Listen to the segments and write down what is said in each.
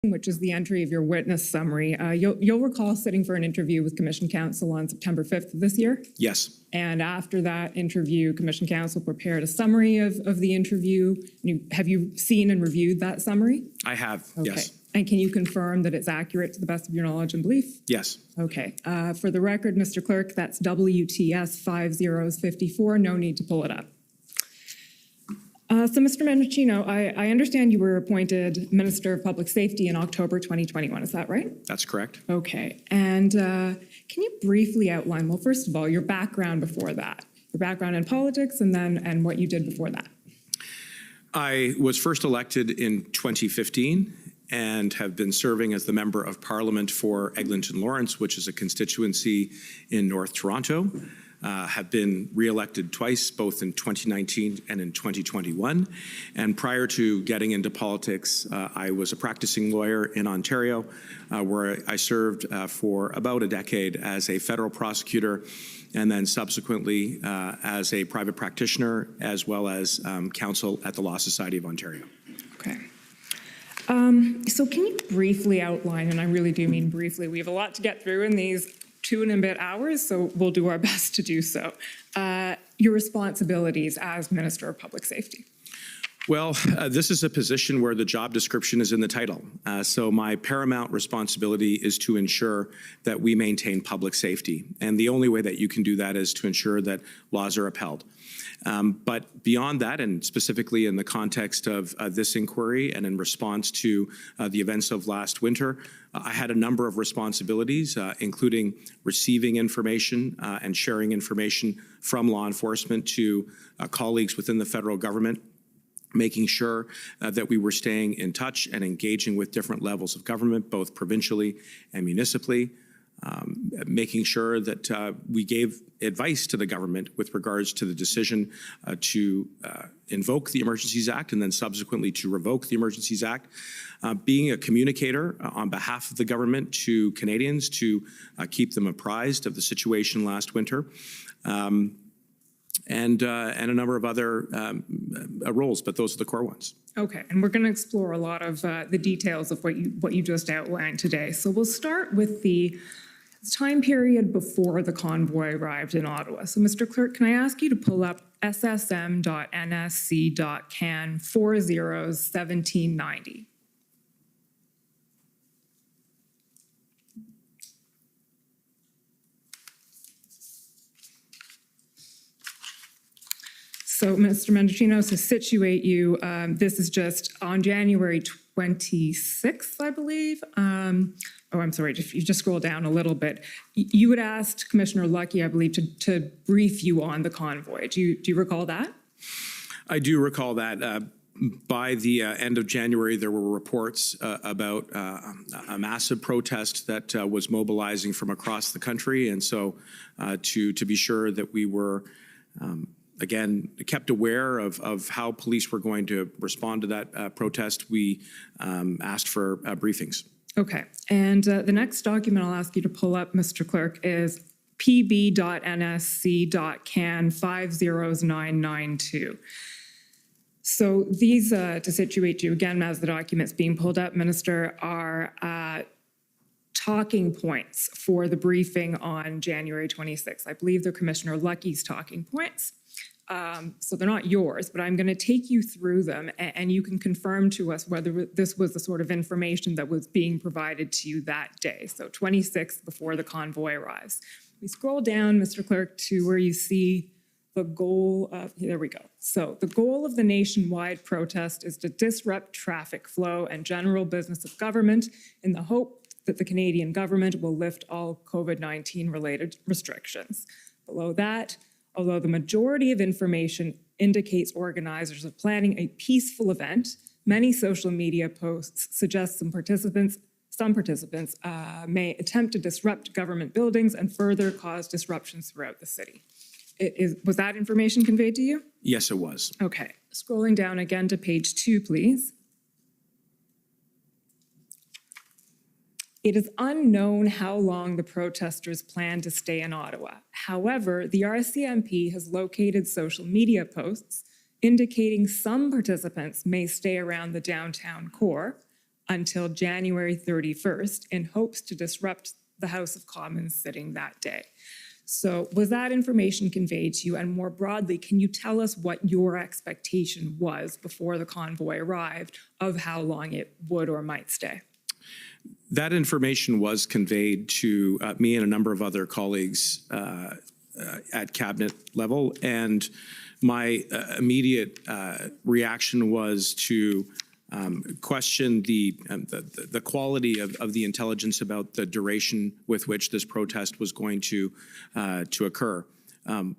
which is the entry of your witness summary. You'll recall sitting for an interview with Commission Counsel on September 5th of this year? Yes. And after that interview, Commission Counsel prepared a summary of the interview. Have you seen and reviewed that summary? I have, Okay. yes. And can you confirm that it's accurate to the best of your knowledge and belief? Yes. Okay. For the record, Mr. Clerk, that's WTS 5054. No need to pull it up. So, Mr. Mendocino, I understand you were appointed Minister of Public Safety in October 2021. Is that right? That's correct. Okay. And can you briefly outline, well, first of all, your background before that, your background in politics, and what you did before that? I was first elected in 2015 and have been serving as the Member of Parliament for Eglinton Lawrence, which is a constituency in North Toronto. Have been re-elected twice, both in 2019 and in 2021. And prior to getting into politics, I was a practicing lawyer in Ontario, where I served for about a decade as a federal prosecutor, and then subsequently as a private practitioner, as well as counsel at the Law Society of Ontario. Okay. So can you briefly outline, and I really do mean briefly, we have a lot to get through in these 2 and a bit hours, so we'll do our best to do so. Your responsibilities as Minister of Public Safety. Well, this is a position where the job description is in the title. So my paramount responsibility is to ensure that we maintain public safety. And the only way that you can do that is to ensure that laws are upheld. But beyond that, and specifically in the context of this inquiry and in response to the events of last winter, I had a number of responsibilities, including receiving information and sharing information from law enforcement to colleagues within the federal government, making sure that we were staying in touch and engaging with different levels of government, both provincially and municipally, making sure that we gave advice to the government with regards to the decision to invoke the Emergencies Act and then subsequently to revoke the Emergencies Act, being a communicator on behalf of the government to Canadians to keep them apprised of the situation last winter, and a number of other roles, but those are the core ones. Okay, and we're going to explore a lot of the details of what you just outlined today. So we'll start with the time period before the convoy arrived in Ottawa. So, Mr. Clerk, can I ask you to pull up ssm.nsc.can 401790? So, Mr. Mendocino, to situate you, this is just on January 26th, I believe. I'm sorry, if you just scroll down a little bit. You had asked Commissioner Lucky, I believe, to brief you on the convoy. Do you recall that? I do recall that. By the end of January, there were reports about a massive protest that was mobilizing from across the country. And so to be sure that we were again, kept aware of how police were going to respond to that protest, we asked for briefings. Okay. And the next document I'll ask you to pull up, Mr. Clerk, is pb.nsc.can 50992. So these, to situate you again, as the document's being pulled up, Minister, are talking points for the briefing on January 26th. I believe they're Commissioner Lucky's talking points. So they're not yours, but I'm going to take you through them, and you can confirm to us whether this was the sort of information that was being provided to you that day. So 26th, before the convoy arrives. We scroll down, Mr. Clerk, to where you see the goal of, there we go. So the goal of the nationwide protest is to disrupt traffic flow and general business of government in the hope that the Canadian government will lift all COVID-19 related restrictions. Below that, although the majority of information indicates organizers are planning a peaceful event, many social media posts suggest some participants may attempt to disrupt government buildings and further cause disruptions throughout the city. Was that information conveyed to you? Yes, it was. Okay. Scrolling down again to page 2, please. It is unknown how long the protesters plan to stay in Ottawa. However, the RCMP has located social media posts indicating some participants may stay around the downtown core, until January 31st in hopes to disrupt the House of Commons sitting that day. So was that information conveyed to you? And more broadly, can you tell us what your expectation was before the convoy arrived of how long it would or might stay? That information was conveyed to me and a number of other colleagues at cabinet level, and my immediate reaction was to question the quality of the intelligence about the duration with which this protest was going to occur.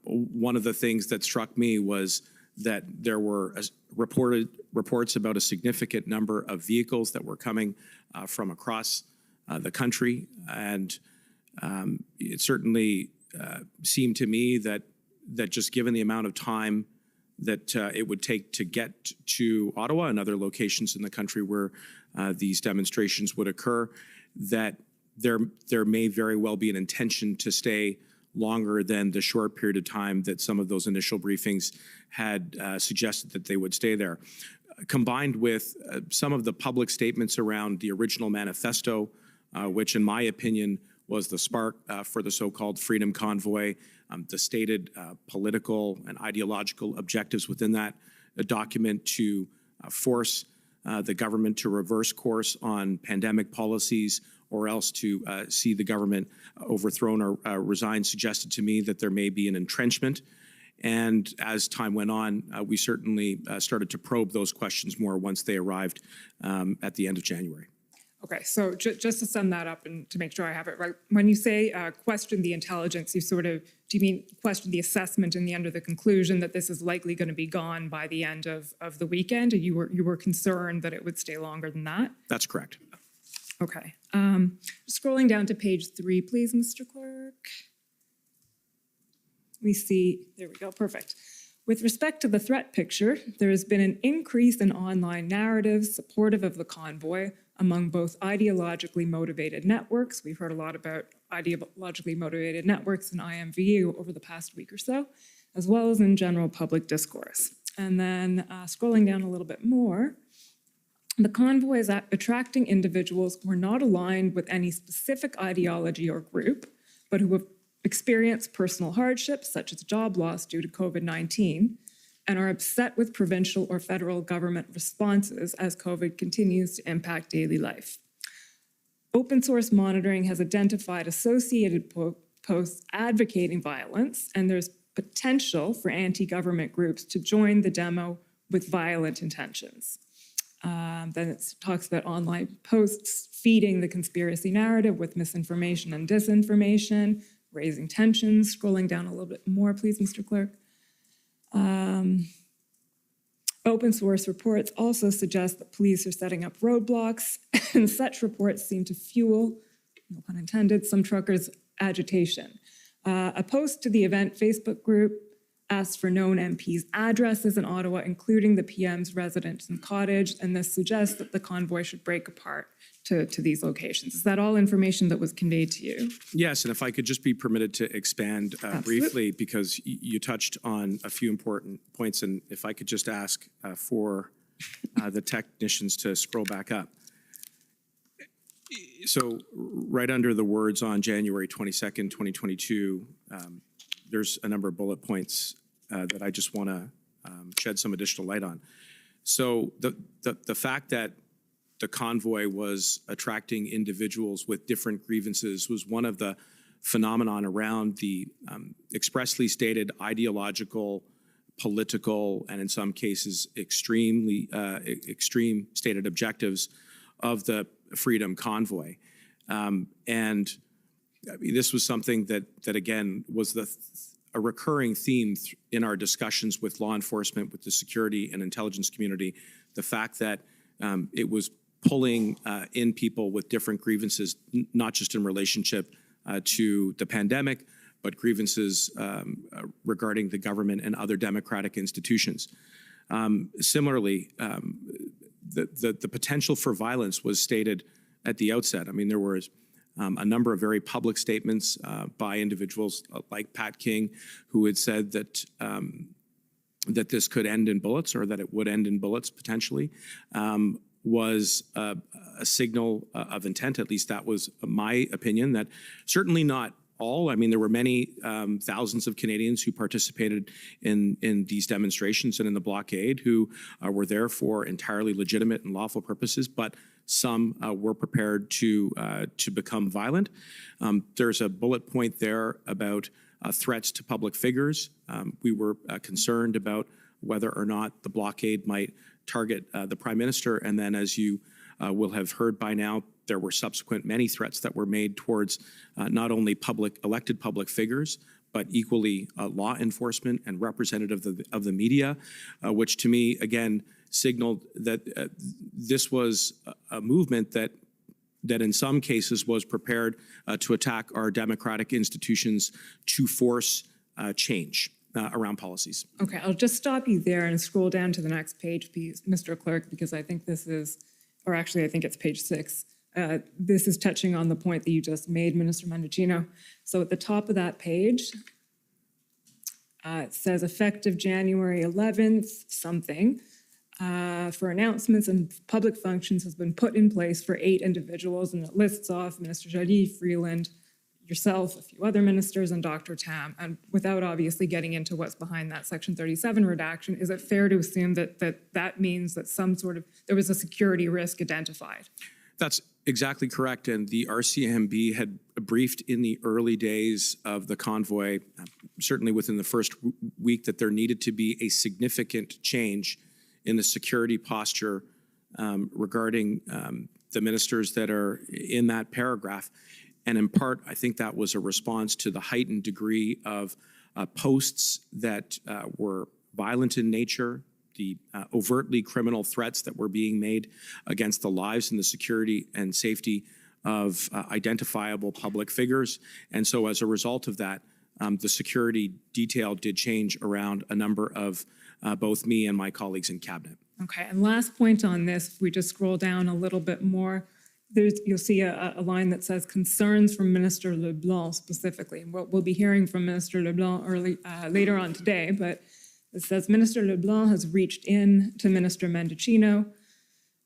One of the things that struck me was that there were reports about a significant number of vehicles that were coming from across the country, and it certainly seemed to me that just given the amount of time that it would take to get to Ottawa and other locations in the country where these demonstrations would occur, that there may very well be an intention to stay longer than the short period of time that some of those initial briefings had suggested that they would stay there. Combined with some of the public statements around the original manifesto, which in my opinion was the spark for the so-called Freedom Convoy, the stated political and ideological objectives within that document to force the government to reverse course on pandemic policies or else to see the government overthrown or resign, suggested to me that there may be an entrenchment. And as time went on, we certainly started to probe those questions more once they arrived at the end of January. Okay, so just to sum that up and to make sure I have it right, when you say question the intelligence, you sort of, do you mean question the assessment in the end of the conclusion that this is likely going to be gone by the end of the weekend? And you were concerned that it would stay longer than that? That's correct. Okay. Scrolling down to page 3, please, Mr. Clerk. We see, there we go, perfect. With respect to the threat picture, there has been an increase in online narratives supportive of the convoy among both ideologically motivated networks. We've heard a lot about ideologically motivated networks and IMVU over the past week or so, as well as in general public discourse. And then scrolling down a little bit more, the convoy is attracting individuals who are not aligned with any specific ideology or group, but who have experienced personal hardships such as job loss due to COVID-19 and are upset with provincial or federal government responses as COVID continues to impact daily life. Open source monitoring has identified associated posts advocating violence, and there's potential for anti-government groups to join the demo with violent intentions. Then it talks about online posts feeding the conspiracy narrative with misinformation and disinformation, raising tensions. Scrolling down a little bit more, please, Mr. Clerk. Open source reports also suggest that police are setting up roadblocks, and such reports seem to fuel, no pun intended, some truckers' agitation. A post to the event Facebook group asked for known MPs' addresses in Ottawa, including the PM's residence and cottage, and this suggests that the convoy should break apart to these locations. Is that all information that was conveyed to you? Yes, and if I could just be permitted to expand briefly, because you touched on a few important points, and if I could just ask for the technicians to scroll back up. So right under the words on January 22nd, 2022, there's a number of bullet points that I just want to shed some additional light on. So the fact that the convoy was attracting individuals with different grievances was one of the phenomenon around the expressly stated ideological, political, and in some cases extreme stated objectives of the Freedom Convoy. And I mean, this was something that again was a recurring theme in our discussions with law enforcement, with the security and intelligence community. The fact that it was pulling in people with different grievances, not just in relationship to the pandemic, but grievances regarding the government and other democratic institutions. Similarly, the potential for violence was stated at the outset. I mean, there was a number of very public statements by individuals like Pat King, who had said that that this could end in bullets, or that it would end in bullets potentially. was a signal of intent. At least that was my opinion, that certainly not all. I mean, there were many thousands of Canadians who participated in these demonstrations and in the blockade who were there for entirely legitimate and lawful purposes, but some were prepared to become violent. There's a bullet point there about threats to public figures. We were concerned about whether or not the blockade might target the Prime Minister. And then, as you will have heard by now, there were subsequent many threats that were made towards not only elected public figures, but equally law enforcement and representative of the media, which to me, again, signaled that this was a movement that in some cases was prepared to attack our democratic institutions to force change around policies. Okay, I'll just stop you there and scroll down to the next page, please, Mr. Clerk, because I think this is, or actually I think it's page 6. This is touching on the point that you just made, Minister Mendicino. So at the top of that page, it says effective January 11th, something, for announcements and public functions has been put in place for 8 individuals, and it lists off Minister Joly, Freeland, yourself, a few other ministers, and Dr. Tam. And without obviously getting into what's behind that Section 37 redaction, is it fair to assume that that means that there was a security risk identified? That's exactly correct. And the RCMB had briefed in the early days of the convoy, certainly within the first week, that there needed to be a significant change in the security posture regarding the ministers that are in that paragraph. And in part, I think that was a response to the heightened degree of posts that were violent in nature, the overtly criminal threats that were being made against the lives and the security and safety of identifiable public figures. And so as a result of that, the security detail did change around a number of both me and my colleagues in cabinet. Okay, and last point on this, if we just scroll down a little bit more, you'll see a line that says concerns from Minister LeBlanc specifically. We'll be hearing from Minister LeBlanc later on today, but it says Minister LeBlanc has reached in to Minister Mendicino,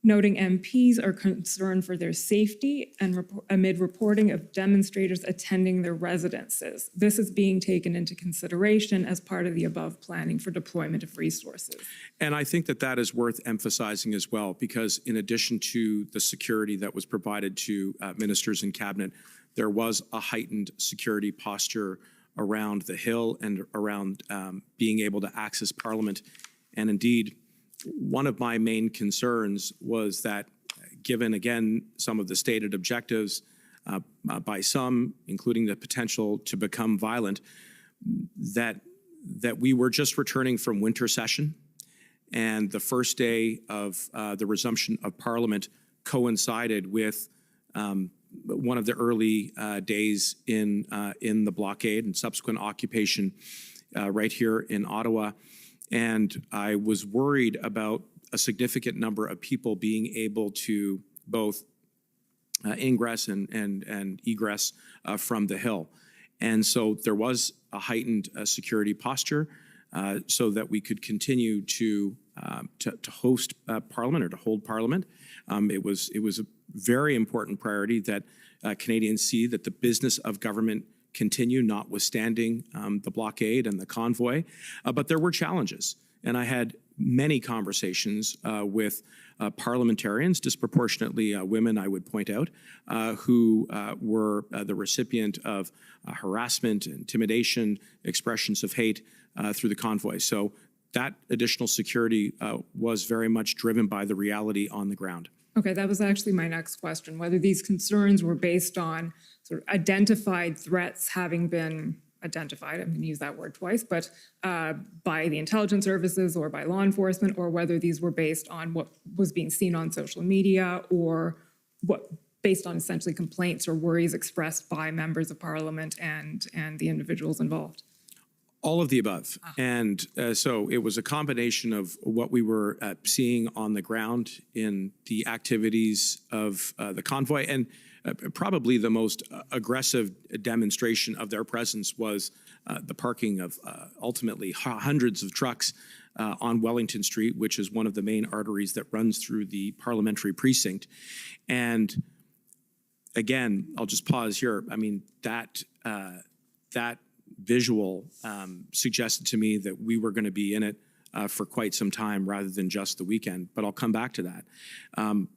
noting MPs are concerned for their safety and amid reporting of demonstrators attending their residences. This is being taken into consideration as part of the above planning for deployment of resources. And I think that that is worth emphasizing as well, because in addition to the security that was provided to ministers in cabinet, there was a heightened security posture around the Hill and around being able to access Parliament. And indeed, one of my main concerns was that, given, again, some of the stated objectives by some, including the potential to become violent, that we were just returning from winter session, and the first day of the resumption of Parliament coincided with one of the early days in the blockade and subsequent occupation right here in Ottawa. And I was worried about a significant number of people being able to both ingress and egress from the Hill. And so there was a heightened security posture so that we could continue to host Parliament, or to hold Parliament. It was a very important priority that Canadians see that the business of government continue, notwithstanding the blockade and the convoy. But there were challenges. And I had many conversations with parliamentarians, disproportionately women, I would point out, who were the recipient of harassment, intimidation, expressions of hate through the convoy. So that additional security was very much driven by the reality on the ground. Okay, that was actually my next question, whether these concerns were based on sort of identified threats having been identified, I'm going to use that word twice, but by the intelligence services or by law enforcement, or whether these were based on what was being seen on social media, or based on essentially complaints or worries expressed by members of Parliament and the individuals involved. All of the above. And so it was a combination of what we were seeing on the ground in the activities of the convoy. And probably the most aggressive demonstration of their presence was the parking of ultimately hundreds of trucks on Wellington Street, which is one of the main arteries that runs through the parliamentary precinct. And again, I'll just pause here. I mean, that visual suggested to me that we were going to be in it for quite some time rather than just the weekend. But I'll come back to that. I'm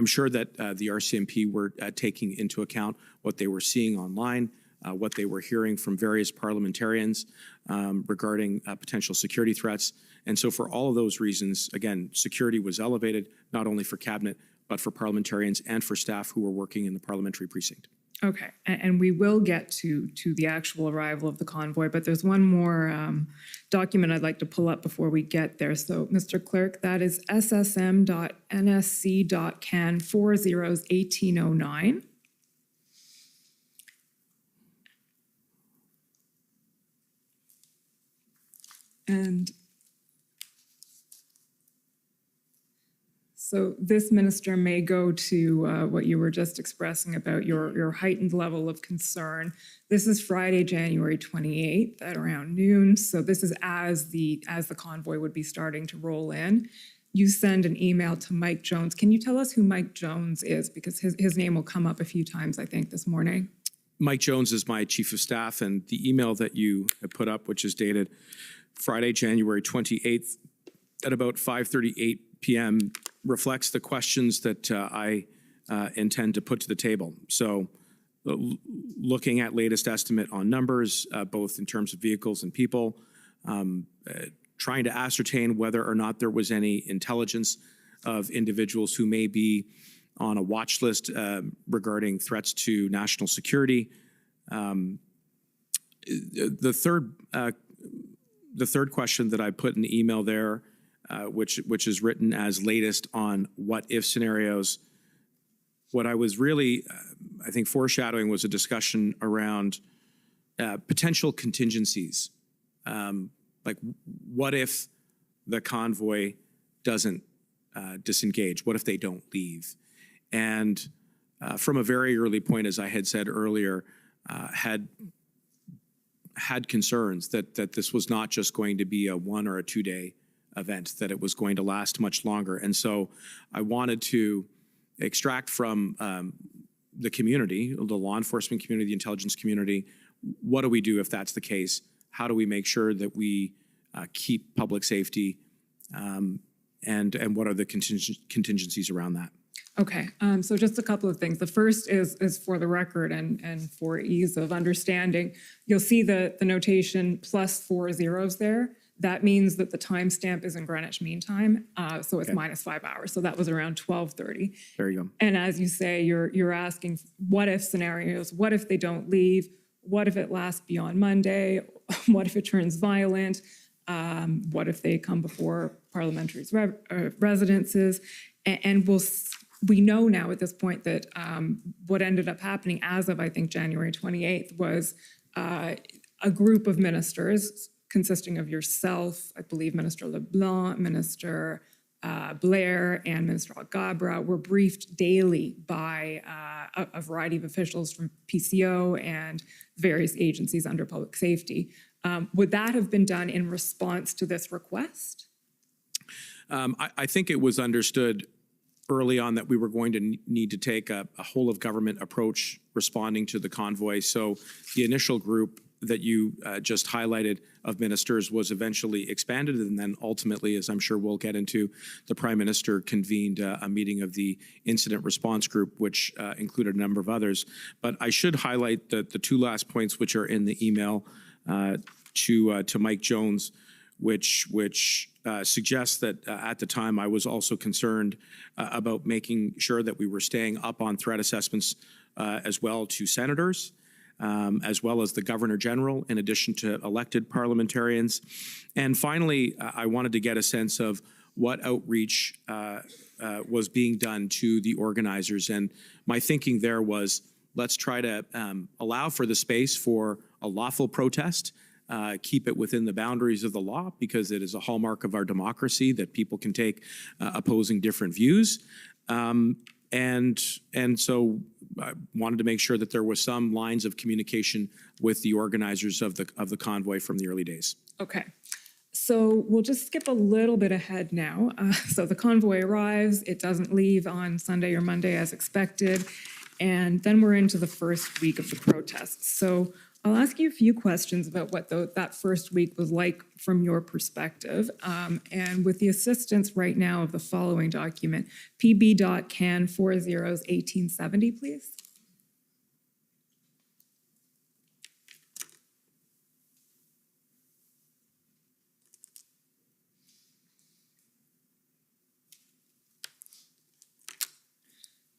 sure that the RCMP were taking into account what they were seeing online, what they were hearing from various parliamentarians regarding potential security threats. And so for all of those reasons, again, security was elevated, not only for cabinet, but for parliamentarians and for staff who were working in the parliamentary precinct. Okay, and we will get to the actual arrival of the convoy, but there's one more document I'd like to pull up before we get there. So, Mr. Clerk, that is ssm.nsc.can 401809. And so this, Minister, may go to what you were just expressing about your heightened level of concern. This is Friday, January 28th at around noon. So this is as the convoy would be starting to roll in. You send an email to Mike Jones. Can you tell us who Mike Jones is? Because his name will come up a few times, I think, this morning. Mike Jones is my chief of staff, and the email that you have put up, which is dated Friday, January 28th at about 5:38 p.m., reflects the questions that I intend to put to the table. So looking at latest estimate on numbers, both in terms of vehicles and people, trying to ascertain whether or not there was any intelligence of individuals who may be on a watch list regarding threats to national security. The third question that I put in the email there, which is written as latest on what if scenarios. What I was really, I think, foreshadowing was a discussion around potential contingencies. Like, what if the convoy doesn't disengage? What if they don't leave? And from a very early point, as I had said earlier, had concerns that this was not just going to be a 1 or a 2 day event, that it was going to last much longer. And so I wanted to extract from the community, the law enforcement community, the intelligence community, what do we do if that's the case? How do we make sure that we keep public safety, and what are the contingencies around that? Okay, so just a couple of things. The first is for the record and for ease of understanding. You'll see the notation plus 4 zeros there. That means that the timestamp is in Greenwich Mean Time, so it's minus 5 hours. So that was around 12:30. There you go. And as you say, you're asking what if scenarios. What if they don't leave? What if it lasts beyond Monday? What if it turns violent? What if they come before parliamentary residences? And we know now at this point that what ended up happening as of, I think, January 28th was a group of ministers consisting of yourself, I believe Minister LeBlanc, Minister Blair, and Minister Algabra were briefed daily by a variety of officials from PCO and various agencies under public safety. Would that have been done in response to this request? I think it was understood early on that we were going to need to take a whole of government approach responding to the convoy. So the initial group that you just highlighted of ministers was eventually expanded, and then ultimately, as I'm sure we'll get into, the Prime Minister convened a meeting of the Incident Response Group, which included a number of others. But I should highlight the two last points which are in the email to Mike Jones, which suggests that at the time I was also concerned about making sure that we were staying up on threat assessments as well to senators, as well as the Governor General, in addition to elected parliamentarians. And finally, I wanted to get a sense of what outreach was being done to the organizers. And my thinking there was, let's try to allow for the space for a lawful protest, keep it within the boundaries of the law, because it is a hallmark of our democracy that people can take opposing different views. And so I wanted to make sure that there was some lines of communication with the organizers of the convoy from the early days. Okay. So we'll just skip a little bit ahead now. So the convoy arrives, it doesn't leave on Sunday or Monday as expected, and then we're into the first week of the protests. So I'll ask you a few questions about what that first week was like from your perspective, and with the assistance right now of the following document, PB.Can 401870, please.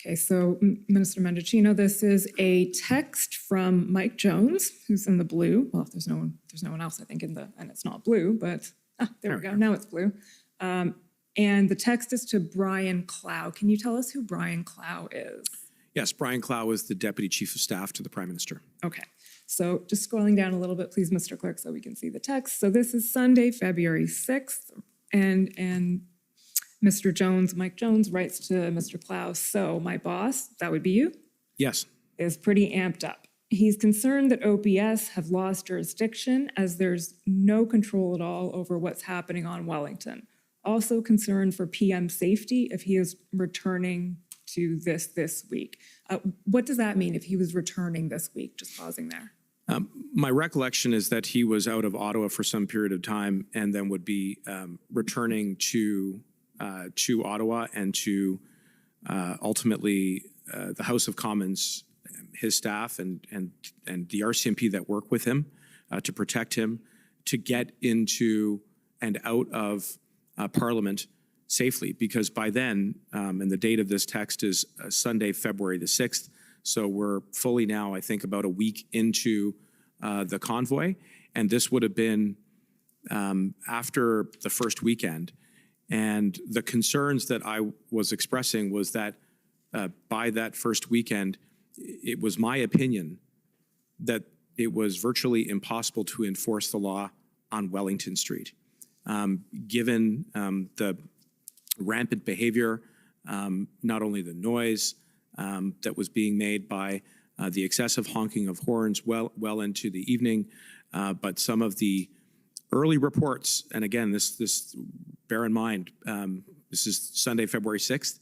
Okay, so Minister Mendocino, this is a text from Mike Jones, who's in the blue. Well, there's no one else, I think, and it's not blue, but there we go. Now it's blue. And the text is to Brian Clow. Can you tell us who Brian Clow is? Yes, Brian Clow is the Deputy Chief of Staff to the Prime Minister. Okay, so just scrolling down a little bit, please, Mr. Clerk, so we can see the text. So this is Sunday, February 6th, and Mr. Jones, Mike Jones, writes to Mr. Clow, so my boss, that would be you, Yes. is pretty amped up. He's concerned that OPS have lost jurisdiction as there's no control at all over what's happening on Wellington. Also concerned for PM safety if he is returning to this week. What does that mean if he was returning this week? Just pausing there. My recollection is that he was out of Ottawa for some period of time and then would be returning to Ottawa and to ultimately the House of Commons, his staff and the RCMP that work with him to protect him, to get into and out of Parliament safely. Because by then, and the date of this text is Sunday, February the 6th, so we're fully now, I think, about a week into the convoy. And this would have been after the first weekend. And the concerns that I was expressing was that by that first weekend, it was my opinion that it was virtually impossible to enforce the law on Wellington Street, given the rampant behavior, not only the noise that was being made by the excessive honking of horns well into the evening, but some of the early reports, and again, this bear in mind, this is Sunday, February 6th.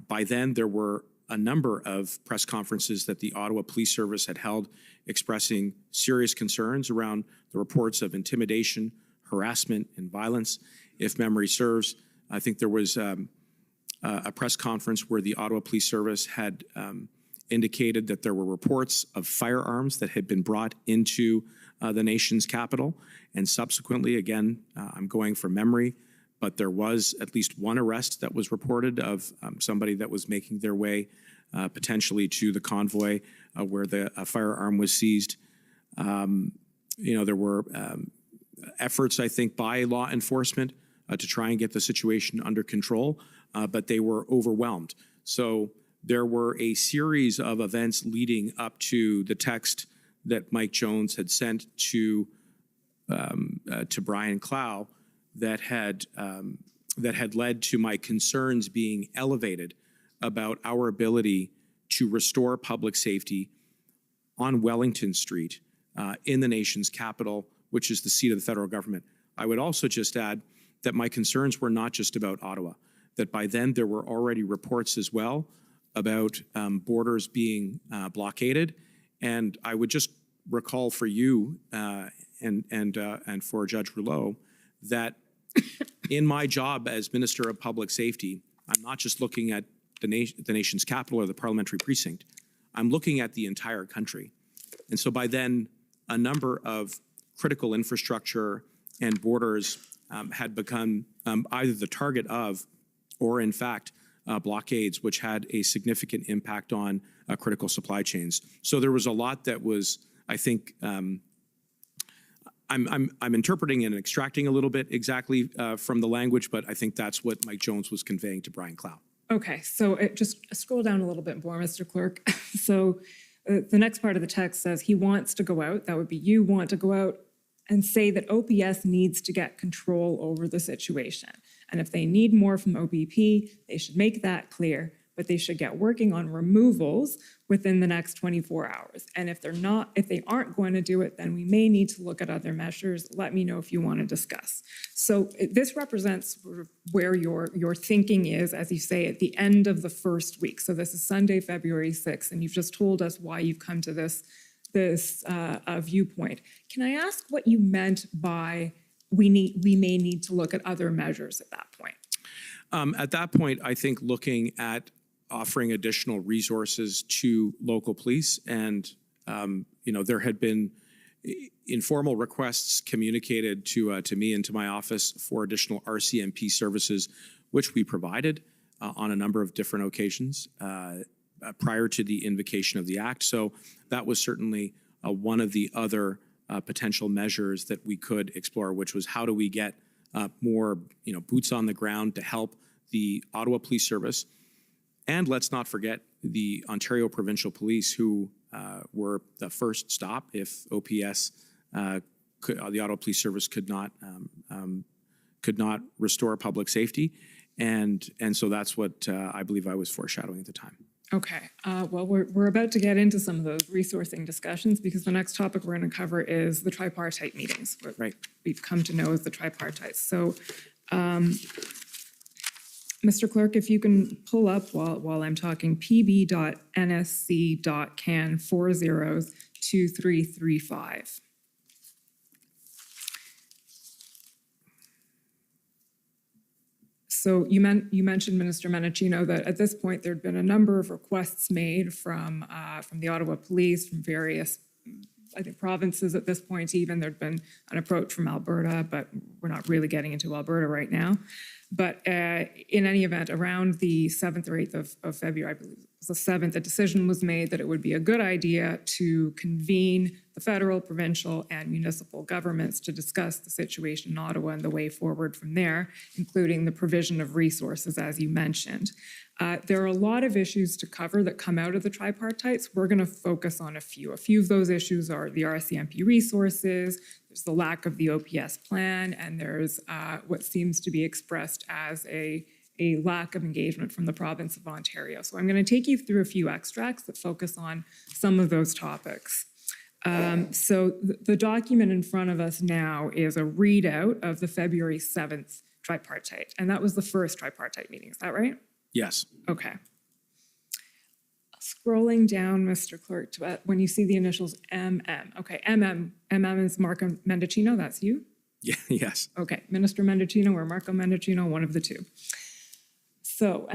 By then, there were a number of press conferences that the Ottawa Police Service had held expressing serious concerns around the reports of intimidation, harassment, and violence. If memory serves, I think there was a press conference where the Ottawa Police Service had indicated that there were reports of firearms that had been brought into the nation's capital. And subsequently, again, I'm going from memory, but there was at least one arrest that was reported of somebody that was making their way potentially to the convoy where the firearm was seized. There were efforts, I think, by law enforcement to try and get the situation under control, but they were overwhelmed. So there were a series of events leading up to the text that Mike Jones had sent to Brian Clow that had led to my concerns being elevated about our ability to restore public safety on Wellington Street in the nation's capital, which is the seat of the federal government. I would also just add that my concerns were not just about Ottawa, that by then there were already reports as well about borders being blockaded. And I would just recall for you and for Judge Rouleau that in my job as Minister of Public Safety, I'm not just looking at the nation's capital or the parliamentary precinct. I'm looking at the entire country. And so by then, a number of critical infrastructure and borders had become either the target of or, in fact, blockades, which had a significant impact on critical supply chains. So there was a lot that was, I think, I'm interpreting and extracting a little bit exactly from the language, but I think that's what Mike Jones was conveying to Brian Clow. Okay, so just scroll down a little bit more, Mr. Clerk. So The next part of the text says he wants to go out, that would be you want to go out and say that OPS needs to get control over the situation. And if they need more from OPP, they should make that clear, but they should get working on removals within the next 24 hours. And if they aren't going to do it, then we may need to look at other measures. Let me know if you want to discuss. So this represents where your thinking is, as you say, at the end of the first week. So this is Sunday, February 6th, and you've just told us why you've come to this viewpoint. Can I ask what you meant by we may need to look at other measures at that point? At that point, I think looking at offering additional resources to local police, and there had been informal requests communicated to me and to my office for additional RCMP services, which we provided on a number of different occasions prior to the invocation of the act. So that was certainly one of the other potential measures that we could explore, which was how do we get more boots on the ground to help the Ottawa Police Service. And let's not forget the Ontario Provincial Police, who were the first stop if OPS, the Ottawa Police Service could not restore public safety. And so that's what I believe I was foreshadowing at the time. Okay, well, we're about to get into some of those resourcing discussions because the next topic we're going to cover is the tripartite meetings, what we've come to know as the tripartite. So, Mr. Clerk, if you can pull up while I'm talking pb.nsc.can 402335. So you mentioned, Minister Mendicino, that at this point there'd been a number of requests made from the Ottawa Police, from various, I think, provinces at this point even. There'd been an approach from Alberta, but we're not really getting into Alberta right now. But in any event, around the 7th or 8th of February, I believe it was the 7th, a decision was made that it would be a good idea to convene the federal, provincial, and municipal governments to discuss the situation in Ottawa and the way forward from there, including the provision of resources, as you mentioned. There are a lot of issues to cover that come out of the tripartites. We're going to focus on a few. A few of those issues are the RCMP resources, there's the lack of the OPS plan, and there's what seems to be expressed as a lack of engagement from the province of Ontario. So I'm going to take you through a few extracts that focus on some of those topics. So the document in front of us now is a readout of the February 7th tripartite, and that was the first tripartite meeting. Is that right? Yes. Okay. Scrolling down, Mr. Clerk, to when you see the initials MM. Okay, MM is Marco Mendicino, that's you? Yeah, yes. Okay, Minister Mendicino or Marco Mendicino, one of the two. So,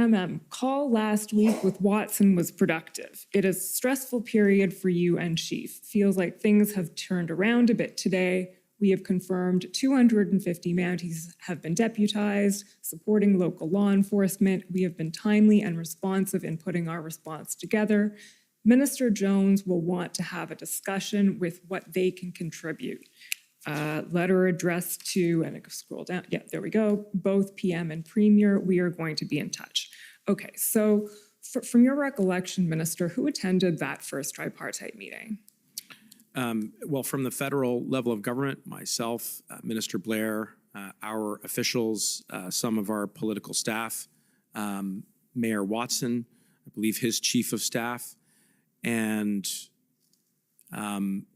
call last week with Watson was productive. It is a stressful period for you and Chief. Feels like things have turned around a bit today. We have confirmed 250 Mounties have been deputized, supporting local law enforcement. We have been timely and responsive in putting our response together. Minister Jones will want to have a discussion with what they can contribute. Letter addressed to, and I can scroll down, yeah, there we go, both PM and Premier, we are going to be in touch. Okay, so from your recollection, Minister, who attended that first tripartite meeting? Well, from the federal level of government, myself, Minister Blair, our officials, some of our political staff, Mayor Watson, I believe his chief of staff, and I'm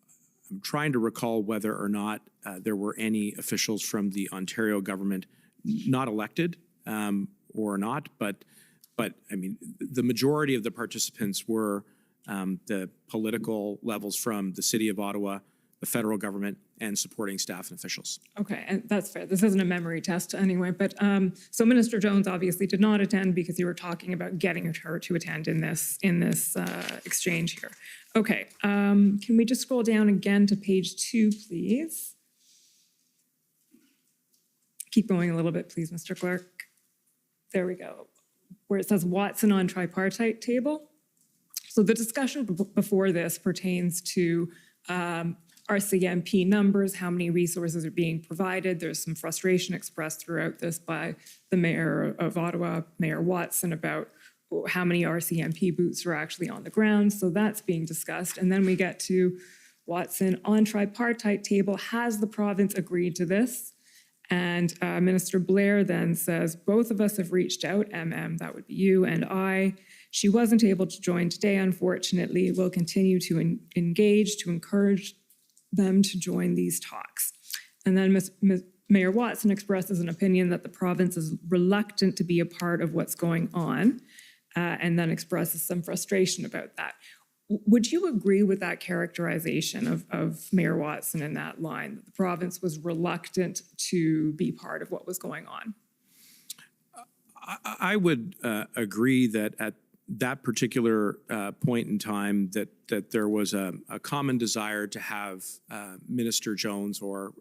trying to recall whether or not there were any officials from the Ontario government not elected or not, but I mean, the majority of the participants were the political levels from the City of Ottawa, the federal government, and supporting staff and officials. Okay, and that's fair. This isn't a memory test anyway, but so Minister Jones obviously did not attend because you were talking about getting her to attend in this exchange here. Okay, can we just scroll down again to page 2, please? Keep going a little bit, please, Mr. Clerk. There we go. Where it says Watson on tripartite table. So the discussion before this pertains to RCMP numbers, how many resources are being provided. There's some frustration expressed throughout this by the Mayor of Ottawa, Mayor Watson, about how many RCMP boots are actually on the ground. So that's being discussed. And then we get to Watson, on tripartite table, has the province agreed to this? And Minister Blair then says, both of us have reached out, that would be you and I. She wasn't able to join today, unfortunately. We'll continue to engage, to encourage them to join these talks. And then Mayor Watson expresses an opinion that the province is reluctant to be a part of what's going on, and then expresses some frustration about that. Would you agree with that characterization of Mayor Watson in that line, that the province was reluctant to be part of what was going on? I would agree that at that particular point in time that there was a common desire to have Minister Jones or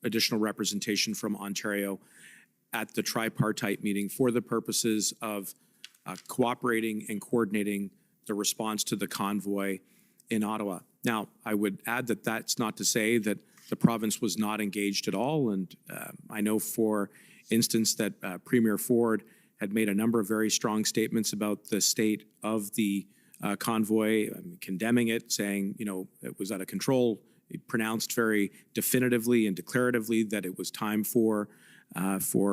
additional representation from Ontario at the tripartite meeting for the purposes of cooperating and coordinating the response to the convoy in Ottawa. Now, I would add that that's not to say that the province was not engaged at all. And I know, for instance, that Premier Ford had made a number of very strong statements about the state of the convoy, condemning it, saying, it was out of control. He pronounced very definitively and declaratively that it was time for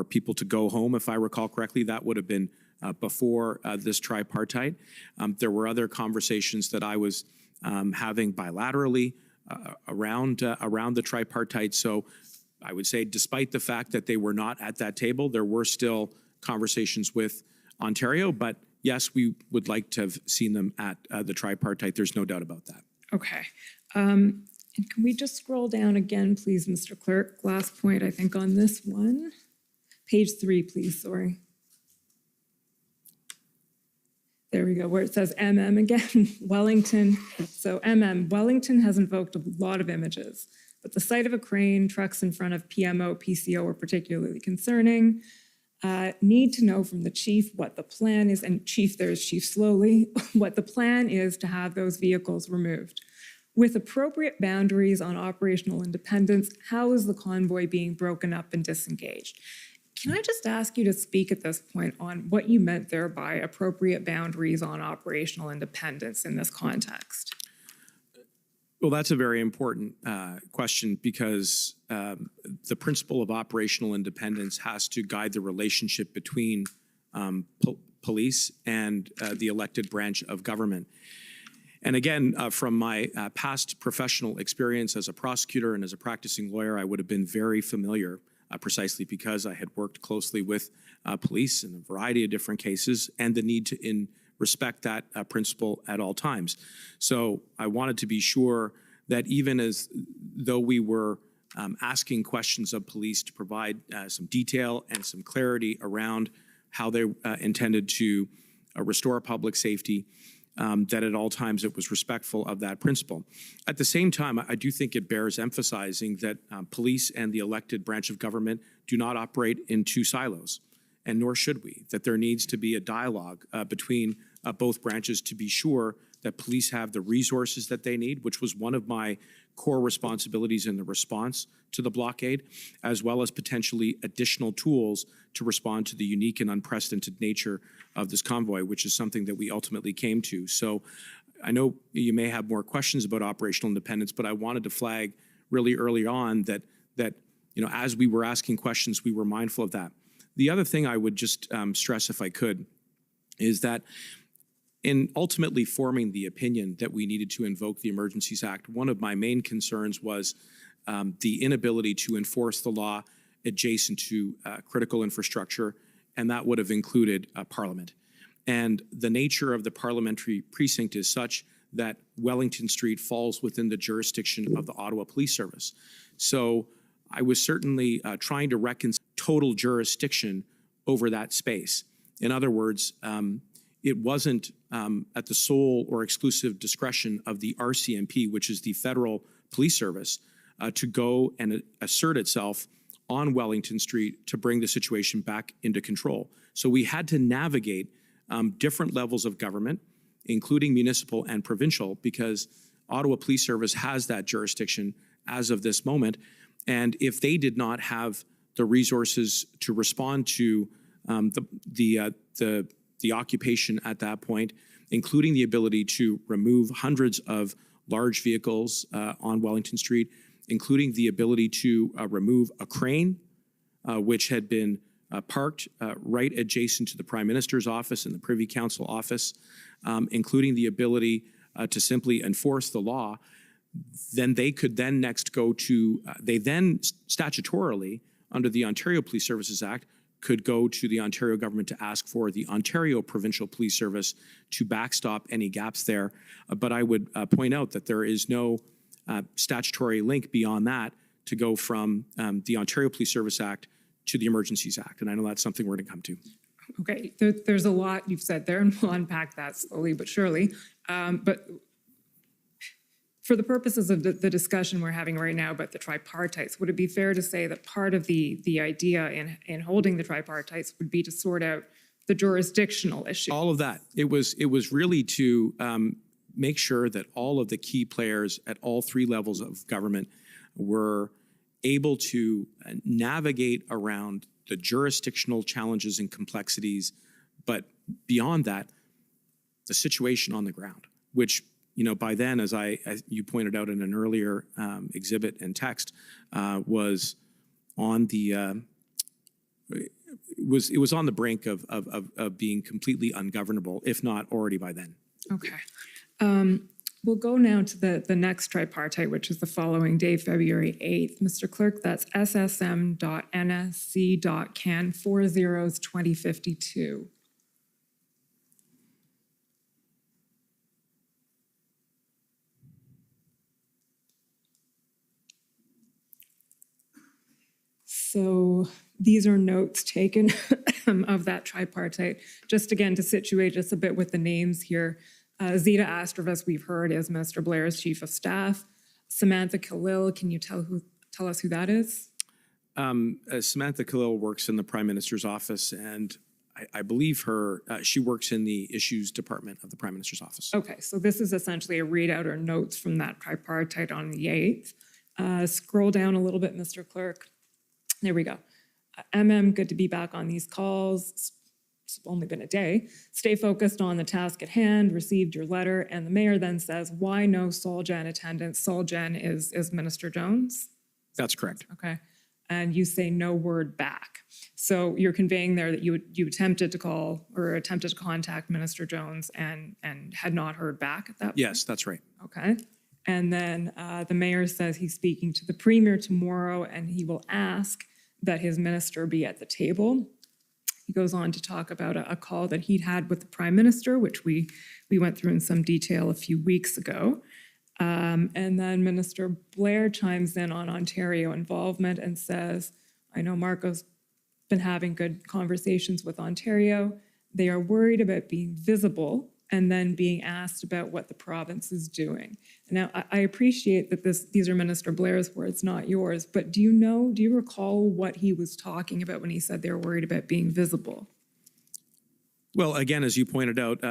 people to go home, if I recall correctly. That would have been before this tripartite. There were other conversations that I was having bilaterally around the tripartite. So I would say, despite the fact that they were not at that table, there were still conversations with Ontario. But yes, we would like to have seen them at the tripartite. There's no doubt about that. Okay. And can we just scroll down again, please, Mr. Clerk? Last point, I think, on this one. Page 3, please, sorry. There we go, where it says again, Wellington. So Wellington has invoked a lot of images, but the sight of a crane, trucks in front of PMO, PCO are particularly concerning. Need to know from the chief what the plan is, and Chief, there's Chief Slowly, what the plan is to have those vehicles removed. With appropriate boundaries on operational independence, how is the convoy being broken up and disengaged? Can I just ask you to speak at this point on what you meant there by appropriate boundaries on operational independence in this context? Well, that's a very important question, because the principle of operational independence has to guide the relationship between police and the elected branch of government. And again, from my past professional experience as a prosecutor and as a practicing lawyer, I would have been very familiar, precisely because I had worked closely with police in a variety of different cases, and the need to respect that principle at all times. So I wanted to be sure that even as though we were asking questions of police to provide some detail and some clarity around how they intended to restore public safety, that at all times it was respectful of that principle. At the same time, I do think it bears emphasizing that police and the elected branch of government do not operate in two silos, and nor should we, that there needs to be a dialogue between both branches to be sure that police have the resources that they need, which was one of my core responsibilities in the response to the blockade, as well as potentially additional tools to respond to the unique and unprecedented nature of this convoy, which is something that we ultimately came to. So I know you may have more questions about operational independence, but I wanted to flag really early on that as we were asking questions, we were mindful of that. The other thing I would just stress, if I could, is that in ultimately forming the opinion that we needed to invoke the Emergencies Act, one of my main concerns was the inability to enforce the law adjacent to critical infrastructure, and that would have included Parliament. And the nature of the parliamentary precinct is such that Wellington Street falls within the jurisdiction of the Ottawa Police Service. So I was certainly trying to reconcile total jurisdiction over that space. In other words, it wasn't at the sole or exclusive discretion of the RCMP, which is the federal police service, to go and assert itself on Wellington Street to bring the situation back into control. So we had to navigate different levels of government, including municipal and provincial, because Ottawa Police Service has that jurisdiction as of this moment. And if they did not have the resources to respond to the the occupation at that point, including the ability to remove hundreds of large vehicles on Wellington Street, including the ability to remove a crane, which had been parked right adjacent to the Prime Minister's office and the Privy Council office, including the ability to simply enforce the law. Then they could then next go to, they then statutorily, under the Ontario Police Services Act, could go to the Ontario government to ask for the Ontario Provincial Police Service to backstop any gaps there. But I would point out that there is no statutory link beyond that to go from the Ontario Police Service Act to the Emergencies Act. And I know that's something we're going to come to. Okay, there's a lot you've said there, and we'll unpack that slowly but surely. But for the purposes of the discussion we're having right now about the tripartites, would it be fair to say that part of the idea in holding the tripartites would be to sort out the jurisdictional issue? All of that. It was really to make sure that all of the key players at all three levels of government were able to navigate around the jurisdictional challenges and complexities, but beyond that, the situation on the ground, which, you know, by then, as you pointed out in an earlier exhibit and text, was on the it was on the brink of being completely ungovernable, if not already by then. Okay. We'll go now to the next tripartite, which is the following day, February 8th. Mr. Clerk, that's ssm.nsc.can 402052. So these are notes taken of that tripartite. Just again, to situate us a bit with the names here. Zita Astrovas, we've heard, is Minister Blair's Chief of Staff. Samantha Khalil, can you tell us who that is? Samantha Khalil works in the Prime Minister's office, and I believe she works in the Issues Department of the Prime Minister's office. Okay, so this is essentially a readout or notes from that tripartite on the 8th. Scroll down a little bit, Mr. Clerk. There we go. Good to be back on these calls. It's only been a day. Stay focused on the task at hand, received your letter, and the mayor then says, why no Solgen attendance? Solgen is Minister Jones? That's correct. Okay. And you say no word back. So you're conveying there that you attempted to call or attempted to contact Minister Jones and had not heard back at that point? Yes, that's right. Okay. And then the mayor says he's speaking to the premier tomorrow and he will ask that his minister be at the table. He goes on to talk about a call that he'd had with the Prime Minister, which we went through in some detail a few weeks ago. And then Minister Blair chimes in on Ontario involvement and says, I know Marco's been having good conversations with Ontario. They are worried about being visible and then being asked about what the province is doing. Now, I appreciate that these are Minister Blair's words, not yours, but do you recall what he was talking about when he said they were worried about being visible? Well, again, as you pointed out,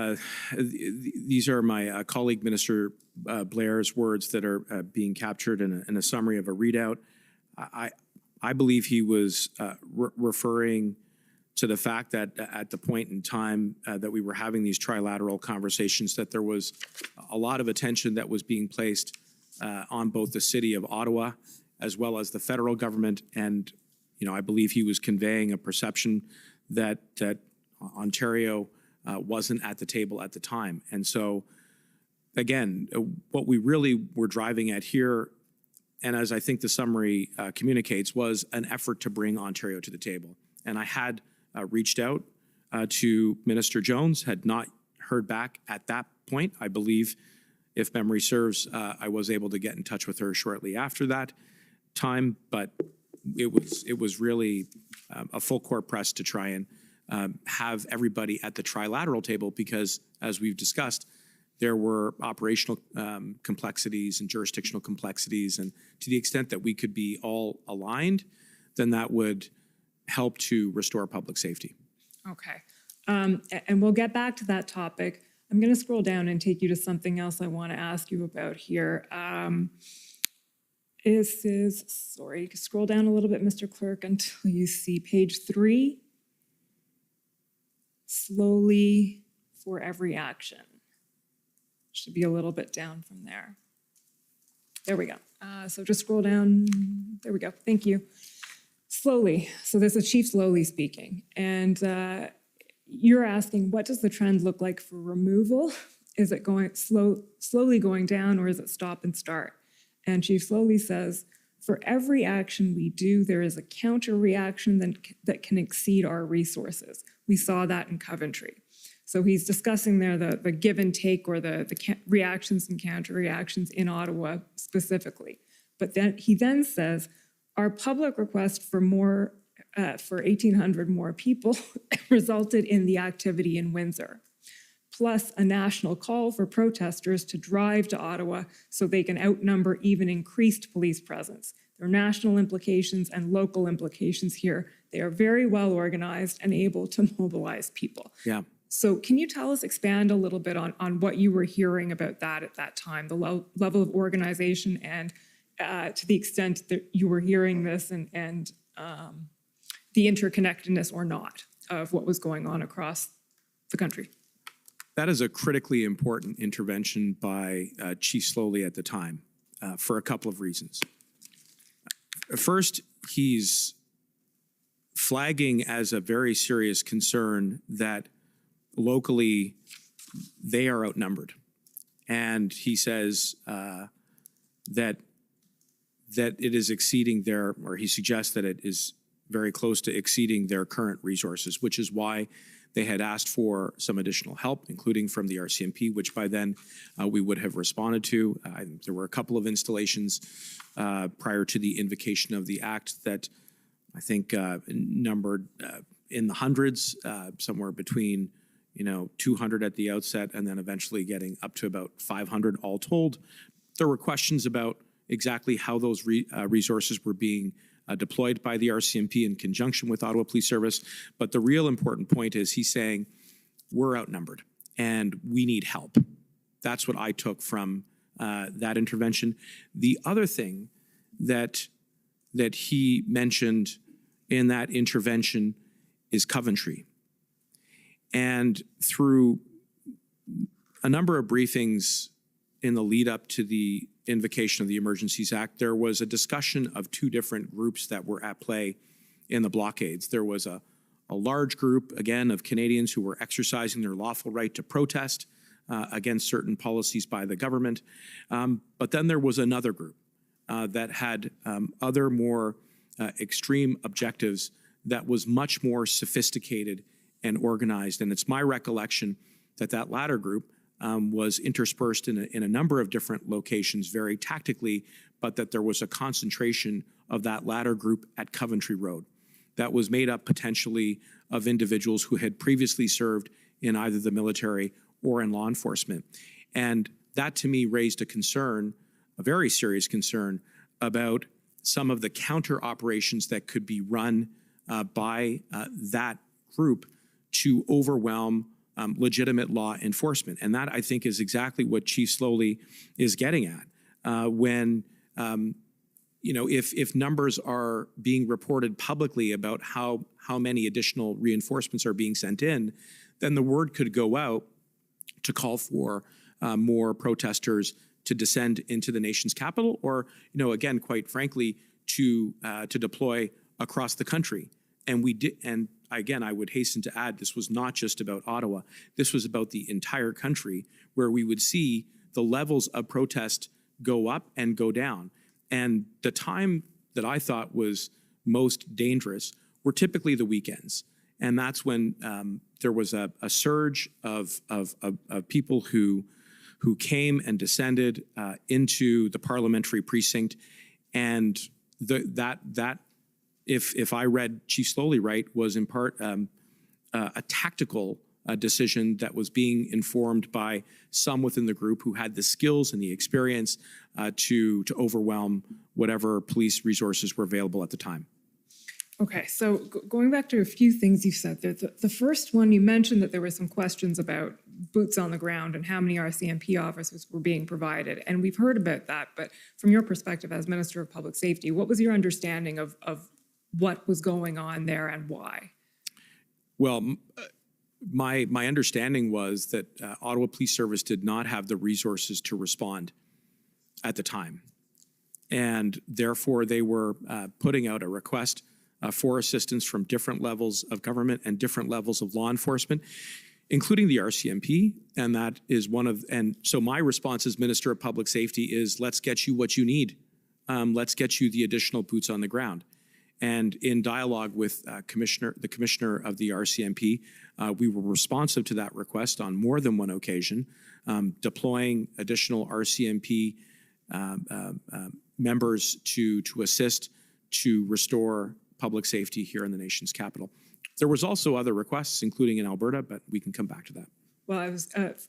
these are my colleague Minister Blair's words that are being captured in a summary of a readout. I believe he was referring to the fact that at the point in time that we were having these trilateral conversations, that there was a lot of attention that was being placed on both the city of Ottawa as well as the federal government. And, you know, I believe he was conveying a perception that Ontario wasn't at the table at the time. And so, again, what we really were driving at here, and as I think the summary communicates, was an effort to bring Ontario to the table. And I had reached out to Minister Jones, had not heard back at that point. I believe, if memory serves, I was able to get in touch with her shortly after that time, but it was really a full court press to try and have everybody at the trilateral table because, as we've discussed, there were operational complexities and jurisdictional complexities, and to the extent that we could be all aligned, then that would help to restore public safety. Okay. And we'll get back to that topic. I'm going to scroll down and take you to something else I want to ask you about here. Scroll down a little bit, Mr. Clerk, until you see page 3. slowly for every action. Should be a little bit down from there. There we go. So just scroll down. There we go. Thank you. Slowly. So there's a chief slowly speaking. And you're asking, what does the trend look like for removal? Is it going slowly going down, or is it stop and start? And Chief Slowly says, for every action we do, there is a counter reaction that can exceed our resources. We saw that in Coventry. So he's discussing there the give and take, or the reactions and counter reactions in Ottawa specifically. But then he then says, our public request for 1,800 more people resulted in the activity in Windsor, plus a national call for protesters to drive to Ottawa so they can outnumber even increased police presence. There are national implications and local implications here. They are very well organized and able to mobilize people. Yeah. So can you expand a little bit on what you were hearing about that at that time, the level of organization, and to the extent that you were hearing this, and the interconnectedness or not of what was going on across the country? That is a critically important intervention by Chief Slowly at the time for a couple of reasons. First, he's flagging as a very serious concern that locally they are outnumbered. And he says that it is exceeding their, or he suggests that it is very close to exceeding their current resources, which is why they had asked for some additional help, including from the RCMP, which by then we would have responded to. There were a couple of installations prior to the invocation of the act that I think numbered in the hundreds, somewhere between 200 at the outset, and then eventually getting up to about 500 all told. There were questions about exactly how those resources were being deployed by the RCMP in conjunction with Ottawa Police Service. But the real important point is he's saying we're outnumbered and we need help. That's what I took from that intervention. The other thing that he mentioned in that intervention is Coventry. And through a number of briefings in the lead up to the invocation of the Emergencies Act, there was a discussion of two different groups that were at play in the blockades. There was a large group, again, of Canadians who were exercising their lawful right to protest against certain policies by the government. But then there was another group that had other more extreme objectives that was much more sophisticated and organized. And it's my recollection that that latter group was interspersed in a number of different locations very tactically, but that there was a concentration of that latter group at Coventry Road that was made up potentially of individuals who had previously served in either the military or in law enforcement. And that to me raised a concern, a very serious concern, about some of the counter operations that could be run by that group to overwhelm legitimate law enforcement. And that, I think, is exactly what Chief Slowly is getting at. When, if numbers are being reported publicly about how many additional reinforcements are being sent in, then the word could go out to call for more protesters to descend into the nation's capital, or, again, quite frankly, to deploy across the country. And we did, and again, I would hasten to add, this was not just about Ottawa. This was about the entire country, where we would see the levels of protest go up and go down. And the time that I thought was most dangerous were typically the weekends. And that's when there was a surge of people who came and descended into the parliamentary precinct. And that if I read Chief Slowly right, was in part a tactical decision that was being informed by some within the group who had the skills and the experience to overwhelm whatever police resources were available at the time. Okay, so going back to a few things you said there, the first one, you mentioned that there were some questions about boots on the ground and how many RCMP officers were being provided. And we've heard about that, but from your perspective as Minister of Public Safety, what was your understanding of what was going on there and why? Well, my understanding was that Ottawa Police Service did not have the resources to respond at the time. And therefore, they were putting out a request for assistance from different levels of government and different levels of law enforcement, including the RCMP. And that is and so my response as Minister of Public Safety is, let's get you what you need. Let's get you the additional boots on the ground. And in dialogue with the commissioner of the RCMP, we were responsive to that request on more than one occasion, deploying additional RCMP members to assist to restore public safety here in the nation's capital. There was also other requests, including in Alberta, but we can come back to that. Well,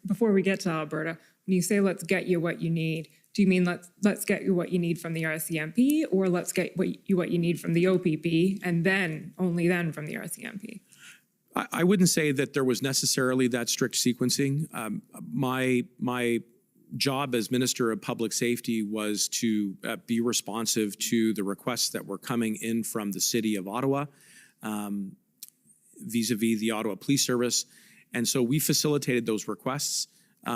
before we get to Alberta, when you say let's get you what you need, do you mean let's get you what you need from the RCMP, or let's get what you need from the OPP and then only then from the RCMP? I wouldn't say that there was necessarily that strict sequencing. My job as Minister of Public Safety was to be responsive to the requests that were coming in from the City of Ottawa, vis-a-vis the Ottawa Police Service. And so we facilitated those requests.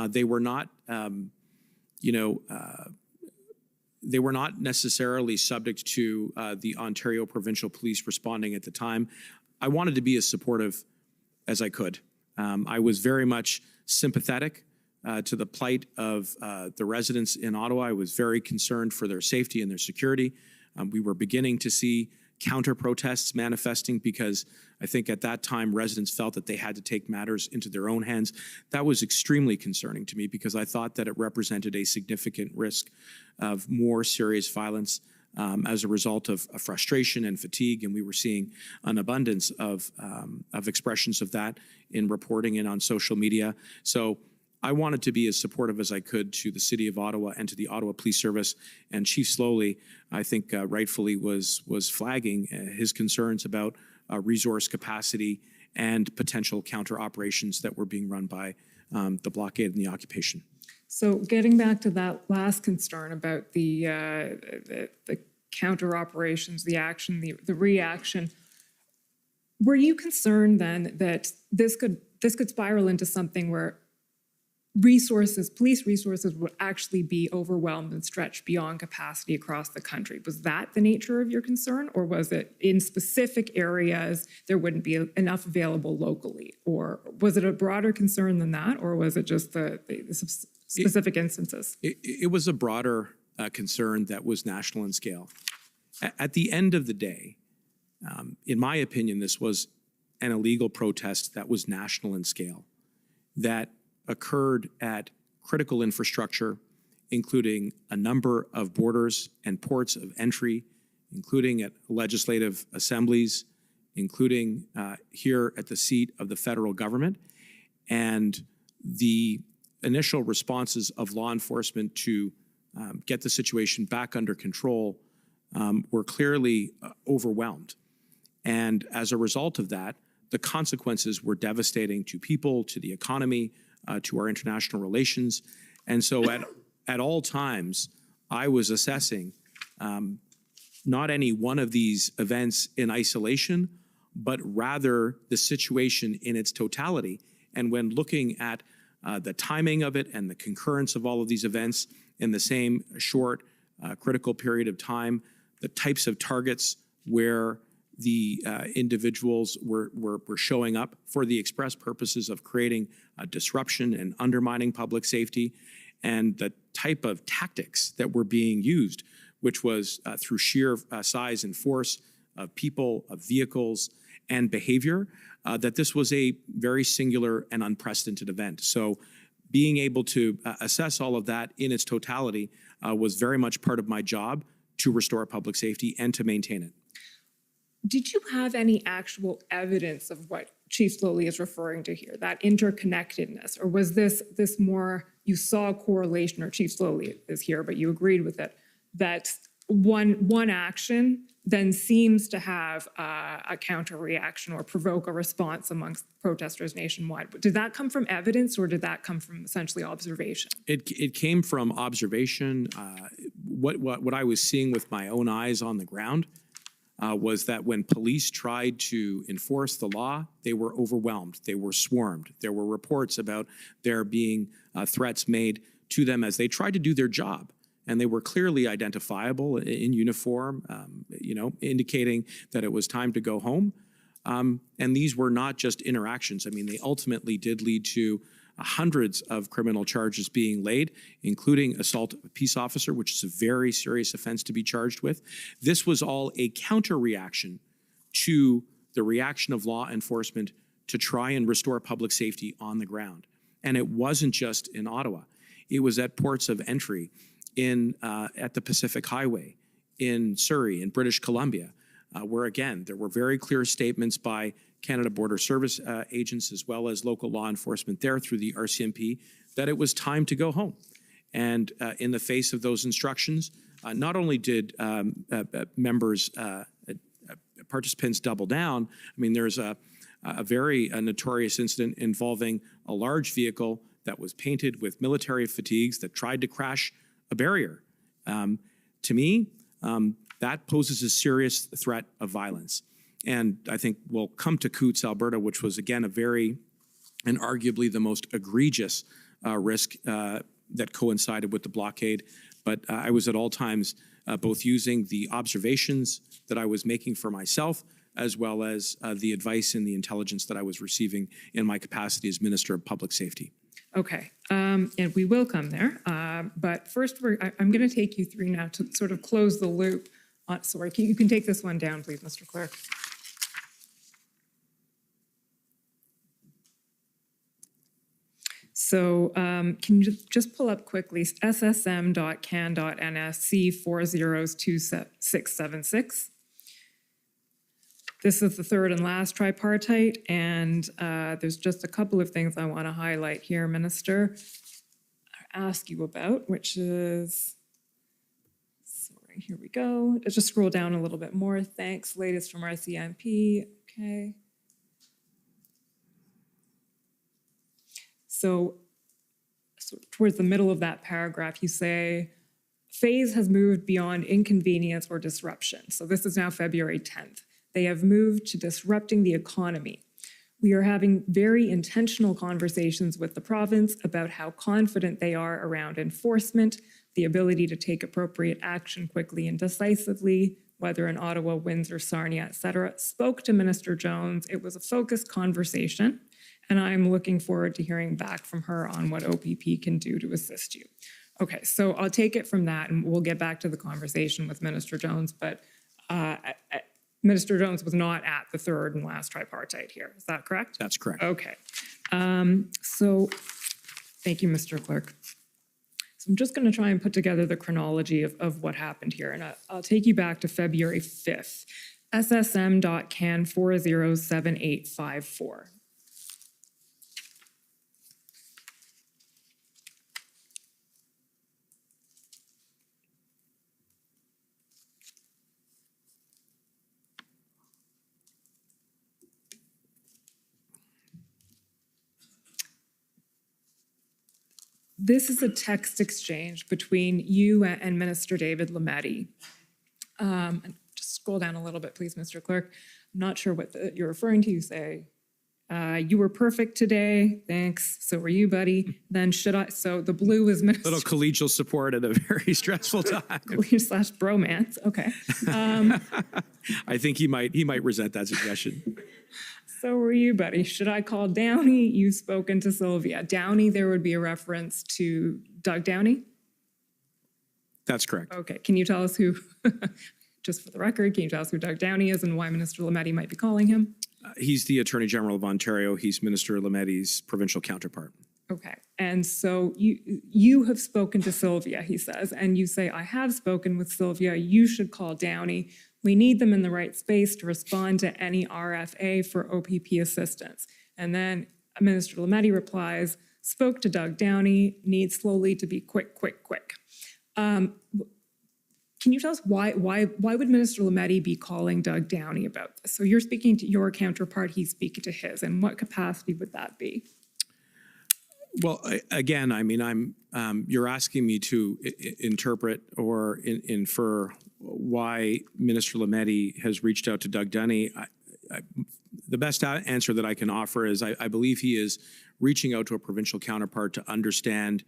They were not, they were not necessarily subject to the Ontario Provincial Police responding at the time. I wanted to be as supportive as I could. I was very much sympathetic to the plight of the residents in Ottawa. I was very concerned for their safety and their security. We were beginning to see counter-protests manifesting because I think at that time residents felt that they had to take matters into their own hands. That was extremely concerning to me because I thought that it represented a significant risk of more serious violence as a result of frustration and fatigue, and we were seeing an abundance of expressions of that in reporting and on social media. So I wanted to be as supportive as I could to the City of Ottawa and to the Ottawa Police Service. And Chief Slowly, I think rightfully was flagging his concerns about resource capacity and potential counter operations that were being run by the blockade and the occupation. So getting back to that last concern about the counter operations, the action, the reaction, were you concerned then that this could spiral into something where police resources would actually be overwhelmed and stretched beyond capacity across the country? Was that the nature of your concern, or was it in specific areas there wouldn't be enough available locally? Or was it a broader concern than that, or was it just the specific instances? It was a broader concern that was national in scale. At the end of the day, in my opinion, this was an illegal protest that was national in scale, that occurred at critical infrastructure, including a number of borders and ports of entry, including at legislative assemblies, including here at the seat of the federal government. And the initial responses of law enforcement to get the situation back under control were clearly overwhelmed. And as a result of that, the consequences were devastating to people, to the economy, to our international relations. And so at all times, I was assessing not any one of these events in isolation, but rather the situation in its totality. And when looking at the timing of it and the concurrence of all of these events in the same short, critical period of time, the types of targets where the individuals were showing up for the express purposes of creating a disruption and undermining public safety, and the type of tactics that were being used, which was through sheer size and force of people, of vehicles, and behavior, that this was a very singular and unprecedented event. So being able to assess all of that in its totality was very much part of my job to restore public safety and to maintain it. Did you have any actual evidence of what Chief Slowly is referring to here, that interconnectedness? Or was this more, you saw a correlation, or Chief Slowly is here, but you agreed with it, that one action then seems to have a counter reaction or provoke a response amongst protesters nationwide? Did that come from evidence, or did that come from essentially observation? It came from observation, what I was seeing with my own eyes on the ground. was that when police tried to enforce the law, they were overwhelmed, they were swarmed. There were reports about there being threats made to them as they tried to do their job. And they were clearly identifiable in uniform, indicating that it was time to go home. And these were not just interactions. I mean, they ultimately did lead to hundreds of criminal charges being laid, including assault of a peace officer, which is a very serious offense to be charged with. This was all a counter reaction to the reaction of law enforcement to try and restore public safety on the ground. And it wasn't just in Ottawa. It was at ports of entry at the Pacific Highway, in Surrey, in British Columbia, where, again, there were very clear statements by Canada Border Service agents as well as local law enforcement there through the RCMP that it was time to go home. And in the face of those instructions, not only did participants double down, I mean, there's a very notorious incident involving a large vehicle that was painted with military fatigues that tried to crash a barrier. To me, that poses a serious threat of violence. And I think we'll come to Coutts, Alberta, which was, again, and arguably the most egregious risk that coincided with the blockade. But I was at all times both using the observations that I was making for myself, as well as the advice and the intelligence that I was receiving in my capacity as Minister of Public Safety. Okay, and we will come there. But first, I'm going to take you through now to sort of close the loop. Sorry, you can take this one down, please, Mr. Clerk. So can you just pull up quickly ssm.can.ns C402676. This is the third and last tripartite, and there's just a couple of things I want to highlight here, Minister, ask you about, which is, sorry, here we go. Let's just scroll down a little bit more. Thanks, latest from RCMP, okay. So towards the middle of that paragraph, you say, phase has moved beyond inconvenience or disruption. So this is now February 10th. They have moved to disrupting the economy. We are having very intentional conversations with the province about how confident they are around enforcement, the ability to take appropriate action quickly and decisively, whether in Ottawa, Windsor, Sarnia, et cetera. Spoke to Minister Jones. It was a focused conversation, and I'm looking forward to hearing back from her on what OPP can do to assist you. Okay, so I'll take it from that, and we'll get back to the conversation with Minister Jones, but Minister Jones was not at the third and last tripartite here. Is that correct? That's correct. Okay. So thank you, Mr. Clerk. So I'm just going to try and put together the chronology of what happened here, and I'll take you back to February 5th. SSM.can407854. This is a text exchange between you and Minister David Lametti. Just scroll down a little bit, please, Mr. Clerk. I'm not sure what you're referring to. You say, you were perfect today. Thanks. So were you, buddy. Then so the blue is Minister. Little collegial support at a very stressful time. /bromance. Okay. I think he might resent that suggestion. So were you, buddy. Should I call Downey? You've spoken to Sylvia. Downey, there would be a reference to Doug Downey? That's correct. Okay. Can you tell us who, just for the record, can you tell us who Doug Downey is and why Minister Lametti might be calling him? He's the Attorney General of Ontario. He's Minister Lametti's provincial counterpart. Okay. And so you have spoken to Sylvia, he says, and you say, I have spoken with Sylvia. You should call Downey. We need them in the right space to respond to any RFA for OPP assistance. And then Minister Lametti replies, spoke to Doug Downey, needs slowly to be quick. Can you tell us why would Minister Lametti be calling Doug Downey about this? So you're speaking to your counterpart, he's speaking to his. In what capacity would that be? Well, again, I mean, you're asking me to interpret or infer why Minister Lametti has reached out to Doug Dunney, the best answer that I can offer is I believe he is reaching out to a provincial counterpart to understand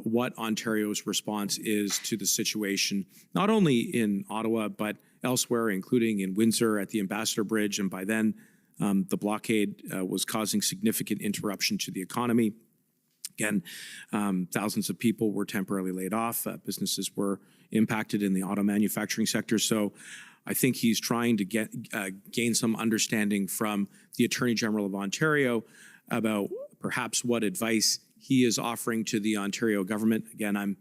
what Ontario's response is to the situation, not only in Ottawa, but elsewhere, including in Windsor at the Ambassador Bridge. And by then, the blockade was causing significant interruption to the economy. Again, thousands of people were temporarily laid off. Businesses were impacted in the auto manufacturing sector. So I think he's trying to gain some understanding from the Attorney General of Ontario about perhaps what advice he is offering to the Ontario government. Again, I'm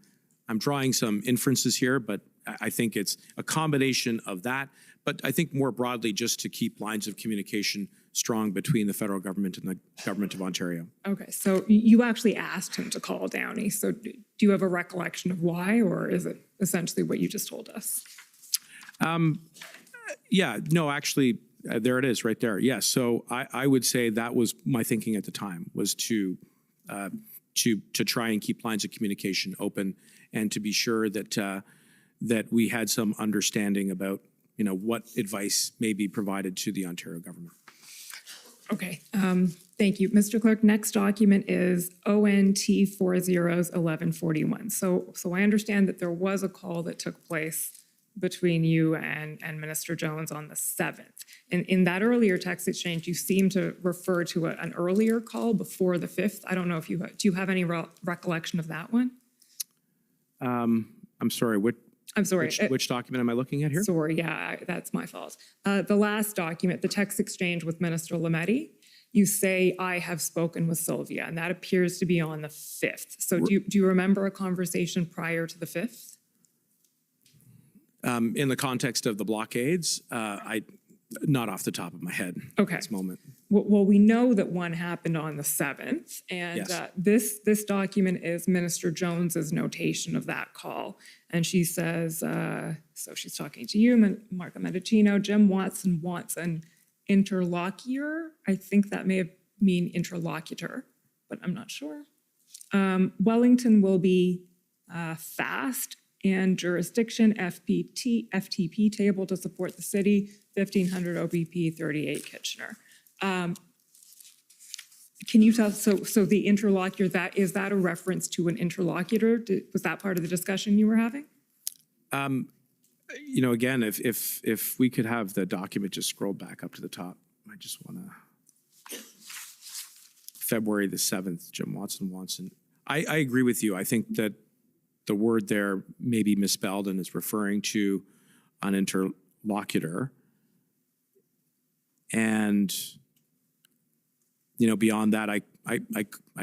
drawing some inferences here, but I think it's a combination of that. But I think more broadly, just to keep lines of communication strong between the federal government and the government of Ontario. Okay, so you actually asked him to call Downey. So do you have a recollection of why, or is it essentially what you just told us? Yeah, no, actually, there it is right there. Yes, so I would say that was my thinking at the time, was to try and keep lines of communication open and to be sure that that we had some understanding about what advice may be provided to the Ontario government. Okay, thank you. Mr. Clerk, next document is ONT 401141. So I understand that there was a call that took place between you and Minister Jones on the 7th. In that earlier text exchange, you seem to refer to an earlier call before the 5th. I don't know if do you have any recollection of that one? I'm sorry, I'm sorry. Which document am I looking at here? Sorry, yeah, that's my fault. The last document, the text exchange with Minister Lametti, you say, I have spoken with Sylvia, and that appears to be on the 5th. So do you remember a conversation prior to the 5th? In the context of the blockades, not off the top of my head at this moment. Well, we know that one happened on the 7th, and yes. This document is Minister Jones's notation of that call. And she says, so she's talking to you, Marco Mendicino, Jim Watson wants an interlocutor. I think that may mean interlocutor, but I'm not sure. Wellington will be fast and jurisdiction FTP table to support the city, 1500 OBP 38 Kitchener. Can you tell, so the interlocutor, is that a reference to an interlocutor? Was that part of the discussion you were having? Again, if we could have the document just scrolled back up to the top, I just want to, February the 7th, Jim Watson. I agree with you. I think that the word there may be misspelled and is referring to an interlocutor. And, beyond that, I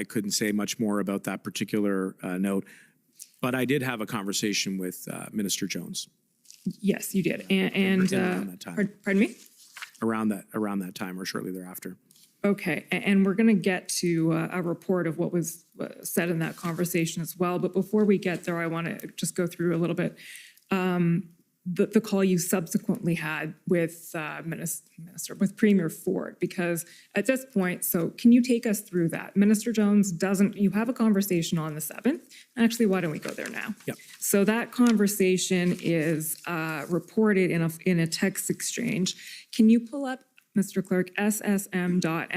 couldn't say much more about that particular note. But I did have a conversation with Minister Jones. Yes, you did. And around that time. Pardon me? Around that time or shortly thereafter. Okay, and we're going to get to a report of what was said in that conversation as well. But before we get there, I want to just go through a little bit the call you subsequently had with with Premier Ford, because at this point, so can you take us through that? Minister Jones you have a conversation on the 7th. Actually, why don't we go there now? Yep. So that conversation is reported in a text exchange. Can you pull up, Mr. Clerk, ssm.nsc.can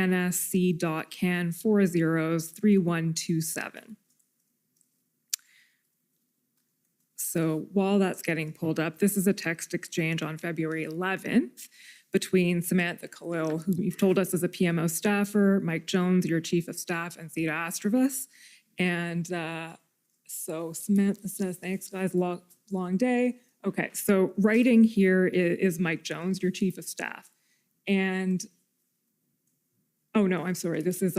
403127? So while that's getting pulled up, this is a text exchange on February 11th between Samantha Khalil, who you've told us is a PMO staffer, Mike Jones, your chief of staff, and Theda Astravas. And so Samantha says, thanks guys, long day. Okay, so writing here is Mike Jones, your chief of staff. And, oh no, I'm sorry, this is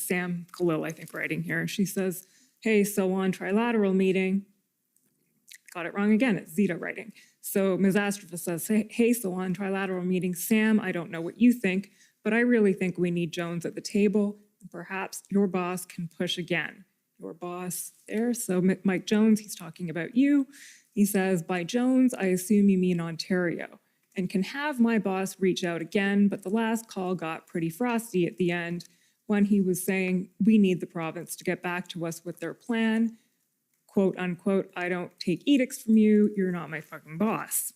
Sam Khalil, I think, writing here. She says, hey, so on trilateral meeting, got it wrong again, it's Zeta writing. So Ms. Astrova says, hey, so on trilateral meeting, Sam, I don't know what you think, but I really think we need Jones at the table. Perhaps your boss can push again. Your boss there, so Mike Jones, he's talking about you. He says, by Jones, I assume you mean Ontario, and can have my boss reach out again, but the last call got pretty frosty at the end when he was saying, we need the province to get back to us with their plan. quote unquote, I don't take edicts from you, you're not my fucking boss.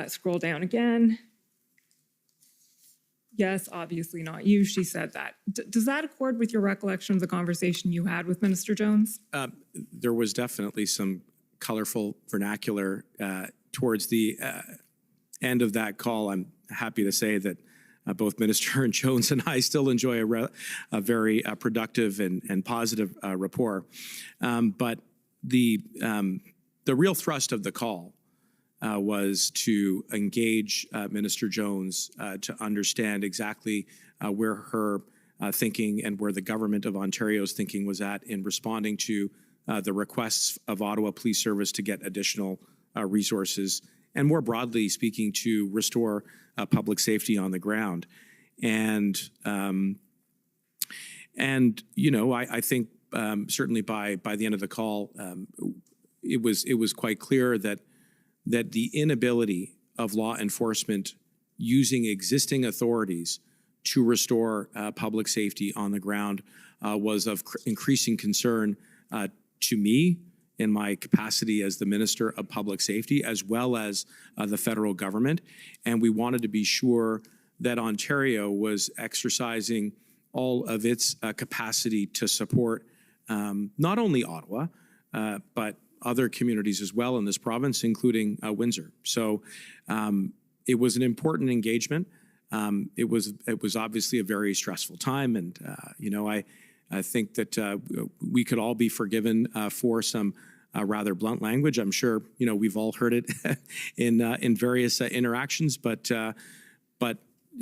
Scroll down again. Yes, obviously not you, she said that. Does that accord with your recollection of the conversation you had with Minister Jones? There was definitely some colorful vernacular towards the end of that call. I'm happy to say that both Minister Jones and I still enjoy a very productive and positive rapport. But the real thrust of the call was to engage Minister Jones to understand exactly where her thinking and where the government of Ontario's thinking was at in responding to the requests of Ottawa Police Service to get additional resources, and more broadly speaking, to restore public safety on the ground. And you know, I think certainly by the end of the call, it was quite clear that the inability of law enforcement using existing authorities to restore public safety on the ground was of increasing concern to me in my capacity as the Minister of Public Safety, as well as the federal government. And we wanted to be sure that Ontario was exercising all of its capacity to support not only Ottawa, but other communities as well in this province, including Windsor. So it was an important engagement. It was obviously a very stressful time, and you know, I think that we could all be forgiven for some rather blunt language. I'm sure you know we've all heard it in various interactions, but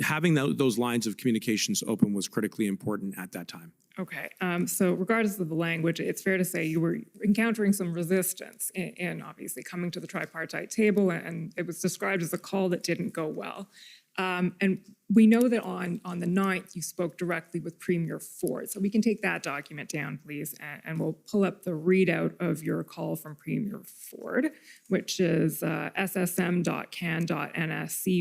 having those lines of communications open was critically important at that time. Okay, so regardless of the language, it's fair to say you were encountering some resistance in obviously coming to the tripartite table, and it was described as a call that didn't go well. And we know that on the 9th, you spoke directly with Premier Ford. So we can take that document down, please, and we'll pull up the readout of your call from Premier Ford, which is ssm.can.nsc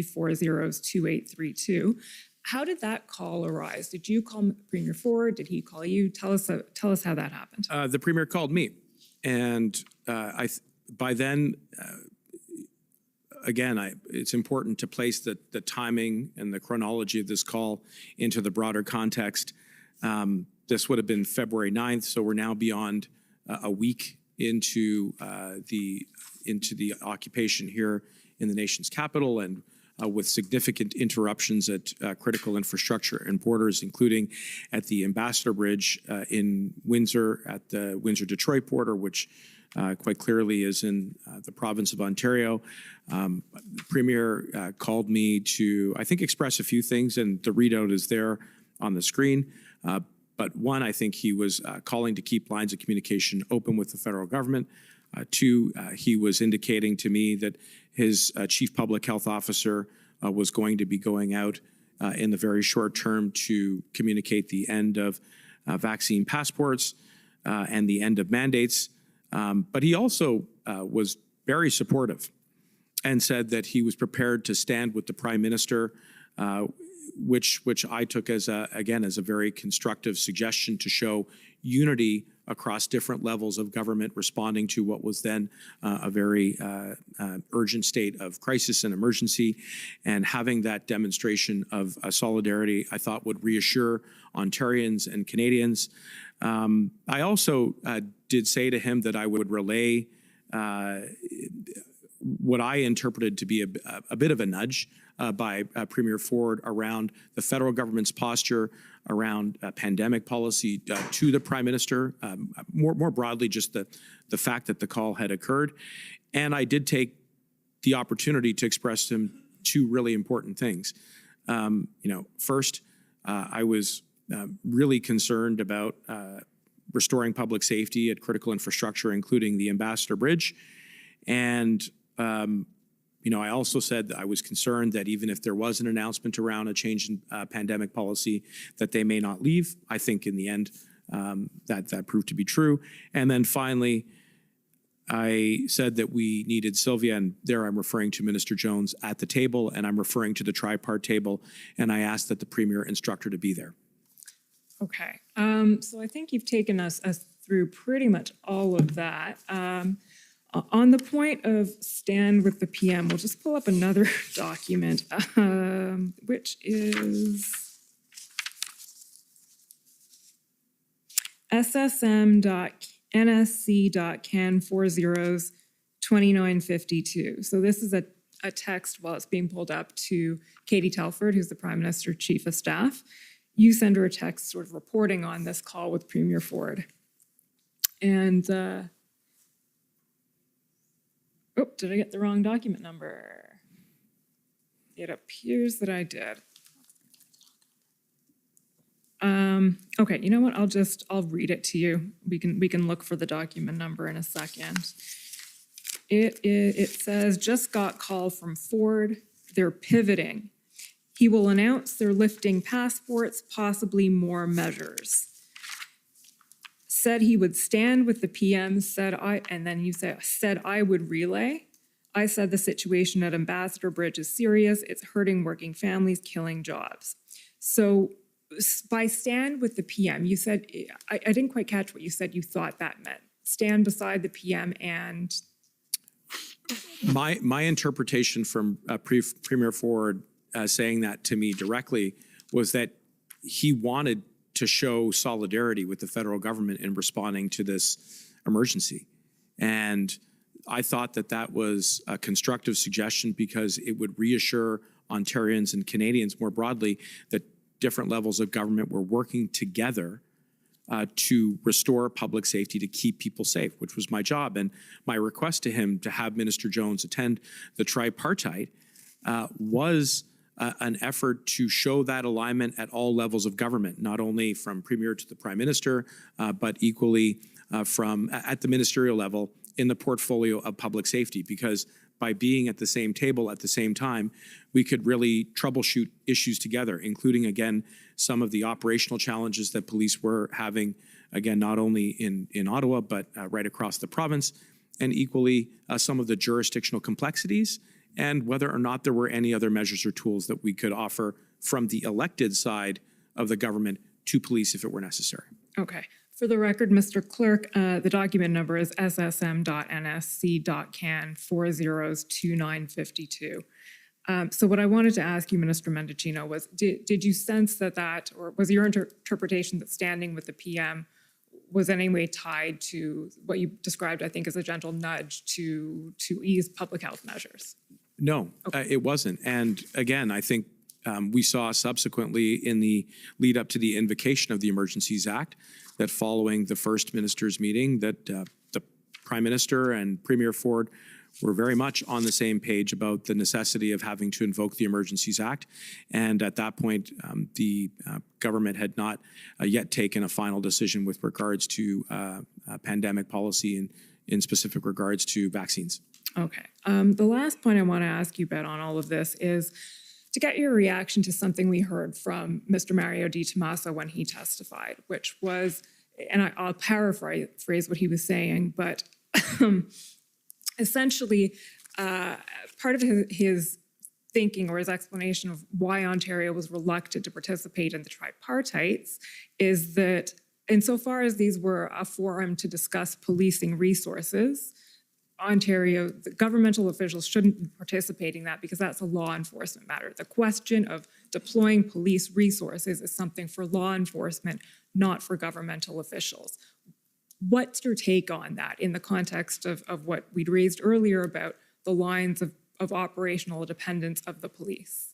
402832. How did that call arise? Did you call Premier Ford? Did he call you? Tell us how that happened. The Premier called me, and by then, again, it's important to place the timing and the chronology of this call into the broader context. This would have been February 9th, so we're now beyond a week into the occupation here in the nation's capital, and with significant interruptions at critical infrastructure and borders, including at the Ambassador Bridge in Windsor, at the Windsor-Detroit border, which quite clearly is in the province of Ontario. The Premier called me to, I think, express a few things, and the readout is there on the screen. But one, I think he was calling to keep lines of communication open with the federal government. Two, he was indicating to me that his chief public health officer was going to be going out in the very short term to communicate the end of vaccine passports and the end of mandates. But he also was very supportive and said that he was prepared to stand with the Prime Minister, which I took as a very constructive suggestion to show unity across different levels of government responding to what was then a very urgent state of crisis and emergency. And having that demonstration of solidarity, I thought, would reassure Ontarians and Canadians. I also did say to him that I would relay what I interpreted to be a bit of a nudge by Premier Ford around the federal government's posture around pandemic policy to the Prime Minister, more broadly just the fact that the call had occurred. And I did take the opportunity to express to him two really important things. First, I was really concerned about restoring public safety at critical infrastructure, including the Ambassador Bridge. And I also said that I was concerned that even if there was an announcement around a change in pandemic policy, that they may not leave. I think in the end, that proved to be true. And then finally, I said that we needed Sylvia, and there I'm referring to Minister Jones, at the table, and I'm referring to the tripart table, and I asked that the Premier instruct her to be there. Okay, so I think you've taken us through pretty much all of that. On the point of stand with the PM, we'll just pull up another document, which is ssm.nsc.can40s2952. So this is a text while it's being pulled up to Katie Telford, who's the Prime Minister's Chief of Staff. You send her a text sort of reporting on this call with Premier Ford. And, oh, did I get the wrong document number? It appears that I did. Okay, you know what? I'll read it to you. We can look for the document number in a second. It says, just got call from Ford. They're pivoting. He will announce they're lifting passports, possibly more measures. Said he would stand with the PM, and then you said I would relay. I said the situation at Ambassador Bridge is serious. It's hurting working families, killing jobs. So by stand with the PM, you said, I didn't quite catch what you said you thought that meant. Stand beside the PM and... My interpretation from Premier Ford saying that to me directly was that he wanted to show solidarity with the federal government in responding to this emergency. And I thought that that was a constructive suggestion because it would reassure Ontarians and Canadians more broadly that different levels of government were working together to restore public safety, to keep people safe, which was my job. And my request to him to have Minister Jones attend the tripartite was an effort to show that alignment at all levels of government, not only from Premier to the Prime Minister, but equally from at the ministerial level in the portfolio of public safety, because by being at the same table at the same time, we could really troubleshoot issues together, including, again, some of the operational challenges that police were having, again, not only in Ottawa, but right across the province, and equally some of the jurisdictional complexities, and whether or not there were any other measures or tools that we could offer from the elected side of the government to police if it were necessary. Okay. For the record, Mr. Clerk, the document number is ssm.nsc.can40s2952. So what I wanted to ask you, Minister Mendicino, was did you sense that, or was your interpretation that standing with the PM was in any way tied to what you described, I think, as a gentle nudge to ease public health measures? No, okay. It wasn't. And again, I think we saw subsequently in the lead up to the invocation of the Emergencies Act that following the first minister's meeting that the Prime Minister and Premier Ford were very much on the same page about the necessity of having to invoke the Emergencies Act. And at that point, the government had not yet taken a final decision with regards to pandemic policy in specific regards to vaccines. Okay. The last point I want to ask you about on all of this is to get your reaction to something we heard from Mr. Mario Di Tommaso when he testified, which was, and I'll paraphrase what he was saying, but essentially part of his thinking or his explanation of why Ontario was reluctant to participate in the tripartites is that insofar as these were a forum to discuss policing resources, Ontario, the governmental officials shouldn't be participating in that because that's a law enforcement matter. The question of deploying police resources is something for law enforcement, not for governmental officials. What's your take on that in the context of what we'd raised earlier about the lines of operational dependence of the police?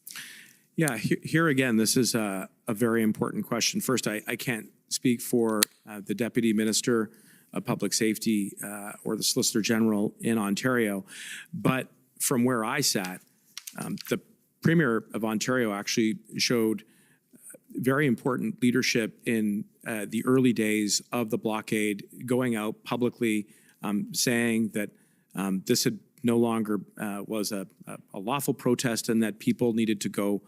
Yeah, here again, this is a very important question. First, I can't speak for the Deputy Minister of Public Safety or the Solicitor General in Ontario, but from where I sat, the Premier of Ontario actually showed very important leadership in the early days of the blockade, going out publicly saying that this had no longer was a lawful protest and that people needed to go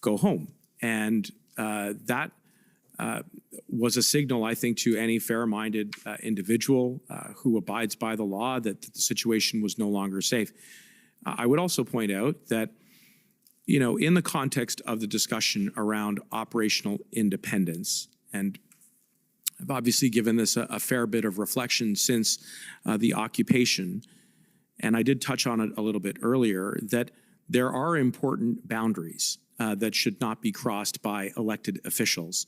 home. And that was a signal, I think, to any fair-minded individual who abides by the law that the situation was no longer safe. I would also point out that, you know, in the context of the discussion around operational independence, and I've obviously given this a fair bit of reflection since the occupation, and I did touch on it a little bit earlier, that there are important boundaries that should not be crossed by elected officials,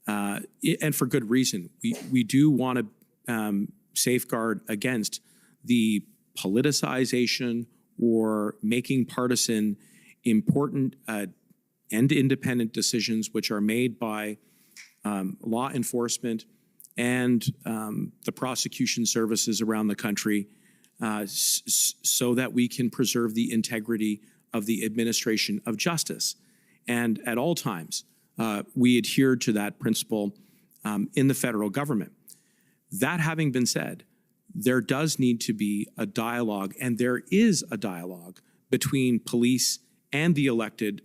and for good reason. We do want to safeguard against the politicization or making partisan important and independent decisions which are made by law enforcement and the prosecution services around the country, so that we can preserve the integrity of the administration of justice. And at all times, we adhere to that principle in the federal government. That having been said, there does need to be a dialogue, and there is a dialogue between police and the elected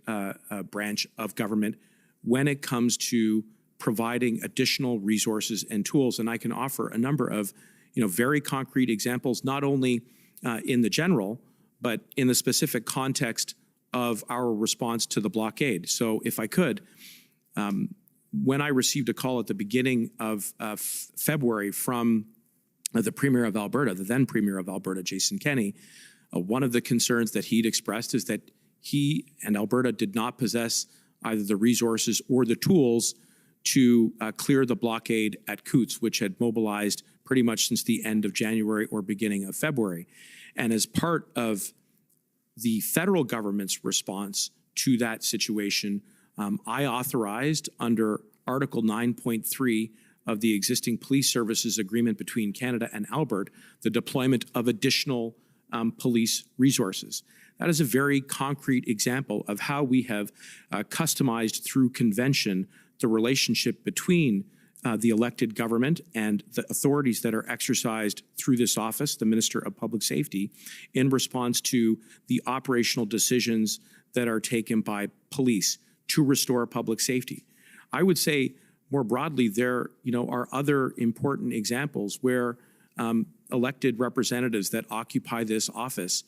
branch of government when it comes to providing additional resources and tools. And I can offer a number of, very concrete examples, not only in the general, but in the specific context of our response to the blockade. So if I could, when I received a call at the beginning of February from the Premier of Alberta, the then Premier of Alberta, Jason Kenney, one of the concerns that he'd expressed is that he and Alberta did not possess either the resources or the tools to clear the blockade at Coutts, which had mobilized pretty much since the end of January or beginning of February. And as part of the federal government's response to that situation, I authorized under Article 9.3 of the existing police services agreement between Canada and Alberta the deployment of additional police resources. That is a very concrete example of how we have customized through convention the relationship between the elected government and the authorities that are exercised through this office, the Minister of Public Safety, in response to the operational decisions that are taken by police to restore public safety. I would say more broadly, there are other important examples where elected representatives that occupy this office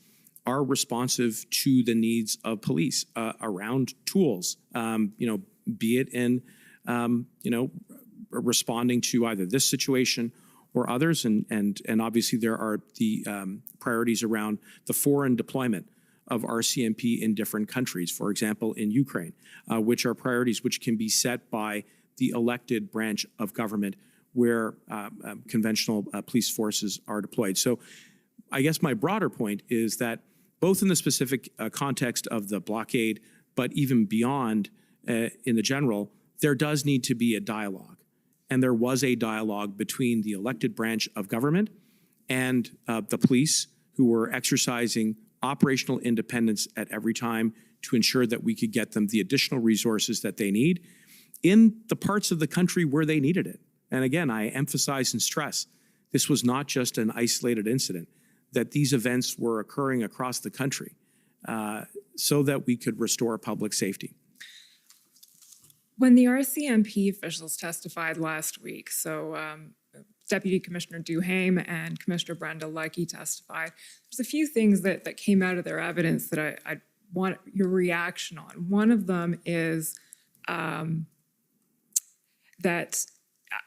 are responsive to the needs of police around tools, be it in responding to either this situation or others, and obviously there are the priorities around the foreign deployment of RCMP in different countries, for example, in Ukraine, which are priorities which can be set by the elected branch of government where conventional police forces are deployed. So I guess my broader point is that both in the specific context of the blockade, but even beyond in the general, there does need to be a dialogue. And there was a dialogue between the elected branch of government and the police, who were exercising operational independence at every time to ensure that we could get them the additional resources that they need in the parts of the country where they needed it. And again, I emphasize and stress, this was not just an isolated incident, that these events were occurring across the country so that we could restore public safety. When the RCMP officials testified last week, so Deputy Commissioner Duhaime and Commissioner Brenda Leckie testified, there's a few things that came out of their evidence that I want your reaction on. One of them is that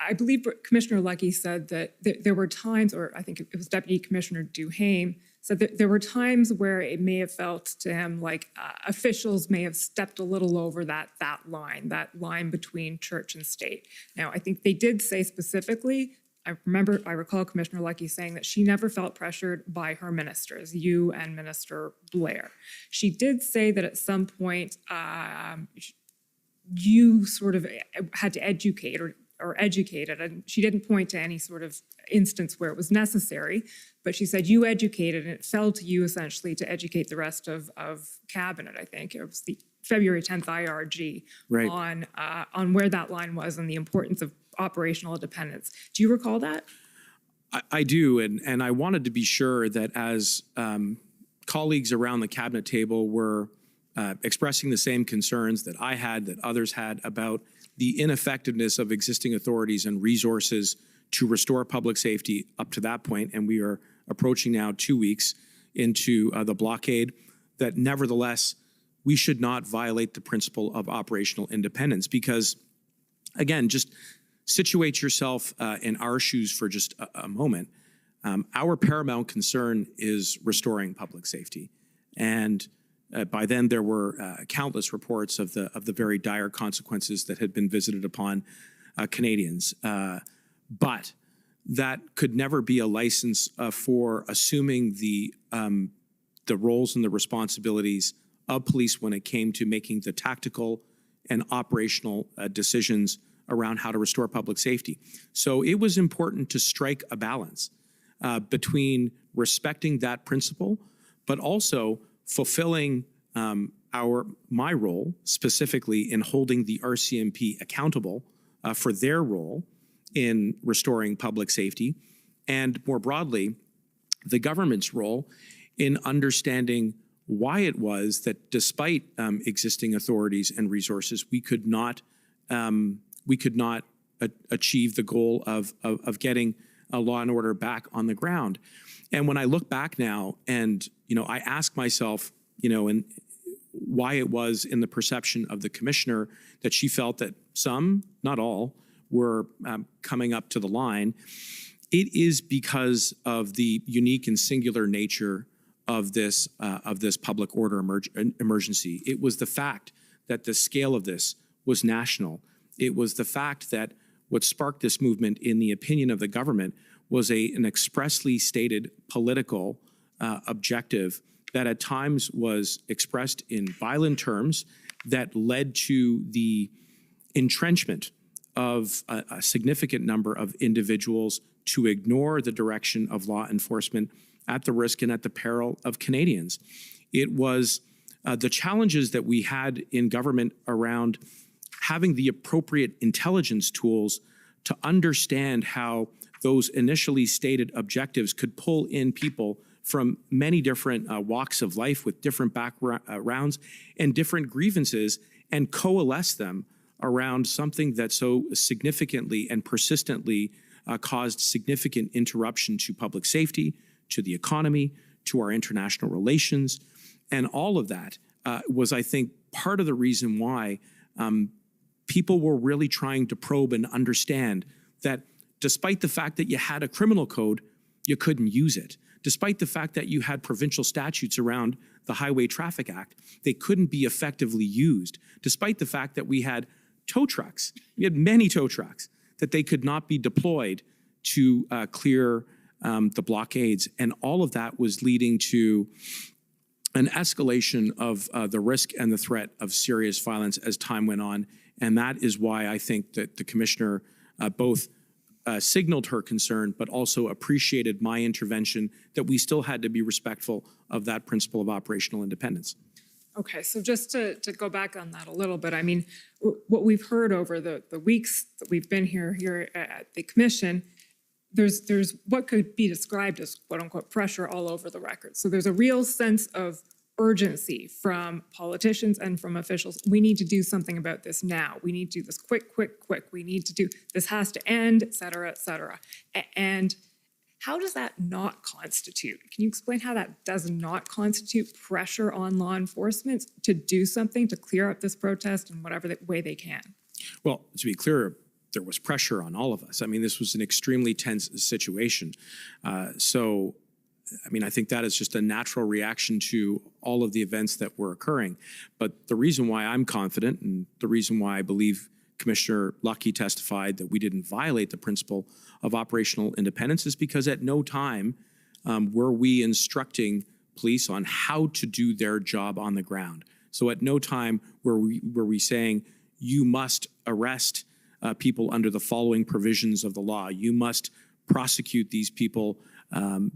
I believe Commissioner Leckie said that there were times, or I think it was Deputy Commissioner Duhaime, said that there were times where it may have felt to him like officials may have stepped a little over that line between church and state. Now, I think they did say specifically, I recall Commissioner Leckie saying that she never felt pressured by her ministers, you and Minister Blair. She did say that at some point you sort of had to educate or educated, and she didn't point to any sort of instance where it was necessary, but she said you educated, and it fell to you essentially to educate the rest of cabinet. I think it was the February 10th IRG right. on where that line was and the importance of operational independence. Do you recall that? I do, and I wanted to be sure that as colleagues around the cabinet table were expressing the same concerns that I had, that others had about the ineffectiveness of existing authorities and resources to restore public safety up to that point, and we are approaching now 2 weeks into the blockade, that nevertheless, we should not violate the principle of operational independence. Because, again, just situate yourself in our shoes for just a moment, our paramount concern is restoring public safety. And by then, there were countless reports of the very dire consequences that had been visited upon Canadians. But that could never be a license for assuming the roles and the responsibilities of police when it came to making the tactical and operational decisions around how to restore public safety. So it was important to strike a balance between respecting that principle, but also fulfilling my role specifically in holding the RCMP accountable for their role in restoring public safety, and more broadly, the government's role in understanding why it was that despite existing authorities and resources, we could not achieve the goal of getting a law and order back on the ground. And when I look back now and, I ask myself, and why it was in the perception of the commissioner that she felt that some, not all, were coming up to the line, it is because of the unique and singular nature of this public order emergency. It was the fact that the scale of this was national. It was the fact that what sparked this movement, in the opinion of the government, was an expressly stated political objective that at times was expressed in violent terms that led to the entrenchment of a significant number of individuals to ignore the direction of law enforcement at the risk and at the peril of Canadians. It was the challenges that we had in government around having the appropriate intelligence tools to understand how those initially stated objectives could pull in people from many different walks of life with different backgrounds and different grievances and coalesce them around something that so significantly and persistently caused significant interruption to public safety, to the economy, to our international relations. And all of that was, I think, part of the reason why people were really trying to probe and understand that despite the fact that you had a criminal code, you couldn't use it. Despite the fact that you had provincial statutes around the Highway Traffic Act, they couldn't be effectively used. Despite the fact that we had tow trucks, we had many tow trucks, that they could not be deployed to clear the blockades. And all of that was leading to an escalation of the risk and the threat of serious violence as time went on. And that is why I think that the commissioner both signaled her concern, but also appreciated my intervention, that we still had to be respectful of that principle of operational independence. Okay, so just to go back on that a little bit, I mean, what we've heard over the weeks that we've been here at the commission, there's what could be described as quote unquote pressure all over the record. So there's a real sense of urgency from politicians and from officials. We need to do something about this now. We need to do this quick. We need to do, this has to end, et cetera, et cetera. And how does that not constitute? Can you explain how that does not constitute pressure on law enforcement to do something to clear up this protest in whatever way they can? Well, to be clear, there was pressure on all of us. I mean, this was an extremely tense situation. I think that is just a natural reaction to all of the events that were occurring. But the reason why I'm confident, and the reason why I believe Commissioner Lucky testified that we didn't violate the principle of operational independence, is because at no time were we instructing police on how to do their job on the ground. So at no time were we saying, you must arrest people under the following provisions of the law. You must prosecute these people to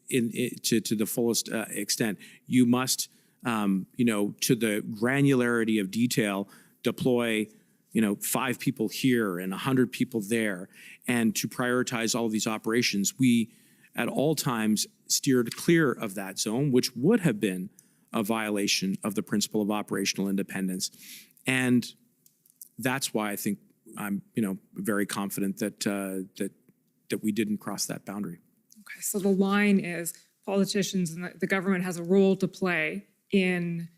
the fullest extent. You must, to the granularity of detail, deploy, 5 people here and 100 people there, and to prioritize all of these operations. We, at all times, steered clear of that zone, which would have been a violation of the principle of operational independence. And that's why I think I'm, very confident that we didn't cross that boundary. Okay, so the line is politicians and the government has a role to play in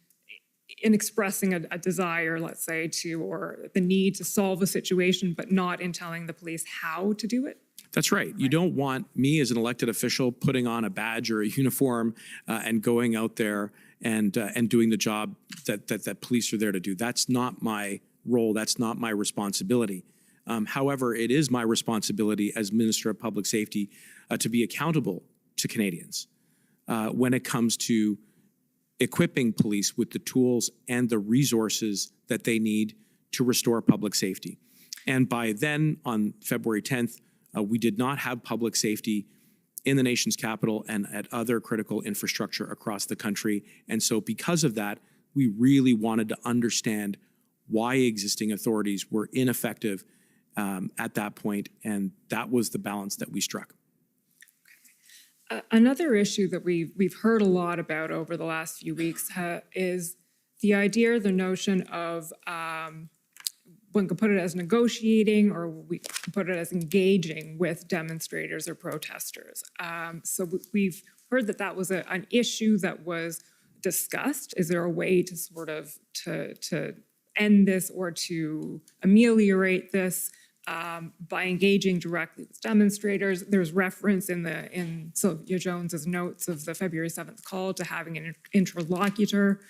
in expressing a desire, let's say, to, or the need to solve a situation, but not in telling the police how to do it? That's right. You don't want me as an elected official putting on a badge or a uniform and going out there and doing the job that police are there to do. That's not my role. That's not my responsibility. However, it is my responsibility as Minister of Public Safety to be accountable to Canadians when it comes to equipping police with the tools and the resources that they need to restore public safety. And by then, on February 10th, we did not have public safety in the nation's capital and at other critical infrastructure across the country. And so because of that, we really wanted to understand why existing authorities were ineffective at that point, and that was the balance that we struck. Another issue that we've heard a lot about over the last few weeks is the idea, the notion of one could put it as negotiating, or we could put it as engaging with demonstrators or protesters. So we've heard that that was an issue that was discussed. Is there a way to sort of to end this or to ameliorate this by engaging directly with demonstrators? There's reference in Sylvia Jones's notes of the February 7th call to having an interlocutor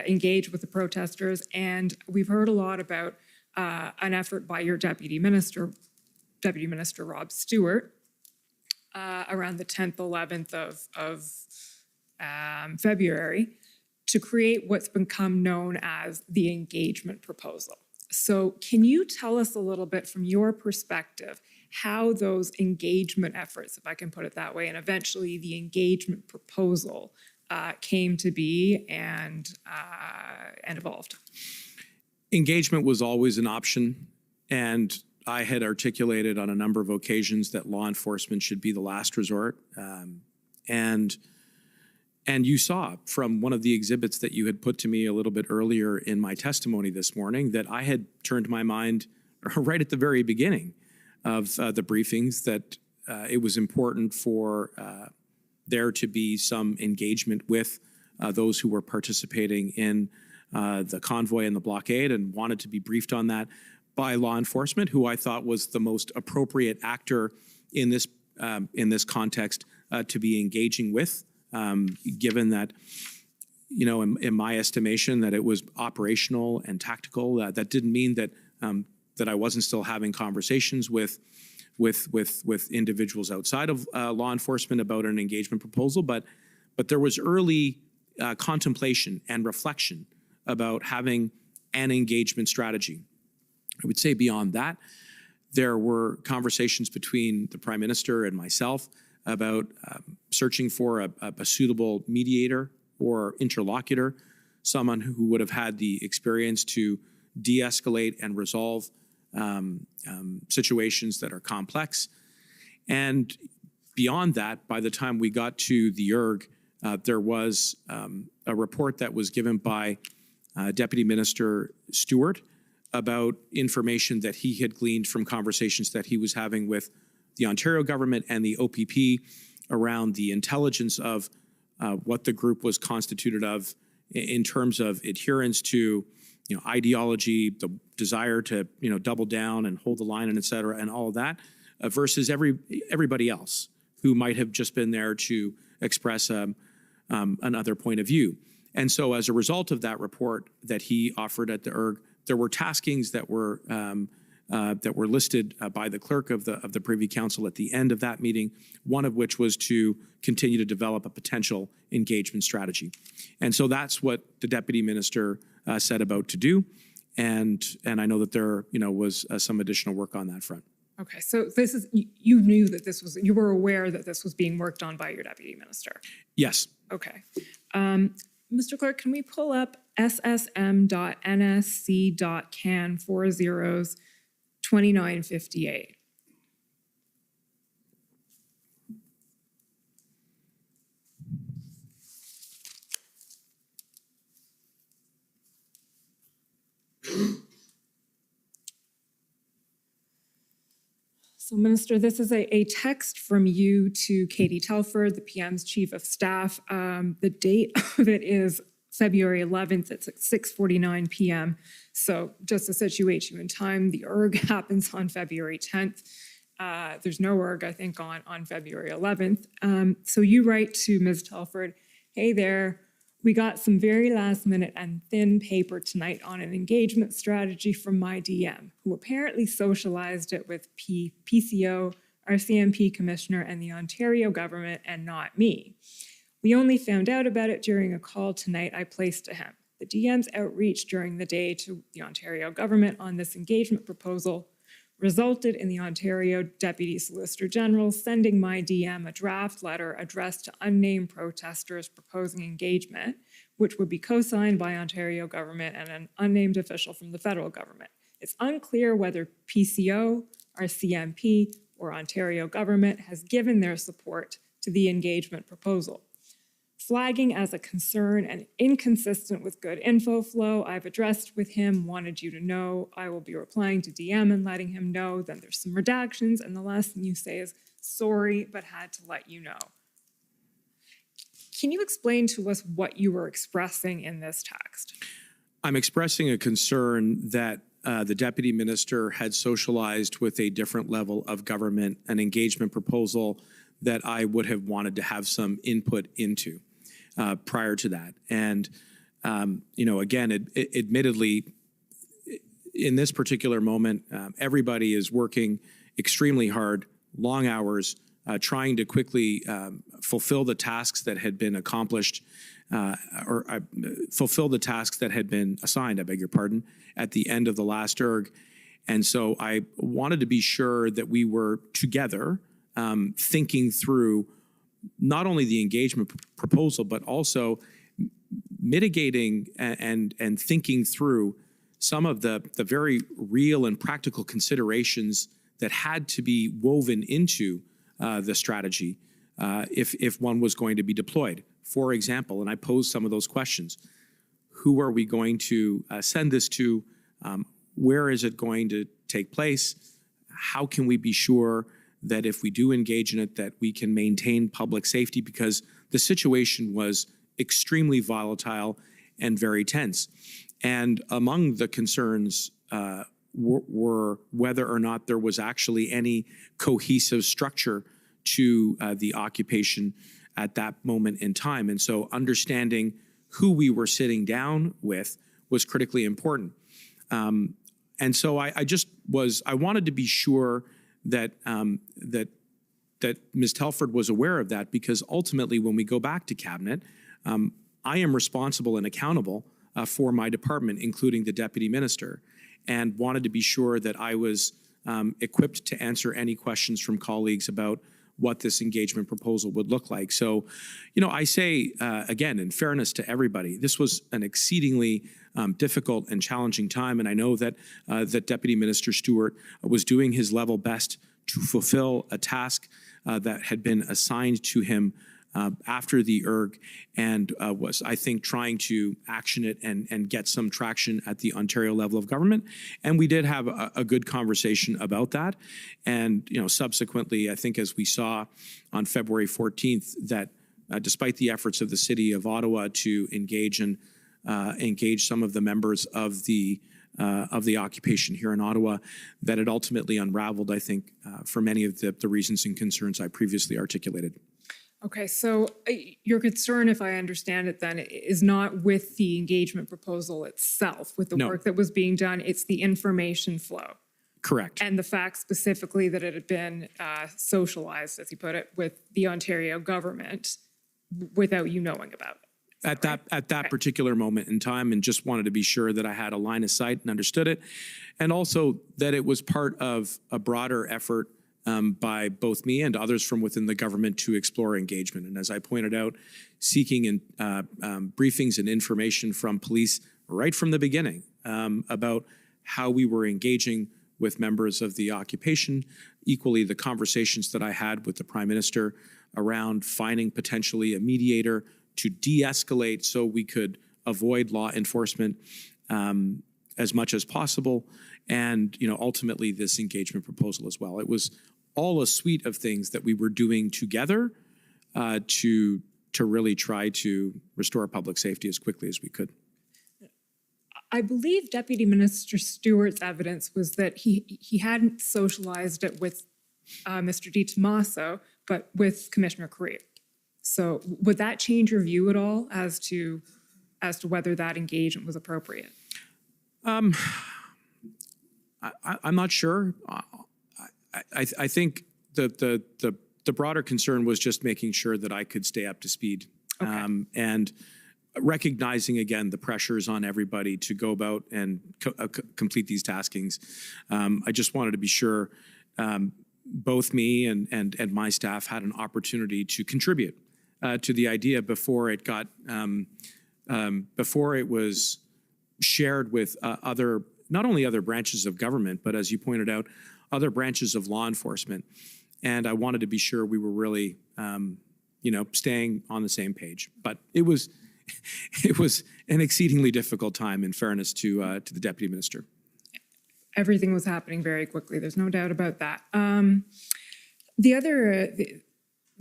engage with the protesters. And we've heard a lot about an effort by your Deputy Minister Rob Stewart, around the 10th, 11th of February, to create what's become known as the engagement proposal. So can you tell us a little bit from your perspective how those engagement efforts, if I can put it that way, and eventually the engagement proposal came to be and evolved? Engagement was always an option, and I had articulated on a number of occasions that law enforcement should be the last resort. And you saw from one of the exhibits that you had put to me a little bit earlier in my testimony this morning that I had turned my mind right at the very beginning of the briefings that it was important for there to be some engagement with those who were participating in the convoy and the blockade, and wanted to be briefed on that by law enforcement, who I thought was the most appropriate actor in this context to be engaging with. Given that, you know, in my estimation, that it was operational and tactical. That didn't mean that that I wasn't still having conversations with individuals outside of law enforcement about an engagement proposal, but there was early contemplation and reflection about having an engagement strategy. I would say beyond that, there were conversations between the Prime Minister and myself about searching for a suitable mediator or interlocutor, someone who would have had the experience to de-escalate and resolve situations that are complex. And beyond that, by the time we got to the ERG, there was a report that was given by Deputy Minister Stewart about information that he had gleaned from conversations that he was having with the Ontario government and the OPP around the intelligence of what the group was constituted of in terms of adherence to, you know, ideology, the desire to, you know, double down and hold the line and et cetera, and all of that, versus everybody else who might have just been there to express another point of view. And so as a result of that report that he offered at the ERG, there were taskings that were listed by the clerk of the Privy Council at the end of that meeting, one of which was to continue to develop a potential engagement strategy. And so that's what the Deputy Minister set about to do. And I know that there, you know, was some additional work on that front. Okay, so this is, you knew that this was, you were aware that this was being worked on by your Deputy Minister? Yes. Okay. Mr. Clerk, can we pull up ssm.nsc.can 402958? So, Minister, this is a text from you to Katie Telford, the PM's Chief of Staff. The date of it is February 11th, it's at 6:49 p.m. So just to situate you in time, the ERG happens on February 10th. There's no ERG, I think, on February 11th. So you write to Ms. Telford, hey there, we got some very last minute and thin paper tonight on an engagement strategy from my DM, who apparently socialized it with PCO, our CMP commissioner, and the Ontario government, and not me. We only found out about it during a call tonight I placed to him. The DM's outreach during the day to the Ontario government on this engagement proposal resulted in the Ontario Deputy Solicitor General sending my DM a draft letter addressed to unnamed protesters proposing engagement, which would be co-signed by Ontario government and an unnamed official from the federal government. It's unclear whether PCO, our CMP, or Ontario government has given their support to the engagement proposal. Flagging as a concern and inconsistent with good info flow, I've addressed with him, wanted you to know. I will be replying to DM and letting him know. Then there's some redactions, and the last thing you say is, sorry, but had to let you know. Can you explain to us what you were expressing in this text? I'm expressing a concern that the deputy minister had socialized with a different level of government, an engagement proposal that I would have wanted to have some input into. Prior to that. And, again, admittedly, in this particular moment, everybody is working extremely hard, long hours, trying to quickly fulfill the tasks that had been accomplished fulfill the tasks that had been assigned, I beg your pardon, at the end of the last ERG. And so I wanted to be sure that we were together thinking through not only the engagement proposal, but also mitigating and thinking through some of the very real and practical considerations that had to be woven into the strategy if one was going to be deployed. For example, and I posed some of those questions, who are we going to send this to? Where is it going to take place? How can we be sure that if we do engage in it, that we can maintain public safety, because the situation was extremely volatile and very tense. And among the concerns were whether or not there was actually any cohesive structure to the occupation at that moment in time. And so understanding who we were sitting down with was critically important. And so I wanted to be sure that Ms. Telford was aware of that, because ultimately when we go back to cabinet, I am responsible and accountable for my department, including the deputy minister, and wanted to be sure that I was equipped to answer any questions from colleagues about what this engagement proposal would look like. So, I say, again, in fairness to everybody, this was an exceedingly difficult and challenging time. And I know that that Deputy Minister Stewart was doing his level best to fulfill a task that had been assigned to him after the ERG, and was, I think, trying to action it and get some traction at the Ontario level of government. And we did have a good conversation about that. And, subsequently, I think as we saw on February 14th, that despite the efforts of the city of Ottawa to engage some of the members of the occupation here in Ottawa, that it ultimately unraveled, I think, for many of the reasons and concerns I previously articulated. Okay, so your concern, if I understand it then, is not with the engagement proposal itself, with the work that was being done, it's the information flow. Correct. And the fact specifically that it had been socialized, as you put it, with the Ontario government without you knowing about it. At that particular moment in time, and just wanted to be sure that I had a line of sight and understood it, and also that it was part of a broader effort by both me and others from within the government to explore engagement. And as I pointed out, seeking briefings and information from police right from the beginning about how we were engaging with members of the occupation. Equally, the conversations that I had with the Prime Minister around finding potentially a mediator to de-escalate so we could avoid law enforcement as much as possible. And, ultimately this engagement proposal as well. It was all a suite of things that we were doing together to to really try to restore public safety as quickly as we could. I believe Deputy Minister Stewart's evidence was that he hadn't socialized it with Mr. Di Tommaso, but with Commissioner Correa. So would that change your view at all as to whether that engagement was appropriate? I'm not sure. I think the broader concern was just making sure that I could stay up to speed. Okay. And recognizing, again, the pressures on everybody to go about and complete these taskings. I just wanted to be sure both me and my staff had an opportunity to contribute to the idea before it got, before it was shared with other, not only other branches of government, but as you pointed out, other branches of law enforcement. And I wanted to be sure we were really, staying on the same page. But it was an exceedingly difficult time, in fairness to the deputy minister. Everything was happening very quickly. There's no doubt about that.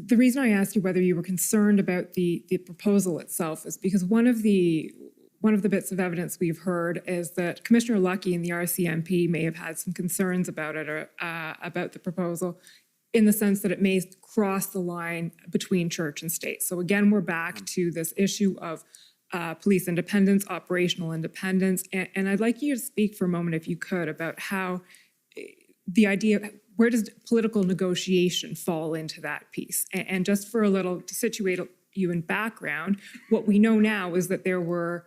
The reason I asked you whether you were concerned about the proposal itself is because one of the bits of evidence we've heard is that Commissioner Lucky and the RCMP may have had some concerns about it or about the proposal, in the sense that it may cross the line between church and state. So again, we're back to this issue of police independence, operational independence, and I'd like you to speak for a moment, if you could, about how the idea, where does political negotiation fall into that piece? And just for a little, to situate you in background, what we know now is that there were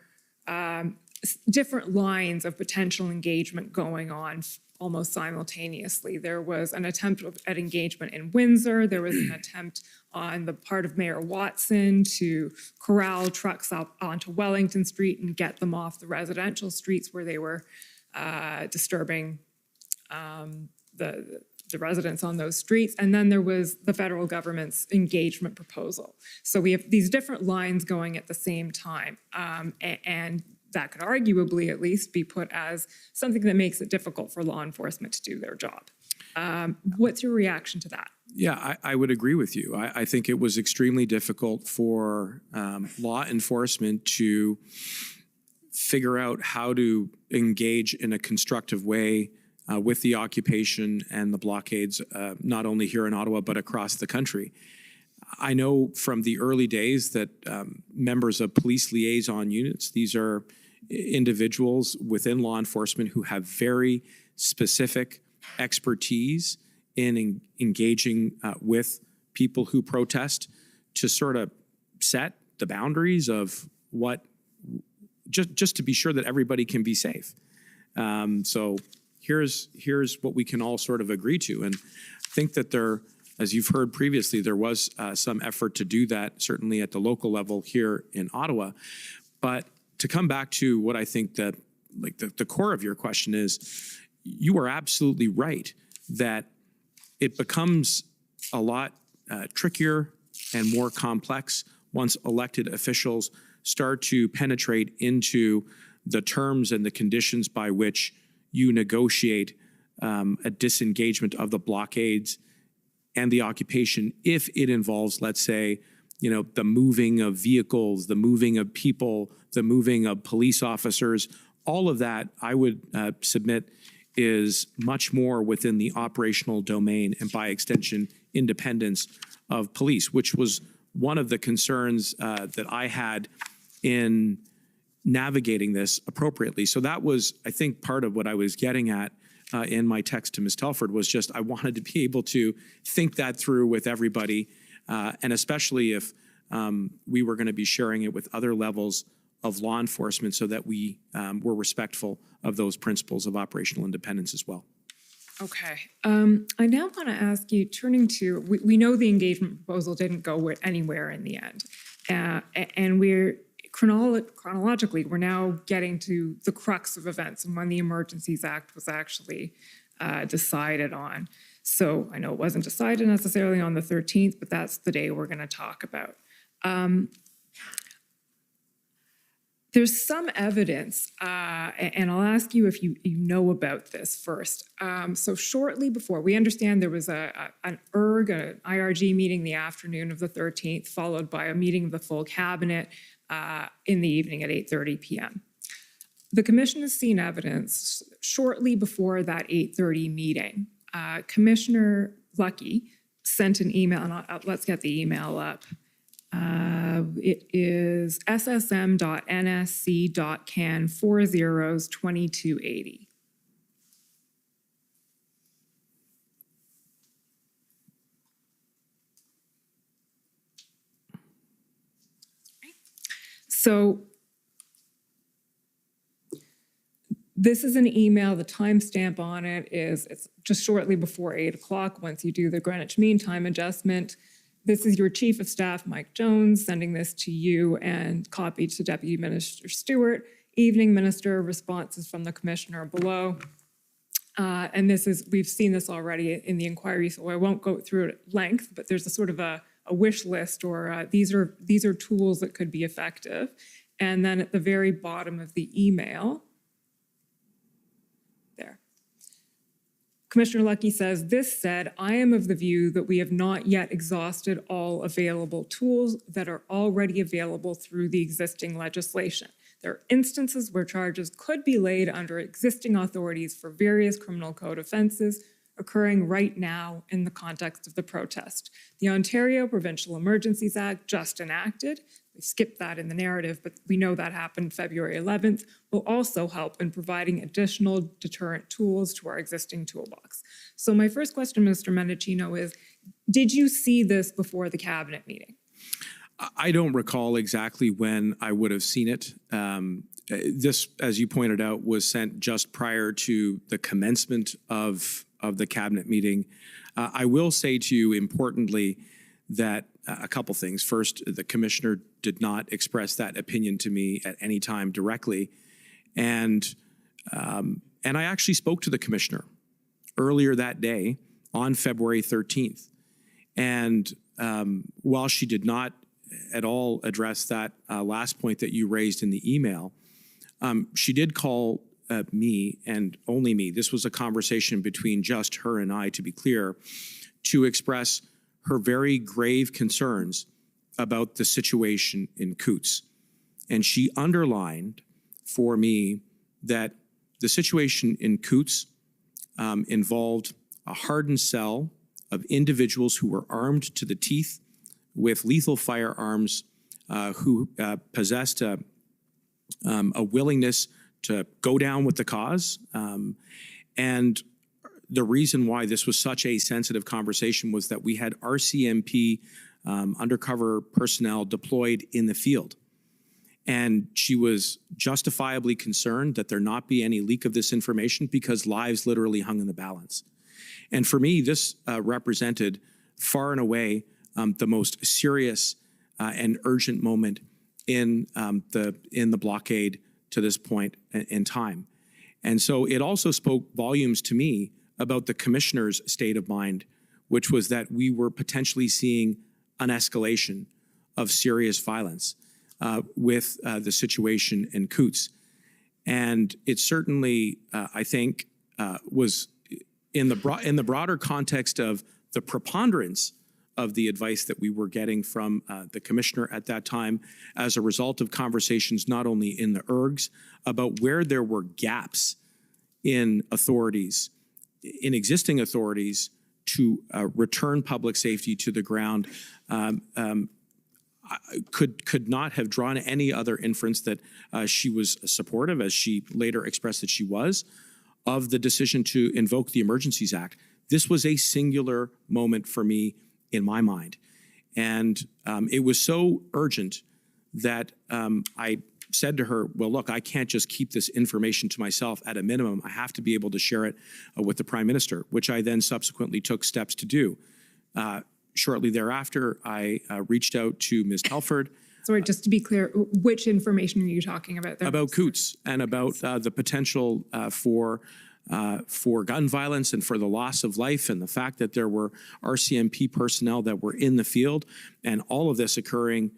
different lines of potential engagement going on almost simultaneously. There was an attempt at engagement in Windsor. There was an attempt on the part of Mayor Watson to corral trucks up onto Wellington Street and get them off the residential streets where they were disturbing the residents on those streets. And then there was the federal government's engagement proposal. So we have these different lines going at the same time. And that could arguably at least be put as something that makes it difficult for law enforcement to do their job. What's your reaction to that? Yeah, I would agree with you. I think it was extremely difficult for law enforcement to figure out how to engage in a constructive way with the occupation and the blockades, not only here in Ottawa, but across the country. I know from the early days that members of police liaison units, these are individuals within law enforcement who have very specific expertise in engaging with people who protest to sort of set the boundaries of what, just to be sure that everybody can be safe. So here's what we can all sort of agree to. And I think that there, as you've heard previously, there was some effort to do that, certainly at the local level here in Ottawa. But to come back to what I think that, like the core of your question is, you are absolutely right that it becomes a lot trickier and more complex once elected officials start to penetrate into the terms and the conditions by which you negotiate a disengagement of the blockades and the occupation, if it involves, let's say, the moving of vehicles, the moving of people, the moving of police officers. All of that, I would submit, is much more within the operational domain and, by extension, independence of police, which was one of the concerns that I had in navigating this appropriately. So that was, I think, part of what I was getting at in my text to Ms. Telford, was just I wanted to be able to think that through with everybody, and especially if we were going to be sharing it with other levels of law enforcement, so that we were respectful of those principles of operational independence as well. Okay. I now want to ask you, turning to, we know the engagement proposal didn't go anywhere in the end. And we're chronologically, we're now getting to the crux of events and when the Emergencies Act was actually decided on. So I know it wasn't decided necessarily on the 13th, but that's the day we're going to talk about. There's some evidence, and I'll ask you if you know about this first. So shortly before, we understand there was an IRG meeting the afternoon of the 13th, followed by a meeting of the full cabinet in the evening at 8:30 p.m. The commission has seen evidence shortly before that 8:30 meeting. Commissioner Lucky sent an email, and let's get the email up. It is ssm.nsc.can 40s2280. So this is an email. The timestamp on it it's just shortly before 8 o'clock once you do the Greenwich Mean Time adjustment. This is your Chief of Staff, Mike Jones, sending this to you and copied to Deputy Minister Stewart. Evening, Minister, responses from the Commissioner below. And we've seen this already in the inquiry, so I won't go through it at length, but there's a sort of a wish list, or these are tools that could be effective. And then at the very bottom of the email, there. Commissioner Lucky says, this said, I am of the view that we have not yet exhausted all available tools that are already available through the existing legislation. There are instances where charges could be laid under existing authorities for various criminal code offenses occurring right now in the context of the protest. The Ontario Provincial Emergencies Act, just enacted, we skipped that in the narrative, but we know that happened February 11th, will also help in providing additional deterrent tools to our existing toolbox. So my first question, Mr. Mendicino, is, did you see this before the cabinet meeting? I don't recall exactly when I would have seen it. This, as you pointed out, was sent just prior to the commencement of the cabinet meeting. I will say to you, importantly, that a couple things. First, the commissioner did not express that opinion to me at any time directly, and I actually spoke to the commissioner earlier that day on February 13th, and while she did not at all address that last point that you raised in the email, she did call me, and only me. This was a conversation between just her and I, to be clear, to express her very grave concerns about the situation in Coutts. And she underlined for me that the situation in Coutts involved a hardened cell of individuals who were armed to the teeth with lethal firearms, who possessed a willingness to go down with the cause. And the reason why this was such a sensitive conversation was that we had RCMP undercover personnel deployed in the field. And she was justifiably concerned that there not be any leak of this information because lives literally hung in the balance. And for me, this represented far and away the most serious and urgent moment in the blockade to this point in time. And so it also spoke volumes to me about the commissioner's state of mind, which was that we were potentially seeing an escalation of serious violence with the situation in Coutts. And it certainly, I think, was in the broader context of the preponderance of the advice that we were getting from the commissioner at that time as a result of conversations not only in the ERGs about where there were gaps in authorities, in existing authorities, to return public safety to the ground, could not have drawn any other inference that she was supportive, as she later expressed that she was, of the decision to invoke the Emergencies Act. This was a singular moment for me in my mind. And it was so urgent that I said to her, well, look, I can't just keep this information to myself. At a minimum, I have to be able to share it with the Prime Minister, which I then subsequently took steps to do. Shortly thereafter, I reached out to Ms. Telford. Sorry, just to be clear, which information are you talking about there? About Coutts and about the potential for gun violence and for the loss of life, and the fact that there were RCMP personnel that were in the field, and all of this occurring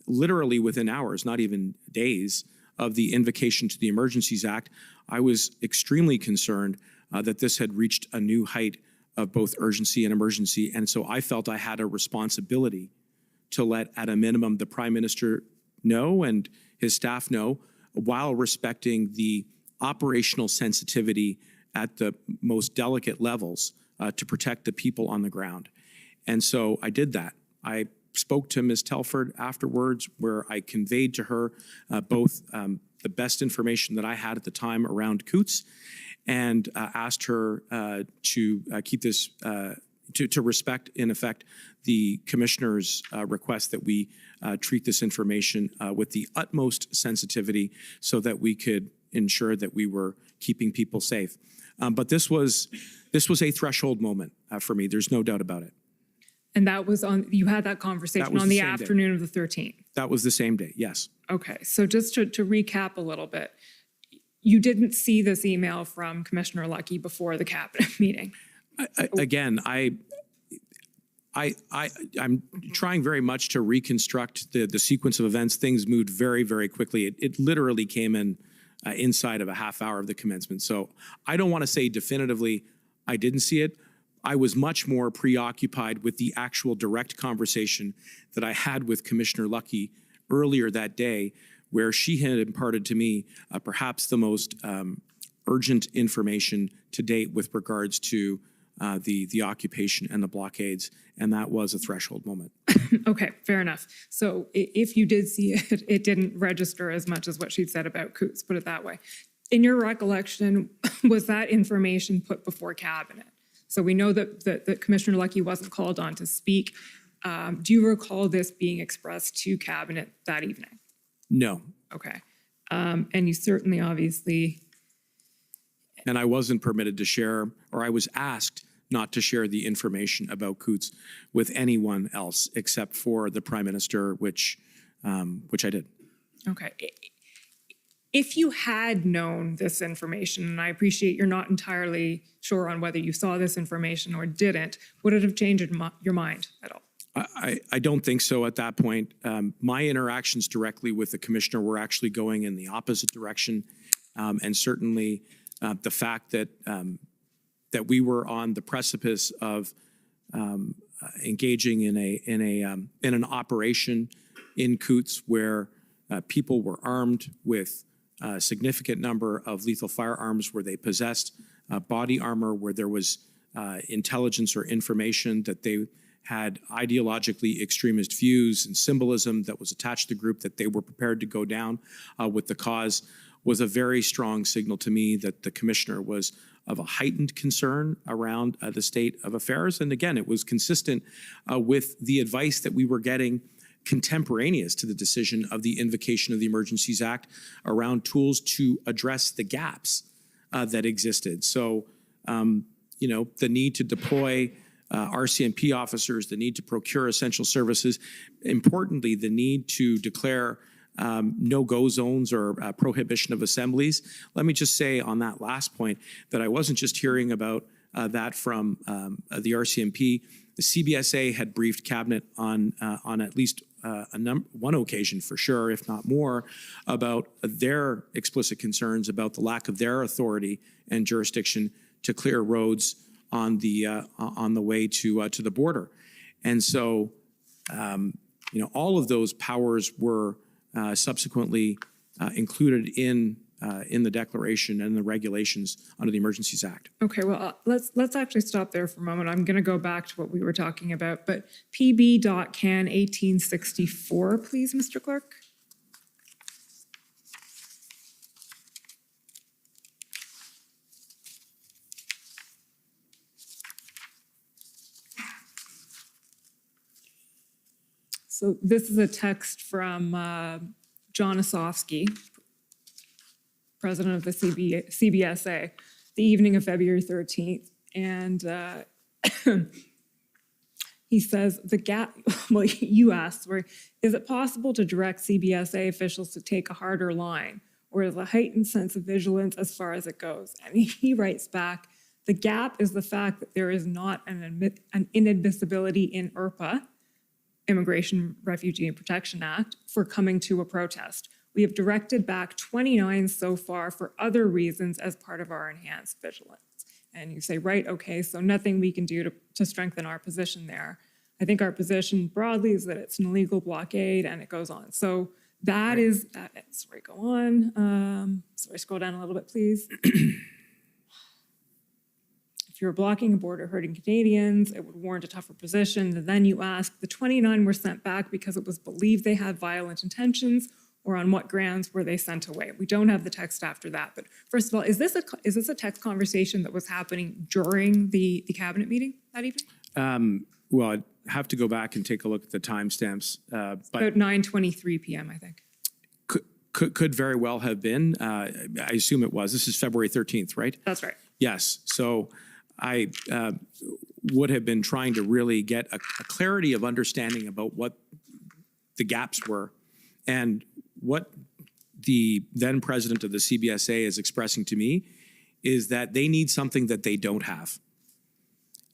literally within hours, not even days, of the Invocation to the Emergencies Act, I was extremely concerned that this had reached a new height of both urgency and emergency. And so I felt I had a responsibility to let, at a minimum, the Prime Minister know and his staff know, while respecting the operational sensitivity at the most delicate levels to protect the people on the ground. And so I did that. I spoke to Ms. Telford afterwards, where I conveyed to her both the best information that I had at the time around Coots, and asked her to keep this, to respect, in effect, the Commissioner's request that we treat this information with the utmost sensitivity so that we could ensure that we were keeping people safe. But this was a threshold moment for me. There's no doubt about it. And that was on, you had that conversation on the afternoon of the 13th? That was the same day, yes. Okay, so just to recap a little bit, you didn't see this email from Commissioner Lucky before the cabinet meeting? Again, I'm trying very much to reconstruct the sequence of events. Things moved very, very quickly. It literally came in inside of a half hour of the commencement. So I don't want to say definitively I didn't see it. I was much more preoccupied with the actual direct conversation that I had with Commissioner Lucky earlier that day, where she had imparted to me perhaps the most urgent information to date with regards to the occupation and the blockades, and that was a threshold moment. Okay, fair enough. So if you did see it, it didn't register as much as what she'd said about Coots, put it that way. In your recollection, was that information put before cabinet? So we know that Commissioner Lucky wasn't called on to speak. Do you recall this being expressed to cabinet that evening? No. Okay. And you certainly, obviously... And I wasn't permitted to share, or I was asked not to share the information about Coots with anyone else except for the Prime Minister, which I did. Okay. If you had known this information, and I appreciate you're not entirely sure on whether you saw this information or didn't, would it have changed your mind at all? I don't think so at that point. My interactions directly with the Commissioner were actually going in the opposite direction, and certainly the fact that that we were on the precipice of engaging in an operation in Coots where people were armed with a significant number of lethal firearms, where they possessed body armor, where there was intelligence or information that they had ideologically extremist views and symbolism that was attached to the group, that they were prepared to go down with the cause, was a very strong signal to me that the Commissioner was of a heightened concern around the state of affairs. And again, it was consistent with the advice that we were getting contemporaneous to the decision of the Invocation of the Emergencies Act around tools to address the gaps that existed. So, you know, the need to deploy RCMP officers, the need to procure essential services, importantly, the need to declare no-go zones or prohibition of assemblies. Let me just say on that last point that I wasn't just hearing about that from the RCMP. The CBSA had briefed Cabinet on at least one occasion for sure, if not more, about their explicit concerns about the lack of their authority and jurisdiction to clear roads on the way to the border. And so, you know, all of those powers were subsequently included in the declaration and the regulations under the Emergencies Act. Okay, well, let's actually stop there for a moment. I'm going to go back to what we were talking about, but PB.Can 1864, please, Mr. Clerk. So this is a text from John Osofsky, president of the CBSA, the evening of February 13th. And he says, the gap, well, you asked, is it possible to direct CBSA officials to take a harder line, or is a heightened sense of vigilance as far as it goes? And he writes back, the gap is the fact that there is not an inadmissibility in IRPA, Immigration, Refugee and Protection Act, for coming to a protest. We have directed back 29 so far for other reasons as part of our enhanced vigilance. And you say, right, okay, so nothing we can do to strengthen our position there. I think our position broadly is that it's an illegal blockade, and it goes on. So that is, sorry, go on. Sorry, scroll down a little bit, please. If you're blocking a border hurting Canadians, it would warrant a tougher position. And then you ask, the 29 were sent back because it was believed they had violent intentions, or on what grounds were they sent away? We don't have the text after that. But first of all, is this a text conversation that was happening during the cabinet meeting that evening? Well, I'd have to go back and take a look at the timestamps. But About 9:23 p.m., I think. could very well have been. I assume it was. This is February 13th, right? That's right. Yes. So I would have been trying to really get a clarity of understanding about what the gaps were, and what the then president of the CBSA is expressing to me is that they need something that they don't have.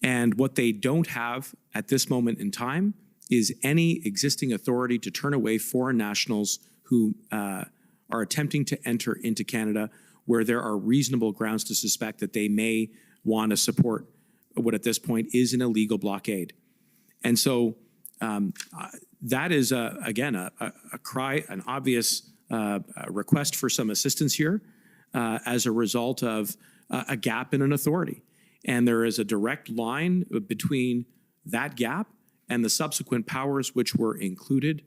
And what they don't have at this moment in time is any existing authority to turn away foreign nationals who are attempting to enter into Canada where there are reasonable grounds to suspect that they may want to support what at this point is an illegal blockade. And so that is, again, a cry, an obvious request for some assistance here as a result of a gap in an authority. And there is a direct line between that gap and the subsequent powers which were included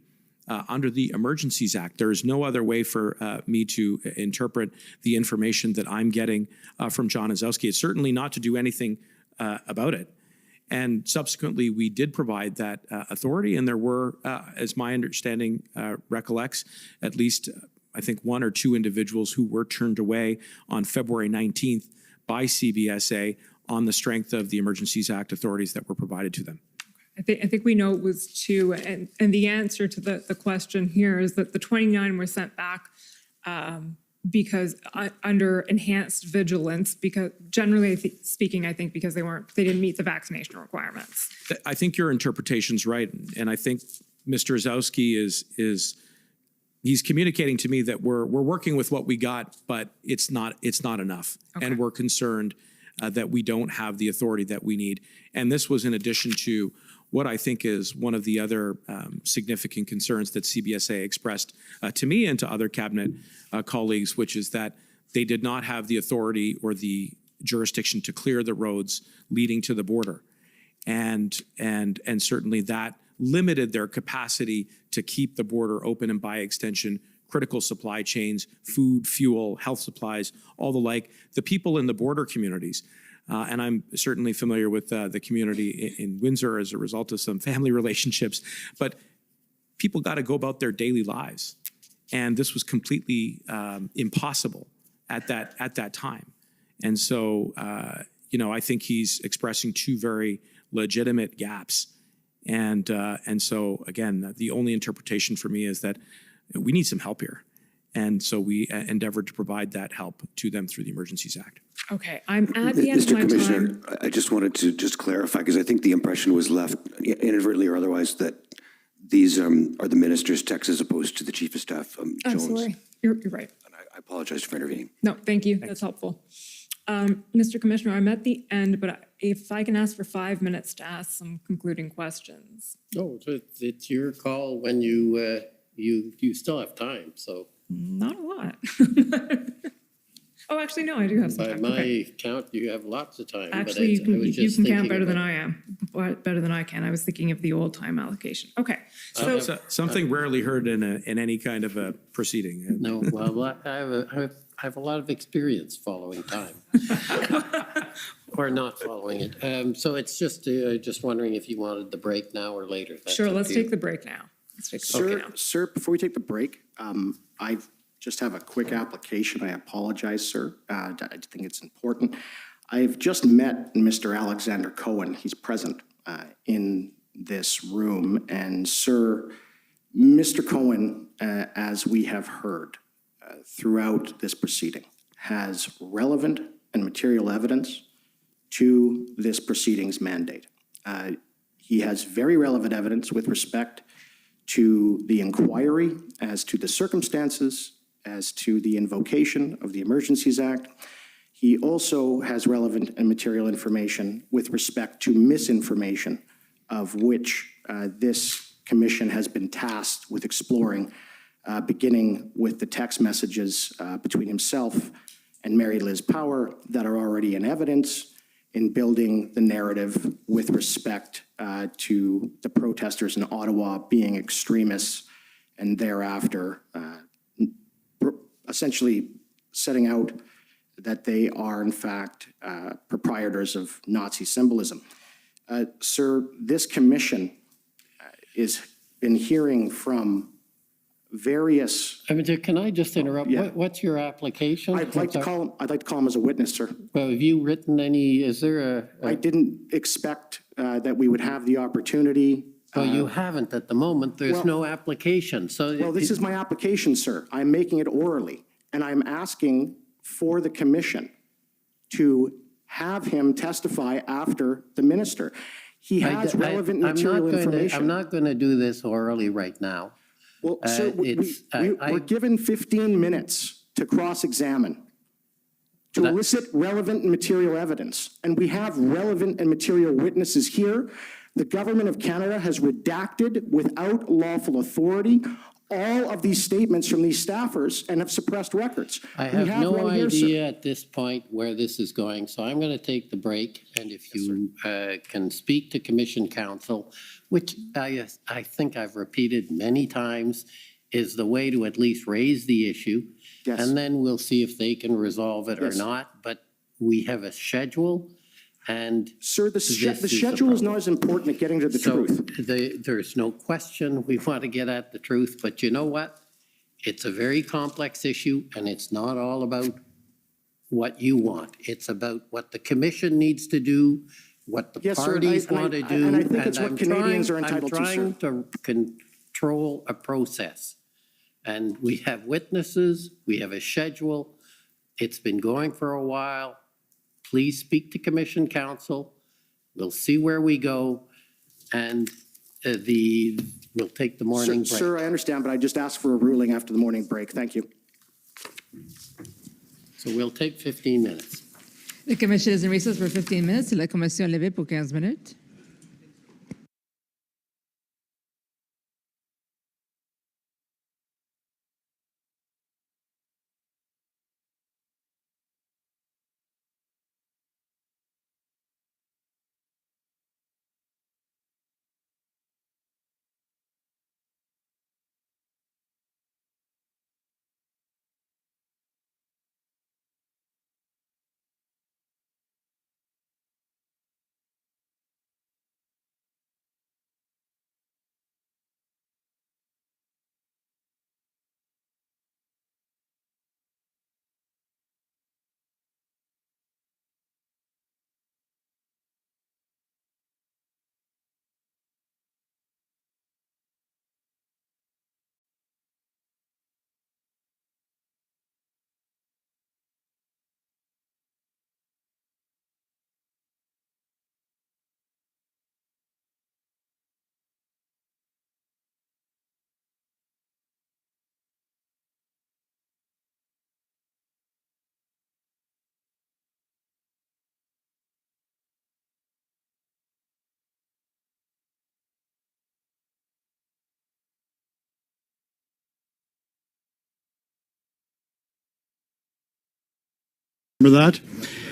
under the Emergencies Act. There is no other way for me to interpret the information that I'm getting from John Ozowski. It's certainly not to do anything about it. And subsequently, we did provide that authority, and there were, as my understanding recollects, at least, I think, one or two individuals who were turned away on February 19th by CBSA on the strength of the Emergencies Act authorities that were provided to them. I think we know it was two, and the answer to the question here is that the 29 were sent back because under enhanced vigilance, because generally speaking, I think because they didn't meet the vaccination requirements. I think your interpretation's right, and I think Mr. Ozowski he's communicating to me that we're working with what we got, but it's not enough, and we're concerned that we don't have the authority that we need. And this was in addition to what I think is one of the other significant concerns that CBSA expressed to me and to other cabinet colleagues, which is that they did not have the authority or the jurisdiction to clear the roads leading to the border. And certainly that limited their capacity to keep the border open, and by extension, critical supply chains, food, fuel, health supplies, all the like, the people in the border communities. And I'm certainly familiar with the community in Windsor as a result of some family relationships, but people got to go about their daily lives. And this was completely impossible at that time. And so, I think he's expressing two very legitimate gaps. And so, again, the only interpretation for me is that we need some help here. And so we endeavored to provide that help to them through the Emergencies Act. Okay, I'm at the end of my Commissioner, time. I just wanted to just clarify, because I think the impression was left inadvertently or otherwise that these are the minister's texts as opposed to the Chief of Staff, I'm Jones. sorry, you're right. And I apologize for intervening. No, thank you, that's helpful. Mr. Commissioner, I'm at the end, but if I can ask for 5 minutes to ask some concluding questions. No, it's your call when you still have time, so. Not a lot. Oh, actually, no, I do have some By time. my count, you have lots of time. Actually, you can count better than I am, better than I can. I was thinking of the old time allocation. Okay, so Something rarely heard in any kind of a proceeding. No, well, I have a lot of experience following time. Or not following it. So it's just wondering if you wanted the break now or later. That's sure, up let's to you. take the break now. Let's take the break now. Sir, before we take the break, I just have a quick application. I apologize, sir. I think it's important. I've just met Mr. Alexander Cohen. He's present in this room. And sir, Mr. Cohen, as we have heard throughout this proceeding, has relevant and material evidence to this proceeding's mandate. He has very relevant evidence with respect to the inquiry as to the circumstances, as to the invocation of the Emergencies Act. He also has relevant and material information with respect to misinformation, of which this commission has been tasked with exploring, beginning with the text messages between himself and Mary Liz Power that are already in evidence in building the narrative with respect to the protesters in Ottawa being extremists, and thereafter essentially setting out that they are in fact proprietors of Nazi symbolism. Sir, this commission is been hearing from various. I mean, can I just interrupt? Yeah. What's your application? I'd like to call him as a witness, sir. Well, have you written any, is there I didn't expect that we would have the opportunity. well, you haven't at the moment. There's no application, so. Well, this is my application, sir. I'm making it orally, and I'm asking for the commission to have him testify after the minister. He has relevant material information. I'm not going to do this orally right now. Well, sir, we're given 15 minutes to cross-examine, to elicit relevant and material evidence, and we have relevant and material witnesses here. The government of Canada has redacted without lawful authority all of these statements from these staffers and have suppressed records. I We have no one here, sir. idea at this point where this is going, so I'm going to take the break. And if you can speak to Commission Counsel, which I think I've repeated many times, is the way to at least raise the issue. Yes. And then we'll see if they can resolve it or Yes. not. But we have a schedule, and Sir, the This is the schedule is problem. not as important as getting to the so truth. there's no question we want to get at the truth. But you know what? It's a very complex issue, and it's not all about what you want. It's about what the commission needs to do, what the Yes, sir, parties and I- want to and do. I think it's what I'm Canadians are trying- entitled to, sir. I'm trying to control a process. And we have witnesses, we have a schedule. It's been going for a while. Please speak to Commission Counsel. We'll see where we go, and we'll take the morning break. Sir, I understand, but I just asked for a ruling after the morning break. Thank you. So we'll take 15 minutes. The commission is in recess for 15 minutes. La commission est levée pour 15 minutes. Remember that?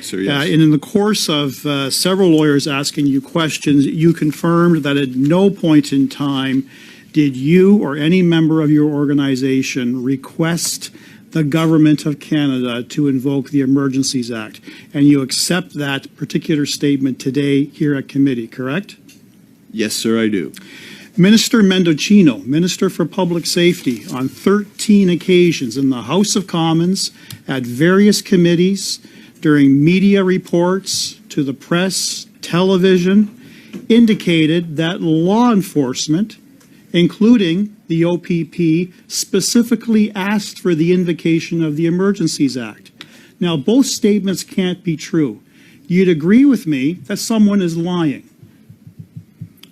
Sir, yes. And in the course of several lawyers asking you questions, you confirmed that at no point in time did you or any member of your organization request the Government of Canada to invoke the Emergencies Act. And you accept that particular statement today here at committee, correct? Yes, sir, I do. Minister Mendocino, Minister for Public Safety, on 13 occasions in the House of Commons, at various committees, during media reports, to the press, television, indicated that law enforcement, including the OPP, specifically asked for the invocation of the Emergencies Act. Now, both statements can't be true. You'd agree with me that someone is lying.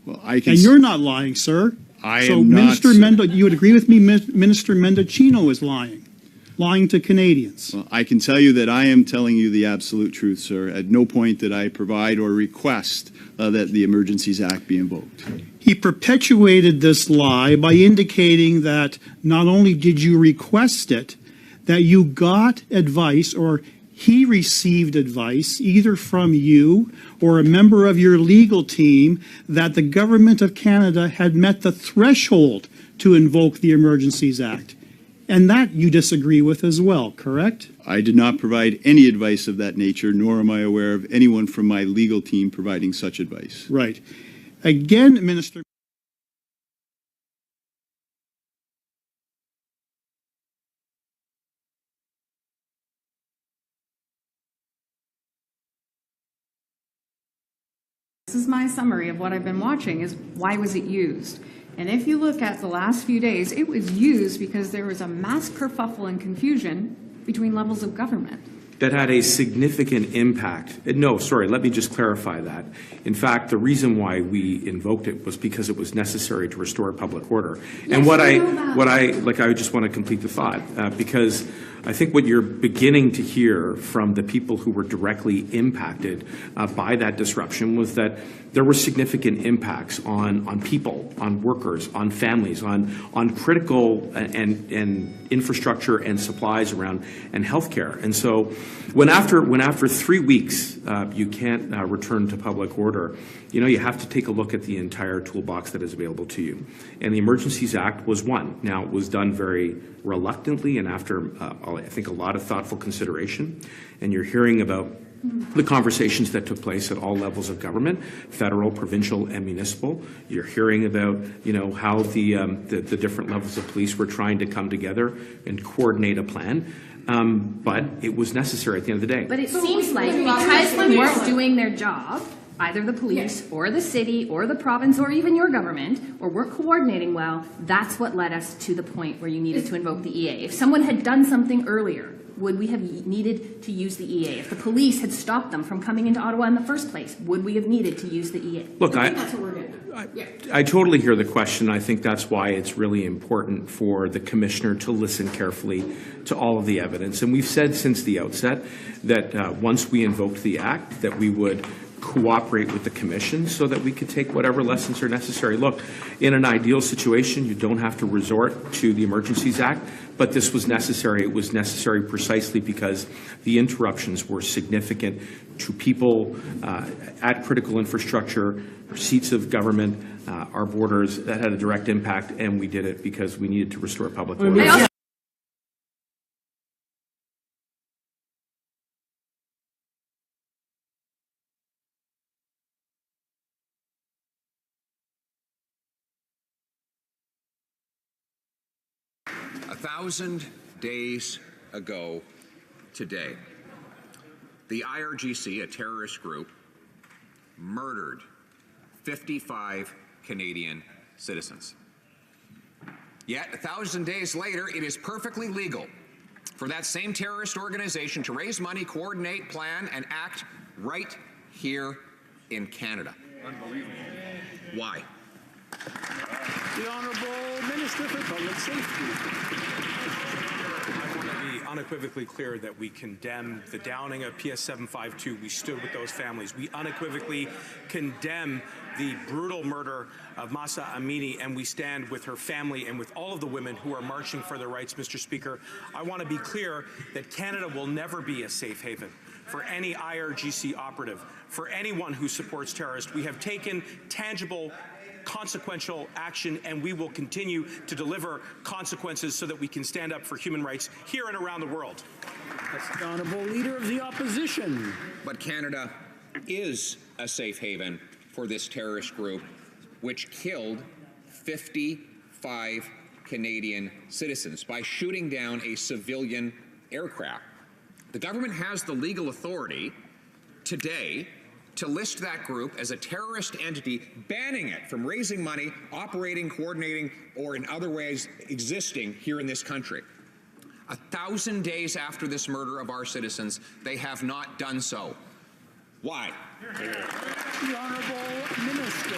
Well, I can. And you're not lying, sir. I So am not. Minister you would agree with me, Minister Mendocino is lying to Canadians. Well, I can tell you that I am telling you the absolute truth, sir. At no point did I provide or request that the Emergencies Act be invoked. He perpetuated this lie by indicating that not only did you request it, that you got advice or he received advice either from you or a member of your legal team that the Government of Canada had met the threshold to invoke the Emergencies Act. And that you disagree with as well, correct? I did not provide any advice of that nature, nor am I aware of anyone from my legal team providing such advice. Right. Again, Minister. This is my summary of what I've been watching is why was it used? And if you look at the last few days, it was used because there was a mass kerfuffle and confusion between levels of government. That had a significant impact. No, sorry, let me just clarify that. In fact, the reason why we invoked it was because it was necessary to restore public order. And I just want to complete the thought, because I think what you're beginning to hear from the people who were directly impacted by that disruption was that there were significant impacts on people, on workers, on families, on critical and infrastructure and supplies around and healthcare. And so when after 3 weeks you can't return to public order, you have to take a look at the entire toolbox that is available to you. And the Emergencies Act was one. Now, it was done very reluctantly and after, I think, a lot of thoughtful consideration. And you're hearing about the conversations that took place at all levels of government, federal, provincial, and municipal. You're hearing about, how the different levels of police were trying to come together and coordinate a plan. But it was necessary at the end of the day. But it seems like because we weren't doing their job, either the police or the city or the province or even your government, or weren't coordinating well, that's what led us to the point where you needed to invoke the EA. If someone had done something earlier, would we have needed to use the EA? If the police had stopped them from coming into Ottawa in the first place, would we have needed to use the EA? Look, that's what we're getting at. I totally hear the question. I think that's why it's really important for the commissioner to listen carefully to all of the evidence. And we've said since the outset that once we invoked the act, that we would cooperate with the commission so that we could take whatever lessons are necessary. Look, in an ideal situation, you don't have to resort to the Emergencies Act, but this was necessary. It was necessary precisely because the interruptions were significant to people at critical infrastructure, seats of government, our borders. That had a direct impact, and we did it because we needed to restore public order. A 1,000 days ago today, the IRGC, a terrorist group, murdered 55 Canadian citizens. Yet, 1,000 days later, it is perfectly legal for that same terrorist organization to raise money, coordinate, plan, and act right here in Canada. Unbelievable. Why? The Honourable Minister for Public Safety. I want to be unequivocally clear that we condemn the downing of PS 752. We stood with those families. We unequivocally condemn the brutal murder of Mahsa Amini, and we stand with her family and with all of the women who are marching for their rights, Mr. Speaker. I want to be clear that Canada will never be a safe haven for any IRGC operative, for anyone who supports terrorists. We have taken tangible, consequential action, and we will continue to deliver consequences so that we can stand up for human rights here and around the world. That's the Honourable Leader of the Opposition. But Canada is a safe haven for this terrorist group, which killed 55 Canadian citizens by shooting down a civilian aircraft. The government has the legal authority today to list that group as a terrorist entity, banning it from raising money, operating, coordinating, or in other ways existing here in this country. 1,000 days after this murder of our citizens, they have not done so. Why? The Honourable Minister.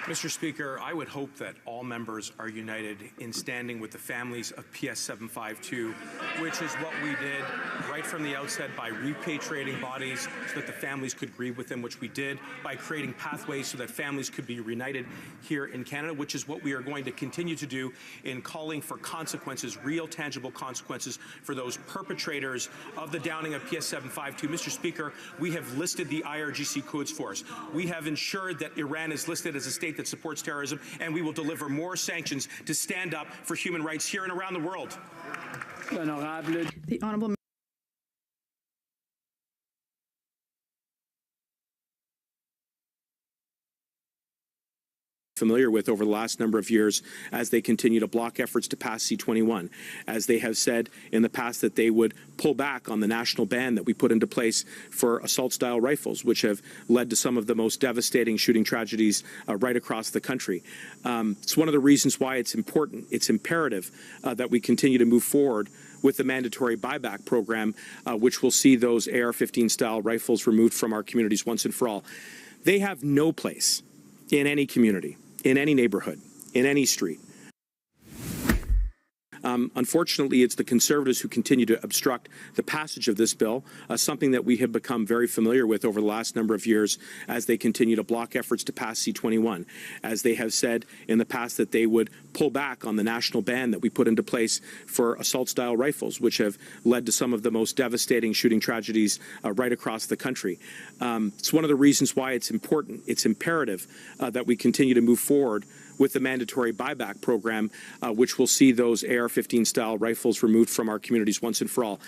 Mr. Speaker, I would hope that all members are united in standing with the families of PS 752, which is what we did right from the outset by repatriating bodies so that the families could grieve with them, which we did by creating pathways so that families could be reunited here in Canada, which is what we are going to continue to do in calling for consequences, real tangible consequences for those perpetrators of the downing of PS 752. Mr. Speaker, we have listed the IRGC codes for us. We have ensured that Iran is listed as a state that supports terrorism, and we will deliver more sanctions to stand up for human rights here and around the world. The Honourable Familiar with over the last number of years as they continue to block efforts to pass C-21, as they have said in the past that they would pull back on the national ban that we put into place for assault-style rifles, which have led to some of the most devastating shooting tragedies right across the country. It's one of the reasons why it's important, it's imperative that we continue to move forward with the mandatory buyback program, which will see those AR-15 style rifles removed from our communities once and for all. They have no place in any community, in any neighborhood, in any street. Unfortunately, it's the Conservatives who continue to obstruct the passage of this bill, something that we have become very familiar with over the last number of years as they continue to block efforts to pass C-21, as they have said in the past that they would pull back on the national ban that we put into place for assault-style rifles, which have led to some of the most devastating shooting tragedies right across the country. It's one of the reasons why it's important, it's imperative that we continue to move forward with the mandatory buyback program, which will see those AR-15 style rifles removed from our communities once and for all.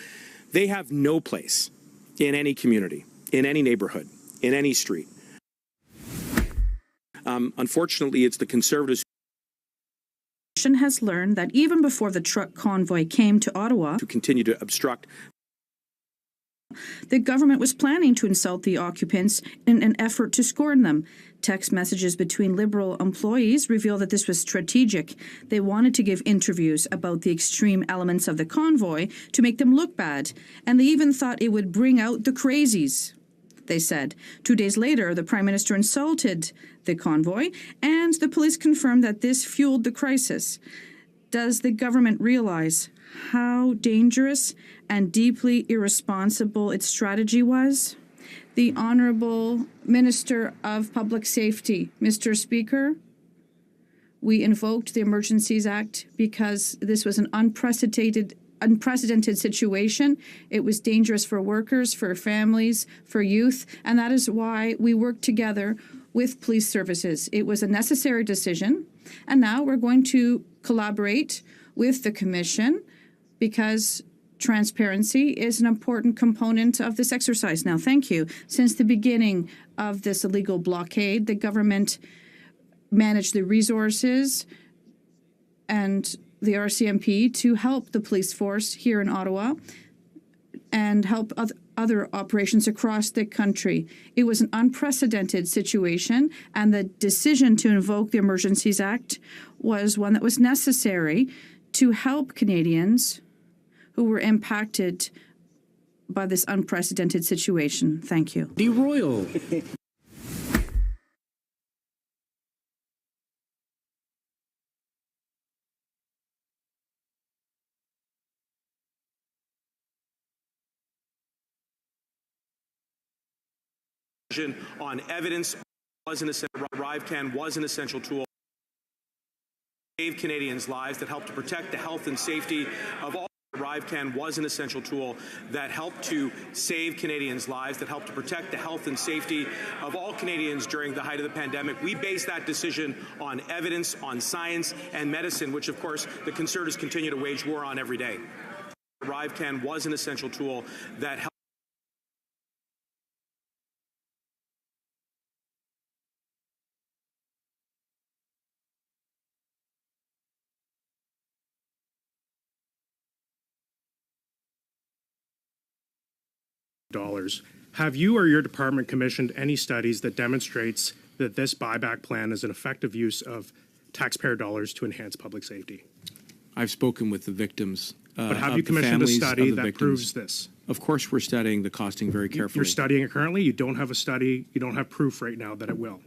They have no place in any community, in any neighborhood, in any street. Unfortunately, it's the Conservatives has learned that even before the truck convoy came to Ottawa, who continue to obstruct. The government was planning to insult the occupants in an effort to scorn them. Text messages between Liberal employees reveal that this was strategic. They wanted to give interviews about the extreme elements of the convoy to make them look bad, and they even thought it would bring out the crazies, they said. 2 days later, the Prime Minister insulted the convoy, and the police confirmed that this fueled the crisis. Does the government realize how dangerous and deeply irresponsible its strategy was? The Honourable Minister of Public Safety. Mr. Speaker, we invoked the Emergencies Act because this was an unprecedented situation. It was dangerous for workers, for families, for youth, and that is why we worked together with police services. It was a necessary decision, and now we're going to collaborate with the Commission because transparency is an important component of this exercise. Now, thank you. Since the beginning of this illegal blockade, the government managed the resources and the RCMP to help the police force here in Ottawa and help other operations across the country. It was an unprecedented situation, and the decision to invoke the Emergencies Act was one that was necessary to help Canadians who were impacted by this unprecedented situation. Thank you. D. Royal. On evidence was an essential, ArriveCan was an essential tool to save Canadians' lives that helped to protect the health and safety of all. ArriveCan was an essential tool that helped to save Canadians' lives, that helped to protect the health and safety of all Canadians during the height of the pandemic. We based that decision on evidence, on science and medicine, which of course the Conservatives continue to wage war on every day. ArriveCan was an essential tool that helped. Have you or your department commissioned any studies that demonstrates that this buyback plan is an effective use of taxpayer dollars to enhance public safety? I've spoken with the victims. But have you commissioned a study that proves this? Of course, we're studying the costing very carefully. You're studying it currently? You don't have a study, you don't have proof right now that it will?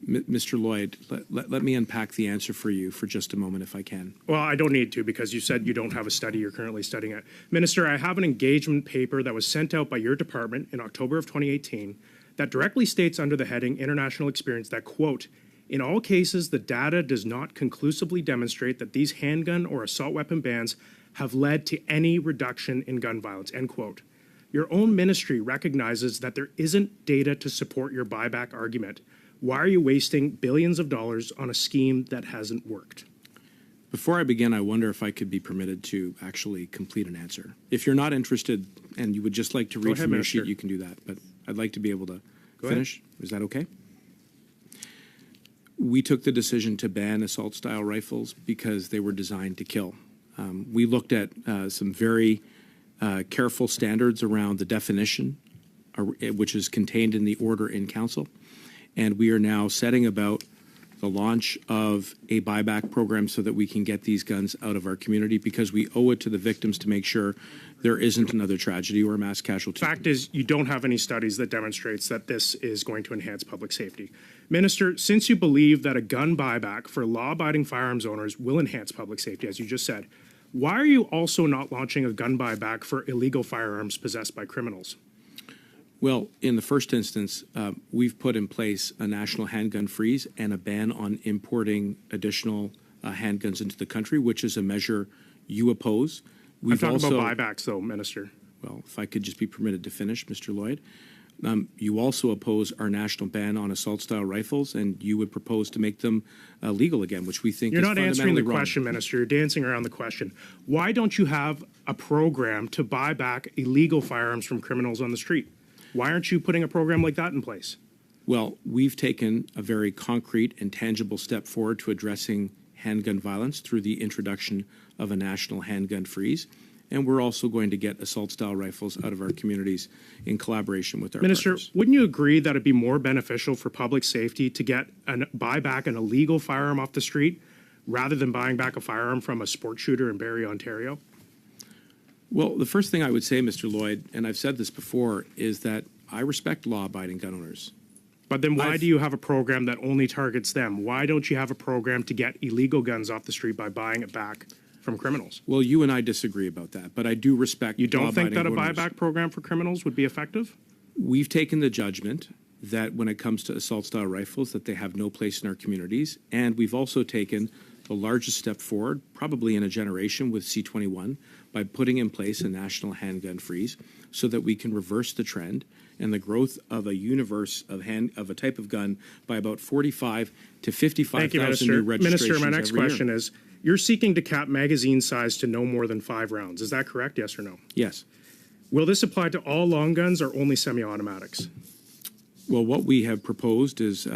Mr. Lloyd, let me unpack the answer for you for just a moment, if I can. Well, I don't need to because you said you don't have a study you're currently studying it. Minister, I have an engagement paper that was sent out by your department in October of 2018 that directly states under the heading International Experience that, quote, in all cases, the data does not conclusively demonstrate that these handgun or assault weapon bans have led to any reduction in gun violence, end quote. Your own ministry recognizes that there isn't data to support your buyback argument. Why are you wasting billions of dollars on a scheme that hasn't worked? Before I begin, I wonder if I could be permitted to actually complete an answer. If you're not interested and you would just like to read from your sheet, you can do that. But I'd like to be able to finish. Is that okay? We took the decision to ban assault-style rifles because they were designed to kill. We looked at some very careful standards around the definition, which is contained in the order in council. And we are now setting about the launch of a buyback program so that we can get these guns out of our community because we owe it to the victims to make sure there isn't another tragedy or a mass casualty. Fact is, you don't have any studies that demonstrates that this is going to enhance public safety. Minister, since you believe that a gun buyback for law-abiding firearms owners will enhance public safety, as you just said, why are you also not launching a gun buyback for illegal firearms possessed by criminals? Well, in the first instance, we've put in place a national handgun freeze and a ban on importing additional handguns into the country, which is a measure you oppose. I'm talking about buybacks, though, Minister. Well, if I could just be permitted to finish, Mr. Lloyd. You also oppose our national ban on assault-style rifles, and you would propose to make them legal again, which we think You're is not fundamentally answering the wrong. question, Minister. You're dancing around the question. Why don't you have a program to buy back illegal firearms from criminals on the street? Why aren't you putting a program like that in place? Well, we've taken a very concrete and tangible step forward to addressing handgun violence through the introduction of a national handgun freeze. And we're also going to get assault-style rifles out of our communities in collaboration with our Minister, partners. wouldn't you agree that it'd be more beneficial for public safety to buy back an illegal firearm off the street rather than buying back a firearm from a sport shooter in Barrie, Ontario? Well, the first thing I would say, Mr. Lloyd, and I've said this before, is that I respect law-abiding gun owners. But then why do you have a program that only targets them? Why don't you have a program to get illegal guns off the street by buying it back from criminals? Well, you and I disagree about that, but I do respect You don't think that a law-abiding owners. buyback program for criminals would be effective? We've taken the judgment that when it comes to assault-style rifles, that they have no place in our communities, and we've also taken the largest step forward, probably in a generation, with C-21, by putting in place a national handgun freeze so that we can reverse the trend and the growth of a universe of a type of gun by about 45 to 55,000 new registrations Minister, my next every year. question is, you're seeking to cap magazine size to no more than 5 rounds. Is that correct, yes or no? Yes. Will this apply to all long guns or only semi-automatics? Well, what we have proposed is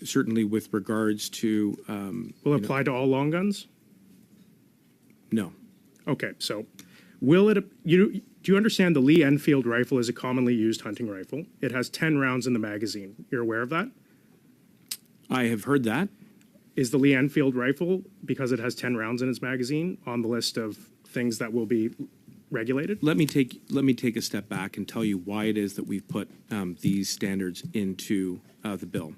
certainly with regards to... Will it apply to all long guns? No. Okay, so will it, do you understand the Lee Enfield rifle is a commonly used hunting rifle? It has 10 rounds in the magazine. You're aware of that? I have heard that. Is the Lee Enfield rifle, because it has 10 rounds in its magazine, on the list of things that will be regulated? Let me take a step back and tell you why it is that we've put these standards into the bill.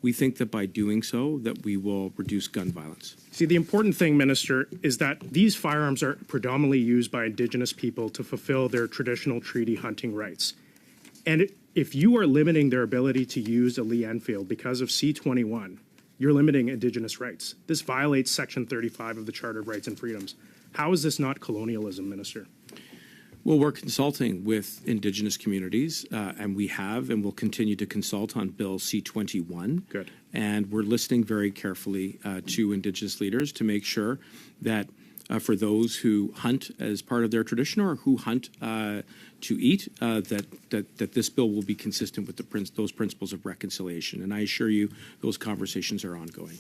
We think that by doing so, that we will reduce gun violence. See, the important thing, Minister, is that these firearms are predominantly used by Indigenous people to fulfill their traditional treaty hunting rights. And if you are limiting their ability to use a Lee Enfield because of C-21, you're limiting Indigenous rights. This violates Section 35 of the Charter of Rights and Freedoms. How is this not colonialism, Minister? Well, we're consulting with Indigenous communities, and we have and will continue to consult on Bill C-21. Good. And we're listening very carefully to Indigenous leaders to make sure that for those who hunt as part of their tradition or who hunt to eat, that this bill will be consistent with those principles of reconciliation. And I assure you, those conversations are ongoing.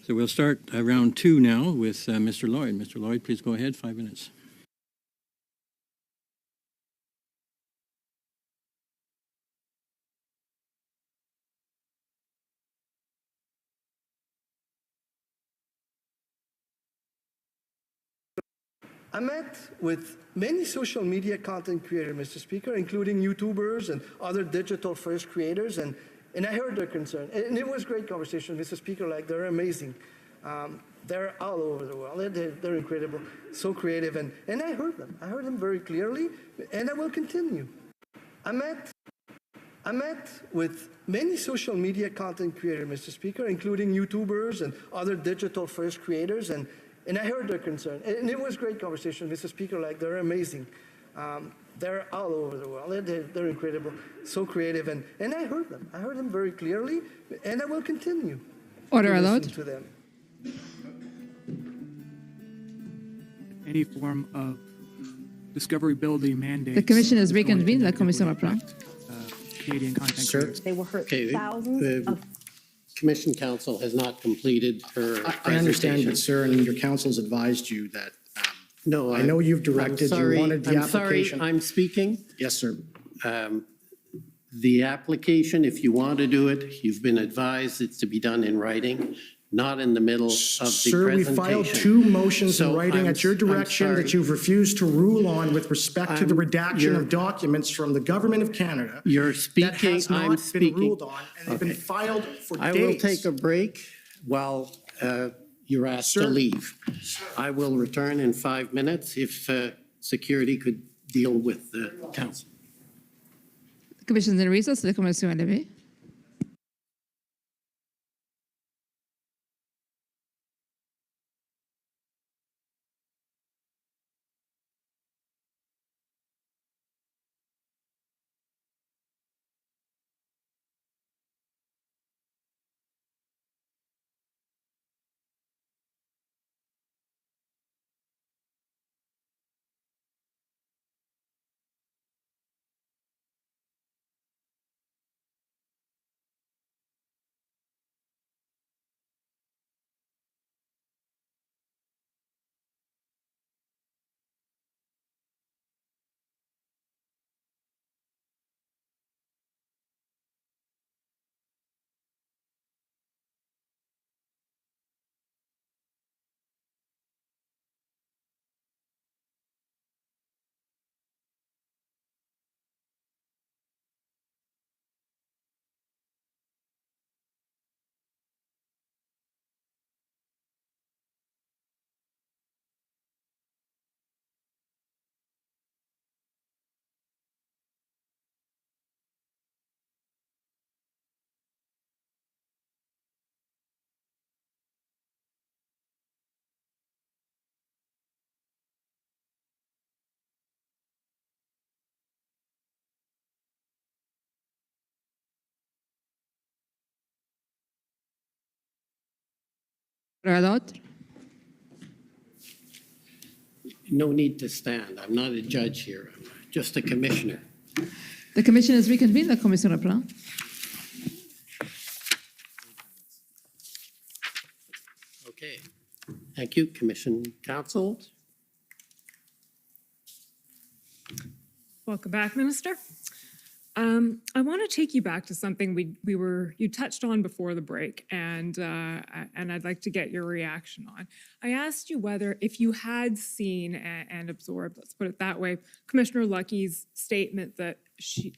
So we'll start round two now with Mr. Lloyd. Mr. Lloyd, please go ahead, 5 minutes. I met with many social media content creators, Mr. Speaker, including YouTubers and other digital-first creators, and I heard their concern. And it was great conversation, Mr. Speaker. Like, they're amazing. They're all over the world. They're incredible, so creative, and I heard them. I heard them very clearly, and I will continue. I met with many social media content creators, Mr. Speaker, including YouTubers and other digital-first creators, and I heard their concern. And it was great conversation, Mr. Speaker. Like, they're amazing. They're all over the world. They're incredible, so creative, and I heard them. I heard them very clearly, and I will continue. Order to allowed. listen to them. Any form of discoverability mandate. The commission has reconvened. La commission reprend. Canadian content Sir, creators. They will hurt okay, thousands the of Commission Counsel has not completed her I understand, presentation. but sir, and your counsel's advised you that, No, I know you've directed, you wanted the I'm sorry, application. I'm speaking. Yes, sir. The application, if you want to do it, you've been advised it's to be done in writing, not in the middle of the Sir, we presentation. filed 2 motions in So writing at your I'm direction that sorry. you've refused to rule on with respect to the redaction you're- of documents from the government of Canada. You're That speaking, has I'm not been speaking. ruled on, and they've been Okay. filed for I days. will take a break while you're asked to Sir. leave. I will return in 5 minutes if security could deal with the council. The commission is in recess. La commission est levée. Order allowed. No need to stand. I'm not a judge here. I'm just a commissioner. The commission is reconvened. La commission reprend. Okay. Thank you, Commission Counsel. Welcome back, Minister. I want to take you back to something you touched on before the break, and I'd like to get your reaction on. I asked you whether, if you had seen and absorbed, let's put it that way, Commissioner Lucky's statement that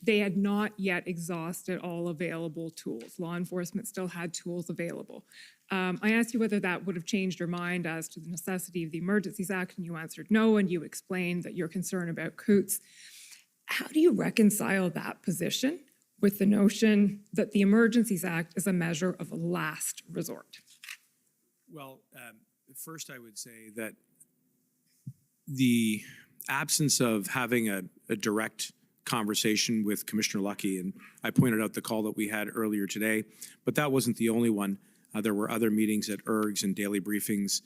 they had not yet exhausted all available tools. Law enforcement still had tools available. I asked you whether that would have changed your mind as to the necessity of the Emergencies Act, and you answered no, and you explained that you're concerned about Coots. How do you reconcile that position with the notion that the Emergencies Act is a measure of last resort? Well, first I would say that the absence of having a direct conversation with Commissioner Lucky, and I pointed out the call that we had earlier today, but that wasn't the only one. There were other meetings at ERGs and daily briefings.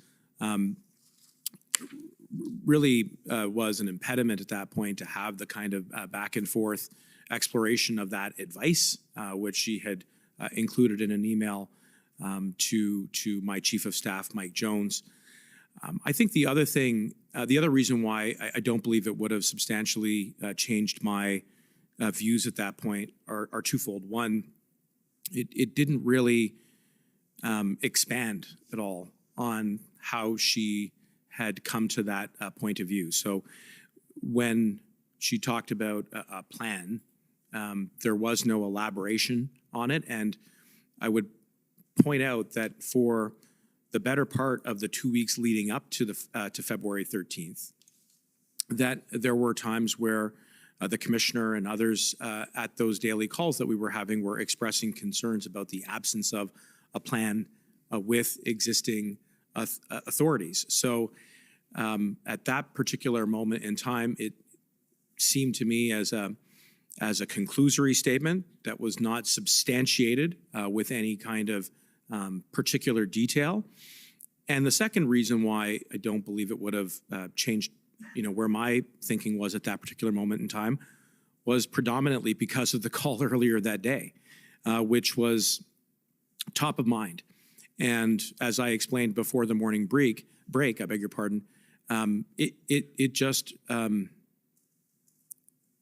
Really was an impediment at that point to have the kind of back and forth exploration of that advice, which she had included in an email to my chief of staff, Mike Jones. I think the other thing, the other reason why I don't believe it would have substantially changed my views at that point are twofold. One, it didn't really expand at all on how she had come to that point of view. So when she talked about a plan, there was no elaboration on it. And I would point out that for the better part of the 2 weeks leading up to to February 13th, that there were times where the commissioner and others at those daily calls that we were having were expressing concerns about the absence of a plan with existing authorities. So at that particular moment in time, it seemed to me as a conclusory statement that was not substantiated with any kind of particular detail. And the second reason why I don't believe it would have changed, where my thinking was at that particular moment in time was predominantly because of the call earlier that day, which was top of mind. And as I explained before the morning break, I beg your pardon, it just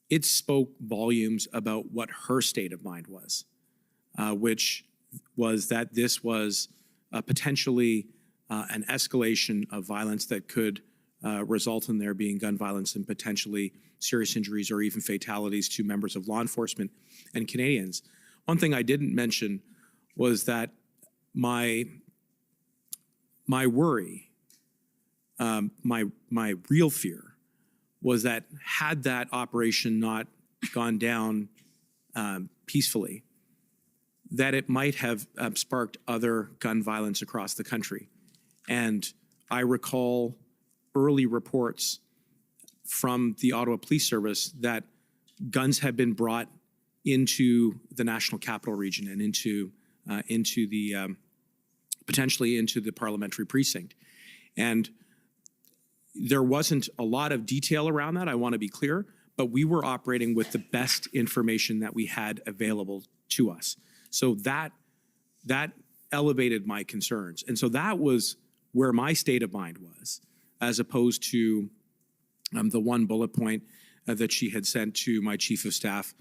it spoke volumes about what her state of mind was, which was that this was potentially an escalation of violence that could result in there being gun violence and potentially serious injuries or even fatalities to members of law enforcement and Canadians. One thing I didn't mention was that my worry, my real fear, was that had that operation not gone down peacefully, that it might have sparked other gun violence across the country. And I recall early reports from the Ottawa Police Service that guns had been brought into the National Capital Region and into the potentially into the parliamentary precinct. And there wasn't a lot of detail around that, I want to be clear, but we were operating with the best information that we had available to us. So that elevated my concerns. And so that was where my state of mind was, as opposed to the one bullet point that she had sent to my chief of staff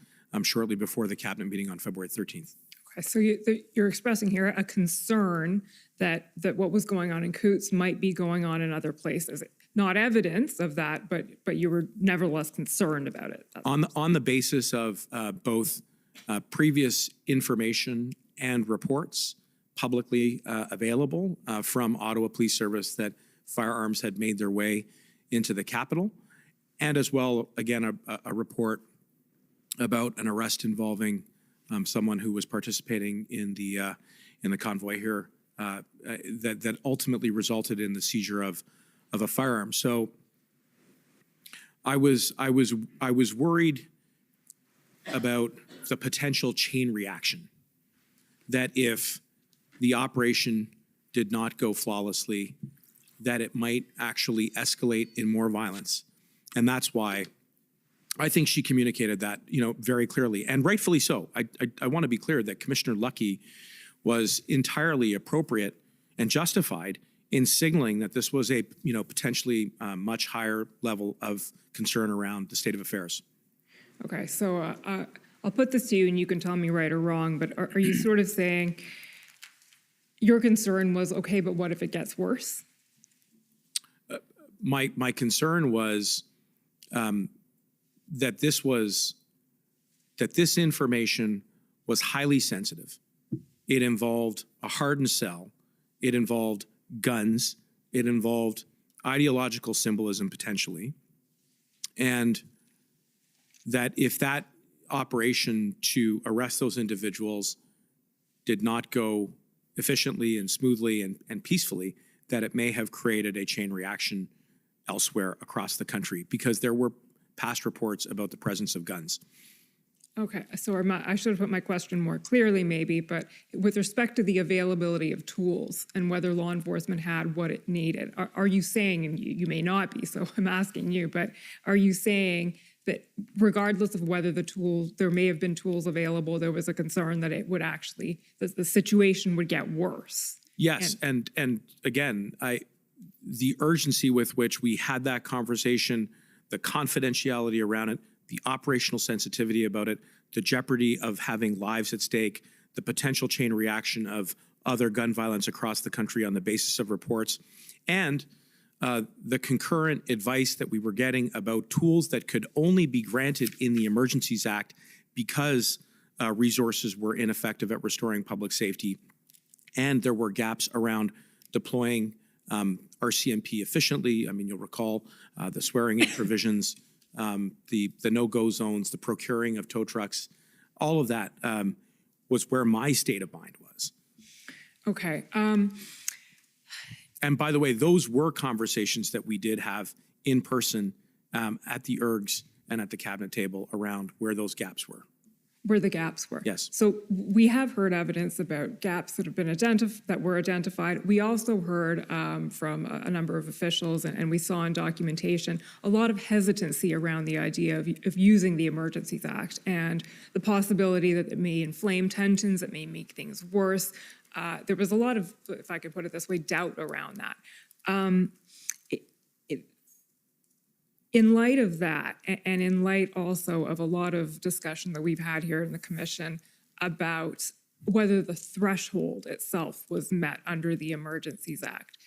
shortly before the cabinet meeting on February 13th. Okay, so you're expressing here a concern that what was going on in Coots might be going on in other places. Not evidence of that, but you were nevertheless concerned about it. On the basis of both previous information and reports publicly available from Ottawa Police Service that firearms had made their way into the capital, and as well, again, a report about an arrest involving someone who was participating in the convoy here that ultimately resulted in the seizure of a firearm. So I was worried about the potential chain reaction, that if the operation did not go flawlessly, that it might actually escalate in more violence. And that's why I think she communicated that, very clearly, and rightfully so. I want to be clear that Commissioner Lucky was entirely appropriate and justified in signaling that this was a, potentially much higher level of concern around the state of affairs. Okay, so I'll put this to you and you can tell me right or wrong, but are you sort of saying your concern was, okay, but what if it gets worse? My concern was that this information was highly sensitive. It involved a hardened cell. It involved guns. It involved ideological symbolism potentially. And that if that operation to arrest those individuals did not go efficiently and smoothly and peacefully, that it may have created a chain reaction elsewhere across the country, because there were past reports about the presence of guns. Okay, so I should have put my question more clearly maybe, but with respect to the availability of tools and whether law enforcement had what it needed, are you saying, and you may not be, so I'm asking you, but are you saying that regardless of whether there may have been tools available, there was a concern that it would actually, that the situation would get worse. Yes, and again, the urgency with which we had that conversation, the confidentiality around it, the operational sensitivity about it, the jeopardy of having lives at stake, the potential chain reaction of other gun violence across the country on the basis of reports, and the concurrent advice that we were getting about tools that could only be granted in the Emergencies Act because resources were ineffective at restoring public safety, and there were gaps around deploying RCMP efficiently. I mean, you'll recall the swearing-in provisions, the no-go zones, the procuring of tow trucks, all of that was where my state of mind was. Okay. And by the way, those were conversations that we did have in person at the ERGs and at the cabinet table around where those gaps were. Where the gaps were. Yes. So we have heard evidence about gaps that have been identified. We also heard from a number of officials, and we saw in documentation a lot of hesitancy around the idea of using the Emergencies Act and the possibility that it may inflame tensions, it may make things worse. There was a lot of, if I could put it this way, doubt around that. In light of that, and in light also of a lot of discussion that we've had here in the commission about whether the threshold itself was met under the Emergencies Act,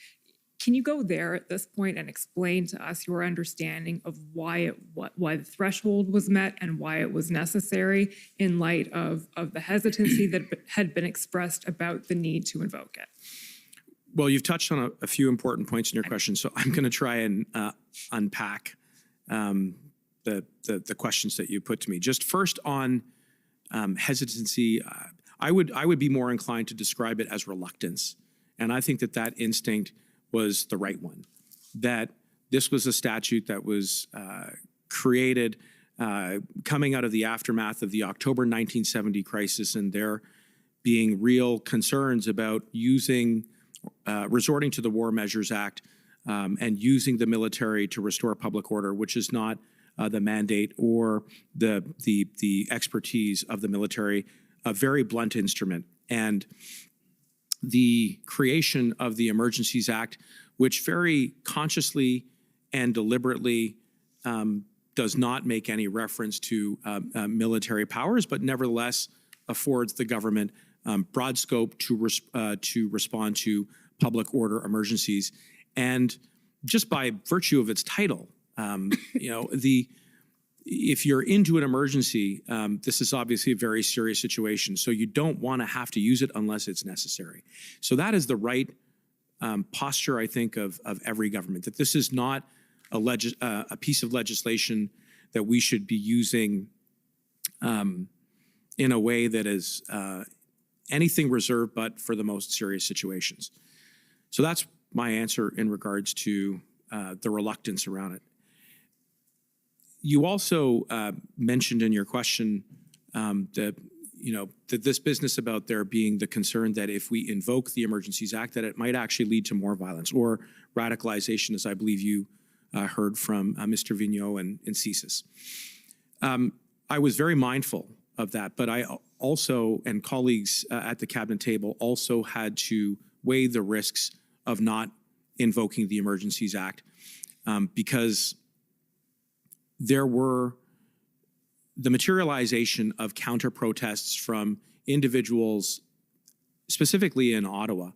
can you go there at this point and explain to us your understanding of why the threshold was met and why it was necessary in light of the hesitancy that had been expressed about the need to invoke it? Well, you've touched on a few important points in your question, so I'm going to try and unpack the questions that you put to me. Just first on hesitancy, I would be more inclined to describe it as reluctance, and I think that instinct was the right one. That this was a statute that was created coming out of the aftermath of the October 1970 crisis, and there being real concerns about resorting to the War Measures Act and using the military to restore public order, which is not the mandate or the expertise of the military, a very blunt instrument. And the creation of the Emergencies Act, which very consciously and deliberately does not make any reference to military powers, but nevertheless affords the government broad scope to respond to public order emergencies. And just by virtue of its title, if you're into an emergency, this is obviously a very serious situation. So you don't want to have to use it unless it's necessary. So that is the right posture, I think, of every government, that this is not a piece of legislation that we should be using in a way that is anything reserved but for the most serious situations. So that's my answer in regards to the reluctance around it. You also mentioned in your question that this business about there being the concern that if we invoke the Emergencies Act, that it might actually lead to more violence or radicalization, as I believe you heard from Mr. Vigneault and CSIS. I was very mindful of that, but I also, and colleagues at the cabinet table also had to weigh the risks of not invoking the Emergencies Act because there were the materialization of counter-protests from individuals, specifically in Ottawa,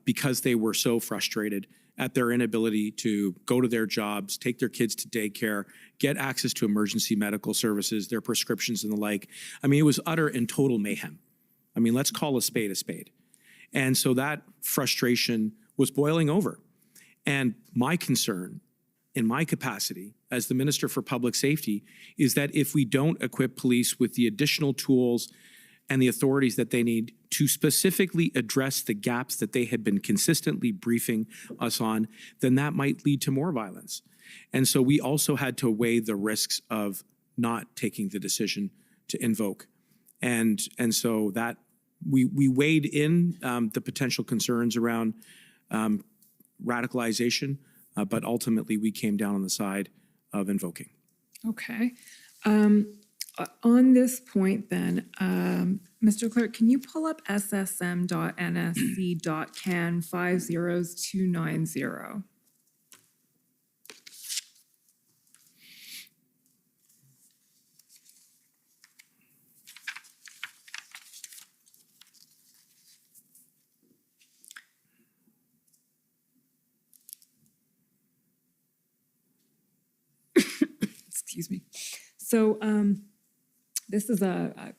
because they were so frustrated at their inability to go to their jobs, take their kids to daycare, get access to emergency medical services, their prescriptions and the like. I mean, it was utter and total mayhem. I mean, let's call a spade a spade. And so that frustration was boiling over. And my concern, in my capacity as the Minister for Public Safety, is that if we don't equip police with the additional tools and the authorities that they need to specifically address the gaps that they had been consistently briefing us on, then that might lead to more violence. And so we also had to weigh the risks of not taking the decision to invoke. And so that we weighed in the potential concerns around radicalization, but ultimately we came down on the side of invoking. Okay. On this point then, Mr. Clerk, can you pull up ssm.nsc.can 50290? Excuse me. So this is a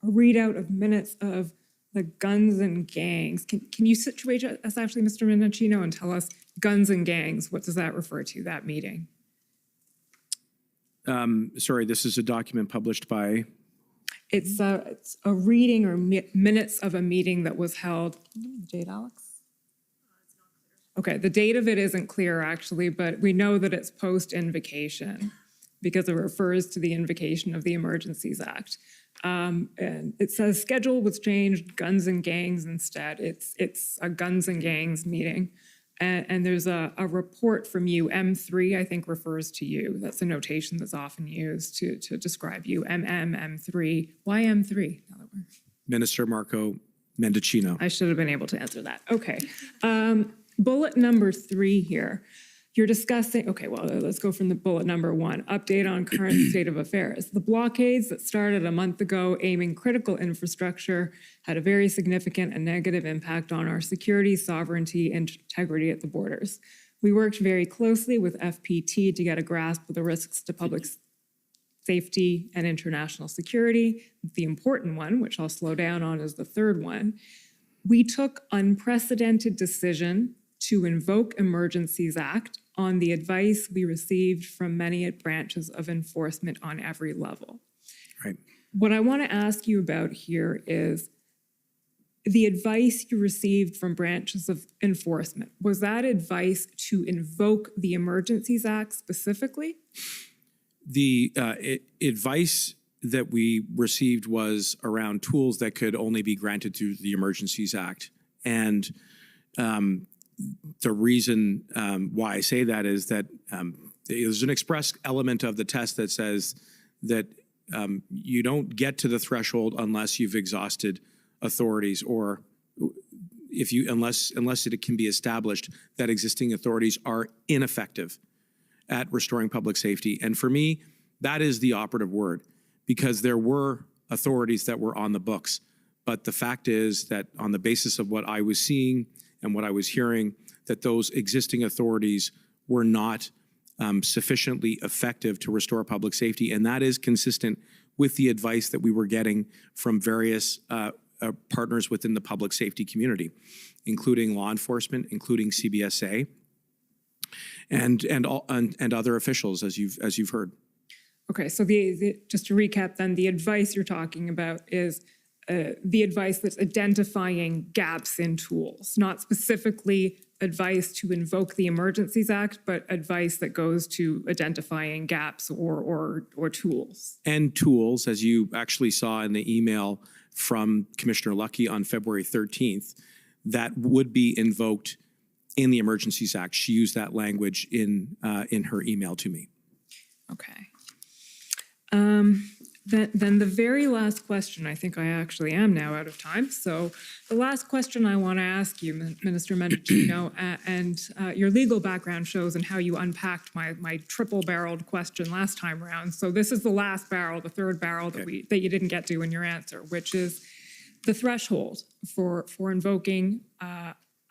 readout of minutes of the guns and gangs. Can you situate us actually, Mr. Mendocino, and tell us guns and gangs, what does that refer to, that meeting? Sorry, this is a document published by? It's a reading or minutes of a meeting that was held, the date, Alex? Okay, the date of it isn't clear actually, but we know that it's post-invocation because it refers to the invocation of the Emergencies Act. And it says schedule was changed, guns and gangs instead. It's a guns and gangs meeting. And there's a report from you, M3, I think refers to you. That's a notation that's often used to describe you, M3. Why M3? Minister Marco Mendocino. I should have been able to answer that. Okay. Bullet number 3 here. You're discussing, okay, well, let's go from the bullet number 1, update on current state of affairs. The blockades that started a month ago aiming critical infrastructure had a very significant and negative impact on our security, sovereignty, and integrity at the borders. We worked very closely with FPT to get a grasp of the risks to public safety and international security. The important one, which I'll slow down on, is the third one. We took unprecedented decision to invoke Emergencies Act on the advice we received from many branches of enforcement on every level. Right. What I want to ask you about here is the advice you received from branches of enforcement. Was that advice to invoke the Emergencies Act specifically? The advice that we received was around tools that could only be granted through the Emergencies Act. And the reason why I say that is that there's an express element of the test that says that you don't get to the threshold unless you've exhausted authorities, or unless it can be established that existing authorities are ineffective at restoring public safety. And for me, that is the operative word, because there were authorities that were on the books. But the fact is that on the basis of what I was seeing and what I was hearing, that those existing authorities were not sufficiently effective to restore public safety. And that is consistent with the advice that we were getting from various partners within the public safety community, including law enforcement, including CBSA, and other officials, as you've heard. Okay, so just to recap then, the advice you're talking about is the advice that's identifying gaps in tools, not specifically advice to invoke the Emergencies Act, but advice that goes to identifying gaps or tools. And tools, as you actually saw in the email from Commissioner Lucky on February 13th, that would be invoked in the Emergencies Act. She used that language in her email to me. Okay. Then the very last question, I think I actually am now out of time. So the last question I want to ask you, Minister Mendocino, and your legal background shows and how you unpacked my triple-barreled question last time around. So this is the last barrel, the third barrel that you didn't get to in your answer, which is the threshold for invoking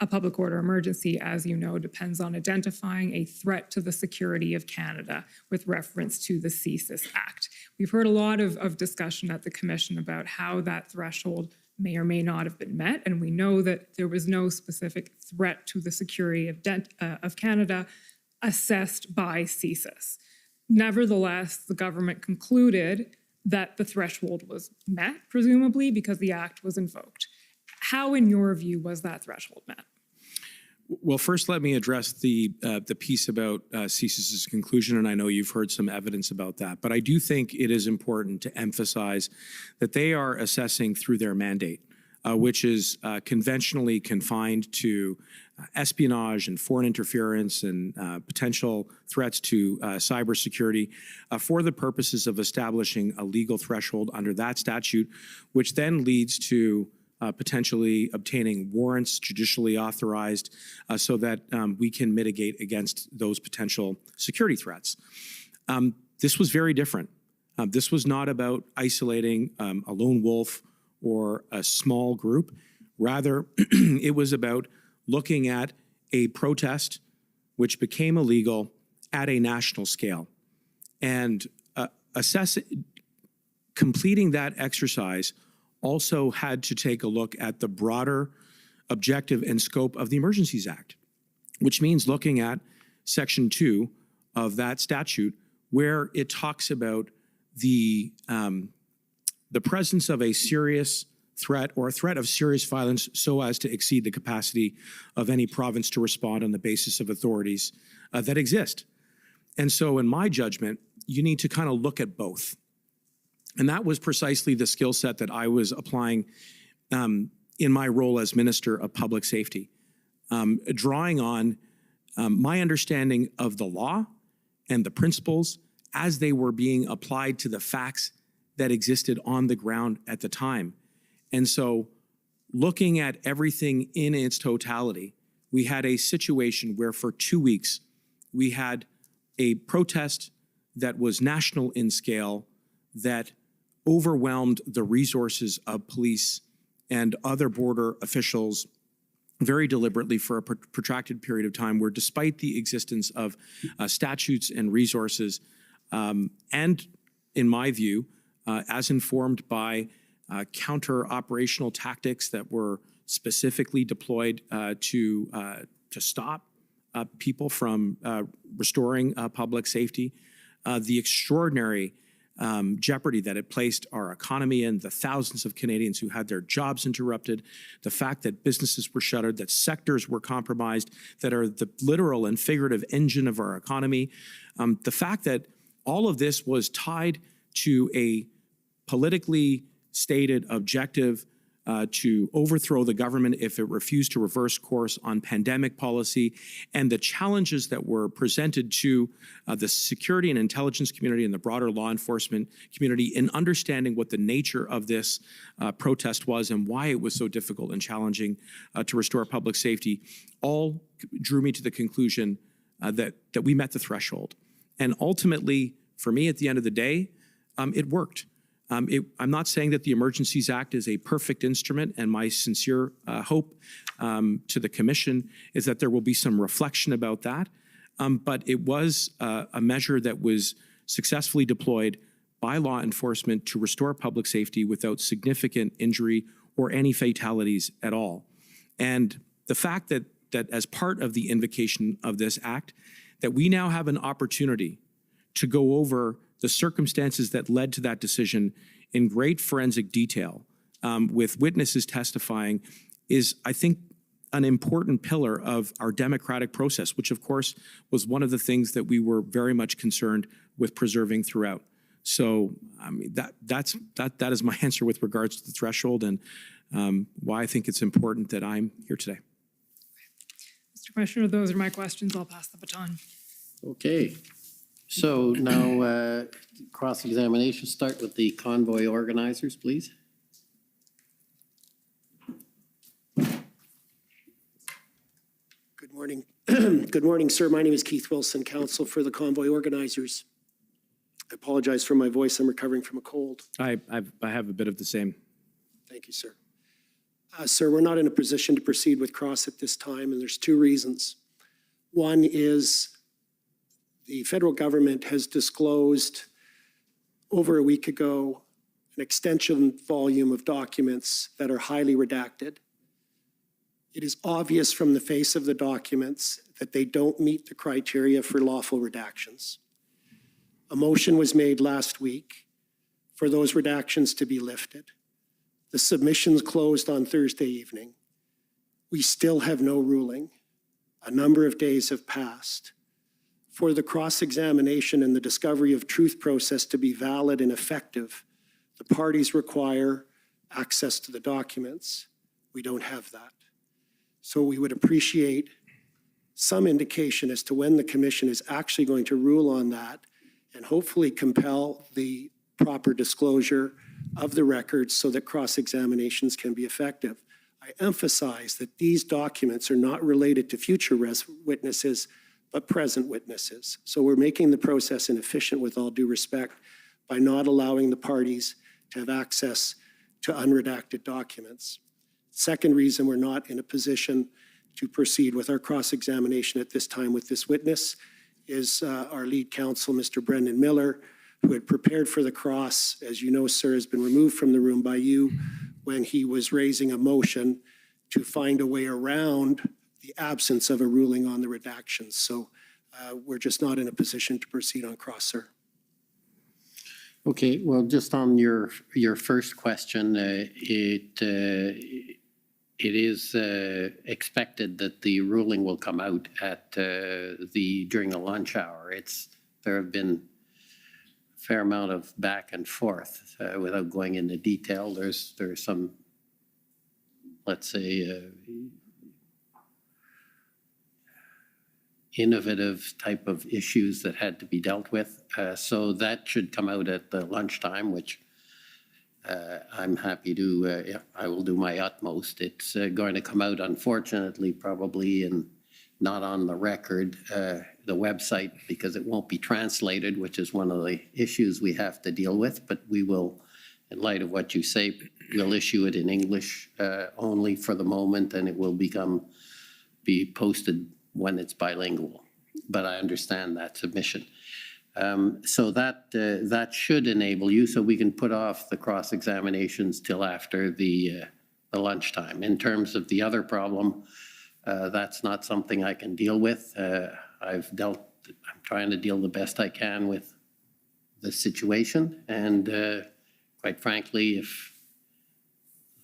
a public order emergency, as you know, depends on identifying a threat to the security of Canada with reference to the CSIS Act. We've heard a lot of discussion at the Commission about how that threshold may or may not have been met, and we know that there was no specific threat to the security of Canada assessed by CSIS. Nevertheless, the government concluded that the threshold was met, presumably, because the Act was invoked. How, in your view, was that threshold met? Well, first, let me address the piece about CSIS's conclusion, and I know you've heard some evidence about that. But I do think it is important to emphasize that they are assessing through their mandate, which is conventionally confined to espionage and foreign interference and potential threats to cybersecurity for the purposes of establishing a legal threshold under that statute, which then leads to potentially obtaining warrants judicially authorized so that we can mitigate against those potential security threats. This was very different. This was not about isolating a lone wolf or a small group. Rather, it was about looking at a protest which became illegal at a national scale and completing that exercise also had to take a look at the broader objective and scope of the Emergencies Act, which means looking at Section 2 of that statute, where it talks about the presence of a serious threat or a threat of serious violence so as to exceed the capacity of any province to respond on the basis of authorities that exist. And so in my judgment, you need to kind of look at both. And that was precisely the skill set that I was applying in my role as Minister of Public Safety, drawing on my understanding of the law and the principles as they were being applied to the facts that existed on the ground at the time. And so looking at everything in its totality, we had a situation where for 2 weeks, we had a protest that was national in scale that overwhelmed the resources of police and other border officials very deliberately for a protracted period of time, where despite the existence of statutes and resources, and in my view, as informed by counter-operational tactics that were specifically deployed to stop people from restoring public safety, the extraordinary jeopardy that it placed our economy in, the thousands of Canadians who had their jobs interrupted, the fact that businesses were shuttered, that sectors were compromised, that are the literal and figurative engine of our economy, the fact that all of this was tied to a politically stated objective to overthrow the government if it refused to reverse course on pandemic policy, and the challenges that were presented to the security and intelligence community and the broader law enforcement community in understanding what the nature of this protest was and why it was so difficult and challenging to restore public safety, all drew me to the conclusion that we met the threshold. And ultimately, for me, at the end of the day, it worked. I'm not saying that the Emergencies Act is a perfect instrument, and my sincere hope to the Commission is that there will be some reflection about that. But it was a measure that was successfully deployed by law enforcement to restore public safety without significant injury or any fatalities at all. And the fact that as part of the invocation of this act, that we now have an opportunity to go over the circumstances that led to that decision in great forensic detail, with witnesses testifying, is, I think, an important pillar of our democratic process, which, of course, was one of the things that we were very much concerned with preserving throughout. So, I mean, that is my answer with regards to the threshold and why I think it's important that I'm here today. Mr. Commissioner, those are my questions. I'll pass the baton. Okay. So now, cross-examination, start with the convoy organizers, please. Good morning. Good morning, sir. My name is Keith Wilson, counsel for the convoy organizers. I apologize for my voice. I'm recovering from a cold. I have a bit of the same. Thank you, sir. Sir, we're not in a position to proceed with cross at this time, and there's two reasons. One is the federal government has disclosed over a week ago an extensive volume of documents that are highly redacted. It is obvious from the face of the documents that they don't meet the criteria for lawful redactions. A motion was made last week for those redactions to be lifted. The submissions closed on Thursday evening. We still have no ruling. A number of days have passed. For the cross-examination and the discovery of truth process to be valid and effective, the parties require access to the documents. We don't have that. So we would appreciate some indication as to when the commission is actually going to rule on that and hopefully compel the proper disclosure of the records so that cross-examinations can be effective. I emphasize that these documents are not related to future witnesses, but present witnesses. So we're making the process inefficient with all due respect by not allowing the parties to have access to unredacted documents. Second reason we're not in a position to proceed with our cross-examination at this time with this witness is our lead counsel, Mr. Brendan Miller, who had prepared for the cross, as you know, sir, has been removed from the room by you when he was raising a motion to find a way around the absence of a ruling on the redactions. So we're just not in a position to proceed on cross, sir. Okay, well, just on your first question, it is expected that the ruling will come out at during the lunch hour. There have been a fair amount of back and forth without going into detail. There's some, let's say, innovative type of issues that had to be dealt with. So that should come out at the lunchtime, which I'm happy to, I will do my utmost. It's going to come out, unfortunately, probably not on the record, the website, because it won't be translated, which is one of the issues we have to deal with. But we will, in light of what you say, we'll issue it in English only for the moment, and it will be posted when it's bilingual. But I understand that submission. So that should enable you, so we can put off the cross-examinations till after the lunchtime. In terms of the other problem, that's not something I can deal with. I'm trying to deal the best I can with the situation, and quite frankly, if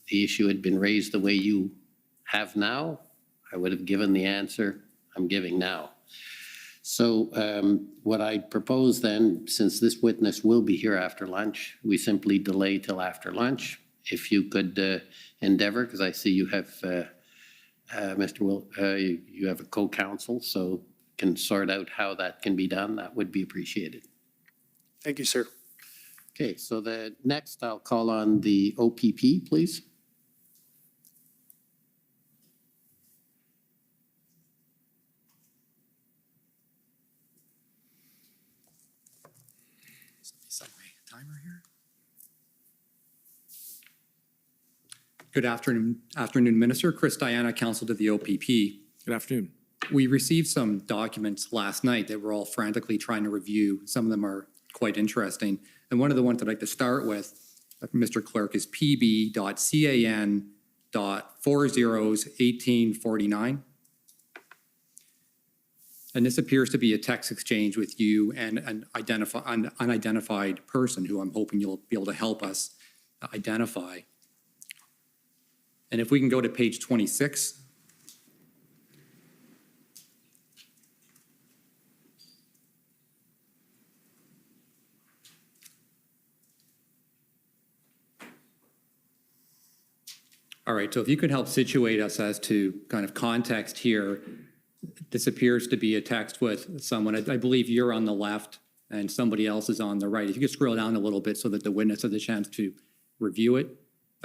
the issue had been raised the way you have now, I would have given the answer I'm giving now. So what I propose then, since this witness will be here after lunch, we simply delay till after lunch. If you could endeavor, because I see you have, Mr. Will, you have a co-counsel, so can sort out how that can be done, that would be appreciated. Thank you, sir. Okay, so the next I'll call on the OPP, please. Timer here. Good afternoon, Minister. Chris Diana, Counsel to the OPP. Good afternoon. We received some documents last night that we're all frantically trying to review. Some of them are quite interesting. And one of the ones I'd like to start with, Mr. Clerk, is PB.CAN.401849. And this appears to be a text exchange with you and an unidentified person who I'm hoping you'll be able to help us identify. And if we can go to page 26. All right, so if you could help situate us as to kind of context here. This appears to be a text with someone, I believe you're on the left and somebody else is on the right. If you could scroll down a little bit so that the witness has a chance to review it.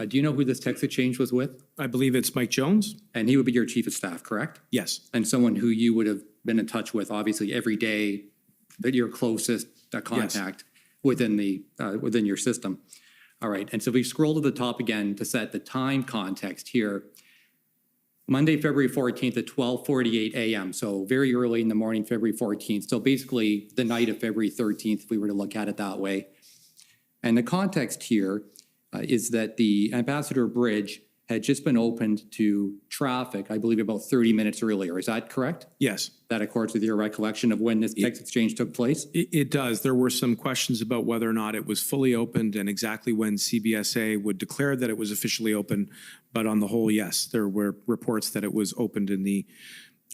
Do you know who this text exchange was with? I believe it's Mike Jones. And he would be your chief of staff, correct? Yes. And someone who you would have been in touch with, obviously, every day, that your closest contact within your system. All right, and so if we scroll to the top again to set the time context here, Monday, February 14th at 12:48 a.m., so very early in the morning, February 14th, so basically the night of February 13th, if we were to look at it that way. And the context here is that the Ambassador Bridge had just been opened to traffic, I believe about 30 minutes earlier. Is that correct? Yes. That accords with your recollection of when this text exchange took place? It does. There were some questions about whether or not it was fully opened and exactly when CBSA would declare that it was officially open. But on the whole, yes, there were reports that it was opened in the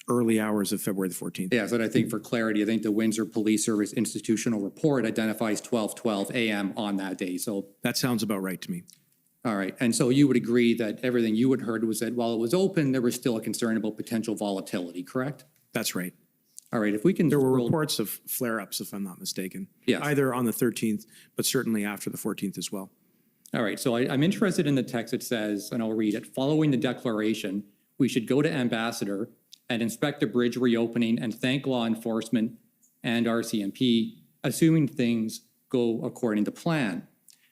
early hours of February the 14th. Yeah, so I think for clarity, I think the Windsor Police Service institutional report identifies 12:12 a.m. on that day. So that sounds about right to me. All right, and so you would agree that everything you had heard was that while it was open, there was still a concern about potential volatility, correct? That's right. All right, if we can. There were scroll- reports of flare-ups, if I'm not mistaken. Yes. Either on the 13th, but certainly after the 14th as well. All right, so I'm interested in the text that says, and I'll read it, following the declaration, we should go to Ambassador and inspect the bridge reopening and thank law enforcement and RCMP, assuming things go according to plan.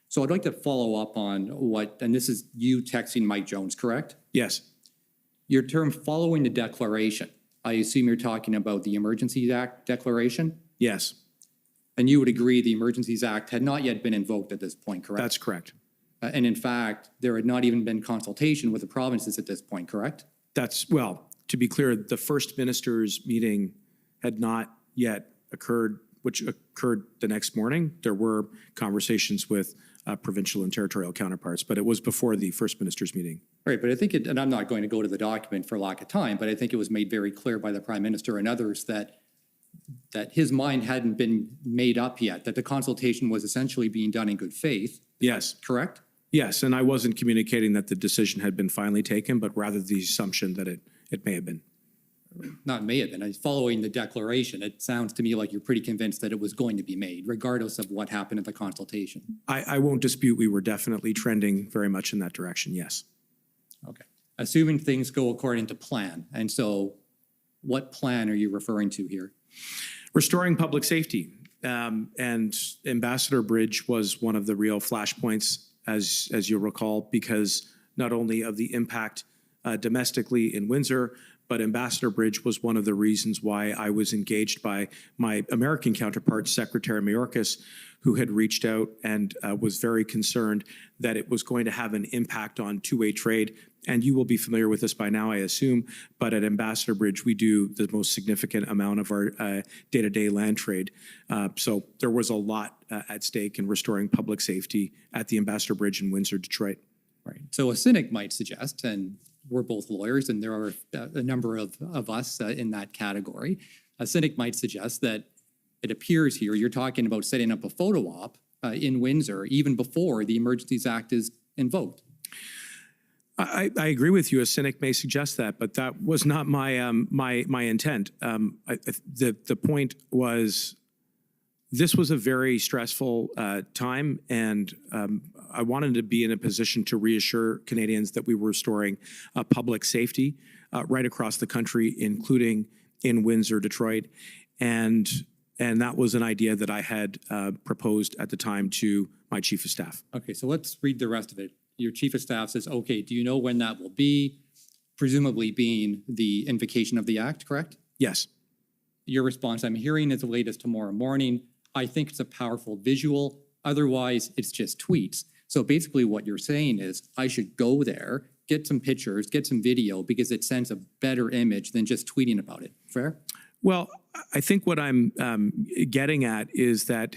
So I'd like to follow up on what, and this is you texting Mike Jones, correct? Yes. Your term following the declaration, I assume you're talking about the Emergencies Act declaration? Yes. And you would agree the Emergencies Act had not yet been invoked at this point, correct? That's correct. And in fact, there had not even been consultation with the provinces at this point, correct? That's, well, to be clear, the first minister's meeting had not yet occurred, which occurred the next morning. There were conversations with provincial and territorial counterparts, but it was before the first minister's meeting. Right, but I think it, and I'm not going to go to the document for lack of time, but I think it was made very clear by the Prime Minister and others that his mind hadn't been made up yet, that the consultation was essentially being done in good faith. Yes. Correct? Yes, and I wasn't communicating that the decision had been finally taken, but rather the assumption that it may have been. Not may have been. Following the declaration, it sounds to me like you're pretty convinced that it was going to be made, regardless of what happened at the consultation. I won't dispute we were definitely trending very much in that direction, yes. Okay. Assuming things go according to plan. And so what plan are you referring to here? Restoring public safety. And Ambassador Bridge was one of the real flashpoints, as you'll recall, because not only of the impact domestically in Windsor, but Ambassador Bridge was one of the reasons why I was engaged by my American counterpart, Secretary Mayorkas, who had reached out and was very concerned that it was going to have an impact on two-way trade. And you will be familiar with this by now, I assume, but at Ambassador Bridge, we do the most significant amount of our day-to-day land trade. So there was a lot at stake in restoring public safety at the Ambassador Bridge in Windsor, Detroit. Right. So a cynic might suggest, and we're both lawyers, and there are a number of us in that category. A cynic might suggest that it appears here you're talking about setting up a photo op in Windsor even before the Emergencies Act is invoked. I agree with you. A cynic may suggest that, but that was not my my intent. The point was, this was a very stressful time, and I wanted to be in a position to reassure Canadians that we were restoring public safety right across the country, including in Windsor, Detroit, and that was an idea that I had proposed at the time to my chief of staff. Okay, so let's read the rest of it. Your chief of staff says, okay, do you know when that will be? Presumably being the invocation of the act, correct? Yes. Your response, I'm hearing as late as tomorrow morning. I think it's a powerful visual. Otherwise, it's just tweets. So basically what you're saying is I should go there, get some pictures, get some video, because it sends a better image than just tweeting about it. Fair? Well, I think what I'm getting at is that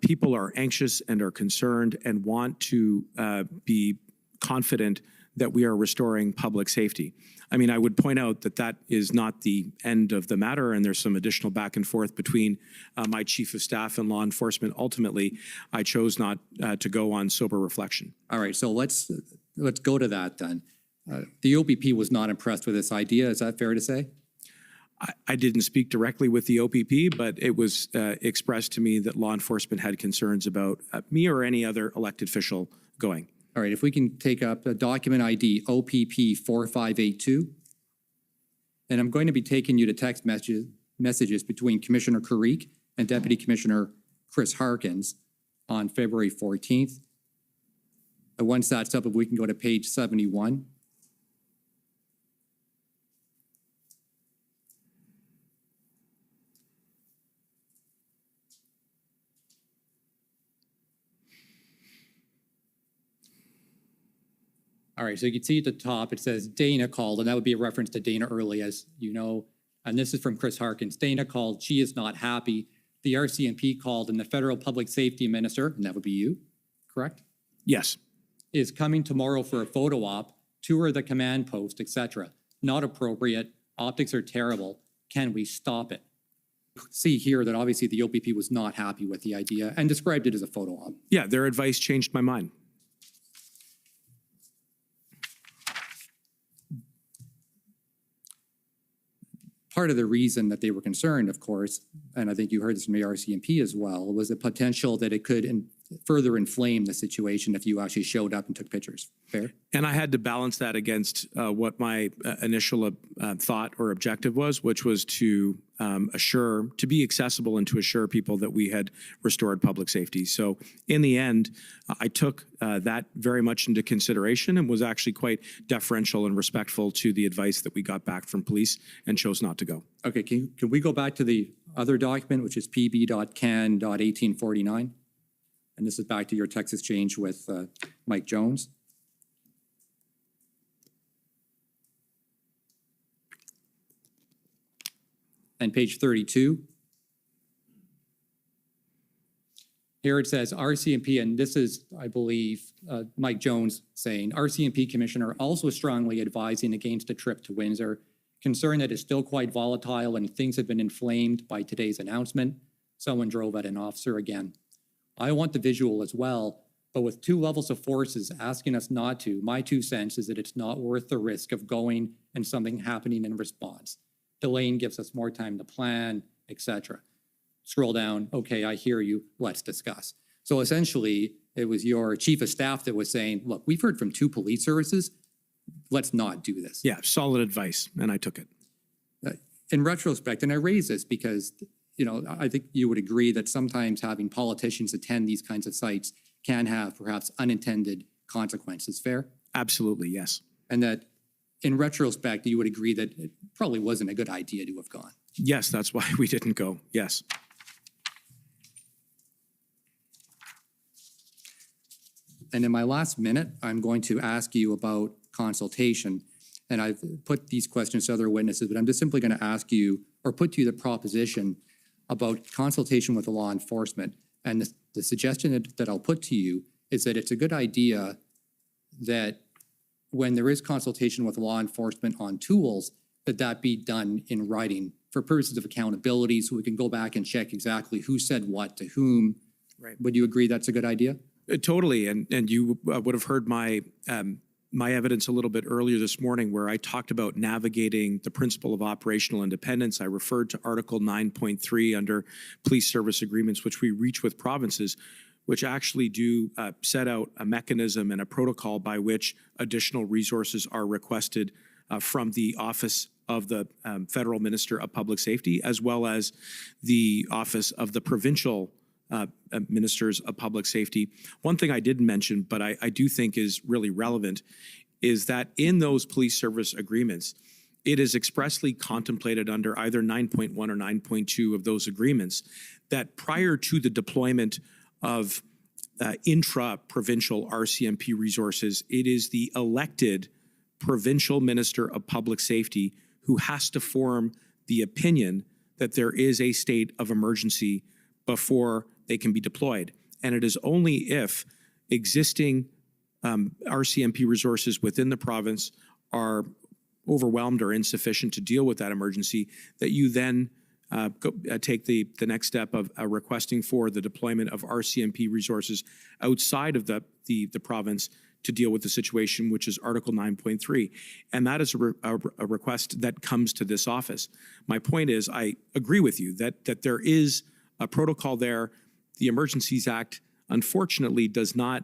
people are anxious and are concerned and want to be confident that we are restoring public safety. I mean, I would point out that that is not the end of the matter, and there's some additional back and forth between my chief of staff and law enforcement. Ultimately, I chose not to go on sober reflection. All right, so let's go to that then. The OPP was not impressed with this idea. Is that fair to say? I didn't speak directly with the OPP, but it was expressed to me that law enforcement had concerns about me or any other elected official going. All right, if we can take up the document ID OPP 4582. And I'm going to be taking you to text messages between Commissioner Carrique and Deputy Commissioner Chris Harkins on February 14th. And once that's up, if we can go to page 71. All right, so you can see at the top, it says Dana called, and that would be a reference to Dana Early, as you know. And this is from Chris Harkins. Dana called, she is not happy. The RCMP called, and the Federal Public Safety Minister, and that would be you, correct? Yes. Is coming tomorrow for a photo op, tour the command post, etc. Not appropriate. Optics are terrible. Can we stop it? See here that obviously the OPP was not happy with the idea and described it as a photo op. Yeah, their advice changed my mind. part of the reason that they were concerned, of course, and I think you heard this from the RCMP as well, was the potential that it could further inflame the situation if you actually showed up and took pictures. Fair? And I had to balance that against what my initial thought or objective was, which was to be accessible and to assure people that we had restored public safety. So in the end, I took that very much into consideration and was actually quite deferential and respectful to the advice that we got back from police and chose not to go. Okay, can we go back to the other document, which is pb.can.1849? And this is back to your text exchange with Mike Jones. And page 32. Here it says RCMP, and this is, I believe, Mike Jones saying, RCMP Commissioner also strongly advising against a trip to Windsor, concerned that it's still quite volatile and things have been inflamed by today's announcement. Someone drove at an officer again. I want the visual as well, but with 2 levels of forces asking us not to, my 2 cents is that it's not worth the risk of going and something happening in response. Delaying gives us more time to plan, etc. Scroll down, okay, I hear you, let's discuss. So essentially, it was your chief of staff that was saying, look, we've heard from 2 police services, let's not do this. Yeah, solid advice, and I took it. In retrospect, and I raise this because, you know, I think you would agree that sometimes having politicians attend these kinds of sites can have perhaps unintended consequences. Fair? Absolutely, yes. And that in retrospect, you would agree that it probably wasn't a good idea to have gone. Yes, that's why we didn't go. Yes. And in my last minute, I'm going to ask you about consultation. And I've put these questions to other witnesses, but I'm just simply going to ask you or put to you the proposition about consultation with the law enforcement. And the suggestion that I'll put to you is that it's a good idea that when there is consultation with law enforcement on tools, that be done in writing for purposes of accountability so we can go back and check exactly who said what to whom. Right. Would you agree that's a good idea? Totally, and you would have heard my my evidence a little bit earlier this morning where I talked about navigating the principle of operational independence. I referred to Article 9.3 under police service agreements, which we reach with provinces, which actually do set out a mechanism and a protocol by which additional resources are requested from the Office of the Federal Minister of Public Safety, as well as the Office of the Provincial Ministers of Public Safety. One thing I didn't mention, but I do think is really relevant, is that in those police service agreements, it is expressly contemplated under either 9.1 or 9.2 of those agreements that prior to the deployment of intra-provincial RCMP resources, it is the elected provincial minister of public safety who has to form the opinion that there is a state of emergency before they can be deployed. And it is only if existing RCMP resources within the province are overwhelmed or insufficient to deal with that emergency that you then take the next step of requesting for the deployment of RCMP resources outside of the province to deal with the situation, which is Article 9.3. And that is a request that comes to this office. My point is, I agree with you that there is a protocol there. The Emergencies Act, unfortunately, does not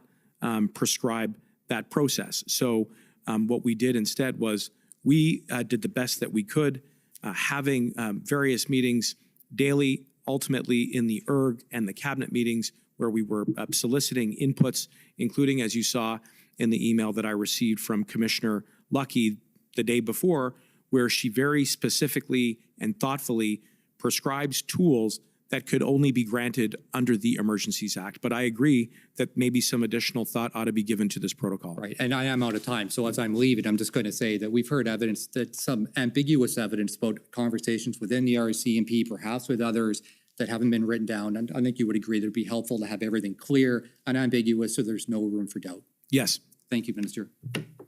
prescribe that process. So what we did instead was we did the best that we could, having various meetings daily, ultimately in the ERG and the cabinet meetings where we were soliciting inputs, including, as you saw in the email that I received from Commissioner Lucky the day before, where she very specifically and thoughtfully prescribes tools that could only be granted under the Emergencies Act. But I agree that maybe some additional thought ought to be given to this protocol. Right, and I am out of time, so as I'm leaving, I'm just going to say that we've heard evidence, that some ambiguous evidence about conversations within the RCMP, perhaps with others, that haven't been written down. And I think you would agree that it'd be helpful to have everything clear and ambiguous so there's no room for doubt. Yes. Thank you, Minister.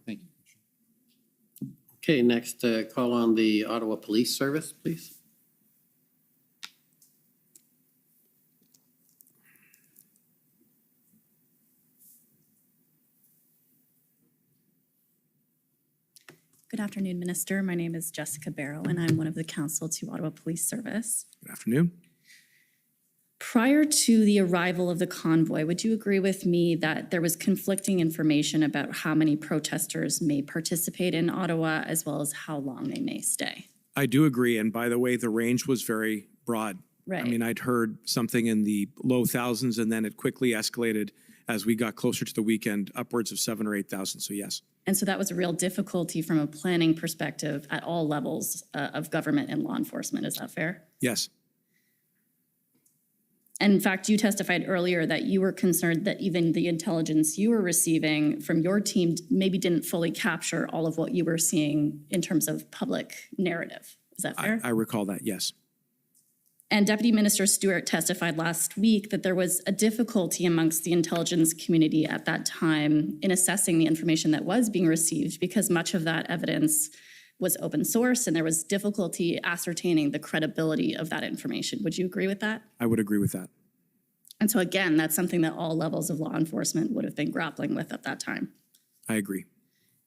Thank you. Okay, next call on the Ottawa Police Service, please. Good afternoon, Minister. My name is Jessica Barrow, and I'm one of the counsel to Ottawa Police Service. Good afternoon. Prior to the arrival of the convoy, would you agree with me that there was conflicting information about how many protesters may participate in Ottawa, as well as how long they may stay? I do agree. And by the way, the range was very broad. Right. I mean, I'd heard something in the low thousands, and then it quickly escalated as we got closer to the weekend, upwards of 7,000 or 8,000. So yes. And so that was a real difficulty from a planning perspective at all levels of government and law enforcement. Is that fair? Yes. And in fact, you testified earlier that you were concerned that even the intelligence you were receiving from your team maybe didn't fully capture all of what you were seeing in terms of public narrative. Is that fair? I recall that, yes. And Deputy Minister Stewart testified last week that there was a difficulty amongst the intelligence community at that time in assessing the information that was being received because much of that evidence was open source and there was difficulty ascertaining the credibility of that information. Would you agree with that? I would agree with that. And so again, that's something that all levels of law enforcement would have been grappling with at that time. I agree.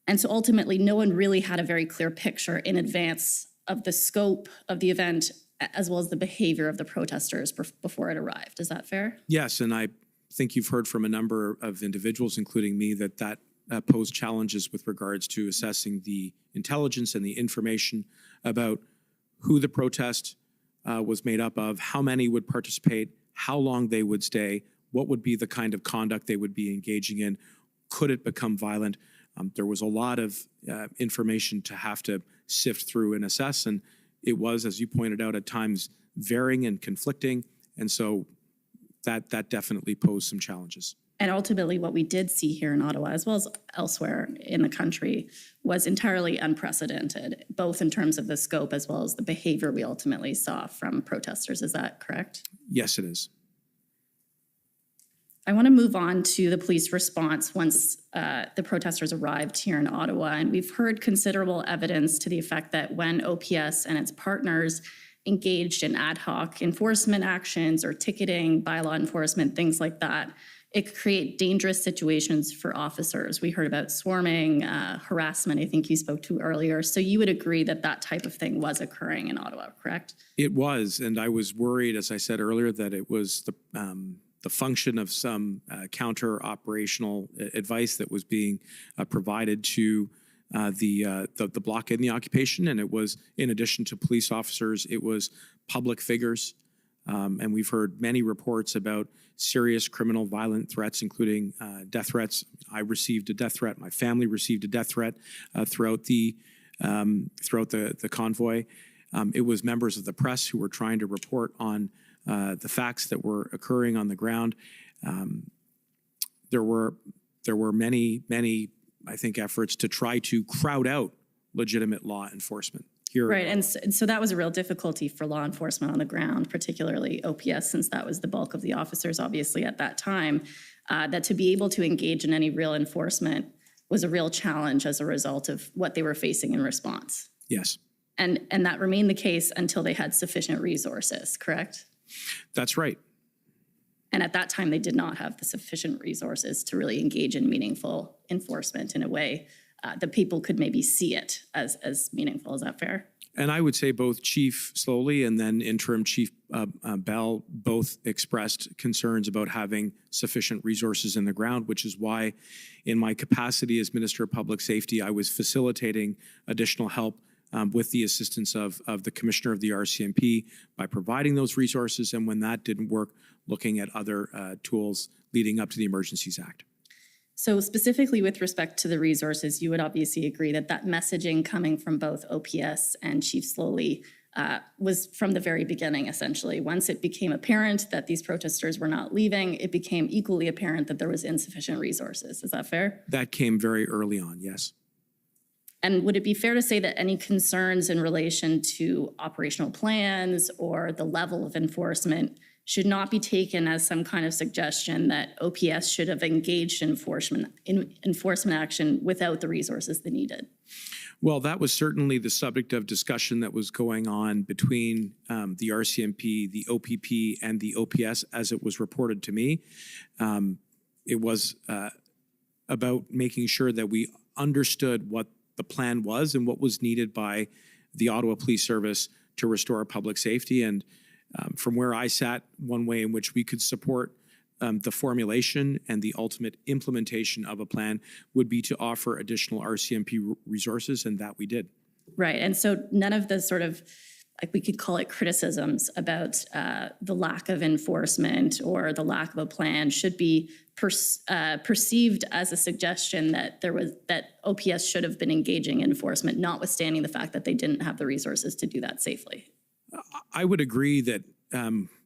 And so ultimately, no one really had a very clear picture in advance of the scope of the event as well as the behavior of the protesters before it arrived. Is that fair? Yes, and I think you've heard from a number of individuals, including me, that posed challenges with regards to assessing the intelligence and the information about who the protest was made up of, how many would participate, how long they would stay, what would be the kind of conduct they would be engaging in, could it become violent? There was a lot of information to have to sift through and assess, and it was, as you pointed out, at times varying and conflicting, and so that definitely posed some challenges. And ultimately, what we did see here in Ottawa, as well as elsewhere in the country, was entirely unprecedented, both in terms of the scope as well as the behavior we ultimately saw from protesters. Is that correct? Yes, it is. I want to move on to the police response once the protesters arrived here in Ottawa. And we've heard considerable evidence to the effect that when OPS and its partners engaged in ad hoc enforcement actions or ticketing, bylaw enforcement, things like that, it could create dangerous situations for officers. We heard about swarming, harassment, I think you spoke to earlier. So you would agree that that type of thing was occurring in Ottawa, correct? It was, and I was worried, as I said earlier, that it was the function of some counter-operational advice that was being provided to the block in the occupation, and it was, in addition to police officers, it was public figures, and we've heard many reports about serious criminal violent threats, including death threats. I received a death threat. My family received a death threat throughout the convoy. It was members of the press who were trying to report on the facts that were occurring on the ground. There were many, I think, efforts to try to crowd out legitimate law enforcement here. Right, and so that was a real difficulty for law enforcement on the ground, particularly OPS, since that was the bulk of the officers, obviously, at that time, that to be able to engage in any real enforcement was a real challenge as a result of what they were facing in response. Yes. And that remained the case until they had sufficient resources, correct? That's right. And at that time, they did not have the sufficient resources to really engage in meaningful enforcement in a way that people could maybe see it as meaningful. Is that fair? And I would say both Chief Slowly and then Interim Chief Bell both expressed concerns about having sufficient resources in the ground, which is why in my capacity as Minister of Public Safety, I was facilitating additional help with the assistance of the Commissioner of the RCMP by providing those resources, and when that didn't work, looking at other tools leading up to the Emergencies Act. So specifically with respect to the resources, you would obviously agree that that messaging coming from both OPS and Chief Slowly was from the very beginning, essentially. Once it became apparent that these protesters were not leaving, it became equally apparent that there was insufficient resources. Is that fair? That came very early on, yes. And would it be fair to say that any concerns in relation to operational plans or the level of enforcement should not be taken as some kind of suggestion that OPS should have engaged in enforcement action without the resources they needed? Well, that was certainly the subject of discussion that was going on between the RCMP, the OPP, and the OPS as it was reported to me. It was about making sure that we understood what the plan was and what was needed by the Ottawa Police Service to restore public safety. And from where I sat, one way in which we could support the formulation and the ultimate implementation of a plan would be to offer additional RCMP resources, and that we did. Right. And so none of the sort of, like we could call it criticisms about the lack of enforcement or the lack of a plan should be perceived as a suggestion that that OPS should have been engaging in enforcement, notwithstanding the fact that they didn't have the resources to do that safely. I would agree that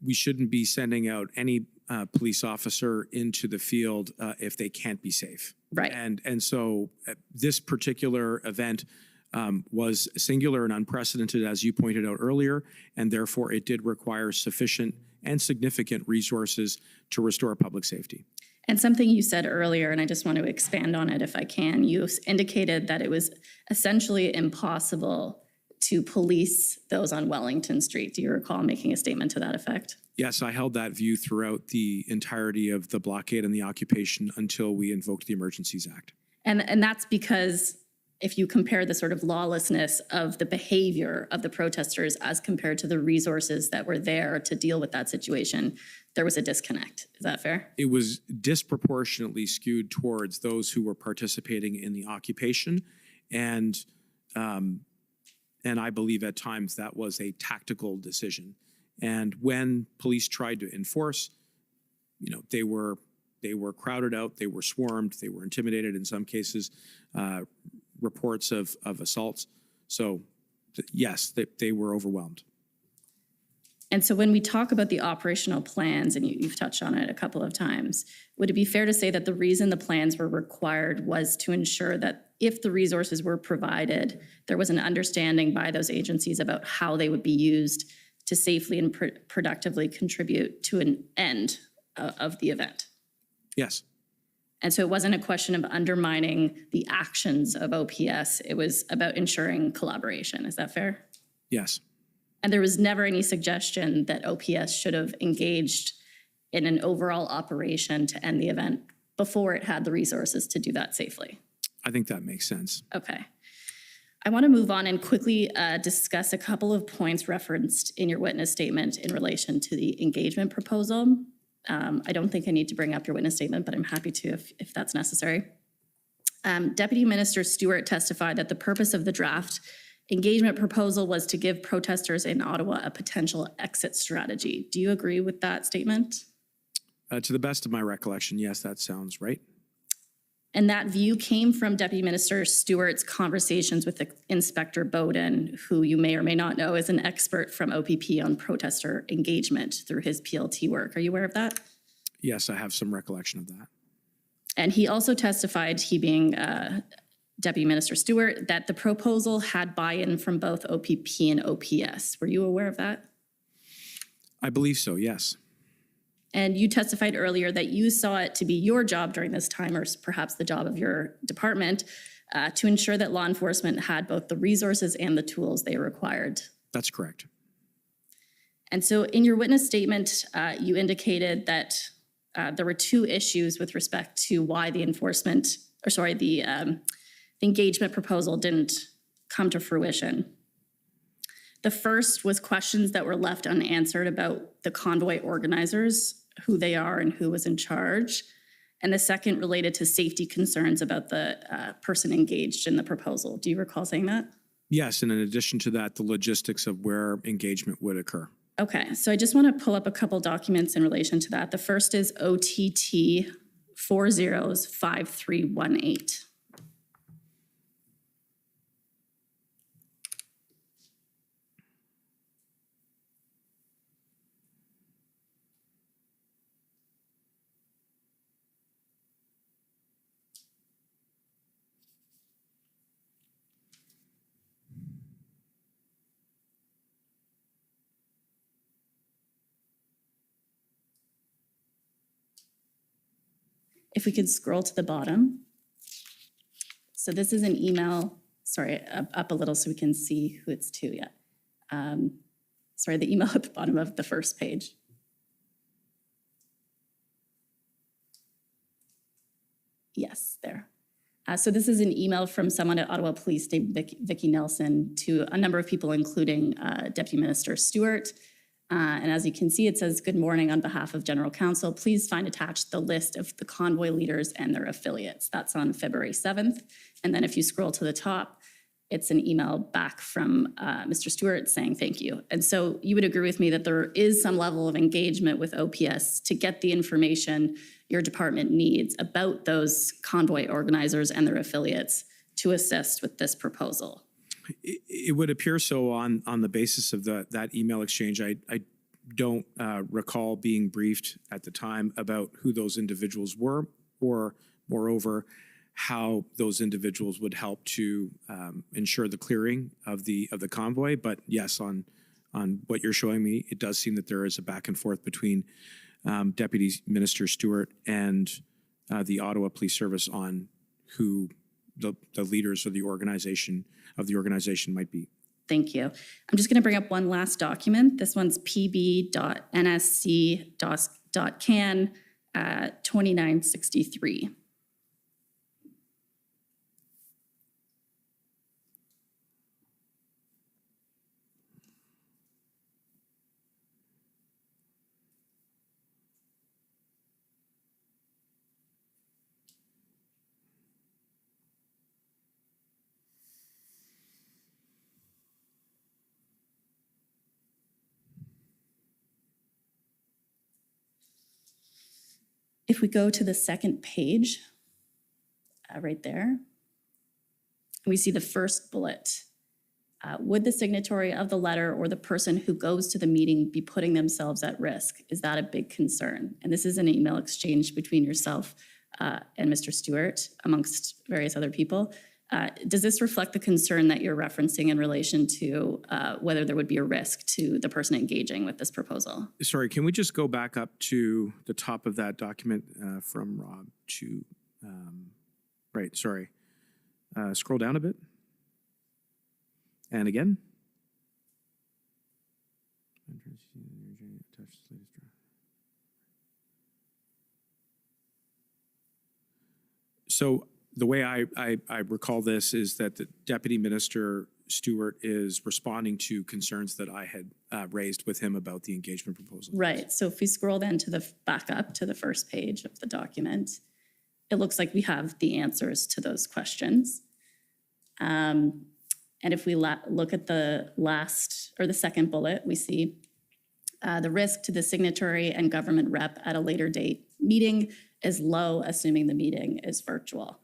we shouldn't be sending out any police officer into the field if they can't be safe. Right. And so this particular event was singular and unprecedented, as you pointed out earlier, and therefore it did require sufficient and significant resources to restore public safety. And something you said earlier, and I just want to expand on it if I can, you indicated that it was essentially impossible to police those on Wellington Street. Do you recall making a statement to that effect? Yes, I held that view throughout the entirety of the blockade and the occupation until we invoked the Emergencies Act. And that's because if you compare the sort of lawlessness of the behavior of the protesters as compared to the resources that were there to deal with that situation, there was a disconnect. Is that fair? It was disproportionately skewed towards those who were participating in the occupation, and I believe at times that was a tactical decision. And when police tried to enforce, they were crowded out, they were swarmed, they were intimidated in some cases, reports of assaults. So yes, they were overwhelmed. And so when we talk about the operational plans, and you've touched on it a couple of times, would it be fair to say that the reason the plans were required was to ensure that if the resources were provided, there was an understanding by those agencies about how they would be used to safely and productively contribute to an end of the event? Yes. And so it wasn't a question of undermining the actions of OPS. It was about ensuring collaboration. Is that fair? Yes. And there was never any suggestion that OPS should have engaged in an overall operation to end the event before it had the resources to do that safely. I think that makes sense. Okay. I want to move on and quickly discuss a couple of points referenced in your witness statement in relation to the engagement proposal. I don't think I need to bring up your witness statement, but I'm happy to if that's necessary. Deputy Minister Stewart testified that the purpose of the draft engagement proposal was to give protesters in Ottawa a potential exit strategy. Do you agree with that statement? To the best of my recollection, yes, that sounds right. And that view came from Deputy Minister Stewart's conversations with Inspector Bowden, who you may or may not know is an expert from OPP on protester engagement through his PLT work. Are you aware of that? Yes, I have some recollection of that. And he also testified, he being Deputy Minister Stewart, that the proposal had buy-in from both OPP and OPS. Were you aware of that? I believe so, yes. And you testified earlier that you saw it to be your job during this time, or perhaps the job of your department, to ensure that law enforcement had both the resources and the tools they required. That's correct. And so in your witness statement, you indicated that there were two issues with respect to why the engagement proposal didn't come to fruition. The first was questions that were left unanswered about the convoy organizers, who they are and who was in charge. And the second related to safety concerns about the person engaged in the proposal. Do you recall saying that? Yes, and in addition to that, the logistics of where engagement would occur. Okay, so I just want to pull up a couple documents in relation to that. The first is OTT 405318. If we could scroll to the bottom. So this is an email, sorry, up a little so we can see who it's to yet. Sorry, the email at the bottom of the first page. Yes, there. So this is an email from someone at Ottawa Police named Vicky Nelson to a number of people, including Deputy Minister Stewart. And as you can see, it says, "Good morning on behalf of General Counsel. Please find attached the list of the convoy leaders and their affiliates." That's on February 7th. And then if you scroll to the top, it's an email back from Mr. Stewart saying thank you. And so you would agree with me that there is some level of engagement with OPS to get the information your department needs about those convoy organizers and their affiliates to assist with this proposal. It would appear so on the basis of that email exchange. I don't recall being briefed at the time about who those individuals were, or moreover, how those individuals would help to ensure the clearing of the convoy. But yes, on what you're showing me, it does seem that there is a back and forth between Deputy Minister Stewart and the Ottawa Police Service on who the leaders of the organization might be. Thank you. I'm just going to bring up one last document. This one's pb.nsc.can 2963. If we go to the second page, right there, we see the first bullet. Would the signatory of the letter or the person who goes to the meeting be putting themselves at risk? Is that a big concern? And this is an email exchange between yourself and Mr. Stewart, amongst various other people. Does this reflect the concern that you're referencing in relation to whether there would be a risk to the person engaging with this proposal? Sorry, can we just go back up to the top of that document from Rob to, right, sorry. Scroll down a bit. And again. So the way I recall this is that the Deputy Minister Stewart is responding to concerns that I had raised with him about the engagement proposal. Right. So if we scroll then to the back up to the first page of the document, it looks like we have the answers to those questions. And if we look at the last or the second bullet, we see the risk to the signatory and government rep at a later date meeting is low, assuming the meeting is virtual.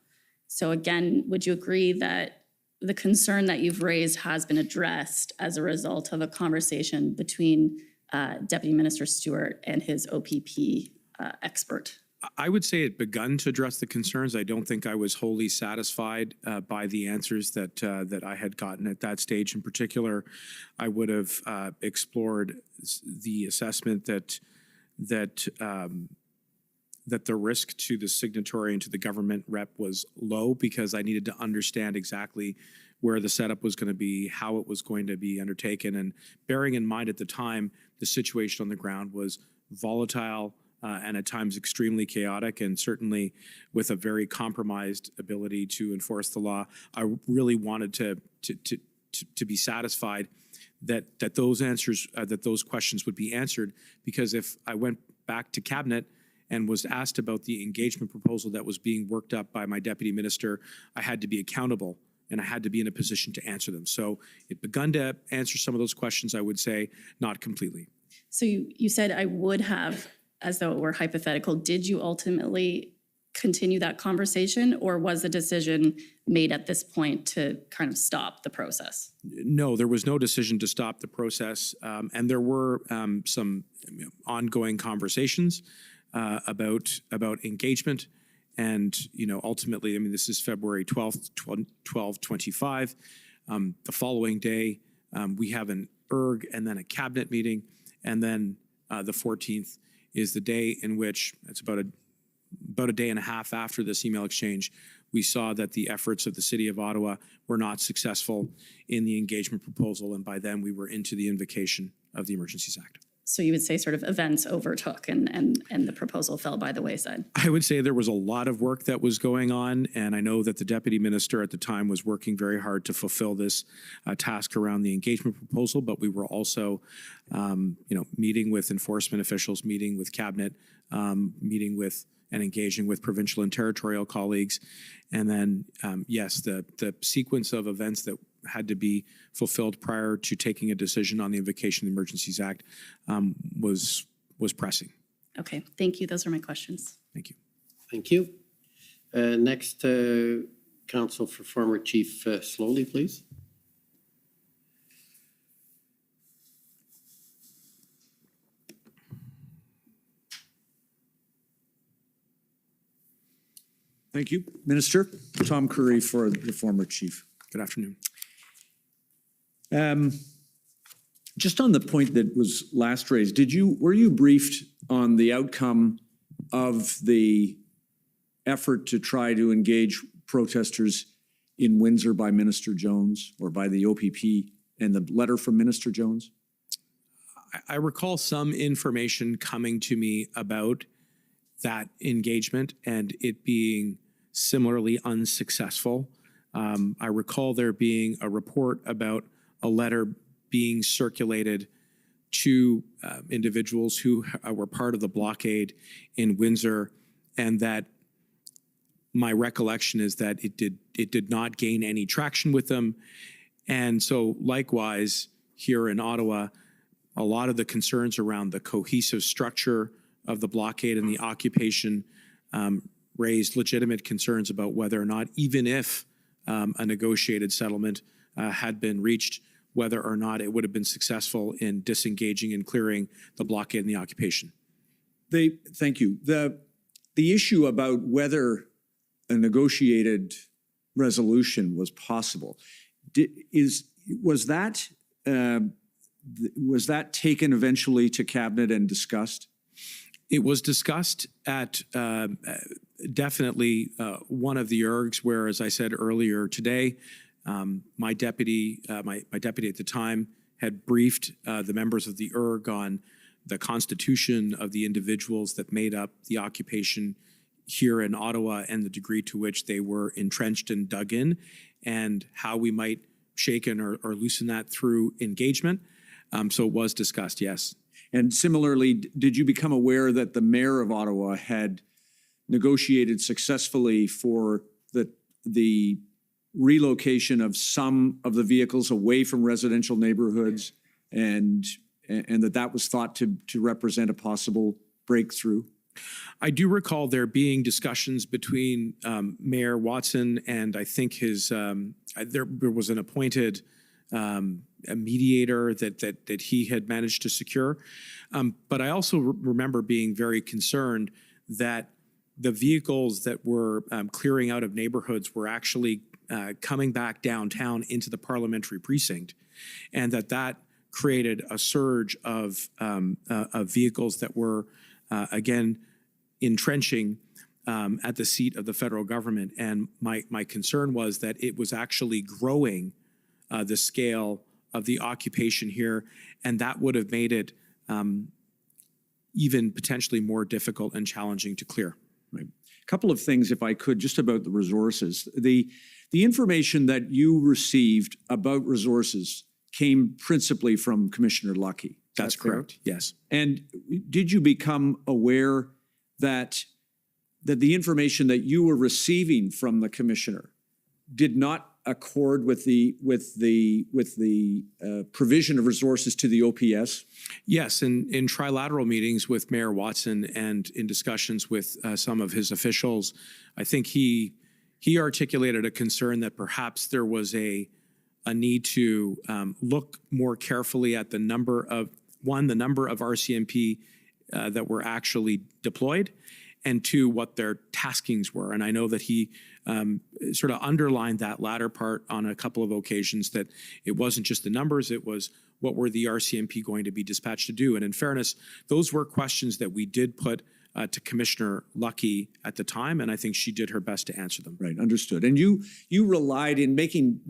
So again, would you agree that the concern that you've raised has been addressed as a result of a conversation between Deputy Minister Stewart and his OPP expert? I would say it begun to address the concerns. I don't think I was wholly satisfied by the answers that I had gotten at that stage. In particular, I would have explored the assessment that the risk to the signatory and to the government rep was low, because I needed to understand exactly where the setup was going to be, how it was going to be undertaken, and bearing in mind at the time the situation on the ground was volatile and at times extremely chaotic, and certainly with a very compromised ability to enforce the law. I really wanted to be satisfied that those answers, that those questions would be answered, because if I went back to Cabinet and was asked about the engagement proposal that was being worked up by my deputy minister, I had to be accountable and I had to be in a position to answer them. So it begun to answer some of those questions, I would say, not completely. So you said I would have, as though it were hypothetical. Did you ultimately continue that conversation, or was the decision made at this point to kind of stop the process? No, there was no decision to stop the process. And there were some ongoing conversations about engagement. And, ultimately, this is February 12th, 12/25. The following day, we have an ERG and then a cabinet meeting. And then the 14th is the day in which, it's about a day and a half after this email exchange, we saw that the efforts of the City of Ottawa were not successful in the engagement proposal. And by then we were into the invocation of the Emergencies Act. So you would say sort of events overtook and the proposal fell by the wayside? I would say there was a lot of work that was going on, and I know that the deputy minister at the time was working very hard to fulfill this task around the engagement proposal, but we were also, meeting with enforcement officials, meeting with cabinet, meeting with and engaging with provincial and territorial colleagues. And then, yes, the sequence of events that had to be fulfilled prior to taking a decision on the Invocation of the Emergencies Act was pressing. Okay, thank you. Those are my questions. Thank you. Thank you. Next, counsel for former Chief Slowly, please. Thank you, Minister. Tom Curry for the former chief. Good afternoon. Just on the point that was last raised, were you briefed on the outcome of the effort to try to engage protesters in Windsor by Minister Jones or by the OPP and the letter from Minister Jones? I recall some information coming to me about that engagement and it being similarly unsuccessful. I recall there being a report about a letter being circulated to individuals who were part of the blockade in Windsor, and that my recollection is that it did not gain any traction with them. And so likewise here in Ottawa, a lot of the concerns around the cohesive structure of the blockade and the occupation raised legitimate concerns about whether or not, even if a negotiated settlement had been reached, whether or not it would have been successful in disengaging and clearing the blockade and the occupation. Thank you. The issue about whether a negotiated resolution was possible, was that taken eventually to cabinet and discussed? It was discussed at definitely one of the ERGs where, as I said earlier today, my deputy at the time had briefed the members of the ERG on the constitution of the individuals that made up the occupation here in Ottawa and the degree to which they were entrenched and dug in, and how we might shaken or loosen that through engagement. So it was discussed, yes. And similarly, did you become aware that the mayor of Ottawa had negotiated successfully for the relocation of some of the vehicles away from residential neighborhoods, and that was thought to represent a possible breakthrough? I do recall there being discussions between Mayor Watson and I think his there was an appointed a mediator that he had managed to secure. But I also remember being very concerned that the vehicles that were clearing out of neighborhoods were actually coming back downtown into the parliamentary precinct, and that created a surge of vehicles that were, again, entrenching at the seat of the federal government. And my concern was that it was actually growing the scale of the occupation here, and that would have made it even potentially more difficult and challenging to clear. Right. A couple of things, if I could, just about the resources. The information that you received about resources came principally from Commissioner Luckey. That's correct, yes. And did you become aware that the information that you were receiving from the commissioner did not accord with the provision of resources to the OPS? Yes, in trilateral meetings with Mayor Watson and in discussions with some of his officials, I think he articulated a concern that perhaps there was a need to look more carefully at the number of RCMP that were actually deployed, and two, what their taskings were. And I know that he sort of underlined that latter part on a couple of occasions, that it wasn't just the numbers, it was what were the RCMP going to be dispatched to do. And in fairness, those were questions that we did put to Commissioner Luckey at the time, and I think she did her best to answer them. Right, understood. And you relied in making,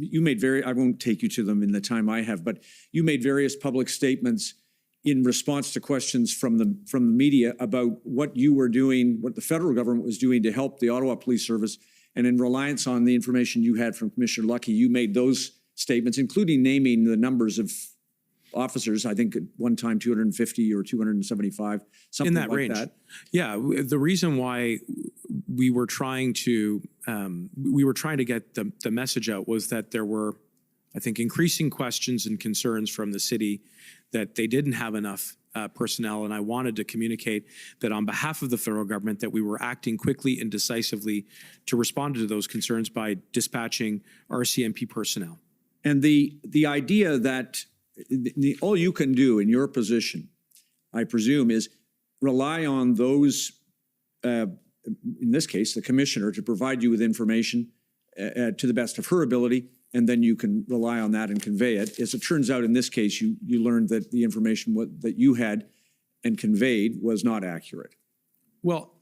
I won't take you to them in the time I have, but you made various public statements in response to questions from the media about what you were doing, what the federal government was doing to help the Ottawa Police Service, and in reliance on the information you had from Commissioner Lucky, you made those statements, including naming the numbers of officers, I think at one time 250 or 275, something in that like range. that. Yeah, the reason why we were trying to get the message out was that there were, I think, increasing questions and concerns from the city that they didn't have enough personnel, and I wanted to communicate that on behalf of the federal government that we were acting quickly and decisively to respond to those concerns by dispatching RCMP personnel. And the idea that all you can do in your position, I presume, is rely on those, in this case, the commissioner, to provide you with information to the best of her ability, and then you can rely on that and convey it. As it turns out, in this case, you learned that the information that you had and conveyed was not accurate. Well,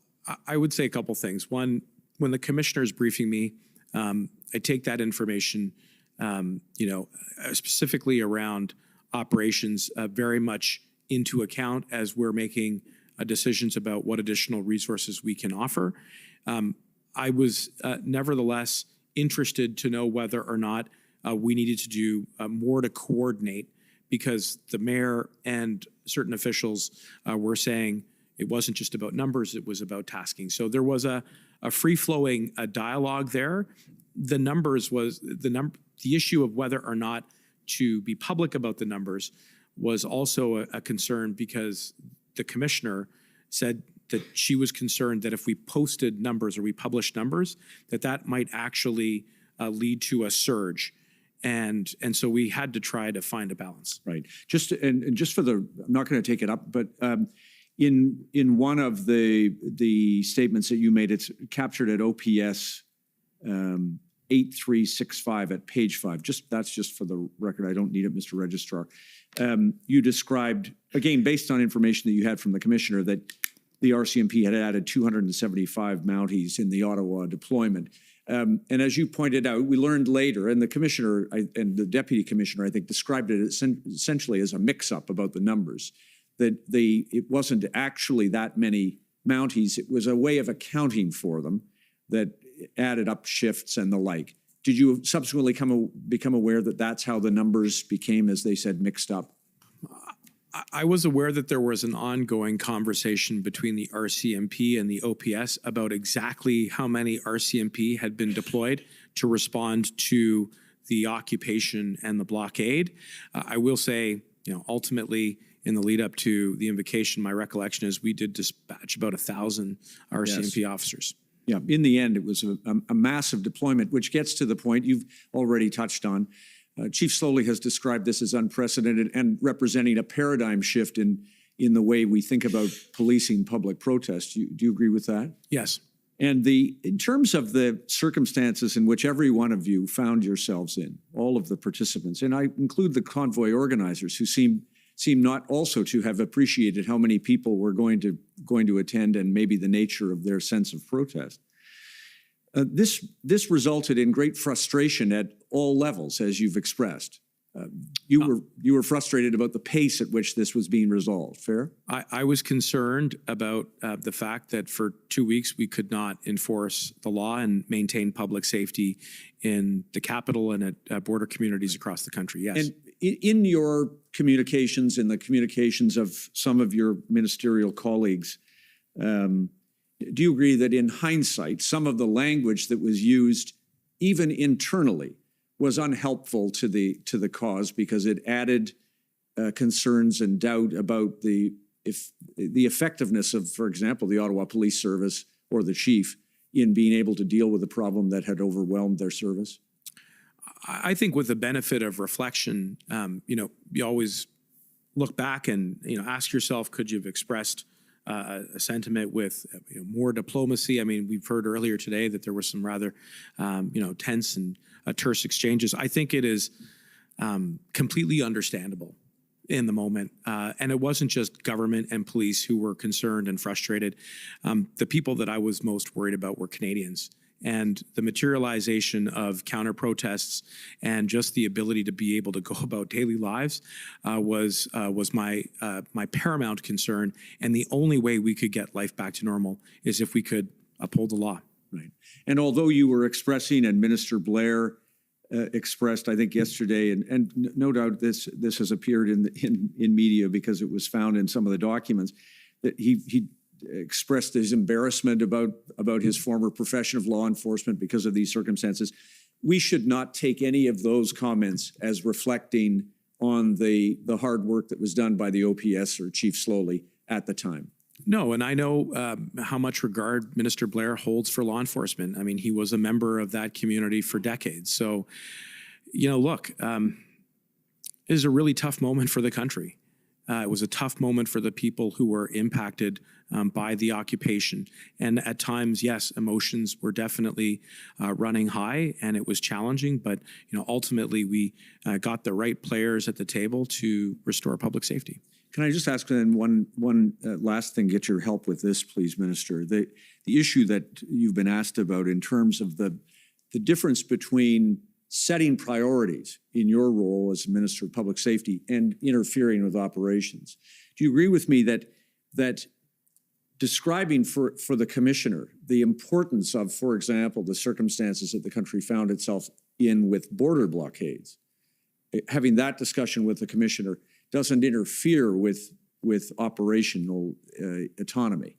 I would say a couple things. One, when the commissioner is briefing me, I take that information, specifically around operations, very much into account as we're making decisions about what additional resources we can offer. I was nevertheless interested to know whether or not we needed to do more to coordinate, because the mayor and certain officials were saying it wasn't just about numbers, it was about tasking. So there was a free-flowing dialogue there. The numbers was the issue of whether or not to be public about the numbers was also a concern, because the commissioner said that she was concerned that if we posted numbers or we published numbers, that might actually lead to a surge. And so we had to try to find a balance. Right. Just for I'm not going to take it up, but in one of the statements that you made, it's captured at OPS 8365 at page 5. That's just for the record. I don't need it, Mr. Registrar. You described, again, based on information that you had from the commissioner, that the RCMP had added 275 Mounties in the Ottawa deployment. And as you pointed out, we learned later, and the commissioner and the deputy commissioner, I think, described it essentially as a mix-up about the numbers, that it wasn't actually that many Mounties. It was a way of accounting for them that added up shifts and the like. Did you subsequently become aware that that's how the numbers became, as they said, mixed up? I was aware that there was an ongoing conversation between the RCMP and the OPS about exactly how many RCMP had been deployed to respond to the occupation and the blockade. I will say, ultimately, in the lead up to the invocation, my recollection is we did dispatch about 1,000 RCMP officers. Yeah, in the end, it was a massive deployment, which gets to the point you've already touched on. Chief Slowly has described this as unprecedented and representing a paradigm shift in the way we think about policing public protest. Do you agree with that? Yes. And in terms of the circumstances in which every one of you found yourselves in, all of the participants, and I include the convoy organizers who seem not also to have appreciated how many people were going to attend and maybe the nature of their sense of protest. This resulted in great frustration at all levels, as you've expressed. You were frustrated about the pace at which this was being resolved. Fair? I was concerned about the fact that for 2 weeks we could not enforce the law and maintain public safety in the capital and at border communities across the country. Yes. And in your communications and the communications of some of your ministerial colleagues, do you agree that in hindsight, some of the language that was used, even internally, was unhelpful to the cause because it added concerns and doubt about the effectiveness of, for example, the Ottawa Police Service or the chief in being able to deal with a problem that had overwhelmed their service? I think with the benefit of reflection, you always look back and ask yourself, could you have expressed a sentiment with more diplomacy? I mean, we've heard earlier today that there were some rather tense and terse exchanges. I think it is completely understandable in the moment, and it wasn't just government and police who were concerned and frustrated. The people that I was most worried about were Canadians, And the materialization of counter protests and just the ability to be able to go about daily lives was my paramount concern. And the only way we could get life back to normal is if we could uphold the law. Right. And although you were expressing, and Minister Blair expressed, I think yesterday, and no doubt this has appeared in media because it was found in some of the documents, that he expressed his embarrassment about his former profession of law enforcement because of these circumstances. We should not take any of those comments as reflecting on the hard work that was done by the OPS or Chief Slowly at the time. No, and I know how much regard Minister Blair holds for law enforcement. I mean, he was a member of that community for decades. So, look, it is a really tough moment for the country. It was a tough moment for the people who were impacted by the occupation. And at times, yes, emotions were definitely running high and it was challenging. But, ultimately, we got the right players at the table to restore public safety. Can I just ask then one last thing, get your help with this, please, Minister? The issue that you've been asked about in terms of the difference between setting priorities in your role as Minister of Public Safety and interfering with operations. Do you agree with me that describing for the Commissioner the importance of, for example, the circumstances that the country found itself in with border blockades, having that discussion with the Commissioner doesn't interfere with operational autonomy?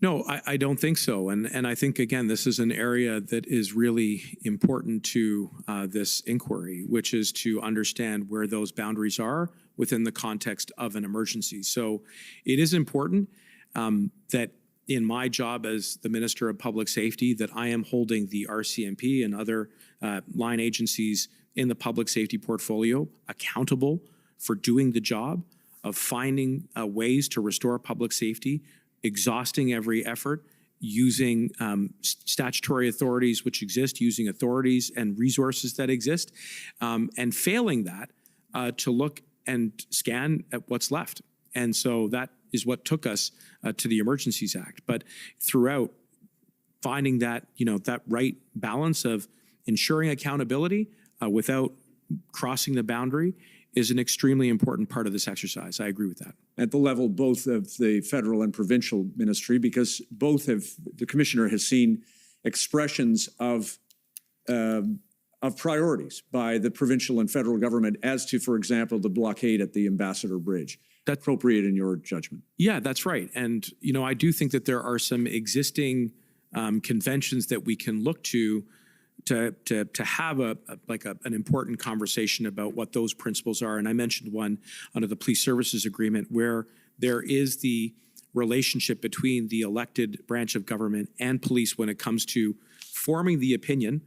No, I don't think so. And I think, again, this is an area that is really important to this inquiry, which is to understand where those boundaries are within the context of an emergency. So it is important that in my job as the Minister of Public Safety, that I am holding the RCMP and other line agencies in the public safety portfolio accountable for doing the job of finding ways to restore public safety, exhausting every effort, using statutory authorities which exist, using authorities and resources that exist, and failing that, to look and scan at what's left. And so that is what took us to the Emergencies Act. But throughout, finding that, that right balance of ensuring accountability without crossing the boundary is an extremely important part of this exercise. I agree with that. At the level both of the federal and provincial ministry, because the Commissioner has seen expressions of priorities by the provincial and federal government as to, for example, the blockade at the Ambassador Bridge. That's appropriate in your judgment. Yeah, that's right. And, I do think that there are some existing conventions that we can look to have an important conversation about what those principles are. And I mentioned one under the Police Services Agreement, where there is the relationship between the elected branch of government and police when it comes to forming the opinion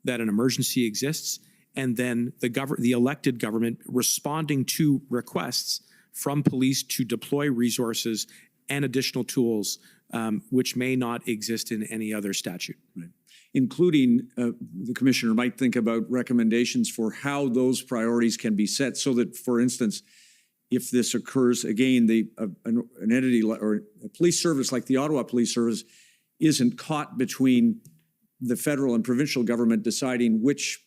that an emergency exists, and then the elected government responding to requests from police to deploy resources and additional tools which may not exist in any other statute. Right. Including, the Commissioner might think about recommendations for how those priorities can be set so that, for instance, if this occurs, again, an entity or a police service like the Ottawa Police Service isn't caught between the federal and provincial government deciding which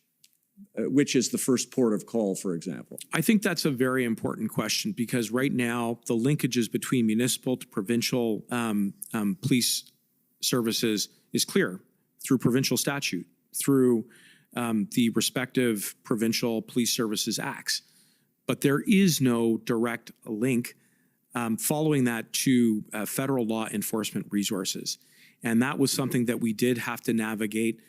is the first port of call, for example. I think that's a very important question, because right now the linkages between municipal to provincial police services is clear through provincial statute, through the respective provincial police services acts. But there is no direct link following that to federal law enforcement resources. And that was something that we did have to navigate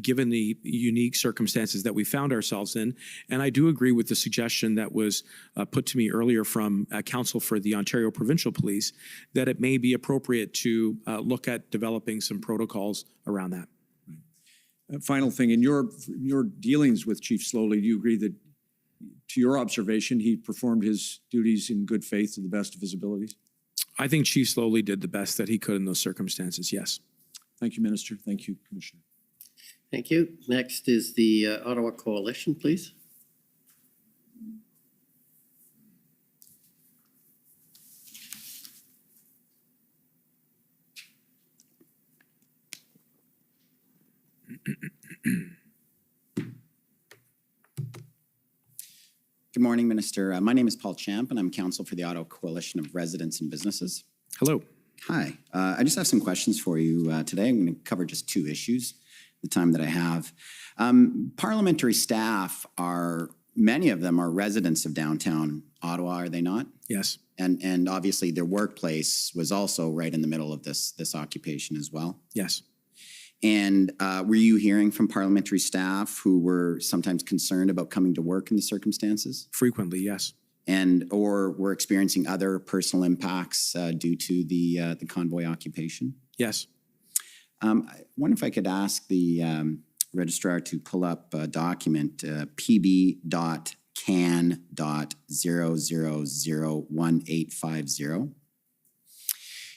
given the unique circumstances that we found ourselves in. And I do agree with the suggestion that was put to me earlier from Counsel for the Ontario Provincial Police, that it may be appropriate to look at developing some protocols around that. Final thing, in your dealings with Chief Slowly, do you agree that, to your observation, he performed his duties in good faith to the best of his abilities? I think Chief Slowly did the best that he could in those circumstances, yes. Thank you, Minister. Thank you, Commissioner. Thank you. Next is the Ottawa Coalition, please. Good morning, Minister. My name is Paul Champ, and I'm counsel for the Ottawa Coalition of Residents and Businesses. Hello. Hi. I just have some questions for you today. I'm going to cover just two issues, the time that I have. Parliamentary staff many of them are residents of downtown Ottawa, are they not? Yes. And obviously their workplace was also right in the middle of this occupation as well. Yes. And were you hearing from parliamentary staff who were sometimes concerned about coming to work in the circumstances? Frequently, yes. Or were experiencing other personal impacts due to the convoy occupation? Yes. I wonder if I could ask the registrar to pull up a document, pb.can.0001850.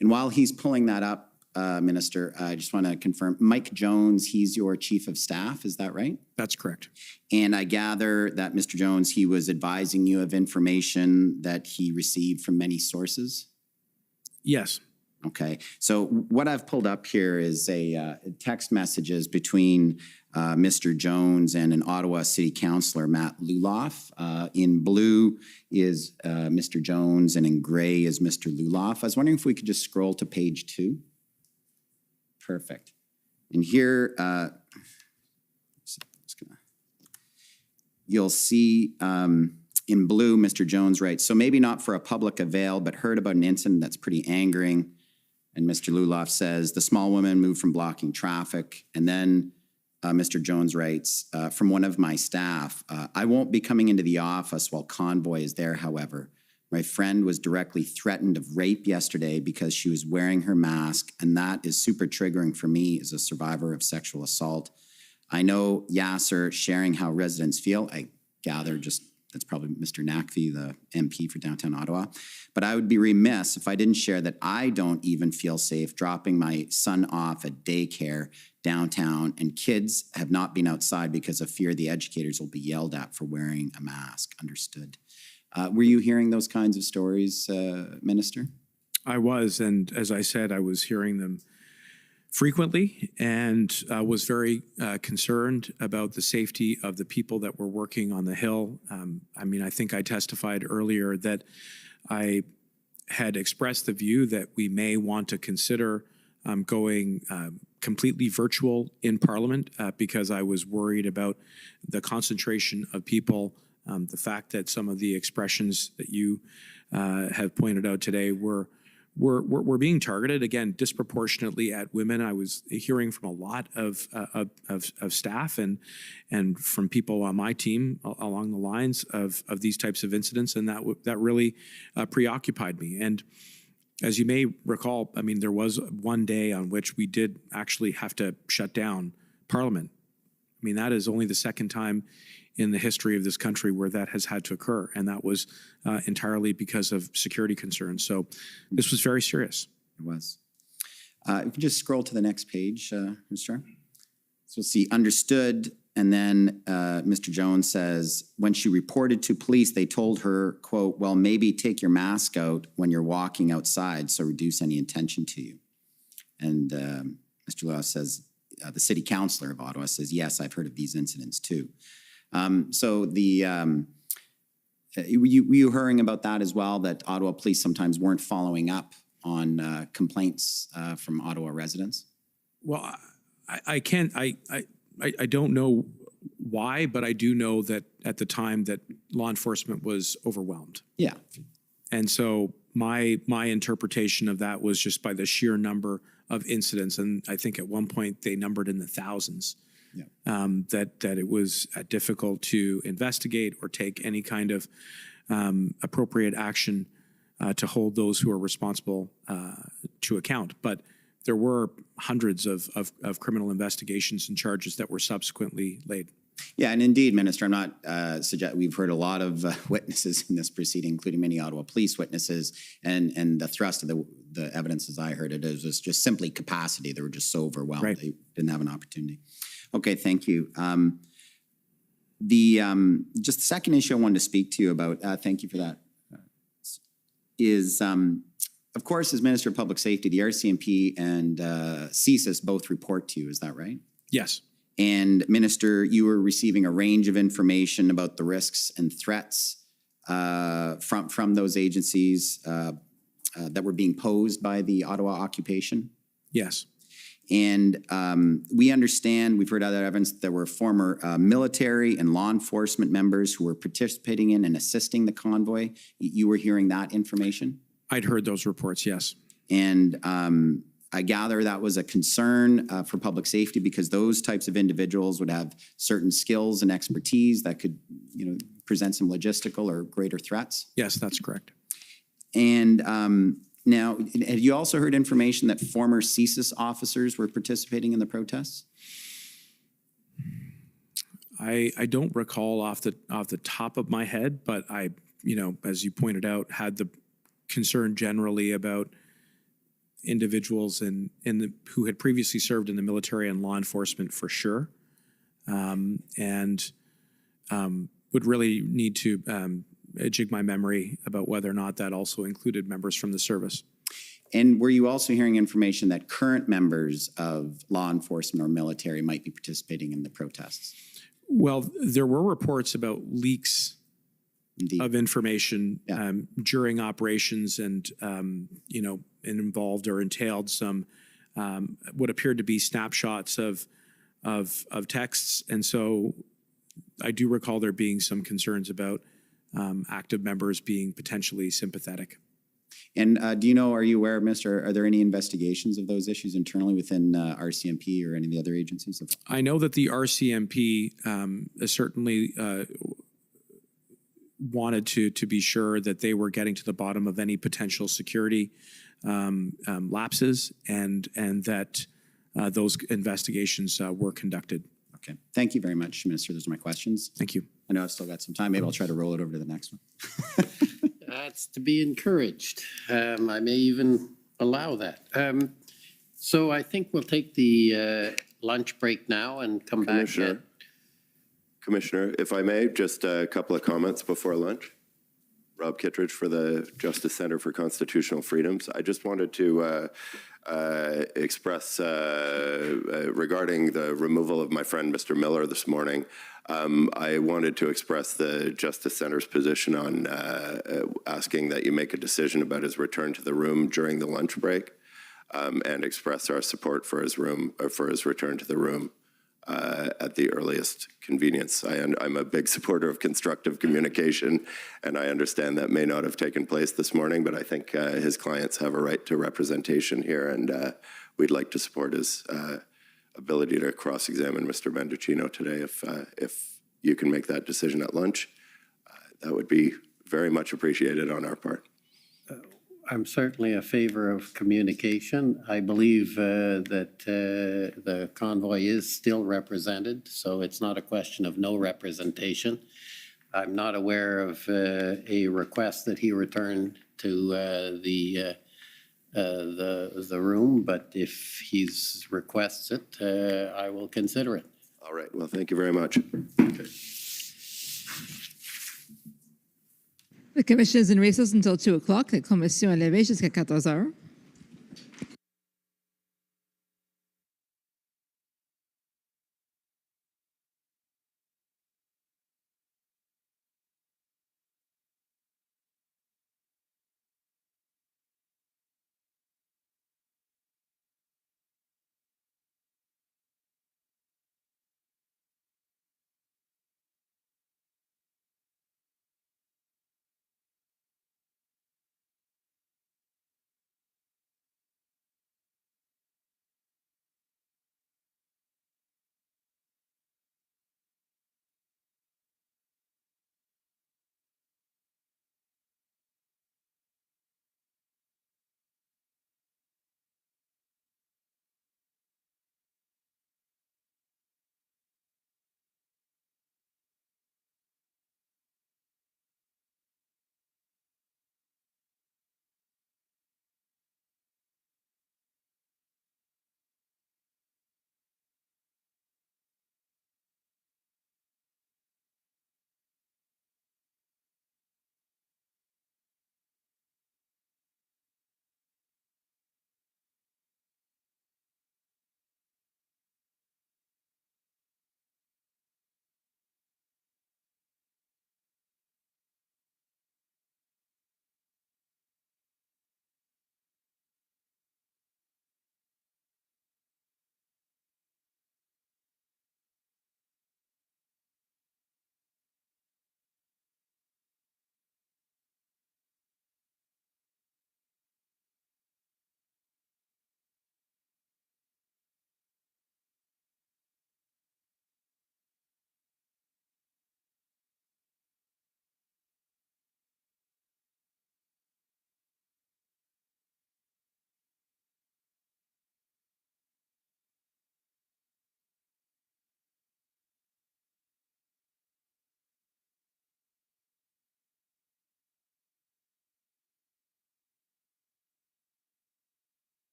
And while he's pulling that up, Minister, I just want to confirm, Mike Jones, he's your chief of staff, is that right? That's correct. And I gather that Mr. Jones, he was advising you of information that he received from many sources? Yes. Okay. So what I've pulled up here is a text messages between Mr. Jones and an Ottawa City Councillor, Matt Luloff. In blue is Mr. Jones, and in gray is Mr. Luloff. I was wondering if we could just scroll to page 2. Perfect. And here, you'll see in blue, Mr. Jones writes, so maybe not for a public avail, but heard about an incident that's pretty angering. And Mr. Luloff says, the small woman moved from blocking traffic. And then Mr. Jones writes, from one of my staff, I won't be coming into the office while convoy is there, however. My friend was directly threatened of rape yesterday because she was wearing her mask, and that is super triggering for me as a survivor of sexual assault. I know Yasser sharing how residents feel. I gather that's probably Mr. Nakvi, the MP for downtown Ottawa. But I would be remiss if I didn't share that I don't even feel safe dropping my son off at daycare downtown, and kids have not been outside because of fear the educators will be yelled at for wearing a mask. Understood. Were you hearing those kinds of stories, Minister? I was, and as I said, I was hearing them frequently and was very concerned about the safety of the people that were working on the Hill. I think I testified earlier that I had expressed the view that we may want to consider going completely virtual in Parliament because I was worried about the concentration of people. The fact that some of the expressions that you have pointed out today were being targeted, again, disproportionately at women. I was hearing from a lot of staff and from people on my team along the lines of these types of incidents, and that really preoccupied me. And as you may recall, there was one day on which we did actually have to shut down Parliament. That is only the second time in the history of this country where that has had to occur, and that was entirely because of security concerns. So this was very serious. It was. You can just scroll to the next page, Mr. So we'll see understood, and then Mr. Jones says, when she reported to police, they told her, quote, well, maybe take your mask out when you're walking outside, so reduce any attention to you. And Mr. Lewis says, the city councillor of Ottawa says, yes, I've heard of these incidents too. So were you hearing about that as well, that Ottawa police sometimes weren't following up on complaints from Ottawa residents? Well, I don't know why, but I do know that at the time that law enforcement was overwhelmed. Yeah. And so my interpretation of that was just by the sheer number of incidents, and I think at one point they numbered in the thousands. Yeah. That it was difficult to investigate or take any kind of appropriate action to hold those who are responsible to account. But there were hundreds of criminal investigations and charges that were subsequently laid. Yeah, and indeed, Minister, I'm not we've heard a lot of witnesses in this proceeding, including many Ottawa police witnesses, and the thrust of the evidence, as I heard it, was just simply capacity. They were just so overwhelmed. Right. They didn't have an opportunity. Okay, thank you. Just the second issue I wanted to speak to you about, thank you for that, is, of course, as Minister of Public Safety, the RCMP and CSIS both report to you, is that right? Yes. And Minister, you were receiving a range of information about the risks and threats from those agencies that were being posed by the Ottawa occupation? Yes. And we understand, we've heard other evidence, that there were former military and law enforcement members who were participating in and assisting the convoy. You were hearing that information? I'd heard those reports, yes. And I gather that was a concern for public safety because those types of individuals would have certain skills and expertise that could, present some logistical or greater threats? Yes, that's correct. And now, have you also heard information that former CSIS officers were participating in the protests? I don't recall off the top of my head, but I, as you pointed out, had the concern generally about individuals who had previously served in the military and law enforcement for sure, and would really need to jig my memory about whether or not that also included members from the service. And were you also hearing information that current members of law enforcement or military might be participating in the protests? Well, there were reports about leaks of information during operations and, involved or entailed some what appeared to be snapshots of texts. And so I do recall there being some concerns about active members being potentially sympathetic. And are you aware, Mr., are there any investigations of those issues internally within RCMP or any of the other agencies? I know that the RCMP certainly wanted to be sure that they were getting to the bottom of any potential security lapses and that those investigations were conducted. Okay. Thank you very much, Minister. Those are my questions. Thank you. I know I've still got some time. Maybe I'll try to roll it over to the next one. That's to be encouraged. I may even allow that. So I think we'll take the lunch break now and come back. Commissioner, if I may, just a couple of comments before lunch. Rob Kittredge for the Justice Center for Constitutional Freedoms. I just wanted to express regarding the removal of my friend Mr. Miller this morning. I wanted to express the Justice Center's position on asking that you make a decision about his return to the room during the lunch break, and express our support for his return to the room at the earliest convenience. I'm a big supporter of constructive communication, and I understand that may not have taken place this morning, but I think his clients have a right to representation here, and we'd like to support his ability to cross-examine Mr. Mendocino today. If you can make that decision at lunch, that would be very much appreciated on our part. I'm certainly a favor of communication. I believe that the convoy is still represented, so it's not a question of no representation. I'm not aware of a request that he return to the room, but if he requests it, I will consider it. All right. Well, thank you very much. The commission is in recess until 2 o'clock. La commission est levée jusqu'à 14 heures.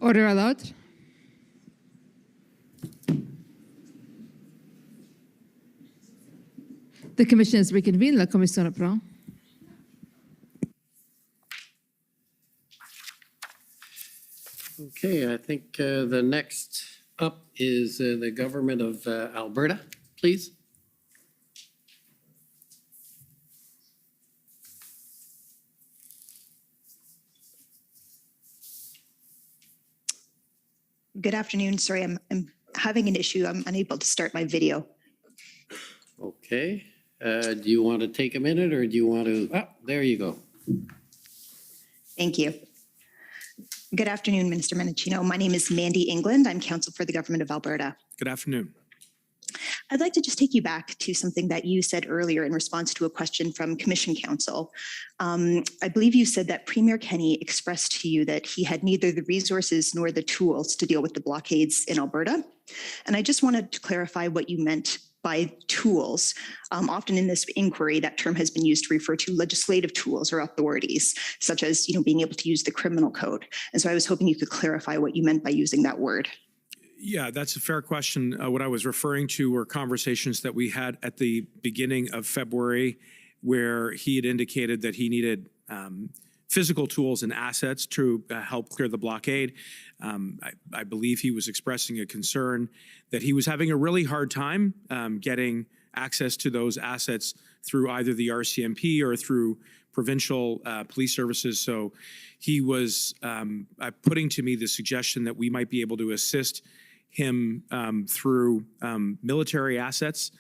Order à l'ordre. The commission is reconvened. La commission reprend. Okay, I think the next up is the government of Alberta, please. Good afternoon. Sorry, I'm having an issue. I'm unable to start my video. Okay, do you want to take a minute or do you want to, there you go. Thank you. Good afternoon, Minister Menachino. My name is Mandy England. I'm counsel for the government of Alberta. Good afternoon. I'd like to just take you back to something that you said earlier in response to a question from Commission Counsel. I believe you said that Premier Kenney expressed to you that he had neither the resources nor the tools to deal with the blockades in Alberta. And I just wanted to clarify what you meant by tools. Often in this inquiry, that term has been used to refer to legislative tools or authorities, such as being able to use the criminal code. And so I was hoping you could clarify what you meant by using that word. Yeah, that's a fair question. What I was referring to were conversations that we had at the beginning of February, where he had indicated that he needed physical tools and assets to help clear the blockade. I believe he was expressing a concern that he was having a really hard time getting access to those assets through either the RCMP or through provincial police services. So he was putting to me the suggestion that we might be able to assist him through military assets.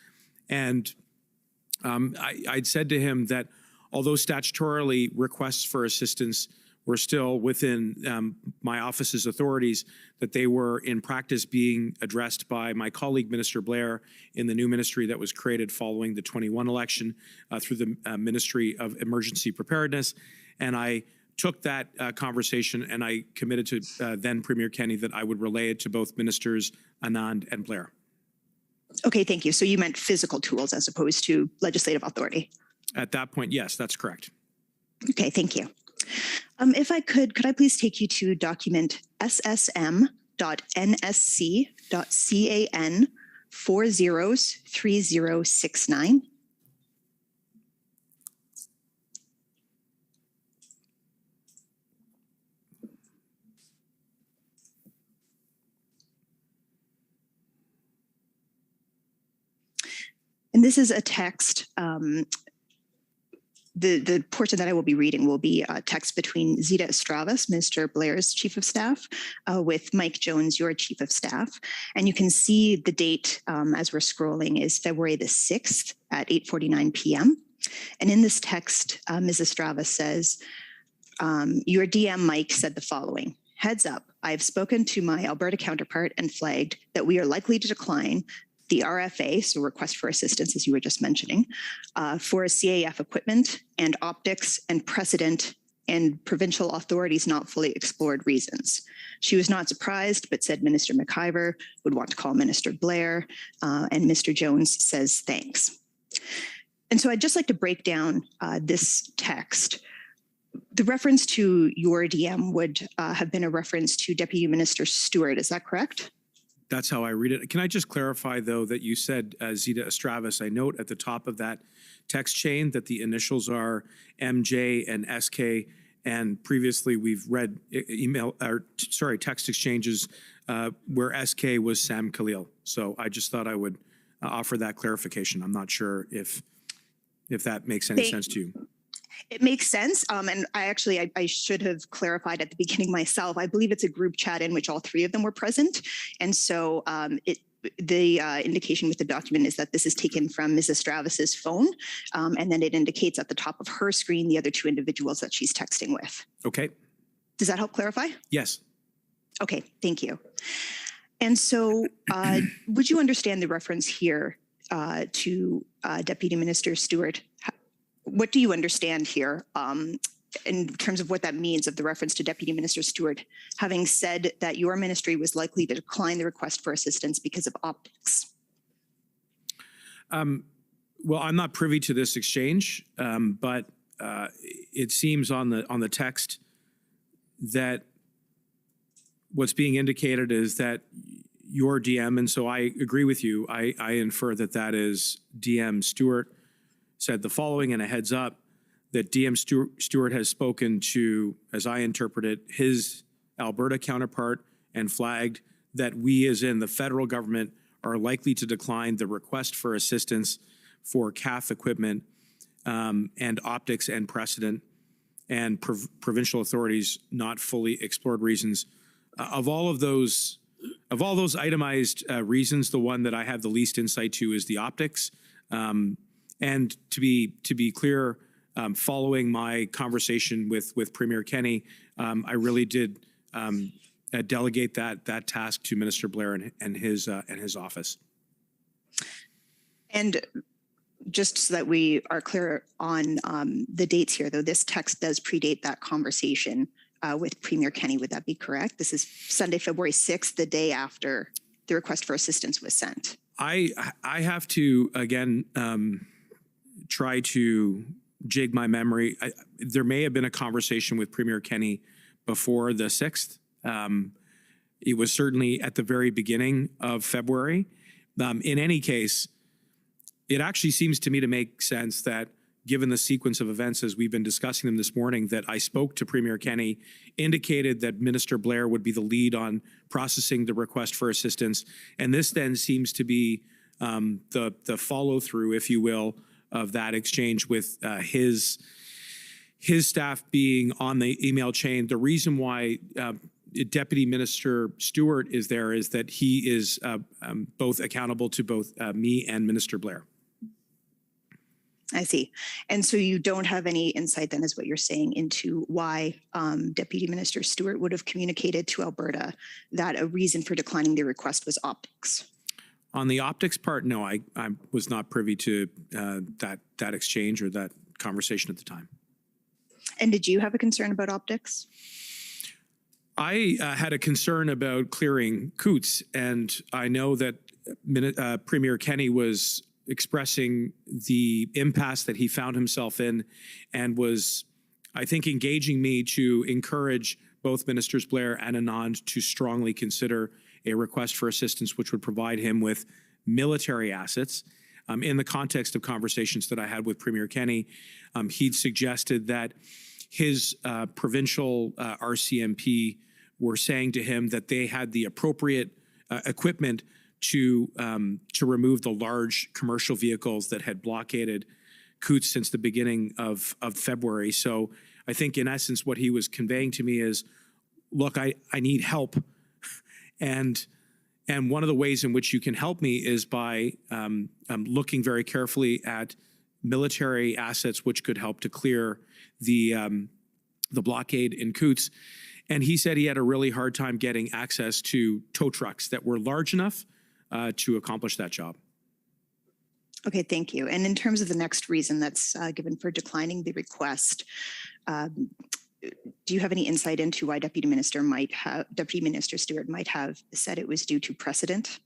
And I'd said to him that although statutorily requests for assistance were still within my office's authorities, that they were in practice being addressed by my colleague, Minister Blair, in the new ministry that was created following the 21 election through the Ministry of Emergency Preparedness. And I took that conversation and I committed to then Premier Kenney that I would relay it to both Ministers Anand and Blair. Okay, thank you. So you meant physical tools as opposed to legislative authority? At that point, yes, that's correct. Okay, thank you. If I could I please take you to document ssm.nsc.can 403069. And this is a text. The portion that I will be reading will be a text between Zita Estravis, Minister Blair's Chief of Staff, with Mike Jones, your Chief of Staff. And you can see the date as we're scrolling is February the 6th at 8:49 p.m. And in this text, Ms. Estravis says, your DM Mike said the following: heads up, I have spoken to my Alberta counterpart and flagged that we are likely to decline the RFA, so request for assistance, as you were just mentioning, for CAF equipment and optics and precedent and provincial authorities not fully explored reasons. She was not surprised, but said Minister McIver would want to call Minister Blair, and Mr. Jones says thanks. And so I'd just like to break down this text. The reference to your DM would have been a reference to Deputy Minister Stewart, is that correct? That's how I read it. Can I just clarify, though, that you said Zita Estravis? I note at the top of that text chain that the initials are MJ and SK, and previously we've read text exchanges where SK was Sam Khalil. So I just thought I would offer that clarification. I'm not sure if that makes any sense to you. It makes sense. And I should have clarified at the beginning myself. I believe it's a group chat in which all three of them were present. And so the indication with the document is that this is taken from Mrs. Estravis's phone. And then it indicates at the top of her screen the other two individuals that she's texting with. Okay. Does that help clarify? Yes. Okay, thank you. And so would you understand the reference here to Deputy Minister Stewart? What do you understand here in terms of what that means of the reference to Deputy Minister Stewart, having said that your ministry was likely to decline the request for assistance because of optics? Well, I'm not privy to this exchange, but it seems on the text that what's being indicated is that your DM, and so I agree with you, I infer that that is DM Stewart, said the following, and a heads up that DM Stewart has spoken to, as I interpret it, his Alberta counterpart and flagged that we, as in the federal government, are likely to decline the request for assistance for CAF equipment and optics and precedent and provincial authorities not fully explored reasons. Of all those itemized reasons, the one that I have the least insight to is the optics. And to be clear, following my conversation with Premier Kenney, I really did delegate that task to Minister Blair and his office. And just so that we are clear on the dates here, though, this text does predate that conversation with Premier Kenney. Would that be correct? This is Sunday, February 6th, the day after the request for assistance was sent. I have to, again, try to jig my memory. There may have been a conversation with Premier Kenney before the 6th. It was certainly at the very beginning of February. In any case, it actually seems to me to make sense that, given the sequence of events as we've been discussing them this morning, that I spoke to Premier Kenney, indicated that Minister Blair would be the lead on processing the request for assistance. And this then seems to be the follow-through, if you will, of that exchange with his staff being on the email chain. The reason why Deputy Minister Stewart is there is that he is both accountable to both me and Minister Blair. I see. And so you don't have any insight then, is what you're saying, into why Deputy Minister Stewart would have communicated to Alberta that a reason for declining the request was optics? On the optics part, no, I was not privy to that exchange or that conversation at the time. And did you have a concern about optics? I had a concern about clearing Coots, and I know that Premier Kenney was expressing the impasse that he found himself in and was, I think, engaging me to encourage both Ministers Blair and Anand to strongly consider a request for assistance which would provide him with military assets. In the context of conversations that I had with Premier Kenney, he'd suggested that his provincial RCMP were saying to him that they had the appropriate equipment to remove the large commercial vehicles that had blockaded Coots since the beginning of February. So I think, in essence, what he was conveying to me is, look, I need help. And one of the ways in which you can help me is by looking very carefully at military assets which could help to clear the blockade in Coots. And he said he had a really hard time getting access to tow trucks that were large enough to accomplish that job. Okay, thank you. And in terms of the next reason that's given for declining the request, do you have any insight into why Deputy Minister Stewart might have said it was due to precedent?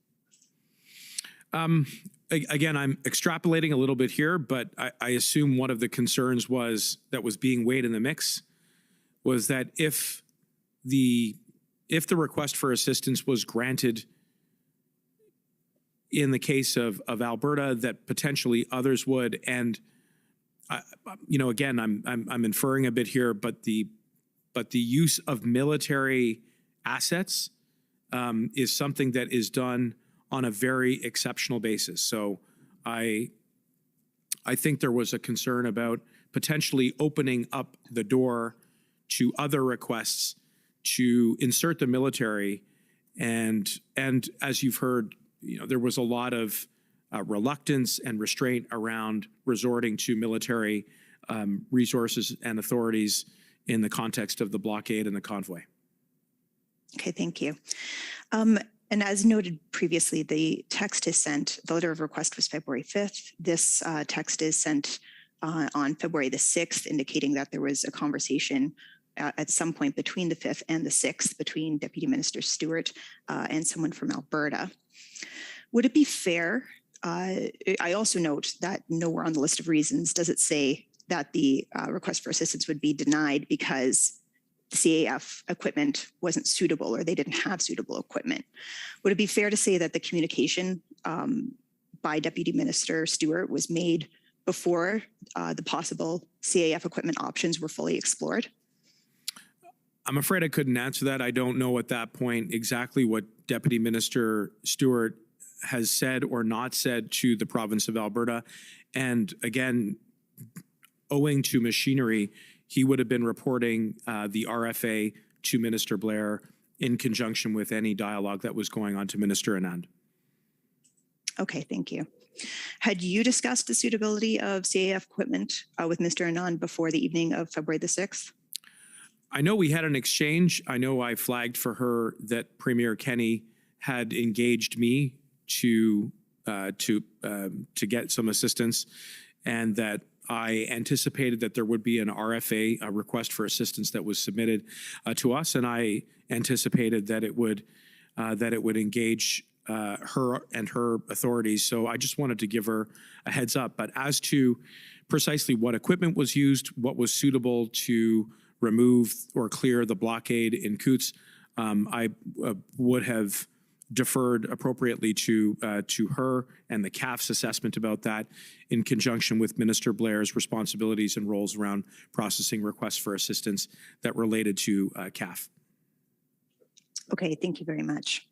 Again, I'm extrapolating a little bit here, but I assume one of the concerns that was being weighed in the mix was that if the request for assistance was granted in the case of Alberta, that potentially others would. And again, I'm inferring a bit here, but the use of military assets is something that is done on a very exceptional basis. So I think there was a concern about potentially opening up the door to other requests to insert the military, and as you've heard, there was a lot of reluctance and restraint around resorting to military resources and authorities in the context of the blockade and the convoy. Okay, thank you. And as noted previously, the text is sent, the letter of request was February 5th. This text is sent on February the 6th, indicating that there was a conversation at some point between the 5th and the 6th between Deputy Minister Stewart and someone from Alberta. Would it be fair? I also note that nowhere on the list of reasons does it say that the request for assistance would be denied because the CAF equipment wasn't suitable or they didn't have suitable equipment. Would it be fair to say that the communication by Deputy Minister Stewart was made before the possible CAF equipment options were fully explored? I'm afraid I couldn't answer that. I don't know at that point exactly what Deputy Minister Stewart has said or not said to the province of Alberta. And again, owing to machinery, he would have been reporting the RFA to Minister Blair in conjunction with any dialogue that was going on to Minister Anand. Okay, thank you. Had you discussed the suitability of CAF equipment with Mr. Anand before the evening of February the 6th? I know we had an exchange. I know I flagged for her that Premier Kenney had engaged me to get some assistance, and that I anticipated that there would be an RFA, a request for assistance, that was submitted to us, and I anticipated that it would engage her and her authorities. So I just wanted to give her a heads up. But as to precisely what equipment was used, what was suitable to remove or clear the blockade in Coots, I would have deferred appropriately to her and the CAF's assessment about that, in conjunction with Minister Blair's responsibilities and roles around processing requests for assistance that related to CAF. Okay, thank you very much.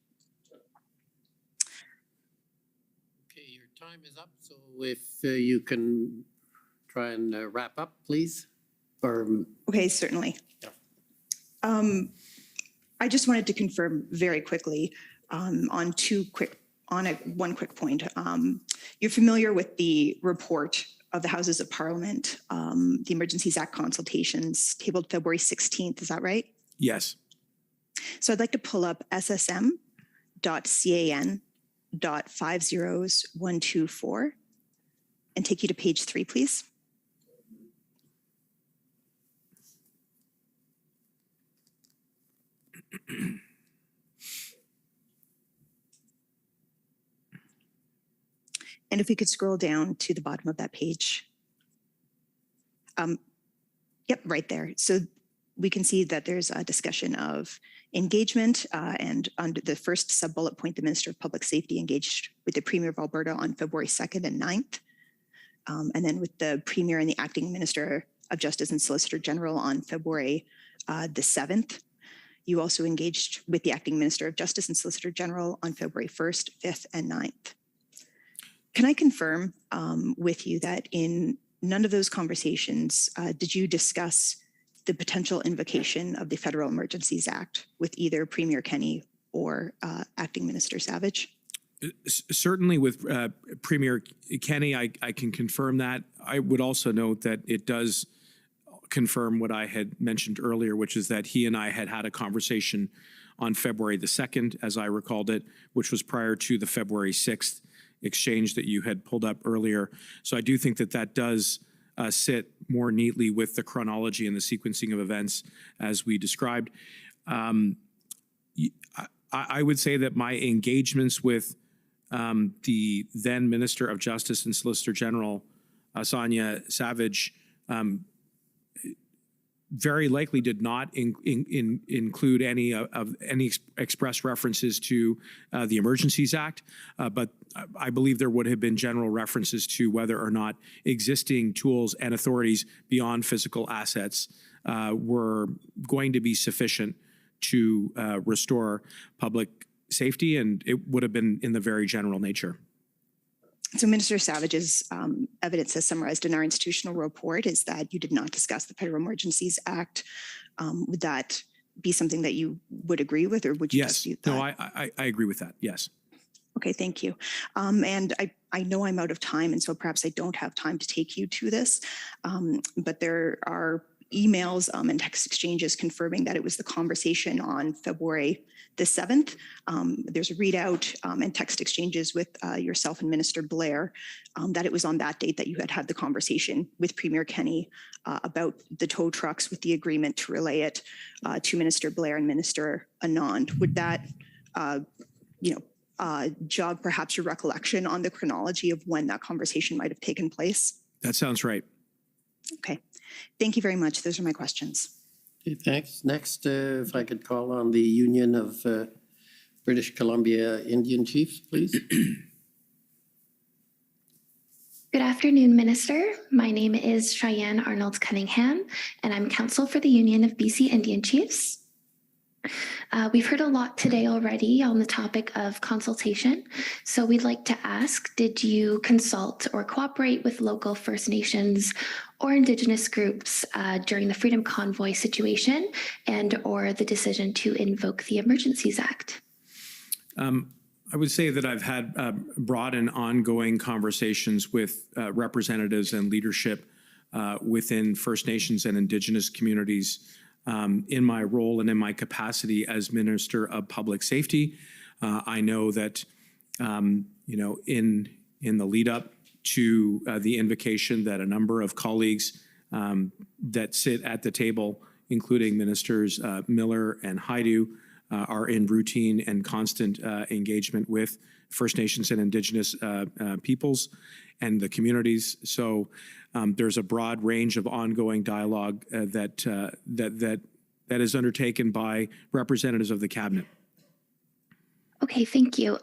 Okay, your time is up, so if you can try and wrap up, please. Okay, certainly. I just wanted to confirm very quickly on one quick point. You're familiar with the report of the Houses of Parliament, the Emergencies Act consultations tabled February 16th, is that right? Yes. So I'd like to pull up ssm.can.50124 and take you to page 3, please. And if we could scroll down to the bottom of that page. Yep, right there. So we can see that there's a discussion of engagement, and under the first sub-bullet point, the Minister of Public Safety engaged with the Premier of Alberta on February 2nd and 9th, and then with the Premier and the Acting Minister of Justice and Solicitor General on February the 7th. You also engaged with the Acting Minister of Justice and Solicitor General on February 1st, 5th, and 9th. Can I confirm with you that in none of those conversations did you discuss the potential invocation of the Federal Emergencies Act with either Premier Kenney or Acting Minister Savage? Certainly with Premier Kenney, I can confirm that. I would also note that it does confirm what I had mentioned earlier, which is that he and I had a conversation on February the 2nd, as I recalled it, which was prior to the February 6th exchange that you had pulled up earlier. So I do think that does sit more neatly with the chronology and the sequencing of events as we described. I would say that my engagements with the then Minister of Justice and Solicitor General, Sonia Savage, very likely did not include any express references to the Emergencies Act, but I believe there would have been general references to whether or not existing tools and authorities beyond physical assets were going to be sufficient to restore public safety, and it would have been in the very general nature. So Minister Savage's evidence as summarized in our institutional report is that you did not discuss the Federal Emergencies Act. Would that be something that you would agree with, or would you dispute that? No, I agree with that, yes. Okay, thank you. And I know I'm out of time, and so perhaps I don't have time to take you to this, but there are emails and text exchanges confirming that it was the conversation on February the 7th. There's a readout and text exchanges with yourself and Minister Blair that it was on that date that you had the conversation with Premier Kenney about the tow trucks, with the agreement to relay it to Minister Blair and Minister Anand. Would that jog perhaps your recollection on the chronology of when that conversation might have taken place? That sounds right. Okay. Thank you very much. Those are my questions. Okay, thanks. Next, if I could call on the Union of British Columbia Indian Chiefs, please. Good afternoon, Minister. My name is Cheyenne Arnold Cunningham, and I'm counsel for the Union of BC Indian Chiefs. We've heard a lot today already on the topic of consultation, so we'd like to ask, did you consult or cooperate with local First Nations or Indigenous groups during the Freedom Convoy situation and or the decision to invoke the Emergencies Act? I would say that I've had broad and ongoing conversations with representatives and leadership within First Nations and Indigenous communities in my role and in my capacity as Minister of Public Safety. I know that, in the lead up to the invocation, that a number of colleagues that sit at the table, including Ministers Miller and Haidu, are in routine and constant engagement with First Nations and Indigenous peoples and the communities. So there's a broad range of ongoing dialogue that is undertaken by representatives of the cabinet. Okay, thank you.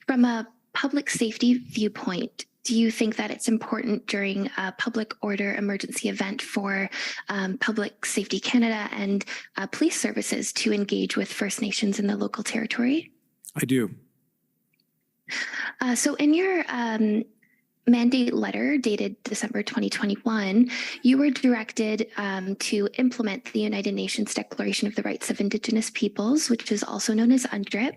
From a public safety viewpoint, do you think that it's important during a public order emergency event for Public Safety Canada and police services to engage with First Nations in the local territory? I do. So in your mandate letter dated December 2021, you were directed to implement the United Nations Declaration of the Rights of Indigenous Peoples, which is also known as UNDRIP.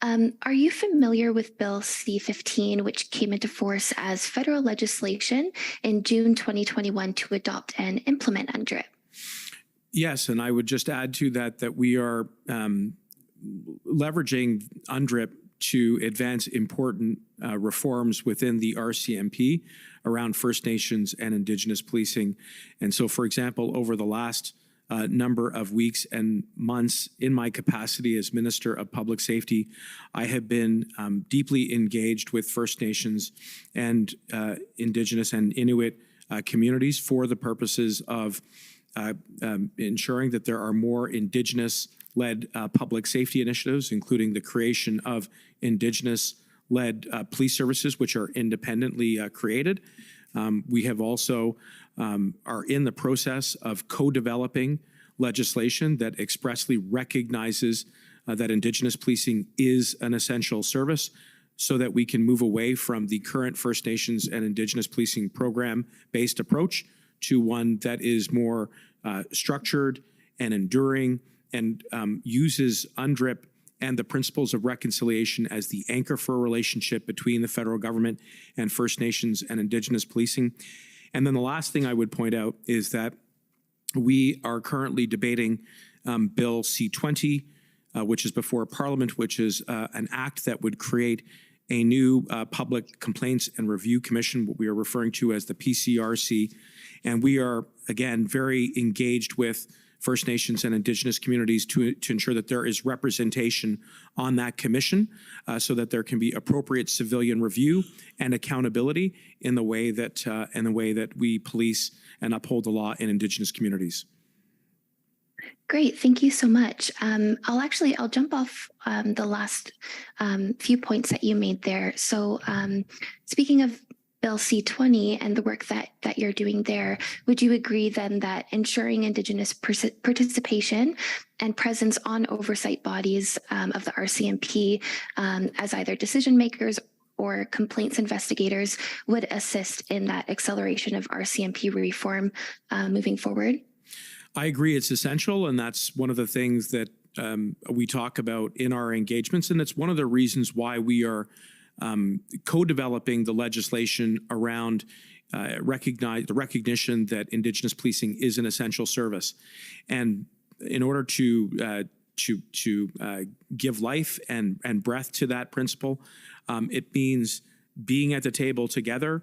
Are you familiar with Bill C-15, which came into force as federal legislation in June 2021 to adopt and implement UNDRIP? Yes, and I would just add to that we are leveraging UNDRIP to advance important reforms within the RCMP around First Nations and Indigenous policing. And so, for example, over the last number of weeks and months in my capacity as Minister of Public Safety, I have been deeply engaged with First Nations and Indigenous and Inuit communities for the purposes of ensuring that there are more Indigenous-led public safety initiatives, including the creation of Indigenous-led police services, which are independently created. We have also are in the process of co-developing legislation that expressly recognizes that Indigenous policing is an essential service so that we can move away from the current First Nations and Indigenous policing program-based approach to one that is more structured and enduring and uses UNDRIP and the principles of reconciliation as the anchor for a relationship between the federal government and First Nations and Indigenous policing. And then the last thing I would point out is that we are currently debating Bill C-20, which is before Parliament, which is an act that would create a new Public Complaints and Review Commission, what we are referring to as the PCRC. And we are, again, very engaged with First Nations and Indigenous communities to ensure that there is representation on that commission so that there can be appropriate civilian review and accountability in the way that we police and uphold the law in Indigenous communities. Great, thank you so much. I'll jump off the last few points that you made there. So speaking of Bill C-20 and the work that you're doing there, would you agree then that ensuring Indigenous participation and presence on oversight bodies of the RCMP as either decision makers or complaints investigators would assist in that acceleration of RCMP reform moving forward? I agree it's essential, and that's one of the things that we talk about in our engagements, and it's one of the reasons why we are co-developing the legislation around the recognition that Indigenous policing is an essential service. And in order to give life and breath to that principle, it means being at the table together,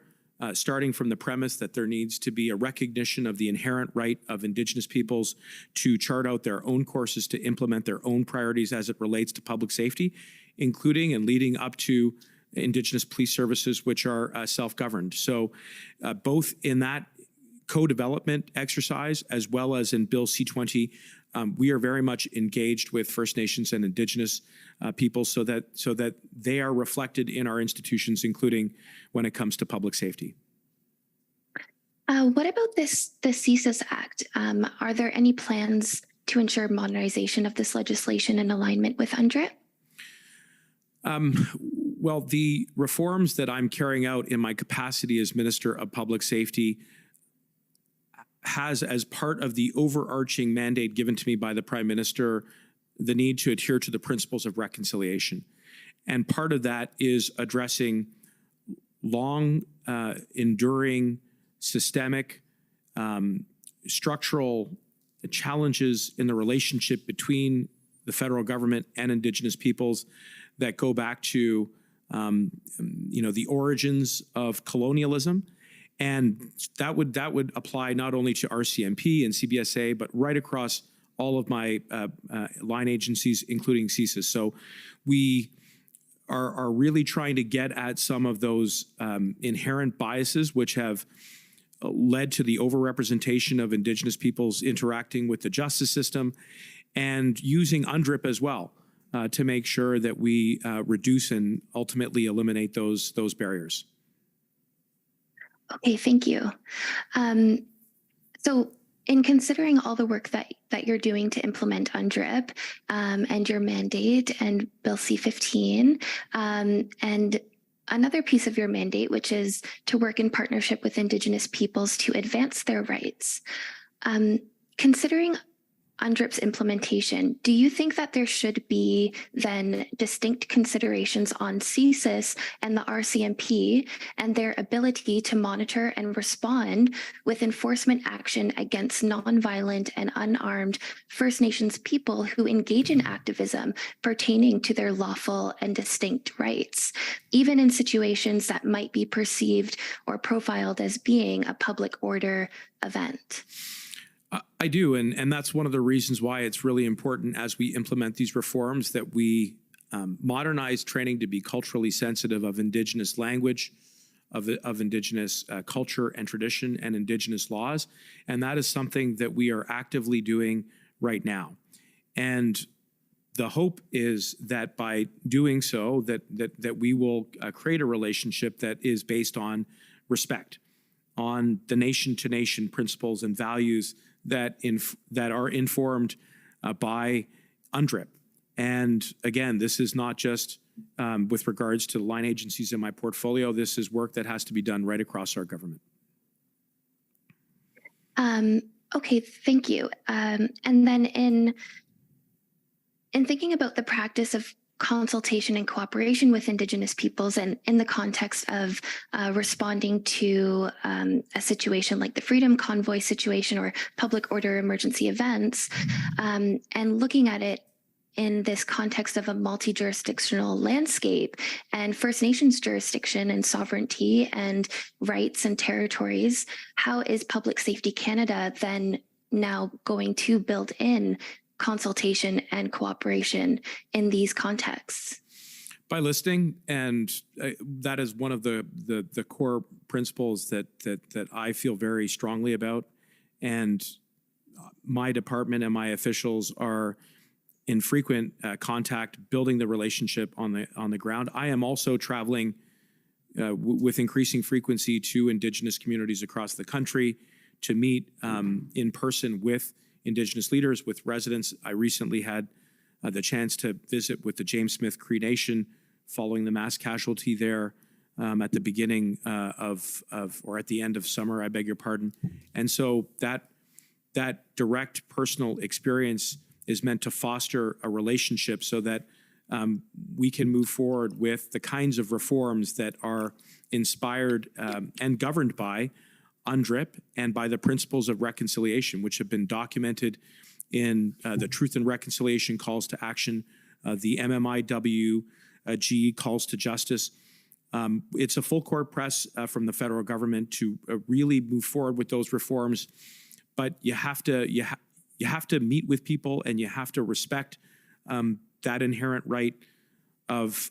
starting from the premise that there needs to be a recognition of the inherent right of Indigenous peoples to chart out their own courses, to implement their own priorities as it relates to public safety, including and leading up to Indigenous police services, which are self-governed. So both in that co-development exercise, as well as in Bill C-20, we are very much engaged with First Nations and Indigenous people so that they are reflected in our institutions, including when it comes to public safety. What about the CSIS Act? Are there any plans to ensure modernization of this legislation in alignment with UNDRIP? Well, the reforms that I'm carrying out in my capacity as Minister of Public Safety has, as part of the overarching mandate given to me by the Prime Minister, the need to adhere to the principles of reconciliation. And part of that is addressing long, enduring, systemic, structural challenges in the relationship between the federal government and Indigenous peoples that go back to the origins of colonialism. And that would apply not only to RCMP and CBSA, but right across all of my line agencies, including CSIS. So we are really trying to get at some of those inherent biases which have led to the overrepresentation of Indigenous peoples interacting with the justice system, and using UNDRIP as well to make sure that we reduce and ultimately eliminate those barriers. Okay, thank you. So in considering all the work that you're doing to implement UNDRIP and your mandate and Bill C-15, and another piece of your mandate, which is to work in partnership with Indigenous peoples to advance their rights. Considering UNDRIP's implementation, do you think that there should be then distinct considerations on CSIS and the RCMP and their ability to monitor and respond with enforcement action against nonviolent and unarmed First Nations people who engage in activism pertaining to their lawful and distinct rights, even in situations that might be perceived or profiled as being a public order event? I do, and that's one of the reasons why it's really important as we implement these reforms that we modernize training to be culturally sensitive of Indigenous language, of Indigenous culture and tradition and Indigenous laws, and that is something that we are actively doing right now. And the hope is that by doing so, that we will create a relationship that is based on respect, on the nation-to-nation principles and values that are informed by UNDRIP. And again, this is not just with regards to the line agencies in my portfolio. This is work that has to be done right across our government. Okay, thank you. And then in thinking about the practice of consultation and cooperation with Indigenous peoples, and in the context of responding to a situation like the Freedom Convoy situation or public order emergency events, and looking at it in this context of a multi-jurisdictional landscape and First Nations jurisdiction and sovereignty and rights and territories, how is Public Safety Canada then now going to build in consultation and cooperation in these contexts? By listening, and that is one of the core principles that I feel very strongly about, and my department and my officials are in frequent contact, building the relationship on the ground. I am also traveling with increasing frequency to Indigenous communities across the country to meet in person with Indigenous leaders, with residents. I recently had the chance to visit with the James Smith Cree Nation following the mass casualty there at the beginning or at the end of summer, I beg your pardon. And so that direct personal experience is meant to foster a relationship so that we can move forward with the kinds of reforms that are inspired and governed by UNDRIP and by the principles of reconciliation, which have been documented in the Truth and Reconciliation Calls to Action, the MMIWG Calls to Justice. It's a full court press from the federal government to really move forward with those reforms, but you have to meet with people, and you have to respect that inherent right of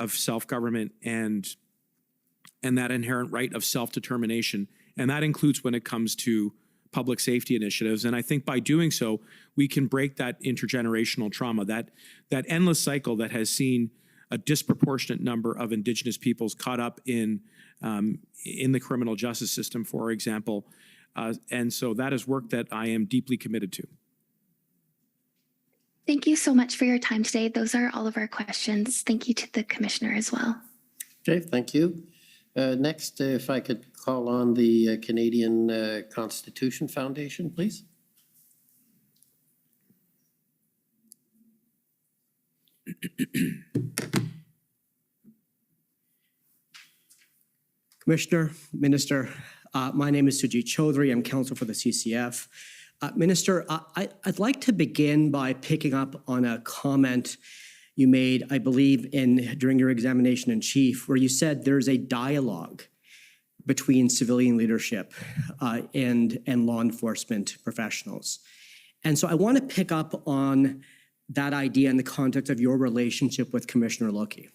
self-government and that inherent right of self-determination. And that includes when it comes to public safety initiatives. And I think by doing so, we can break that intergenerational trauma, that endless cycle that has seen a disproportionate number of Indigenous peoples caught up in the criminal justice system, for example. And so that is work that I am deeply committed to. Thank you so much for your time today. Those are all of our questions. Thank you to the Commissioner as well. Okay, thank you. Next, if I could call on the Canadian Constitution Foundation, please. Commissioner, Minister, my name is Sujit Chaudhary. I'm counsel for the CCF. Minister, I'd like to begin by picking up on a comment you made, I believe, during your examination in chief, where you said there's a dialogue between civilian leadership and law enforcement professionals. And so I want to pick up on that idea in the context of your relationship with Commissioner Loki.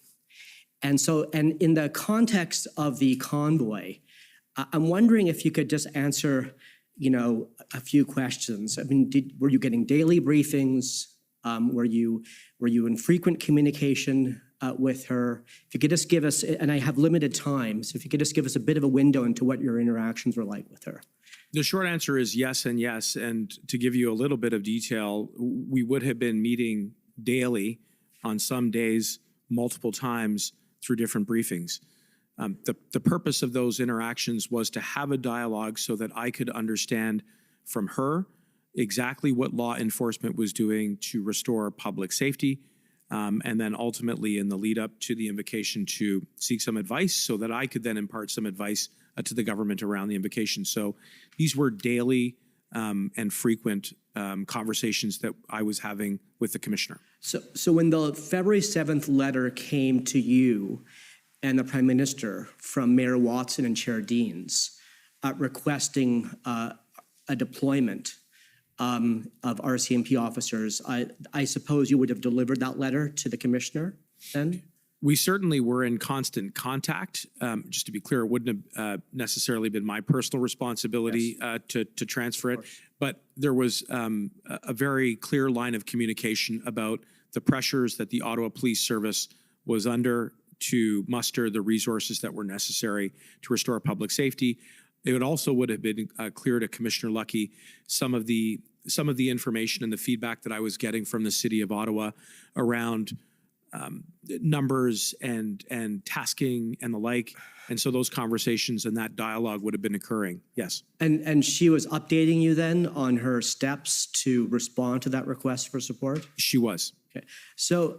And in the context of the convoy, I'm wondering if you could just answer, a few questions. I mean, were you getting daily briefings? Were you in frequent communication with her? If you could just give us, and I have limited time, so if you could just give us a bit of a window into what your interactions were like with her. The short answer is yes and yes. And to give you a little bit of detail, we would have been meeting daily, on some days, multiple times through different briefings. The purpose of those interactions was to have a dialogue so that I could understand from her exactly what law enforcement was doing to restore public safety, and then ultimately in the lead up to the invocation to seek some advice so that I could then impart some advice to the government around the invocation. So these were daily and frequent conversations that I was having with the commissioner. So when the February 7th letter came to you and the Prime Minister from Mayor Watson and Chair Deans requesting a deployment of RCMP officers, I suppose you would have delivered that letter to the commissioner then? We certainly were in constant contact. Just to be clear, it wouldn't have necessarily been my personal responsibility to transfer it, but there was a very clear line of communication about the pressures that the Ottawa Police Service was under to muster the resources that were necessary to restore public safety. It also would have been clear to Commissioner Lucky some of the information and the feedback that I was getting from the City of Ottawa around numbers and tasking and the like. And so those conversations and that dialogue would have been occurring, yes. And she was updating you then on her steps to respond to that request for support? She was. Okay. So,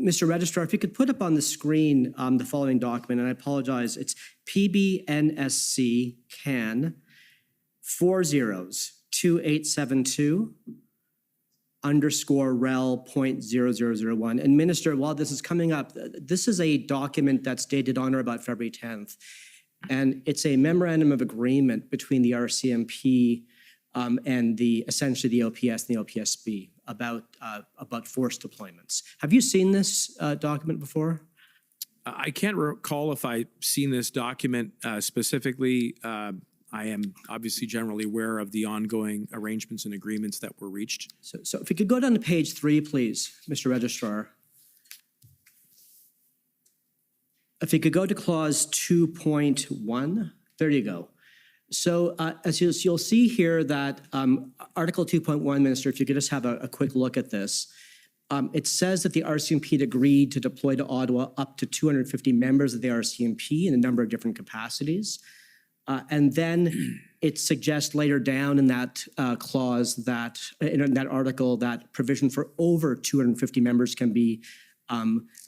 Mr. Registrar, if you could put up on the screen the following document, and I apologize, it's PBNSC CAN 402872 _rel.0001. And Minister, while this is coming up, this is a document that's dated on or about February 10th. And it's a memorandum of agreement between the RCMP and essentially the OPS and the OPSB about force deployments. Have you seen this document before? I can't recall if I've seen this document specifically. I am obviously generally aware of the ongoing arrangements and agreements that were reached. So if you could go down to page 3, please, Mr. Registrar. If you could go to clause 2.1, there you go. So as you'll see here that Article 2.1, Minister, if you could just have a quick look at this, it says that the RCMP had agreed to deploy to Ottawa up to 250 members of the RCMP in a number of different capacities. And then it suggests later down in that clause that, in that article, that provision for over 250 members can be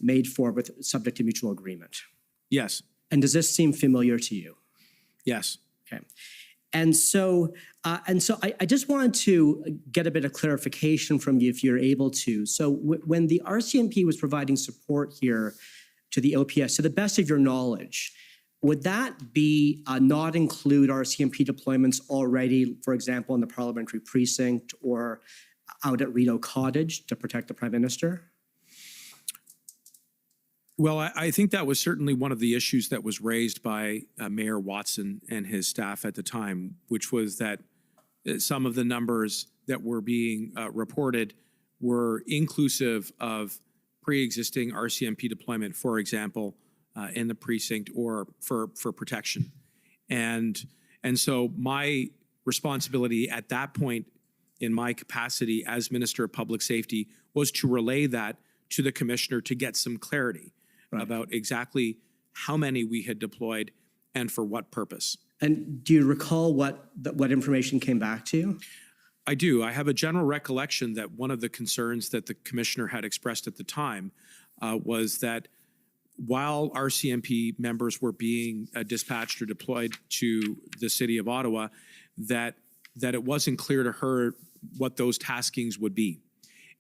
made for with subject to mutual agreement. Yes. And does this seem familiar to you? Yes. Okay. And so I just wanted to get a bit of clarification from you if you're able to. So when the RCMP was providing support here to the OPS, to the best of your knowledge, would that be not include RCMP deployments already, for example, in the parliamentary precinct or out at Rideau Cottage to protect the Prime Minister? Well, I think that was certainly one of the issues that was raised by Mayor Watson and his staff at the time, which was that some of the numbers that were being reported were inclusive of pre-existing RCMP deployment, for example, in the precinct or for protection. And so my responsibility at that point in my capacity as Minister of Public Safety was to relay that to the Commissioner to get some clarity about exactly how many we had deployed and for what purpose. And do you recall what information came back to you? I do. I have a general recollection that one of the concerns that the Commissioner had expressed at the time was that while RCMP members were being dispatched or deployed to the city of Ottawa, that it wasn't clear to her what those taskings would be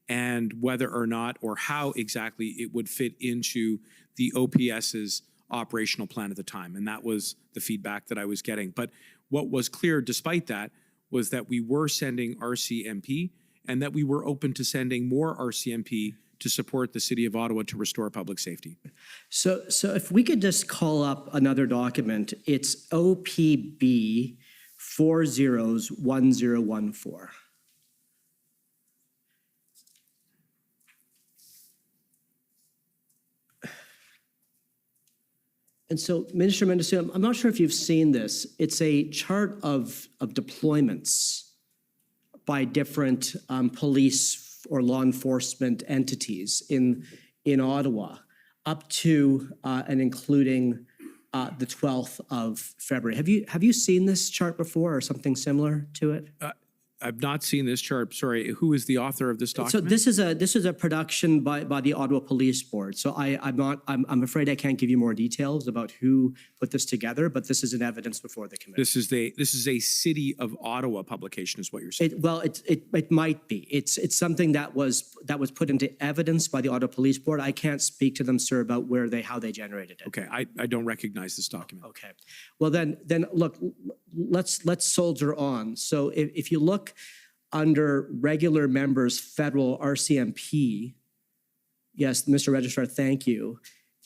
and whether or not or how exactly it would fit into the OPS's operational plan at the time. And that was the feedback that I was getting. But what was clear despite that was that we were sending RCMP and that we were open to sending more RCMP to support the city of Ottawa to restore public safety. So if we could just call up another document, it's OPB 401014. And so, Minister Mendocino, I'm not sure if you've seen this. It's a chart of deployments by different police or law enforcement entities in Ottawa, up to and including the 12th of February. Have you seen this chart before or something similar to it? I've not seen this chart. Sorry, who is the author of this document? So this is a production by the Ottawa Police Board. So I'm afraid I can't give you more details about who put this together, but this is an evidence before the committee. This is a City of Ottawa publication, is what you're saying. It might be. It's something that was put into evidence by the Ottawa Police Board. I can't speak to them, sir, about how they generated it. Okay, I don't recognize this document. Okay, well then look, let's soldier on. So if you look under regular members, federal RCMP, yes, Mr. Registrar, thank you.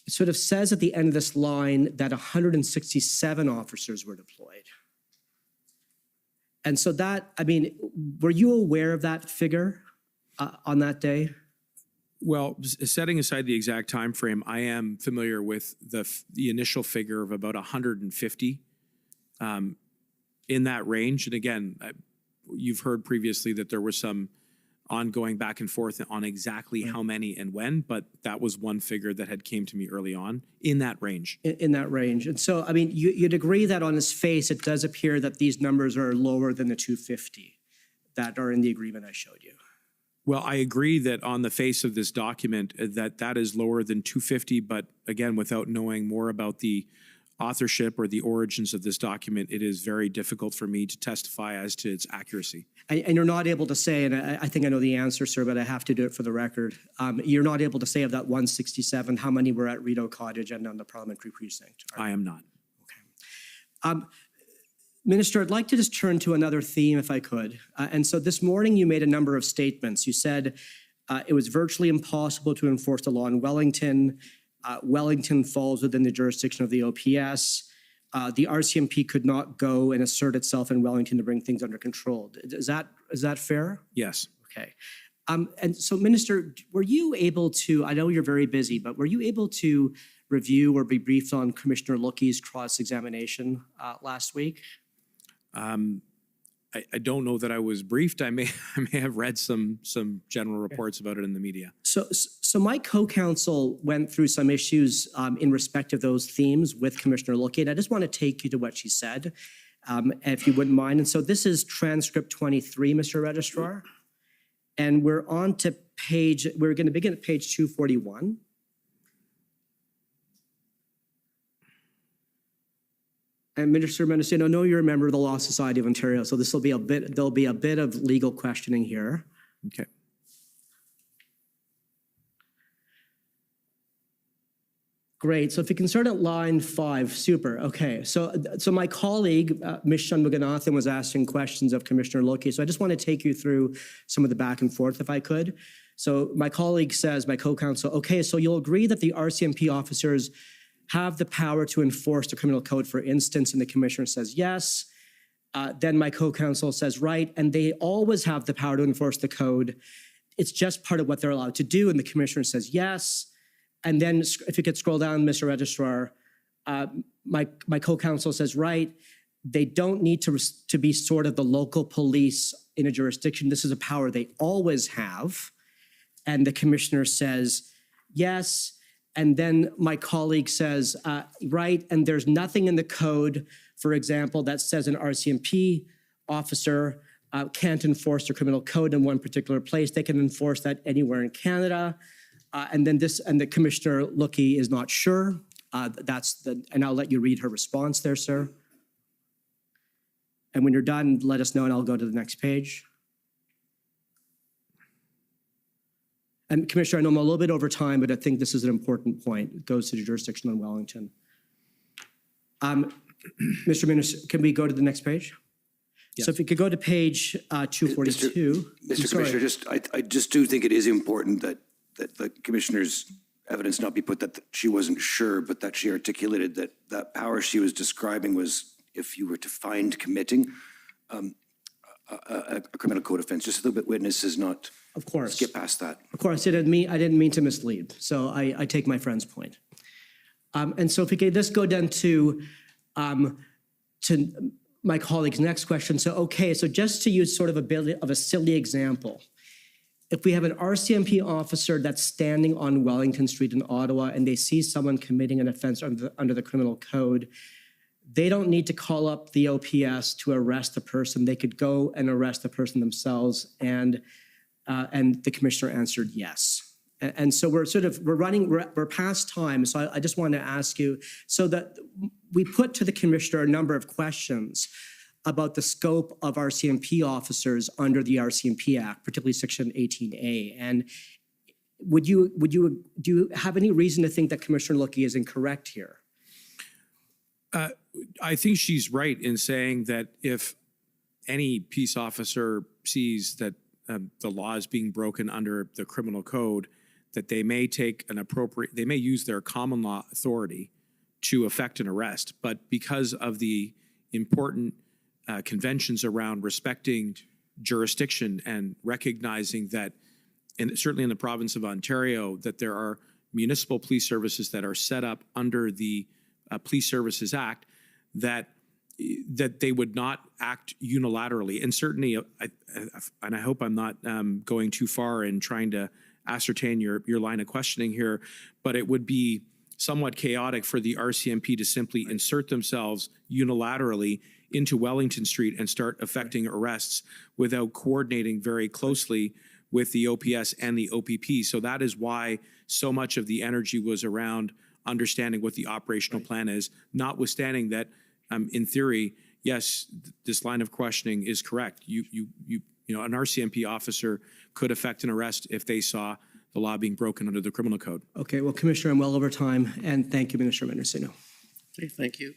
It sort of says at the end of this line that 167 officers were deployed. And so were you aware of that figure on that day? Well, setting aside the exact time frame, I am familiar with the initial figure of about 150 in that range. And again, you've heard previously that there was some ongoing back and forth on exactly how many and when, but that was one figure that had came to me early on in that range. In that range. And so, you'd agree that on its face, it does appear that these numbers are lower than the 250 that are in the agreement I showed you. Well, I agree that on the face of this document that is lower than 250, but again, without knowing more about the authorship or the origins of this document, it is very difficult for me to testify as to its accuracy. And you're not able to say, and I think I know the answer, sir, but I have to do it for the record. You're not able to say of that 167, how many were at Rideau Cottage and on the parliamentary precinct? I am not. Okay. Minister, I'd like to just turn to another theme if I could. And so this morning you made a number of statements. You said it was virtually impossible to enforce the law in Wellington. Wellington falls within the jurisdiction of the OPS. The RCMP could not go and assert itself in Wellington to bring things under control. Is that fair? Yes. Okay. And so, Minister, were you able to, I know you're very busy, but were you able to review or be briefed on Commissioner Lookey's cross-examination last week? I don't know that I was briefed. I may have read some general reports about it in the media. So my co-counsel went through some issues in respect of those themes with Commissioner Lookey, and I just want to take you to what she said, if you wouldn't mind. And so this is transcript 23, Mr. Registrar, and we're on to we're going to begin at page 241. And Minister Mendocino, I know you're a member of the Law Society of Ontario, so there'll be a bit of legal questioning here. Okay. Great. So if you can start at line 5, super. Okay. So my colleague, Ms. Shanmuganathan, was asking questions of Commissioner Lookey. So I just want to take you through some of the back and forth, if I could. So my colleague says, my co-counsel, okay, so you'll agree that the RCMP officers have the power to enforce the criminal code, for instance, and the commissioner says yes. Then my co-counsel says, right, and they always have the power to enforce the code. It's just part of what they're allowed to do, and the commissioner says yes. And then if you could scroll down, Mr. Registrar, my co-counsel says, right, they don't need to be sort of the local police in a jurisdiction. This is a power they always have. And the commissioner says, yes. And then my colleague says, right, and there's nothing in the code, for example, that says an RCMP officer can't enforce the criminal code in one particular place. They can enforce that anywhere in Canada. And the Commissioner Lookey is not sure. And I'll let you read her response there, sir. And when you're done, let us know and I'll go to the next page. And Commissioner, I know I'm a little bit over time, but I think this is an important point. It goes to the jurisdiction on Wellington. Mr. Minister, can we go to the next page? Yes. So if we could go to page 242. Mr. Commissioner, I just do think it is important that the Commissioner's evidence not be put that she wasn't sure, but that she articulated that that power she was describing was if you were to find committing a criminal code offense, just so that witnesses not of course skip past that. Of course, I didn't mean to mislead. So I take my friend's point. And so if we could just go down to my colleague's next question. So okay, so just to use sort of a silly example, if we have an RCMP officer that's standing on Wellington Street in Ottawa and they see someone committing an offense under the criminal code, they don't need to call up the OPS to arrest the person. They could go and arrest the person themselves, and the commissioner answered yes. And so we're past time. So I just want to ask you, so that we put to the commissioner a number of questions about the scope of RCMP officers under the RCMP Act, particularly Section 18A. And do you have any reason to think that Commissioner Lookey is incorrect here? I think she's right in saying that if any peace officer sees that the law is being broken under the criminal code, that they may they may use their common law authority to effect an arrest. But because of the important conventions around respecting jurisdiction and recognizing that, and certainly in the province of Ontario, that there are municipal police services that are set up under the Police Services Act, that they would not act unilaterally. And certainly, and I hope I'm not going too far in trying to ascertain your line of questioning here, but it would be somewhat chaotic for the RCMP to simply insert themselves unilaterally into Wellington Street and start effecting arrests without coordinating very closely with the OPS and the OPP. So that is why so much of the energy was around understanding what the operational plan is, notwithstanding that, in theory, yes, this line of questioning is correct. You know, an RCMP officer could effect an arrest if they saw the law being broken under the criminal code. Okay, well, Commissioner, I'm well over time, and thank you, Minister Mendocino. Okay, thank you.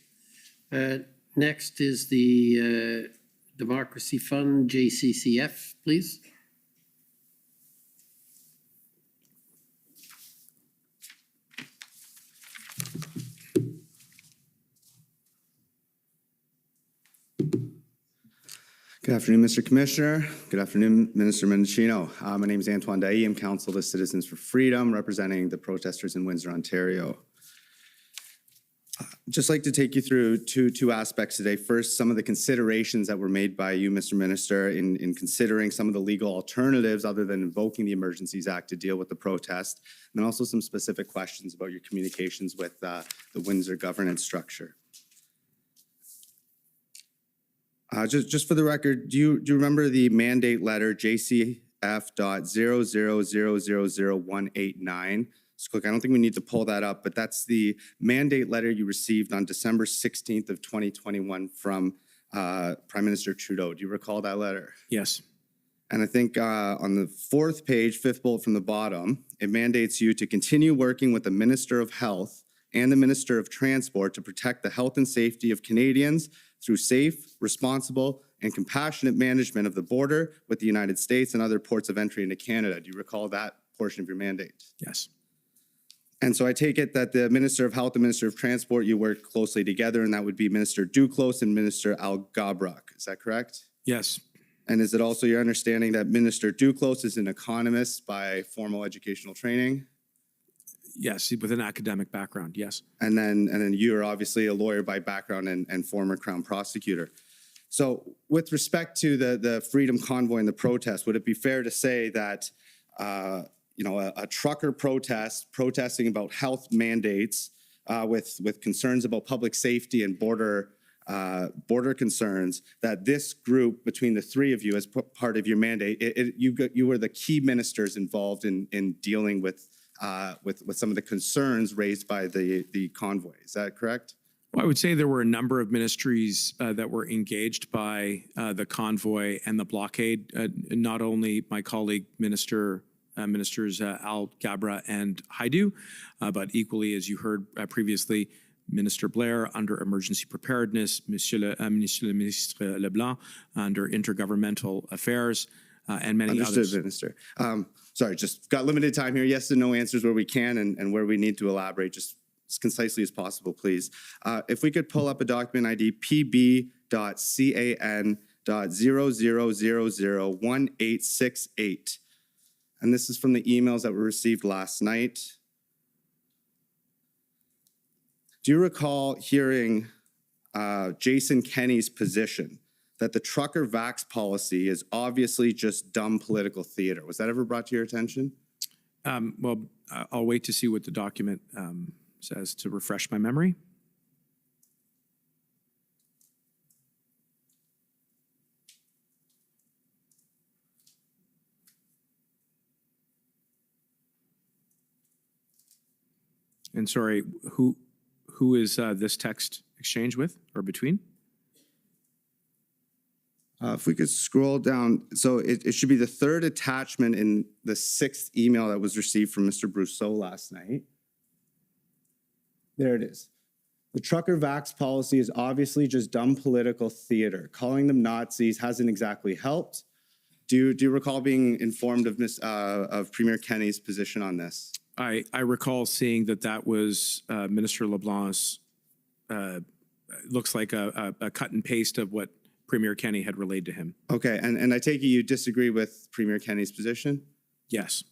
Next is the Democracy Fund, JCCF, please. Good afternoon, Mr. Commissioner. Good afternoon, Minister Mendocino. My name is Antoine Dailly. I'm counsel to Citizens for Freedom, representing the protesters in Windsor, Ontario. Just like to take you through two aspects today. First, some of the considerations that were made by you, Mr. Minister, in considering some of the legal alternatives other than invoking the Emergencies Act to deal with the protest, and then also some specific questions about your communications with the Windsor governance structure. Just for the record, do you remember the mandate letter JCF.000000189? Just quick, I don't think we need to pull that up, but that's the mandate letter you received on December 16th of 2021 from Prime Minister Trudeau. Do you recall that letter? Yes. And I think on the fourth page, fifth bullet from the bottom, it mandates you to continue working with the Minister of Health and the Minister of Transport to protect the health and safety of Canadians through safe, responsible, and compassionate management of the border with the United States and other ports of entry into Canada. Do you recall that portion of your mandate? Yes. And so I take it that the Minister of Health and Minister of Transport, you work closely together, and that would be Minister Duclos and Minister Al-Gabrak. Is that correct? Yes. And is it also your understanding that Minister Duclos is an economist by formal educational training? Yes, with an academic background, yes. And then you are obviously a lawyer by background and former Crown prosecutor. So with respect to the Freedom Convoy and the protest, would it be fair to say that a trucker protesting about health mandates with concerns about public safety and border concerns, that this group between the three of you as part of your mandate, you were the key ministers involved in dealing with some of the concerns raised by the convoy. Is that correct? Well, I would say there were a number of ministries that were engaged by the convoy and the blockade. Not only my colleague Ministers Al-Gabra and Haidu, but equally, as you heard previously, Minister Blair under emergency preparedness, Monsieur le Ministre Leblanc under intergovernmental affairs, and many Understood, others. Minister. Sorry, just got limited time here. Yes and no answers where we can and where we need to elaborate, just as concisely as possible, please. If we could pull up a document ID pb.can.00001868. And this is from the emails that were received last night. Do you recall hearing Jason Kenney's position that the trucker vax policy is obviously just dumb political theater? Was that ever brought to your attention? Well, I'll wait to see what the document says to refresh my memory. And sorry, who is this text exchange with or between? If we could scroll down, so it should be the third attachment in the 6th email that was received from Mr. Brousseau last night. There it is. The trucker vax policy is obviously just dumb political theater. Calling them Nazis hasn't exactly helped. Do you recall being informed of Premier Kenney's position on this? I recall seeing that was Minister LeBlanc's, looks like a cut and paste of what Premier Kenney had relayed to him. Okay, and I take it you disagree with Premier Kenney's position? Yes.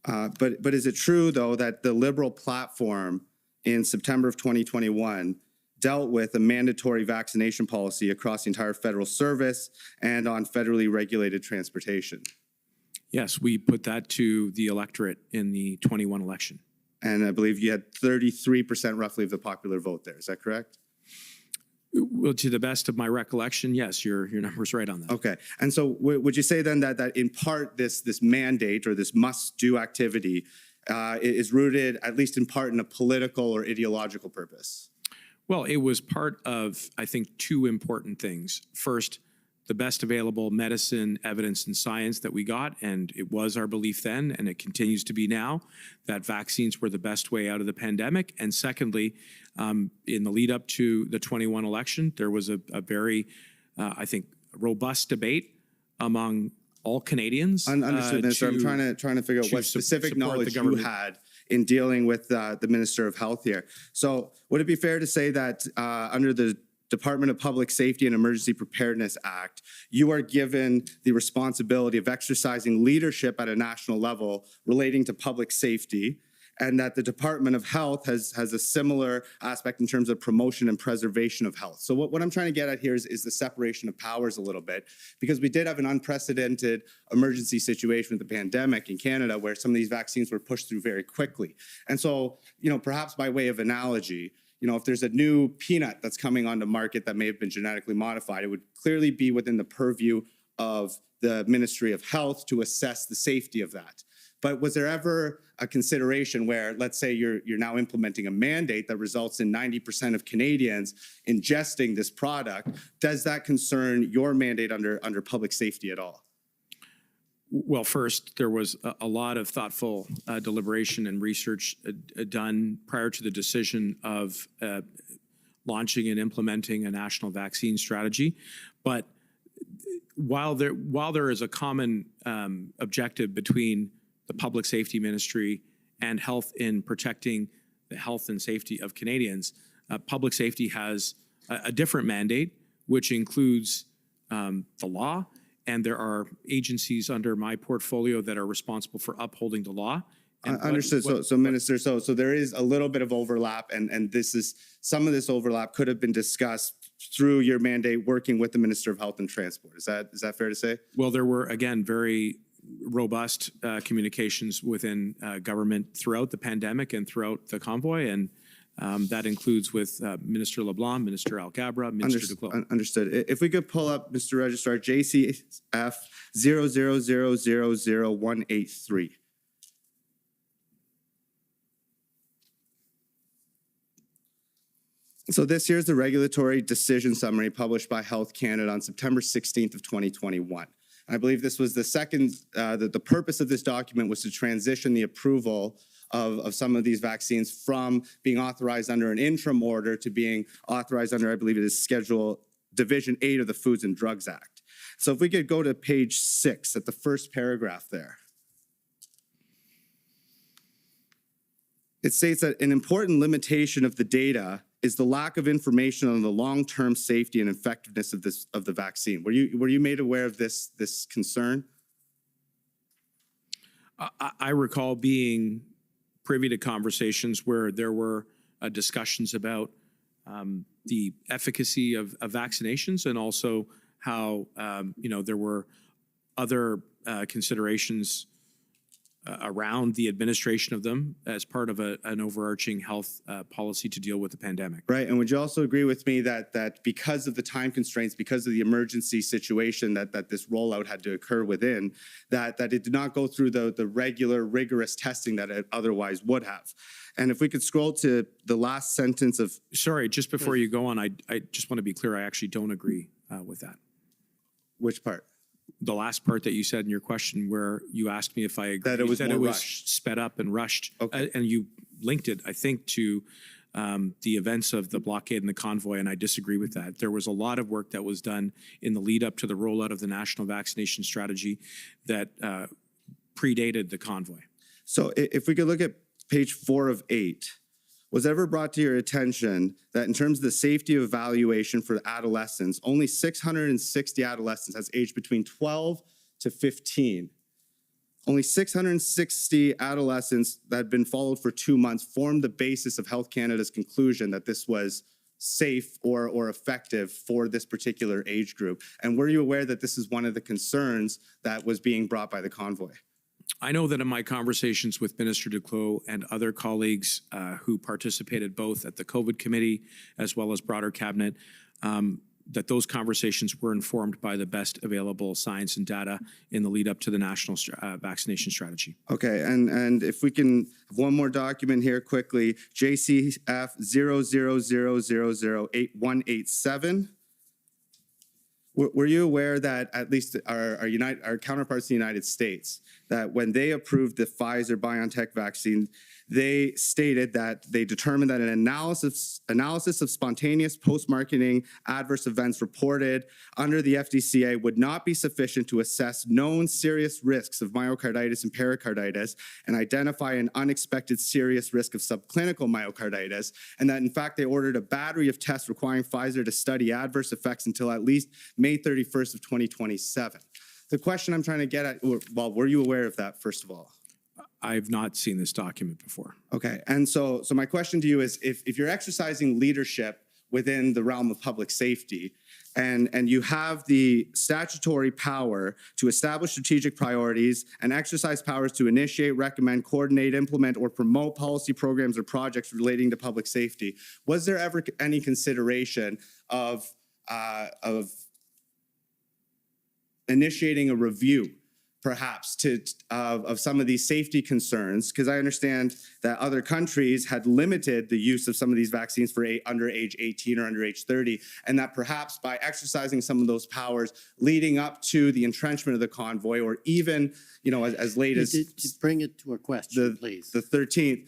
But is it true, though, that the Liberal platform in September of 2021 dealt with a mandatory vaccination policy across the entire federal service and on federally regulated transportation? Yes, we put that to the electorate in the 21 election. And I believe you had 33% roughly of the popular vote there. Is that correct? Well, to the best of my recollection, yes, your number's right on that. Okay. And so would you say then that in part this mandate or this must-do activity is rooted, at least in part, in a political or ideological purpose? Well, it was part of, I think, two important things. First, the best available medicine, evidence, and science that we got, and it was our belief then, and it continues to be now, that vaccines were the best way out of the pandemic. And secondly, in the lead up to the 21 election, there was a very, I think, robust debate among all Canadians. Understood, Minister. I'm trying to figure out what specific knowledge you had in dealing with the Minister of Health here. So would it be fair to say that under the Department of Public Safety and Emergency Preparedness Act, you are given the responsibility of exercising leadership at a national level relating to public safety, and that the Department of Health has a similar aspect in terms of promotion and preservation of health? So what I'm trying to get at here is the separation of powers a little bit, because we did have an unprecedented emergency situation with the pandemic in Canada where some of these vaccines were pushed through very quickly. And so, perhaps by way of analogy, if there's a new peanut that's coming on the market that may have been genetically modified, it would clearly be within the purview of the Ministry of Health to assess the safety of that. But was there ever a consideration where, let's say you're now implementing a mandate that results in 90% of Canadians ingesting this product? Does that concern your mandate under public safety at all? Well, first, there was a lot of thoughtful deliberation and research done prior to the decision of launching and implementing a national vaccine strategy. But while there is a common objective between the public safety ministry and health in protecting the health and safety of Canadians, public safety has a different mandate, which includes the law, and there are agencies under my portfolio that are responsible for upholding the law. And Understood. So Minister, so there is a little bit of overlap, and this is, some of this overlap could have been discussed through your mandate working with the Minister of Health and Transport. Is that fair to say? Well, there were, again, very robust communications within government throughout the pandemic and throughout the convoy, and that includes with Minister LeBlanc, Minister Algabra, Minister Duclos. Understood. If we could pull up, Mr. Registrar, JCF 0000183. So this here's the regulatory decision summary published by Health Canada on September 16th of 2021. I believe this was the second, the purpose of this document was to transition the approval of some of these vaccines from being authorized under an interim order to being authorized under, I believe it is Schedule Division 8 of the Foods and Drugs Act. So if we could go to page 6 at the first paragraph there. It states that an important limitation of the data is the lack of information on the long-term safety and effectiveness of the vaccine. Were you made aware of this concern? I recall being privy to conversations where there were discussions about the efficacy of vaccinations, and also how there were other considerations around the administration of them as part of an overarching health policy to deal with the pandemic. Right, and would you also agree with me that because of the time constraints, because of the emergency situation that this rollout had to occur within, that it did not go through the regular rigorous testing that it otherwise would have? And if we could scroll to the last sentence of... Sorry, just before you go on, I just want to be clear, I actually don't agree with that. Which part? The last part that you said in your question, where you asked me if I agreed, that it was sped up and rushed, okay. And you linked it, I think, to the events of the blockade and the convoy, and I disagree with that. There was a lot of work that was done in the lead up to the rollout of the national vaccination strategy that predated the convoy. So if we could look at page 4 of 8, was ever brought to your attention that in terms of the safety evaluation for adolescents, only 660 adolescents has aged between 12 to 15. Only 660 adolescents that had been followed for 2 months formed the basis of Health Canada's conclusion that this was safe or effective for this particular age group. And were you aware that this is one of the concerns that was being brought by the convoy? I know that in my conversations with Minister Duclos and other colleagues who participated both at the COVID committee as well as broader cabinet, that those conversations were informed by the best available science and data in the lead up to the national vaccination strategy. Okay, and if we can have one more document here quickly, JCF 000008187. Were you aware that at least our counterparts in the United States, that when they approved the Pfizer-BioNTech vaccine, they stated that they determined that an analysis of spontaneous post-marketing adverse events reported under the FDCA would not be sufficient to assess known serious risks of myocarditis and pericarditis and identify an unexpected serious risk of subclinical myocarditis, and that in fact they ordered a battery of tests requiring Pfizer to study adverse effects until at least May 31st of 2027. The question I'm trying to get at, well, were you aware of that, first of all? I've not seen this document before. Okay, and so my question to you is, if you're exercising leadership within the realm of public safety, and you have the statutory power to establish strategic priorities and exercise powers to initiate, recommend, coordinate, implement, or promote policy programs or projects relating to public safety, was there ever any consideration of initiating a review, perhaps, of some of these safety concerns? Because I understand that other countries had limited the use of some of these vaccines for under age 18 or under age 30, and that perhaps by exercising some of those powers leading up to the entrenchment of the convoy, or even, as late as... Just bring it to a question, please. The 13th,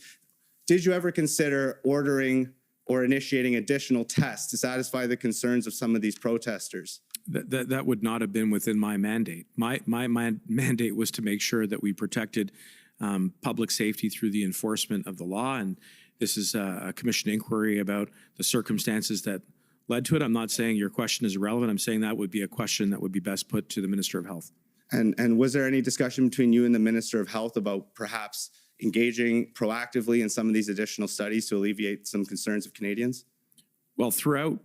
did you ever consider ordering or initiating additional tests to satisfy the concerns of some of these protesters? That would not have been within my mandate. My mandate was to make sure that we protected public safety through the enforcement of the law, and this is a commission inquiry about the circumstances that led to it. I'm not saying your question is irrelevant. I'm saying that would be a question that would be best put to the Minister of Health. And was there any discussion between you and the Minister of Health about perhaps engaging proactively in some of these additional studies to alleviate some concerns of Canadians? Well, throughout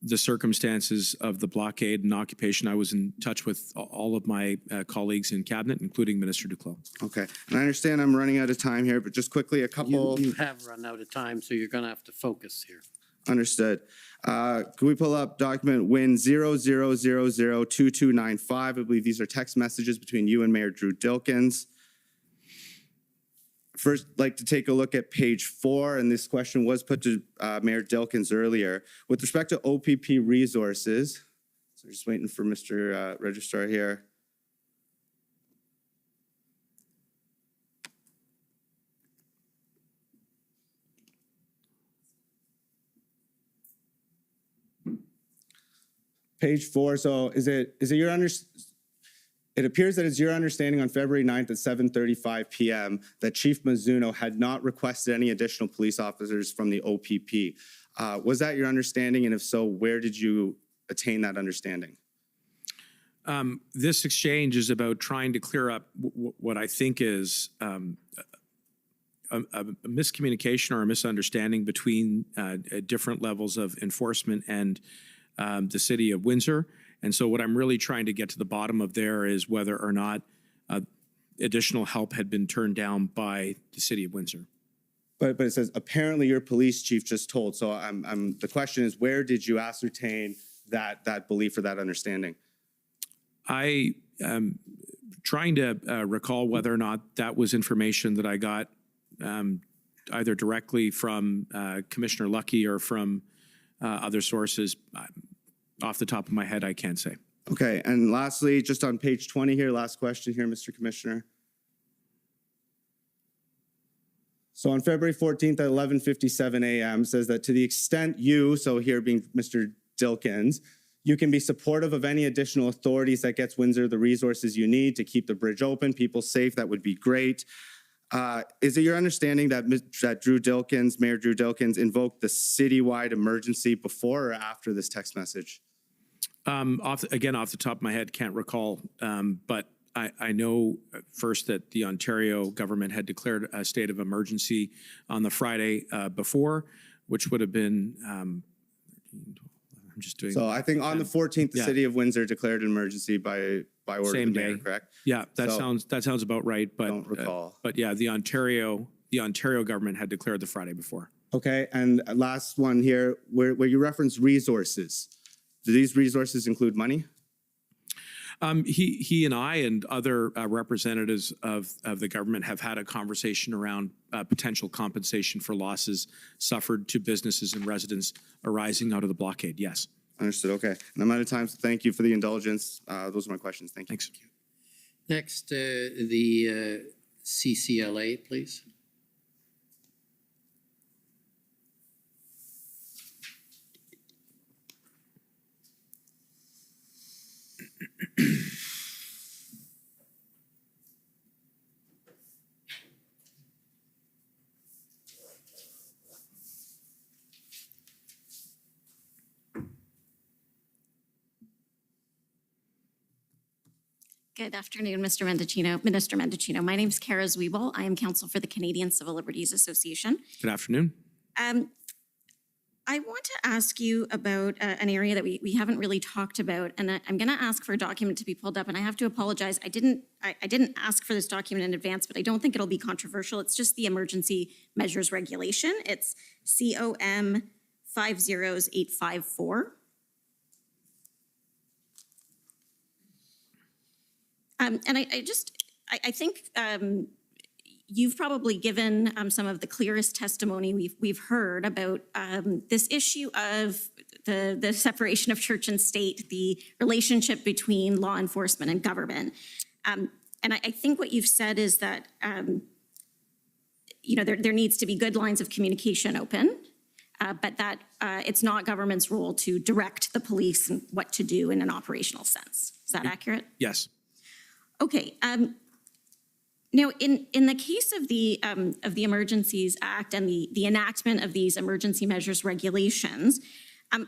the circumstances of the blockade and occupation, I was in touch with all of my colleagues in cabinet, including Minister Duclos. Okay, and I understand I'm running out of time here, but just quickly, a couple. You have run out of time, so you're going to have to focus here. Understood. Can we pull up document WIN 00002295? I believe these are text messages between you and Mayor Drew Dilkens. First, I'd like to take a look at page 4, and this question was put to Mayor Dilkens earlier. With respect to OPP resources, so just waiting for Mr. Registrar here. Page 4, so is it your it appears that it's your understanding on February 9th at 7:35 p.m. that Chief Mizuno had not requested any additional police officers from the OPP. Was that your understanding? And if so, where did you attain that understanding? This exchange is about trying to clear up what I think is a miscommunication or a misunderstanding between different levels of enforcement and the City of Windsor. And so what I'm really trying to get to the bottom of there is whether or not additional help had been turned down by the City of Windsor. But it says apparently your police chief just told. So the question is, where did you ascertain that belief or that understanding? I am trying to recall whether or not that was information that I got either directly from Commissioner Lucky or from other sources. Off the top of my head, I can't say. Okay, and lastly, just on page 20 here, last question here, Mr. Commissioner. So on February 14th at 11:57 a.m. says that to the extent you, so here being Mr. Dilkens, you can be supportive of any additional authorities that gets Windsor the resources you need to keep the bridge open, people safe, that would be great. Is it your understanding that Drew Dilkens, Mayor Drew Dilkens, invoked the citywide emergency before or after this text message? Off the top of my head, can't recall. But I know first that the Ontario government had declared a state of emergency on the Friday before, which would have been, I'm just doing. So I think on the 14th, the City of Windsor declared an emergency by order Same of the mayor, day. correct? Yeah, that sounds about right. But don't recall. But yeah, the Ontario government had declared the Friday before. Okay, and last one here, where you reference resources. Do these resources include money? He and I and other representatives of the government have had a conversation around potential compensation for losses suffered to businesses and residents arising out of the blockade. Yes. Understood. Okay. And I'm out of time, so thank you for the indulgence. Those are my questions. Thank you. Thanks. Next, the CCLA, please. Good afternoon, Minister Mendicino. My name is Kara Zwiebel. I am counsel for the Canadian Civil Liberties Association. Good afternoon. I want to ask you about an area that we haven't really talked about, and I'm going to ask for a document to be pulled up. And I have to apologize. I didn't ask for this document in advance, but I don't think it'll be controversial. It's just the Emergency Measures Regulation. It's COM 50854. And I think you've probably given some of the clearest testimony we've heard about this issue of the separation of church and state, the relationship between law enforcement and government. And I think what you've said is that there needs to be good lines of communication open. but that it's not government's role to direct the police and what to do in an operational sense. Is that accurate? Yes. Okay. Now, in the case of the Emergencies Act and the enactment of these emergency measures regulations,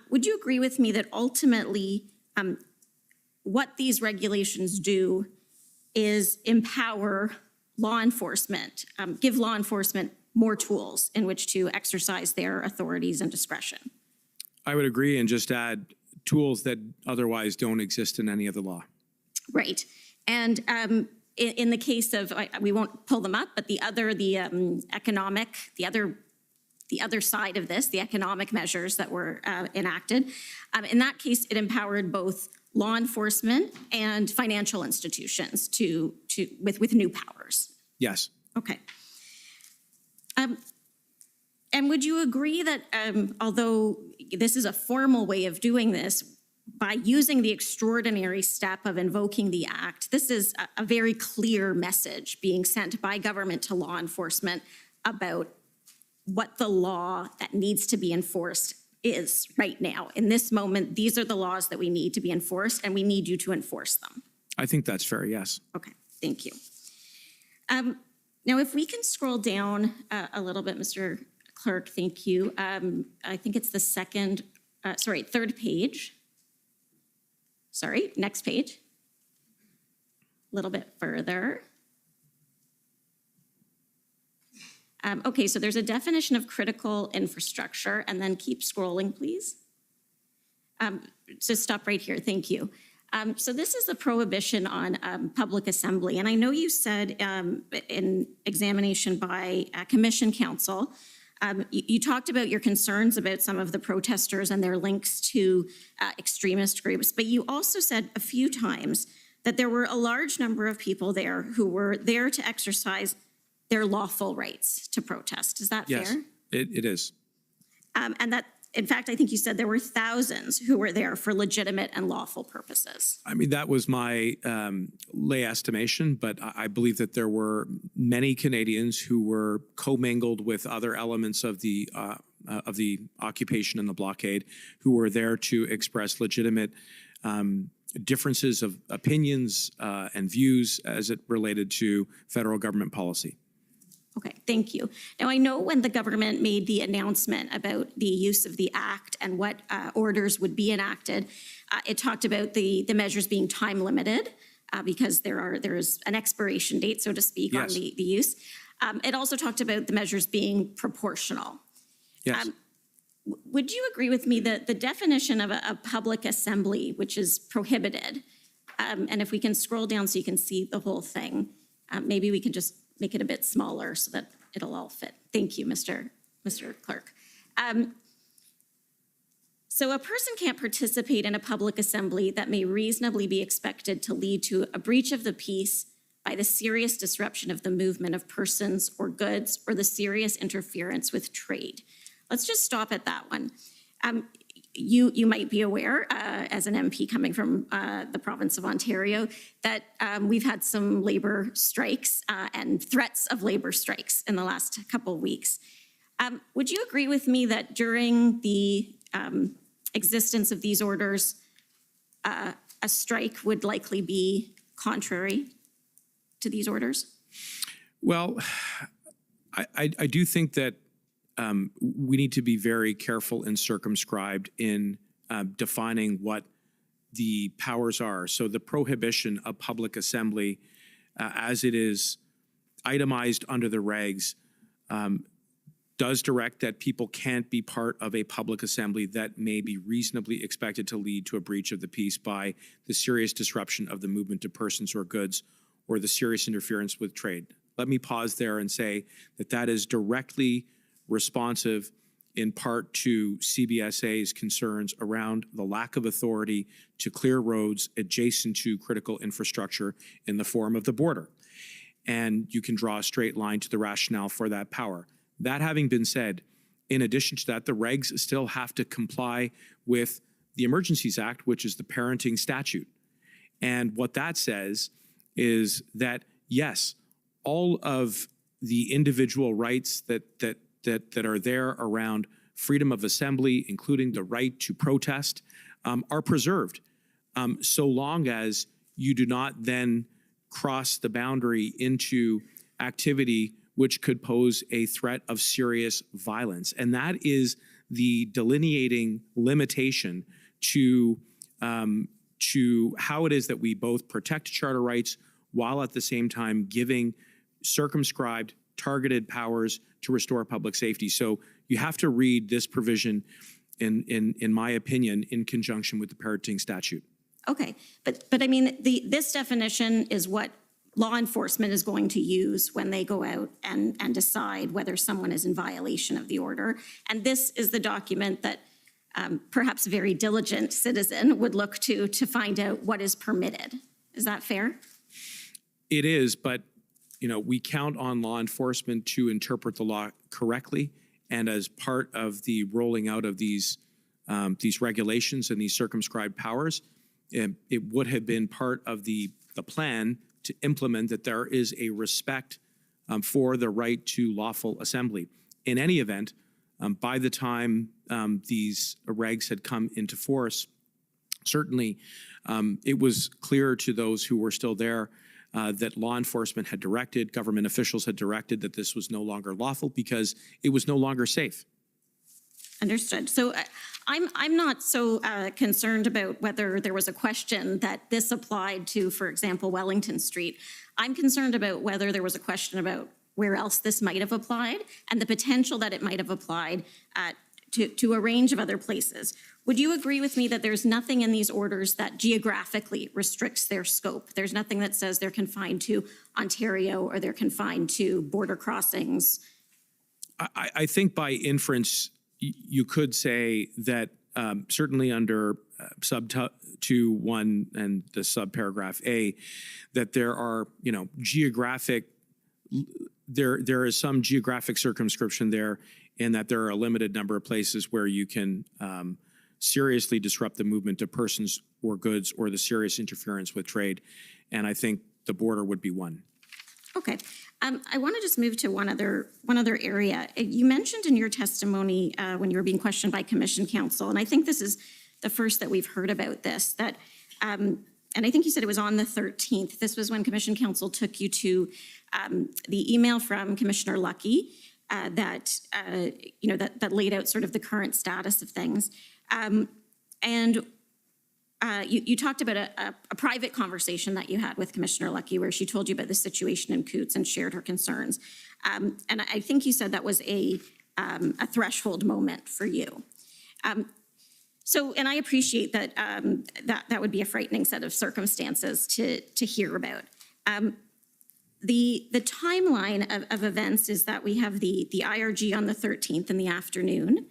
would you agree with me that ultimately what these regulations do is empower law enforcement, give law enforcement more tools in which to exercise their authorities and discretion? I would agree and just add tools that otherwise don't exist in any other law. Right. And in the case of, we won't pull them up, but the other side of this, the economic measures that were enacted, in that case, it empowered both law enforcement and financial institutions with new powers. Yes. Okay. And would you agree that although this is a formal way of doing this, by using the extraordinary step of invoking the act, this is a very clear message being sent by government to law enforcement about what the law that needs to be enforced is right now. In this moment, these are the laws that we need to be enforced, and we need you to enforce them. I think that's fair, yes. Okay, thank you. Now, if we can scroll down a little bit, Mr. Clerk, thank you. I think it's the third page. Sorry, next page. A little bit further. Okay, so there's a definition of critical infrastructure, and then keep scrolling, please. Just stop right here, thank you. So this is a prohibition on public assembly, and I know you said in examination by Commission Counsel, you talked about your concerns about some of the protesters and their links to extremist groups, but you also said a few times that there were a large number of people there who were there to exercise their lawful rights to protest. Is that Yes, fair? it is. And that, in fact, I think you said there were thousands who were there for legitimate and lawful purposes. I mean, that was my lay estimation, but I believe that there were many Canadians who were commingled with other elements of the occupation and the blockade, who were there to express legitimate differences of opinions and views as it related to federal government policy. Okay, thank you. Now, I know when the government made the announcement about the use of the act and what orders would be enacted, it talked about the measures being time limited because there is an expiration date, so to speak, Yes. on the use. It also talked about the measures being proportional. Yes. Would you agree with me that the definition of a public assembly, which is prohibited, and if we can scroll down so you can see the whole thing, maybe we can just make it a bit smaller so that it'll all fit. Thank you, Mr. Clerk. So a person can't participate in a public assembly that may reasonably be expected to lead to a breach of the peace by the serious disruption of the movement of persons or goods or the serious interference with trade. Let's just stop at that one. You might be aware, as an MP coming from the province of Ontario, that we've had some labor strikes and threats of labor strikes in the last couple of weeks. Would you agree with me that during the existence of these orders, a strike would likely be contrary to these orders? Well, I do think that we need to be very careful and circumscribed in defining what the powers are. So the prohibition of public assembly, as it is itemized under the regs, does direct that people can't be part of a public assembly that may be reasonably expected to lead to a breach of the peace by the serious disruption of the movement of persons or goods or the serious interference with trade. Let me pause there and say that that is directly responsive in part to CBSA's concerns around the lack of authority to clear roads adjacent to critical infrastructure in the form of the border. And you can draw a straight line to the rationale for that power. That having been said, in addition to that, the regs still have to comply with the Emergencies Act, which is the parenting statute. And what that says is that, yes, all of the individual rights that are there around freedom of assembly, including the right to protest, are preserved, so long as you do not then cross the boundary into activity which could pose a threat of serious violence. And that is the delineating limitation to how it is that we both protect charter rights while at the same time giving circumscribed, targeted powers to restore public safety. So you have to read this provision, in my opinion, in conjunction with the parenting statute. Okay, but I mean, this definition is what law enforcement is going to use when they go out and decide whether someone is in violation of the order. And this is the document that perhaps a very diligent citizen would look to find out what is permitted. Is that fair? It is, but we count on law enforcement to interpret the law correctly. And as part of the rolling out of these regulations and these circumscribed powers, it would have been part of the plan to implement that there is a respect for the right to lawful assembly. In any event, by the time these regs had come into force, certainly it was clear to those who were still there that law enforcement had directed, government officials had directed that this was no longer lawful because it was no longer safe. Understood. So I'm not so concerned about whether there was a question that this applied to, for example, Wellington Street. I'm concerned about whether there was a question about where else this might have applied and the potential that it might have applied to a range of other places. Would you agree with me that there's nothing in these orders that geographically restricts their scope? There's nothing that says they're confined to Ontario or they're confined to border crossings? I think by inference, you could say that certainly under sub 2(1) and the subparagraph A, that there are, there is some geographic circumscription there, and that there are a limited number of places where you can seriously disrupt the movement of persons or goods or the serious interference with trade. And I think the border would be one. Okay. I want to just move to one other area. You mentioned in your testimony when you were being questioned by Commission Counsel, and I think this is the first that we've heard about this, that, and I think you said it was on the 13th. This was when Commission Counsel took you to the email from Commissioner Lucky that laid out sort of the current status of things. You talked about a private conversation that you had with Commissioner Lucky where she told you about the situation in Coots and shared her concerns. And I think you said that was a threshold moment for you. And I appreciate that that would be a frightening set of circumstances to hear about. The timeline of events is that we have the IRG on the 13th in the afternoon,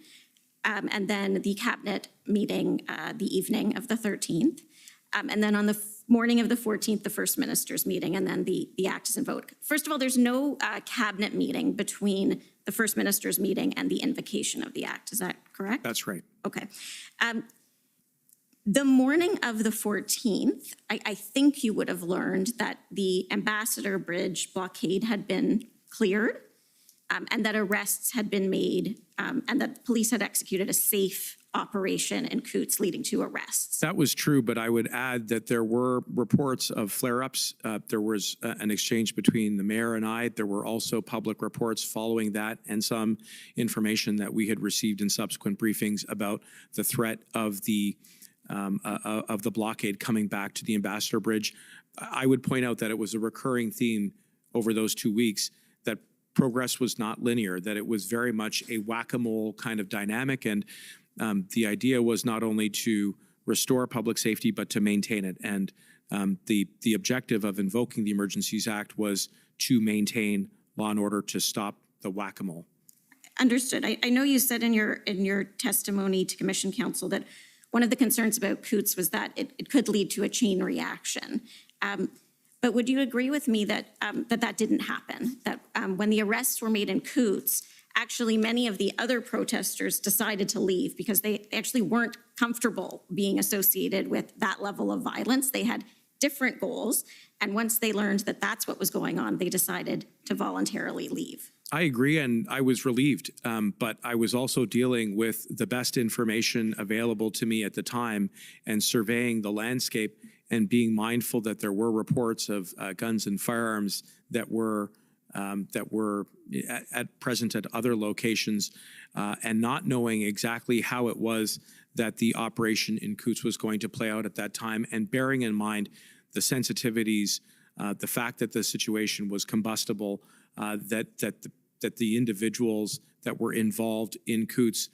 and then the cabinet meeting the evening of the 13th, and then on the morning of the 14th, the First Minister's meeting, and then the act is invoked. First of all, there's no cabinet meeting between the First Minister's meeting and the invocation of the act. Is that correct? That's right. Okay. The morning of the 14th, I think you would have learned that the Ambassador Bridge blockade had been cleared and that arrests had been made and that police had executed a safe operation in Coots leading to arrests. That was true, but I would add that there were reports of flare-ups. There was an exchange between the mayor and I. There were also public reports following that and some information that we had received in subsequent briefings about the threat of the blockade coming back to the Ambassador Bridge. I would point out that it was a recurring theme over those 2 weeks that progress was not linear, that it was very much a whack-a-mole kind of dynamic, and the idea was not only to restore public safety, but to maintain it. And the objective of invoking the Emergencies Act was to maintain law and order, to stop the whack-a-mole. Understood. I know you said in your testimony to Commission Counsel that one of the concerns about Coots was that it could lead to a chain reaction. But would you agree with me that that didn't happen? That when the arrests were made in Coots, actually many of the other protesters decided to leave because they actually weren't comfortable being associated with that level of violence. They had different goals. And once they learned that that's what was going on, they decided to voluntarily leave. I agree, and I was relieved, but I was also dealing with the best information available to me at the time and surveying the landscape and being mindful that there were reports of guns and firearms that were at present at other locations, and not knowing exactly how it was that the operation in Coutts was going to play out at that time, and bearing in mind the sensitivities, the fact that the situation was combustible, that the individuals that were involved in Coutts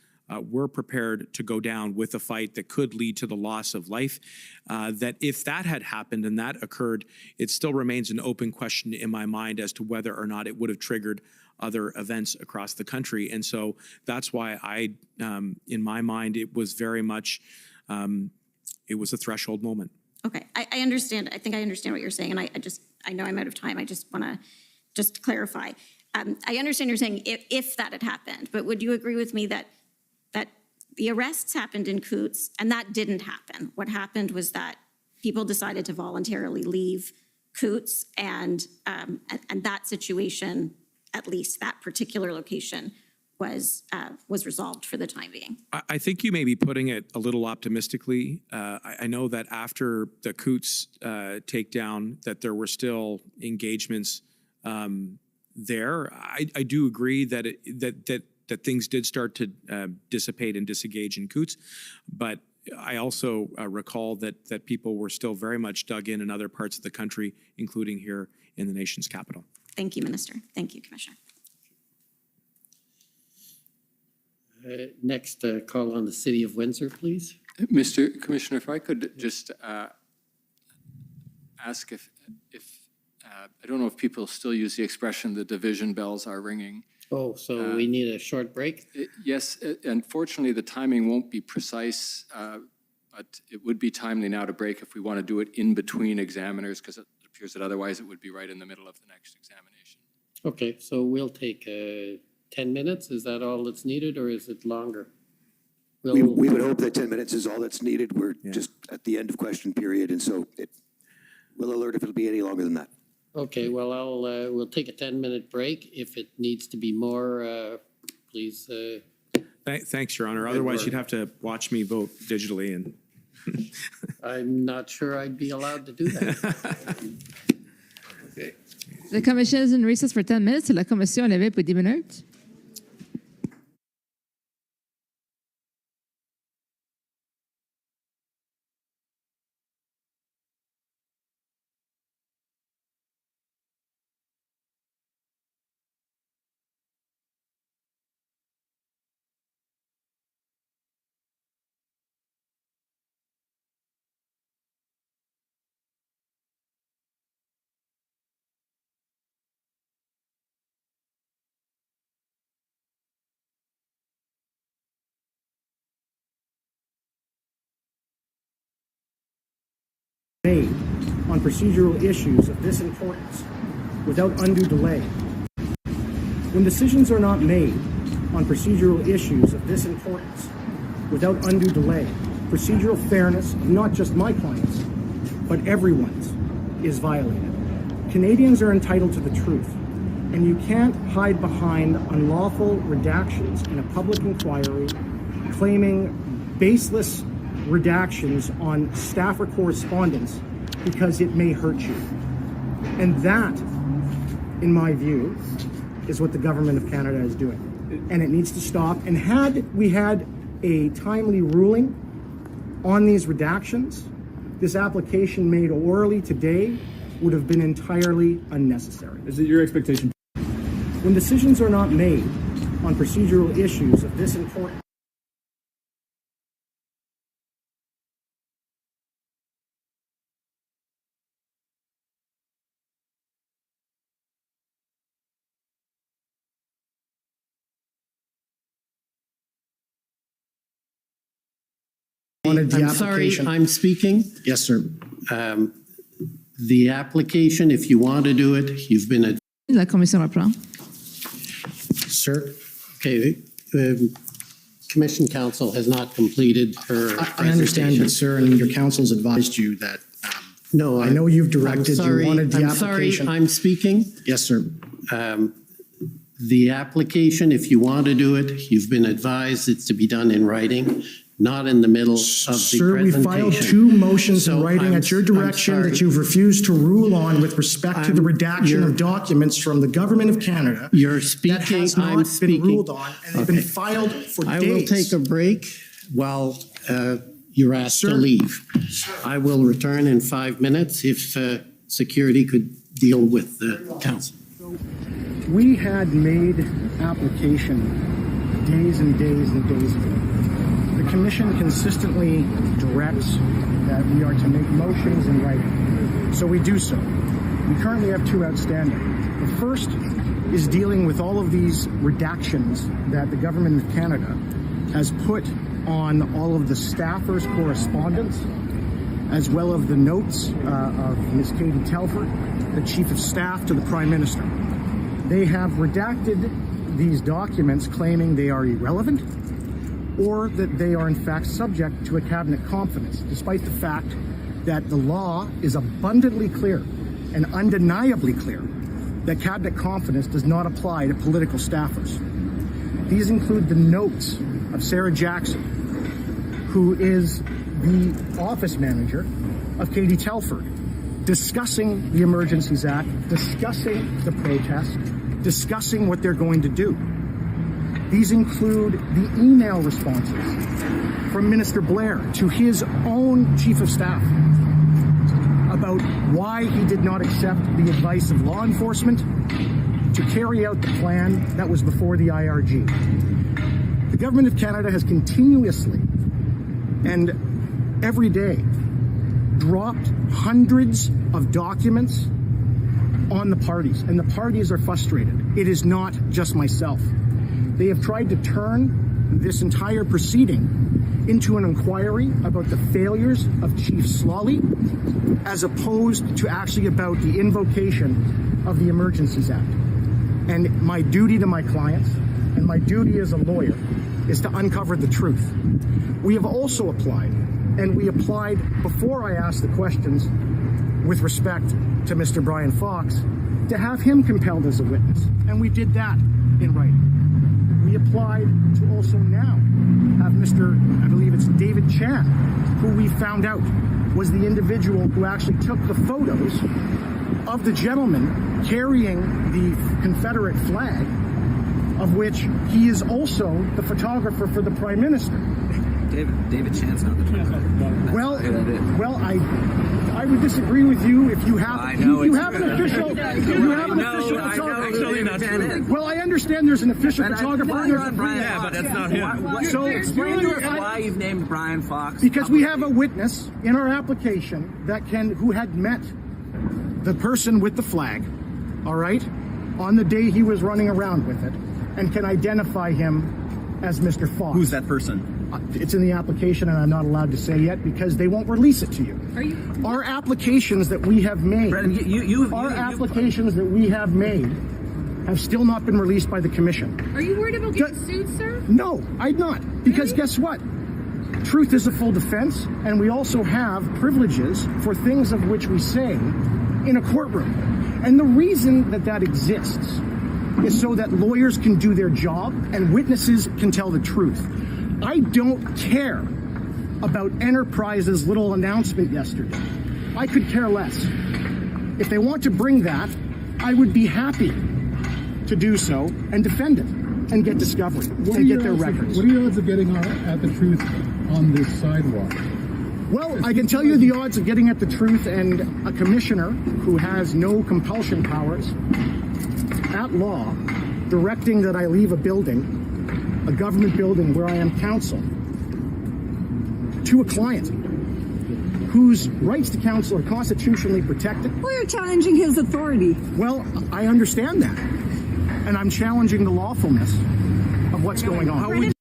were prepared to go down with a fight that could lead to the loss of life. That if that had happened and that occurred, it still remains an open question in my mind as to whether or not it would have triggered other events across the country. And so that's why in my mind, it was very much, it was a threshold moment. Okay, I understand. I think I understand what you're saying, and I know I'm out of time. I just want to just clarify. I understand you're saying if that had happened, but would you agree with me that the arrests happened in Coutts and that didn't happen? What happened was that people decided to voluntarily leave Coutts, and that situation, at least that particular location, was resolved for the time being. I think you may be putting it a little optimistically. I know that after the Coutts takedown, that there were still engagements there. I do agree that that things did start to dissipate and disengage in Coutts, but I also recall that people were still very much dug in other parts of the country, including here in the nation's capital. Thank you, Minister. Thank you, Commissioner. Next, call on the City of Windsor, please. Mr. Commissioner, if I could just ask if I don't know if people still use the expression "the division bells are ringing." Oh, so we need a short break? Yes, unfortunately, the timing won't be precise, but it would be timely now to break if we want to do it in between examiners, because it appears that otherwise it would be right in the middle of the next examination. Okay, so we'll take 10 minutes. Is that all that's needed, or is it longer? We would hope that 10 minutes is all that's needed. We're just at the end of question period, and so we'll alert if it'll be any longer than that. Okay, well, we'll take a 10-minute break. If it needs to be more, please. Thanks, Your Honor. Otherwise, you'd have to watch me vote digitally. And I'm not sure I'd be allowed to do that. Okay. The commission is in recess for 10 minutes. La commission est levée pour 10 minutes. Made on procedural issues of this importance without undue delay. When decisions are not made on procedural issues of this importance without undue delay, procedural fairness of not just my clients, but everyone's is violated. Canadians are entitled to the truth, and you can't hide behind unlawful redactions in a public inquiry claiming baseless redactions on staff or correspondence because it may hurt you. And that, in my view, is what the government of Canada is doing. And it needs to stop. And had we had a timely ruling on these redactions, this application made orally today would have been entirely unnecessary. Is it your expectation? When decisions are not made on procedural issues of this importance, I'm sorry, I'm speaking. Yes, sir. The application, if you want to do it, you've been. La commission reprend. Sir. Okay. Commission counsel has not completed her I understand that, sir, and your counsel's advised you that No, I know you've directed, I'm sorry, you wanted the I'm sorry, application. I'm speaking. Yes, sir. The application, if you want to do it, you've been advised it's to be done in writing, not in the middle of the Sir, we presentation. filed 2 motions in So writing at your I'm direction that sorry. you've refused to rule on with respect to the redaction you're- of documents from the government of Canada. You're That speaking, has I'm not been speaking. ruled on, and they've been Okay. filed for I days. will take a break while you're asked to Sir. leave. I will return in 5 minutes if security could deal with the council. We had made application days and days and days ago. The commission consistently directs that we are to make motions in writing. So we do so. We currently have 2 outstanding. The first is dealing with all of these redactions that the government of Canada has put on all of the staffers' correspondence, as well as the notes of Ms. Katie Telford, the Chief of Staff to the Prime Minister. They have redacted these documents claiming they are irrelevant or that they are in fact subject to a cabinet confidence, despite the fact that the law is abundantly clear and undeniably clear that cabinet confidence does not apply to political staffers. These include the notes of Sarah Jackson, who is the office manager of Katie Telford, discussing the Emergencies Act, discussing the protest, discussing what they're going to do. These include the email responses from Minister Blair to his own Chief of Staff about why he did not accept the advice of law enforcement to carry out the plan that was before the IRG. The Government of Canada has continuously and every day dropped hundreds of documents on the parties, and the parties are frustrated. It is not just myself. They have tried to turn this entire proceeding into an inquiry about the failures of Chief Slawley, as opposed to actually about the invocation of the Emergencies Act. And my duty to my clients, and my duty as a lawyer, is to uncover the truth. We have also applied, and we applied before I asked the questions with respect to Mr. Brian Fox, to have him compelled as a witness. And we did that in writing. We applied to also now have Mr., I believe it's David Chan, who we found out was the individual who actually took the photos of the gentleman carrying the Confederate flag, of which he is also the photographer for the Prime Minister. David Chan's not the president. Well, I would disagree with you if you have you have an official photographer. Well, I understand there's an official photographer. Yeah, but that's not him. So explain to us why you've named Brian Fox. Because we have a witness in our application who had met the person with the flag, all right, on the day he was running around with it, and can identify him as Mr. Fox. Who's that person? It's in the application, and I'm not allowed to say yet because they won't release it to you. Our applications that we have made, applications that we have made, have still not been released by the commission. Are you worried about getting sued, sir? No, I'm not. Because guess what? Truth is a full defense, and we also have privileges for things of which we say in a courtroom. And the reason that that exists is so that lawyers can do their job and witnesses can tell the truth. I don't care about Enterprise's little announcement yesterday. I could care less. If they want to bring that, I would be happy to do so and defend it and get discovery and get their records. What are your odds of getting at the truth on this sidewalk? Well, I can tell you the odds of getting at the truth, and a commissioner who has no compulsion powers at law directing that I leave a building, a government building where I am counsel, to a client whose rights to counsel are constitutionally protected. Well, you're challenging his authority. Well, I understand that. And I'm challenging the lawfulness of what's going on.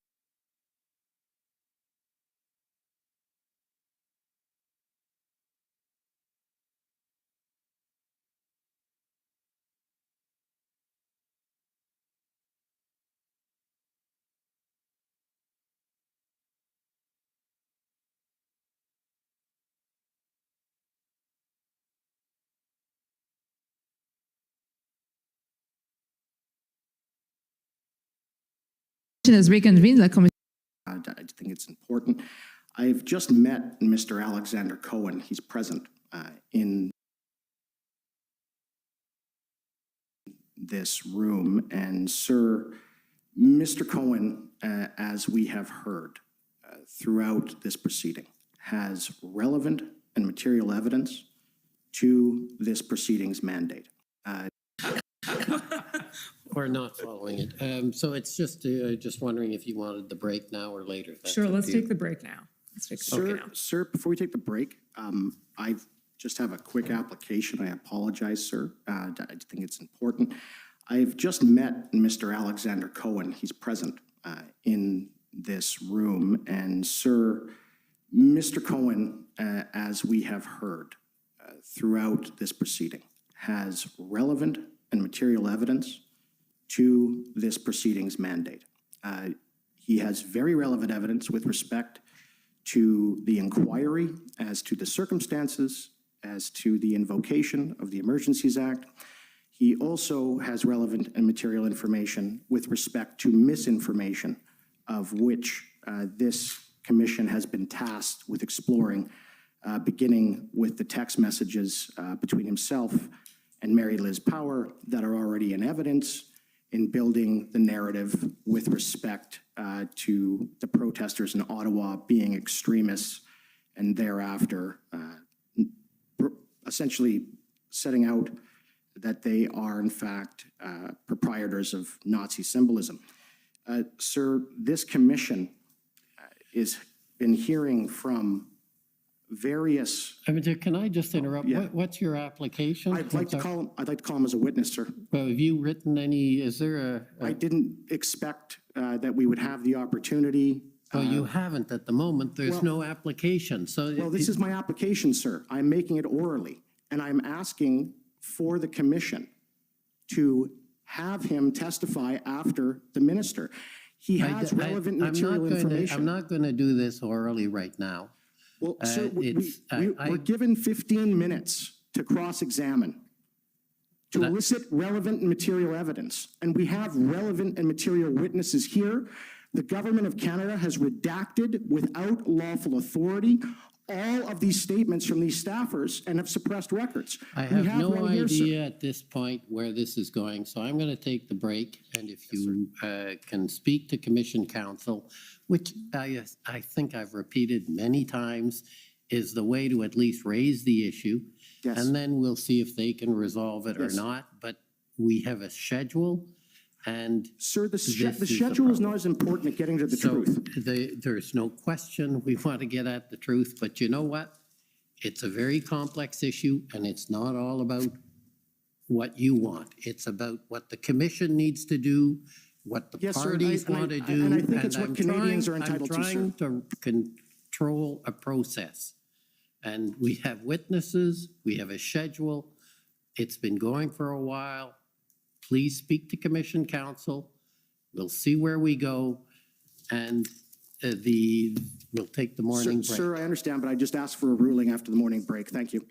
Is reconvened. La commission. I think it's important. I've just met Mr. Alexander Cohen. He's present in this room. And sir, Mr. Cohen, as we have heard throughout this proceeding, has relevant and material evidence to this proceeding's mandate. We're not following it. So it's just wondering if you wanted the break now or later. That's Sure, up let's to you. take the break now. Let's take the break now. Sir, before we take the break, I just have a quick application. I apologize, sir. I think it's important. I've just met Mr. Alexander Cohen. He's present in this room. And sir, Mr. Cohen, as we have heard throughout this proceeding, has relevant and material evidence to this proceeding's mandate. He has very relevant evidence with respect to the inquiry as to the circumstances, as to the invocation of the Emergencies Act. He also has relevant and material information with respect to misinformation, of which this commission has been tasked with exploring, beginning with the text messages between himself and Mary Liz Power that are already in evidence in building the narrative with respect to the protesters in Ottawa being extremists and thereafter essentially setting out that they are in fact proprietors of Nazi symbolism. Sir, this commission has been hearing from various. Can I just interrupt? Yeah. What's your application? I'd like to call him as a witness, sir. Well, have you written any? Is there a? I didn't expect that we would have the opportunity. Well, you haven't at the moment. There's well- no application. So Well, this is my application, sir. I'm making it orally, and I'm asking for the commission to have him testify after the minister. He has relevant material information. I'm not going to do this orally right now. Well, sir, we're given 15 minutes to cross-examine, to elicit relevant and material evidence. And we have relevant and material witnesses here. The government of Canada has redacted without lawful authority all of these statements from these staffers and have suppressed records. I We have no one here, sir. idea at this point where this is going, so I'm going to take the break. And if you can speak to Commission Counsel, which I think I've repeated many times, is the way to at least raise the issue. Yes. And then we'll see if they can resolve it or Yes. not. But we have a schedule, and Sir, the this is schedule is problem. not as important as getting to the So truth. there's no question we want to get at the truth, but you know what? It's a very complex issue, and it's not all about what you want. It's about what the commission needs to do, what the Yes, sir, parties and I- want to and do. I think it's what I'm Canadians trying- are entitled to, sir. I'm trying to control a process. And we have witnesses, we have a schedule. It's been going for a while. Please speak to Commission Counsel. We'll see where we go, and we'll take the morning break. Sir, I understand, but I just asked for a ruling after the morning break. Thank you.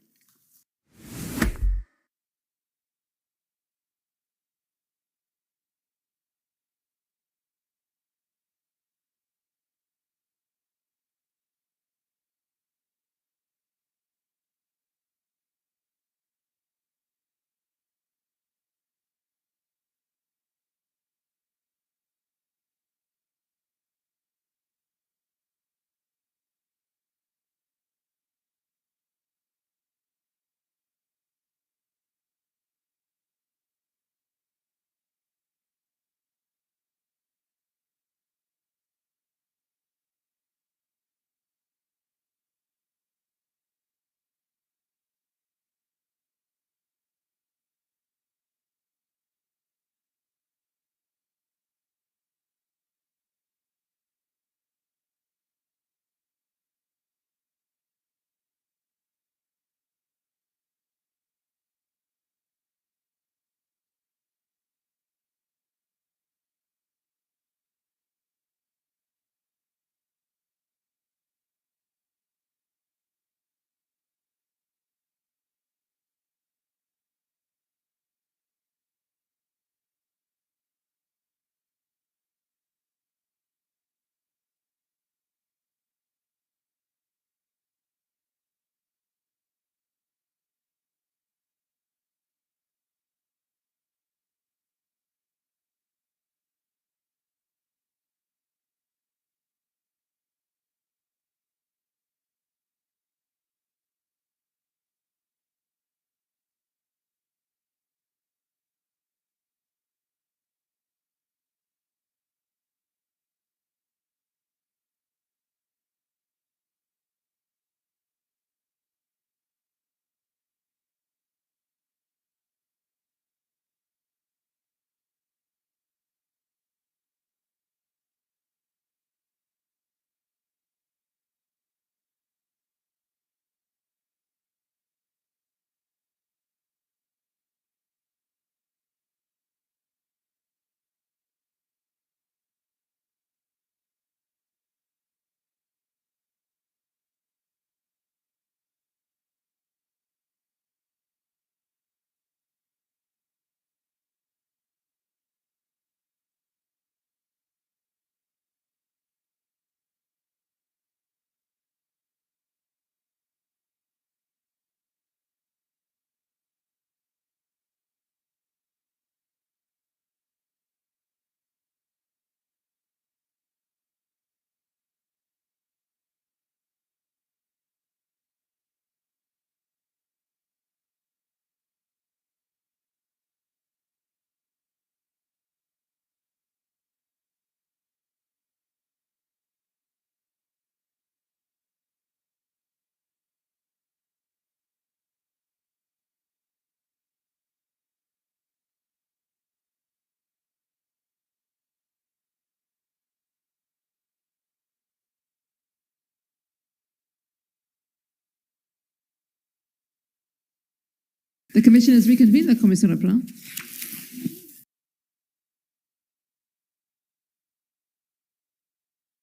The commission is reconvened. La commission reprend.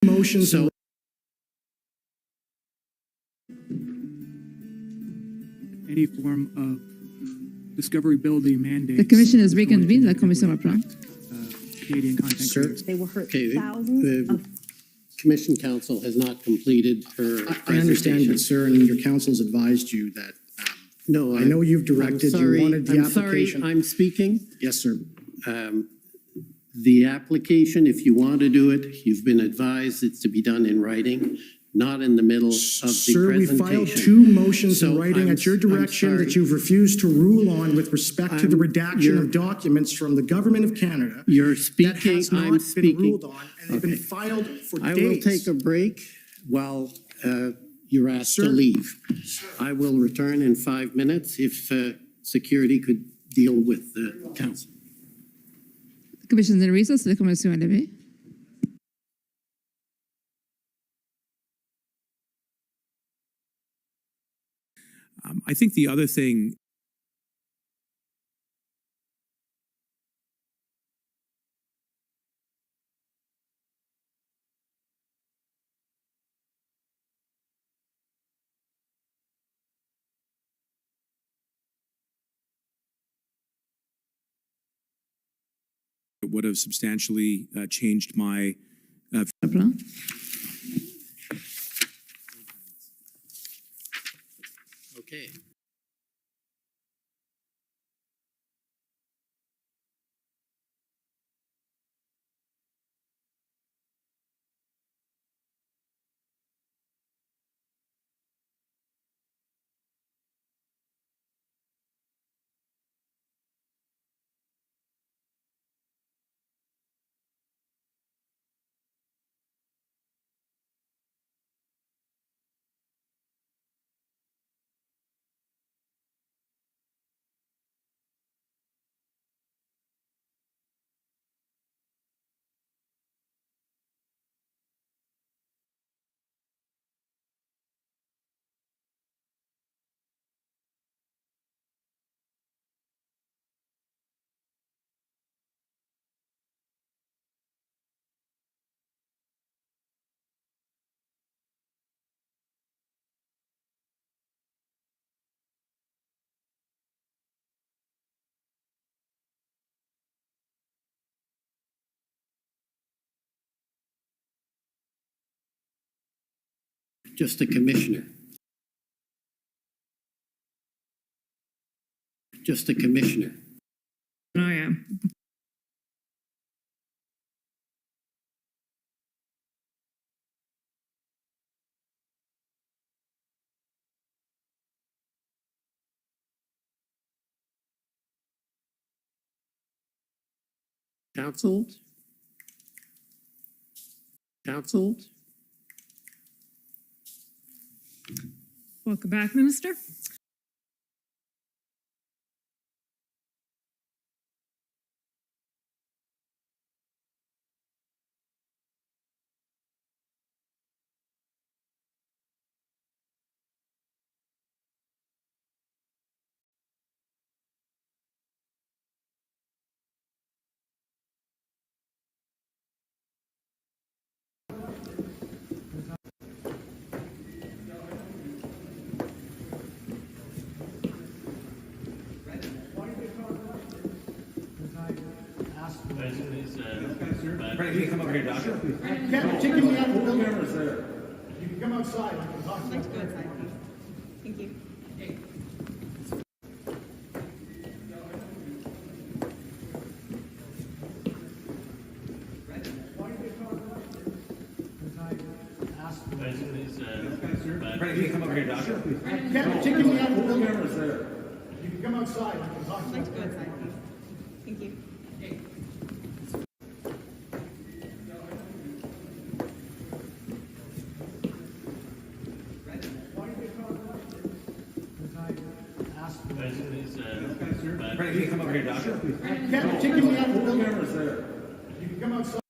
Motions. So Any form of discoverability mandate. The commission is reconvened. La commission reprend. Canadian content Sir, creators. They will hurt okay, thousands the of Commission Counsel has not completed her I understand, presentation. but sir, and your counsel's advised you that, No, I know you've directed, you wanted the I'm application. sorry, I'm speaking. Yes, sir. The application, if you want to do it, you've been advised it's to be done in writing, not in the middle of the Sir, we presentation. filed two motions in So writing at your I'm direction that sorry. you've refused to rule on with respect to the redaction you're- of documents from the government of Canada. You're That speaking, has I'm not been speaking. ruled on, and they've been Okay. filed for I will days. take a break while you're asked to Sir. leave. I will return in 5 minutes if security could deal with the council. The commission is in recess. La commission est levée. I think the other thing it would have substantially changed my Reprend. Okay. Just a commissioner. Just a commissioner. Oh, yeah. Counsel? Counsel? Welcome back, Minister. You can come outside. Let's go outside. Thank you. You can come outside. Let's go outside. Thank you. You can come outside.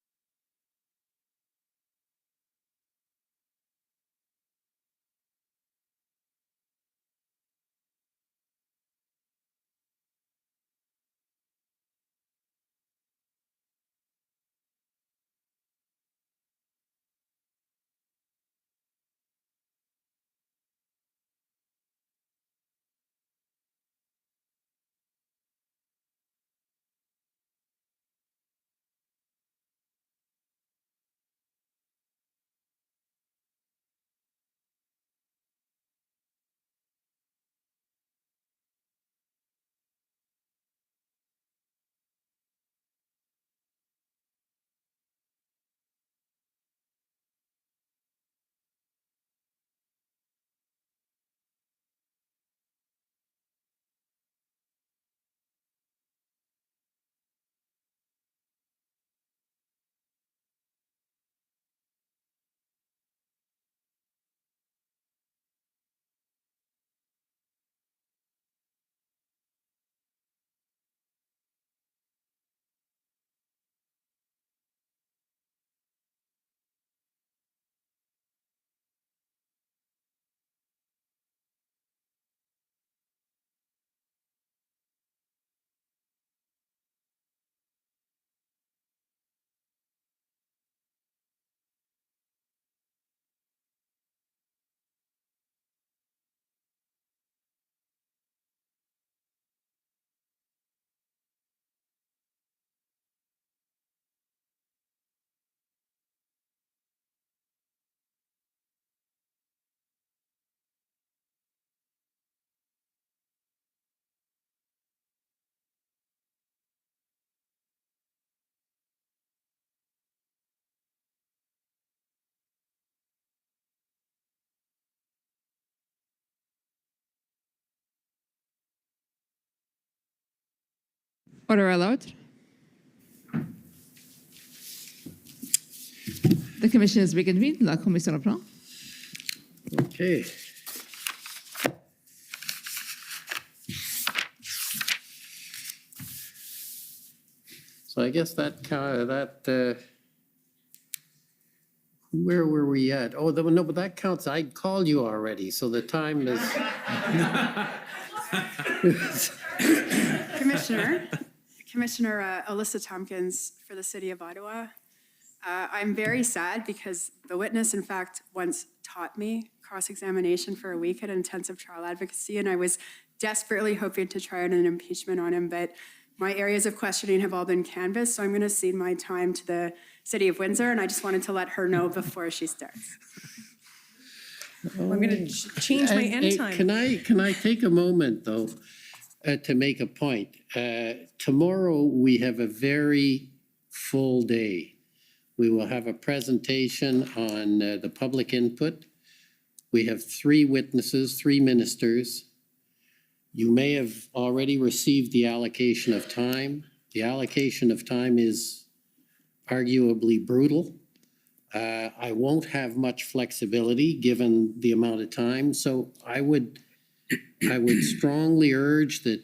Order à l'ordre. The commission is reconvened. La commission reprend. Okay. So I guess where were we at? Oh, no, but that counts. I called you already, so the time is. Commissioner Alyssa Tompkins for the City of Ottawa. I'm very sad because the witness, in fact, once taught me cross-examination for a week at intensive trial advocacy, and I was desperately hoping to try out an impeachment on him, but my areas of questioning have all been canvassed, so I'm going to cede my time to the City of Windsor, and I just wanted to let her know before she starts. I'm going to change my end time. Can I take a moment, though, to make a point? Tomorrow, we have a very full day. We will have a presentation on the public input. We have 3 witnesses, 3 ministers. You may have already received the allocation of time. The allocation of time is arguably brutal. I won't have much flexibility given the amount of time, so I would strongly urge that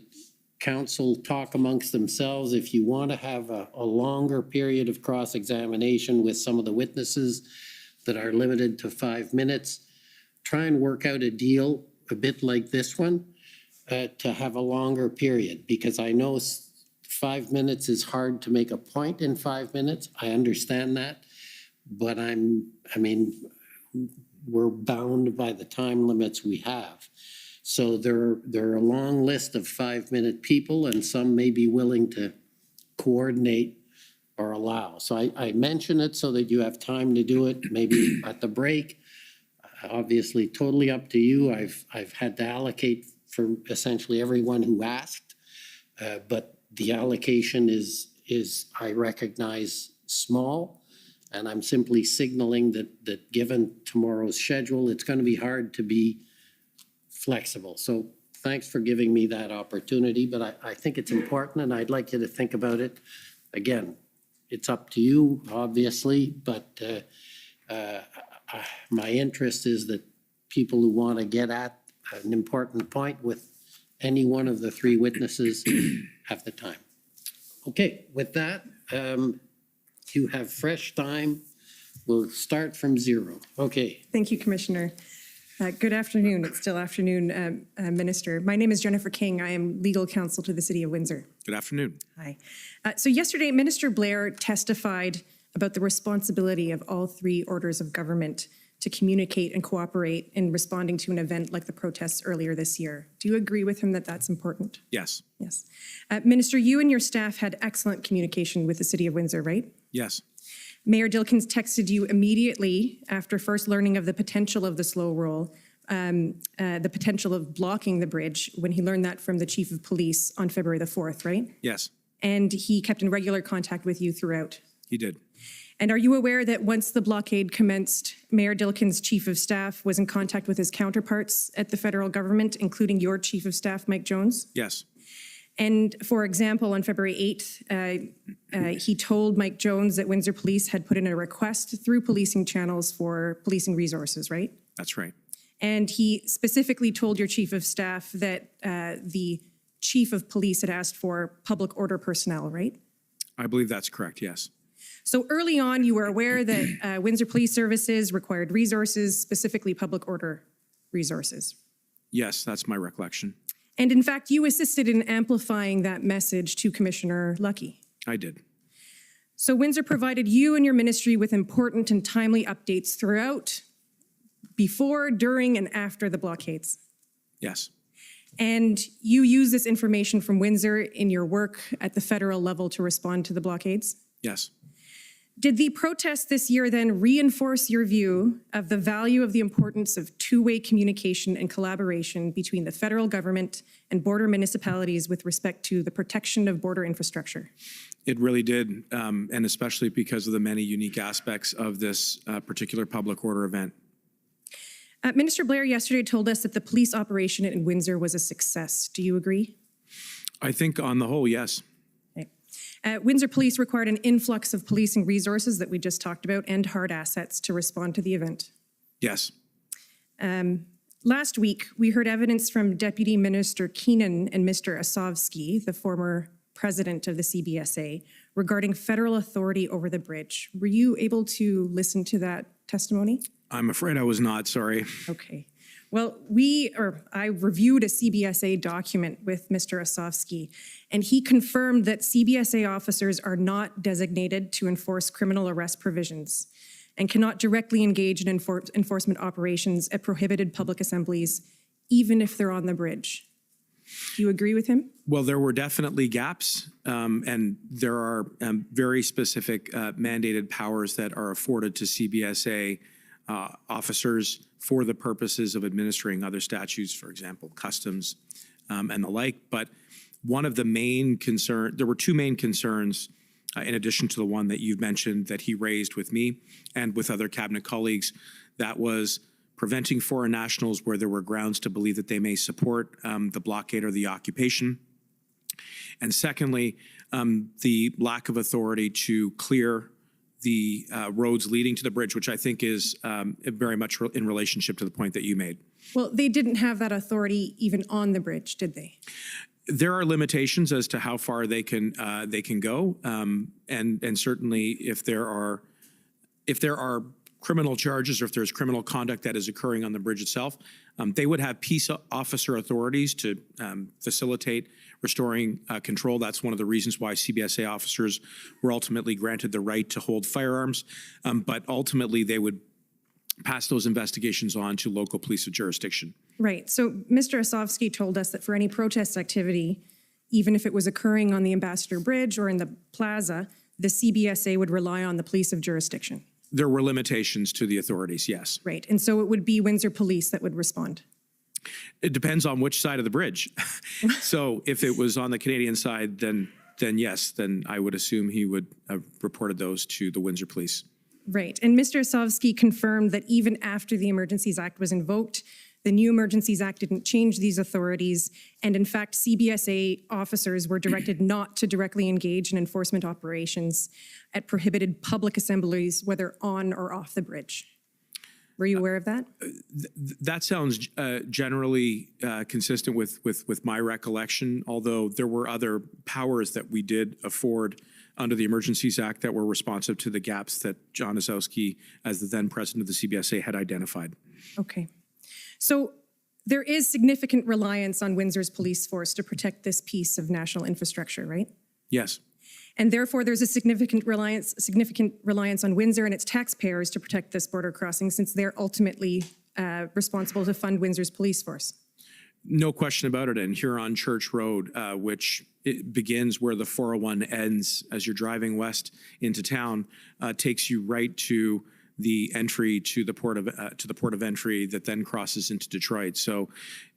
council talk amongst themselves. If you want to have a longer period of cross-examination with some of the witnesses that are limited to 5 minutes, try and work out a deal a bit like this one to have a longer period, because I know 5 minutes is hard to make a point in 5 minutes. I understand that, but we're bound by the time limits we have. So there are a long list of 5-minute people, and some may be willing to coordinate or allow. So I mention it so that you have time to do it, maybe at the break. Obviously, totally up to you. I've had to allocate for essentially everyone who asked, but the allocation is I recognize small, and I'm simply signaling that given tomorrow's schedule, it's going to be hard to be flexible. So thanks for giving me that opportunity, but I think it's important, and I'd like you to think about it. Again, it's up to you, obviously, but my interest is that people who want to get at an important point with any one of the 3 witnesses have the time. Okay, with that, you have fresh time. We'll start from 0. Okay. Thank you, Commissioner. Good afternoon. It's still afternoon, Minister. My name is Jennifer King. I am legal counsel to the City of Windsor. Good afternoon. Hi. So yesterday, Minister Blair testified about the responsibility of all 3 orders of government to communicate and cooperate in responding to an event like the protests earlier this year. Do you agree with him that that's important? Yes. Yes. Minister, you and your staff had excellent communication with the City of Windsor, right? Yes. Mayor Dilkins texted you immediately after first learning of the potential of the slow roll, the potential of blocking the bridge when he learned that from the Chief of Police on February the 4th, right? Yes. And he kept in regular contact with you throughout. He did. And are you aware that once the blockade commenced, Mayor Dilkins' Chief of Staff was in contact with his counterparts at the federal government, including your Chief of Staff, Mike Jones? Yes. And for example, on February 8th, he told Mike Jones that Windsor Police had put in a request through policing channels for policing resources, right? That's right. And he specifically told your Chief of Staff that the Chief of Police had asked for public order personnel, right? I believe that's correct, yes. So early on, you were aware that Windsor Police Services required resources, specifically public order resources. Yes, that's my recollection. And in fact, you assisted in amplifying that message to Commissioner Lucky. I did. So Windsor provided you and your ministry with important and timely updates throughout, before, during, and after the blockades. Yes. And you use this information from Windsor in your work at the federal level to respond to the blockades? Yes. Did the protest this year then reinforce your view of the value of the importance of two-way communication and collaboration between the federal government and border municipalities with respect to the protection of border infrastructure? It really did, and especially because of the many unique aspects of this particular public order event. Minister Blair yesterday told us that the police operation in Windsor was a success. Do you agree? I think on the whole, yes. Windsor Police required an influx of policing resources that we just talked about and hard assets to respond to the event. Yes. Last week, we heard evidence from Deputy Minister Keenan and Mr. Asovsky, the former president of the CBSA, regarding federal authority over the bridge. Were you able to listen to that testimony? I'm afraid I was not, sorry. Okay. Well, I reviewed a CBSA document with Mr. Asovsky, and he confirmed that CBSA officers are not designated to enforce criminal arrest provisions and cannot directly engage in enforcement operations at prohibited public assemblies, even if they're on the bridge. Do you agree with him? Well, there were definitely gaps, and there are very specific mandated powers that are afforded to CBSA officers for the purposes of administering other statutes, for example, customs and the like. But one of the main concerns, there were two main concerns in addition to the one that you've mentioned that he raised with me and with other cabinet colleagues, that was preventing foreign nationals where there were grounds to believe that they may support the blockade or the occupation. And secondly, the lack of authority to clear the roads leading to the bridge, which I think is very much in relationship to the point that you made. Well, they didn't have that authority even on the bridge, did they? There are limitations as to how far they can go, and certainly if there are criminal charges or if there's criminal conduct that is occurring on the bridge itself, they would have peace officer authorities to facilitate restoring control. That's one of the reasons why CBSA officers were ultimately granted the right to hold firearms, but ultimately they would pass those investigations on to local police of jurisdiction. Right. So Mr. Asovsky told us that for any protest activity, even if it was occurring on the Ambassador Bridge or in the plaza, the CBSA would rely on the police of jurisdiction. There were limitations to the authorities, yes. Right. And so it would be Windsor Police that would respond. It depends on which side of the bridge. So if it was on the Canadian side, then yes, then I would assume he would have reported those to the Windsor Police. Right. And Mr. Asovsky confirmed that even after the Emergencies Act was invoked, the new Emergencies Act didn't change these authorities. And in fact, CBSA officers were directed not to directly engage in enforcement operations at prohibited public assemblies, whether on or off the bridge. Were you aware of that? That sounds generally consistent with my recollection, although there were other powers that we did afford under the Emergencies Act that were responsive to the gaps that John Asowski, as the then president of the CBSA, had identified. Okay. So there is significant reliance on Windsor's police force to protect this piece of national infrastructure, right? Yes. And therefore, there's a significant reliance on Windsor and its taxpayers to protect this border crossing, since they're ultimately responsible to fund Windsor's police force. No question about it. And here on Church Road, which it begins where the 401 ends as you're driving west into town, takes you right to the entry to the port of entry that then crosses into Detroit. So,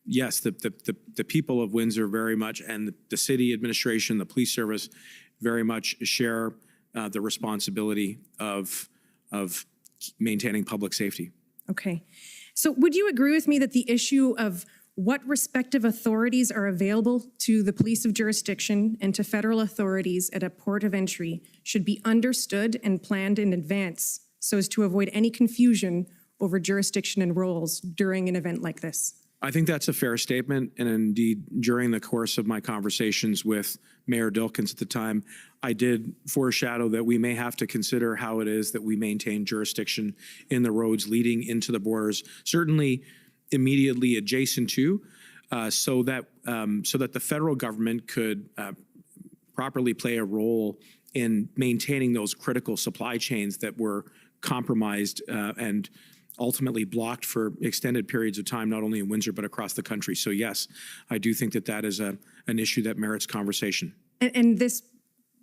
yes, the people of Windsor very much, and the city administration, the police service, very much share the responsibility of maintaining public safety. Okay. So would you agree with me that the issue of what respective authorities are available to the police of jurisdiction and to federal authorities at a port of entry should be understood and planned in advance so as to avoid any confusion over jurisdiction and roles during an event like this? I think that's a fair statement. And indeed, during the course of my conversations with Mayor Dilkins at the time, I did foreshadow that we may have to consider how it is that we maintain jurisdiction in the roads leading into the borders, certainly immediately adjacent to, so that the federal government could properly play a role in maintaining those critical supply chains that were compromised and ultimately blocked for extended periods of time, not only in Windsor, but across the country. So yes, I do think that is an issue that merits conversation. And this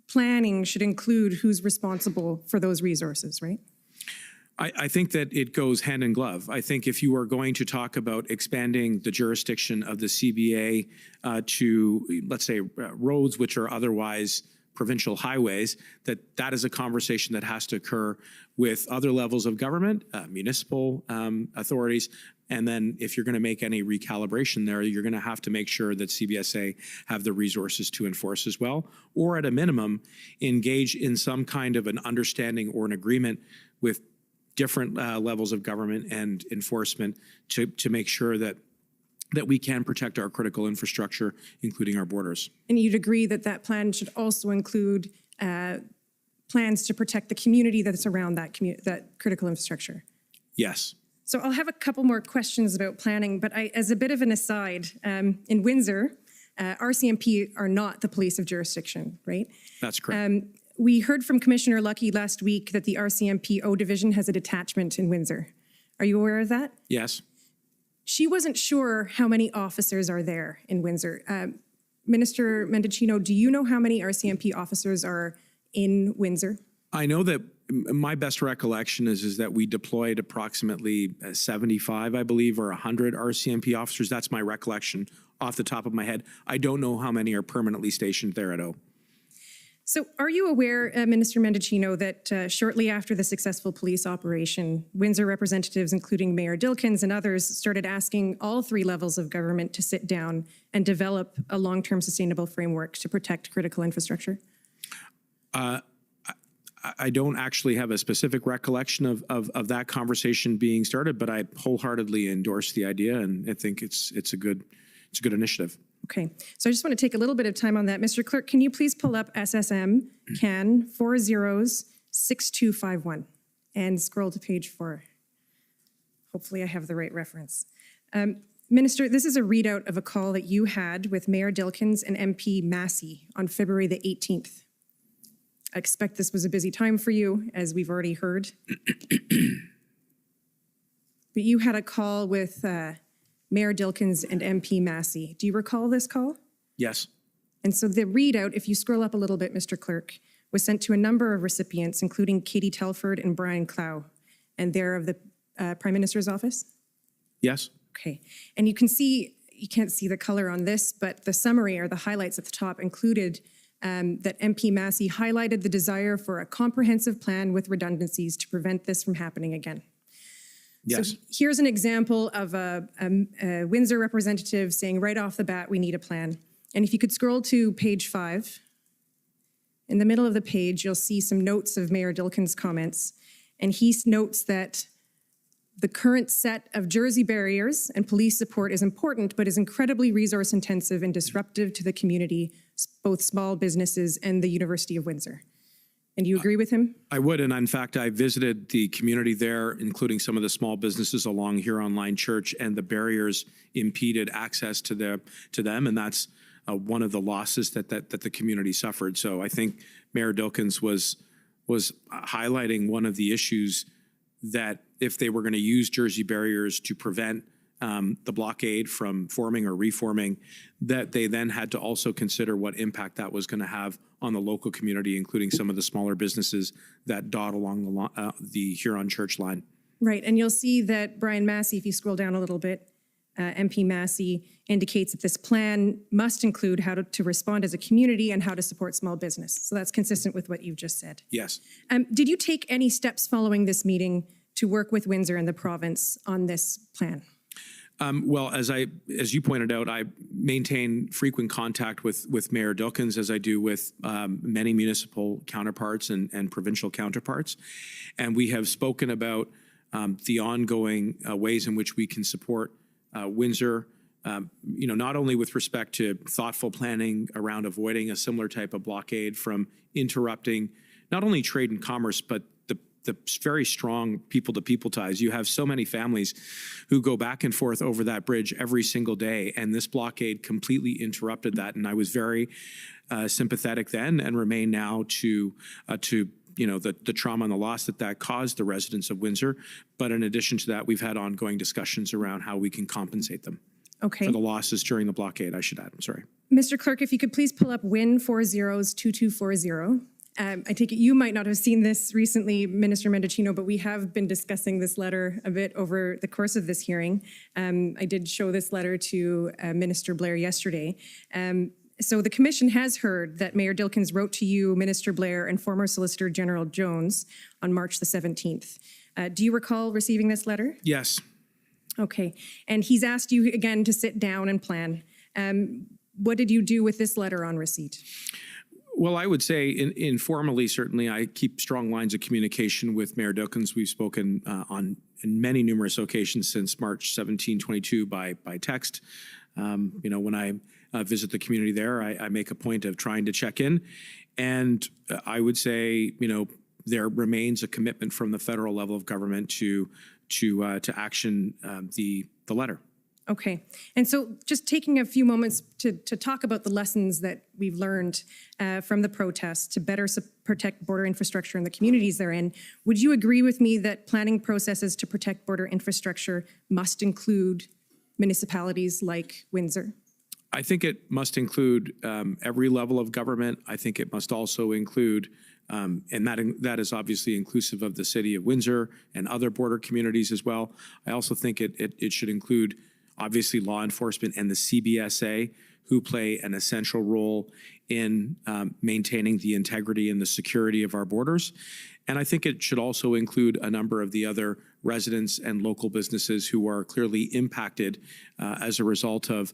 planning should include who's responsible for those resources, right? I think that it goes hand in glove. I think if you are going to talk about expanding the jurisdiction of the CBA to, let's say, roads which are otherwise provincial highways, that is a conversation that has to occur with other levels of government, municipal authorities, And then if you're going to make any recalibration there, you're going to have to make sure that CBSA have the resources to enforce as well, or at a minimum, engage in some kind of an understanding or an agreement with different levels of government and enforcement to make sure that we can protect our critical infrastructure, including our borders. And you'd agree that that plan should also include plans to protect the community that's around that critical infrastructure? Yes. So I'll have a couple more questions about planning, but as a bit of an aside, in Windsor, RCMP are not the police of jurisdiction, right? That's correct. We heard from Commissioner Lucky last week that the RCMP O Division has a detachment in Windsor. Are you aware of that? Yes. She wasn't sure how many officers are there in Windsor. Minister Mendicino, do you know how many RCMP officers are in Windsor? I know that my best recollection is that we deployed approximately 75, I believe, or 100 RCMP officers. That's my recollection off the top of my head. I don't know how many are permanently stationed there at O. So are you aware, Minister Mendicino, that shortly after the successful police operation, Windsor representatives, including Mayor Dilkens and others, started asking all three levels of government to sit down and develop a long-term sustainable framework to protect critical infrastructure? I don't actually have a specific recollection of that conversation being started, but I wholeheartedly endorse the idea, and I think it's a good initiative. Okay, so I just want to take a little bit of time on that. Mr. Clerk, can you please pull up SSM CAN 406251 and scroll to page 4. Hopefully I have the right reference. Minister, this is a readout of a call that you had with Mayor Dilkens and MP Massey on February the 18th. I expect this was a busy time for you, as we've already heard. But you had a call with Mayor Dilkens and MP Massey. Do you recall this call? Yes. And so the readout, if you scroll up a little bit, Mr. Clerk, was sent to a number of recipients, including Katie Telford and Brian Clow, and they're of the Prime Minister's office? Yes. Okay. And you can't see the color on this, but the summary or the highlights at the top included that MP Massey highlighted the desire for a comprehensive plan with redundancies to prevent this from happening again. Yes. So here's an example of a Windsor representative saying right off the bat, we need a plan. And if you could scroll to page 5, in the middle of the page, you'll see some notes of Mayor Dilkens' comments. And he notes that the current set of Jersey barriers and police support is important, but is incredibly resource intensive and disruptive to the community, both small businesses and the University of Windsor. And you agree with him? I would, and in fact, I visited the community there, including some of the small businesses along Huron Line Church, and the barriers impeded access to them, and that's one of the losses that the community suffered. So I think Mayor Dilkens was highlighting one of the issues that if they were going to use Jersey barriers to prevent the blockade from forming or reforming, that they then had to also consider what impact that was going to have on the local community, including some of the smaller businesses that dot along the Huron Church line. Right, and you'll see that Brian Massey, if you scroll down a little bit, MP Massey indicates that this plan must include how to respond as a community and how to support small business. So that's consistent with what you've just said. Yes. Did you take any steps following this meeting to work with Windsor and the province on this plan? Well, as you pointed out, I maintain frequent contact with Mayor Dilkens, as I do with many municipal counterparts and provincial counterparts. And we have spoken about the ongoing ways in which we can support Windsor, not only with respect to thoughtful planning around avoiding a similar type of blockade from interrupting not only trade and commerce, but the very strong people-to-people ties. You have so many families who go back and forth over that bridge every single day, and this blockade completely interrupted that. And I was very sympathetic then, and remain now to the trauma and the loss that caused the residents of Windsor. But in addition to that, we've had ongoing discussions around how we can compensate them for the losses during the blockade, I should add. I'm sorry. Mr. Clerk, if you could please pull up WIN 402240. I take it you might not have seen this recently, Minister Mendicino, but we have been discussing this letter a bit over the course of this hearing. I did show this letter to Minister Blair yesterday. So the Commission has heard that Mayor Dilkens wrote to you, Minister Blair, and former Solicitor General Jones on March the 17th. Do you recall receiving this letter? Yes. Okay, and he's asked you again to sit down and plan. What did you do with this letter on receipt? Well, I would say informally, certainly, I keep strong lines of communication with Mayor Dukins. We've spoken on many numerous occasions since March 17, 22 by text. When I visit the community there, I make a point of trying to check in. And I would say, there remains a commitment from the federal level of government to action the letter. Okay, and so just taking a few moments to talk about the lessons that we've learned from the protests to better protect border infrastructure in the communities they're in, would you agree with me that planning processes to protect border infrastructure must include municipalities like Windsor? I think it must include every level of government. I think it must also include, and that is obviously inclusive of the city of Windsor and other border communities as well. I also think it should include obviously law enforcement and the CBSA, who play an essential role in maintaining the integrity and the security of our borders. And I think it should also include a number of the other residents and local businesses who are clearly impacted as a result of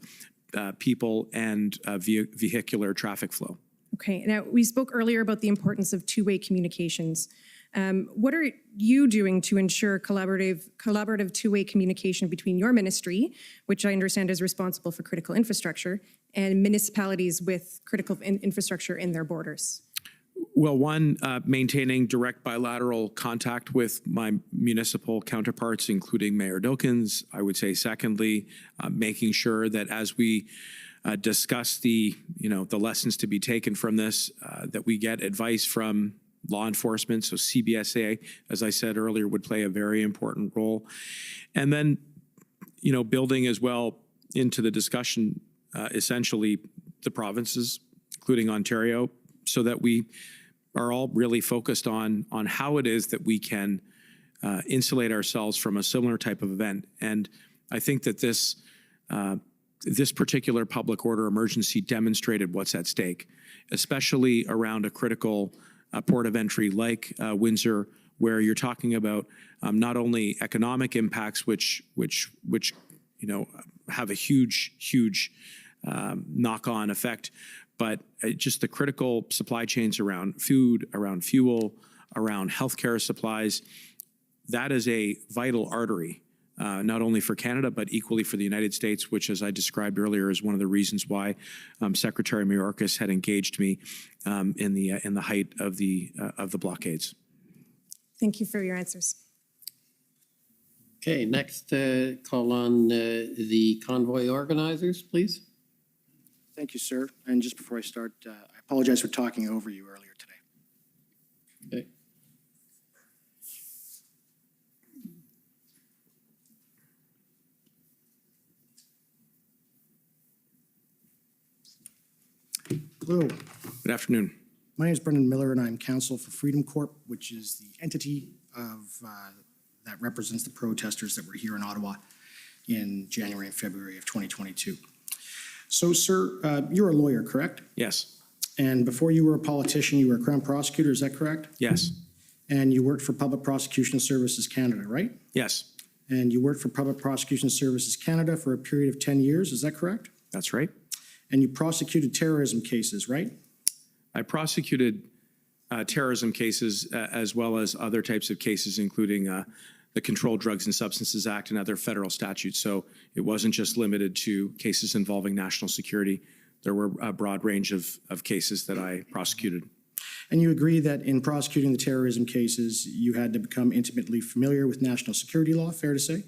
people and vehicular traffic flow. Okay, now we spoke earlier about the importance of two-way communications. What are you doing to ensure collaborative two-way communication between your ministry, which I understand is responsible for critical infrastructure, and municipalities with critical infrastructure in their borders? Well, one, maintaining direct bilateral contact with my municipal counterparts, including Mayor Dukins. I would say, secondly, making sure that as we discuss the lessons to be taken from this, that we get advice from law enforcement. So CBSA, as I said earlier, would play a very important role. And then, building as well into the discussion, essentially the provinces, including Ontario, so that we are all really focused on how it is that we can insulate ourselves from a similar type of event. And I think that this particular public order emergency demonstrated what's at stake, especially around a critical port of entry like Windsor, where you're talking about not only economic impacts, which have a huge knock-on effect, but just the critical supply chains around food, around fuel, around healthcare supplies. That is a vital artery, not only for Canada, but equally for the United States, which, as I described earlier, is one of the reasons why Secretary Mayorkas had engaged me in the height of the blockades. Thank you for your answers. Okay, next call on the convoy organizers, please. Thank you, sir. And just before I start, I apologize for talking over you earlier today. Okay. Hello. Good afternoon. My name is Brendan Miller, and I'm counsel for Freedom Corp, which is the entity that represents the protesters that were here in Ottawa in January and February of 2022. So, sir, you're a lawyer, correct? Yes. And before you were a politician, you were a Crown prosecutor, is that correct? Yes. And you worked for Public Prosecution Services Canada, right? Yes. And you worked for Public Prosecution Services Canada for a period of 10 years, is that correct? That's right. And you prosecuted terrorism cases, right? I prosecuted terrorism cases as well as other types of cases, including the Controlled Drugs and Substances Act and other federal statutes. So it wasn't just limited to cases involving national security. There were a broad range of cases that I prosecuted. And you agree that in prosecuting the terrorism cases, you had to become intimately familiar with national security law, fair to say?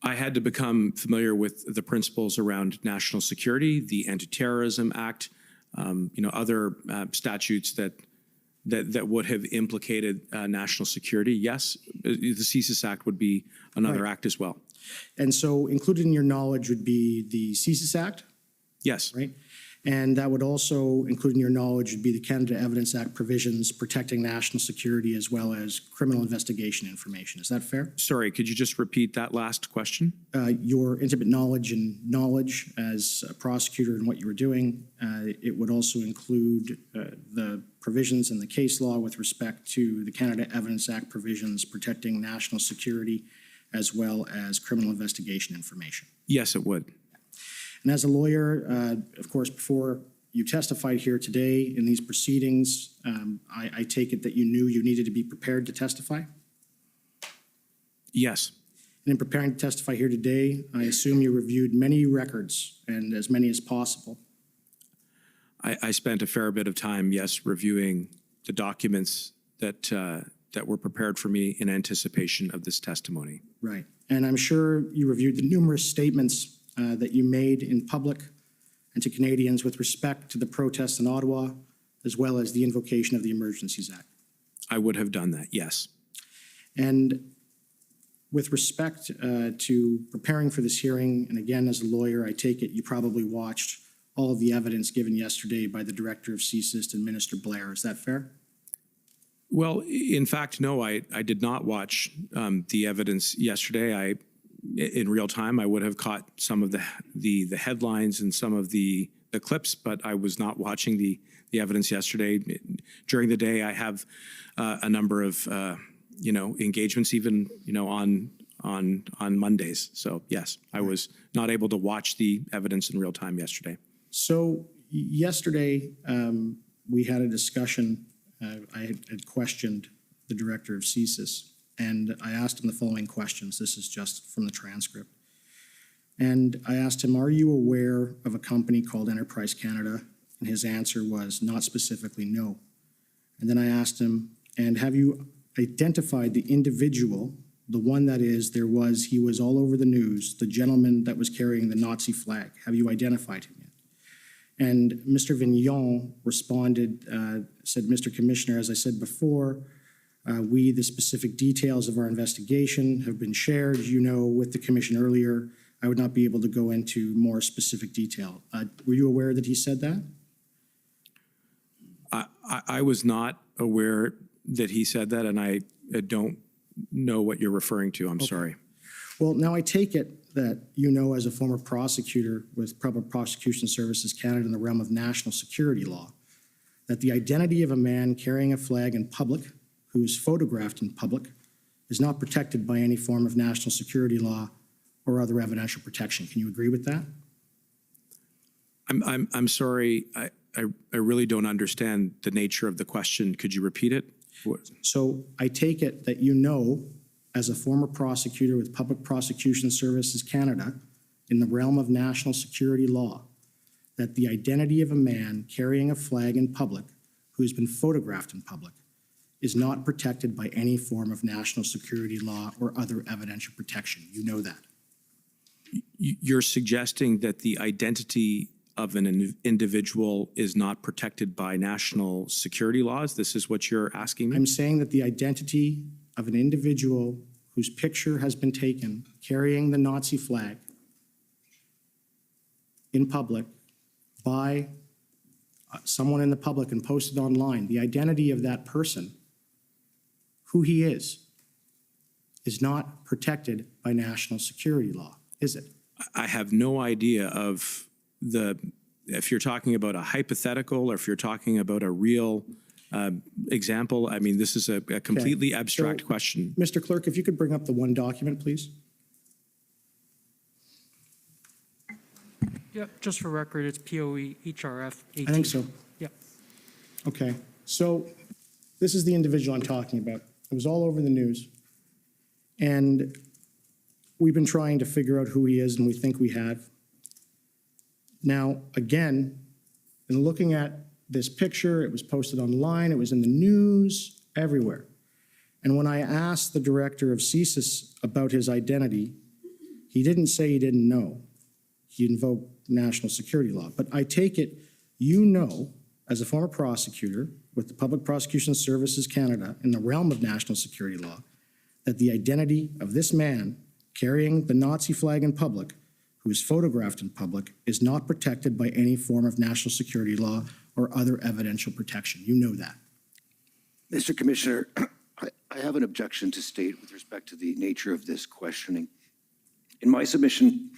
I had to become familiar with the principles around national security, the Anti-Terrorism Act, other statutes that would have implicated national security. Yes, the CSIS Act would be another act as well. And so included in your knowledge would be the CSIS Act? Yes. Right? And that would also include in your knowledge would be the Canada Evidence Act provisions protecting national security as well as criminal investigation information. Is that fair? Sorry, could you just repeat that last question? Your intimate knowledge as a prosecutor and what you were doing, it would also include the provisions in the case law with respect to the Canada Evidence Act provisions protecting national security as well as criminal investigation information? Yes, it would. And as a lawyer, of course, before you testified here today in these proceedings, I take it that you knew you needed to be prepared to testify? Yes. And in preparing to testify here today, I assume you reviewed many records and as many as possible. I spent a fair bit of time, yes, reviewing the documents that were prepared for me in anticipation of this testimony. Right. And I'm sure you reviewed the numerous statements that you made in public and to Canadians with respect to the protests in Ottawa, as well as the invocation of the Emergencies Act. I would have done that, yes. And with respect to preparing for this hearing, and again, as a lawyer, I take it you probably watched all of the evidence given yesterday by the Director of CSIST and Minister Blair. Is that fair? Well, in fact, no, I did not watch the evidence yesterday. In real time, I would have caught some of the headlines and some of the clips, but I was not watching the evidence yesterday. During the day, I have a number of engagements, even on Mondays. So yes, I was not able to watch the evidence in real time yesterday. So yesterday, we had a discussion. I had questioned the Director of CSIS, and I asked him the following questions. This is just from the transcript. And I asked him, are you aware of a company called Enterprise Canada? And his answer was not specifically no. And then I asked him, and have you identified the individual, the one that is, he was all over the news, the gentleman that was carrying the Nazi flag? Have you identified him yet? And Mr. Vignon responded, said, Mr. Commissioner, as I said before, the specific details of our investigation have been shared, with the Commission earlier. I would not be able to go into more specific detail. Were you aware that he said that? I was not aware that he said that, and I don't know what you're referring to. I'm sorry. Well, now I take it that as a former prosecutor with Public Prosecution Services Canada in the realm of national security law, that the identity of a man carrying a flag in public, who is photographed in public, is not protected by any form of national security law or other evidential protection. Can you agree with that? I'm sorry. I really don't understand the nature of the question. Could you repeat it? So I take it that as a former prosecutor with Public Prosecution Services Canada in the realm of national security law, that the identity of a man carrying a flag in public who has been photographed in public is not protected by any form of national security law or other evidential protection. You know that. You're suggesting that the identity of an individual is not protected by national security laws? This is what you're asking me? I'm saying that the identity of an individual whose picture has been taken carrying the Nazi flag in public by someone in the public and posted online, the identity of that person, who he is not protected by national security law, is it? I have no idea of if you're talking about a hypothetical or if you're talking about a real example. I mean, this is a completely abstract question. Mr. Clerk, if you could bring up the one document, please. Yeah, just for record, it's POE HRF 18. I think so. Yeah. Okay, so this is the individual I'm talking about. It was all over the news. And we've been trying to figure out who he is, and we think we have. Now, again, in looking at this picture, it was posted online, it was in the news, everywhere. And when I asked the Director of CSIS about his identity, he didn't say he didn't know. He invoked national security law. But I take it, as a former prosecutor with the Public Prosecution Services Canada in the realm of national security law, that the identity of this man carrying the Nazi flag in public, who is photographed in public, is not protected by any form of national security law or other evidential protection. You know that. Mr. Commissioner, I have an objection to state with respect to the nature of this questioning. In my submission,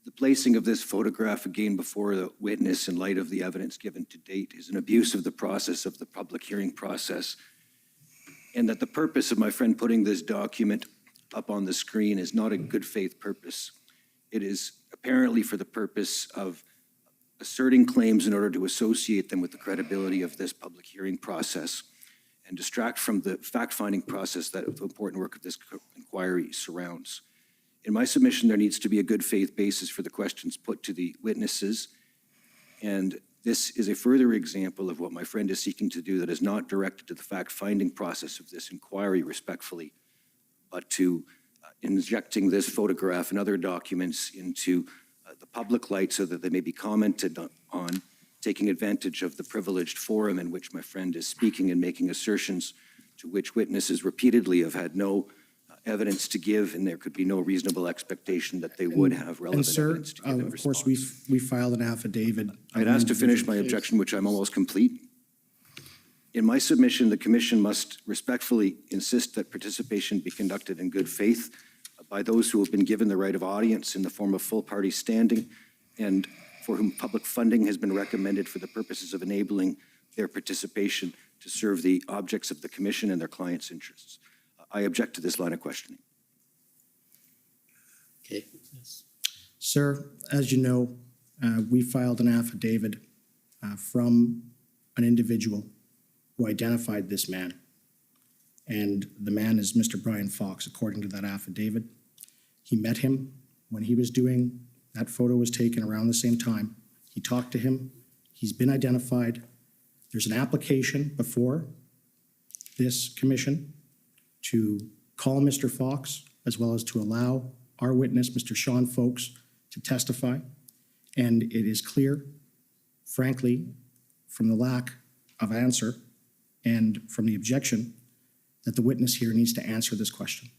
the placing of this photograph again before the witness in light of the evidence given to date is an abuse of the process of the public hearing process, and that the purpose of my friend putting this document up on the screen is not a good faith purpose. It is apparently for the purpose of asserting claims in order to associate them with the credibility of this public hearing process and distract from the fact-finding process that the important work of this inquiry surrounds. In my submission, there needs to be a good faith basis for the questions put to the witnesses, and this is a further example of what my friend is seeking to do that is not directed to the fact-finding process of this inquiry respectfully, but to injecting this photograph and other documents into the public light so that they may be commented on, taking advantage of the privileged forum in which my friend is speaking and making assertions to which witnesses repeatedly have had no evidence to give, and there could be no reasonable expectation that they would have relevant evidence to give in of course, we filed an affidavit. I'd asked to finish my objection, which I'm almost complete. In my submission, the Commission must respectfully insist that participation be conducted in good faith by those who have been given the right of audience in the form of full party standing and for whom public funding has been recommended for the purposes of enabling their participation to serve the objects of the Commission and their clients' interests. I object to this line of questioning. Okay. Yes. Sir, as you know, we filed an affidavit from an individual who identified this man. And the man is Mr. Brian Fox, according to that affidavit. He met him when he was doing, that photo was taken around the same time. He talked to him. He's been identified. There's an application before this commission to call Mr. Fox, as well as to allow our witness, Mr. Sean Folks, to testify. And it is clear, frankly, from the lack of answer and from the objection, that the witness here needs to answer this question.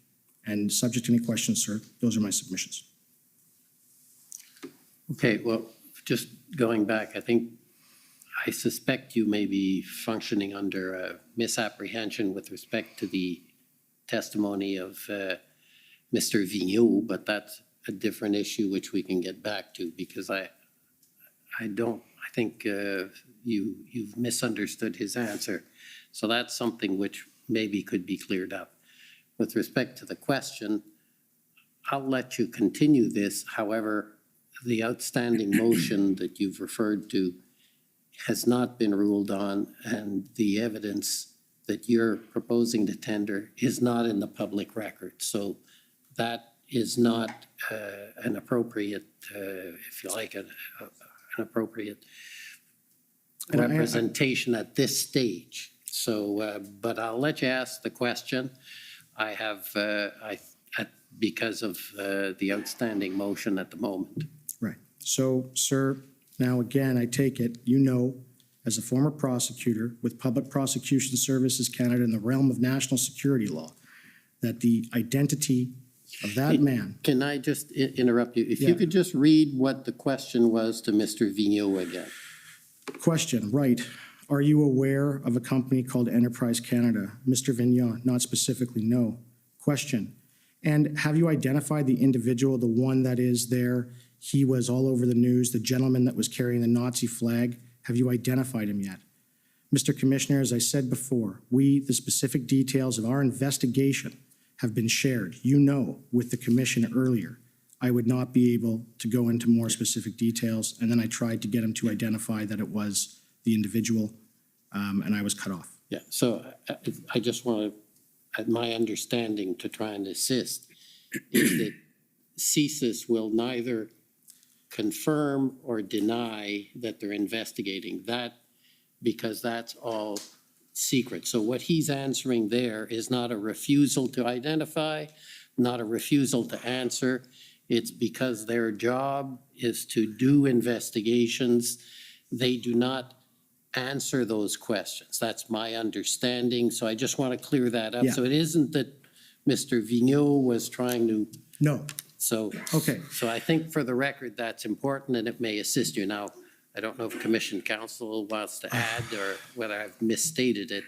And subject to any questions, sir, those are my submissions. Okay, well, just going back, I suspect you may be functioning under a misapprehension with respect to the testimony of Mr. Vigneault, but that's a different issue which we can get back to, because I think you've misunderstood his answer. So that's something which maybe could be cleared up. With respect to the question, I'll let you continue this. However, the outstanding motion that you've referred to has not been ruled on, and the evidence that you're proposing to tender is not in the public record. So that is not an appropriate, if you like, an appropriate representation at this stage. So, but I'll let you ask the question. I have, because of the outstanding motion at the moment. Right. So, sir, now again, I take it, you know, as a former prosecutor with Public Prosecution Services Canada in the realm of national security law, that the identity of that man. Can I just interrupt you? If you could just read what the question was to Mr. Vigneault again. Question, right. Are you aware of a company called Enterprise Canada? Mr. Vigneault, not specifically, no. Question, and have you identified the individual, the one that is there? He was all over the news, the gentleman that was carrying the Nazi flag. Have you identified him yet? Mr. Commissioner, as I said before, the specific details of our investigation have been shared, you know, with the commission earlier. I would not be able to go into more specific details, and then I tried to get him to identify that it was the individual, and I was cut off. Yeah, so I just want to, my understanding to try and assist is that CSIS will neither confirm or deny that they're investigating that, because that's all secret. So what he's answering there is not a refusal to identify, not a refusal to answer. It's because their job is to do investigations. They do not answer those questions. That's my understanding. So I just want to clear that up. Yeah. So it isn't that Mr. Vigneault was trying to. No. So, okay. So I think for the record, that's important, and it may assist you. Now, I don't know if Commission Counsel wants to add or whether I've misstated it.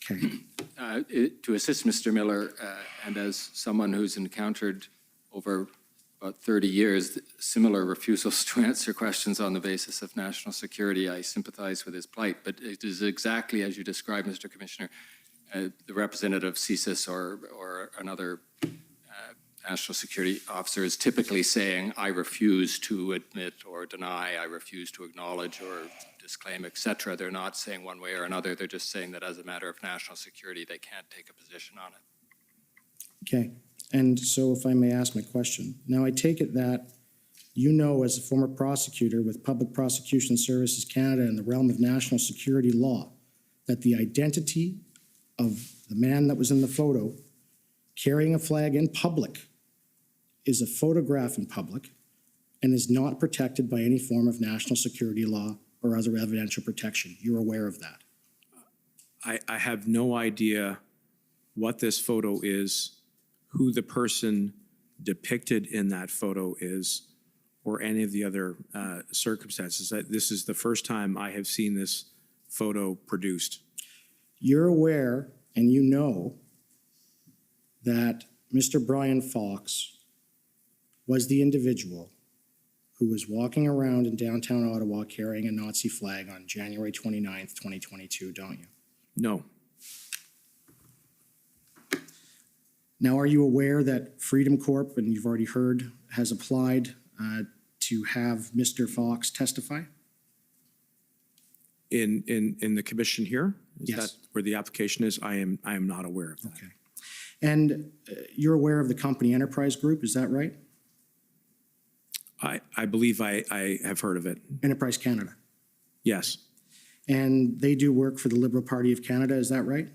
Okay. To assist Mr. Miller, and as someone who's encountered over about 30 years similar refusals to answer questions on the basis of national security, I sympathize with his plight. But it is exactly as you described, Mr. Commissioner. the representative of CSIS or another national security officer is typically saying, I refuse to admit or deny, I refuse to acknowledge or disclaim, et cetera. They're not saying one way or another. They're just saying that as a matter of national security, they can't take a position on it. Okay. And so if I may ask my question, now I take it that you know, as a former prosecutor with Public Prosecution Services Canada in the realm of national security law, that the identity of the man that was in the photo carrying a flag in public is a photograph in public and is not protected by any form of national security law or other evidential protection. You're aware of that? I have no idea what this photo is, who the person depicted in that photo is, or any of the other circumstances. This is the first time I have seen this photo produced. You're aware and you know that Mr. Brian Fox was the individual who was walking around in downtown Ottawa carrying a Nazi flag on January 29th, 2022, don't you? No. Now, are you aware that Freedom Corp, and you've already heard, has applied to have Mr. Fox testify? In the commission here? Is Yes. that where the application is? I am not aware of that. Okay. And you're aware of the company Enterprise Group, is that right? I believe I have heard of it. Enterprise Canada. Yes. And they do work for the Liberal Party of Canada, is that right?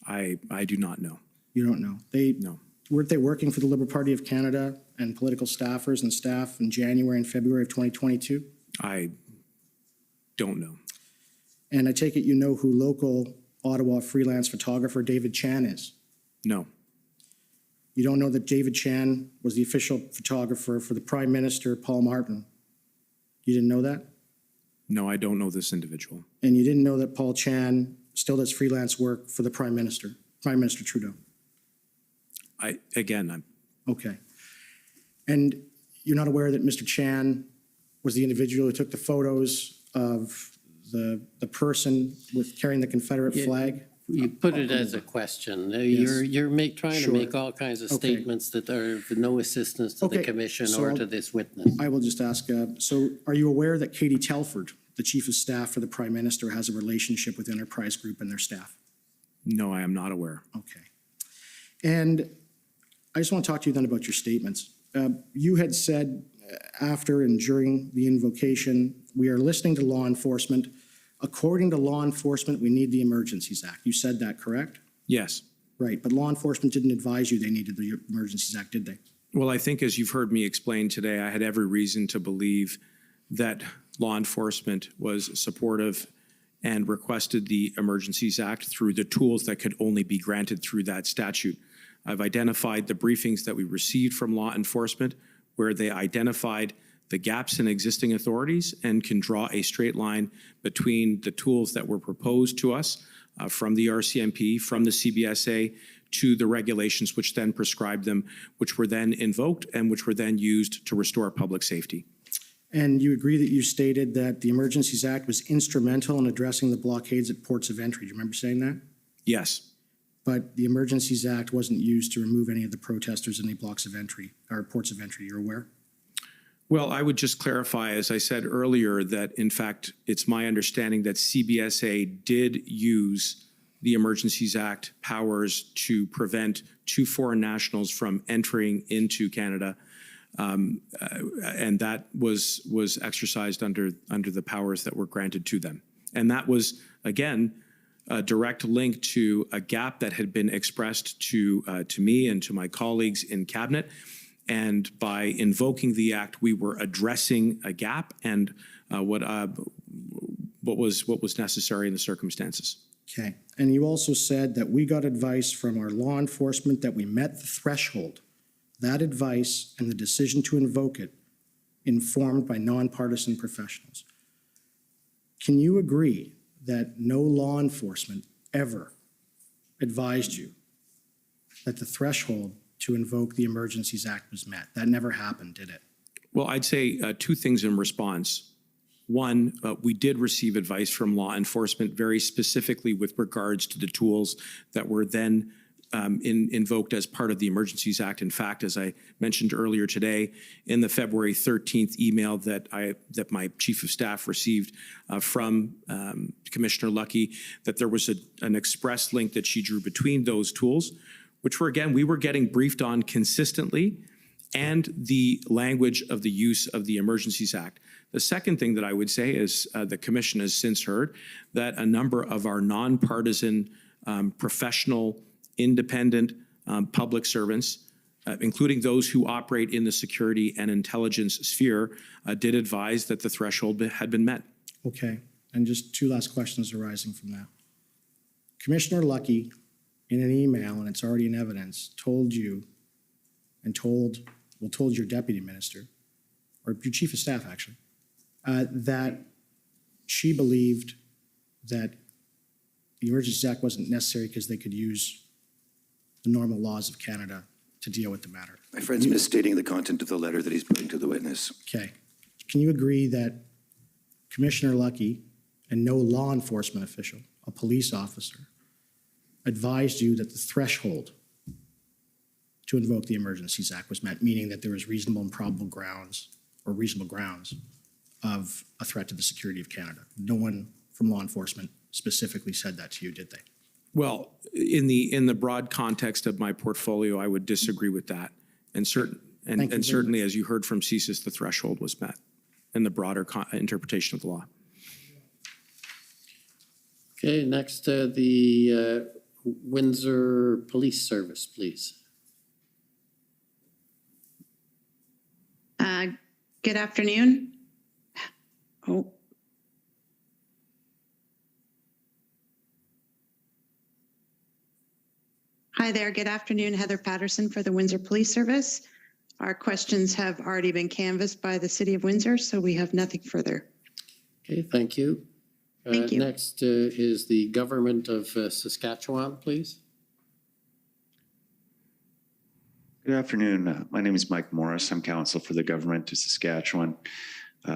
I do not know. You don't know? No. Weren't they working for the Liberal Party of Canada and political staffers and staff in January and February of 2022? I don't know. And I take it you know who local Ottawa freelance photographer David Chan is? No. You don't know that David Chan was the official photographer for the Prime Minister, Paul Martin? You didn't know that? No, I don't know this individual. And you didn't know that Paul Chan still does freelance work for the Prime Minister Trudeau? I'm Okay. And you're not aware that Mr. Chan was the individual who took the photos of the person with carrying the Confederate flag? You put it as a question. You're trying to make all kinds of statements that are of no assistance to the commission or to this witness. I will just ask, so are you aware that Katie Telford, the Chief of Staff for the Prime Minister, has a relationship with Enterprise Group and their staff? No, I am not aware. Okay. And I just want to talk to you then about your statements. You had said after and during the invocation, we are listening to law enforcement. According to law enforcement, we need the Emergencies Act. You said that, correct? Yes. Right, but law enforcement didn't advise you they needed the Emergencies Act, did they? Well, I think as you've heard me explain today, I had every reason to believe that law enforcement was supportive and requested the Emergencies Act through the tools that could only be granted through that statute. I've identified the briefings that we received from law enforcement where they identified the gaps in existing authorities and can draw a straight line between the tools that were proposed to us from the RCMP, from the CBSA, to the regulations which then prescribed them, which were then invoked and which were then used to restore public safety. And you agree that you stated that the Emergencies Act was instrumental in addressing the blockades at ports of entry. Do you remember saying that? Yes. But the Emergencies Act wasn't used to remove any of the protesters in any blocks of entry or ports of entry. You're aware? Well, I would just clarify, as I said earlier, that in fact, it's my understanding that CBSA did use the Emergencies Act powers to prevent 2 foreign nationals from entering into Canada. And that was exercised under the powers that were granted to them. And that was, again, a direct link to a gap that had been expressed to me and to my colleagues in Cabinet. And by invoking the act, we were addressing a gap and what was necessary in the circumstances. Okay. And you also said that we got advice from our law enforcement that we met the threshold. That advice and the decision to invoke it informed by nonpartisan professionals. Can you agree that no law enforcement ever advised you that the threshold to invoke the Emergencies Act was met? That never happened, did it? Well, I'd say 2 things in response. One, we did receive advice from law enforcement very specifically with regards to the tools that were then invoked as part of the Emergencies Act. In fact, as I mentioned earlier today, in the February 13th email that my chief of staff received from Commissioner Lucky, that there was an express link that she drew between those tools, which were, again, we were getting briefed on consistently, and the language of the use of the Emergencies Act. The second thing that I would say is the Commission has since heard that a number of our nonpartisan, professional, independent public servants, including those who operate in the security and intelligence sphere, did advise that the threshold had been met. Okay, and just two last questions arising from that. Commissioner Lucky, in an email, and it's already in evidence, told you and told your deputy minister, or your chief of staff actually, that she believed that the Emergencies Act wasn't necessary because they could use the normal laws of Canada to deal with the matter. My friend's misstating the content of the letter that he's putting to the witness. Okay. Can you agree that Commissioner Lucky and no law enforcement official, a police officer, advised you that the threshold to invoke the Emergencies Act was met, meaning that there was reasonable and probable grounds or reasonable grounds of a threat to the security of Canada? No one from law enforcement specifically said that to you, did they? Well, in the broad context of my portfolio, I would disagree with that. And certainly, as you heard from CSIS, the threshold was met in the broader interpretation of the law. Okay, next, the Windsor Police Service, please. Good afternoon. Oh. Hi there, good afternoon. Heather Patterson for the Windsor Police Service. Our questions have already been canvassed by the City of Windsor, so we have nothing further. Okay, thank you. Thank you. Next is the Government of Saskatchewan, please. Good afternoon. My name is Mike Morris. I'm counsel for the Government of Saskatchewan.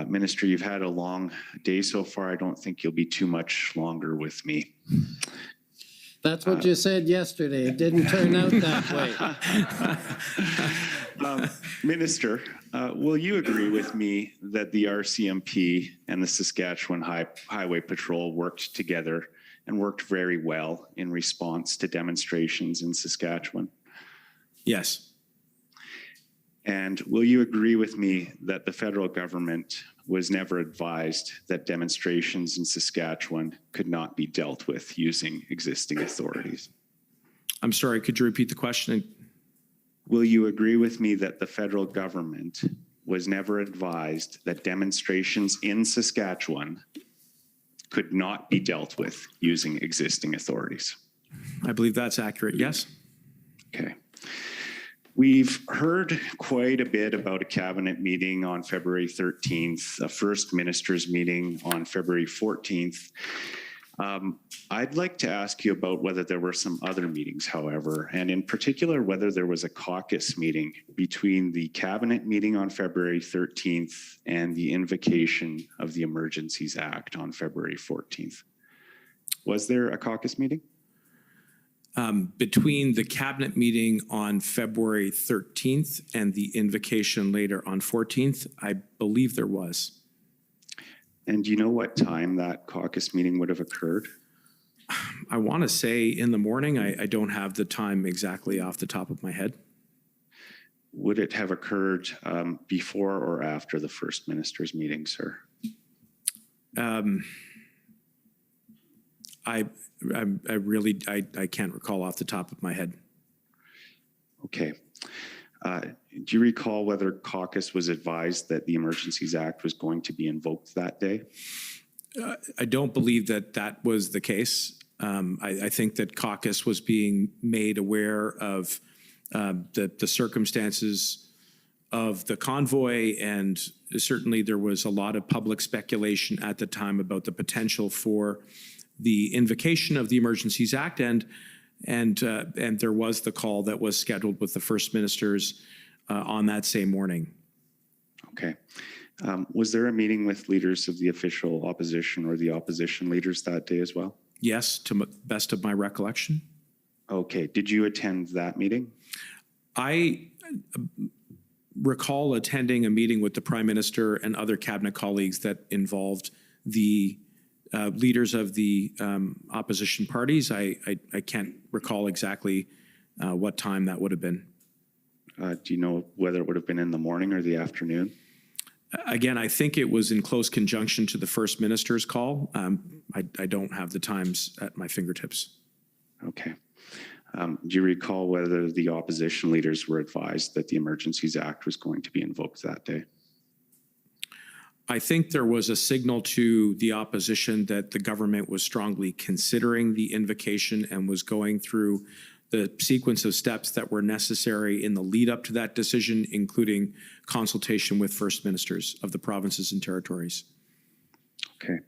Minister, you've had a long day so far. I don't think you'll be too much longer with me. That's what you said yesterday. It didn't turn out that way. Minister, will you agree with me that the RCMP and the Saskatchewan Highway Patrol worked together and worked very well in response to demonstrations in Saskatchewan? Yes. And will you agree with me that the federal government was never advised that demonstrations in Saskatchewan could not be dealt with using existing authorities? I'm sorry, could you repeat the question? Will you agree with me that the federal government was never advised that demonstrations in Saskatchewan could not be dealt with using existing authorities? I believe that's accurate, yes. Okay. We've heard quite a bit about a cabinet meeting on February 13th, a first minister's meeting on February 14th. I'd like to ask you about whether there were some other meetings, however, and in particular, whether there was a caucus meeting between the cabinet meeting on February 13th and the invocation of the Emergencies Act on February 14th. Was there a caucus meeting? Between the cabinet meeting on February 13th and the invocation later on 14th, I believe there was. And do you know what time that caucus meeting would have occurred? I want to say in the morning. I don't have the time exactly off the top of my head. Would it have occurred before or after the first minister's meeting, sir? I really can't recall off the top of my head. Okay. Do you recall whether caucus was advised that the Emergencies Act was going to be invoked that day? I don't believe that was the case. I think that caucus was being made aware of the circumstances of the convoy, and certainly there was a lot of public speculation at the time about the potential for the invocation of the Emergencies Act, and there was the call that was scheduled with the first ministers on that same morning. Okay. Was there a meeting with leaders of the official opposition or the opposition leaders that day as well? Yes, to best of my recollection. Okay. Did you attend that meeting? I recall attending a meeting with the Prime Minister and other cabinet colleagues that involved the leaders of the opposition parties. I can't recall exactly what time that would have been. Do you know whether it would have been in the morning or the afternoon? Again, I think it was in close conjunction to the First Minister's call. I don't have the times at my fingertips. Okay. Do you recall whether the opposition leaders were advised that the Emergencies Act was going to be invoked that day? I think there was a signal to the opposition that the government was strongly considering the invocation and was going through the sequence of steps that were necessary in the lead up to that decision, including consultation with first ministers of the provinces and territories. Okay.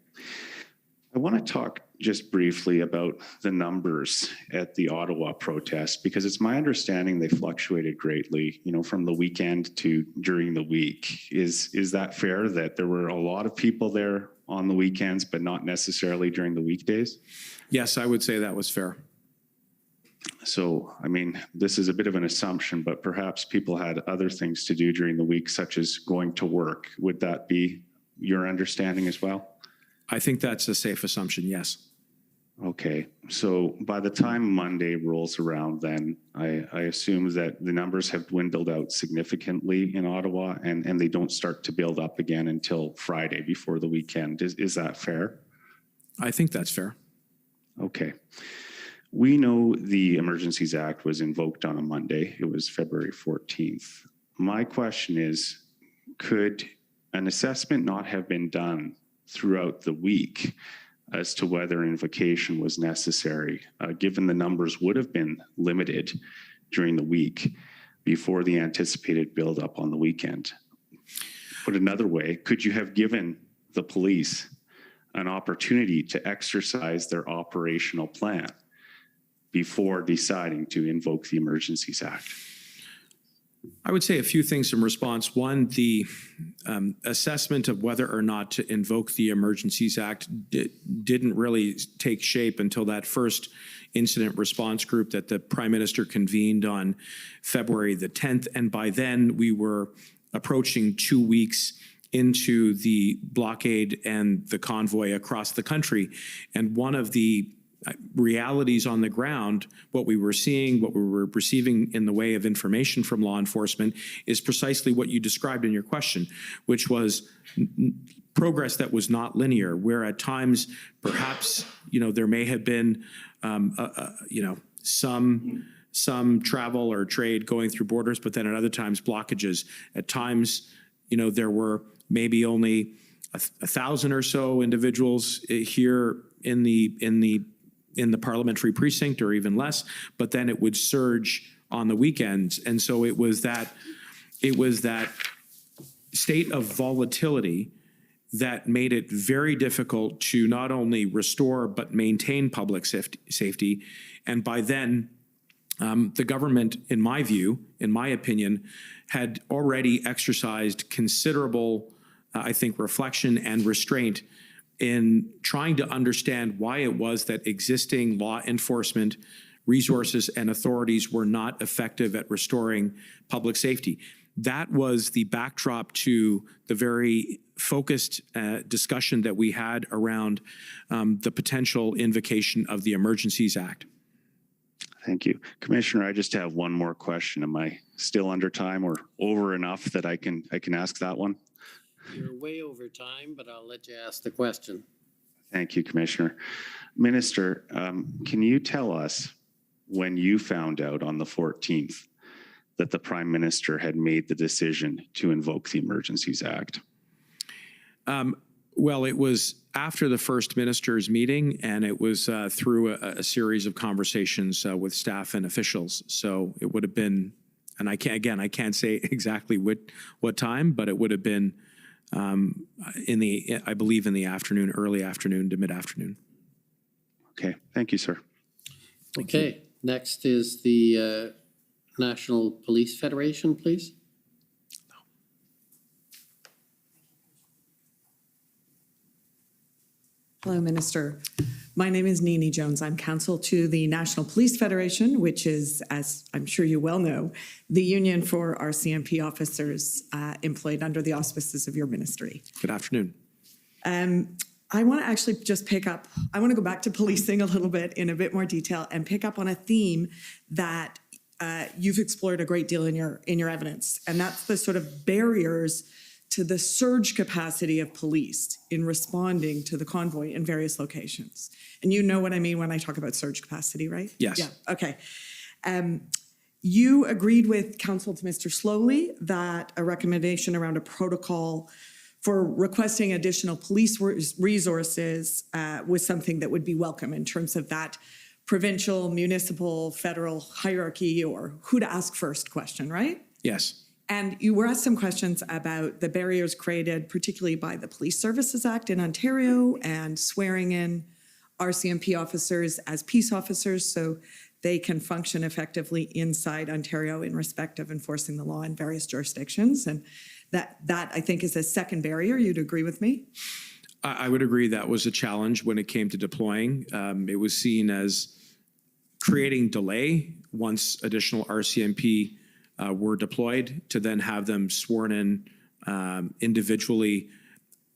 I want to talk just briefly about the numbers at the Ottawa protest, because it's my understanding they fluctuated greatly, you know, from the weekend to during the week. Is that fair that there were a lot of people there on the weekends, but not necessarily during the weekdays? Yes, I would say that was fair. So, I mean, this is a bit of an assumption, but perhaps people had other things to do during the week, such as going to work. Would that be your understanding as well? I think that's a safe assumption, yes. Okay, so by the time Monday rolls around, then I assume that the numbers have dwindled out significantly in Ottawa, and they don't start to build up again until Friday before the weekend. Is that fair? I think that's fair. Okay. We know the Emergencies Act was invoked on a Monday. It was February 14th. My question is, could an assessment not have been done throughout the week as to whether invocation was necessary, given the numbers would have been limited during the week before the anticipated buildup on the weekend? Put another way, could you have given the police an opportunity to exercise their operational plan before deciding to invoke the Emergencies Act? I would say a few things in response. One, the assessment of whether or not to invoke the Emergencies Act didn't really take shape until that first incident response group that the Prime Minister convened on February the 10th. And by then, we were approaching 2 weeks into the blockade and the convoy across the country. And one of the realities on the ground, what we were seeing, what we were receiving in the way of information from law enforcement is precisely what you described in your question, which was progress that was not linear, where at times perhaps, you know, there may have been, you know, some travel or trade going through borders, but then at other times blockages. At times, you know, there were maybe only 1,000 or so individuals here in the parliamentary precinct, or even less, but then it would surge on the weekends. And so it was that state of volatility that made it very difficult to not only restore but maintain public safety. And by then, the government, in my view, in my opinion, had already exercised considerable, I think, reflection and restraint in trying to understand why it was that existing law enforcement resources and authorities were not effective at restoring public safety. That was the backdrop to the very focused discussion that we had around the potential invocation of the Emergencies Act. Thank you. Commissioner, I just have one more question. Am I still under time or over enough that I can ask that one? You're way over time, but I'll let you ask the question. Thank you, Commissioner. Minister, can you tell us when you found out on the 14th that the Prime Minister had made the decision to invoke the Emergencies Act? Well, it was after the First Minister's meeting, and it was through a series of conversations with staff and officials. So it would have been, and I can't say exactly what time, but it would have been I believe in the afternoon, early afternoon to mid-afternoon. Okay, thank you, sir. Okay, next is the National Police Federation, please. Hello, Minister. My name is Nini Jones. I'm counsel to the National Police Federation, which is, as I'm sure you well know, the union for RCMP officers employed under the auspices of your ministry. Good afternoon. I want to actually just I want to go back to policing a little bit in a bit more detail and pick up on a theme that you've explored a great deal in your evidence, and that's the sort of barriers to the surge capacity of police in responding to the convoy in various locations. And you know what I mean when I talk about surge capacity, right? Yes. Yeah, okay. You agreed with counsel to Mr. Slowly that a recommendation around a protocol for requesting additional police resources was something that would be welcome in terms of that provincial, municipal, federal hierarchy or who to ask first question, right? Yes. And you were asked some questions about the barriers created, particularly by the Police Services Act in Ontario and swearing in RCMP officers as peace officers so they can function effectively inside Ontario in respect of enforcing the law in various jurisdictions. And that I think is a second barrier. You'd agree with me? I would agree that was a challenge when it came to deploying. It was seen as creating delay once additional RCMP were deployed to then have them sworn in individually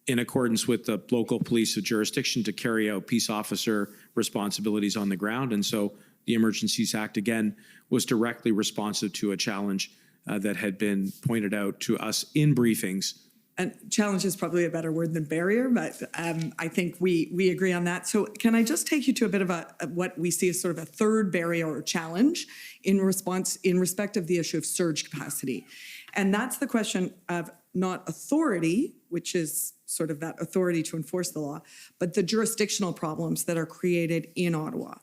in accordance with the local police of jurisdiction to carry out peace officer responsibilities on the ground. And so the Emergencies Act, again, was directly responsive to a challenge that had been pointed out to us in briefings. And challenge is probably a better word than barrier, but I think we agree on that. So can I just take you to a bit of what we see as sort of a third barrier or challenge in respect of the issue of surge capacity? And that's the question of not authority, which is sort of that authority to enforce the law, but the jurisdictional problems that are created in Ottawa.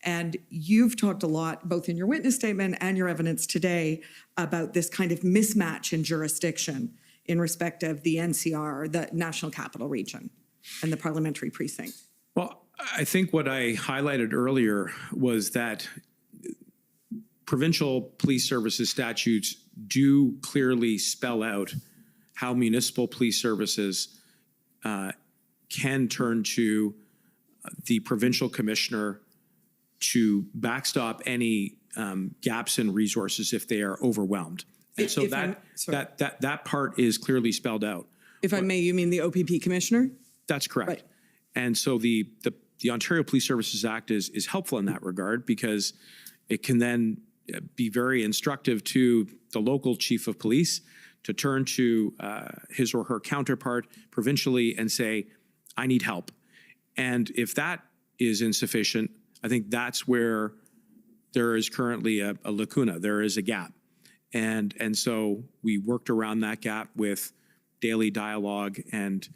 And you've talked a lot, both in your witness statement and your evidence today, about this kind of mismatch in jurisdiction in respect of the NCR, the National Capital Region, and the parliamentary precinct. Well, I think what I highlighted earlier was that provincial police services statutes do clearly spell out how municipal police services can turn to the provincial commissioner to backstop any gaps in resources if they are overwhelmed. And so that part is clearly spelled out. If I may, you mean the OPP commissioner? That's correct. Right. And so the Ontario Police Services Act is helpful in that regard because it can then be very instructive to the local chief of police to turn to his or her counterpart provincially and say, I need help. And if that is insufficient, I think that's where there is currently a lacuna, there is a gap. And so we worked around that gap with daily dialogue and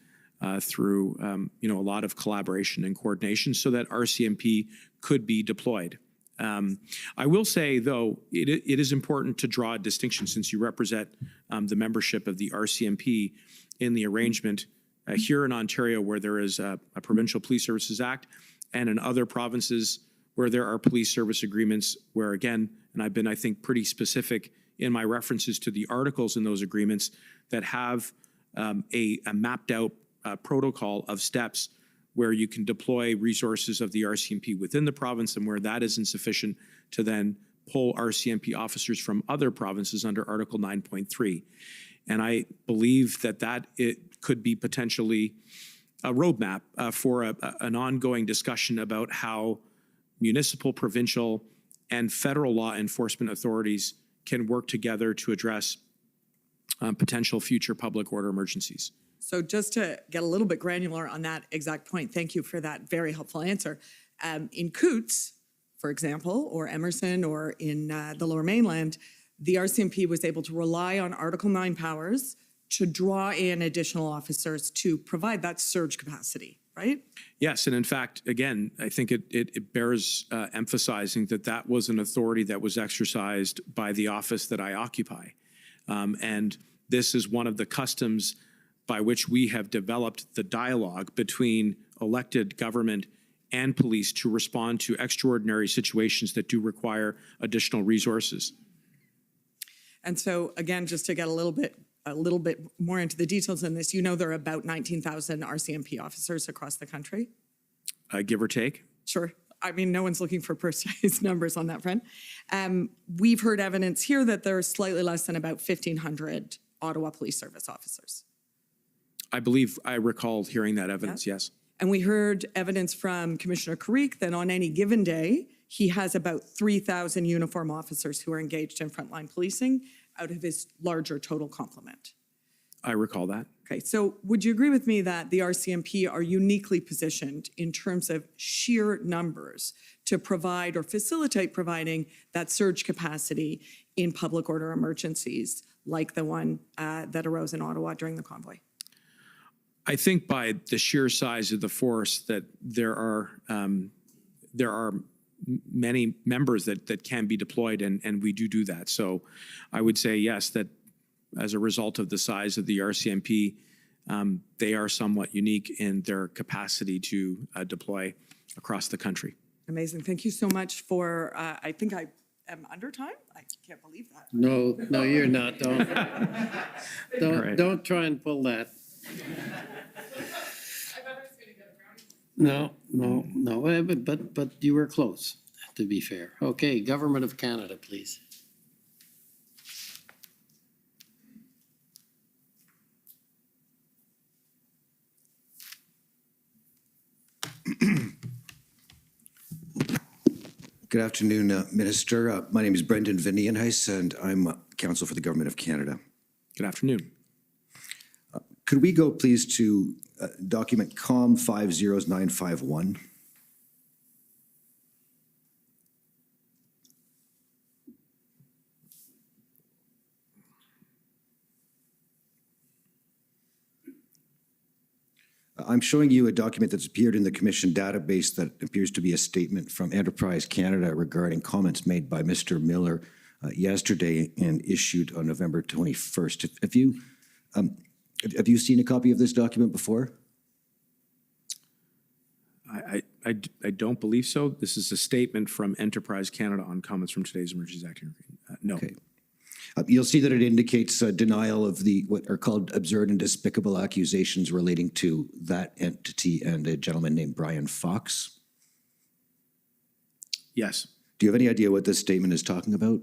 through a lot of collaboration and coordination so that RCMP could be deployed. I will say, though, it is important to draw a distinction since you represent the membership of the RCMP in the arrangement here in Ontario where there is a Provincial Police Services Act and in other provinces where there are police service agreements where, again, and I've been, I think, pretty specific in my references to the articles in those agreements that have a mapped out protocol of steps where you can deploy resources of the RCMP within the province and where that is insufficient to then pull RCMP officers from other provinces under Article 9.3. And I believe that it could be potentially a roadmap for an ongoing discussion about how municipal, provincial, and federal law enforcement authorities can work together to address potential future public order emergencies. So just to get a little bit granular on that exact point, thank you for that very helpful answer. In Coutts, for example, or Emerson, or in the Lower Mainland, the RCMP was able to rely on Article 9 powers to draw in additional officers to provide that surge capacity, right? Yes, and in fact, again, I think it bears emphasizing that was an authority that was exercised by the office that I occupy. And this is one of the customs by which we have developed the dialogue between elected government and police to respond to extraordinary situations that do require additional resources. And so, again, just to get a little bit a little bit more into the details in this, you know there are about 19,000 RCMP officers across the country. Give or take. Sure. I mean, no one's looking for precise numbers on that front. We've heard evidence here that there are slightly less than about 1,500 Ottawa Police Service officers. I believe I recall hearing that evidence, yes. And we heard evidence from Commissioner Carrique that on any given day, he has about 3,000 uniform officers who are engaged in frontline policing out of his larger total complement. I recall that. Okay, so would you agree with me that the RCMP are uniquely positioned in terms of sheer numbers to provide or facilitate providing that surge capacity in public order emergencies like the one that arose in Ottawa during the convoy? I think by the sheer size of the force that there are many members that can be deployed, and we do that. So I would say yes, that as a result of the size of the RCMP, they are somewhat unique in their capacity to deploy across the country. Amazing. Thank you so much for, I think I am under time. I can't believe that. No, you're not. Don't try and pull that. No, but you were close, to be fair. Okay, Government of Canada, please. Good afternoon, Minister. My name is Brendan Vinienhuis, and I'm counsel for the Government of Canada. Good afternoon. Could we go, please, to document COM 50951? I'm showing you a document that's appeared in the Commission database that appears to be a statement from Enterprise Canada regarding comments made by Mr. Miller yesterday and issued on November 21st. Have you seen a copy of this document before? I don't believe so. This is a statement from Enterprise Canada on comments from today's Emergencies Act hearing. No. Okay. You'll see that it indicates denial of what are called absurd and despicable accusations relating to that entity and a gentleman named Brian Fox. Yes. Do you have any idea what this statement is talking about?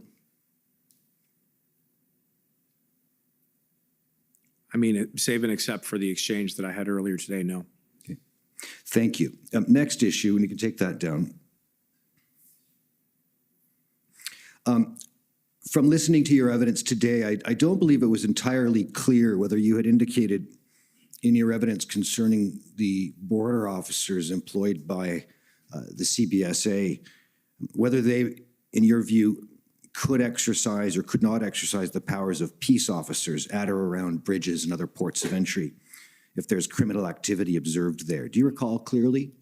I mean, save and except for the exchange that I had earlier today, no. Okay. Thank you. Next issue, and you can take that down. From listening to your evidence today, I don't believe it was entirely clear whether you had indicated in your evidence concerning the border officers employed by the CBSA, whether they, in your view, could exercise or could not exercise the powers of peace officers at or around bridges and other ports of entry if there's criminal activity observed there. Do you recall clearly?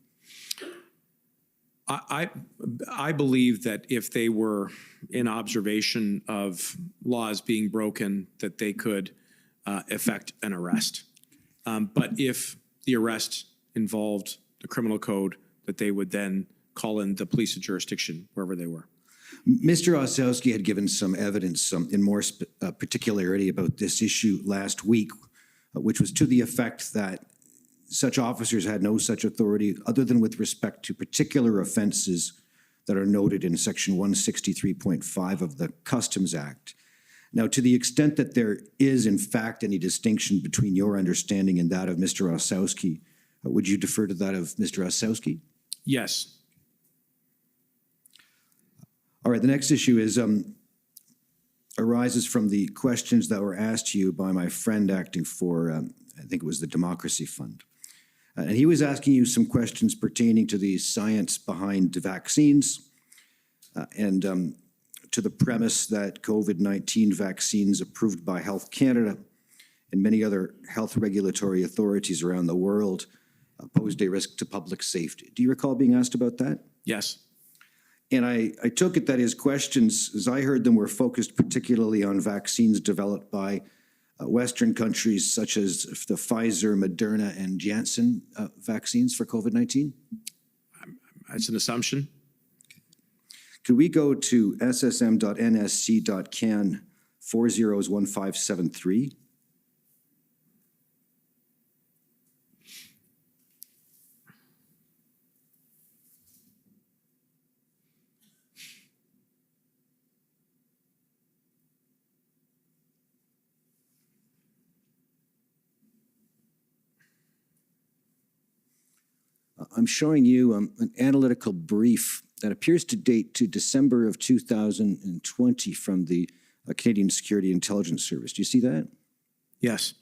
I believe that if they were in observation of laws being broken, that they could effect an arrest. But if the arrest involved the criminal code, that they would then call in the police of jurisdiction wherever they were. Mr. Osowski had given some evidence in more particularity about this issue last week, which was to the effect that such officers had no such authority other than with respect to particular offenses that are noted in Section 163.5 of the Customs Act. Now, to the extent that there is, in fact, any distinction between your understanding and that of Mr. Osowski, would you defer to that of Mr. Osowski? Yes. All right, the next issue is arises from the questions that were asked to you by my friend acting for, I think it was the Democracy Fund. And he was asking you some questions pertaining to the science behind vaccines and to the premise that COVID-19 vaccines approved by Health Canada and many other health regulatory authorities around the world posed a risk to public safety. Do you recall being asked about that? Yes. And I took it that his questions, as I heard them, were focused particularly on vaccines developed by Western countries such as the Pfizer, Moderna, and Janssen vaccines for COVID-19? That's an assumption. Could we go to ssm.nsc.can 401573? I'm showing you an analytical brief that appears to date to December of 2020 from the Canadian Security Intelligence Service. Do you see that? Yes.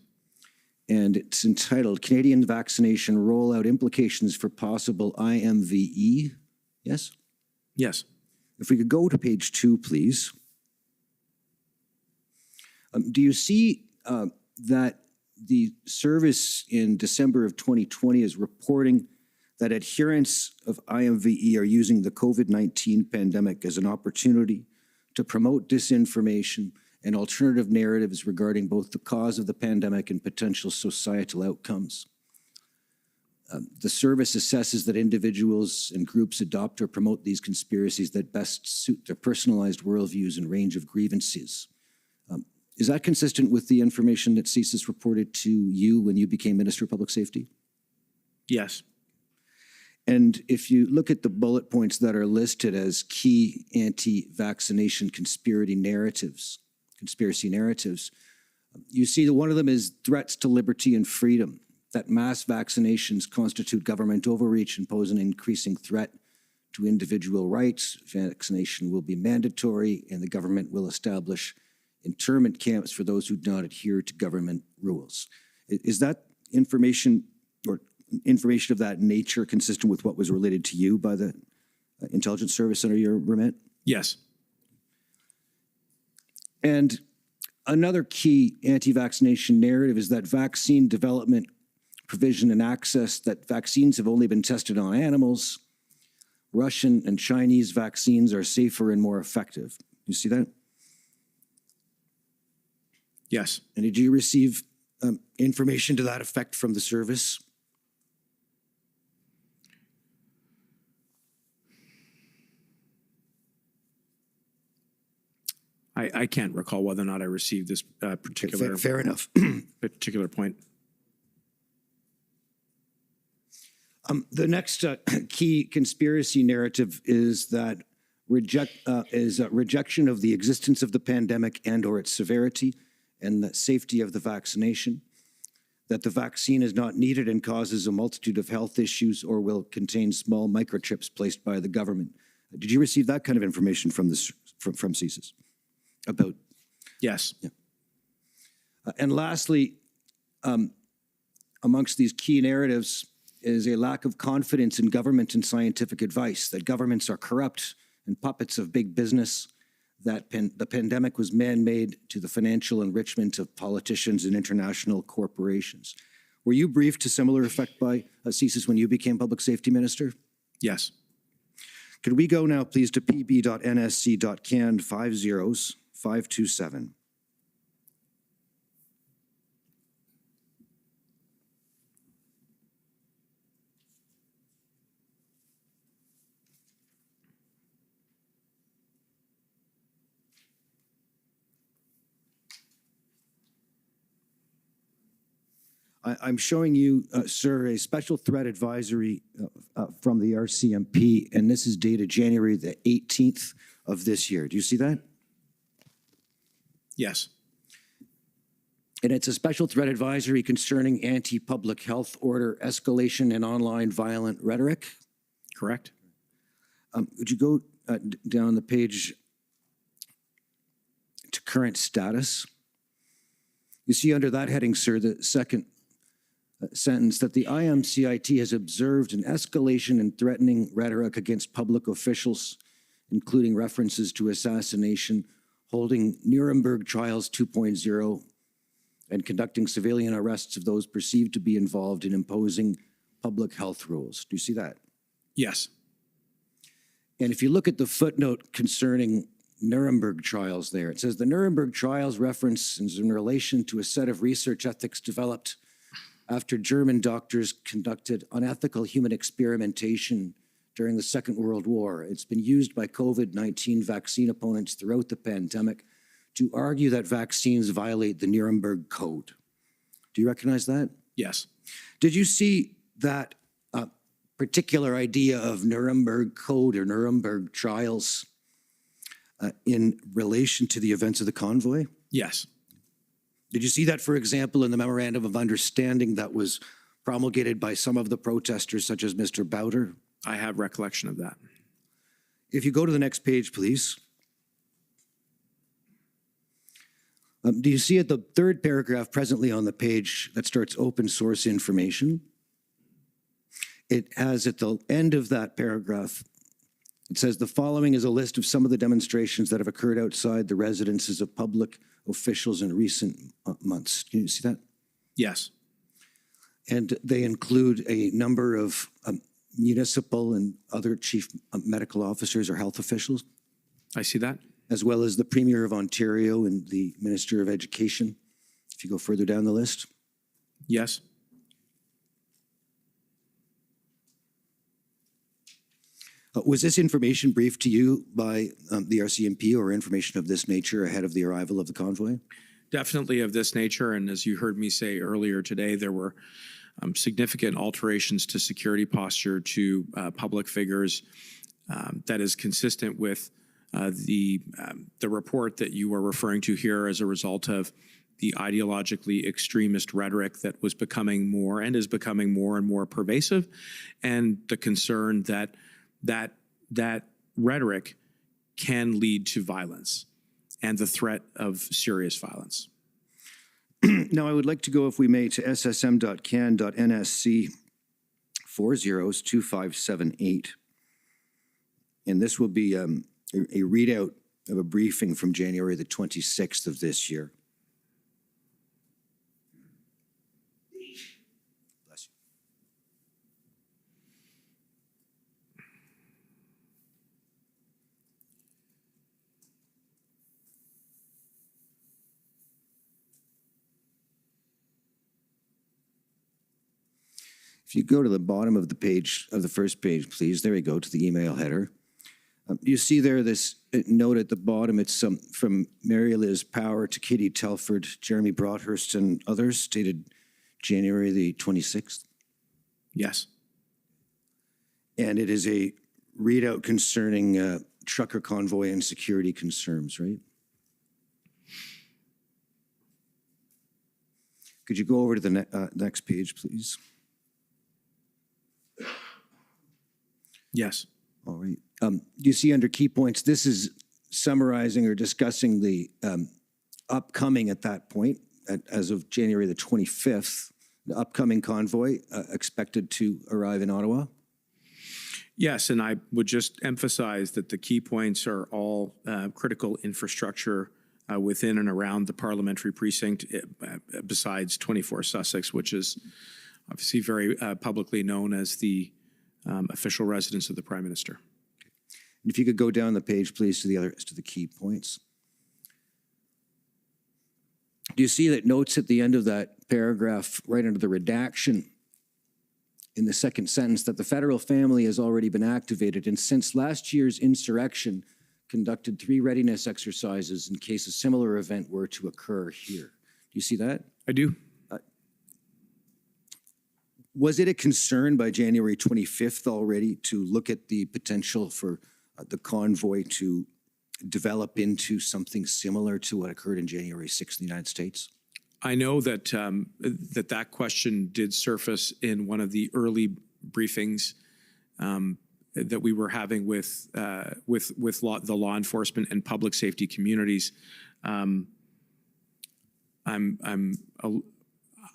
And it's entitled Canadian Vaccination Rollout Implications for Possible IMVE. Yes? Yes. If we could go to page 2, please. Do you see that the service in December of 2020 is reporting that adherents of IMVE are using the COVID-19 pandemic as an opportunity to promote disinformation and alternative narratives regarding both the cause of the pandemic and potential societal outcomes? The service assesses that individuals and groups adopt or promote these conspiracies that best suit their personalized worldviews and range of grievances. Is that consistent with the information that CSIS reported to you when you became Minister of Public Safety? Yes. And if you look at the bullet points that are listed as key anti-vaccination conspiracy narratives, you see that one of them is threats to liberty and freedom, that mass vaccinations constitute government overreach and pose an increasing threat to individual rights. Vaccination will be mandatory, and the government will establish internment camps for those who do not adhere to government rules. Is that information or information of that nature consistent with what was related to you by the intelligence service under your remit? Yes. And another key anti-vaccination narrative is that vaccine development, provision, and access, that vaccines have only been tested on animals. Russian and Chinese vaccines are safer and more effective. You see that? Yes. And did you receive information to that effect from the service? I can't recall whether or not I received this particular Fair enough. particular point. The next key conspiracy narrative is that rejection of the existence of the pandemic and or its severity and the safety of the vaccination, that the vaccine is not needed and causes a multitude of health issues or will contain small microchips placed by the government. Did you receive that kind of information from CSIS about? Yes. Yeah. And lastly, amongst these key narratives is a lack of confidence in government and scientific advice, that governments are corrupt and puppets of big business, that the pandemic was man-made to the financial enrichment of politicians and international corporations. Were you briefed to similar effect by CSIS when you became Public Safety Minister? Yes. Could we go now, please, to pb.nsc.can 50527? I'm showing you, sir, a special threat advisory from the RCMP, and this is dated January the 18th of this year. Do you see that? Yes. And it's a special threat advisory concerning anti-public health order escalation and online violent rhetoric. Correct. Would you go down the page to current status? You see under that heading, sir, the second sentence, that the IMCIT has observed an escalation in threatening rhetoric against public officials, including references to assassination, holding Nuremberg trials 2.0, and conducting civilian arrests of those perceived to be involved in imposing public health rules. Do you see that? Yes. And if you look at the footnote concerning Nuremberg trials there, it says the Nuremberg trials reference is in relation to a set of research ethics developed after German doctors conducted unethical human experimentation during the Second World War. It's been used by COVID-19 vaccine opponents throughout the pandemic to argue that vaccines violate the Nuremberg Code. Do you recognize that? Yes. Did you see that particular idea of Nuremberg Code or Nuremberg trials in relation to the events of the convoy? Yes. Did you see that, for example, in the Memorandum of Understanding that was promulgated by some of the protesters, such as Mr. Bowder? I have recollection of that. If you go to the next page, please. Do you see at the third paragraph presently on the page that starts open source information? It has at the end of that paragraph, it says the following is a list of some of the demonstrations that have occurred outside the residences of public officials in recent months. Can you see that? Yes. And they include a number of municipal and other chief medical officers or health officials. I see that. As well as the Premier of Ontario and the Minister of Education. If you go further down the list. Yes. Was this information briefed to you by the RCMP or information of this nature ahead of the arrival of the convoy? Definitely of this nature. And as you heard me say earlier today, there were significant alterations to security posture to public figures that is consistent with the report that you are referring to here as a result of the ideologically extremist rhetoric that was becoming more and is becoming more and more pervasive, and the concern that that rhetoric can lead to violence and the threat of serious violence. Now, I would like to go, if we may, to ssm.can.nsc 402578. And this will be a readout of a briefing from January the 26th of this year. Bless you. If you go to the bottom of the page, of the first page, please, there you go, to the email header. You see there this note at the bottom. It's from Mary Liz Power to Kitty Telford, Jeremy Broadhurst, and others, dated January the 26th. Yes. And it is a readout concerning trucker convoy and security concerns, right? Could you go over to the next page, please? Yes. All right. You see under key points, this is summarizing or discussing the upcoming at that point, as of January the 25th, the upcoming convoy expected to arrive in Ottawa. Yes, and I would just emphasize that the key points are all critical infrastructure within and around the parliamentary precinct, besides 24 Sussex, which is obviously very publicly known as the official residence of the Prime Minister. And if you could go down the page, please, to the key points. Do you see that notes at the end of that paragraph, right under the redaction, in the second sentence, that the federal family has already been activated and since last year's insurrection conducted 3 readiness exercises in case a similar event were to occur here? Do you see that? I do. Was it a concern by January 25th already to look at the potential for the convoy to develop into something similar to what occurred in January 6th in the United States? I know that that question did surface in one of the early briefings that we were having with the law enforcement and public safety communities.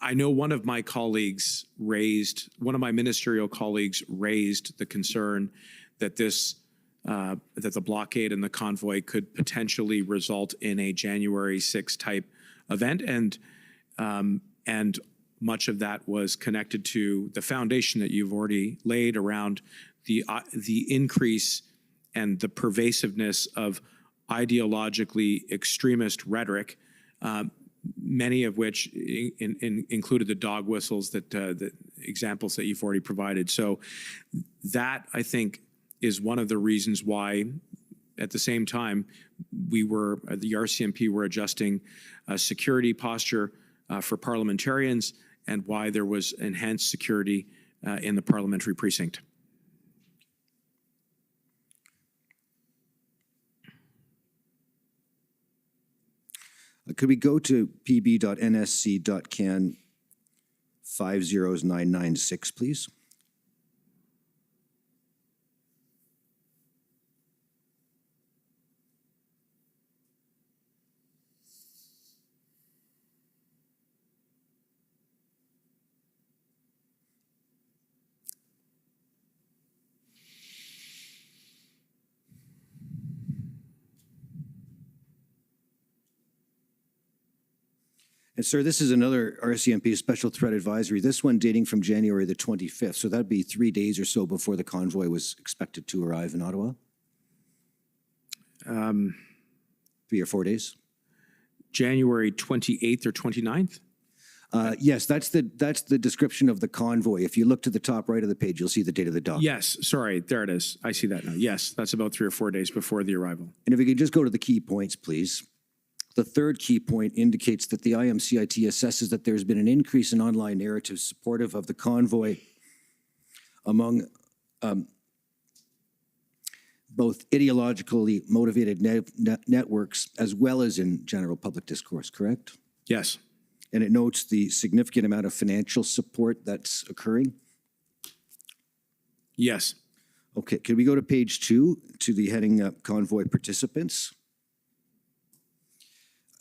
I know one of my ministerial colleagues raised the concern that that the blockade and the convoy could potentially result in a January 6th type event, and much of that was connected to the foundation that you've already laid around the increase and the pervasiveness of ideologically extremist rhetoric, many of which included the dog whistles the examples that you've already provided. So that, I think, is one of the reasons why, at the same time, the RCMP were adjusting security posture for parliamentarians, and why there was enhanced security in the parliamentary precinct. Could we go to pb.nsc.can 50996, please. And sir, this is another RCMP Special Threat Advisory, this one dating from January the 25th. So that'd be 3 days or so before the convoy was expected to arrive in Ottawa? 3 or 4 days? January 28th or 29th? Yes, that's the description of the convoy. If you look to the top right of the page, you'll see the date of the document. Yes, sorry, there it is. I see that now. Yes, that's about 3 or 4 days before the arrival. And if we could just go to the key points, please. The third key point indicates that the IMCIT assesses that there's been an increase in online narratives supportive of the convoy among both ideologically motivated networks as well as in general public discourse, correct? Yes. And it notes the significant amount of financial support that's occurring? Yes. Okay, can we go to page 2 to the heading convoy participants?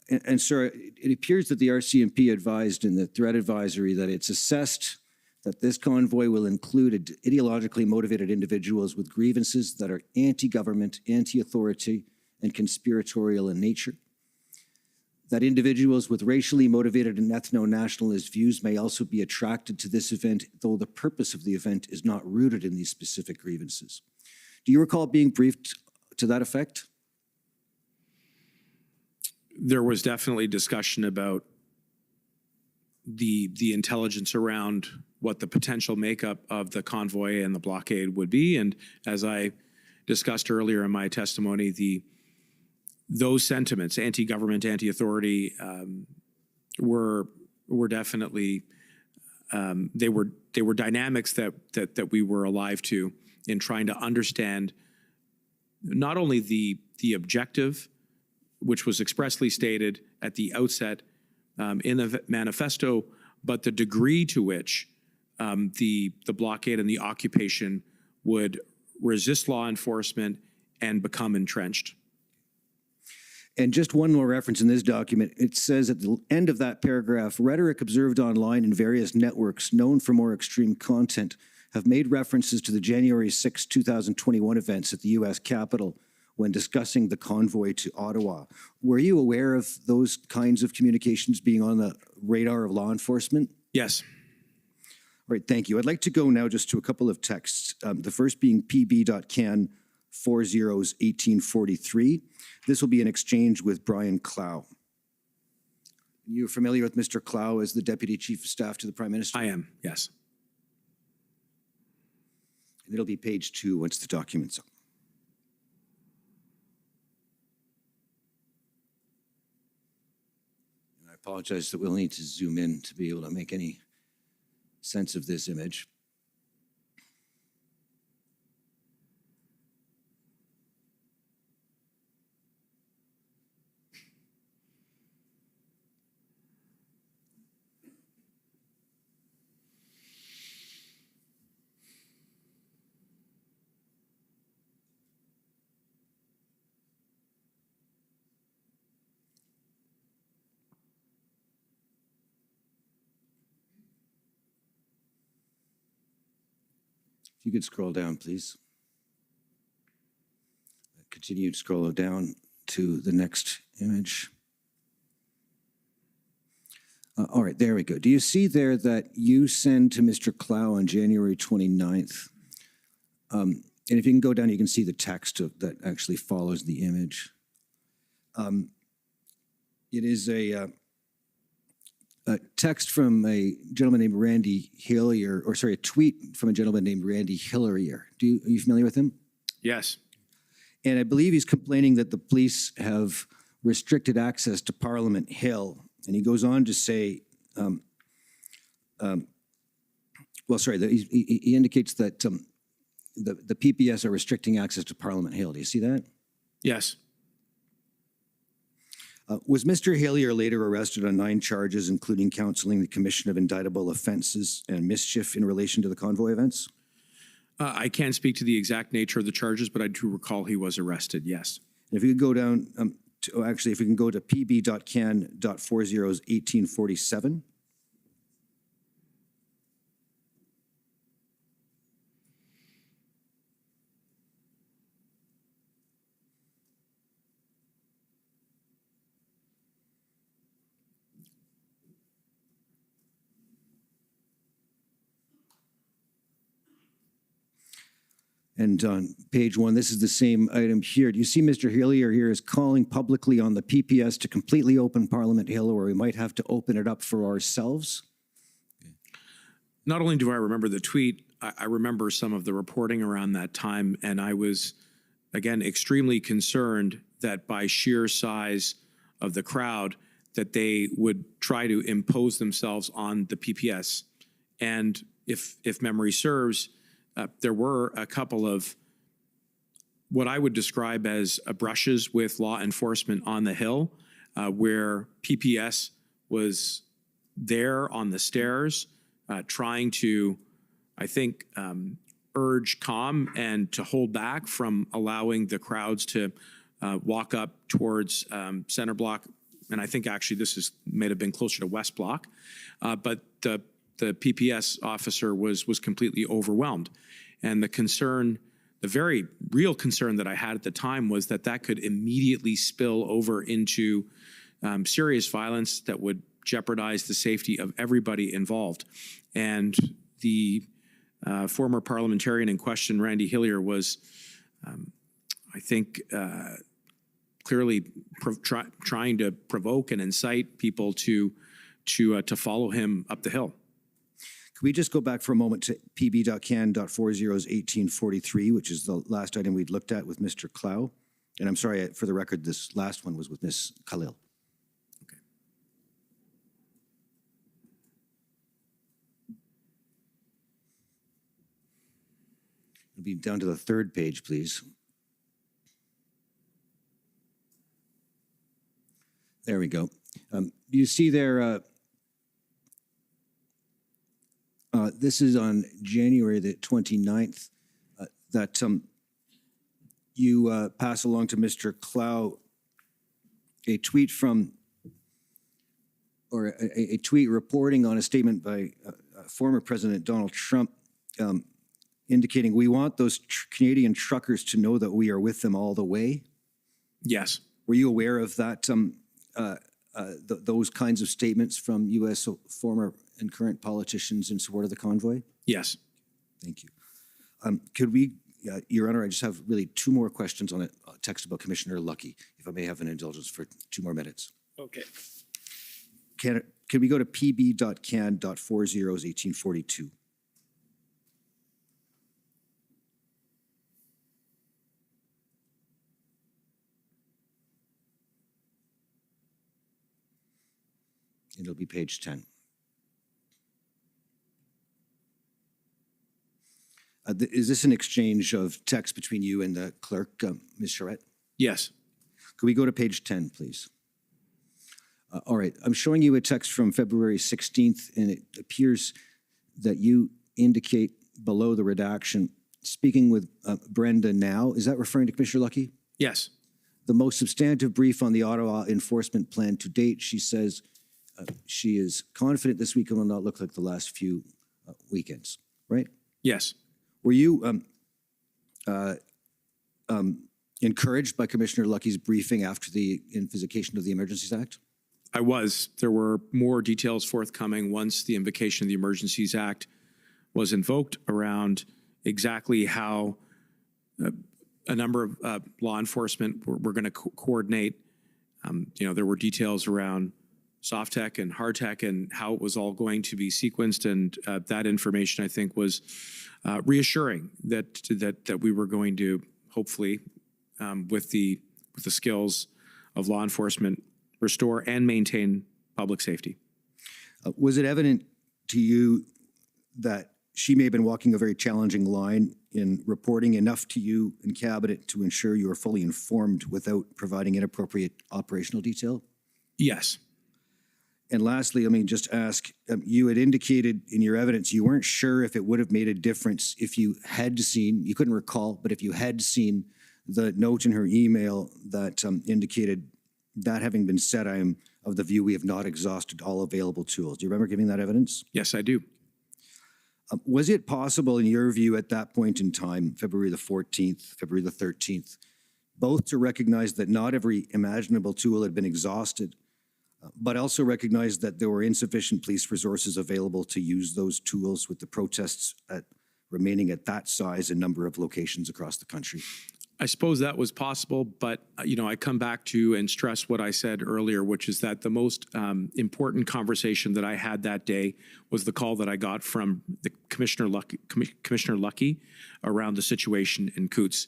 And sir, it appears that the RCMP advised in the threat advisory that it's assessed that this convoy will include ideologically motivated individuals with grievances that are anti-government, anti-authority, and conspiratorial in nature. That individuals with racially motivated and ethno-nationalist views may also be attracted to this event, though the purpose of the event is not rooted in these specific grievances. Do you recall being briefed to that effect? There was definitely discussion about the intelligence around what the potential makeup of the convoy and the blockade would be. And as I discussed earlier in my testimony, those sentiments, anti-government, anti-authority, were definitely they were dynamics that we were alive to in trying to understand not only the objective, which was expressly stated at the outset in the manifesto, but the degree to which the blockade and the occupation would resist law enforcement and become entrenched. And just one more reference in this document. It says at the end of that paragraph, rhetoric observed online in various networks known for more extreme content have made references to the January 6, 2021 events at the U.S. Capitol when discussing the convoy to Ottawa. Were you aware of those kinds of communications being on the radar of law enforcement? Yes. All right, thank you. I'd like to go now just to a couple of texts. The first being pb.can 401843. This will be an exchange with Brian Clow. You're familiar with Mr. Clow as the Deputy Chief of Staff to the Prime Minister? I am, yes. And it'll be page 2 once the document's up. And I apologize that we'll need to zoom in to be able to make any sense of this image. If you could scroll down, please. Continue to scroll down to the next image. All right, there we go. Do you see there that you send to Mr. Clow on January 29th? And if you can go down, you can see the text that actually follows the image. It is a text from a gentleman named Randy Hillier, or sorry, a tweet from a gentleman named Randy Hillier. Are you familiar with him? Yes. And I believe he's complaining that the police have restricted access to Parliament Hill. And he goes on to say, he indicates that the PPS are restricting access to Parliament Hill. Do you see that? Yes. Was Mr. Hillier later arrested on 9 charges, including counseling the commission of indictable offenses and mischief in relation to the convoy events? I can't speak to the exact nature of the charges, but I do recall he was arrested, yes. If you could go down, if we can go to pb.can.40's 1847. And on page 1, this is the same item here. Do you see Mr. Hillier here is calling publicly on the PPS to completely open Parliament Hill, or we might have to open it up for ourselves? Not only do I remember the tweet, I remember some of the reporting around that time, and I was, again, extremely concerned that by sheer size of the crowd, that they would try to impose themselves on the PPS. And if memory serves, there were a couple of what I would describe as brushes with law enforcement on the Hill, where PPS was there on the stairs trying to, I think, urge calm and to hold back from allowing the crowds to walk up towards Center Block. And I think actually this may have been closer to West Block, but the PPS officer was completely overwhelmed. And the concern, the very real concern that I had at the time was that could immediately spill over into serious violence that would jeopardize the safety of everybody involved. And the former parliamentarian in question, Randy Hillier, was, I think, clearly trying to provoke and incite people to follow him up the hill. Can we just go back for a moment to pb.can.40's 1843, which is the last item we'd looked at with Mr. Clow? And I'm sorry, for the record, this last one was with Ms. Khalil. Okay. It'll be down to the 3rd page, please. There we go. You see there, this is on January the 29th, that you pass along to Mr. Clow a tweet from, or a tweet reporting on a statement by former President Donald Trump indicating, we want those Canadian truckers to know that we are with them all the way. Yes. Were you aware of that, those kinds of statements from U.S. former and current politicians in support of the convoy? Yes. Thank you. Could we, Your Honor, I just have really 2 more questions on a text about Commissioner Lucky, if I may have an indulgence for 2 more minutes. Okay. Can we go to pb.can.40's 1842? It'll be page 10. Is this an exchange of text between you and the clerk, Ms. Charette? Yes. Could we go to page 10, please? All right. I'm showing you a text from February 16th, and it appears that you indicate below the redaction, speaking with Brenda now. Is that referring to Commissioner Lucky? Yes. The most substantive brief on the Ottawa enforcement plan to date, she says she is confident this weekend will not look like the last few weekends, right? Yes. Were you encouraged by Commissioner Lucky's briefing after the invocation of the Emergencies Act? I was. There were more details forthcoming once the invocation of the Emergencies Act was invoked around exactly how a number of law enforcement were going to coordinate. There were details around soft tech and hard tech and how it was all going to be sequenced, and that information, I think, was reassuring that we were going to hopefully, with the skills of law enforcement, restore and maintain public safety. Was it evident to you that she may have been walking a very challenging line in reporting enough to you in cabinet to ensure you are fully informed without providing inappropriate operational detail? Yes. And lastly, let me just ask, you had indicated in your evidence you weren't sure if it would have made a difference if you had seen, you couldn't recall, but if you had seen the note in her email that indicated that having been said, I am of the view we have not exhausted all available tools. Do you remember giving that evidence? Yes, I do. Was it possible, in your view, at that point in time, February the 14th, February the 13th, both to recognize that not every imaginable tool had been exhausted, but also recognize that there were insufficient police resources available to use those tools with the protests remaining at that size and number of locations across the country? I suppose that was possible, but I come back to and stress what I said earlier, which is that the most important conversation that I had that day was the call that I got from the Commissioner Lucky around the situation in Coots.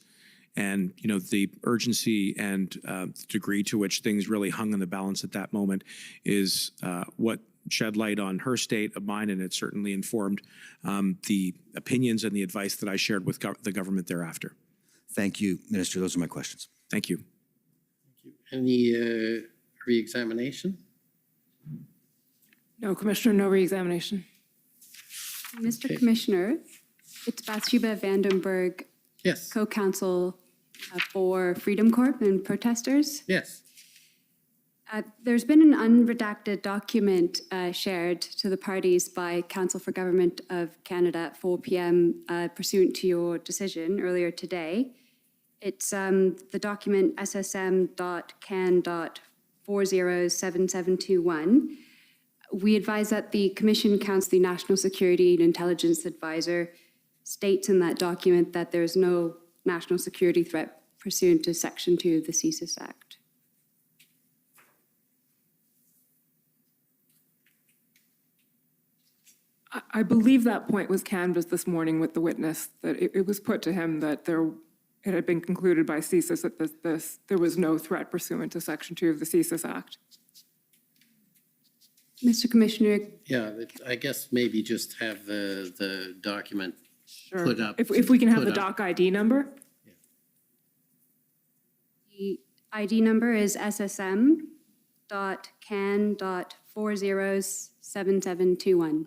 And, the urgency and the degree to which things really hung in the balance at that moment is what shed light on her state of mind, and it certainly informed the opinions and the advice that I shared with the government thereafter. Thank you, Minister. Those are my questions. Thank you. Any re-examination? No, Commissioner, no re-examination. Mr. Okay. Commissioner, it's Bathsheba Vandenberg, Yes. co-counsel for Freedom Corp and protesters. Yes. There's been an unredacted document shared to the parties by Council for Government of Canada at 4 p.m. Pursuant to your decision earlier today. It's the document ssm.can.407721. We advise that the Commission Council, the National Security and Intelligence Advisor, states in that document that there is no national security threat pursuant to Section 2 of the CSIS Act. I believe that point was canvassed this morning with the witness, that it was put to him that it had been concluded by CSIS that there was no threat pursuant to Section 2 of the CSIS Act. Mr. Commissioner. Yeah, I guess maybe just have the document put up. If we can have the doc ID number? The ID number is ssm.can.407721.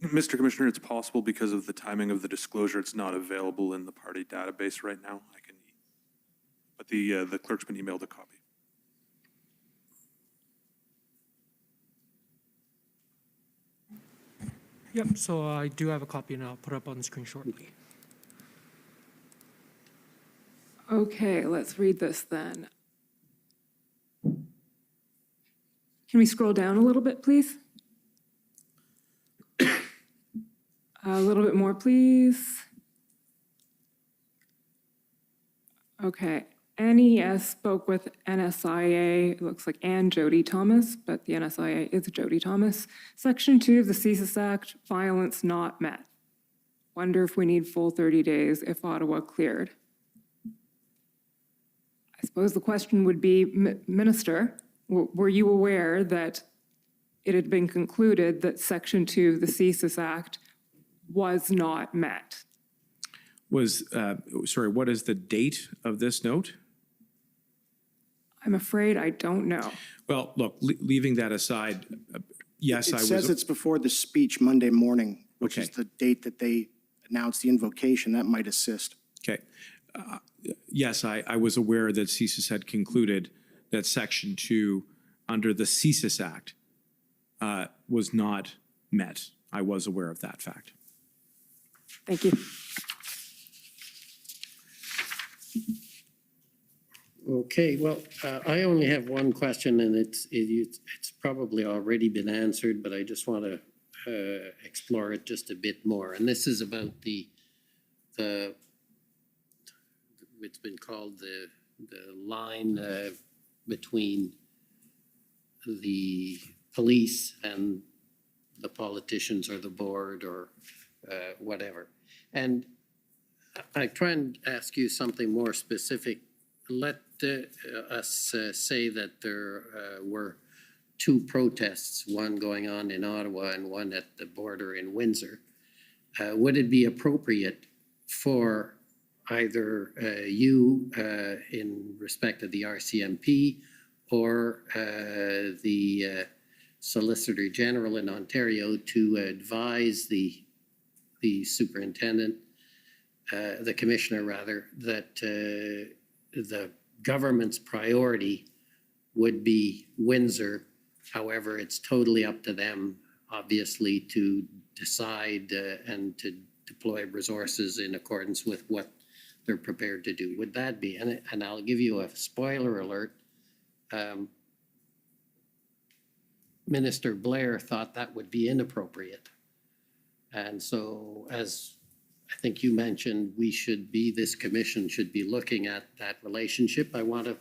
Mr. Commissioner, it's possible because of the timing of the disclosure, it's not available in the party database right now. But the clerk's been emailed a copy. Yep, so I do have a copy and I'll put it up on the screen shortly. Okay, let's read this then. Can we scroll down a little bit, please? A little bit more, please. Okay, NES spoke with NSIA, it looks like Ann Jody Thomas, but the NSIA is Jody Thomas. Section 2 of the CSIS Act, violence not met. Wonder if we need full 30 days if Ottawa cleared. I suppose the question would be, Minister, were you aware that it had been concluded that Section 2 of the CSIS Act was not met? Sorry, what is the date of this note? I'm afraid I don't know. Well, look, leaving that aside, yes, It I was. says it's before the speech Monday morning, which is Okay. the date that they announced the invocation. That might assist. Okay. Yes, I was aware that CSIS had concluded that Section 2 under the CSIS Act was not met. I was aware of that fact. Thank you. Okay, well, I only have one question, and it's probably already been answered, but I just want to explore it just a bit more. And this is about the it's been called the line between the police and the politicians or the board or whatever. And I try and ask you something more specific. Let us say that there were two protests, one going on in Ottawa and one at the border in Windsor. would it be appropriate for either you in respect of the RCMP or the Solicitor General in Ontario to advise the superintendent, the commissioner rather, that the government's priority would be Windsor. However, it's totally up to them, obviously, to decide and to deploy resources in accordance with what they're prepared to do. Would that be, and I'll give you a spoiler alert, Minister Blair thought that would be inappropriate. And so, as I think you mentioned, this commission should be looking at that relationship. I want to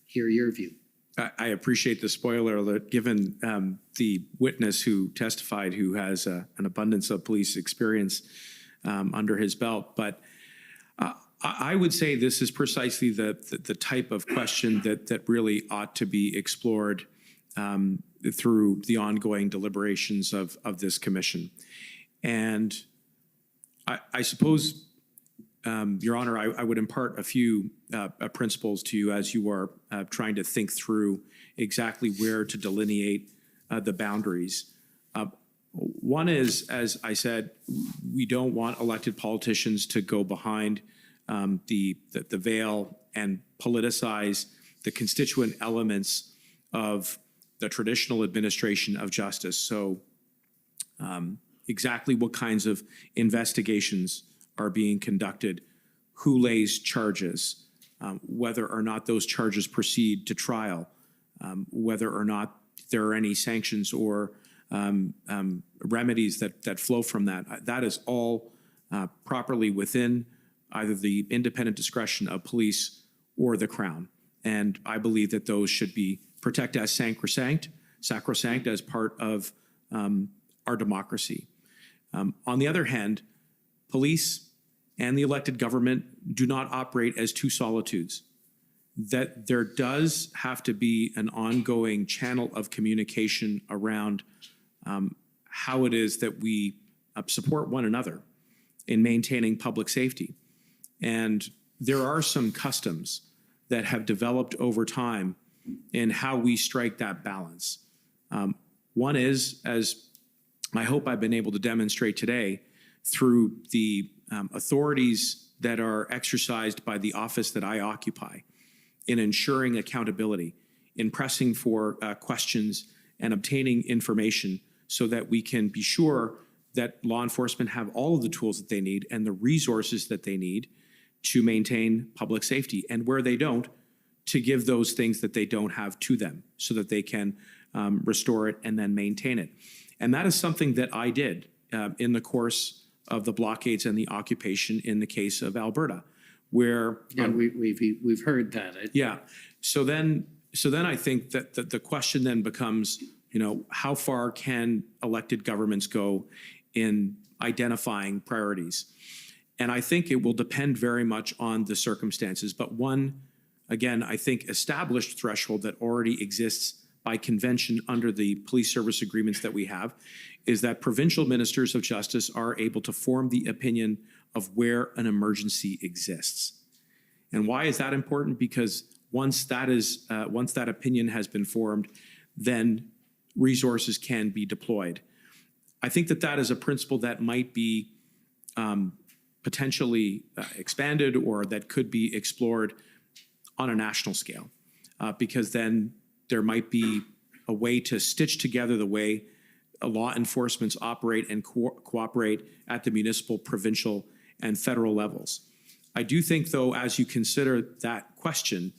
hear your view. I appreciate the spoiler alert, given the witness who testified, who has an abundance of police experience under his belt. But I would say this is precisely the type of question that really ought to be explored through the ongoing deliberations of this commission. And I suppose, Your Honor, I would impart a few principles to you as you are trying to think through exactly where to delineate the boundaries. One is, as I said, we don't want elected politicians to go behind the veil and politicize the constituent elements of the traditional administration of justice. So exactly what kinds of investigations are being conducted, who lays charges, whether or not those charges proceed to trial, whether or not there are any sanctions or remedies that flow from that. That is all properly within either the independent discretion of police or the Crown. And I believe that those should be protected as sacrosanct as part of our democracy. On the other hand, police and the elected government do not operate as two solitudes. That there does have to be an ongoing channel of communication around how it is that we support one another in maintaining public safety. And there are some customs that have developed over time in how we strike that balance. One is, as I hope I've been able to demonstrate today, through the authorities that are exercised by the office that I occupy in ensuring accountability, in pressing for questions and obtaining information so that we can be sure that law enforcement have all of the tools that they need and the resources that they need to maintain public safety. And where they don't, to give those things that they don't have to them so that they can restore it and then maintain it. And that is something that I did in the course of the blockades and the occupation in the case of Alberta, where we've heard that. Yeah. So then I think that the question then becomes, how far can elected governments go in identifying priorities? And I think it will depend very much on the circumstances. But one, again, I think established threshold that already exists by convention under the police service agreements that we have is that provincial ministers of justice are able to form the opinion of where an emergency exists. And why is that important? Because once that opinion has been formed, then resources can be deployed. I think that is a principle that might be potentially expanded or that could be explored on a national scale, because then there might be a way to stitch together the way law enforcements operate and cooperate at the municipal, provincial, and federal levels. I do think, though, as you consider that question,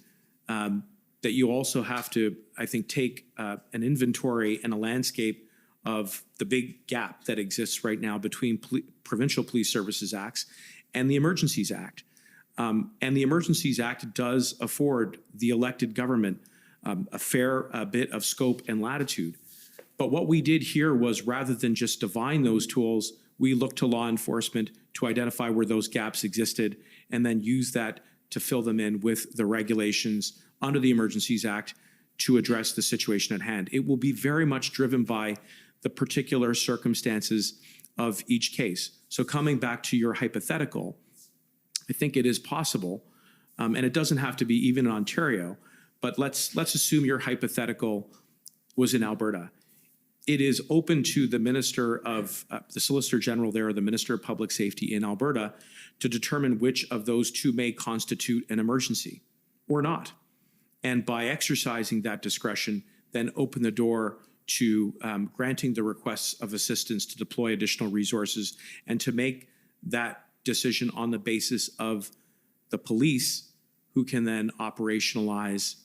that you also have to, I think, take an inventory and a landscape of the big gap that exists right now between Provincial Police Services Acts and the Emergencies Act. And the Emergencies Act does afford the elected government a fair bit of scope and latitude. But what we did here was, rather than just divine those tools, we looked to law enforcement to identify where those gaps existed and then use that to fill them in with the regulations under the Emergencies Act to address the situation at hand. It will be very much driven by the particular circumstances of each case. So coming back to your hypothetical, I think it is possible, and it doesn't have to be even in Ontario, but let's assume your hypothetical was in Alberta. It is open to the Minister of, the Solicitor General there, or the Minister of Public Safety in Alberta, to determine which of those two may constitute an emergency or not. And by exercising that discretion, then open the door to granting the requests of assistance to deploy additional resources and to make that decision on the basis of the police, who can then operationalize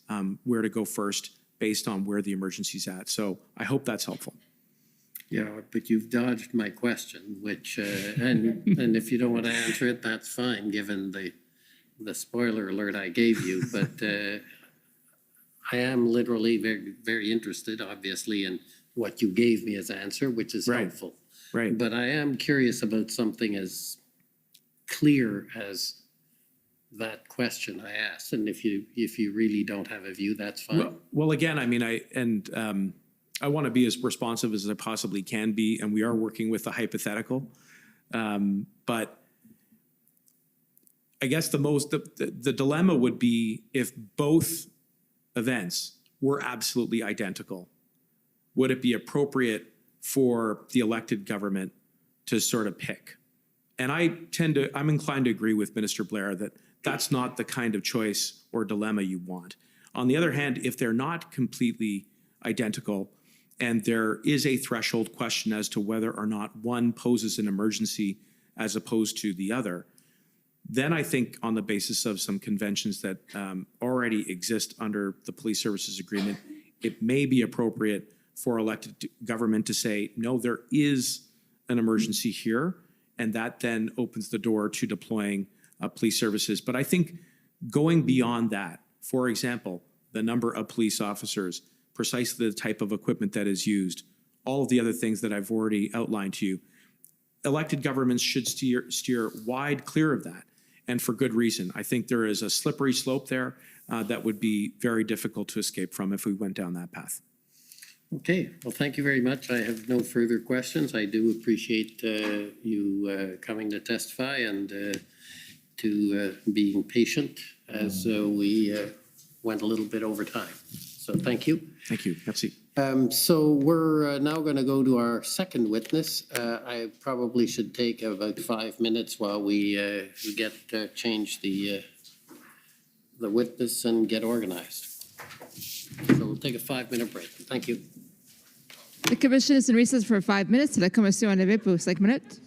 where to go first based on where the emergency's at. So I hope that's helpful. Yeah, but you've dodged my question, which, and if you don't want to answer it, that's fine, given the spoiler alert I gave you. But I am literally very, very interested, obviously, in what you gave me as answer, which is helpful. Right. But I am curious about something as clear as that question I asked. And if you really don't have a view, that's fine. Well, again, I mean, I want to be as responsive as I possibly can be, and we are working with a hypothetical. But I guess the dilemma would be if both events were absolutely identical. Would it be appropriate for the elected government to sort of pick? And I'm inclined to agree with Minister Blair that that's not the kind of choice or dilemma you want. On the other hand, if they're not completely identical and there is a threshold question as to whether or not one poses an emergency as opposed to the other, then I think on the basis of some conventions that already exist under the police services agreement, it may be appropriate for elected government to say, no, there is an emergency here, and that then opens the door to deploying police services. But I think going beyond that, for example, the number of police officers, precisely the type of equipment that is used, all of the other things that I've already outlined to you, elected governments should steer wide clear of that, and for good reason. I think there is a slippery slope there that would be very difficult to escape from if we went down that path. Okay, well, thank you very much. I have no further questions. I do appreciate you coming to testify and to being patient as we went a little bit over time. So thank you. Thank you. Merci. So we're now going to go to our second witness. I probably should take about 5 minutes while we change the witness and get organized. So we'll take a 5-minute break. Thank you. The commission is in recess for 5 minutes. La commission est levée pour 5 minutes.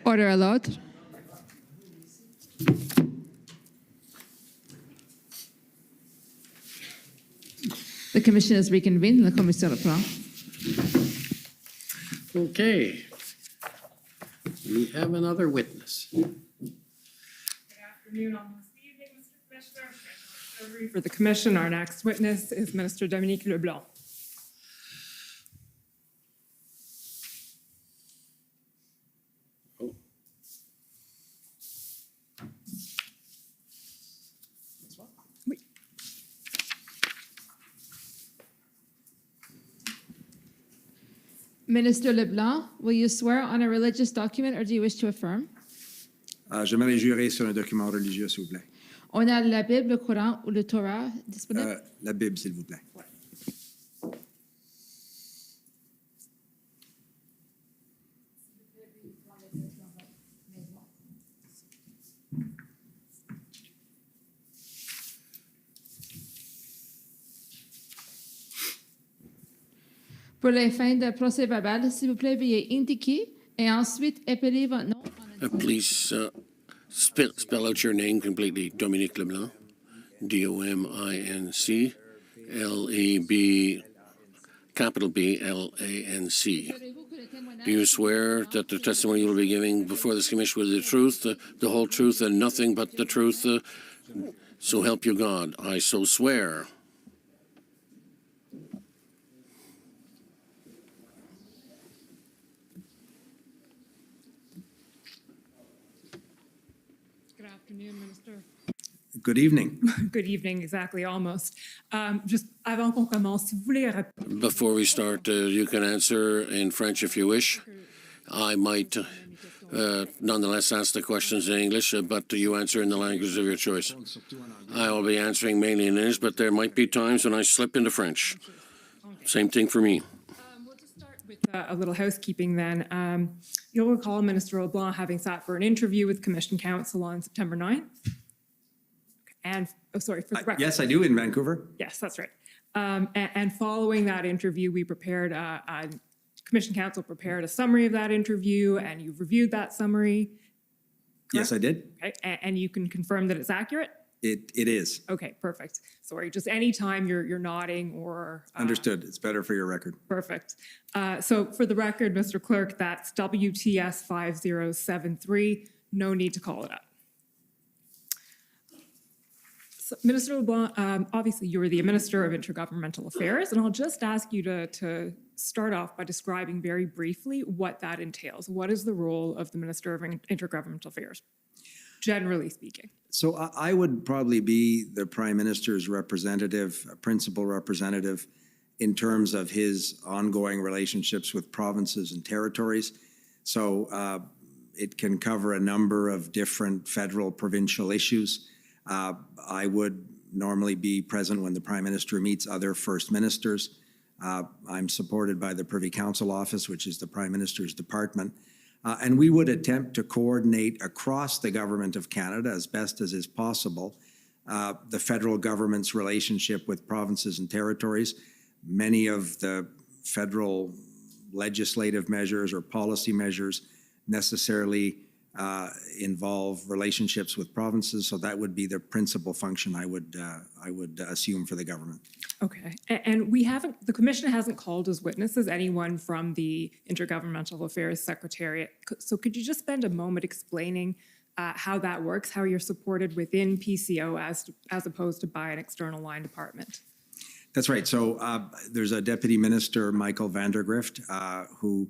Order à l'ordre. The commission is reconvened. La commission reprend. Okay. We have another witness. Good afternoon, almost evening, Mr. Commissioner. For the commission, our next witness is Minister Dominique Leblanc. Minister LeBlanc, will you swear on a religious document or do you wish to affirm? J'aimerais jurer sur un document religieux, s'il vous plaît. On a la Bible, le Coran ou le Torah disponible? La Bible, s'il vous plaît. Pour les fins de procès-verbal, s'il vous plaît, veuillez indiquer et ensuite appeler votre nom. Please spell out your name completely. Dominique Leblanc. D-O-M-I-N-C. L-E-B, capital B-L-A-N-C. Do you swear that the testimony you will be giving before this commission will be the truth, the whole truth, and nothing but the truth? So help you God. I so swear. Good afternoon, Minister. Good evening. Good evening, exactly, almost. Just avant qu'on commence, si vous voulez Before we start, you can answer in French if you wish. I might nonetheless ask the questions in English, but you answer in the language of your choice. I will be answering mainly in English, but there might be times when I slip into French. Same thing for me. We'll just start with a little housekeeping then. You'll recall Minister LeBlanc having sat for an interview with Commission Council on September 9th. And, for the record. Yes, I do, in Vancouver. Yes, that's right. And following that interview, we prepared, Commission Council prepared a summary of that interview, and you've reviewed that summary. Yes, I did. Okay, and you can confirm that it's accurate? It is. Okay, perfect. Sorry, just anytime you're nodding or. Understood. It's better for your record. Perfect. So for the record, Mr. Clerk, that's WTS 5073. No need to call it up. So, Minister LeBlanc, obviously you are the Minister of Intergovernmental Affairs, and I'll just ask you to start off by describing very briefly what that entails. What is the role of the Minister of Intergovernmental Affairs, generally speaking? So I would probably be the Prime Minister's representative, principal representative, in terms of his ongoing relationships with provinces and territories. So it can cover a number of different federal, provincial issues. I would normally be present when the Prime Minister meets other First Ministers. I'm supported by the Privy Council Office, which is the Prime Minister's department. And we would attempt to coordinate across the Government of Canada as best as is possible the federal government's relationship with provinces and territories. Many of the federal legislative measures or policy measures necessarily involve relationships with provinces, so that would be the principal function I would assume for the government. Okay, and the Commission hasn't called as witnesses anyone from the Intergovernmental Affairs Secretariat. So could you just spend a moment explaining how that works, how you're supported within PCO as opposed to by an external line department? That's right. So there's a Deputy Minister, Michael Vandergrift, who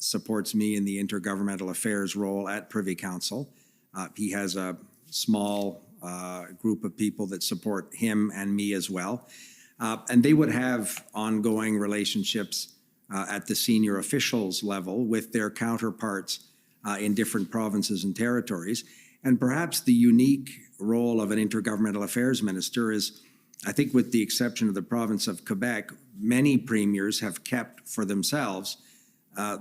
supports me in the intergovernmental affairs role at Privy Council. He has a small group of people that support him and me as well. And they would have ongoing relationships at the senior officials level with their counterparts in different provinces and territories. And perhaps the unique role of an intergovernmental affairs minister is, I think with the exception of the province of Quebec, many premiers have kept for themselves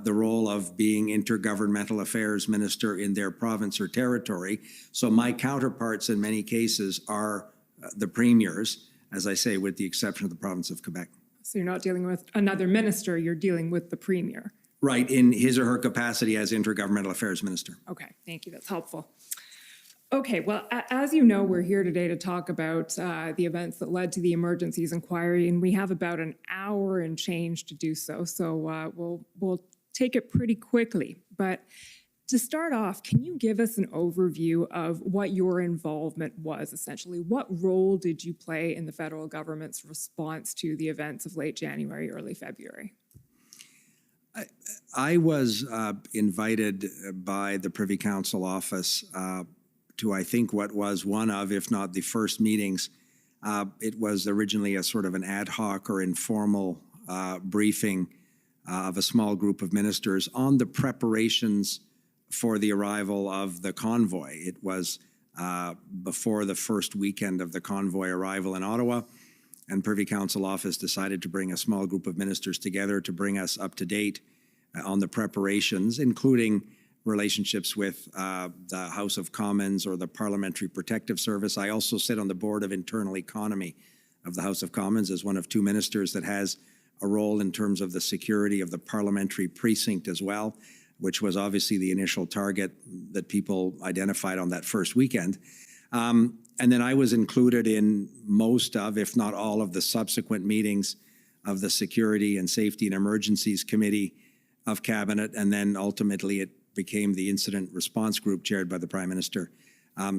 the role of being intergovernmental affairs minister in their province or territory. So my counterparts in many cases are the premiers, as I say, with the exception of the province of Quebec. So you're not dealing with another minister, you're dealing with the premier. Right, in his or her capacity as Intergovernmental Affairs Minister. Okay, thank you. That's helpful. Okay, well, as you know, we're here today to talk about the events that led to the emergencies inquiry, and we have about an hour and change to do so. So we'll take it pretty quickly. But to start off, can you give us an overview of what your involvement was, essentially? What role did you play in the federal government's response to the events of late January, early February? I was invited by the Privy Council office to, I think, what was one of, if not the first meetings. It was originally a sort of an ad hoc or informal briefing of a small group of ministers on the preparations for the arrival of the convoy. It was before the first weekend of the convoy arrival in Ottawa, and Privy Council office decided to bring a small group of ministers together to bring us up to date on the preparations, including relationships with the House of Commons or the Parliamentary Protective Service. I also sit on the board of internal economy of the House of Commons as one of two ministers that has a role in terms of the security of the parliamentary precinct as well, which was obviously the initial target that people identified on that first weekend. And then I was included in most of, if not all of the subsequent meetings of the Security and Safety and Emergencies Committee of Cabinet, and then ultimately it became the Incident Response Group chaired by the Prime Minister.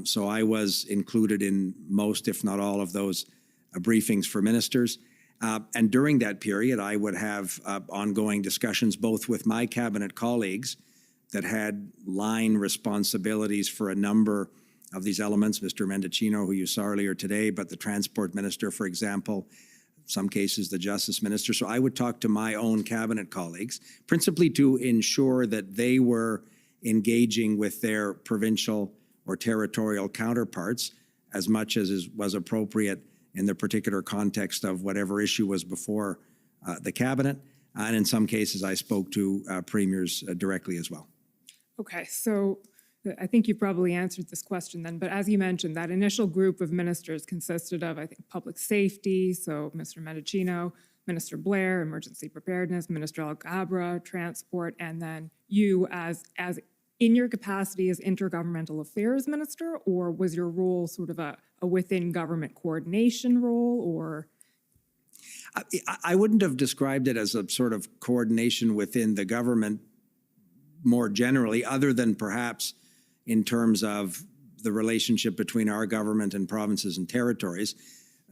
So I was included in most, if not all, of those briefings for ministers. And during that period, I would have ongoing discussions both with my cabinet colleagues that had line responsibilities for a number of these elements, Mr. Mendicino, who you saw earlier today, but the Transport Minister, for example, some cases the Justice Minister. So I would talk to my own cabinet colleagues, principally to ensure that they were engaging with their provincial or territorial counterparts as much as was appropriate in the particular context of whatever issue was before the cabinet. And in some cases, I spoke to premiers directly as well. Okay, so I think you probably answered this question then, but as you mentioned, that initial group of ministers consisted of, I think, public safety, so Mr. Mendicino, Minister Blair, emergency preparedness, Minister Alghabra, transport, and then you as in your capacity as intergovernmental affairs minister, or was your role sort of a within government coordination role, or? I wouldn't have described it as a sort of coordination within the government more generally, other than perhaps in terms of the relationship between our government and provinces and territories.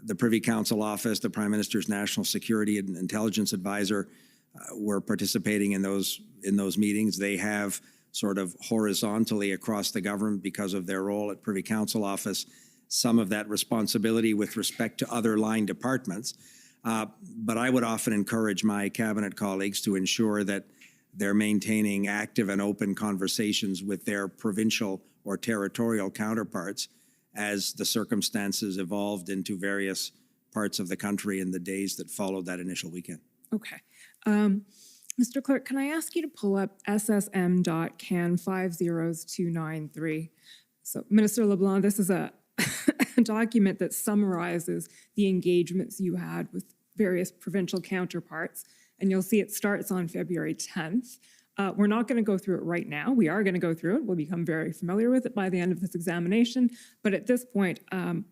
The Privy Council office, the Prime Minister's National Security and Intelligence Advisor were participating in those meetings. They have sort of horizontally across the government, because of their role at Privy Council office, some of that responsibility with respect to other line departments. But I would often encourage my cabinet colleagues to ensure that they're maintaining active and open conversations with their provincial or territorial counterparts as the circumstances evolved into various parts of the country in the days that followed that initial weekend. Okay. Mr. Clerk, can I ask you to pull up SSM.can 50293? So, Minister LeBlanc, this is a document that summarizes the engagements you had with various provincial counterparts, and you'll see it starts on February 10th. We're not going to go through it right now. We are going to go through it. We'll become very familiar with it by the end of this examination. But at this point, I'm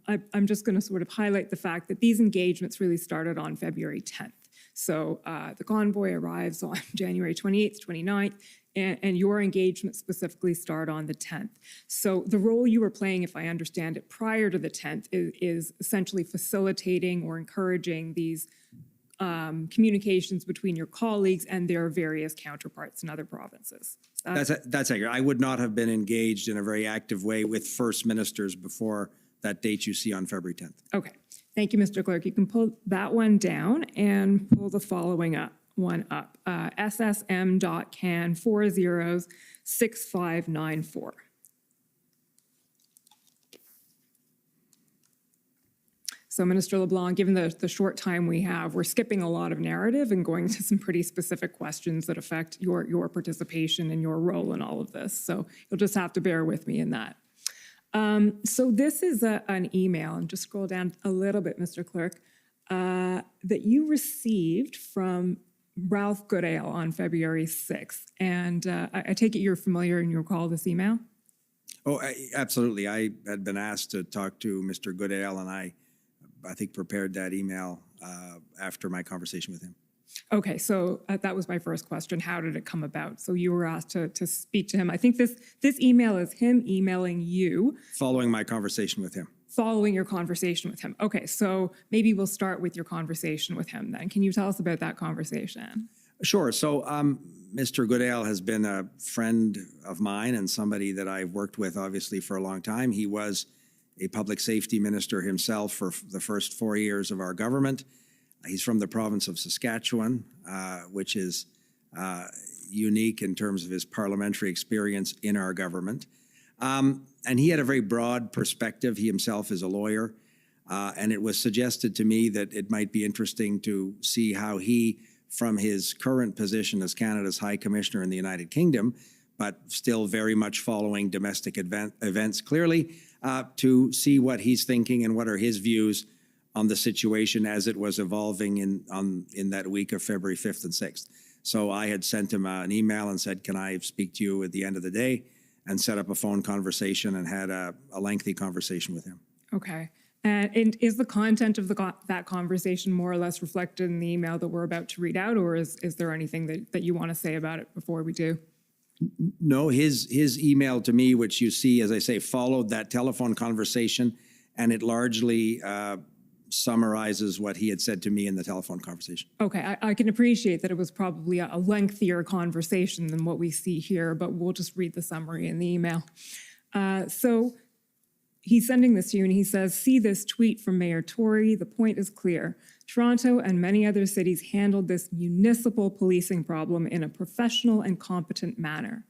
just going to sort of highlight the fact that these engagements really started on February 10th. So the convoy arrives on January 28th, 29th, and your engagement specifically start on the 10th. So the role you were playing, if I understand it, prior to the 10th is essentially facilitating or encouraging these communications between your colleagues and their various counterparts in other provinces. That's accurate. I would not have been engaged in a very active way with first ministers before that date you see on February 10th. Okay. Thank you, Mr. Clerk. You can pull that one down and pull the following one up. SSM.can 406594. So, Minister LeBlanc, given the short time we have, we're skipping a lot of narrative and going to some pretty specific questions that affect your participation and your role in all of this. So you'll just have to bear with me in that. So this is an email, and just scroll down a little bit, Mr. Clerk, that you received from Ralph Goodale on February 6th. And I take it you're familiar and you recall this email? Oh, absolutely. I had been asked to talk to Mr. Goodale, and I think prepared that email after my conversation with him. Okay, so that was my first question. How did it come about? So you were asked to speak to him. I think this email is him emailing you. Following my conversation with him. Following your conversation with him. Okay, so maybe we'll start with your conversation with him then. Can you tell us about that conversation? Sure. So Mr. Goodale has been a friend of mine and somebody that I've worked with, obviously, for a long time. He was a public safety minister himself for the first 4 years of our government. He's from the province of Saskatchewan, which is unique in terms of his parliamentary experience in our government. And he had a very broad perspective. He himself is a lawyer. And it was suggested to me that it might be interesting to see how he, from his current position as Canada's High Commissioner in the United Kingdom, but still very much following domestic events clearly, to see what he's thinking and what are his views on the situation as it was evolving in that week of February 5th and 6th. So I had sent him an email and said, can I speak to you at the end of the day, and set up a phone conversation and had a lengthy conversation with him. Okay. And is the content of that conversation more or less reflected in the email that we're about to read out, or is there anything that you want to say about it before we do? No, his email to me, which you see, as I say, followed that telephone conversation, and it largely summarizes what he had said to me in the telephone conversation. Okay, I can appreciate that it was probably a lengthier conversation than what we see here, but we'll just read the summary in the email. So he's sending this to you and he says, see this tweet from Mayor Tory. The point is clear. Toronto and many other cities handled this municipal policing problem in a professional and competent manner.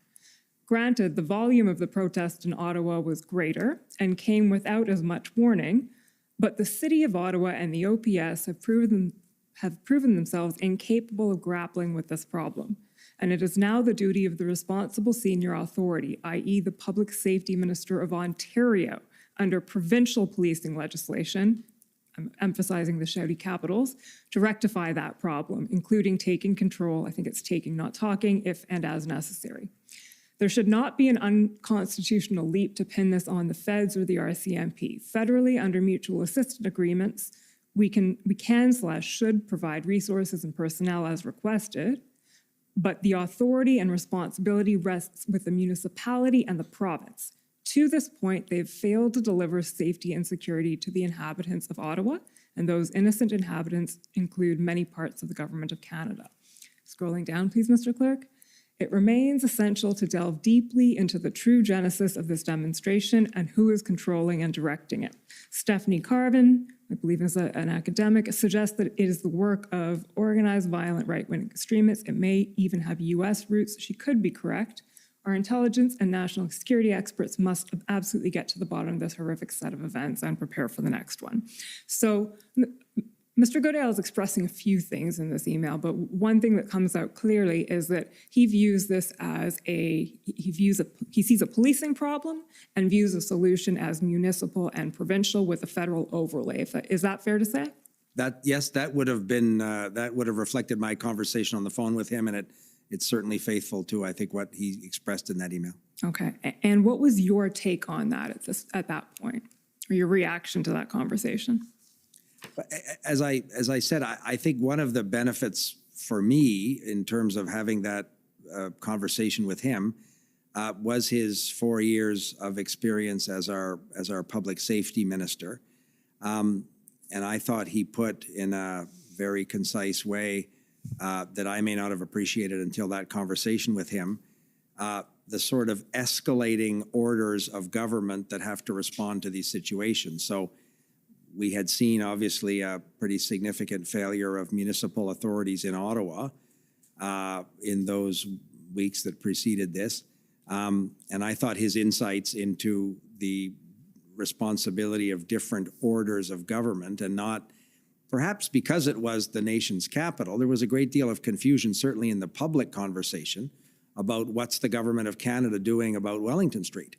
Granted, the volume of the protest in Ottawa was greater and came without as much warning, but the City of Ottawa and the OPS have proven themselves incapable of grappling with this problem. And it is now the duty of the responsible senior authority, i.e. the Public Safety Minister of Ontario, under provincial policing legislation, I'm emphasizing the shouty capitals, to rectify that problem, including taking control, I think it's taking, not talking, if and as necessary. There should not be an unconstitutional leap to pin this on the feds or the RCMP. Federally, under mutual assistance agreements, we can/should provide resources and personnel as requested, but the authority and responsibility rests with the municipality and the province. To this point, they've failed to deliver safety and security to the inhabitants of Ottawa, and those innocent inhabitants include many parts of the Government of Canada. Scrolling down, please, Mr. Clerk. It remains essential to delve deeply into the true genesis of this demonstration and who is controlling and directing it. Stephanie Carvin, I believe is an academic, suggests that it is the work of organized violent right-wing extremists. It may even have US roots. She could be correct. Our intelligence and national security experts must absolutely get to the bottom of this horrific set of events and prepare for the next one. So Mr. Goodale is expressing a few things in this email, but one thing that comes out clearly is that he views this as he sees a policing problem and views a solution as municipal and provincial with a federal overlay. Is that fair to say? Yes, that would have been that would have reflected my conversation on the phone with him, and it's certainly faithful to, I think, what he expressed in that email. Okay, and what was your take on that at that point, or your reaction to that conversation? As I said, I think one of the benefits for me in terms of having that conversation with him was his 4 years of experience as our public safety minister. And I thought he put in a very concise way that I may not have appreciated until that conversation with him, the sort of escalating orders of government that have to respond to these situations. So we had seen, obviously, a pretty significant failure of municipal authorities in Ottawa in those weeks that preceded this. And I thought his insights into the responsibility of different orders of government, and not, perhaps because it was the nation's capital, there was a great deal of confusion, certainly in the public conversation, about what's the government of Canada doing about Wellington Street.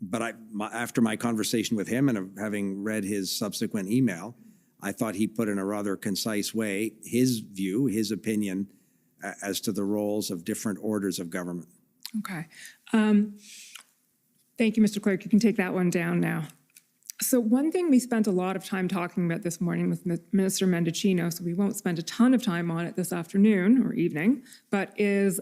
But after my conversation with him and having read his subsequent email, I thought he put in a rather concise way his view, his opinion as to the roles of different orders of government. Okay. Thank you, Mr. Clerk. You can take that one down now. So one thing we spent a lot of time talking about this morning with Minister Mendicino, so we won't spend a ton of time on it this afternoon or evening, but is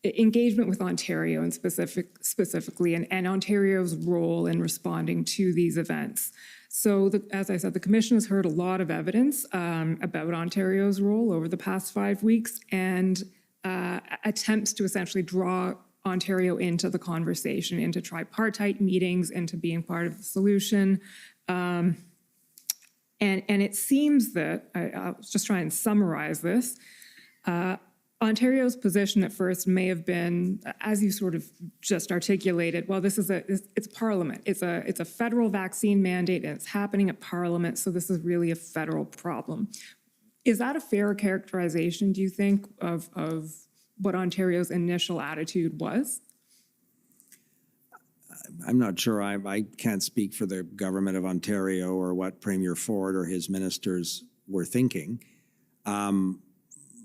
engagement with Ontario and specifically and Ontario's role in responding to these events. So as I said, the Commission has heard a lot of evidence about Ontario's role over the past 5 weeks and attempts to essentially draw Ontario into the conversation, into tripartite meetings, into being part of the solution. And it seems that, I'll just try and summarize this, Ontario's position at first may have been, as you sort of just articulated, well, this is it's Parliament. It's a federal vaccine mandate and it's happening at Parliament, so this is really a federal problem. Is that a fair characterization, do you think, of what Ontario's initial attitude was? I'm not sure. I can't speak for the government of Ontario or what Premier Ford or his ministers were thinking.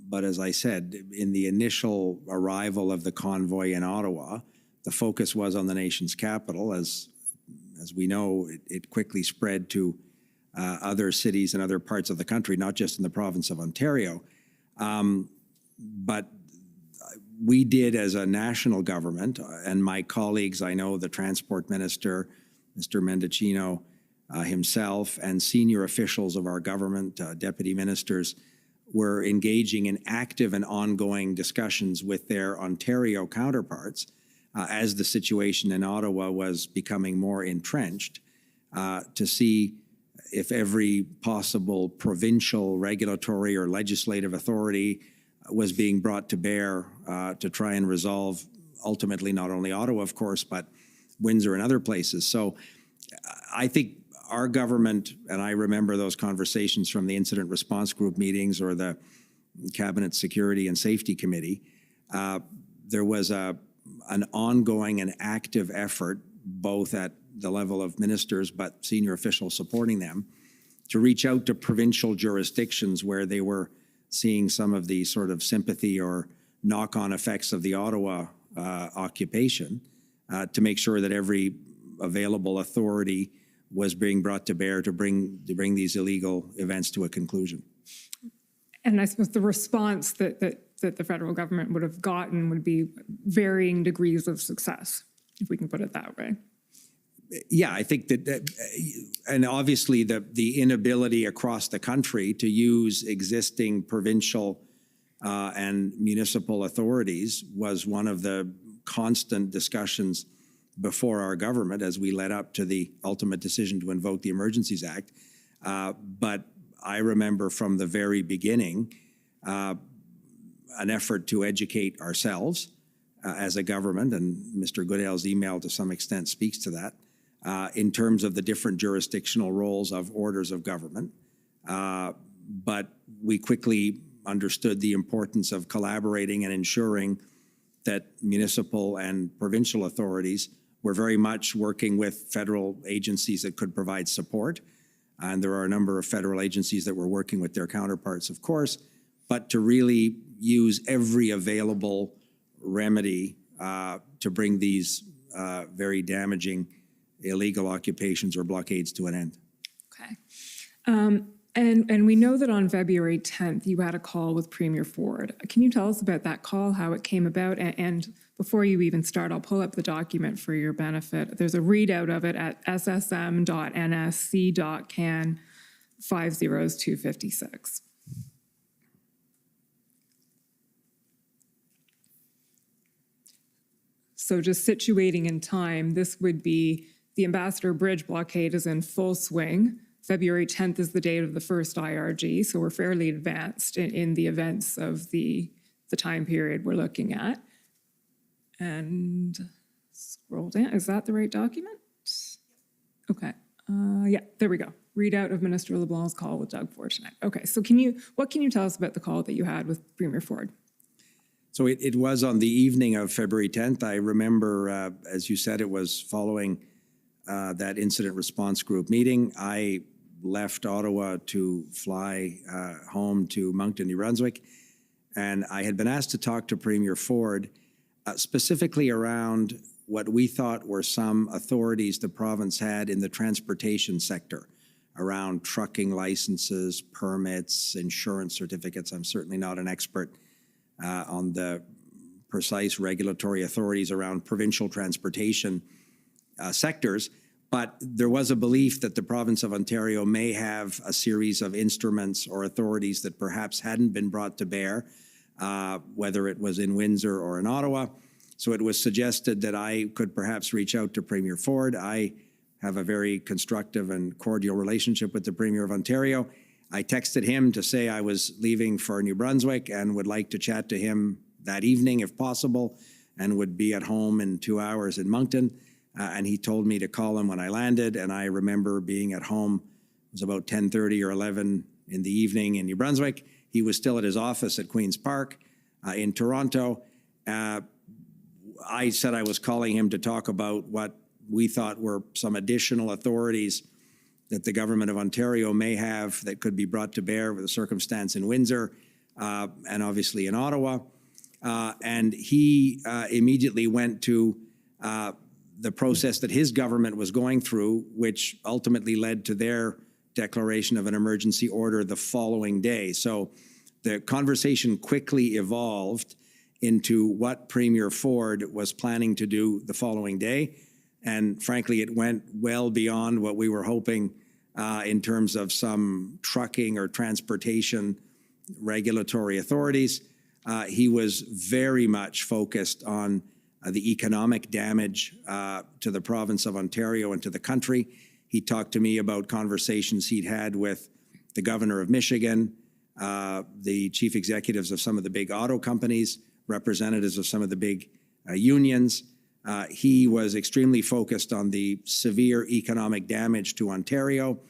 But as I said, in the initial arrival of the convoy in Ottawa, the focus was on the nation's capital. As we know, it quickly spread to other cities and other parts of the country, not just in the province of Ontario. But we did as a national government, and my colleagues, I know the Transport Minister, Mr. Mendicino himself, and senior officials of our government, deputy ministers, were engaging in active and ongoing discussions with their Ontario counterparts as the situation in Ottawa was becoming more entrenched to see if every possible provincial regulatory or legislative authority was being brought to bear to try and resolve ultimately not only Ottawa, of course, but Windsor and other places. So I think our government, and I remember those conversations from the Incident Response Group meetings or the Cabinet Security and Safety Committee, there was an ongoing and active effort, both at the level of ministers but senior officials supporting them, to reach out to provincial jurisdictions where they were seeing some of the sort of sympathy or knock-on effects of the Ottawa occupation to make sure that every available authority was being brought to bear to bring these illegal events to a conclusion. And I suppose the response that the federal government would have gotten would be varying degrees of success, if we can put it that way. Yeah, I think that and obviously the inability across the country to use existing provincial and municipal authorities was one of the constant discussions before our government as we led up to the ultimate decision to invoke the Emergencies Act. But I remember from the very beginning an effort to educate ourselves as a government, and Mr. Goodale's email to some extent speaks to that, in terms of the different jurisdictional roles of orders of government. But we quickly understood the importance of collaborating and ensuring that municipal and provincial authorities were very much working with federal agencies that could provide support. And there are a number of federal agencies that were working with their counterparts, of course, but to really use every available remedy to bring these very damaging illegal occupations or blockades to an end. Okay. And we know that on February 10th, you had a call with Premier Ford. Can you tell us about that call, how it came about? And before you even start, I'll pull up the document for your benefit. There's a readout of it at ssm.nsc.can 50256. So just situating in time, this would be the Ambassador Bridge blockade is in full swing. February 10th is the date of the first IRG, so we're fairly advanced in the events of the time period we're looking at. And scroll down, is that the right document? Okay, yeah, there we go. Readout of Minister LeBlanc's call with Doug Ford tonight. Okay, so what can you tell us about the call that you had with Premier Ford? So it was on the evening of February 10th. I remember, as you said, it was following that incident response group meeting. I left Ottawa to fly home to Moncton, New Brunswick. And I had been asked to talk to Premier Ford specifically around what we thought were some authorities the province had in the transportation sector around trucking licenses, permits, insurance certificates. I'm certainly not an expert on the precise regulatory authorities around provincial transportation sectors, but there was a belief that the province of Ontario may have a series of instruments or authorities that perhaps hadn't been brought to bear, whether it was in Windsor or in Ottawa. So it was suggested that I could perhaps reach out to Premier Ford. I have a very constructive and cordial relationship with the Premier of Ontario. I texted him to say I was leaving for New Brunswick and would like to chat to him that evening if possible, and would be at home in 2 hours in Moncton. And he told me to call him when I landed, and I remember being at home. It was about 10:30 or 11 in the evening in New Brunswick. He was still at his office at Queen's Park in Toronto. I said I was calling him to talk about what we thought were some additional authorities that the government of Ontario may have that could be brought to bear with the circumstance in Windsor and obviously in Ottawa. And he immediately went to the process that his government was going through, which ultimately led to their declaration of an emergency order the following day. So the conversation quickly evolved into what Premier Ford was planning to do the following day. And frankly, it went well beyond what we were hoping in terms of some trucking or transportation regulatory authorities. He was very much focused on the economic damage to the province of Ontario and to the country. He talked to me about conversations he'd had with the governor of Michigan, the chief executives of some of the big auto companies, representatives of some of the big unions. He was extremely focused on the severe economic damage to Ontario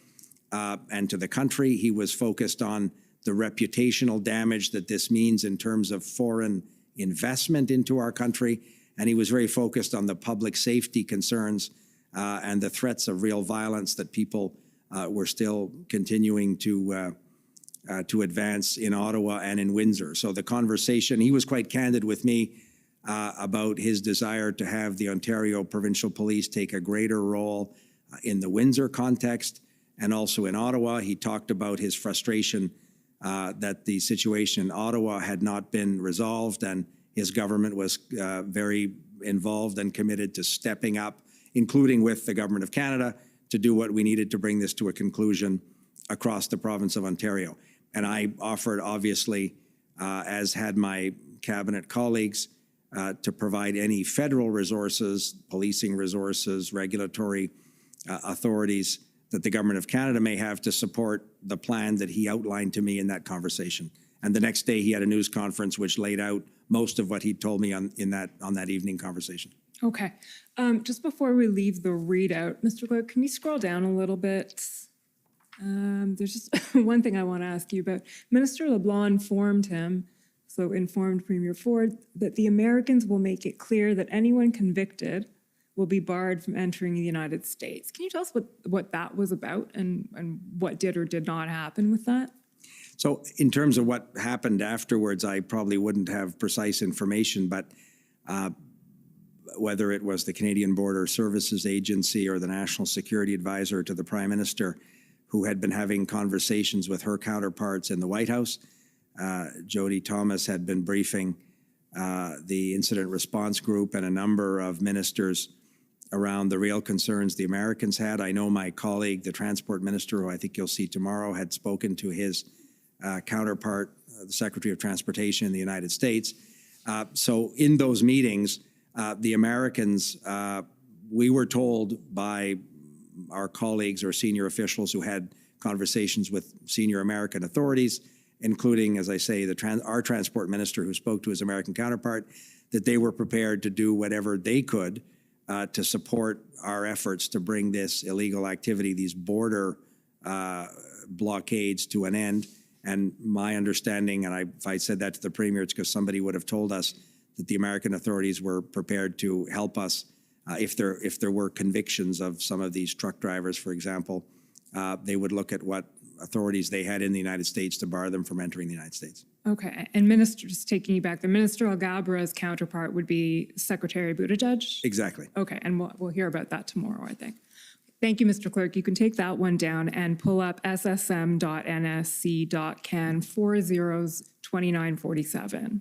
and to the country. He was focused on the reputational damage that this means in terms of foreign investment into our country. And he was very focused on the public safety concerns and the threats of real violence that people were still continuing to advance in Ottawa and in Windsor. So the conversation, he was quite candid with me about his desire to have the Ontario Provincial Police take a greater role in the Windsor context and also in Ottawa. He talked about his frustration that the situation in Ottawa had not been resolved, and his government was very involved and committed to stepping up, including with the Government of Canada, to do what we needed to bring this to a conclusion across the province of Ontario. And I offered, obviously, as had my cabinet colleagues, to provide any federal resources, policing resources, regulatory authorities that the Government of Canada may have to support the plan that he outlined to me in that conversation. And the next day he had a news conference which laid out most of what he told me on that evening conversation. Okay. Just before we leave the readout, Mr. Clerk, can you scroll down a little bit? There's just one thing I want to ask you about. Minister LeBlanc informed Premier Ford that the Americans will make it clear that anyone convicted will be barred from entering the United States. Can you tell us what that was about and what did or did not happen with that? So in terms of what happened afterwards, I probably wouldn't have precise information, but whether it was the Canadian Border Services Agency or the National Security Advisor to the Prime Minister, who had been having conversations with her counterparts in the White House, Jody Thomas had been briefing the Incident Response Group and a number of ministers around the real concerns the Americans had. I know my colleague, the Transport Minister, who I think you'll see tomorrow, had spoken to his counterpart, the Secretary of Transportation in the United States. So in those meetings, the Americans, we were told by our colleagues or senior officials who had conversations with senior American authorities, including, as I say, our Transport Minister who spoke to his American counterpart, that they were prepared to do whatever they could to support our efforts to bring this illegal activity, these border blockades, to an end. And my understanding, and if I said that to the Premier, it's because somebody would have told us that the American authorities were prepared to help us if there were convictions of some of these truck drivers, for example, they would look at what authorities they had in the United States to bar them from entering the United States. Okay, and Minister, just taking you back, the Minister Algabra's counterpart would be Secretary Buttigieg? Exactly. Okay, and we'll hear about that tomorrow, I think. Thank you, Mr. Clerk. You can take that one down and pull up ssm.nsc.can 402947.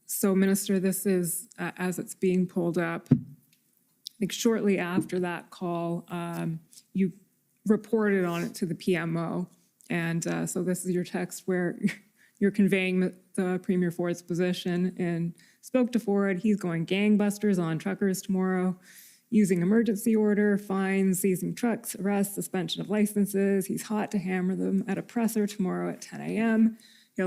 So, Minister, this is, as it's being pulled up, I think shortly after that call, you reported on it to the PMO. And so this is your text where you're conveying the Premier Ford's position and spoke to Ford. He's going gangbusters on truckers tomorrow, using emergency order, fines, seizing trucks, arrests, suspension of licenses. He's hot to hammer them at a presser tomorrow at 10 a.m. He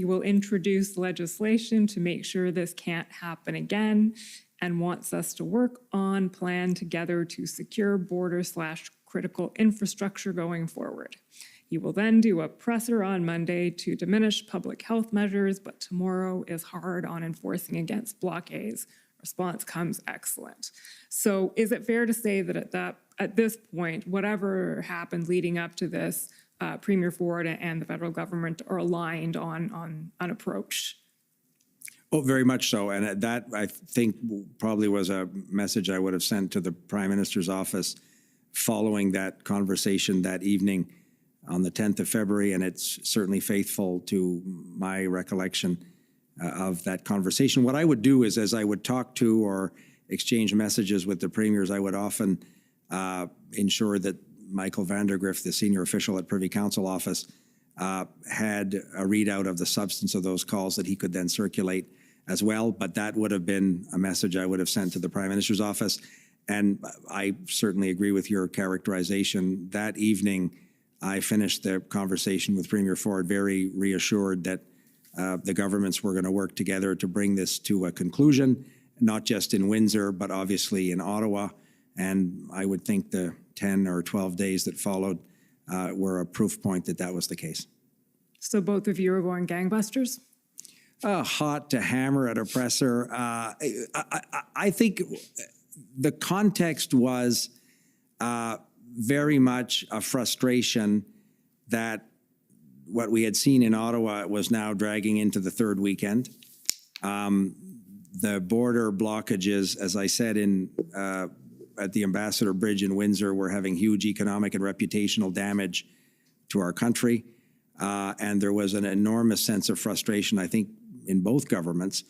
will introduce legislation to make sure this can't happen again, and wants us to work on plan together to secure border/critical infrastructure going forward. He will then do a presser on Monday to diminish public health measures, but tomorrow is hard on enforcing against blockades. Response comes excellent. So is it fair to say that at this point, whatever happened leading up to this, Premier Ford and the federal government are aligned on an approach? Oh, very much so. And that, I think, probably was a message I would have sent to the Prime Minister's office following that conversation that evening on the 10th of February. And it's certainly faithful to my recollection of that conversation. What I would do is, as I would talk to or exchange messages with the premiers, I would often ensure that Michael Vandergrift, the senior official at Privy Council office, had a readout of the substance of those calls that he could then circulate as well. But that would have been a message I would have sent to the Prime Minister's office. And I certainly agree with your characterization. That evening, I finished the conversation with Premier Ford very reassured that the governments were going to work together to bring this to a conclusion, not just in Windsor, but obviously in Ottawa. And I would think the 10 or 12 days that followed were a proof point that that was the case. So both of you are going gangbusters? Hot to hammer at a presser. I think the context was very much a frustration that what we had seen in Ottawa was now dragging into the third weekend. The border blockages, as I said, at the Ambassador Bridge in Windsor, were having huge economic and reputational damage to our country. And there was an enormous sense of frustration, I think, in both governments,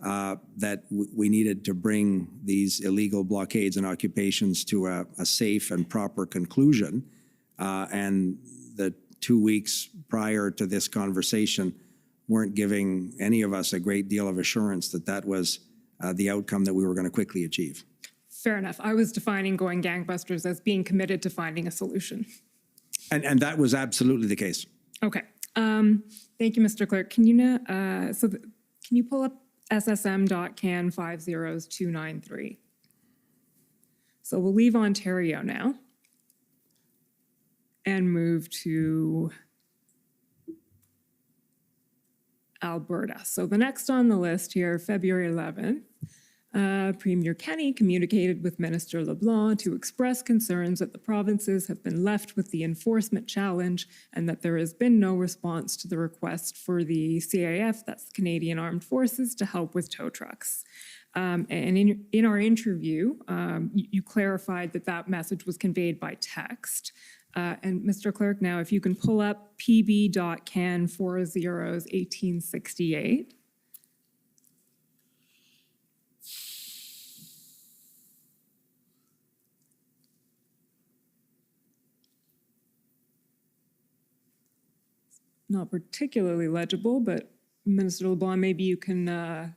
that we needed to bring these illegal blockades and occupations to a safe and proper conclusion. And the 2 weeks prior to this conversation weren't giving any of us a great deal of assurance that that was the outcome that we were going to quickly achieve. Fair enough. I was defining going gangbusters as being committed to finding a solution. And that was absolutely the case. Okay. Thank you, Mr. Clerk. Can you now, can you pull up ssm.can 50293? So we'll leave Ontario now and move to Alberta. So the next on the list here, February 11th, Premier Kenney communicated with Minister LeBlanc to express concerns that the provinces have been left with the enforcement challenge and that there has been no response to the request for the CAF, that's the Canadian Armed Forces, to help with tow trucks. And in our interview, you clarified that that message was conveyed by text. And Mr. Clerk, now if you can pull up pb.can 401868. Not particularly legible, but Minister LeBlanc, maybe you can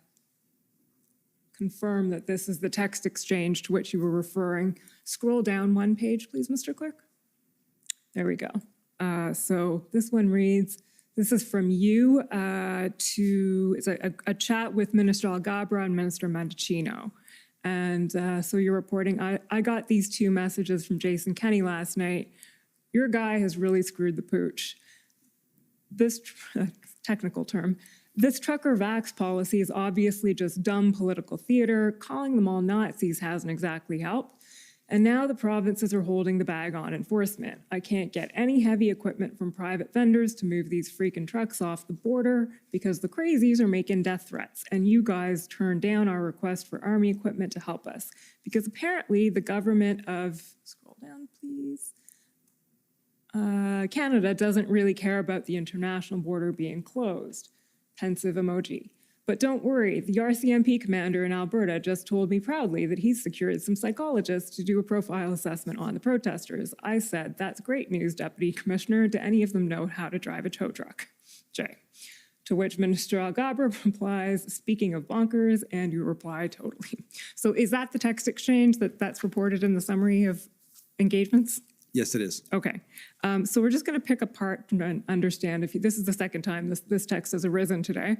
confirm that this is the text exchange to which you were referring. Scroll down one page, please, Mr. Clerk. There we go. So this one reads, this is from you it's a chat with Minister Algabra and Minister Mendocino. And so you're reporting, I got these two messages from Jason Kenney last night. Your guy has really screwed the pooch. This technical term, This trucker vax policy is obviously just dumb political theater. Calling them all Nazis hasn't exactly helped. And now the provinces are holding the bag on enforcement. I can't get any heavy equipment from private vendors to move these freaking trucks off the border because the crazies are making death threats. And you guys turned down our request for army equipment to help us. Because apparently the government of, scroll down please, Canada doesn't really care about the international border being closed. Pensive emoji. But don't worry, the RCMP commander in Alberta just told me proudly that he's secured some psychologists to do a profile assessment on the protesters. I said, that's great news, Deputy Commissioner. Do any of them know how to drive a tow truck? Jay. To which Minister Algabra replies, speaking of bonkers, and you reply, totally. So is that the text exchange that's reported in the summary of engagements? Yes, it is. Okay, so we're just going to pick apart and understand if this is the second time this text has arisen today.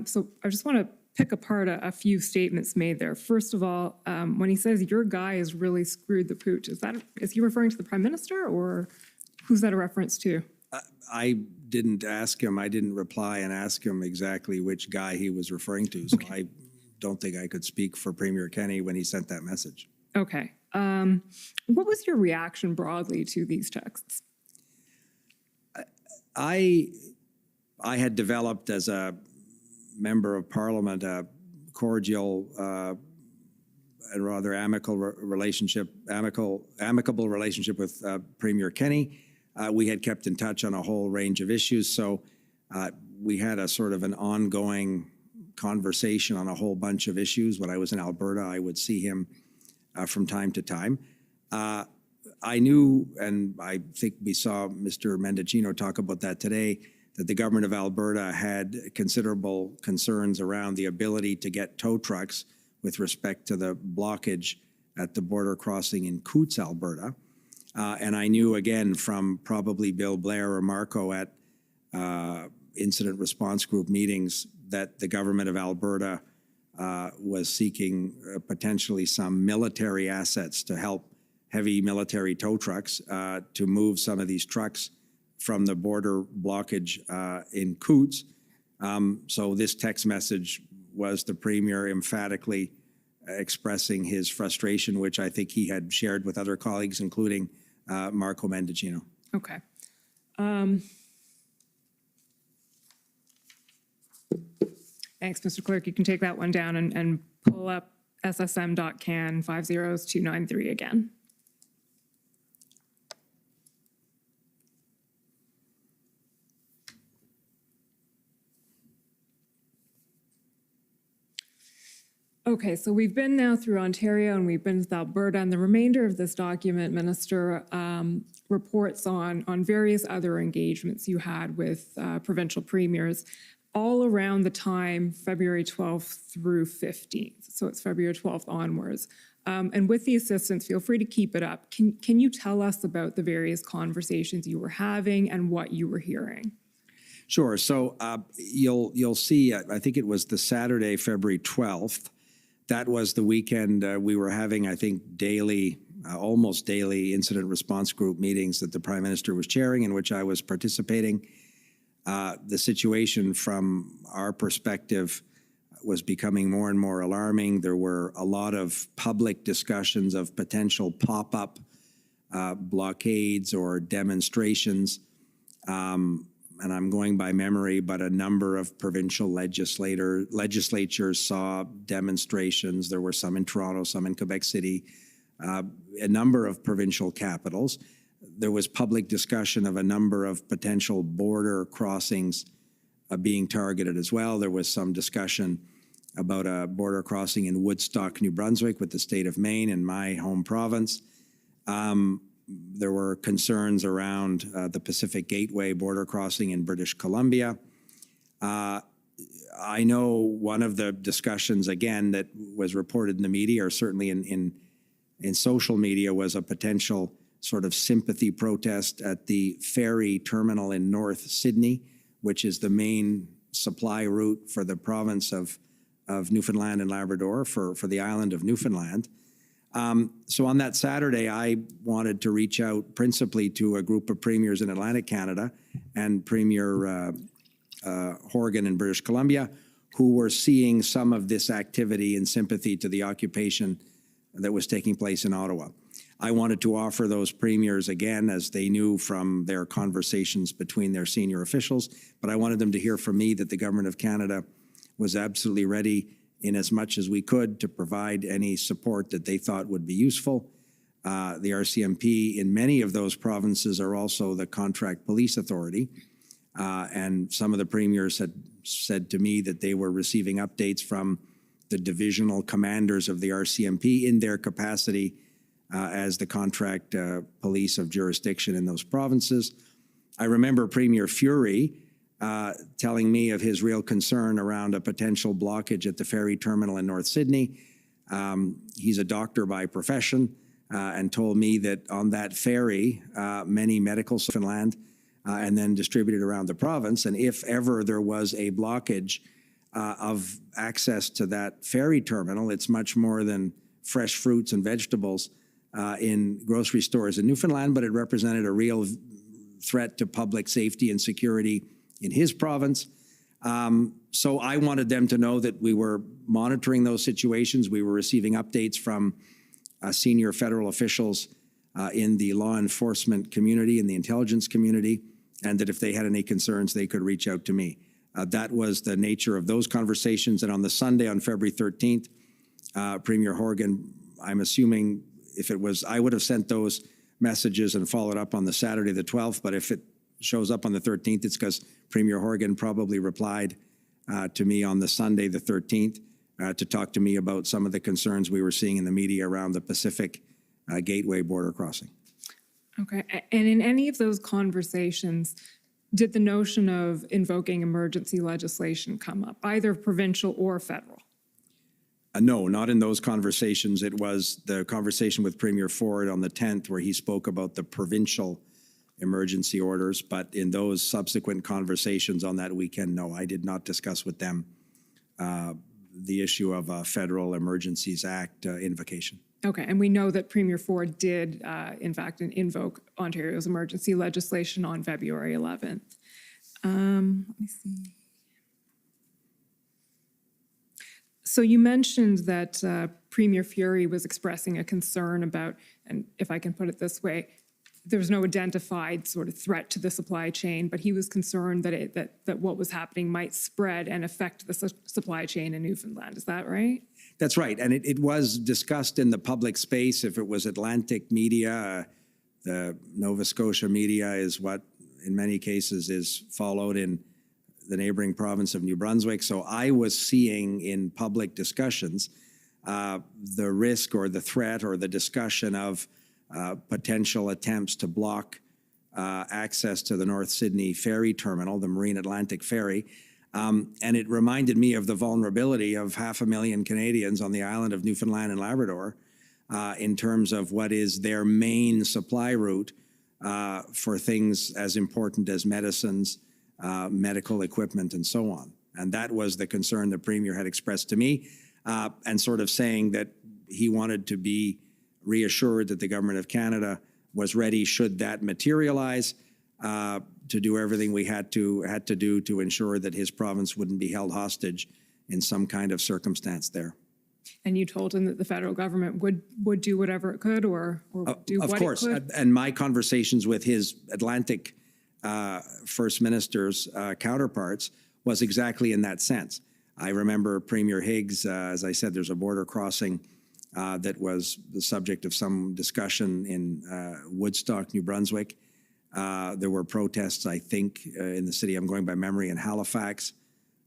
So I just want to pick apart a few statements made there. First of all, when he says your guy has really screwed the pooch, is he referring to the Prime Minister or who's that a reference to? I didn't ask him. I didn't reply and ask him exactly which guy he was referring to. So I don't think I could speak for Premier Kenney when he sent that message. Okay. What was your reaction broadly to these texts? I had developed as a member of Parliament a cordial and rather amicable relationship with Premier Kenney. We had kept in touch on a whole range of issues, so we had a sort of an ongoing conversation on a whole bunch of issues. When I was in Alberta, I would see him from time to time. I knew, and I think we saw Mr. Mendicino talk about that today, that the government of Alberta had considerable concerns around the ability to get tow trucks with respect to the blockage at the border crossing in Coutts, Alberta. And I knew, again, from probably Bill Blair or Marco at incident response group meetings, that the government of Alberta was seeking potentially some military assets to help heavy military tow trucks to move some of these trucks from the border blockage in Coutts. So this text message was the Premier emphatically expressing his frustration, which I think he had shared with other colleagues, including Marco Mendicino. Okay. Thanks, Mr. Clerk. You can take that one down and pull up ssm.can 50293 again. Okay, so we've been now through Ontario and we've been with Alberta, and the remainder of this document, Minister, reports on various other engagements you had with provincial premiers all around the time February 12th through 15th. So it's February 12th onwards. And with the assistance, feel free to keep it up. Can you tell us about the various conversations you were having and what you were hearing? Sure. So you'll see, I think it was the Saturday, February 12th. That was the weekend we were having, I think, daily, almost daily incident response group meetings that the Prime Minister was chairing, in which I was participating. The situation from our perspective was becoming more and more alarming. There were a lot of public discussions of potential pop-up blockades or demonstrations. And I'm going by memory, but a number of provincial legislatures saw demonstrations. There were some in Toronto, some in Quebec City, a number of provincial capitals. There was public discussion of a number of potential border crossings being targeted as well. There was some discussion about a border crossing in Woodstock, New Brunswick with the state of Maine in my home province. There were concerns around the Pacific Gateway border crossing in British Columbia. I know one of the discussions, again, that was reported in the media, or certainly in social media, was a potential sort of sympathy protest at the ferry terminal in North Sydney, which is the main supply route for the province of Newfoundland and Labrador, for the island of Newfoundland. So on that Saturday, I wanted to reach out principally to a group of premiers in Atlantic Canada and Premier Horgan in British Columbia, who were seeing some of this activity in sympathy to the occupation that was taking place in Ottawa. I wanted to offer those premiers again, as they knew from their conversations between their senior officials, but I wanted them to hear from me that the Government of Canada was absolutely ready, in as much as we could, to provide any support that they thought would be useful. The RCMP in many of those provinces are also the contract police authority, and some of the premiers had said to me that they were receiving updates from the divisional commanders of the RCMP in their capacity as the contract police of jurisdiction in those provinces. I remember Premier Fury telling me of his real concern around a potential blockage at the ferry terminal in North Sydney. He's a doctor by profession and told me that on that ferry, many medical land and then distributed around the province. And if ever there was a blockage of access to that ferry terminal, it's much more than fresh fruits and vegetables in grocery stores in Newfoundland, but it represented a real threat to public safety and security in his province. So I wanted them to know that we were monitoring those situations. We were receiving updates from senior federal officials in the law enforcement community, in the intelligence community, and that if they had any concerns, they could reach out to me. That was the nature of those conversations. And on the Sunday, on February 13th, Premier Horgan, I'm assuming if it was, I would have sent those messages and followed up on the Saturday the 12th, but if it shows up on the 13th, it's because Premier Horgan probably replied to me on the Sunday the 13th to talk to me about some of the concerns we were seeing in the media around the Pacific Gateway border crossing. Okay, and in any of those conversations, did the notion of invoking emergency legislation come up, either provincial or federal? No, not in those conversations. It was the conversation with Premier Ford on the 10th where he spoke about the provincial emergency orders, but in those subsequent conversations on that weekend, no, I did not discuss with them the issue of a Federal Emergencies Act invocation. Okay, and we know that Premier Ford did, in fact, invoke Ontario's emergency legislation on February 11th. Let me see. So you mentioned that Premier Fury was expressing a concern about, and if I can put it this way, there was no identified sort of threat to the supply chain, but he was concerned that that what was happening might spread and affect the supply chain in Newfoundland. Is that right? That's right, and it was discussed in the public space. If it was Atlantic media, the Nova Scotia media is what, in many cases, is followed in the neighboring province of New Brunswick. So I was seeing in public discussions the risk or the threat or the discussion of potential attempts to block access to the North Sydney ferry terminal, the Marine Atlantic Ferry. And it reminded me of the vulnerability of 500,000 Canadians on the island of Newfoundland and Labrador in terms of what is their main supply route for things as important as medicines, medical equipment, and so on. And that was the concern the Premier had expressed to me, and sort of saying that he wanted to be reassured that the Government of Canada was ready, should that materialize, to do everything we had to do to ensure that his province wouldn't be held hostage in some kind of circumstance there. And you told him that the federal government would do whatever it could, or do what of course, it could? And my conversations with his Atlantic First Minister's counterparts was exactly in that sense. I remember Premier Higgs, as I said, there's a border crossing that was the subject of some discussion in Woodstock, New Brunswick. There were protests, I think, in the city, I'm going by memory, in Halifax.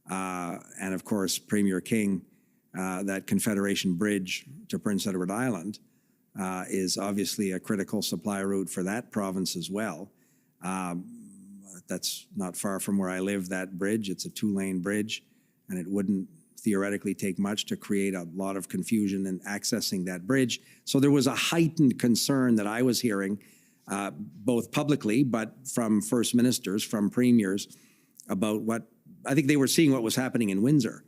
And of course, Premier King, that Confederation Bridge to Prince Edward Island is obviously a critical supply route for that province as well. That's not far from where I live, that bridge. It's a 2-lane bridge, and it wouldn't theoretically take much to create a lot of confusion in accessing that bridge. So there was a heightened concern that I was hearing, both publicly, but from first ministers, from premiers, about what, I think they were seeing what was happening in Windsor,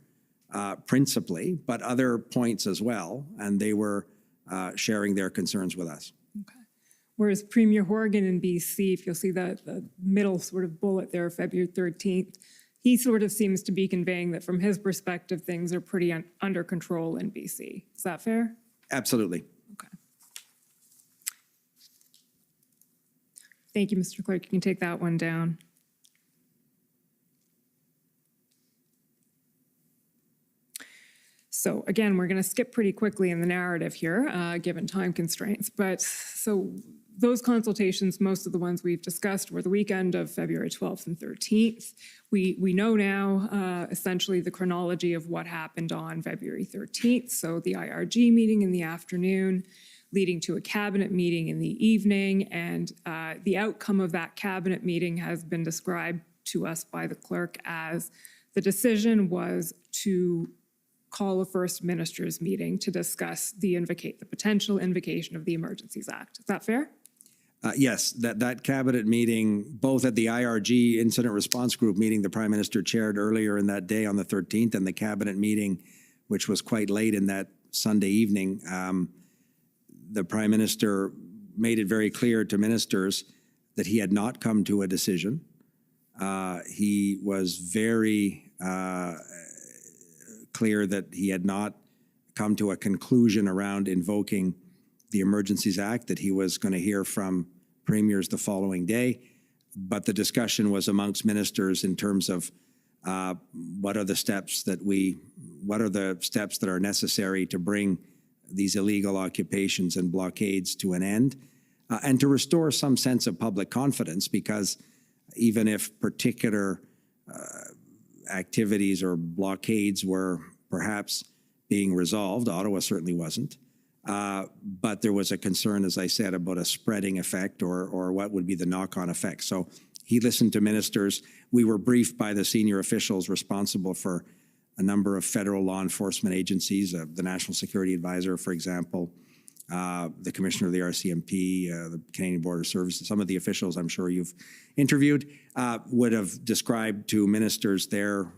principally, but other points as well, and they were sharing their concerns with us. Whereas Premier Horgan in BC, if you'll see the middle sort of bullet there, February 13th, he sort of seems to be conveying that from his perspective, things are pretty under control in BC. Is that fair? Absolutely. Okay. Thank you, Mr. Clerk. You can take that one down. So again, we're going to skip pretty quickly in the narrative here, given time constraints. But so those consultations, most of the ones we've discussed, were the weekend of February 12th and 13th. We know now essentially the chronology of what happened on February 13th. So the IRG meeting in the afternoon, leading to a cabinet meeting in the evening. And the outcome of that cabinet meeting has been described to us by the clerk as the decision was to call a First Minister's meeting to discuss the potential invocation of the Emergencies Act. Is that fair? Yes, that cabinet meeting, both at the IRG Incident Response Group meeting the Prime Minister chaired earlier in that day on the 13th, and the cabinet meeting, which was quite late in that Sunday evening, the Prime Minister made it very clear to ministers that he had not come to a decision. He was very clear that he had not come to a conclusion around invoking the Emergencies Act, that he was going to hear from premiers the following day. But the discussion was amongst ministers in terms of what are the steps that are necessary to bring these illegal occupations and blockades to an end, and to restore some sense of public confidence, because even if particular activities or blockades were perhaps being resolved, Ottawa certainly wasn't, but there was a concern, as I said, about a spreading effect or what would be the knock-on effect. So he listened to ministers. We were briefed by the senior officials responsible for a number of federal law enforcement agencies, the National Security Advisor, for example, the Commissioner of the RCMP, the Canadian Border Services. Some of the officials I'm sure you've interviewed would have described to ministers their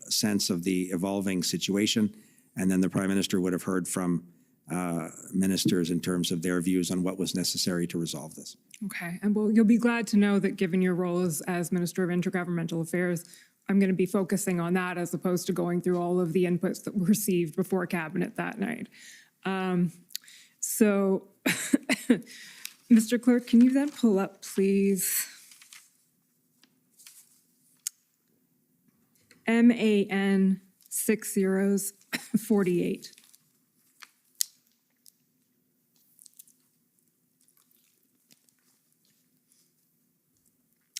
sense of the evolving situation, and then the Prime Minister would have heard from ministers in terms of their views on what was necessary to resolve this. Okay, and well, you'll be glad to know that given your role as Minister of Intergovernmental Affairs, I'm going to be focusing on that as opposed to going through all of the inputs that were received before Cabinet that night. So, Mr. Clerk, can you then pull up, please, MAN 6048.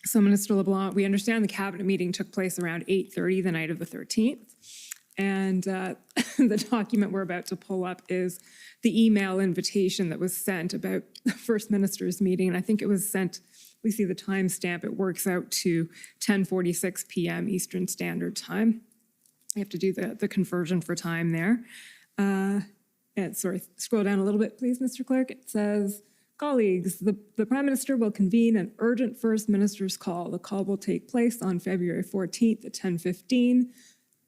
So, Minister LeBlanc, we understand the cabinet meeting took place around 8:30 the night of the 13th. And the document we're about to pull up is the email invitation that was sent about the First Minister's meeting. And I think it was sent, we see the timestamp, it works out to 10:46 p.m. Eastern Standard Time. You have to do the conversion for time there. And sorry, scroll down a little bit, please, Mr. Clerk. It says, colleagues, the Prime Minister will convene an urgent First Minister's call. The call will take place on February 14th at 10:15.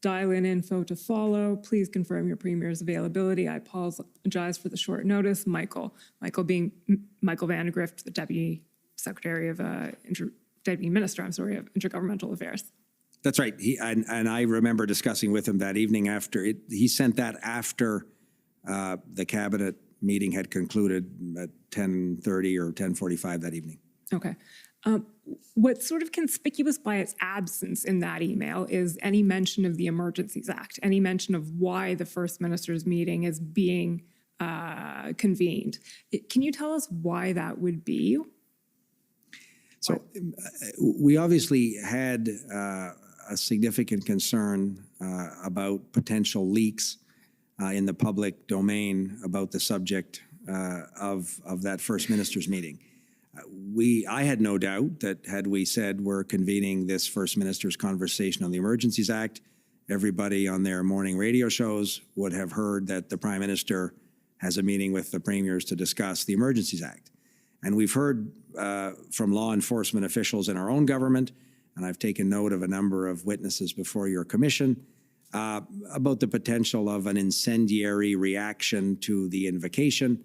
Dial-in info to follow. Please confirm your Premier's availability. I apologize for the short notice. Michael being Michael Vandegrift, the Deputy Secretary of Deputy Minister, of Intergovernmental Affairs. That's right. And I remember discussing with him that evening after he sent that after the cabinet meeting had concluded at 10:30 or 10:45 that evening. Okay. What's sort of conspicuous by its absence in that email is any mention of the Emergencies Act, any mention of why the First Minister's meeting is being convened. Can you tell us why that would be? So we obviously had a significant concern about potential leaks in the public domain about the subject of that First Minister's meeting. I had no doubt that had we said we're convening this First Minister's conversation on the Emergencies Act, everybody on their morning radio shows would have heard that the Prime Minister has a meeting with the premiers to discuss the Emergencies Act. And we've heard from law enforcement officials in our own government, and I've taken note of a number of witnesses before your commission, about the potential of an incendiary reaction to the invocation.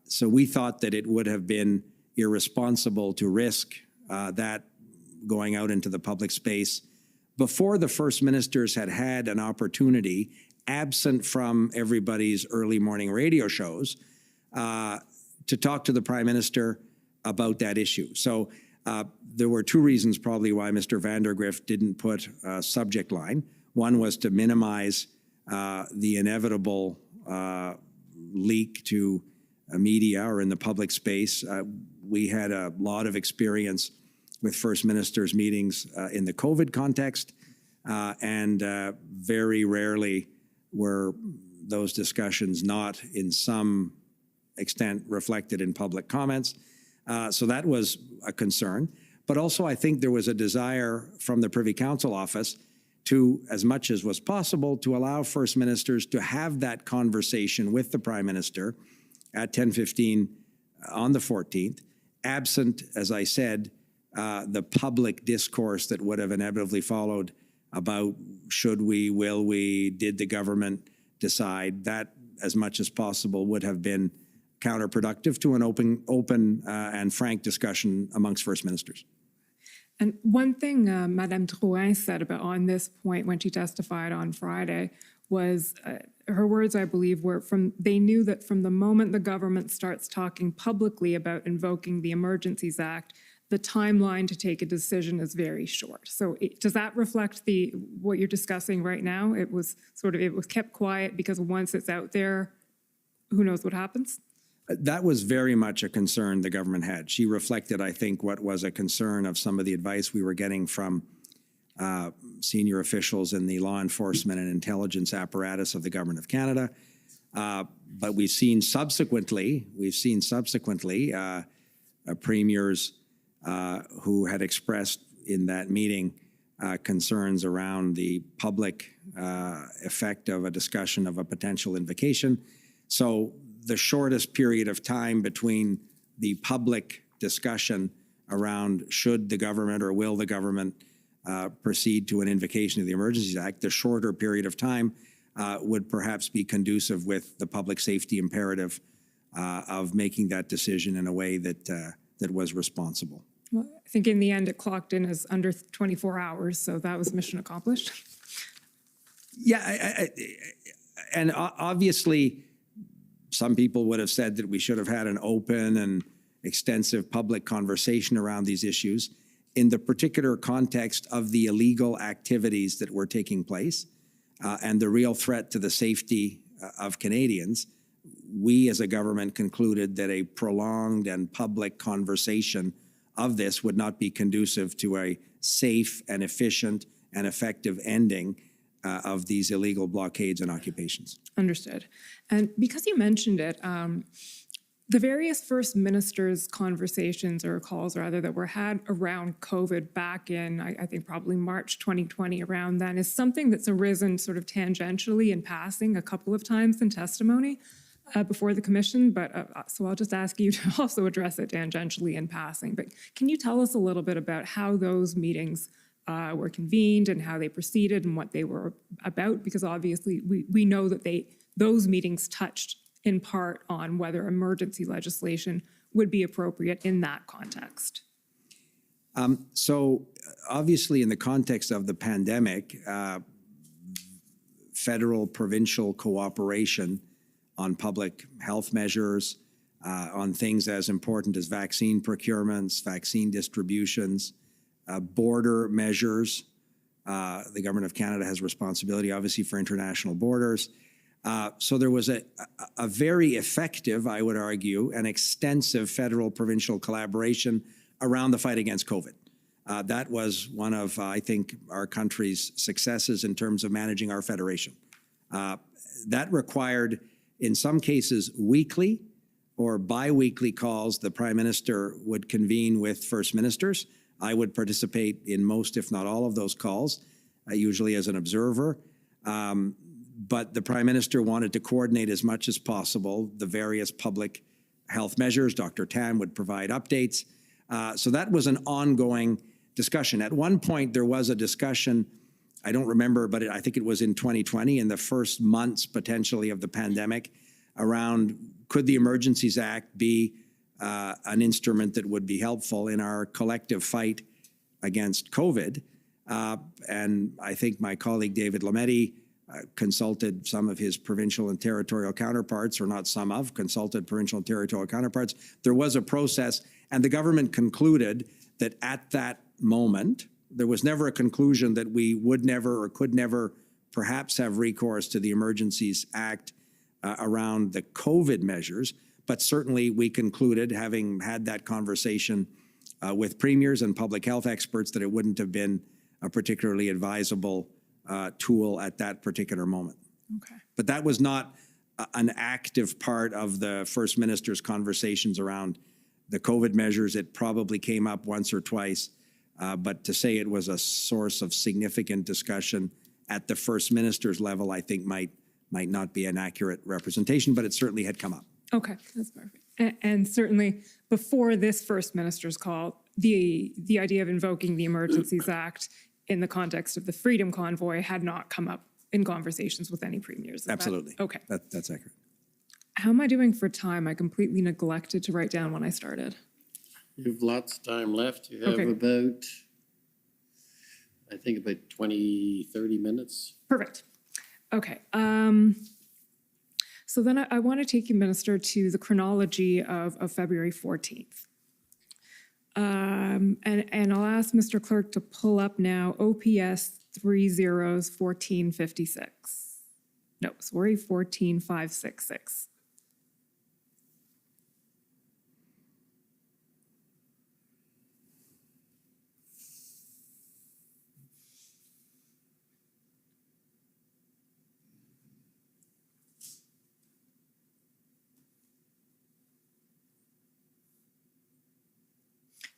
So we thought that it would have been irresponsible to risk that going out into the public space before the First Ministers had had an opportunity, absent from everybody's early morning radio shows, to talk to the Prime Minister about that issue. So there were two reasons probably why Mr. Vandergrift didn't put a subject line. One was to minimize the inevitable leak to media or in the public space. We had a lot of experience with First Ministers meetings in the COVID context, and very rarely were those discussions not in some extent reflected in public comments. So that was a concern. But also I think there was a desire from the Privy Council office to, as much as was possible, to allow First Ministers to have that conversation with the Prime Minister at 10:15 on the 14th, absent, as I said, the public discourse that would have inevitably followed about should we, will we, did the government decide. That, as much as possible, would have been counterproductive to an open and frank discussion amongst First Ministers. And one thing Madame Drouin said about on this point when she testified on Friday was, her words, I believe, were they knew that from the moment the government starts talking publicly about invoking the Emergencies Act, the timeline to take a decision is very short. So does that reflect what you're discussing right now? It was kept quiet because once it's out there, who knows what happens? That was very much a concern the government had. She reflected, I think, what was a concern of some of the advice we were getting from senior officials in the law enforcement and intelligence apparatus of the Government of Canada. But we've seen subsequently premiers who had expressed in that meeting concerns around the public effect of a discussion of a potential invocation. So the shortest period of time between the public discussion around should the government or will the government proceed to an invocation of the Emergencies Act, the shorter period of time would perhaps be conducive with the public safety imperative of making that decision in a way that was responsible. Well, I think in the end it clocked in as under 24 hours, so that was mission accomplished. Yeah, and obviously some people would have said that we should have had an open and extensive public conversation around these issues. In the particular context of the illegal activities that were taking place and the real threat to the safety of Canadians, we as a government concluded that a prolonged and public conversation of this would not be conducive to a safe and efficient and effective ending of these illegal blockades and occupations. Understood. And because you mentioned it, the various First Ministers' conversations or calls, rather, that were had around COVID back in, I think, probably March 2020, around then, is something that's arisen sort of tangentially in passing a couple of times in testimony before the Commission. But so I'll just ask you to also address it tangentially in passing. But can you tell us a little bit about how those meetings were convened and how they proceeded and what they were about? Because obviously we know that those meetings touched in part on whether emergency legislation would be appropriate in that context. So obviously in the context of the pandemic, federal provincial cooperation on public health measures, on things as important as vaccine procurements, vaccine distributions, border measures. The Government of Canada has responsibility, obviously, for international borders. So there was a very effective, I would argue, and extensive federal-provincial collaboration around the fight against COVID. That was one of, I think, our country's successes in terms of managing our federation. That required, in some cases, weekly or bi-weekly calls. The Prime Minister would convene with First Ministers. I would participate in most, if not all, of those calls, usually as an observer. But the Prime Minister wanted to coordinate as much as possible the various public health measures. Dr. Tam would provide updates. So that was an ongoing discussion. At one point, there was a discussion, I don't remember, but I think it was in 2020, in the first months potentially of the pandemic, around could the Emergencies Act be an instrument that would be helpful in our collective fight against COVID. And I think my colleague David Lametti consulted some of his provincial and territorial counterparts, or not some of, consulted provincial and territorial counterparts. There was a process, and the government concluded that at that moment, there was never a conclusion that we would never or could never perhaps have recourse to the Emergencies Act around the COVID measures, but certainly we concluded, having had that conversation with premiers and public health experts, that it wouldn't have been a particularly advisable tool at that particular moment. Okay. But that was not an active part of the First Minister's conversations around the COVID measures. It probably came up once or twice, but to say it was a source of significant discussion at the First Minister's level, I think might not be an accurate representation, but it certainly had come up. Okay, that's perfect. And certainly before this First Minister's call, the idea of invoking the Emergencies Act in the context of the Freedom Convoy had not come up in conversations with any premiers. Absolutely. Okay. That's accurate. How am I doing for time? I completely neglected to write down when I started. You have lots of time left. You have Okay. about, I think about 20, 30 minutes. Perfect. Okay. So then I want to take you, Minister, to the chronology of February 14th. And I'll ask Mr. Clerk to pull up now OPS 301456. No, sorry, 14566.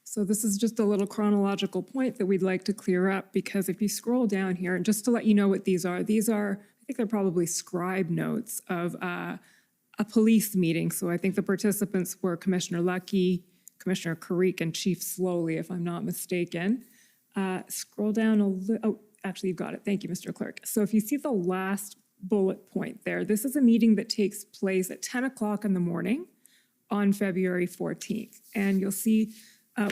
So this is just a little chronological point that we'd like to clear up, because if you scroll down here, and just to let you know what these are, I think they're probably scribe notes of a police meeting. So I think the participants were Commissioner Lucky, Commissioner Carrick, and Chief Slowly, if I'm not mistaken. Scroll down a little, oh, actually you've got it. Thank you, Mr. Clerk. So if you see the last bullet point there, this is a meeting that takes place at 10 o'clock in the morning on February 14th. And you'll see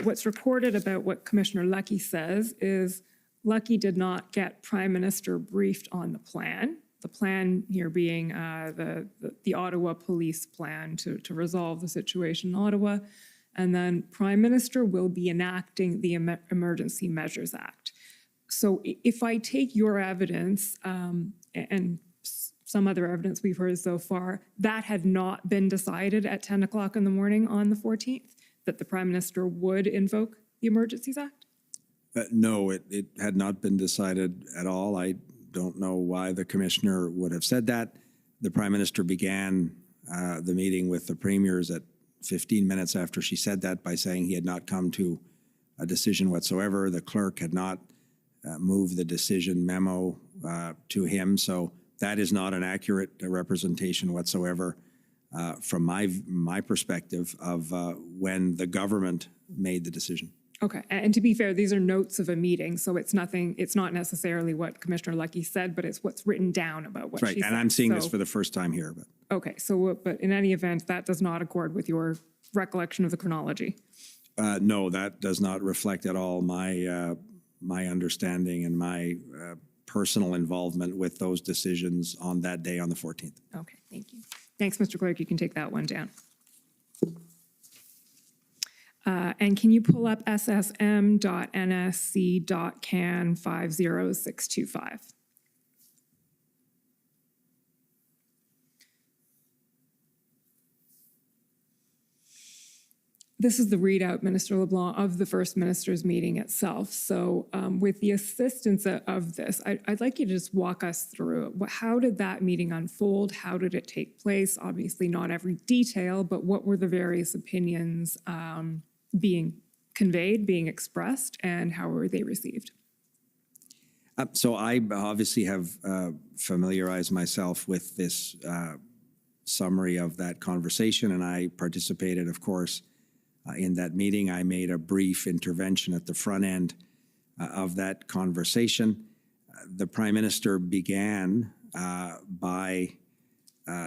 what's recorded about what Commissioner Lucky says is Lucky did not get Prime Minister briefed on the plan. The plan here being the Ottawa police plan to resolve the situation in Ottawa. And then Prime Minister will be enacting the Emergency Measures Act. So if I take your evidence and some other evidence we've heard so far, that had not been decided at 10 o'clock in the morning on the 14th? That the Prime Minister would invoke the Emergencies Act? No, it had not been decided at all. I don't know why the Commissioner would have said that. The Prime Minister began the meeting with the premiers at 15 minutes after she said that by saying he had not come to a decision whatsoever. The clerk had not moved the decision memo to him, so that is not an accurate representation whatsoever. From my perspective of when the government made the decision. Okay, and to be fair, these are notes of a meeting, so it's not necessarily what Commissioner Lucky said, but it's what's written down about what she said. Right, and I'm seeing this for the first time here. But okay, so but in any event, that does not accord with your recollection of the chronology. No, that does not reflect at all my understanding and my personal involvement with those decisions on that day on the 14th. Okay, thank you. Thanks, Mr. Clerk. You can take that one down. And can you pull up ssm.nsc.can 50625? This is the readout, Minister LeBlanc, of the First Minister's meeting itself. So with the assistance of this, I'd like you to just walk us through it. How did that meeting unfold? How did it take place? Obviously not every detail, but what were the various opinions being conveyed, being expressed, and how were they received? So I obviously have familiarized myself with this summary of that conversation, and I participated, of course, in that meeting. I made a brief intervention at the front end of that conversation. The Prime Minister began by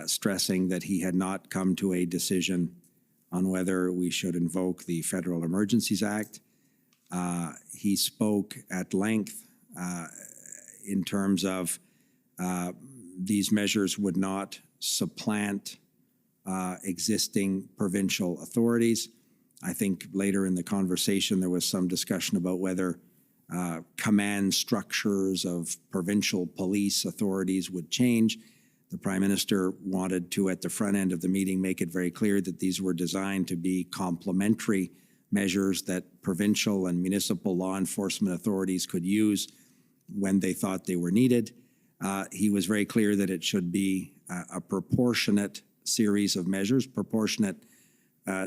stressing that he had not come to a decision on whether we should invoke the Federal Emergencies Act. He spoke at length in terms of these measures would not supplant existing provincial authorities. I think later in the conversation, there was some discussion about whether command structures of provincial police authorities would change. The Prime Minister wanted to, at the front end of the meeting, make it very clear that these were designed to be complementary measures that provincial and municipal law enforcement authorities could use when they thought they were needed. He was very clear that it should be a proportionate series of measures, proportionate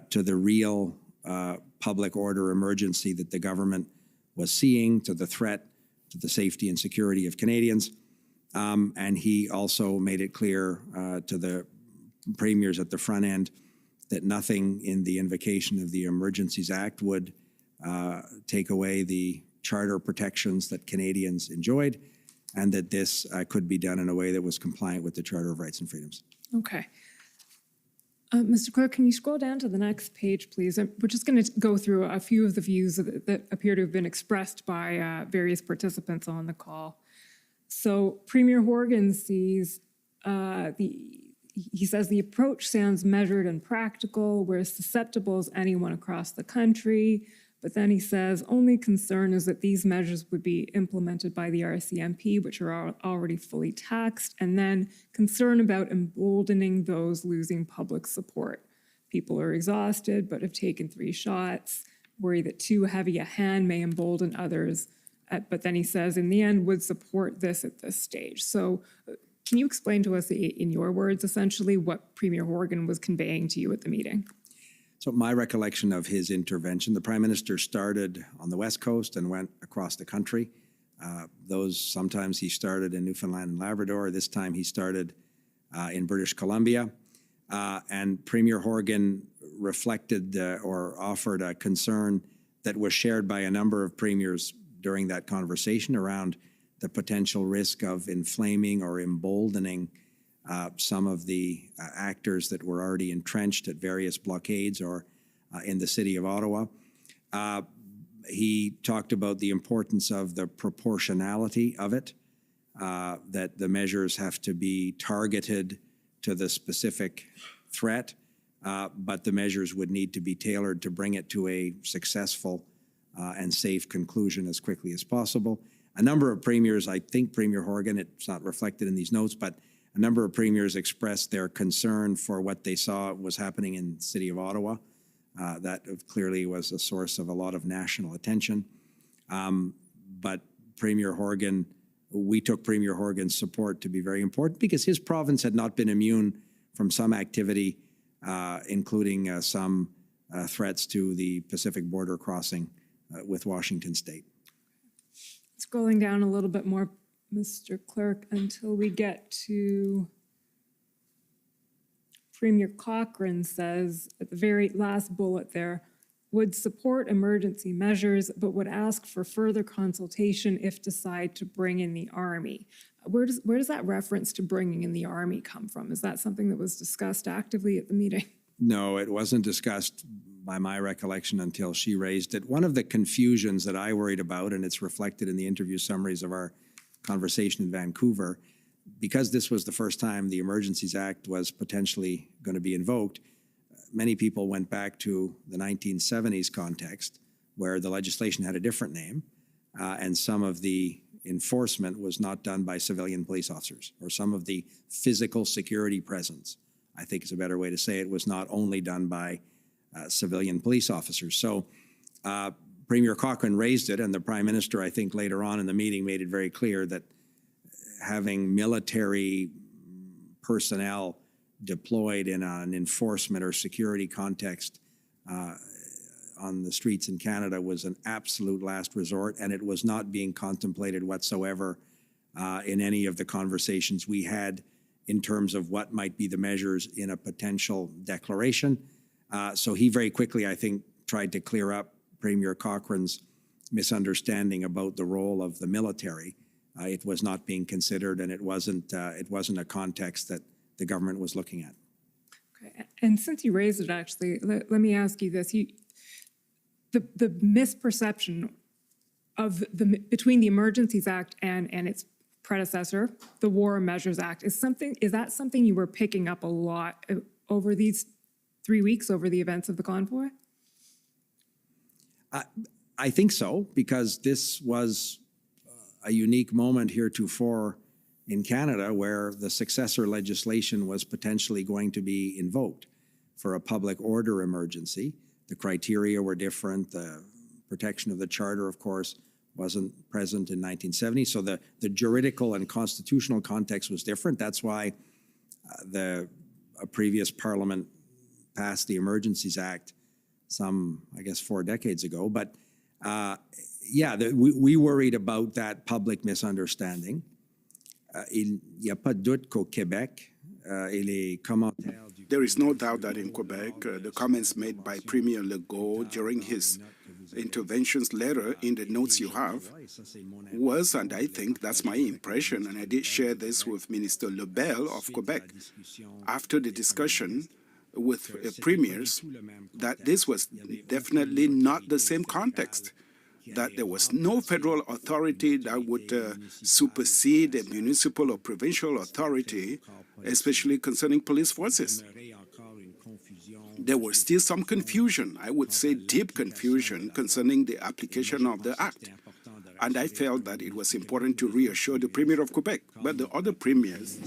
to the real public order emergency that the government was seeing, to the threat to the safety and security of Canadians. And he also made it clear to the premiers at the front end that nothing in the invocation of the Emergencies Act would take away the charter protections that Canadians enjoyed, and that this could be done in a way that was compliant with the Charter of Rights and Freedoms. Okay. Mr. Clerk, can you scroll down to the next page, please? We're just going to go through a few of the views that appear to have been expressed by various participants on the call. So Premier Horgan sees he says the approach sounds measured and practical. We're as susceptible as anyone across the country. But then he says only concern is that these measures would be implemented by the RCMP, which are already fully taxed, and then concern about emboldening those losing public support. People are exhausted but have taken 3 shots, worry that too heavy a hand may embolden others. But then he says, in the end, would support this at this stage. So can you explain to us, in your words, essentially, what Premier Horgan was conveying to you at the meeting? So my recollection of his intervention, the Prime Minister started on the West Coast and went across the country. Sometimes he started in Newfoundland and Labrador. This time he started in British Columbia. And Premier Horgan reflected or offered a concern that was shared by a number of premiers during that conversation around the potential risk of inflaming or emboldening some of the actors that were already entrenched at various blockades or in the city of Ottawa. He talked about the importance of the proportionality of it, that the measures have to be targeted to the specific threat, but the measures would need to be tailored to bring it to a successful and safe conclusion as quickly as possible. A number of premiers, I think Premier Horgan, it's not reflected in these notes, but a number of premiers expressed their concern for what they saw was happening in the city of Ottawa. That clearly was a source of a lot of national attention. But Premier Horgan, we took Premier Horgan's support to be very important because his province had not been immune from some activity, including some threats to the Pacific border crossing with Washington State. Scrolling down a little bit more, Mr. Clerk, until we get to Premier Cochrane says at the very last bullet there, would support emergency measures, but would ask for further consultation if decide to bring in the Army. Where does that reference to bringing in the Army come from? Is that something that was discussed actively at the meeting? No, it wasn't discussed by my recollection until she raised it. One of the confusions that I worried about, and it's reflected in the interview summaries of our conversation in Vancouver, because this was the first time the Emergencies Act was potentially going to be invoked, many people went back to the 1970s context where the legislation had a different name, and some of the enforcement was not done by civilian police officers, or some of the physical security presence, I think is a better way to say it, was not only done by civilian police officers. So Premier Cochrane raised it, and the Prime Minister, I think later on in the meeting, made it very clear that having military personnel deployed in an enforcement or security context on the streets in Canada was an absolute last resort, and it was not being contemplated whatsoever in any of the conversations we had in terms of what might be the measures in a potential declaration. So he very quickly, I think, tried to clear up Premier Cochrane's misunderstanding about the role of the military. It was not being considered, and it wasn't a context that the government was looking at. Okay. And since you raised it, actually, let me ask you this. The misperception between the Emergencies Act and its predecessor, the War Measures Act, is that something you were picking up a lot over these 3 weeks, over the events of the convoy? I think so, because this was a unique moment heretofore in Canada where the successor legislation was potentially going to be invoked for a public order emergency. The criteria were different. The protection of the charter, of course, wasn't present in 1970. So the juridical and constitutional context was different. That's why a previous parliament passed the Emergencies Act some, I guess, 4 decades ago. But we worried about that public misunderstanding. Il n'y a pas de doute qu'au Québec, et les commentaires du... There is no doubt that in Quebec, the comments made by Premier Legault during his interventions letter in the notes you have was, and I think that's my impression, and I did share this with Minister Lebel of Quebec, after the discussion with premiers, that this was definitely not the same context, that there was no federal authority that would supersede a municipal or provincial authority, especially concerning police forces. There was still some confusion, I would say deep confusion, concerning the application of the Act. And I felt that it was important to reassure the Premier of Quebec, but the other premiers...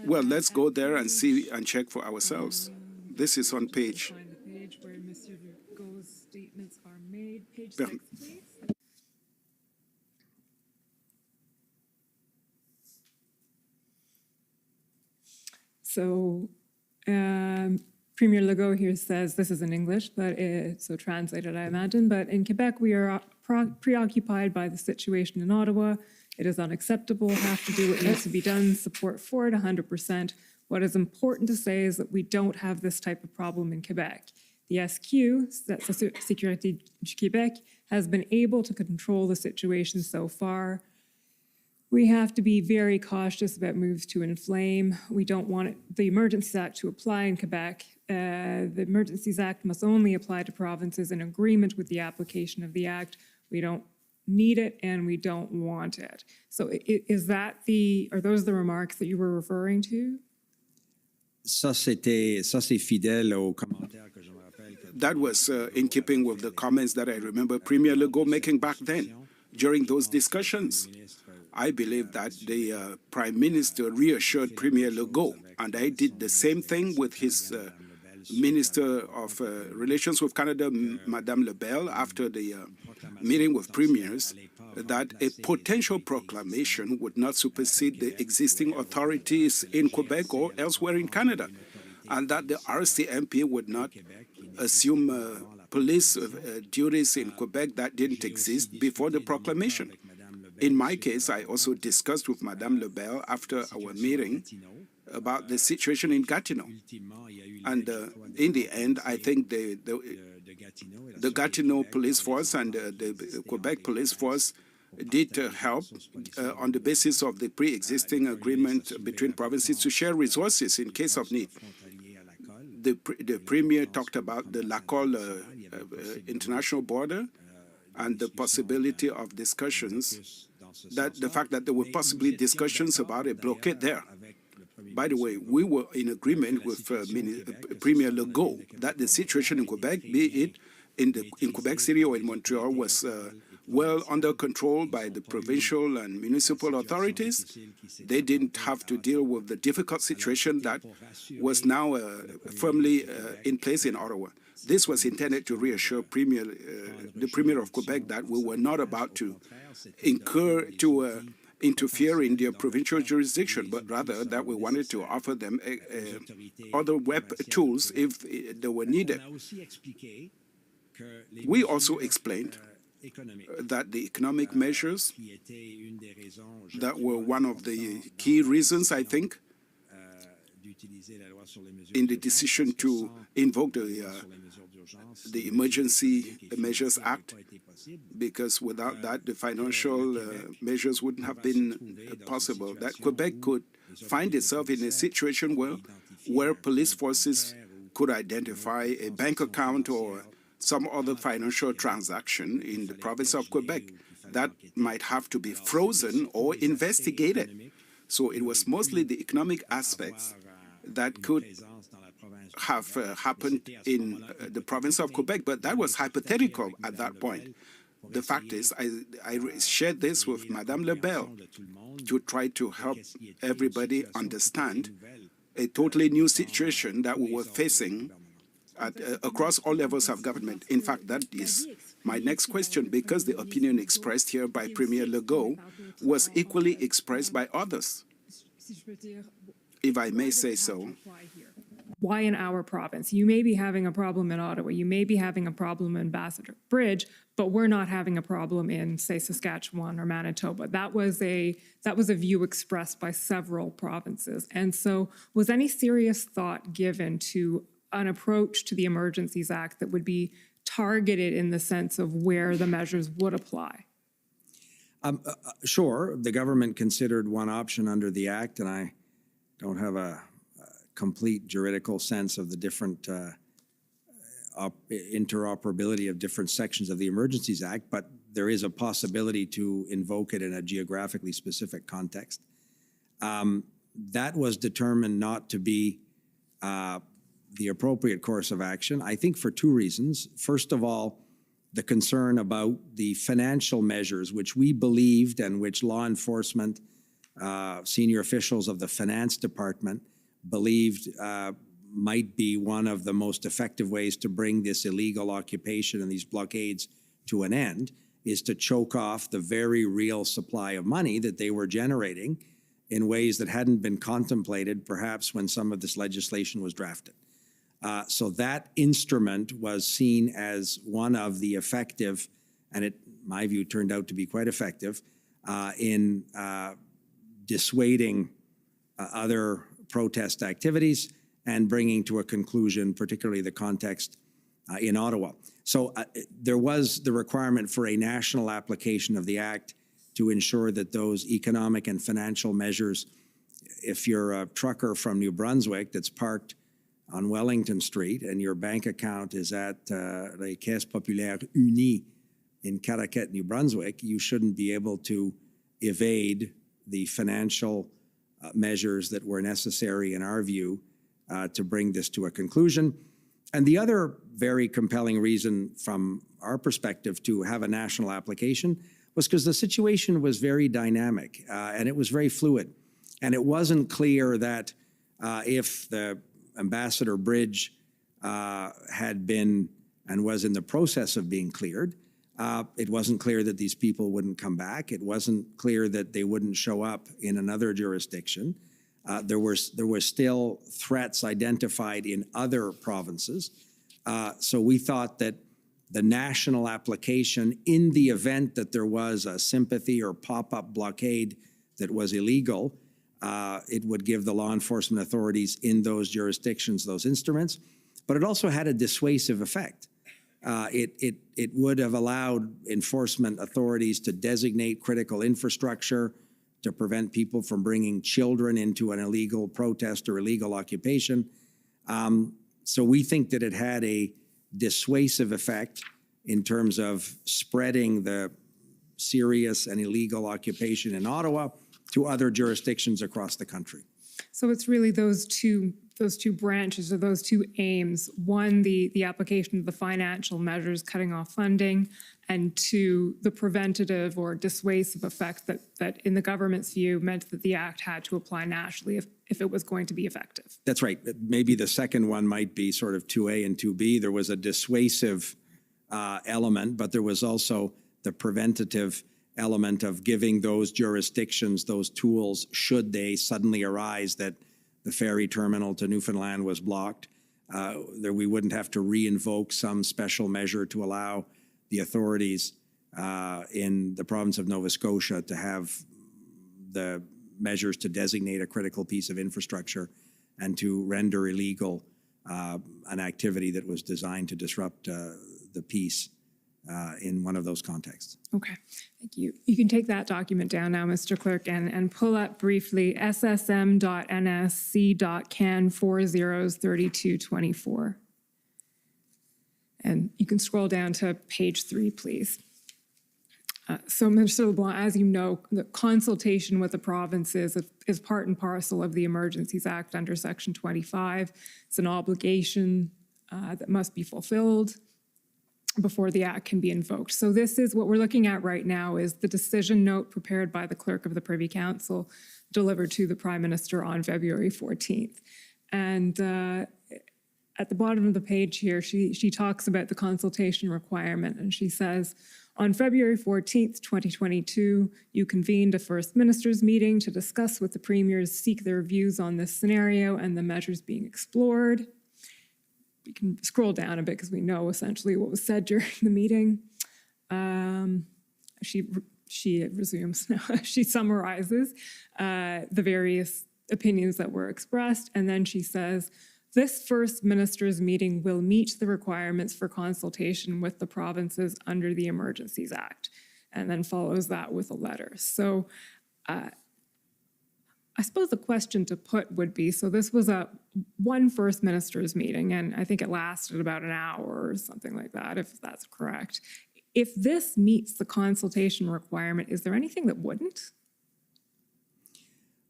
Well, let's go there and see and check for ourselves. This is on page... Find the page where Mr. Legault's statements are made. Page Per- 6, please. So Premier Legault here says, this is in English, but so translated, I imagine, but in Quebec, we are preoccupied by the situation in Ottawa. It is unacceptable, have to do what needs to be done, support for it 100%. What is important to say is that we don't have this type of problem in Quebec. The SQ, Sécurité du Québec, has been able to control the situation so far. We have to be very cautious about moves to inflame. We don't want the Emergencies Act to apply in Quebec. The Emergencies Act must only apply to provinces in agreement with the application of the Act. We don't need it and we don't want it. So are those the remarks that you were referring to? Ça, c'est fidèle aux commentaires que je me rappelle. That was in keeping with the comments that I remember Premier Legault making back then, during those discussions. I believe that the Prime Minister reassured Premier Legault, and I did the same thing with his Minister of Relations with Canada, Madame Lebel, after the meeting with premiers, that a potential proclamation would not supersede the existing authorities in Quebec or elsewhere in Canada, and that the RCMP would not assume police duties in Quebec that didn't exist before the proclamation. In my case, I also discussed with Madame Lebel after our meeting about the situation in Gatineau. And in the end, I think the Gatineau police force and the Quebec police force did help on the basis of the pre-existing agreement between provinces to share resources in case of need. The Premier talked about the Lacolle international border and the possibility of discussions, that the fact that there were possibly discussions about a blockade there. By the way, we were in agreement with Premier Legault that the situation in Quebec, be it in Quebec City or in Montreal, was well under control by the provincial and municipal authorities. They didn't have to deal with the difficult situation that was now firmly in place in Ottawa. This was intended to reassure the Premier of Quebec that we were not about to interfere in their provincial jurisdiction, but rather that we wanted to offer them other tools if they were needed. We also explained that the economic measures that were one of the key reasons, I think, in the decision to invoke the Emergency Measures Act, because without that, the financial measures wouldn't have been possible. That Quebec could find itself in a situation where police forces could identify a bank account or some other financial transaction in the province of Quebec that might have to be frozen or investigated. So it was mostly the economic aspects that could have happened in the province of Quebec, but that was hypothetical at that point. The fact is, I shared this with Madame Lebel to try to help everybody understand a totally new situation that we were facing across all levels of government. In fact, that is my next question, because the opinion expressed here by Premier Legault was equally expressed by others, if I may say so. Why in our province? You may be having a problem in Ottawa, you may be having a problem in Ambassador Bridge, but we're not having a problem in, say, Saskatchewan or Manitoba. That was a view expressed by several provinces. And so was any serious thought given to an approach to the Emergencies Act that would be targeted in the sense of where the measures would apply? Sure, the government considered one option under the Act, and I don't have a complete juridical sense of the different interoperability of different sections of the Emergencies Act, but there is a possibility to invoke it in a geographically specific context. That was determined not to be the appropriate course of action, I think for two reasons. First of all, the concern about the financial measures, which we believed and which law enforcement, senior officials of the finance department believed might be one of the most effective ways to bring this illegal occupation and these blockades to an end, is to choke off the very real supply of money that they were generating in ways that hadn't been contemplated perhaps when some of this legislation was drafted. So that instrument was seen as one of the effective, and it, in my view, turned out to be quite effective in dissuading other protest activities and bringing to a conclusion, particularly the context in Ottawa. So there was the requirement for a national application of the Act to ensure that those economic and financial measures, if you're a trucker from New Brunswick that's parked on Wellington Street and your bank account is at La Caisse Populaire Unie in Caraquette, New Brunswick, you shouldn't be able to evade the financial measures that were necessary, in our view, to bring this to a conclusion. And the other very compelling reason from our perspective to have a national application was because the situation was very dynamic and it was very fluid. And it wasn't clear that if the Ambassador Bridge had been and was in the process of being cleared, it wasn't clear that these people wouldn't come back. It wasn't clear that they wouldn't show up in another jurisdiction. There were still threats identified in other provinces. So we thought that the national application, in the event that there was a sympathy or pop-up blockade that was illegal, it would give the law enforcement authorities in those jurisdictions those instruments. But it also had a dissuasive effect. It would have allowed enforcement authorities to designate critical infrastructure to prevent people from bringing children into an illegal protest or illegal occupation. So we think that it had a dissuasive effect in terms of spreading the serious and illegal occupation in Ottawa to other jurisdictions across the country. So it's really those two branches or those two aims. One, the application of the financial measures, cutting off funding, and two, the preventative or dissuasive effect that in the government's view meant that the act had to apply nationally if it was going to be effective. That's right. Maybe the second one might be sort of 2A and 2B. There was a dissuasive element, but there was also the preventative element of giving those jurisdictions those tools should they suddenly arise that the ferry terminal to Newfoundland was blocked, that we wouldn't have to re-invoke some special measure to allow the authorities in the province of Nova Scotia to have the measures to designate a critical piece of infrastructure and to render illegal an activity that was designed to disrupt the peace in one of those contexts. Okay, thank you. You can take that document down now, Mr. Clerk, and pull up briefly ssm.nsc.can 403224. And you can scroll down to page 3, please. So, Mr. LeBlanc, as you know, the consultation with the provinces is part and parcel of the Emergencies Act under Section 25. It's an obligation that must be fulfilled before the act can be invoked. So this is what we're looking at right now is the decision note prepared by the Clerk of the Privy Council delivered to the Prime Minister on February 14th. And at the bottom of the page here, she talks about the consultation requirement, and she says, on February 14th, 2022, you convened a First Minister's meeting to discuss with the Premiers, seek their views on this scenario and the measures being explored. We can scroll down a bit because we know essentially what was said during the meeting. She resumes, she summarizes the various opinions that were expressed, and then she says, this First Minister's meeting will meet the requirements for consultation with the provinces under the Emergencies Act, and then follows that with a letter. So I suppose the question to put would be, so this was one First Minister's meeting, and I think it lasted about an hour or something like that, if that's correct. If this meets the consultation requirement, is there anything that wouldn't?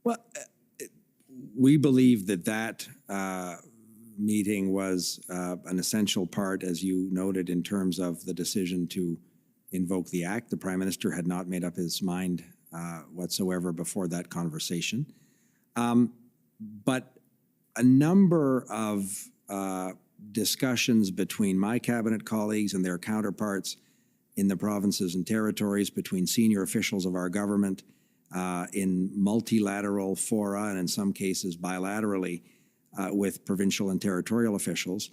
Well, we believe that meeting was an essential part, as you noted, in terms of the decision to invoke the Act. The Prime Minister had not made up his mind whatsoever before that conversation. But a number of discussions between my cabinet colleagues and their counterparts in the provinces and territories, between senior officials of our government, in multilateral fora, and in some cases bilaterally with provincial and territorial officials,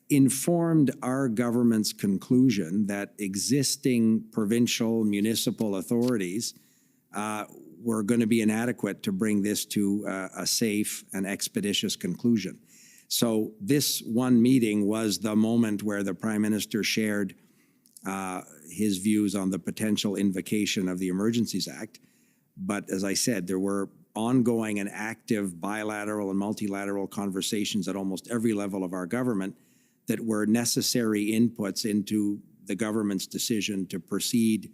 informed our government's conclusion that existing provincial municipal authorities were going to be inadequate to bring this to a safe and expeditious conclusion. So this one meeting was the moment where the Prime Minister shared his views on the potential invocation of the Emergencies Act. But as I said, there were ongoing and active bilateral and multilateral conversations at almost every level of our government that were necessary inputs into the government's decision to proceed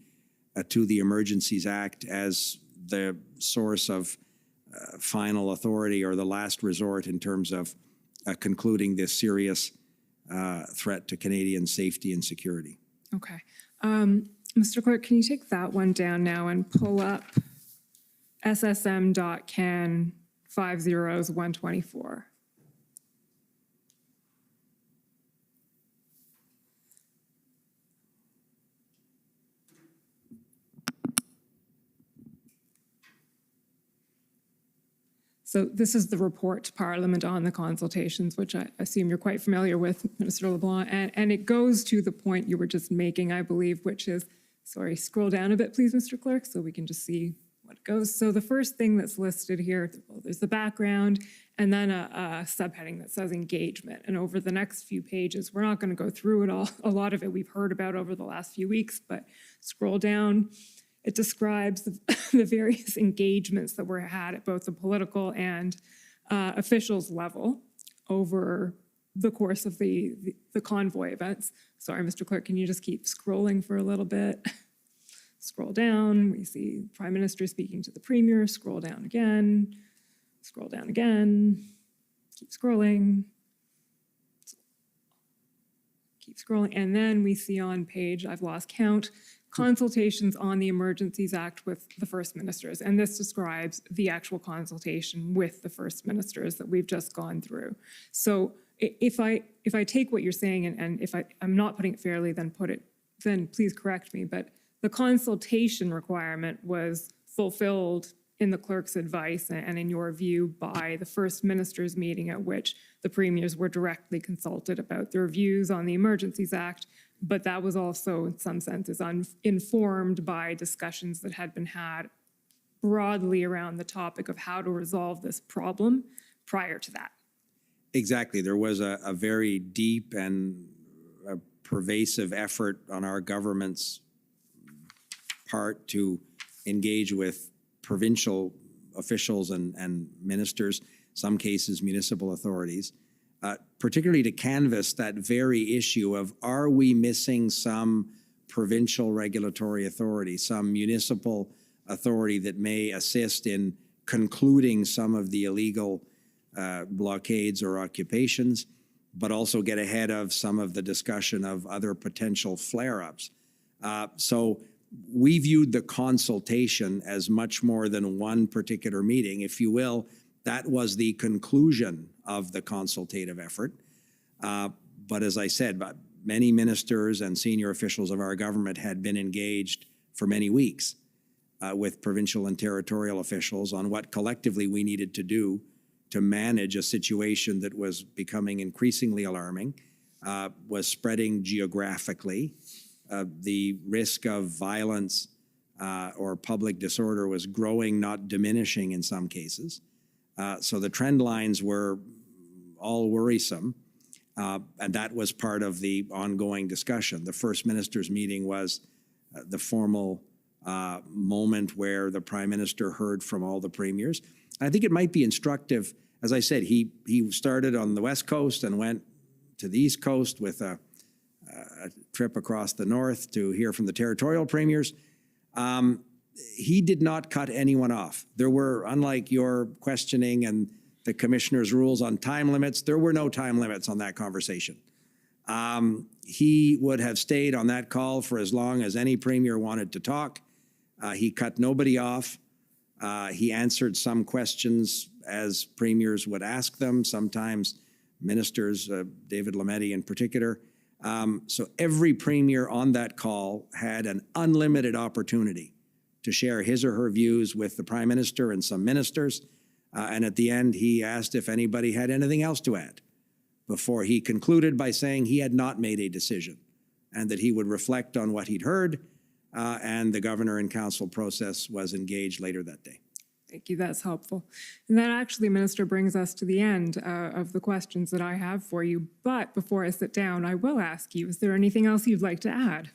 to the Emergencies Act as the source of final authority or the last resort in terms of concluding this serious threat to Canadian safety and security. Okay. Mr. Clerk, can you take that one down now and pull up ssm.can 50124? So this is the report to Parliament on the consultations, which I assume you're quite familiar with, Minister LeBlanc, and it goes to the point you were just making, I believe, which is, sorry, scroll down a bit, please, Mr. Clerk, so we can just see what goes. So the first thing that's listed here, well, there's the background, and then a subheading that says engagement. And over the next few pages, we're not going to go through it all. A lot of it we've heard about over the last few weeks, but scroll down. It describes the various engagements that were had at both the political and officials level over the course of the convoy events. Sorry, Mr. Clerk, can you just keep scrolling for a little bit? Scroll down, we see Prime Minister speaking to the Premier, scroll down again, keep scrolling, and then we see on page, I've lost count, consultations on the Emergencies Act with the First Ministers. And this describes the actual consultation with the First Ministers that we've just gone through. So if I take what you're saying and if I'm not putting it fairly, then please correct me. But the consultation requirement was fulfilled in the clerk's advice and in your view by the First Minister's meeting at which the premiers were directly consulted about their views on the Emergencies Act. But that was also, in some senses, informed by discussions that had been had broadly around the topic of how to resolve this problem prior to that. Exactly. There was a very deep and pervasive effort on our government's part to engage with provincial officials and ministers, some cases municipal authorities, particularly to canvass that very issue of, are we missing some provincial regulatory authority, some municipal authority that may assist in concluding some of the illegal blockades or occupations, but also get ahead of some of the discussion of other potential flare-ups. So we viewed the consultation as much more than one particular meeting. If you will, that was the conclusion of the consultative effort. But as I said, many ministers and senior officials of our government had been engaged for many weeks with provincial and territorial officials on what collectively we needed to do to manage a situation that was becoming increasingly alarming, was spreading geographically. The risk of violence or public disorder was growing, not diminishing in some cases. So the trend lines were all worrisome, and that was part of the ongoing discussion. The First Minister's meeting was the formal moment where the Prime Minister heard from all the premiers. I think it might be instructive. As I said, he started on the West Coast and went to the East Coast with a trip across the North to hear from the territorial premiers. He did not cut anyone off. There were, unlike your questioning and the commissioner's rules on time limits, there were no time limits on that conversation. He would have stayed on that call for as long as any premier wanted to talk. He cut nobody off. He answered some questions as premiers would ask them, sometimes ministers, David Lametti in particular. So every premier on that call had an unlimited opportunity to share his or her views with the Prime Minister and some ministers. And at the end, he asked if anybody had anything else to add before he concluded by saying he had not made a decision and that he would reflect on what he'd heard, and the governor and council process was engaged later that day. Thank you, that's helpful. And that actually, Minister, brings us to the end of the questions that I have for you. But before I sit down, I will ask you, is there anything else you'd like to add?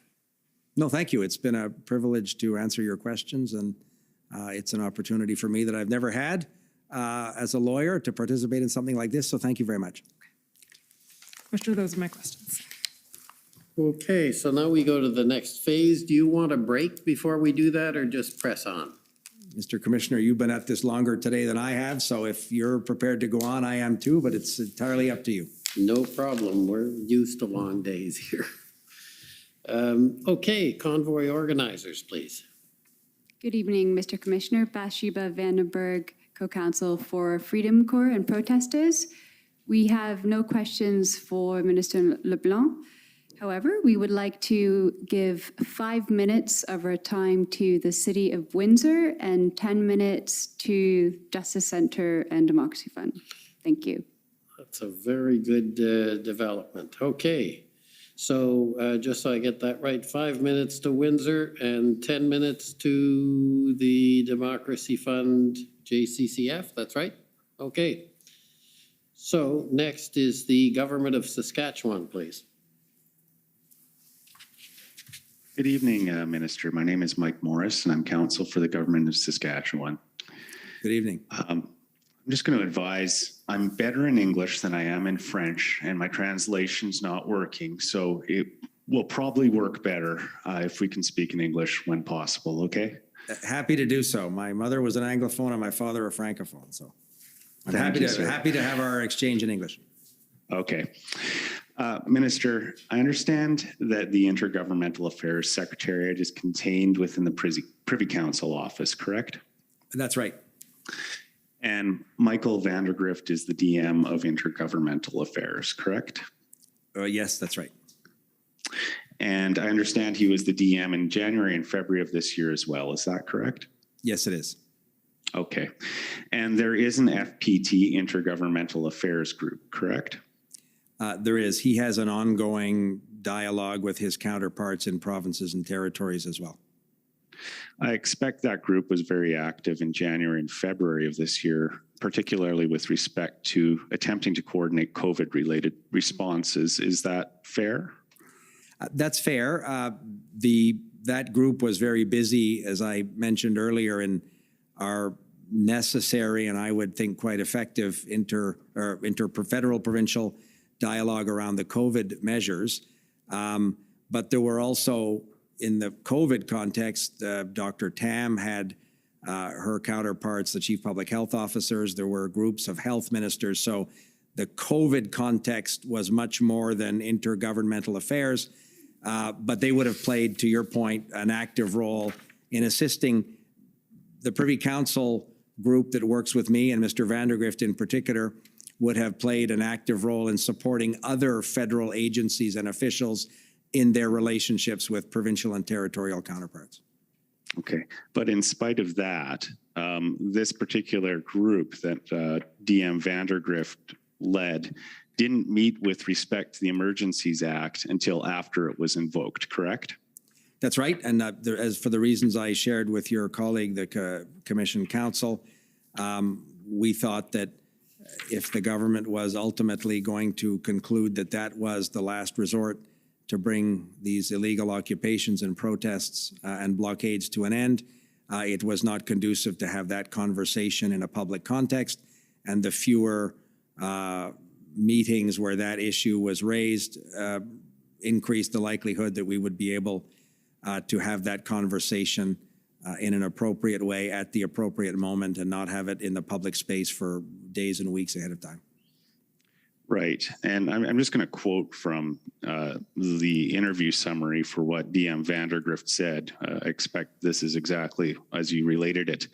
No, thank you. It's been a privilege to answer your questions, and it's an opportunity for me that I've never had as a lawyer to participate in something like this, so thank you very much. Commissioner, those are my questions. Okay, so now we go to the next phase. Do you want a break before we do that, or just press on? Mr. Commissioner, you've been at this longer today than I have, so if you're prepared to go on, I am too, but it's entirely up to you. No problem. We're used to long days here. Okay, convoy organizers, please. Good evening, Mr. Commissioner. Bathsheba Vandenberg, Co-Counsel for Freedom Corps and protesters. We have no questions for Minister LeBlanc. However, we would like to give 5 minutes of our time to the City of Windsor and 10 minutes to Justice Center and Democracy Fund. Thank you. That's a very good development. Okay, so just so I get that right, 5 minutes to Windsor and 10 minutes to the Democracy Fund, JCCF, that's right? Okay. So next is the Government of Saskatchewan, please. Good evening, Minister. My name is Mike Morris, and I'm counsel for the Government of Saskatchewan. Good evening. I'm just going to advise, I'm better in English than I am in French, and my translation's not working, so it will probably work better if we can speak in English when possible, okay? Happy to do so. My mother was an Anglophone and my father a Francophone, so I'm happy to have our exchange in English. Okay. Minister, I understand that the Intergovernmental Affairs Secretariat is contained within the Privy Council office, correct? That's right. And Michael Vandergrift is the DM of Intergovernmental Affairs, correct? Yes, that's right. And I understand he was the DM in January and February of this year as well. Is that correct? Yes, it is. Okay. And there is an FPT, Intergovernmental Affairs Group, correct? There is. He has an ongoing dialogue with his counterparts in provinces and territories as well. I expect that group was very active in January and February of this year, particularly with respect to attempting to coordinate COVID-related responses. Is that fair? That's fair. That group was very busy, as I mentioned earlier, in our necessary and I would think quite effective federal provincial dialogue around the COVID measures. But there were also, in the COVID context, Dr. Tam had her counterparts, the chief public health officers. There were groups of health ministers. So the COVID context was much more than intergovernmental affairs. But they would have played, to your point, an active role in assisting the Privy Council group that works with me, and Mr. Vandergrift in particular, would have played an active role in supporting other federal agencies and officials in their relationships with provincial and territorial counterparts. Okay, but in spite of that, this particular group that DM Vandergrift led didn't meet with respect to the Emergencies Act until after it was invoked, correct? That's right. And as for the reasons I shared with your colleague, the Commission Counsel, we thought that if the government was ultimately going to conclude that that was the last resort to bring these illegal occupations and protests and blockades to an end, it was not conducive to have that conversation in a public context, and the fewer meetings where that issue was raised increased the likelihood that we would be able to have that conversation in an appropriate way at the appropriate moment and not have it in the public space for days and weeks ahead of time. Right, and I'm just going to quote from the interview summary for what DM Vandergrift said. I expect this is exactly as you related it.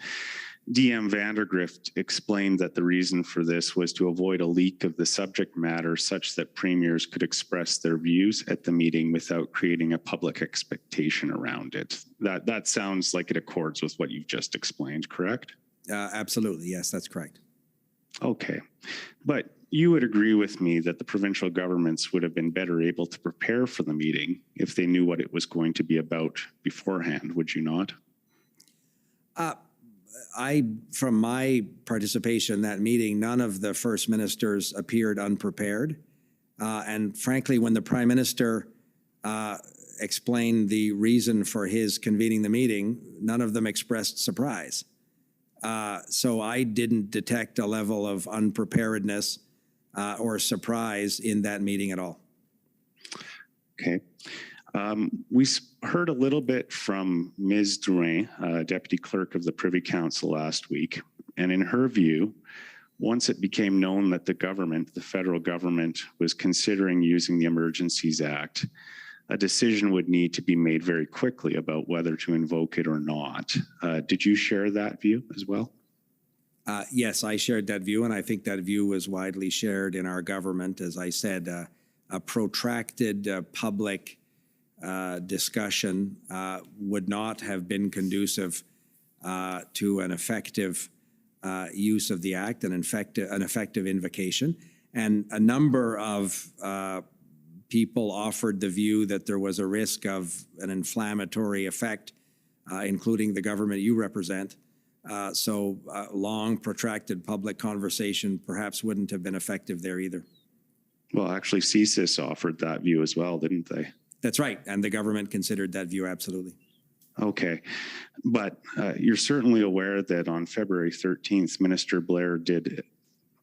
DM Vandergrift explained that the reason for this was to avoid a leak of the subject matter such that premiers could express their views at the meeting without creating a public expectation around it. That sounds like it accords with what you've just explained, correct? Absolutely, yes, that's correct. Okay, but you would agree with me that the provincial governments would have been better able to prepare for the meeting if they knew what it was going to be about beforehand, would you not? From my participation in that meeting, none of the first ministers appeared unprepared. And frankly, when the Prime Minister explained the reason for his convening the meeting, none of them expressed surprise. So I didn't detect a level of unpreparedness or surprise in that meeting at all. Okay. We heard a little bit from Ms. Drouin, Deputy Clerk of the Privy Council last week, and in her view, once it became known that the federal government, was considering using the Emergencies Act, a decision would need to be made very quickly about whether to invoke it or not. Did you share that view as well? Yes, I shared that view, and I think that view was widely shared in our government. As I said, a protracted public discussion would not have been conducive to an effective use of the act, an effective invocation. And a number of people offered the view that there was a risk of an inflammatory effect, including the government you represent. So long, protracted public conversation perhaps wouldn't have been effective there either. Well, actually, CSIS offered that view as well, didn't they? That's right, and the government considered that view, absolutely. Okay, but you're certainly aware that on February 13th, Minister Blair did,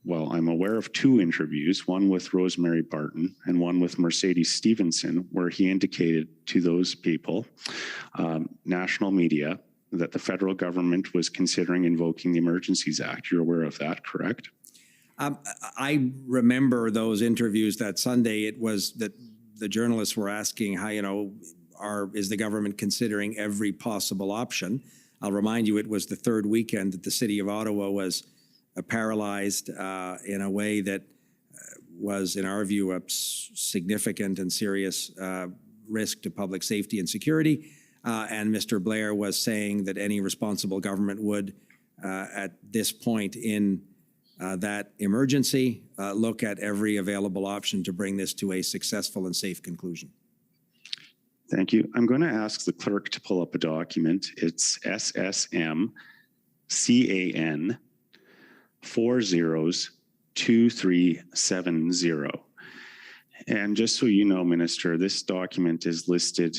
well, I'm aware of two interviews, one with Rosemary Barton and one with Mercedes Stevenson, where he indicated to those people, national media, that the federal government was considering invoking the Emergencies Act. You're aware of that, correct? I remember those interviews that Sunday. It was that the journalists were asking how, is the government considering every possible option? I'll remind you, it was the third weekend that the city of Ottawa was paralyzed in a way that was, in our view, a significant and serious risk to public safety and security. And Mr. Blair was saying that any responsible government would, at this point in that emergency, look at every available option to bring this to a successful and safe conclusion. Thank you. I'm going to ask the clerk to pull up a document. It's SSM CAN 402370. And just so you know, Minister, this document is listed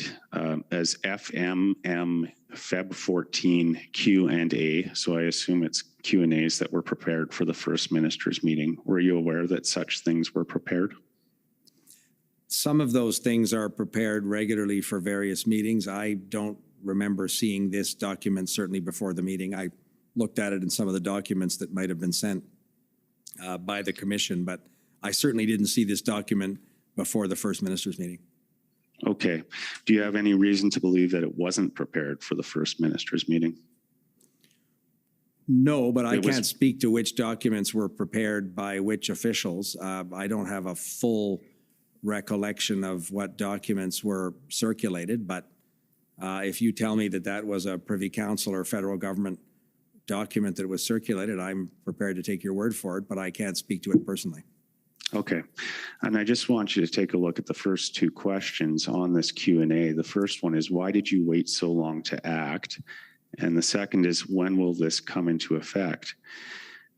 as FMM Feb 14 Q&A. So I assume it's Q&As that were prepared for the first minister's meeting. Were you aware that such things were prepared? Some of those things are prepared regularly for various meetings. I don't remember seeing this document certainly before the meeting. I looked at it in some of the documents that might have been sent by the commission, but I certainly didn't see this document before the first minister's meeting. Okay. Do you have any reason to believe that it wasn't prepared for the first minister's meeting? No, but I can't speak to which documents were prepared by which officials. I don't have a full recollection of what documents were circulated, but if you tell me that that was a Privy Council or federal government document that was circulated, I'm prepared to take your word for it, but I can't speak to it personally. Okay. And I just want you to take a look at the first two questions on this Q&A. The first one is, why did you wait so long to act? And the second is, when will this come into effect?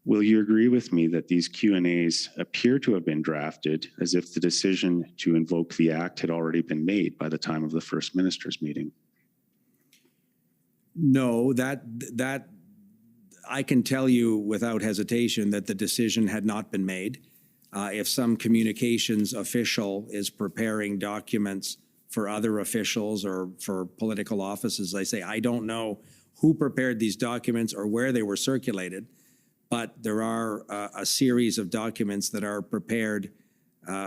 Will you agree with me that these Q&As appear to have been drafted as if the decision to invoke the act had already been made by the time of the first minister's meeting? No, that I can tell you without hesitation that the decision had not been made. If some communications official is preparing documents for other officials or for political offices, I say, I don't know who prepared these documents or where they were circulated, but there are a series of documents that are prepared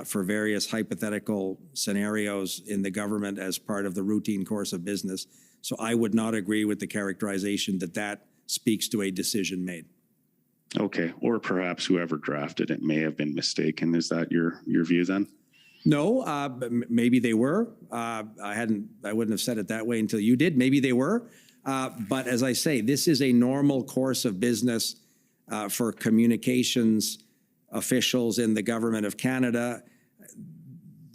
for various hypothetical scenarios in the government as part of the routine course of business. So I would not agree with the characterization that that speaks to a decision made. Okay, or perhaps whoever drafted it may have been mistaken. Is that your view then? No, maybe they were. I wouldn't have said it that way until you did. Maybe they were. But as I say, this is a normal course of business for communications officials in the government of Canada.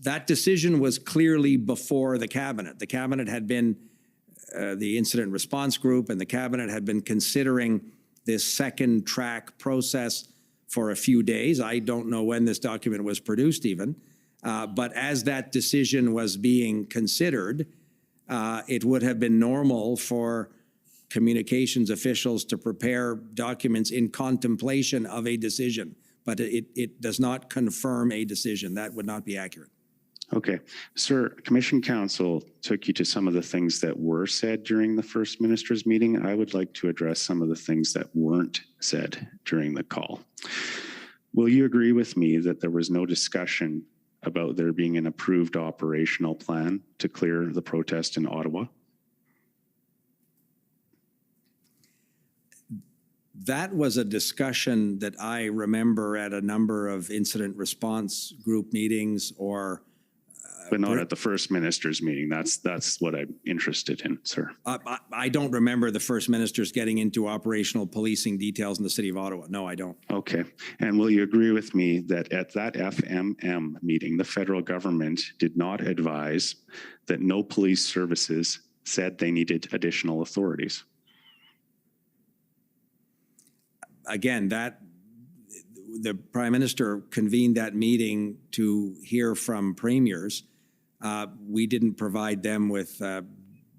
That decision was clearly before the cabinet. The cabinet had been, the incident response group and the cabinet had been considering this second track process for a few days. I don't know when this document was produced even, but as that decision was being considered, it would have been normal for communications officials to prepare documents in contemplation of a decision, but it does not confirm a decision. That would not be accurate. Okay. Sir, Commission Counsel took you to some of the things that were said during the first minister's meeting. I would like to address some of the things that weren't said during the call. Will you agree with me that there was no discussion about there being an approved operational plan to clear the protest in Ottawa? That was a discussion that I remember at a number of incident response group meetings or but not at the first minister's meeting. That's what I'm interested in, sir. I don't remember the first ministers getting into operational policing details in the city of Ottawa. No, I don't. Okay. And will you agree with me that at that FMM meeting, the federal government did not advise that no police services said they needed additional authorities? Again, the Prime Minister convened that meeting to hear from premiers. We didn't provide them with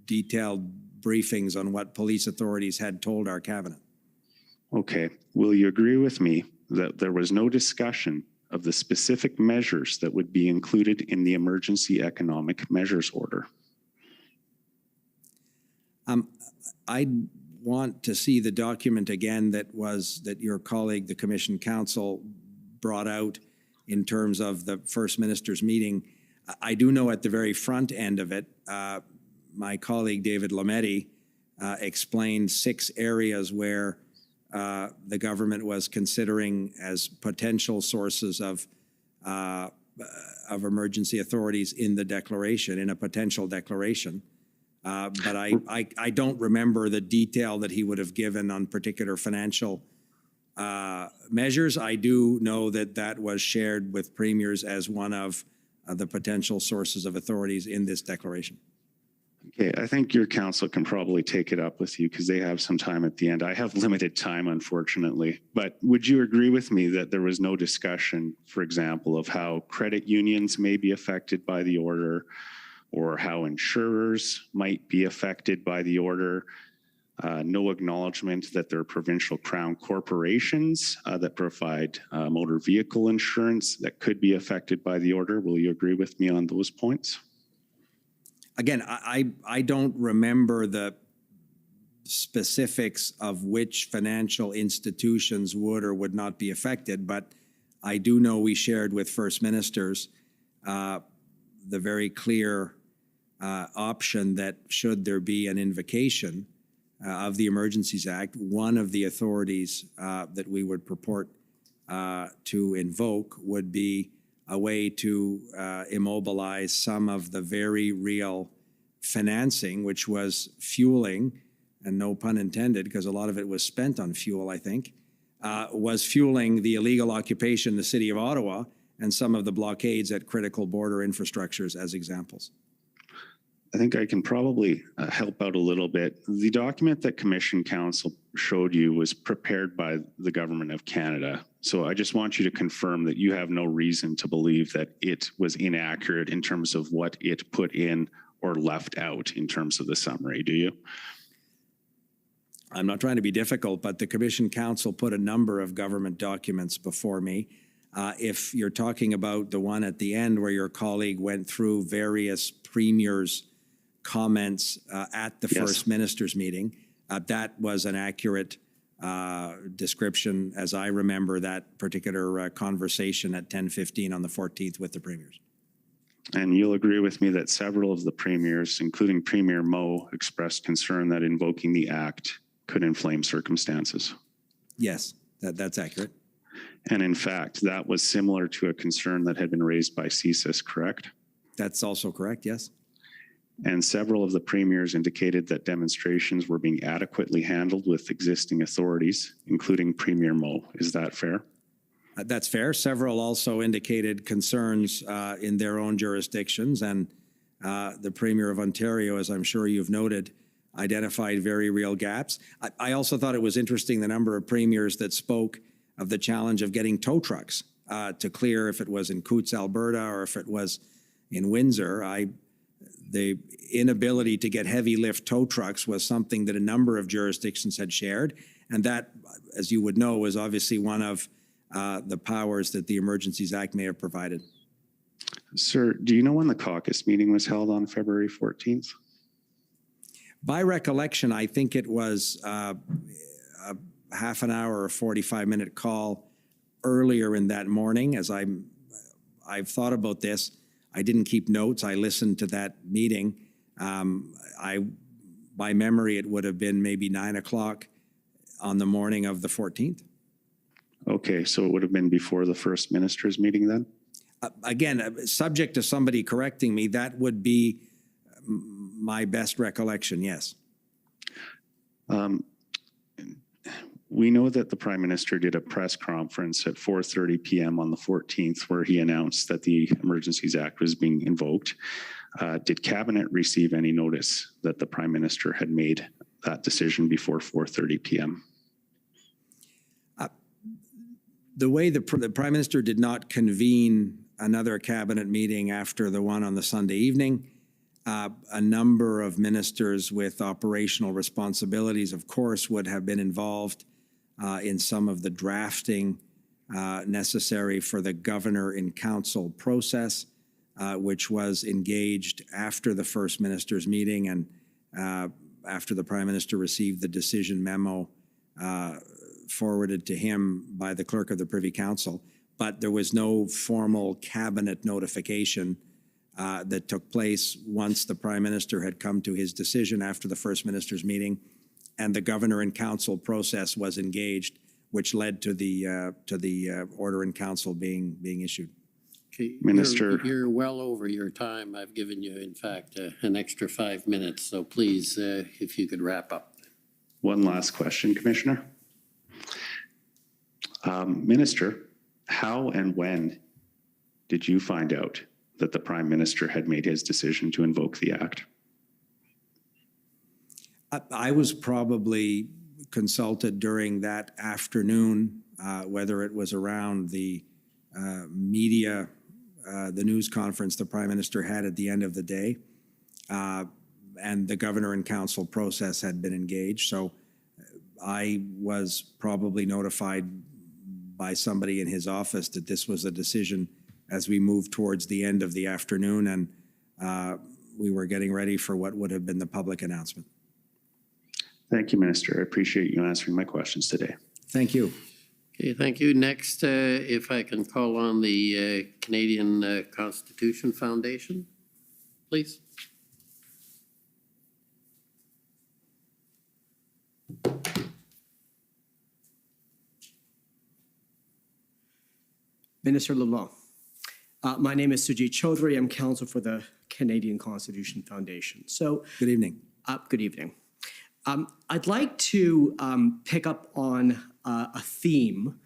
detailed briefings on what police authorities had told our cabinet. Okay. Will you agree with me that there was no discussion of the specific measures that would be included in the emergency economic measures order? I want to see the document again that your colleague, the Commission Counsel, brought out in terms of the First Minister's meeting. I do know at the very front end of it, my colleague David Lametti explained 6 areas where the government was considering as potential sources of emergency authorities in the declaration, in a potential declaration. But I don't remember the detail that he would have given on particular financial measures. I do know that that was shared with premiers as one of the potential sources of authorities in this declaration. Okay, I think your council can probably take it up with you because they have some time at the end. I have limited time, unfortunately. But would you agree with me that there was no discussion, for example, of how credit unions may be affected by the order or how insurers might be affected by the order? No acknowledgement that there are provincial crown corporations that provide motor vehicle insurance that could be affected by the order. Will you agree with me on those points? Again, I don't remember the specifics of which financial institutions would or would not be affected, but I do know we shared with First Ministers the very clear option that should there be an invocation of the Emergencies Act, one of the authorities that we would purport to invoke would be a way to immobilize some of the very real financing, which was fueling, and no pun intended, because a lot of it was spent on fuel, I think, was fueling the illegal occupation in the city of Ottawa and some of the blockades at critical border infrastructures as examples. I think I can probably help out a little bit. The document that Commission Council showed you was prepared by the Government of Canada. So I just want you to confirm that you have no reason to believe that it was inaccurate in terms of what it put in or left out in terms of the summary, do you? I'm not trying to be difficult, but the Commission Council put a number of government documents before me. If you're talking about the one at the end where your colleague went through various premiers' comments at the First Minister's meeting, that was an accurate description as I remember that particular conversation at 10:15 on the 14th with the premiers. And you'll agree with me that several of the premiers, including Premier Moe, expressed concern that invoking the Act could inflame circumstances. Yes, that's accurate. And in fact, that was similar to a concern that had been raised by CSIS, correct? That's also correct, yes. And several of the premiers indicated that demonstrations were being adequately handled with existing authorities, including Premier Moe. Is that fair? That's fair. Several also indicated concerns in their own jurisdictions, and the Premier of Ontario, as I'm sure you've noted, identified very real gaps. I also thought it was interesting the number of premiers that spoke of the challenge of getting tow trucks to clear, if it was in Coutts, Alberta, or if it was in Windsor. The inability to get heavy lift tow trucks was something that a number of jurisdictions had shared, and that, as you would know, was obviously one of the powers that the Emergencies Act may have provided. Sir, do you know when the caucus meeting was held on February 14th? By recollection, I think it was a half an hour or 45-minute call earlier in that morning. As I've thought about this, I didn't keep notes. I listened to that meeting. By memory, it would have been maybe 9 o'clock on the morning of the 14th. Okay, so it would have been before the First Minister's meeting then? Again, subject to somebody correcting me, that would be my best recollection, yes. We know that the Prime Minister did a press conference at 4:30 p.m. on the 14th where he announced that the Emergencies Act was being invoked. Did Cabinet receive any notice that the Prime Minister had made that decision before 4:30 p.m.? The way the Prime Minister did not convene another Cabinet meeting after the one on the Sunday evening, a number of ministers with operational responsibilities, of course, would have been involved in some of the drafting necessary for the Governor in Council process, which was engaged after the First Minister's meeting and after the Prime Minister received the decision memo forwarded to him by the Clerk of the Privy Council. But there was no formal Cabinet notification that took place once the Prime Minister had come to his decision after the First Minister's meeting, and the Governor in Council process was engaged, which led to the order in Council being issued. Okay, Minister, you're well over your time. I've given you, in fact, an extra 5 minutes. So please, if you could wrap up. One last question, Commissioner. Minister, how and when did you find out that the Prime Minister had made his decision to invoke the Act? I was probably consulted during that afternoon, whether it was around the media, the news conference the Prime Minister had at the end of the day, and the Governor and Council process had been engaged. So I was probably notified by somebody in his office that this was a decision as we moved towards the end of the afternoon, and we were getting ready for what would have been the public announcement. Thank you, Minister. I appreciate you answering my questions today. Thank you. Okay, thank you. Next, if I can call on the Canadian Constitution Foundation, please. Minister LeBlanc. My name is Sujit Chaudhary. I'm counsel for the Canadian Constitution Foundation. So, good evening. Good evening. I'd like to pick up on a theme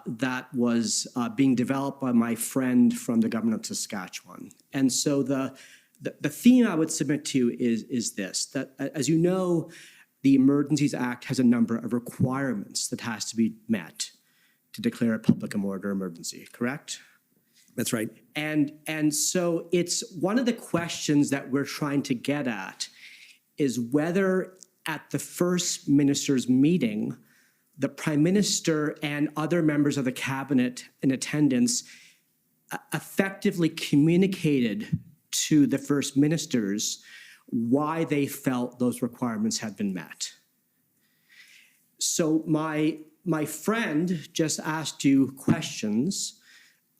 that was being developed by my friend from the government of Saskatchewan. And so the theme I would submit to you is this, that as you know, the Emergencies Act has a number of requirements that has to be met to declare a public order emergency, correct? That's right. And so it's one of the questions that we're trying to get at is whether at the First Minister's meeting, the Prime Minister and other members of the Cabinet in attendance effectively communicated to the First Ministers why they felt those requirements had been met. So my friend just asked you questions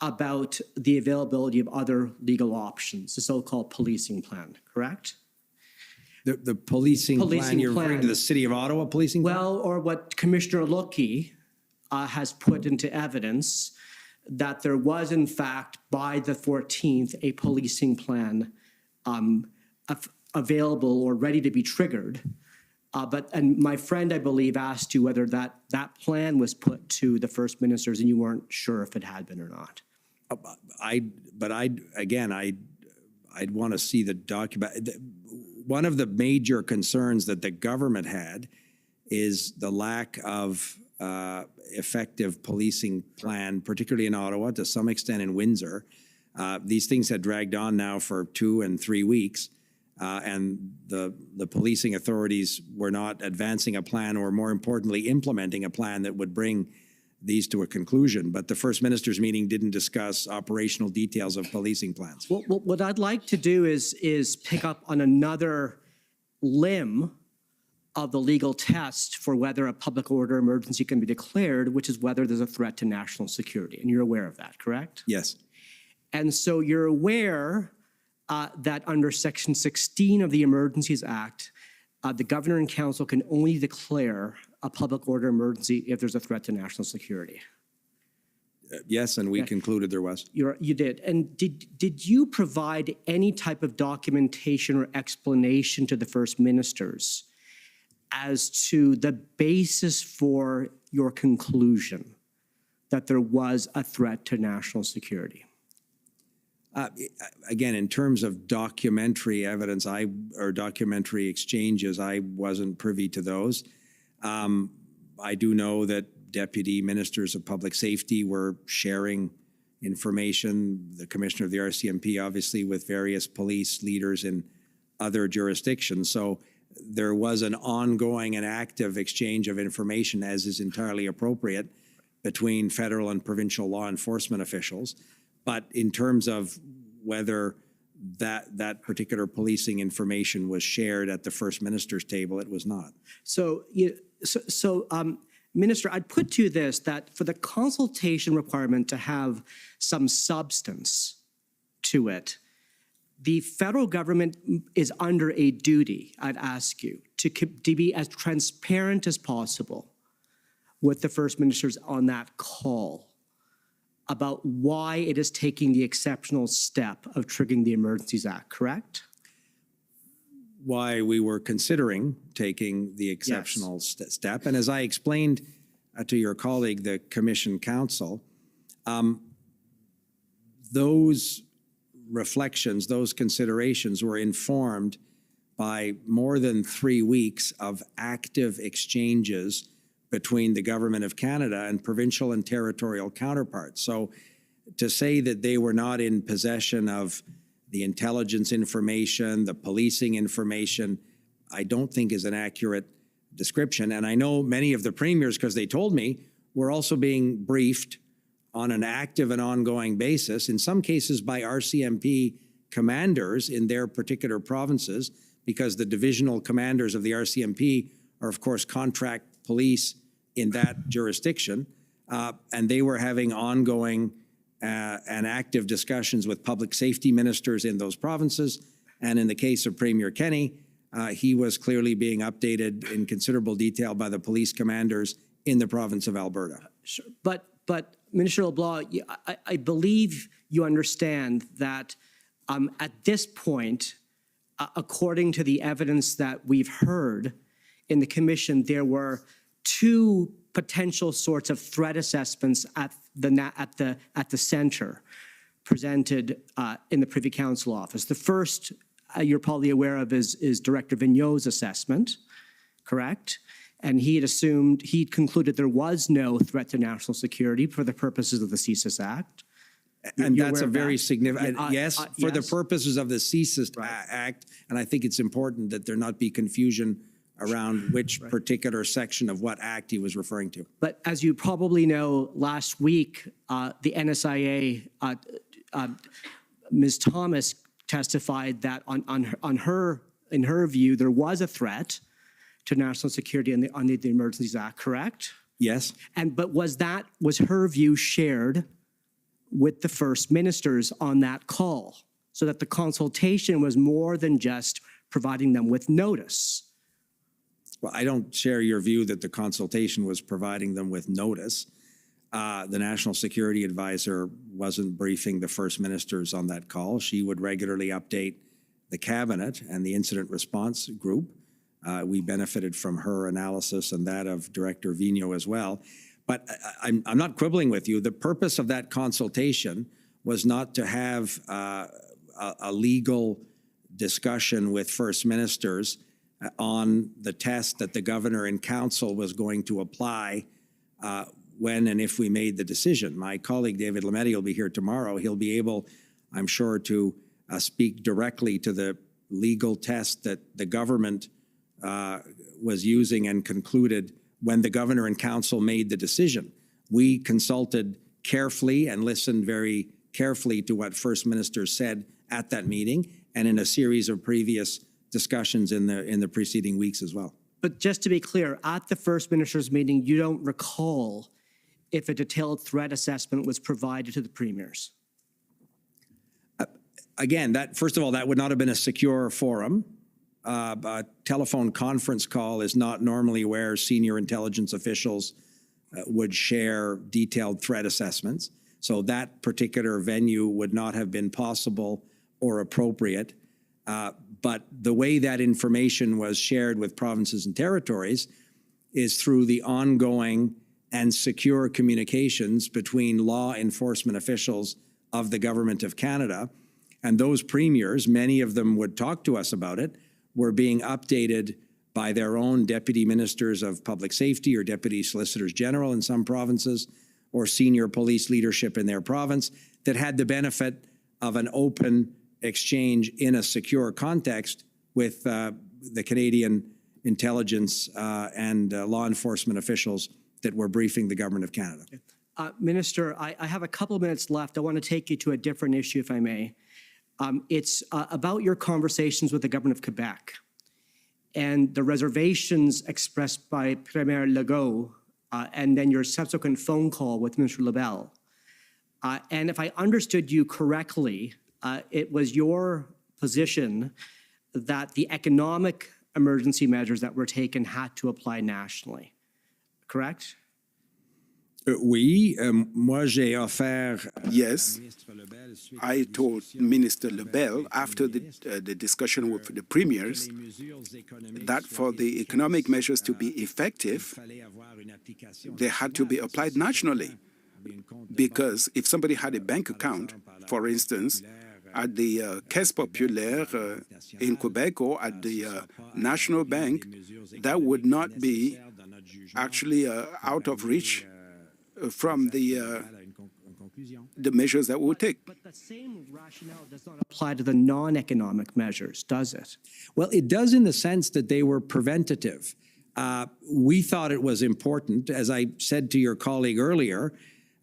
about the availability of other legal options, the so-called policing plan, correct? The policing plan, you're referring to the City of Ottawa policing plan? Well, or what Commissioner Loki has put into evidence, that there was, in fact, by the 14th, a policing plan available or ready to be triggered. And my friend, I believe, asked you whether that plan was put to the First Ministers and you weren't sure if it had been or not. I'd want to see the document. One of the major concerns that the government had is the lack of effective policing plan, particularly in Ottawa, to some extent in Windsor. These things had dragged on now for 2 and 3 weeks, and the policing authorities were not advancing a plan, or more importantly, implementing a plan that would bring these to a conclusion. But the First Minister's meeting didn't discuss operational details of policing plans. Well, what I'd like to do is pick up on another limb of the legal test for whether a public order emergency can be declared, which is whether there's a threat to national security. And you're aware of that, correct? Yes. And so you're aware that under Section 16 of the Emergencies Act, the Governor and Council can only declare a public order emergency if there's a threat to national security. Yes, and we concluded there was. You did. And did you provide any type of documentation or explanation to the First Ministers as to the basis for your conclusion that there was a threat to national security? Again, in terms of documentary evidence, or documentary exchanges, I wasn't privy to those. I do know that deputy ministers of public safety were sharing information, the commissioner of the RCMP, obviously, with various police leaders in other jurisdictions. So there was an ongoing and active exchange of information, as is entirely appropriate, between federal and provincial law enforcement officials. But in terms of whether that particular policing information was shared at the First Minister's table, it was not. So, Minister, I'd put to you this, that for the consultation requirement to have some substance to it, the federal government is under a duty, I'd ask you, to be as transparent as possible with the First Ministers on that call about why it is taking the exceptional step of triggering the Emergencies Act, correct? Why we were considering taking the exceptional step. And as I explained to your colleague, the Commission Counsel, those reflections, those considerations were informed by more than 3 weeks of active exchanges between the Government of Canada and provincial and territorial counterparts. So to say that they were not in possession of the intelligence information, the policing information, I don't think is an accurate description. And I know many of the premiers, because they told me, were also being briefed on an active and ongoing basis, in some cases by RCMP commanders in their particular provinces, because the divisional commanders of the RCMP are, of course, contract police in that jurisdiction. And they were having ongoing and active discussions with public safety ministers in those provinces. And in the case of Premier Kenny, he was clearly being updated in considerable detail by the police commanders in the province of Alberta. Sure. But Minister LeBlanc, I believe you understand that at this point, according to the evidence that we've heard in the commission, there were two potential sorts of threat assessments at the center presented in the Privy Council office. The first you're probably aware of is Director Vigneault's assessment, correct? And he'd concluded there was no threat to national security for the purposes of the CSIS Act. And You're that's aware a of very that? significant, yes, for the yes. purposes of the CSIS Act. And I think it's important that there not be confusion around which particular section of what act he was referring to. But as you probably know, last week, the NSIA, Ms. Thomas testified that in her view, there was a threat to national security under the Emergencies Act, correct? Yes. But was her view shared with the first ministers on that call, so that the consultation was more than just providing them with notice? Well, I don't share your view that the consultation was providing them with notice. The National Security Advisor wasn't briefing the first ministers on that call. She would regularly update the cabinet and the incident response group. We benefited from her analysis and that of Director Vigneault as well. But I'm not quibbling with you. The purpose of that consultation was not to have a legal discussion with first ministers on the test that the governor and council was going to apply when and if we made the decision. My colleague David Lametti will be here tomorrow. He'll be able, I'm sure, to speak directly to the legal test that the government was using and concluded when the governor and council made the decision. We consulted carefully and listened very carefully to what first ministers said at that meeting and in a series of previous discussions in the preceding weeks as well. But just to be clear, at the first ministers' meeting, you don't recall if a detailed threat assessment was provided to the premiers? Again, first of all, that would not have been a secure forum. A telephone conference call is not normally where senior intelligence officials would share detailed threat assessments. So that particular venue would not have been possible or appropriate. But the way that information was shared with provinces and territories is through the ongoing and secure communications between law enforcement officials of the Government of Canada. And those premiers, many of them would talk to us about it, were being updated by their own deputy ministers of public safety or deputy solicitors general in some provinces, or senior police leadership in their province that had the benefit of an open exchange in a secure context with the Canadian intelligence and law enforcement officials that were briefing the Government of Canada. Minister, I have a couple of minutes left. I want to take you to a different issue, if I may. It's about your conversations with the Government of Quebec and the reservations expressed by Premier Legault and then your subsequent phone call with Minister Lebel. And if I understood you correctly, it was your position that the economic emergency measures that were taken had to apply nationally, correct? Oui, moi j'ai offert. Yes, I told Minister Lebel after the discussion with the premiers that for the economic measures to be effective, they had to be applied nationally. Because if somebody had a bank account, for instance, at the Caisse Populaire in Quebec or at the National Bank, that would not be actually out of reach from the measures that we'll take. But the same rationale does not apply to the non-economic measures, does it? Well, it does in the sense that they were preventative. We thought it was important, as I said to your colleague earlier,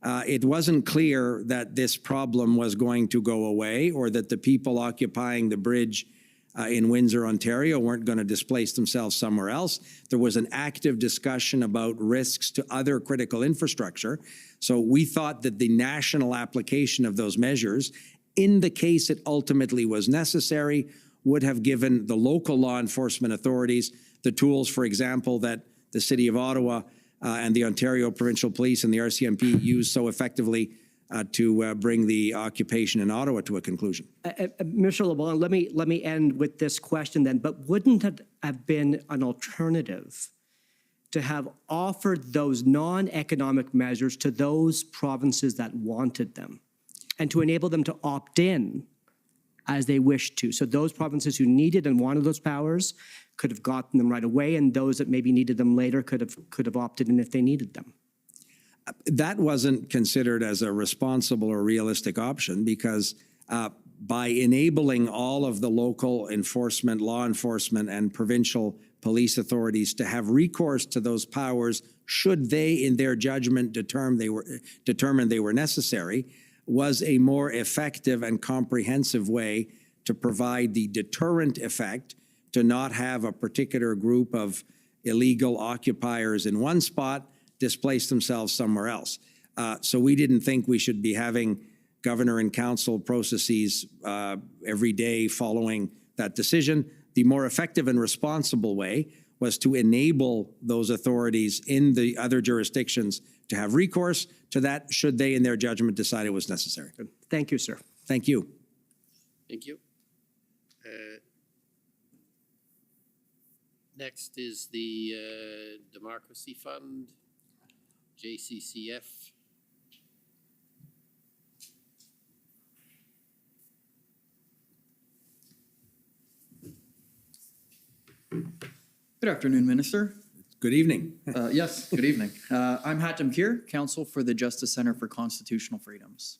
it wasn't clear that this problem was going to go away or that the people occupying the bridge in Windsor, Ontario weren't going to displace themselves somewhere else. There was an active discussion about risks to other critical infrastructure. So we thought that the national application of those measures, in the case it ultimately was necessary, would have given the local law enforcement authorities the tools, for example, that the City of Ottawa and the Ontario Provincial Police and the RCMP used so effectively to bring the occupation in Ottawa to a conclusion. Mr. LeBlanc, let me end with this question then, but wouldn't it have been an alternative to have offered those non-economic measures to those provinces that wanted them and to enable them to opt in as they wished to? So those provinces who needed and wanted those powers could have gotten them right away, and those that maybe needed them later could have opted in if they needed them. That wasn't considered as a responsible or realistic option because by enabling all of the local enforcement, law enforcement, and provincial police authorities to have recourse to those powers should they, in their judgment, determine they were necessary, was a more effective and comprehensive way to provide the deterrent effect to not have a particular group of illegal occupiers in one spot displace themselves somewhere else. So we didn't think we should be having governor and council processes every day following that decision. The more effective and responsible way was to enable those authorities in the other jurisdictions to have recourse to that should they, in their judgment, decide it was necessary. Thank you, sir. Thank you. Thank you. Next is the Democracy Fund, JCCF. Good afternoon, Minister. Good evening. Yes, good evening. I'm Hatem Kir, Counsel for the Justice Center for Constitutional Freedoms.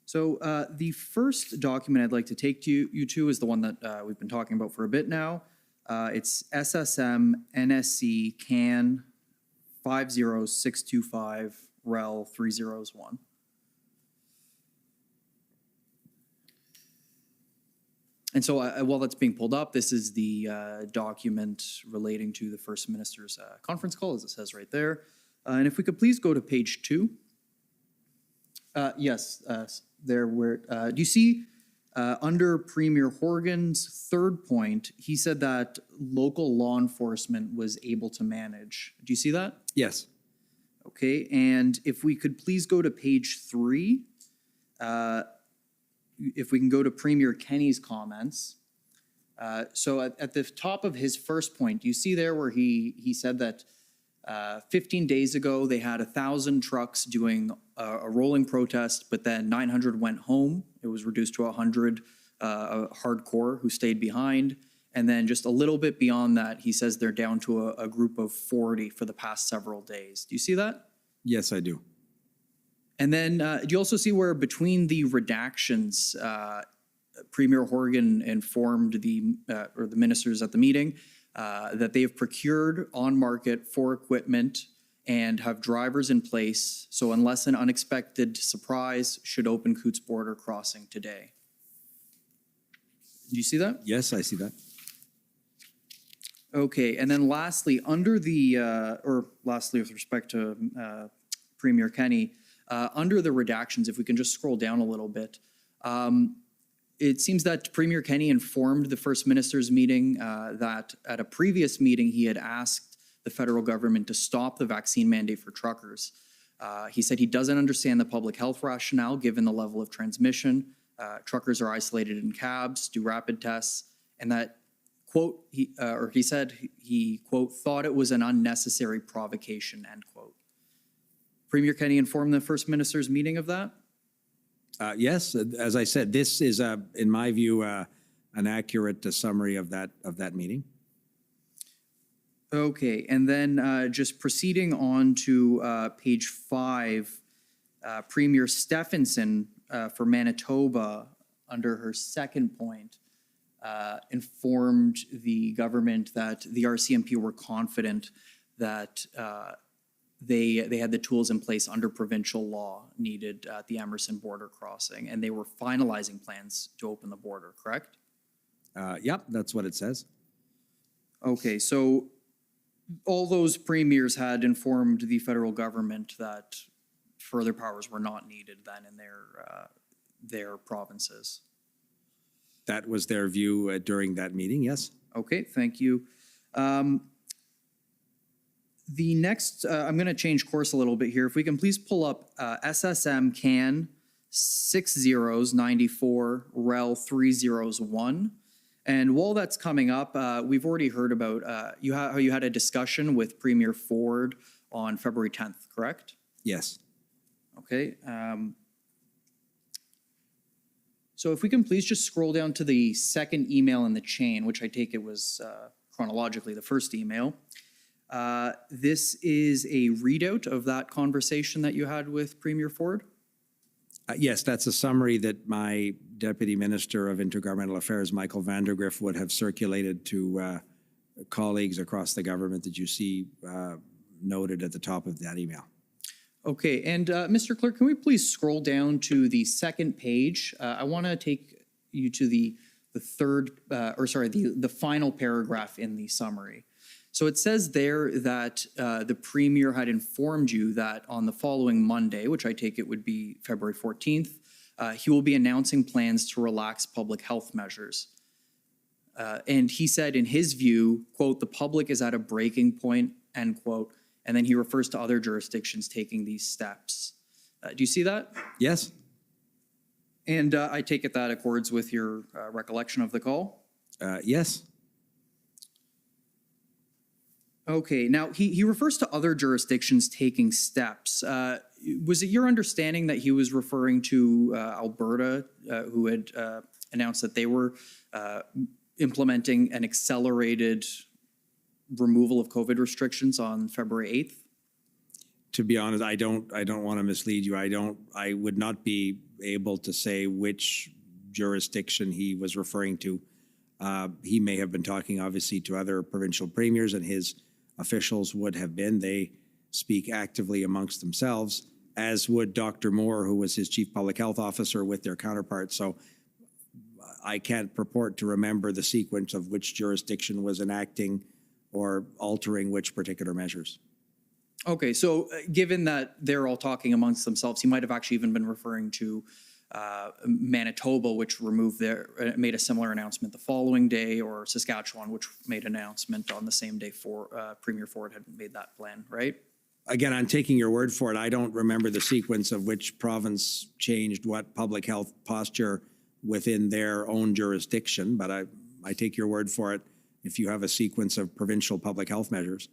So the first document I'd like to take you to is the one that we've been talking about for a bit now. It's SSM NSC CAN 50625 REL 3001. And so while that's being pulled up, this is the document relating to the First Minister's conference call, as it says right there. And if we could please go to page 2. Yes, there where, do you see under Premier Horgan's third point, he said that local law enforcement was able to manage. Do you see that? Yes. Okay, and if we could please go to page 3, if we can go to Premier Kenney's comments. So at the top of his first point, you see there where he said that 15 days ago they had 1,000 trucks doing a rolling protest, but then 900 went home. It was reduced to 100 hardcore who stayed behind. And then just a little bit beyond that, he says they're down to a group of 40 for the past several days. Do you see that? Yes, I do. And then do you also see where between the redactions, Premier Horgan informed the ministers at the meeting that they have procured on market for equipment and have drivers in place. So unless an unexpected surprise should open Coots border crossing today. Do you see that? Yes, I see that. Okay, and then lastly, under the, lastly with respect to Premier Kenney, under the redactions, if we can just scroll down a little bit, it seems that Premier Kenney informed the First Minister's meeting that at a previous meeting he had asked the federal government to stop the vaccine mandate for truckers. He said he doesn't understand the public health rationale given the level of transmission. Truckers are isolated in cabs, do rapid tests, and that, quote, he said he, quote, thought it was an unnecessary provocation, end quote. Premier Kenney informed the First Minister's meeting of that? Yes, as I said, this is, in my view, an accurate summary of that meeting. Okay, and then just proceeding on to page 5, Premier Stephenson for Manitoba, under her second point, informed the government that the RCMP were confident that they had the tools in place under provincial law needed at the Emerson border crossing, and they were finalizing plans to open the border, correct? Yep, that's what it says. Okay, so all those premiers had informed the federal government that further powers were not needed then in their provinces. That was their view during that meeting, yes. Okay, thank you. The next, I'm going to change course a little bit here. If we can please pull up SSM CAN 6094 REL 301. And while that's coming up, we've already heard about how you had a discussion with Premier Ford on February 10th, correct? Yes. Okay. So if we can please just scroll down to the second email in the chain, which I take it was chronologically the first email. This is a readout of that conversation that you had with Premier Ford? Yes, that's a summary that my Deputy Minister of Intergovernmental Affairs, Michael Vandergriff, would have circulated to colleagues across the government that you see noted at the top of that email. Okay, and Mr. Clerk, can we please scroll down to the second page? I want to take you to the final paragraph in the summary. So it says there that the Premier had informed you that on the following Monday, which I take it would be February 14th, he will be announcing plans to relax public health measures. And he said in his view, quote, the public is at a breaking point, end quote, and then he refers to other jurisdictions taking these steps. Do you see that? Yes. And I take it that accords with your recollection of the call? Yes. Okay, now he refers to other jurisdictions taking steps. Was it your understanding that he was referring to Alberta, who had announced that they were implementing an accelerated removal of COVID restrictions on February 8th? To be honest, I don't want to mislead you. I would not be able to say which jurisdiction he was referring to. He may have been talking obviously to other provincial premiers, and his officials would have been. They speak actively amongst themselves, as would Dr. Moore, who was his chief public health officer, with their counterparts. So I can't purport to remember the sequence of which jurisdiction was enacting or altering which particular measures. Okay, so given that they're all talking amongst themselves, he might have actually even been referring to Manitoba, which made a similar announcement the following day, or Saskatchewan, which made an announcement on the same day Premier Ford had made that plan, right? Again, I'm taking your word for it. I don't remember the sequence of which province changed what public health posture within their own jurisdiction, but I take your word for it if you have a sequence of provincial public health measures.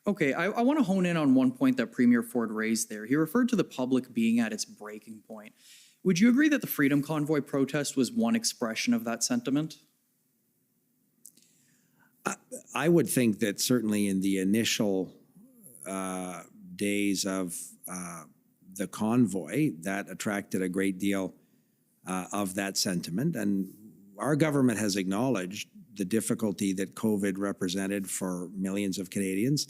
Okay, I want to hone in on one point that Premier Ford raised there. He referred to the public being at its breaking point. Would you agree that the Freedom Convoy protest was one expression of that sentiment? I would think that certainly in the initial days of the convoy, that attracted a great deal of that sentiment. And our government has acknowledged the difficulty that COVID represented for millions of Canadians.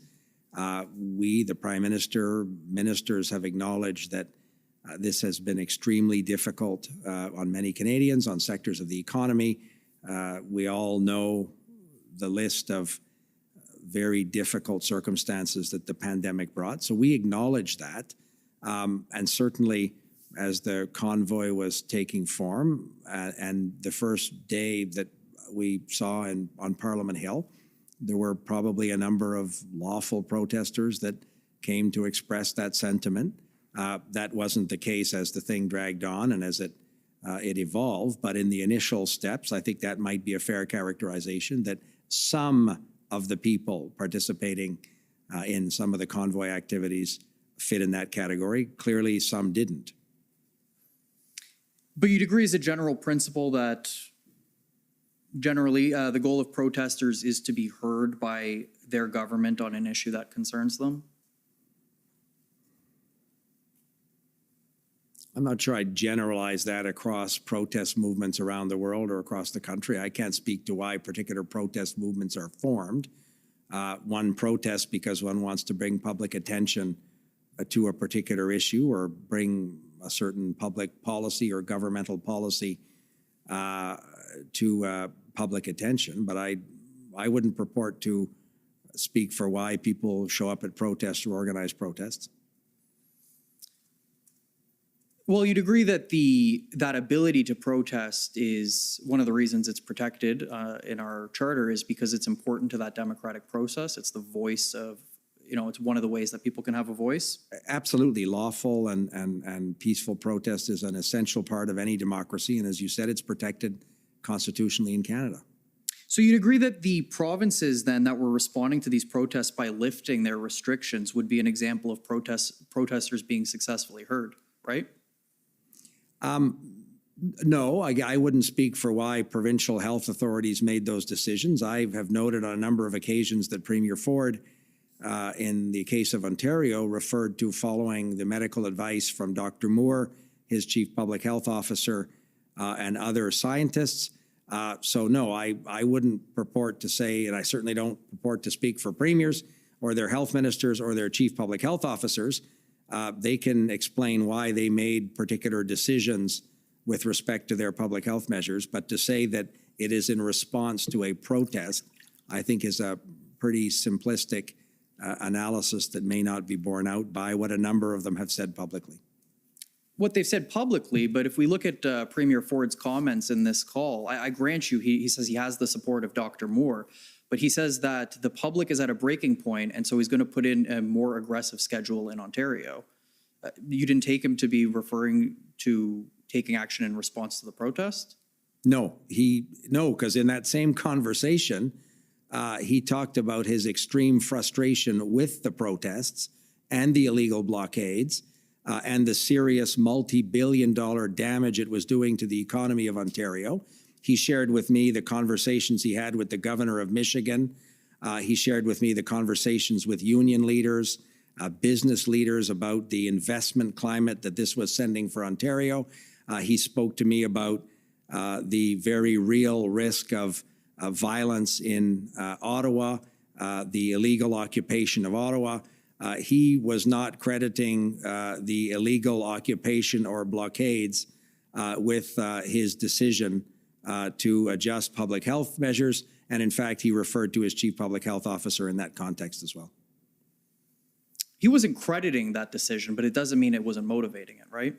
We, the Prime Minister, ministers have acknowledged that this has been extremely difficult on many Canadians, on sectors of the economy. We all know the list of very difficult circumstances that the pandemic brought. So we acknowledge that. And certainly as the convoy was taking form and the first day that we saw on Parliament Hill, there were probably a number of lawful protesters that came to express that sentiment. That wasn't the case as the thing dragged on and as it evolved. But in the initial steps, I think that might be a fair characterization that some of the people participating in some of the convoy activities fit in that category. Clearly, some didn't. But you'd agree as a general principle that generally the goal of protesters is to be heard by their government on an issue that concerns them? I'm not sure I'd generalize that across protest movements around the world or across the country. I can't speak to why particular protest movements are formed. One protests because one wants to bring public attention to a particular issue or bring a certain public policy or governmental policy to public attention. But I wouldn't purport to speak for why people show up at protests or organize protests. Well, you'd agree that that ability to protest is one of the reasons it's protected in our charter is because it's important to that democratic process. It's the voice of, it's one of the ways that people can have a voice. Absolutely. Lawful and peaceful protest is an essential part of any democracy. And as you said, it's protected constitutionally in Canada. So you'd agree that the provinces then that were responding to these protests by lifting their restrictions would be an example of protesters being successfully heard, right? No, I wouldn't speak for why provincial health authorities made those decisions. I have noted on a number of occasions that Premier Ford, in the case of Ontario, referred to following the medical advice from Dr. Moore, his chief public health officer, and other scientists. So no, I wouldn't purport to say, and I certainly don't purport to speak for premiers or their health ministers or their chief public health officers. They can explain why they made particular decisions with respect to their public health measures, but to say that it is in response to a protest, I think is a pretty simplistic analysis that may not be borne out by what a number of them have said publicly. What they've said publicly, but if we look at Premier Ford's comments in this call, I grant you, he says he has the support of Dr. Moore, but he says that the public is at a breaking point, and so he's going to put in a more aggressive schedule in Ontario. You didn't take him to be referring to taking action in response to the protest? No, because in that same conversation, he talked about his extreme frustration with the protests and the illegal blockades and the serious multi-billion-dollar damage it was doing to the economy of Ontario. He shared with me the conversations he had with the governor of Michigan. He shared with me the conversations with union leaders, business leaders about the investment climate that this was sending for Ontario. He spoke to me about the very real risk of violence in Ottawa, the illegal occupation of Ottawa. He was not crediting the illegal occupation or blockades with his decision to adjust public health measures. And in fact, he referred to his chief public health officer in that context as well. He wasn't crediting that decision, but it doesn't mean it wasn't motivating it, right?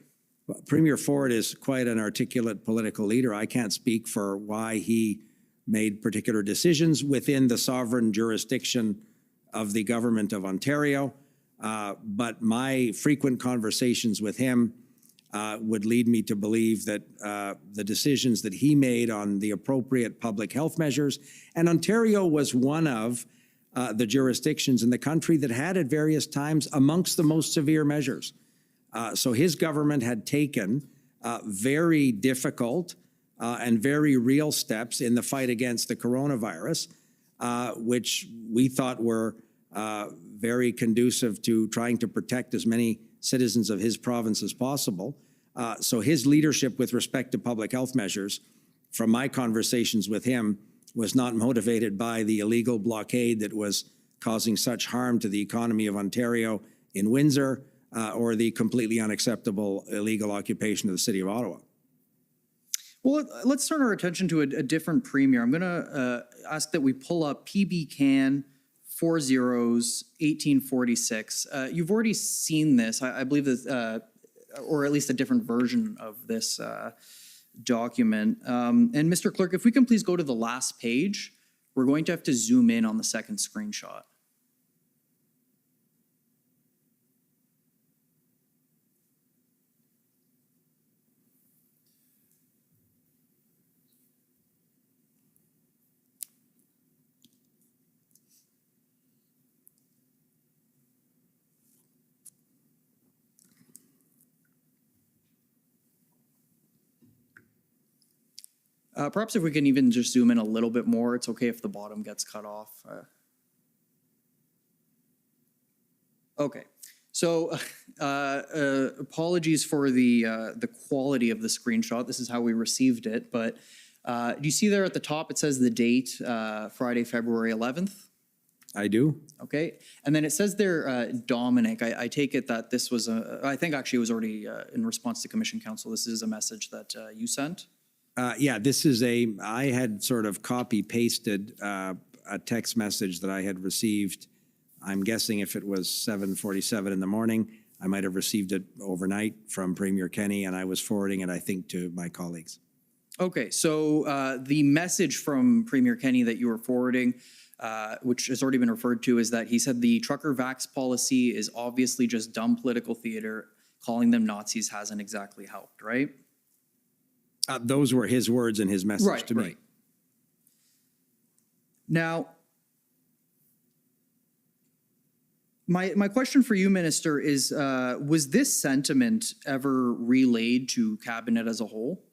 Well, Premier Ford is quite an articulate political leader. I can't speak for why he made particular decisions within the sovereign jurisdiction of the government of Ontario. But my frequent conversations with him would lead me to believe that the decisions that he made on the appropriate public health measures, and Ontario was one of the jurisdictions in the country that had at various times amongst the most severe measures. So his government had taken very difficult and very real steps in the fight against the coronavirus, which we thought were very conducive to trying to protect as many citizens of his province as possible. So his leadership with respect to public health measures, from my conversations with him, was not motivated by the illegal blockade that was causing such harm to the economy of Ontario in Windsor, or the completely unacceptable illegal occupation of the city of Ottawa. Well, let's turn our attention to a different premier. I'm going to ask that we pull up PB Can 401846. You've already seen this. I believe that, or at least a different version of this document. And Mr. Clerk, if we can please go to the last page, we're going to have to zoom in on the second screenshot. Perhaps if we can even just zoom in a little bit more, it's okay if the bottom gets cut off. Okay, so apologies for the quality of the screenshot. This is how we received it, but do you see there at the top, it says the date, Friday, February 11th? I do. Okay, and then it says there, Dominic, I take it that this was I think actually it was already in response to Commission Council. This is a message that you sent? Yeah, this is I had sort of copy pasted a text message that I had received. I'm guessing if it was 7:47 in the morning, I might have received it overnight from Premier Kenny, and I was forwarding it, I think, to my colleagues. Okay, so the message from Premier Kenny that you were forwarding, which has already been referred to, is that he said the trucker vax policy is obviously just dumb political theater. Calling them Nazis hasn't exactly helped, right? Those were his words and his message to me. Right. Now, my question for you, Minister, is was this sentiment ever relayed to Cabinet as a whole?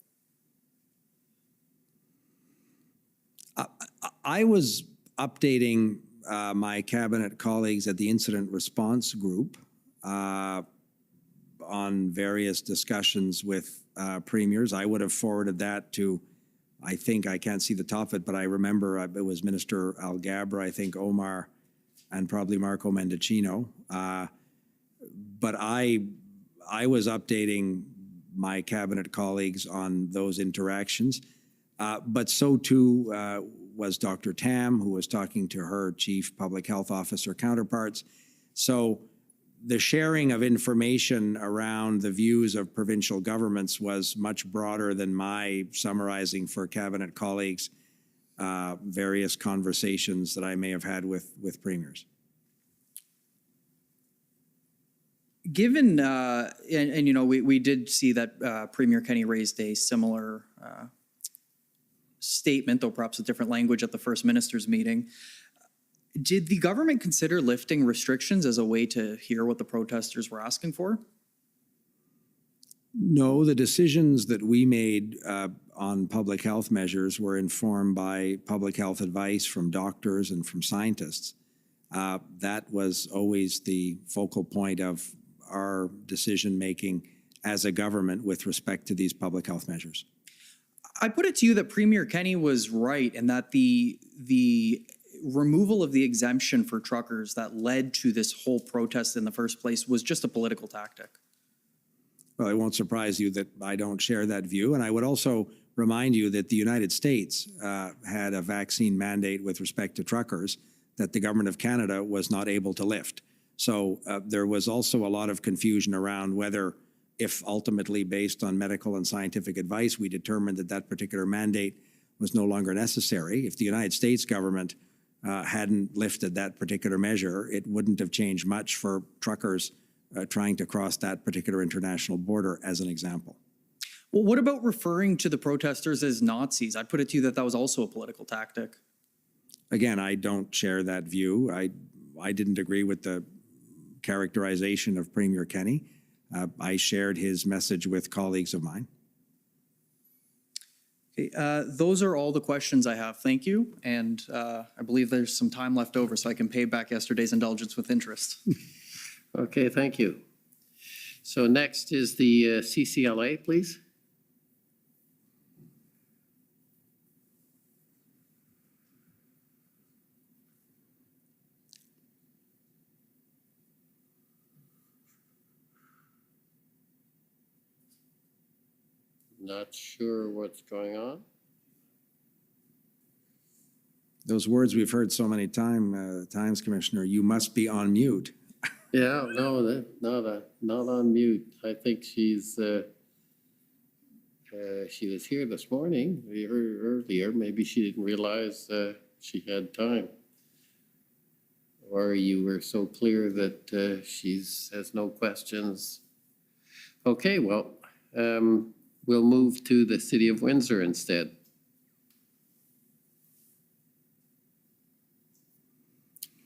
I was updating my Cabinet colleagues at the Incident Response Group on various discussions with premiers. I would have forwarded that to, I think, I can't see the top of it, but I remember it was Minister Algabra, I think Omar, and probably Marco Mendicino. But I was updating my Cabinet colleagues on those interactions. But so too was Dr. Tam, who was talking to her Chief Public Health Officer counterparts. So the sharing of information around the views of provincial governments was much broader than my summarizing for Cabinet colleagues various conversations that I may have had with premiers. Given, and you know, we did see that Premier Kenny raised a similar statement, though perhaps a different language, at the First Minister's meeting. Did the government consider lifting restrictions as a way to hear what the protesters were asking for? No, the decisions that we made on public health measures were informed by public health advice from doctors and from scientists. That was always the focal point of our decision-making as a government with respect to these public health measures. I put it to you that Premier Kenny was right and that the removal of the exemption for truckers that led to this whole protest in the first place was just a political tactic. Well, it won't surprise you that I don't share that view. And I would also remind you that the United States had a vaccine mandate with respect to truckers that the government of Canada was not able to lift. So there was also a lot of confusion around whether, if ultimately based on medical and scientific advice, we determined that that particular mandate was no longer necessary. If the United States government hadn't lifted that particular measure, it wouldn't have changed much for truckers trying to cross that particular international border, as an example. Well, what about referring to the protesters as Nazis? I put it to you that that was also a political tactic. Again, I don't share that view. I didn't agree with the characterization of Premier Kenny. I shared his message with colleagues of mine. Okay, those are all the questions I have. Thank you. And I believe there's some time left over so I can pay back yesterday's indulgence with interest. Okay, thank you. So next is the CCLA, please. Not sure what's going on. Those words we've heard so many times, Commissioner, you must be on mute. Yeah, no, not on mute. I think she's, she was here this morning, earlier. Maybe she didn't realize she had time. Or you were so clear that she has no questions. Okay, well, we'll move to the City of Windsor instead.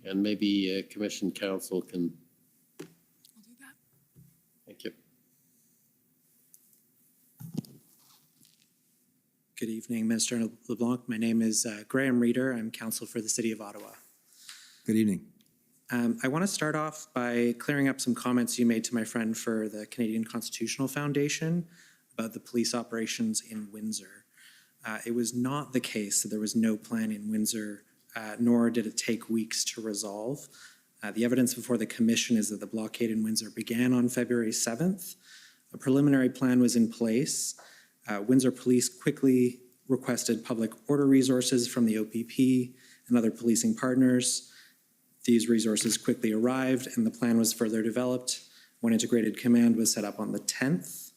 And maybe Commission Council can. I'll do that. Thank you. Good evening, Minister LeBlanc. My name is Graham Reeder. I'm counsel for the City of Ottawa. Good evening. I want to start off by clearing up some comments you made to my friend for the Canadian Constitutional Foundation about the police operations in Windsor. It was not the case that there was no plan in Windsor, nor did it take weeks to resolve. The evidence before the Commission is that the blockade in Windsor began on February 7th. A preliminary plan was in place. Windsor Police quickly requested public order resources from the OPP and other policing partners. These resources quickly arrived and the plan was further developed. One integrated command was set up on the 10th.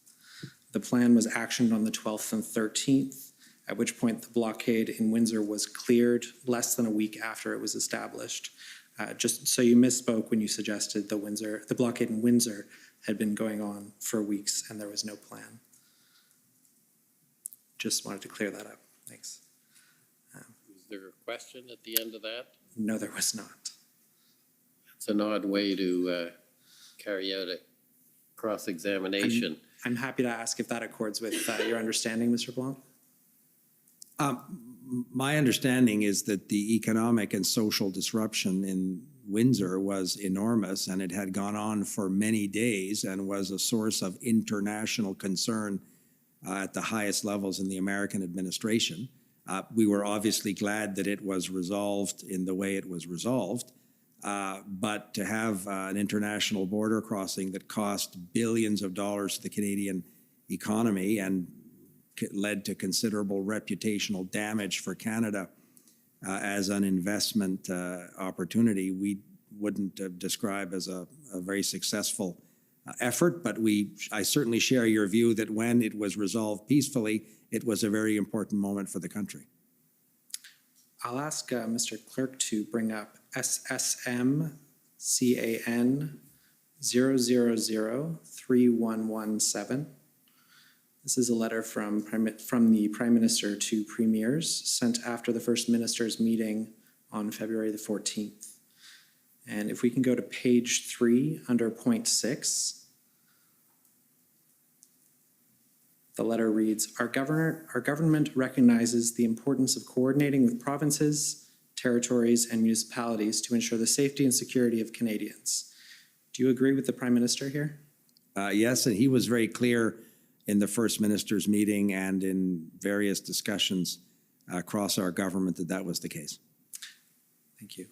The plan was actioned on the 12th and 13th, at which point the blockade in Windsor was cleared less than a week after it was established. Just so you misspoke when you suggested the blockade in Windsor had been going on for weeks and there was no plan. Just wanted to clear that up. Thanks. Was there a question at the end of that? No, there was not. It's an odd way to carry out a cross-examination. I'm happy to ask if that accords with your understanding, Mr. Blanc. My understanding is that the economic and social disruption in Windsor was enormous, and it had gone on for many days and was a source of international concern at the highest levels in the American administration. We were obviously glad that it was resolved in the way it was resolved, but to have an international border crossing that cost billions of dollars to the Canadian economy and led to considerable reputational damage for Canada as an investment opportunity, we wouldn't describe as a very successful effort, but I certainly share your view that when it was resolved peacefully, it was a very important moment for the country. I'll ask Mr. Clerk to bring up SSM CAN 0003117. This is a letter from the Prime Minister to Premiers sent after the First Minister's meeting on February the 14th. And if we can go to page 3 under point 6, the letter reads, Our government recognizes the importance of coordinating with provinces, territories, and municipalities to ensure the safety and security of Canadians. Do you agree with the Prime Minister here? Yes, and he was very clear in the First Minister's meeting and in various discussions across our government that that was the case. Thank you.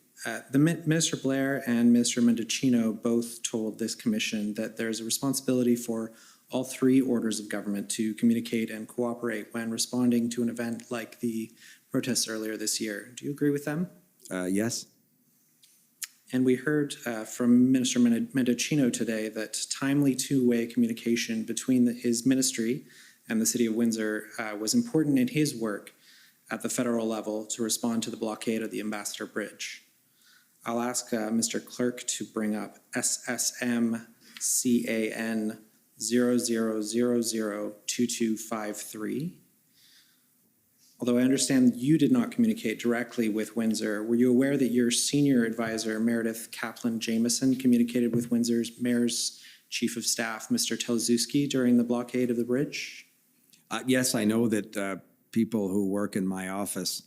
Minister Blair and Minister Mendocino both told this commission that there's a responsibility for all three orders of government to communicate and cooperate when responding to an event like the protests earlier this year. Do you agree with them? Yes. And we heard from Minister Mendocino today that timely two-way communication between his ministry and the City of Windsor was important in his work at the federal level to respond to the blockade of the Ambassador Bridge. I'll ask Mr. Clerk to bring up SSM CAN 00002253. Although I understand you did not communicate directly with Windsor, were you aware that your senior advisor, Meredith Kaplan-Jameson, communicated with Windsor's Mayor's Chief of Staff, Mr. Telzewski, during the blockade of the bridge? Yes, I know that people who work in my office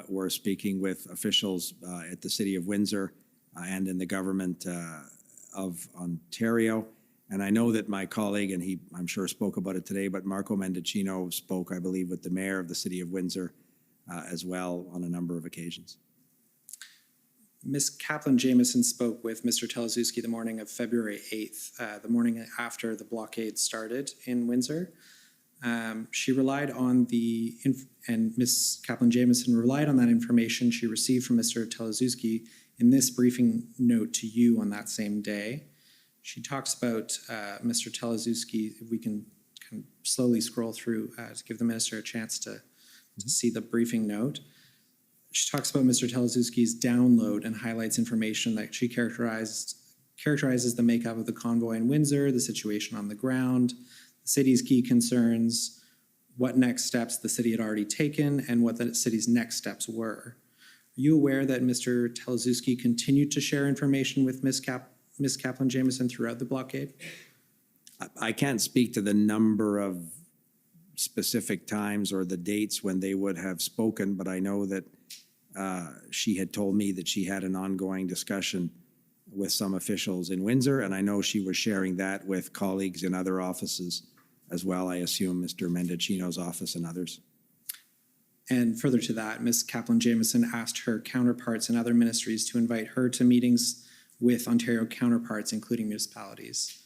were speaking with officials at the City of Windsor and in the government of Ontario. And I know that my colleague, and he, I'm sure, spoke about it today, but Marco Mendocino spoke, I believe, with the mayor of the City of Windsor as well on a number of occasions. Ms. Kaplan-Jameson spoke with Mr. Telzewski the morning of February 8th, the morning after the blockade started in Windsor. She relied on and Ms. Kaplan-Jameson relied on that information she received from Mr. Telzewski in this briefing note to you on that same day. She talks about Mr. Telzewski, if we can kind of slowly scroll through to give the minister a chance to see the briefing note. She talks about Mr. Telzewski's download and highlights information that she characterizes the makeup of the convoy in Windsor, the situation on the ground, the city's key concerns, what next steps the city had already taken, and what the city's next steps were. Are you aware that Mr. Telzewski continued to share information with Ms. Kaplan-Jameson throughout the blockade? I can't speak to the number of specific times or the dates when they would have spoken, but I know that she had told me that she had an ongoing discussion with some officials in Windsor, and I know she was sharing that with colleagues in other offices as well. I assume Mr. Mendocino's office and others. And further to that, Ms. Kaplan-Jameson asked her counterparts in other ministries to invite her to meetings with Ontario counterparts, including municipalities.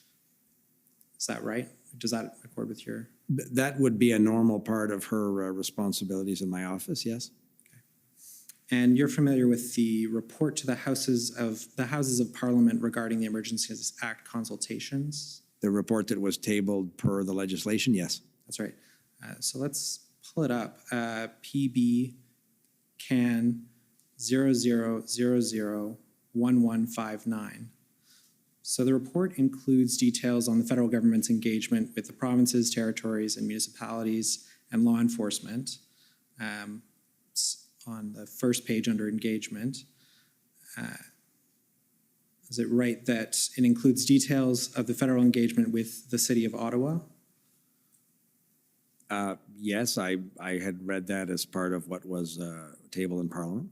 Is that right? Does that accord with your? That would be a normal part of her responsibilities in my office, yes. And you're familiar with the report to the Houses of Parliament regarding the Emergencies Act consultations? The report that was tabled per the legislation, yes. That's right. So let's pull it up. PB CAN 00001159. So the report includes details on the federal government's engagement with the provinces, territories, and municipalities and law enforcement. On the first page under engagement. Is it right that it includes details of the federal engagement with the city of Ottawa? Yes, I had read that as part of what was tabled in Parliament.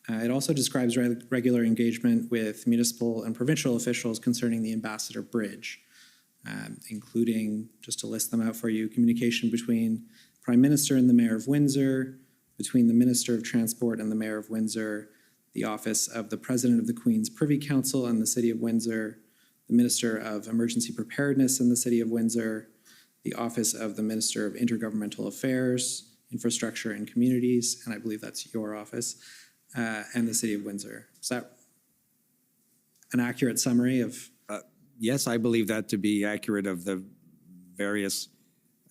It also describes regular engagement with municipal and provincial officials concerning the Ambassador Bridge, including, just to list them out for you, communication between Prime Minister and the Mayor of Windsor, between the Minister of Transport and the Mayor of Windsor, the Office of the President of the Queen's Privy Council and the City of Windsor, the Minister of Emergency Preparedness in the City of Windsor, the Office of the Minister of Intergovernmental Affairs, Infrastructure and Communities, and I believe that's your office, and the City of Windsor. Is that an accurate summary of? Yes, I believe that to be accurate of the various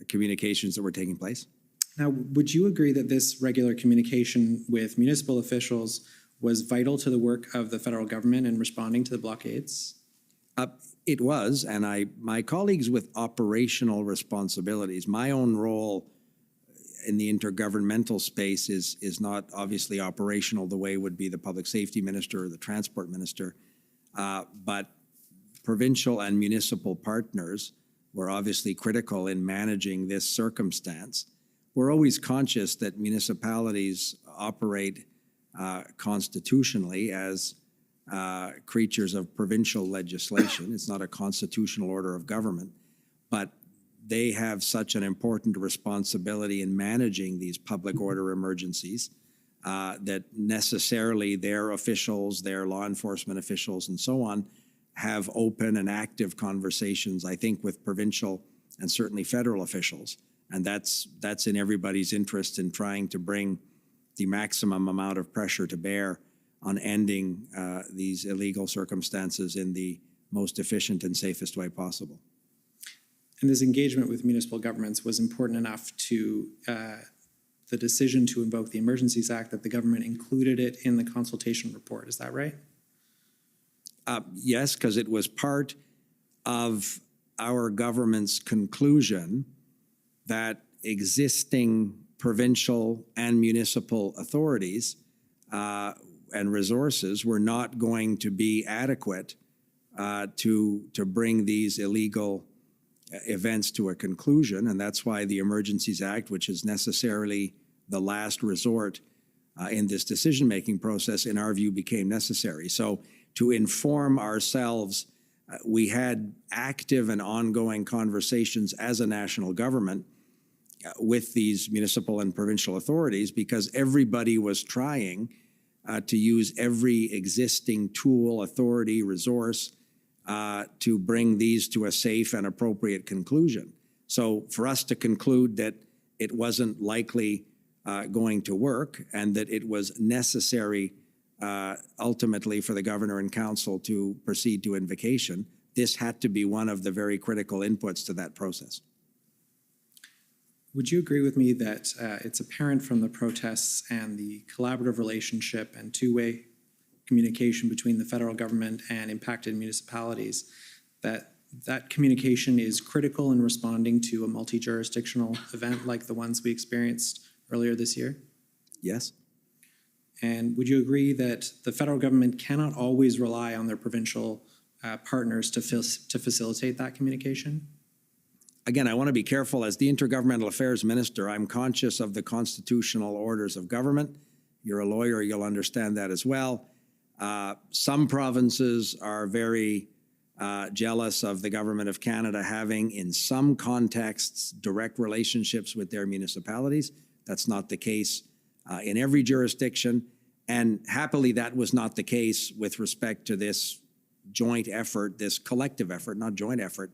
communications that were taking place. Now, would you agree that this regular communication with municipal officials was vital to the work of the federal government in responding to the blockades? It was, and my colleagues with operational responsibilities, my own role in the intergovernmental space is not obviously operational the way would be the public safety minister or the transport minister, but provincial and municipal partners were obviously critical in managing this circumstance. We're always conscious that municipalities operate constitutionally as creatures of provincial legislation. It's not a constitutional order of government, but they have such an important responsibility in managing these public order emergencies that necessarily their officials, their law enforcement officials and so on, have open and active conversations, I think, with provincial and certainly federal officials. And that's in everybody's interest in trying to bring the maximum amount of pressure to bear on ending these illegal circumstances in the most efficient and safest way possible. And this engagement with municipal governments was important enough to the decision to invoke the Emergencies Act that the government included it in the consultation report. Is that right? Yes, because it was part of our government's conclusion that existing provincial and municipal authorities and resources were not going to be adequate to bring these illegal events to a conclusion. And that's why the Emergencies Act, which is necessarily the last resort in this decision-making process, in our view, became necessary. So to inform ourselves, we had active and ongoing conversations as a national government with these municipal and provincial authorities because everybody was trying to use every existing tool, authority, resource to bring these to a safe and appropriate conclusion. So for us to conclude that it wasn't likely going to work and that it was necessary ultimately for the governor and council to proceed to invocation, this had to be one of the very critical inputs to that process. Would you agree with me that it's apparent from the protests and the collaborative relationship and two-way communication between the federal government and impacted municipalities that that communication is critical in responding to a multi-jurisdictional event like the ones we experienced earlier this year? Yes. And would you agree that the federal government cannot always rely on their provincial partners to facilitate that communication? again, I want to be careful. As the Intergovernmental Affairs Minister, I'm conscious of the constitutional orders of government. You're a lawyer, you'll understand that as well. Some provinces are very jealous of the Government of Canada having, in some contexts, direct relationships with their municipalities. That's not the case in every jurisdiction. And happily, that was not the case with respect to this joint effort, this collective effort, not joint effort,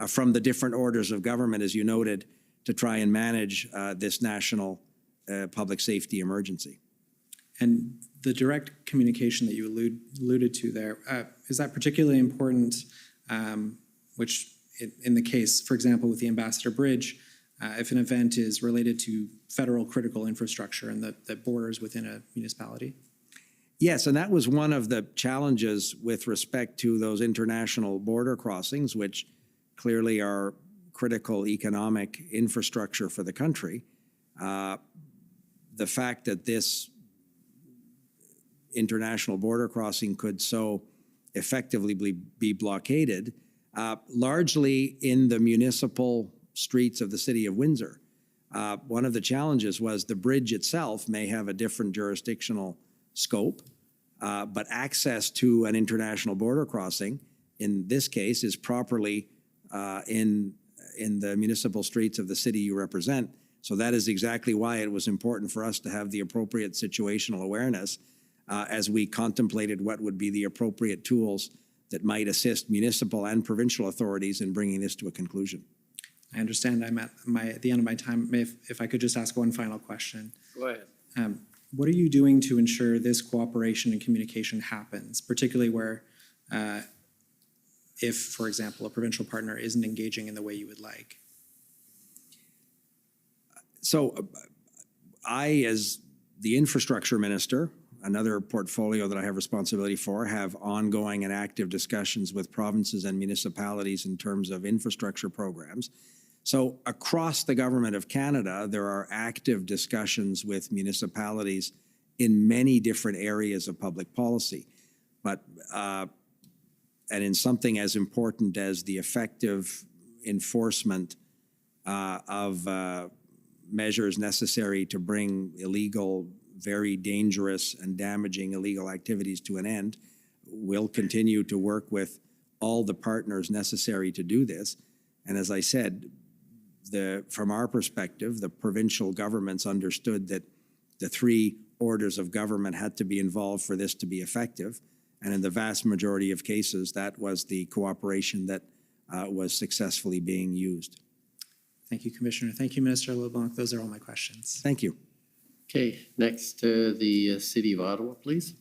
from the different orders of government, as you noted, to try and manage this national public safety emergency. And the direct communication that you alluded to there, is that particularly important, which in the case, for example, with the Ambassador Bridge, if an event is related to federal critical infrastructure and that borders within a municipality? Yes, and that was one of the challenges with respect to those international border crossings, which clearly are critical economic infrastructure for the country. The fact that this international border crossing could so effectively be blockaded, largely in the municipal streets of the city of Windsor. One of the challenges was the bridge itself may have a different jurisdictional scope, but access to an international border crossing, in this case, is properly in the municipal streets of the city you represent. So that is exactly why it was important for us to have the appropriate situational awareness as we contemplated what would be the appropriate tools that might assist municipal and provincial authorities in bringing this to a conclusion. I understand I'm at the end of my time. If I could just ask one final question. Go ahead. What are you doing to ensure this cooperation and communication happens, particularly where, if, for example, a provincial partner isn't engaging in the way you would like? So I, as the infrastructure minister, another portfolio that I have responsibility for, have ongoing and active discussions with provinces and municipalities in terms of infrastructure programs. So across the Government of Canada, there are active discussions with municipalities in many different areas of public policy. But, and in something as important as the effective enforcement of measures necessary to bring illegal, very dangerous and damaging illegal activities to an end, we'll continue to work with all the partners necessary to do this. And as I said, from our perspective, the provincial governments understood that the three orders of government had to be involved for this to be effective. And in the vast majority of cases, that was the cooperation that was successfully being used. Thank you, Commissioner. Thank you, Minister LeBlanc. Those are all my questions. Thank you. Okay, next to the City of Ottawa, please.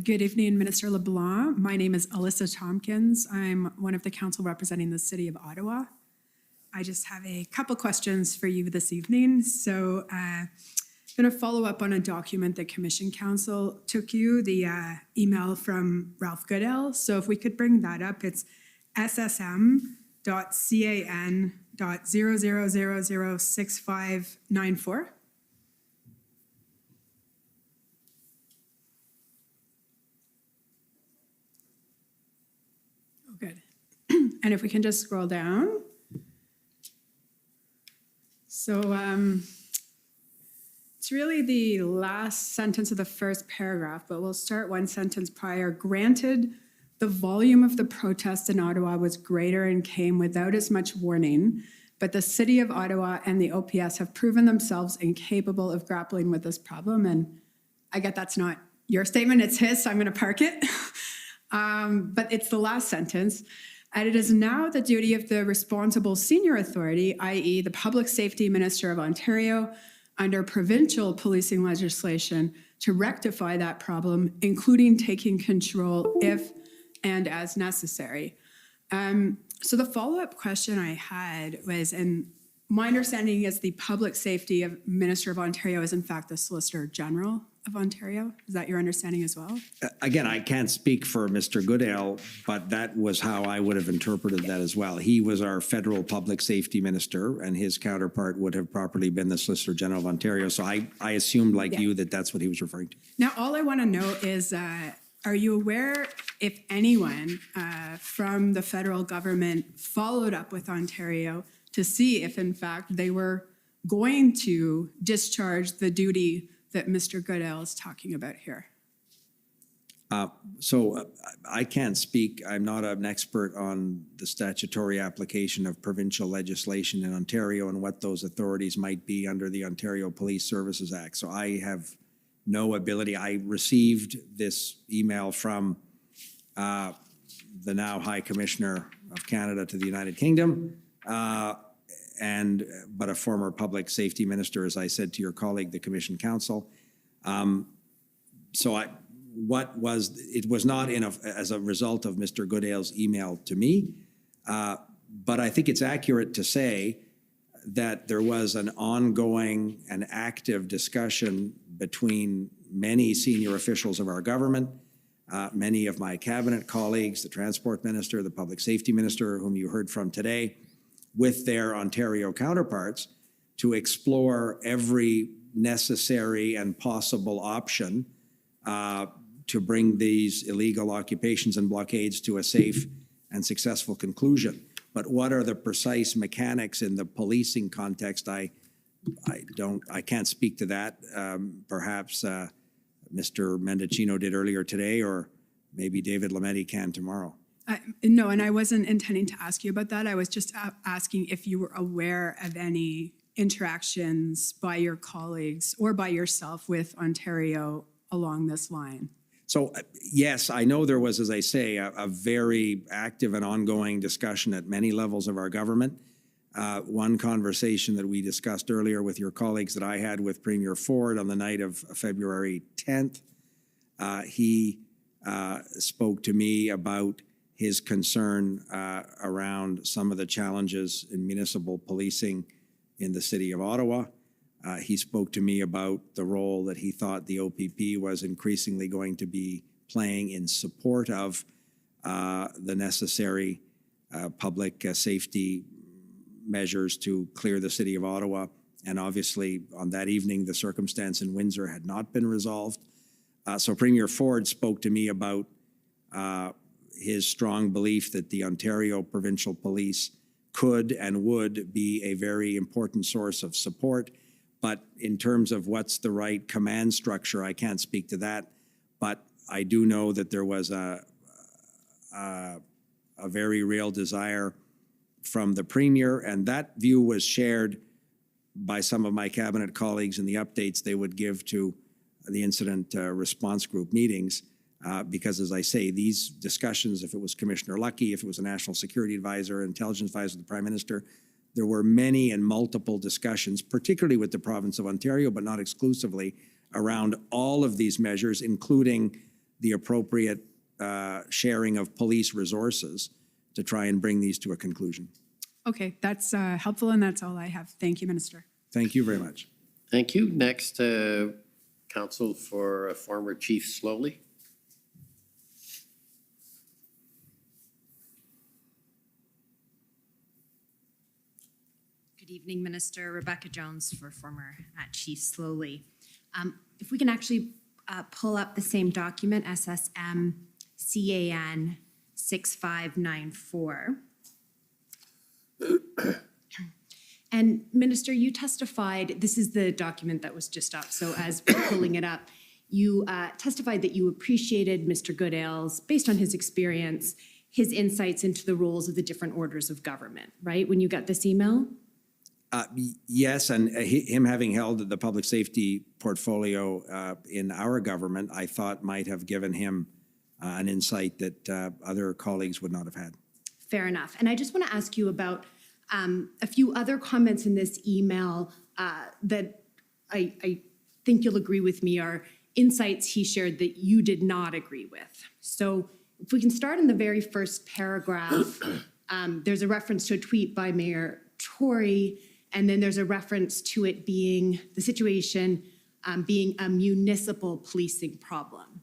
Good evening, Minister LeBlanc. My name is Alyssa Tompkins. I'm one of the council representing the City of Ottawa. I just have a couple questions for you this evening. So I'm going to follow up on a document that Commission Council took you, the email from Ralph Goodell. So if we could bring that up, it's ssm.can.00006594. Good. And if we can just scroll down. So it's really the last sentence of the first paragraph, but we'll start one sentence prior. Granted, the volume of the protest in Ottawa was greater and came without as much warning, but the City of Ottawa and the OPS have proven themselves incapable of grappling with this problem. And I get that's not your statement, it's his, so I'm going to park it. But it's the last sentence. And it is now the duty of the responsible senior authority, i.e. the Public Safety Minister of Ontario, under provincial policing legislation, to rectify that problem, including taking control if and as necessary. So the follow-up question I had was, and my understanding is the Public Safety Minister of Ontario is in fact the Solicitor General of Ontario? Is that your understanding as well? Again, I can't speak for Mr. Goodale, but that was how I would have interpreted that as well. He was our federal public safety minister, and his counterpart would have properly been the Solicitor General of Ontario. So I assumed, like you, that that's what he was referring to. Now, all I want to know is, are you aware if anyone from the federal government followed up with Ontario to see if, in fact, they were going to discharge the duty that Mr. Goodale is talking about here? I can't speak. I'm not an expert on the statutory application of provincial legislation in Ontario and what those authorities might be under the Ontario Police Services Act. So I have no ability. I received this email from the now High Commissioner of Canada to the United Kingdom, but a former public safety minister, as I said to your colleague, the Commission Counsel. It was not as a result of Mr. Goodale's email to me, but I think it's accurate to say that there was an ongoing and active discussion between many senior officials of our government, many of my cabinet colleagues, the transport minister, the public safety minister, whom you heard from today, with their Ontario counterparts to explore every necessary and possible option to bring these illegal occupations and blockades to a safe and successful conclusion. But what are the precise mechanics in the policing context? I can't speak to that. Perhaps Mr. Mendocino did earlier today, or maybe David Lametti can tomorrow. No, and I wasn't intending to ask you about that. I was just asking if you were aware of any interactions by your colleagues or by yourself with Ontario along this line. So yes, I know there was, as I say, a very active and ongoing discussion at many levels of our government. One conversation that we discussed earlier with your colleagues that I had with Premier Ford on the night of February 10th, he spoke to me about his concern around some of the challenges in municipal policing in the city of Ottawa. He spoke to me about the role that he thought the OPP was increasingly going to be playing in support of the necessary public safety measures to clear the city of Ottawa. And obviously, on that evening, the circumstance in Windsor had not been resolved. So Premier Ford spoke to me about his strong belief that the Ontario Provincial Police could and would be a very important source of support. But in terms of what's the right command structure, I can't speak to that. But I do know that there was a very real desire from the Premier, and that view was shared by some of my cabinet colleagues in the updates they would give to the incident response group meetings. Because, as I say, these discussions, if it was Commissioner Lucky, if it was a national security advisor, intelligence advisor, the Prime Minister, there were many and multiple discussions, particularly with the province of Ontario, but not exclusively, around all of these measures, including the appropriate sharing of police resources to try and bring these to a conclusion. Okay, that's helpful, and that's all I have. Thank you, Minister. Thank you very much. Thank you. Next, counsel for former Chief Slowly. Good evening, Minister. Rebecca Jones for former Chief Slowly. If we can actually pull up the same document, SSM CAN 6594. And Minister, you testified, this is the document that was just up, so as we're pulling it up, you testified that you appreciated Mr. Goodale's, based on his experience, his insights into the roles of the different orders of government, right, when you got this email? Yes, and him having held the public safety portfolio in our government, I thought might have given him an insight that other colleagues would not have had. Fair enough. And I just want to ask you about a few other comments in this email that I think you'll agree with me are insights he shared that you did not agree with. So if we can start in the very first paragraph, there's a reference to a tweet by Mayor Tory, and then there's a reference to it being the situation being a municipal policing problem.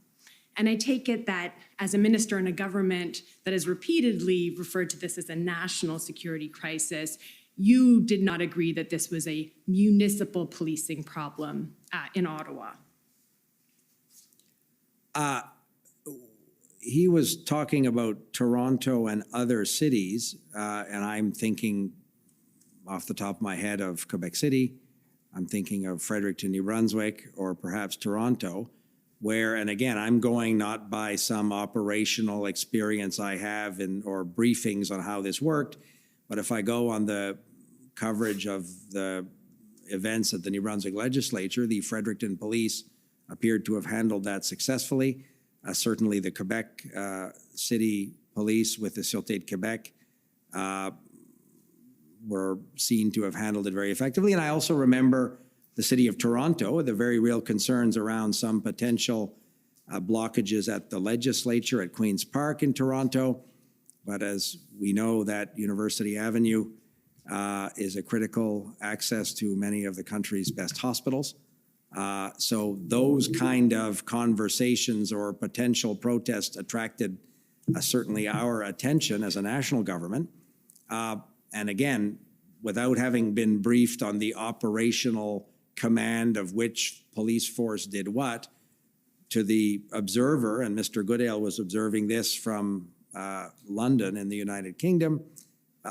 And I take it that as a minister in a government that has repeatedly referred to this as a national security crisis, you did not agree that this was a municipal policing problem in Ottawa. He was talking about Toronto and other cities, and I'm thinking off the top of my head of Quebec City. I'm thinking of Fredericton, New Brunswick, or perhaps Toronto, where, and again, I'm going not by some operational experience I have or briefings on how this worked, but if I go on the coverage of the events at the New Brunswick legislature, the Fredericton police appeared to have handled that successfully. Certainly the Quebec City Police with the Sûreté de Québec were seen to have handled it very effectively. And I also remember the city of Toronto, the very real concerns around some potential blockages at the legislature at Queen's Park in Toronto. But as we know, that University Avenue is a critical access to many of the country's best hospitals. So those kind of conversations or potential protests attracted certainly our attention as a national government. And again, without having been briefed on the operational command of which police force did what, to the observer, and Mr. Goodale was observing this from London in the United Kingdom,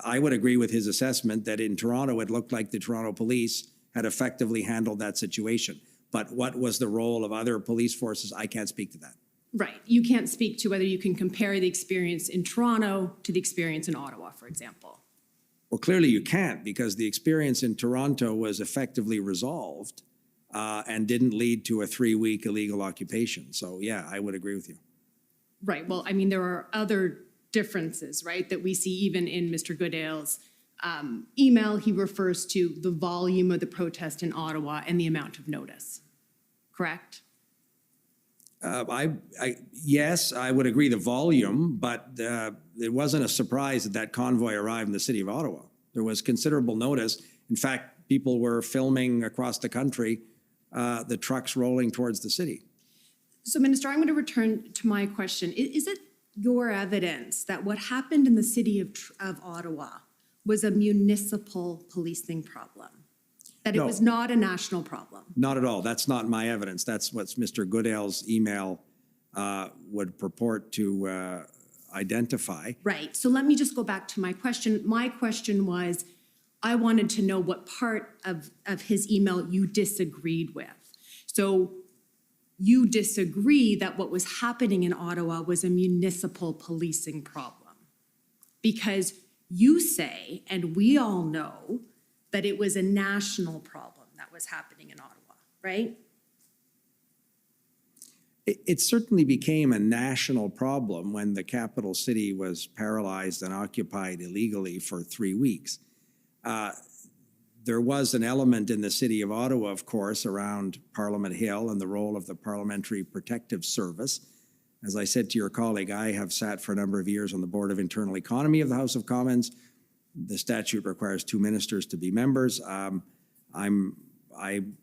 I would agree with his assessment that in Toronto, it looked like the Toronto police had effectively handled that situation. But what was the role of other police forces? I can't speak to that. Right. You can't speak to whether you can compare the experience in Toronto to the experience in Ottawa, for example. Well, clearly you can't, because the experience in Toronto was effectively resolved and didn't lead to a 3-week illegal occupation. So yeah, I would agree with you. Right. Well, I mean, there are other differences, right, that we see even in Mr. Goodale's email. He refers to the volume of the protest in Ottawa and the amount of notice. Correct? Yes, I would agree the volume, but it wasn't a surprise that that convoy arrived in the city of Ottawa. There was considerable notice. In fact, people were filming across the country the trucks rolling towards the city. So, Minister, I'm going to return to my question. Is it your evidence that what happened in the city of Ottawa was a municipal policing problem? That it was not a national problem? Not at all. That's not my evidence. That's what Mr. Goodale's email would purport to identify. Right. So let me just go back to my question. My question was, I wanted to know what part of his email you disagreed with. So you disagree that what was happening in Ottawa was a municipal policing problem, because you say, and we all know, that it was a national problem that was happening in Ottawa, right? It certainly became a national problem when the capital city was paralyzed and occupied illegally for 3 weeks. There was an element in the city of Ottawa, of course, around Parliament Hill and the role of the Parliamentary Protective Service. As I said to your colleague, I have sat for a number of years on the Board of Internal Economy of the House of Commons. The statute requires 2 ministers to be members. I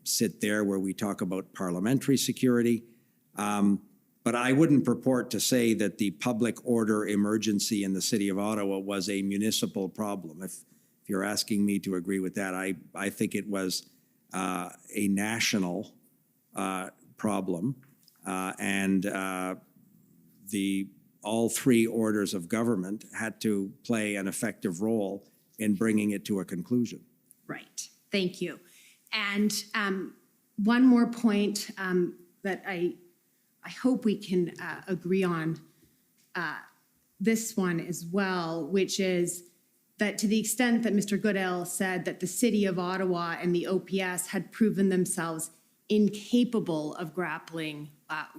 sit there where we talk about parliamentary security. But I wouldn't purport to say that the public order emergency in the city of Ottawa was a municipal problem. If you're asking me to agree with that, I think it was a national problem. All 3 orders of government had to play an effective role in bringing it to a conclusion. Right. Thank you. And one more point that I hope we can agree on this one as well, which is that to the extent that Mr. Goodale said that the city of Ottawa and the OPS had proven themselves incapable of grappling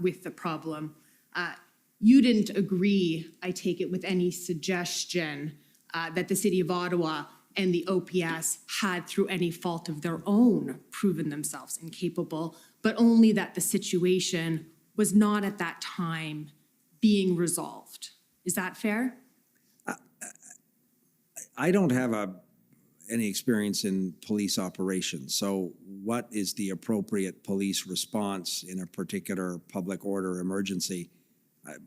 with the problem, you didn't agree, I take it, with any suggestion that the city of Ottawa and the OPS had, through any fault of their own, proven themselves incapable, but only that the situation was not at that time being resolved. Is that fair? I don't have any experience in police operations. So what is the appropriate police response in a particular public order emergency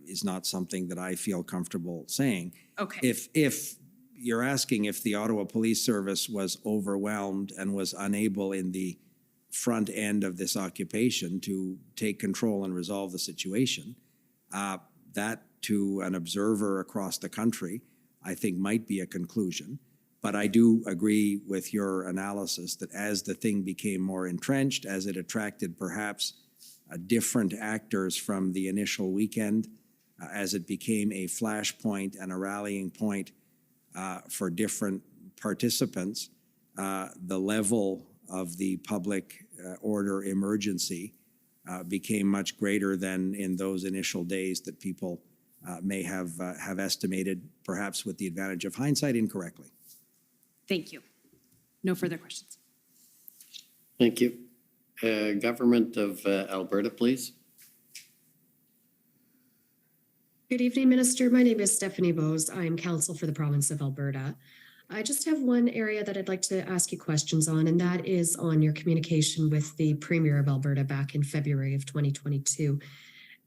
is not something that I feel comfortable saying. Okay. If you're asking if the Ottawa Police Service was overwhelmed and was unable in the front end of this occupation to take control and resolve the situation, that to an observer across the country, I think might be a conclusion. But I do agree with your analysis that as the thing became more entrenched, as it attracted perhaps different actors from the initial weekend, as it became a flashpoint and a rallying point for different participants, the level of the public order emergency became much greater than in those initial days that people may have estimated, perhaps with the advantage of hindsight, incorrectly. Thank you. No further questions. Thank you. Government of Alberta, please. Good evening, Minister. My name is Stephanie Bose. I am counsel for the province of Alberta. I just have one area that I'd like to ask you questions on, and that is on your communication with the Premier of Alberta back in February of 2022.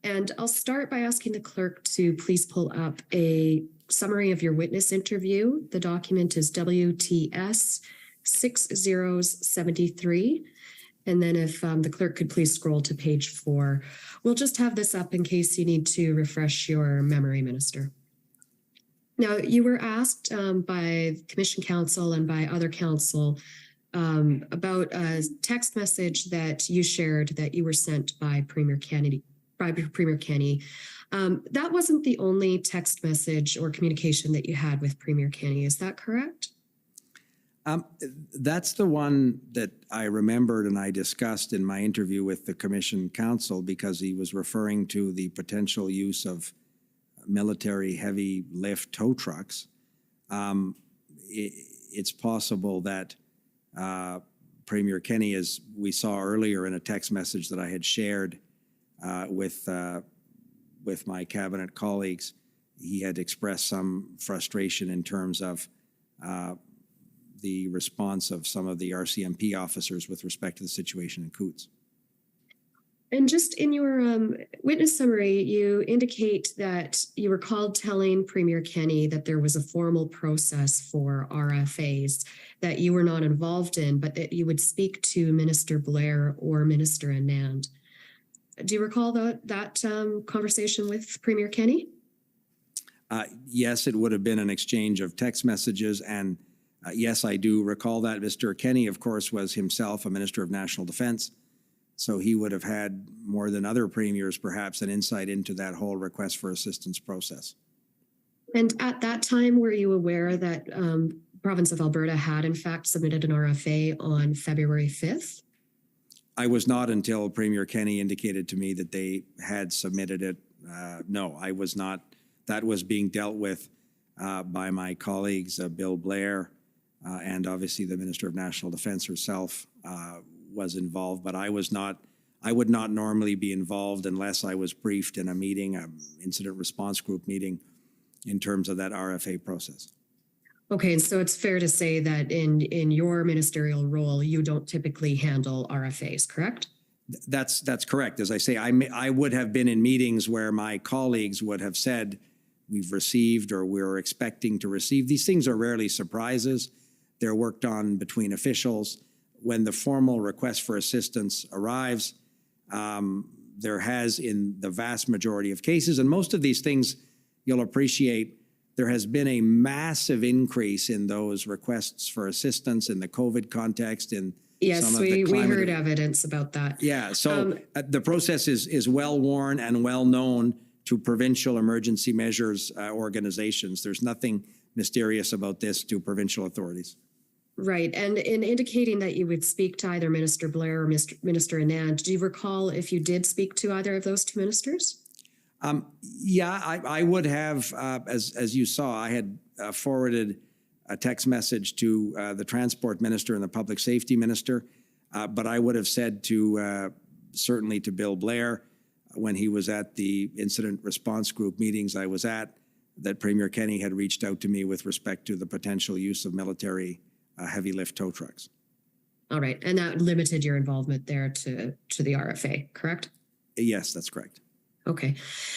And I'll start by asking the clerk to please pull up a summary of your witness interview. The document is WTS 6073. And then if the clerk could please scroll to page 4. We'll just have this up in case you need to refresh your memory, Minister. Now, you were asked by Commission Counsel and by other counsel about a text message that you shared that you were sent by Premier Kennedy. That wasn't the only text message or communication that you had with Premier Kennedy. Is that correct? That's the one that I remembered and I discussed in my interview with the Commission Counsel, because he was referring to the potential use of military heavy lift tow trucks. It's possible that Premier Kennedy, as we saw earlier in a text message that I had shared with my cabinet colleagues, he had expressed some frustration in terms of the response of some of the RCMP officers with respect to the situation in Coutts. And just in your witness summary, you indicate that you recalled telling Premier Kennedy that there was a formal process for RFAs that you were not involved in, but that you would speak to Minister Blair or Minister Anand. Do you recall that conversation with Premier Kennedy? Yes, it would have been an exchange of text messages, and yes, I do recall that. Mr. Kennedy, of course, was himself a Minister of National Defense, so he would have had more than other premiers perhaps an insight into that whole request for assistance process. And at that time, were you aware that province of Alberta had in fact submitted an RFA on February 5th? I was not until Premier Kennedy indicated to me that they had submitted it. No, I was not. That was being dealt with by my colleagues, Bill Blair, and obviously the Minister of National Defense herself was involved, but I was not. I would not normally be involved unless I was briefed in a meeting, an incident response group meeting, in terms of that RFA process. Okay, and so it's fair to say that in your ministerial role, you don't typically handle RFAs, correct? That's correct. As I say, I would have been in meetings where my colleagues would have said, we've received or we're expecting to receive. These things are rarely surprises. They're worked on between officials. When the formal request for assistance arrives, there has, in the vast majority of cases, and most of these things you'll appreciate, there has been a massive increase in those requests for assistance in the COVID context. Yes, we heard evidence about that. Yeah, so the process is well worn and well known to provincial emergency measures organizations. There's nothing mysterious about this to provincial authorities. Right, and in indicating that you would speak to either Minister Blair or Minister Anand, do you recall if you did speak to either of those two ministers? Yeah, I would have, as you saw, I had forwarded a text message to the Transport Minister and the Public Safety Minister, but I would have said to, certainly to Bill Blair, when he was at the incident response group meetings I was at, that Premier Kennedy had reached out to me with respect to the potential use of military heavy lift tow trucks. All right, and that limited your involvement there to the RFA, correct? Yes, that's correct. Okay.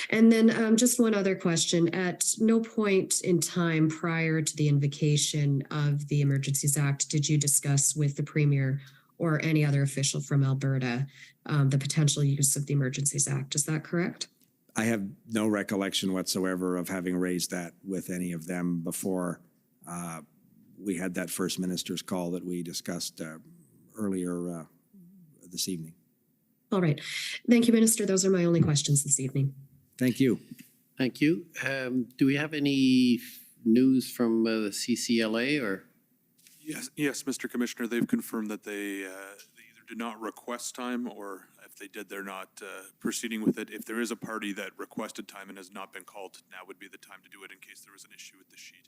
And then just one other question. At no point in time prior to the invocation of the Emergencies Act did you discuss with the Premier or any other official from Alberta the potential use of the Emergencies Act. Is that correct? I have no recollection whatsoever of having raised that with any of them before we had that first minister's call that we discussed earlier this evening. All right. Thank you, Minister. Those are my only questions this evening. Thank you. Thank you. Do we have any news from the CCLA or? Yes, Mr. Commissioner, they've confirmed that they either did not request time, or if they did, they're not proceeding with it. If there is a party that requested time and has not been called, now would be the time to do it in case there was an issue with the sheet.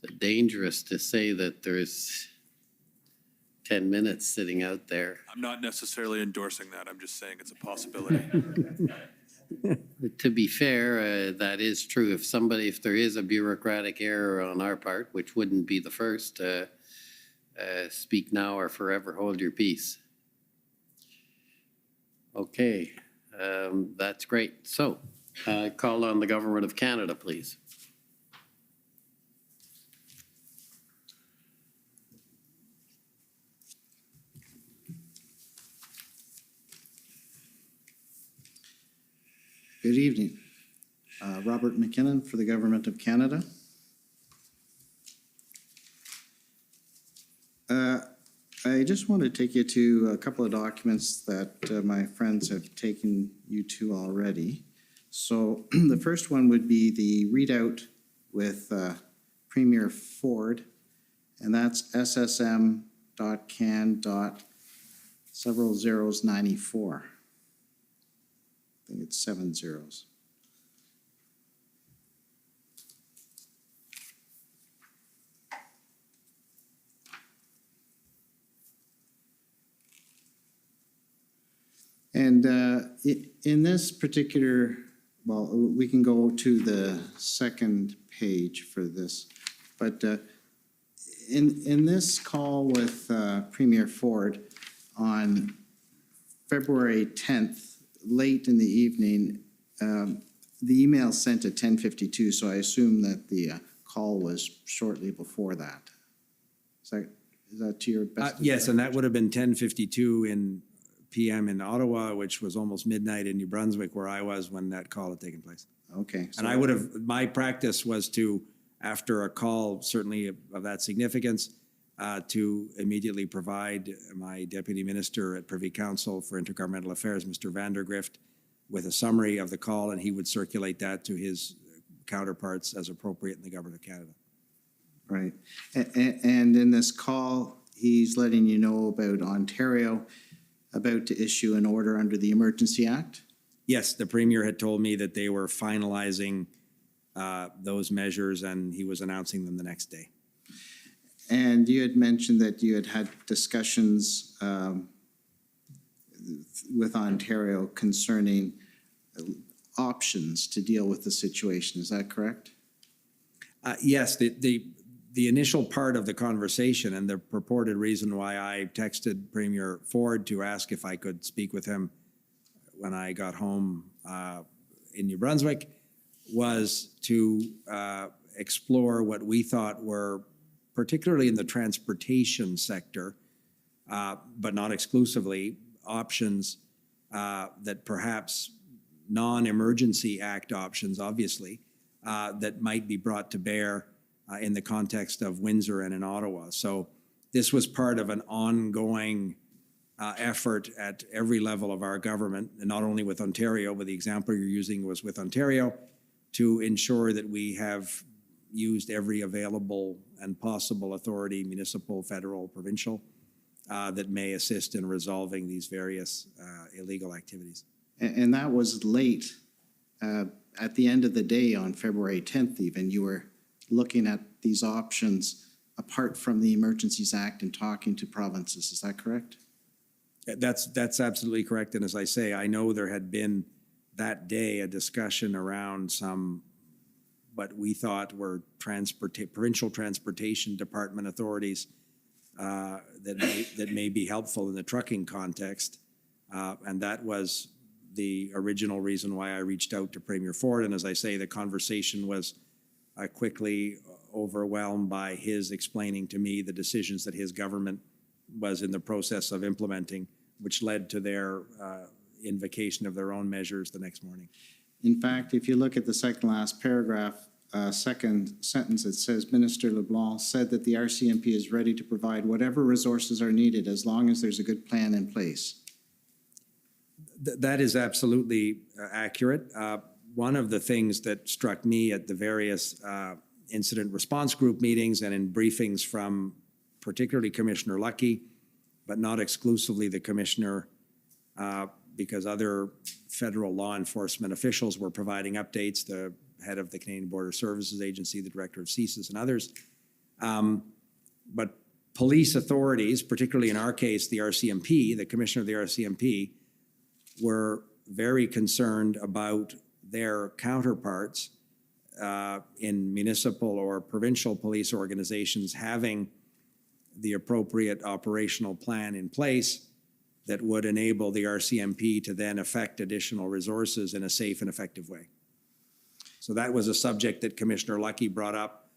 It's dangerous to say that there's 10 minutes sitting out there. I'm not necessarily endorsing that. I'm just saying it's a possibility. To be fair, that is true. If there is a bureaucratic error on our part, which wouldn't be the first, speak now or forever hold your peace. Okay, that's great. So, call on the Government of Canada, please. Good evening. Robert McKinnon for the Government of Canada. I just want to take you to a couple of documents that my friends have taken you to already. So the first one would be the readout with Premier Ford, and that's ssm.can.94. I think it's 7 zeros. And in this particular, well, we can go to the second page for this, but in this call with Premier Ford on February 10th, late in the evening, the email sent at 10:52, so I assume that the call was shortly before that. Is that to your best? Yes, and that would have been 10:52 p.m. in Ottawa, which was almost midnight in New Brunswick, where I was when that call had taken place. Okay. And I would have, my practice was to, after a call, certainly of that significance, to immediately provide my Deputy Minister at Privy Council for Intergovernmental Affairs, Mr. Vandergrift, with a summary of the call, and he would circulate that to his counterparts as appropriate in the Government of Canada. Right. And in this call, he's letting you know about Ontario about to issue an order under the Emergency Act? Yes, the Premier had told me that they were finalizing those measures, and he was announcing them the next day. And you had mentioned that you had had discussions with Ontario concerning options to deal with the situation. Is that correct? Yes, the initial part of the conversation and the purported reason why I texted Premier Ford to ask if I could speak with him when I got home in New Brunswick was to explore what we thought were, particularly in the transportation sector, but not exclusively, options that perhaps non-emergency act options, obviously, that might be brought to bear in the context of Windsor and in Ottawa. So this was part of an ongoing effort at every level of our government, and not only with Ontario, but the example you're using was with Ontario, to ensure that we have used every available and possible authority, municipal, federal, provincial, that may assist in resolving these various illegal activities. And that was late at the end of the day on February 10th even. You were looking at these options apart from the Emergencies Act and talking to provinces. Is that correct? That's absolutely correct. And as I say, I know there had been that day a discussion around some what we thought were provincial transportation department authorities that may be helpful in the trucking context. And that was the original reason why I reached out to Premier Ford. And as I say, the conversation was quickly overwhelmed by his explaining to me the decisions that his government was in the process of implementing, which led to their invocation of their own measures the next morning. In fact, if you look at the second last paragraph, second sentence, it says, Minister LeBlanc said that the RCMP is ready to provide whatever resources are needed as long as there's a good plan in place. That is absolutely accurate. One of the things that struck me at the various incident response group meetings and in briefings from particularly Commissioner Lucky, but not exclusively the Commissioner, because other federal law enforcement officials were providing updates, the head of the Canadian Border Services Agency, the director of CSIS, and others. But police authorities, particularly in our case, the RCMP, the Commissioner of the RCMP, were very concerned about their counterparts in municipal or provincial police organizations having the appropriate operational plan in place that would enable the RCMP to then effect additional resources in a safe and effective way. So that was a subject that Commissioner Lucky brought up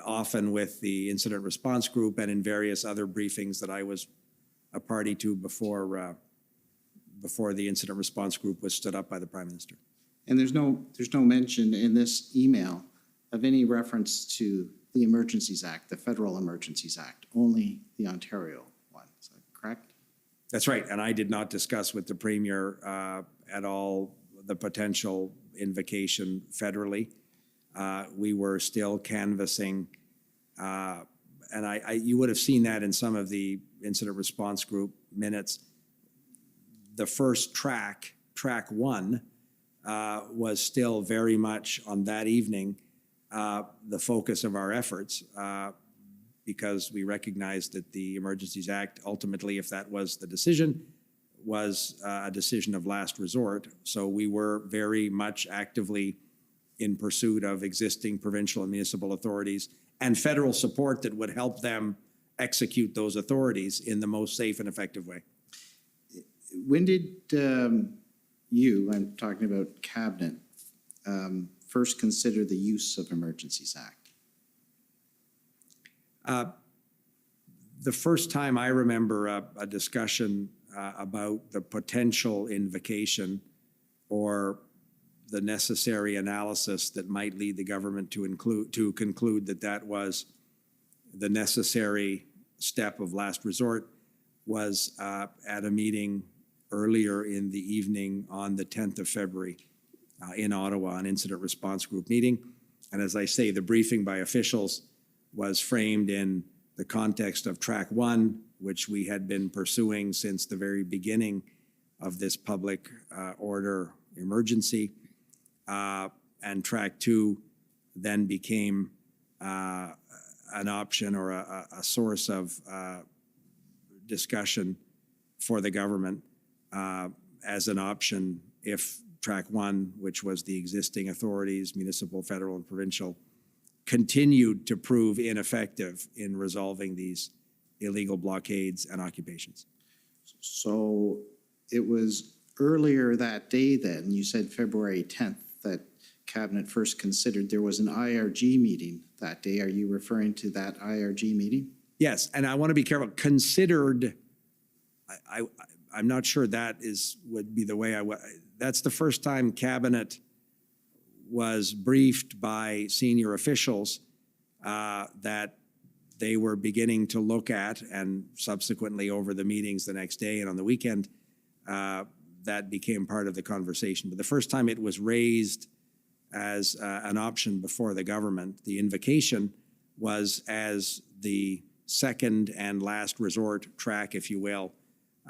often with the incident response group and in various other briefings that I was a party to before the incident response group was stood up by the Prime Minister. And there's no mention in this email of any reference to the Emergencies Act, the Federal Emergencies Act, only the Ontario one. Is that correct? That's right. And I did not discuss with the Premier at all the potential invocation federally. We were still canvassing, and you would have seen that in some of the incident response group minutes. The first track one, was still very much on that evening the focus of our efforts, because we recognized that the Emergencies Act, ultimately, if that was the decision, was a decision of last resort. So we were very much actively in pursuit of existing provincial and municipal authorities and federal support that would help them execute those authorities in the most safe and effective way. When did you, I'm talking about Cabinet, first consider the use of Emergencies Act? The first time I remember a discussion about the potential invocation or the necessary analysis that might lead the government to conclude that that was the necessary step of last resort was at a meeting earlier in the evening on the 10th of February in Ottawa, an incident response group meeting. And as I say, the briefing by officials was framed in the context of Track 1, which we had been pursuing since the very beginning of this public order emergency. And Track 2 then became an option or a source of discussion for the government as an option if Track 1, which was the existing authorities, municipal, federal, and provincial, continued to prove ineffective in resolving these illegal blockades and occupations. So it was earlier that day then, you said February 10th, that Cabinet first considered. There was an IRG meeting that day. Are you referring to that IRG meeting? Yes, and I want to be careful. Considered, I'm not sure that would be the way that's the first time Cabinet was briefed by senior officials that they were beginning to look at, and subsequently over the meetings the next day and on the weekend, that became part of the conversation. But the first time it was raised as an option before the government, the invocation was as the second and last resort track, if you will,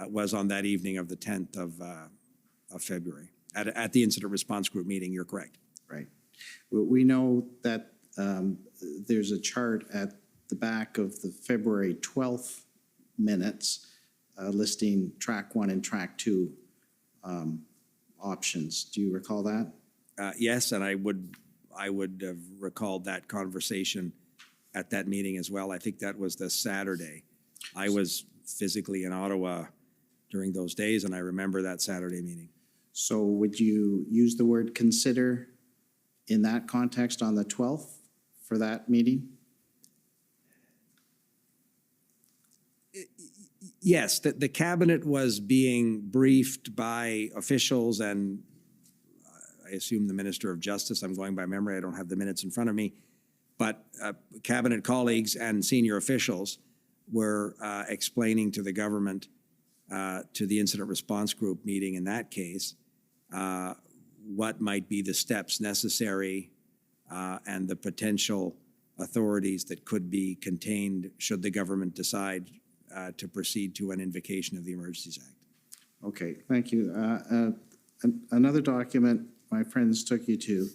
was on that evening of the 10th of February. At the incident response group meeting, you're correct. Right. We know that there's a chart at the back of the February 12th minutes listing Track 1 and Track 2 options. Do you recall that? Yes, and I would I would have recalled that conversation at that meeting as well. I think that was the Saturday. I was physically in Ottawa during those days, and I remember that Saturday meeting. So would you use the word consider in that context on the 12th for that meeting? Yes, the cabinet was being briefed by officials and I assume the Minister of Justice. I'm going by memory. I don't have the minutes in front of me. But cabinet colleagues and senior officials were explaining to the government, to the incident response group meeting in that case, what might be the steps necessary and the potential authorities that could be contained should the government decide to proceed to an invocation of the Emergencies Act. Okay, Thank you. Another document my friends took you to,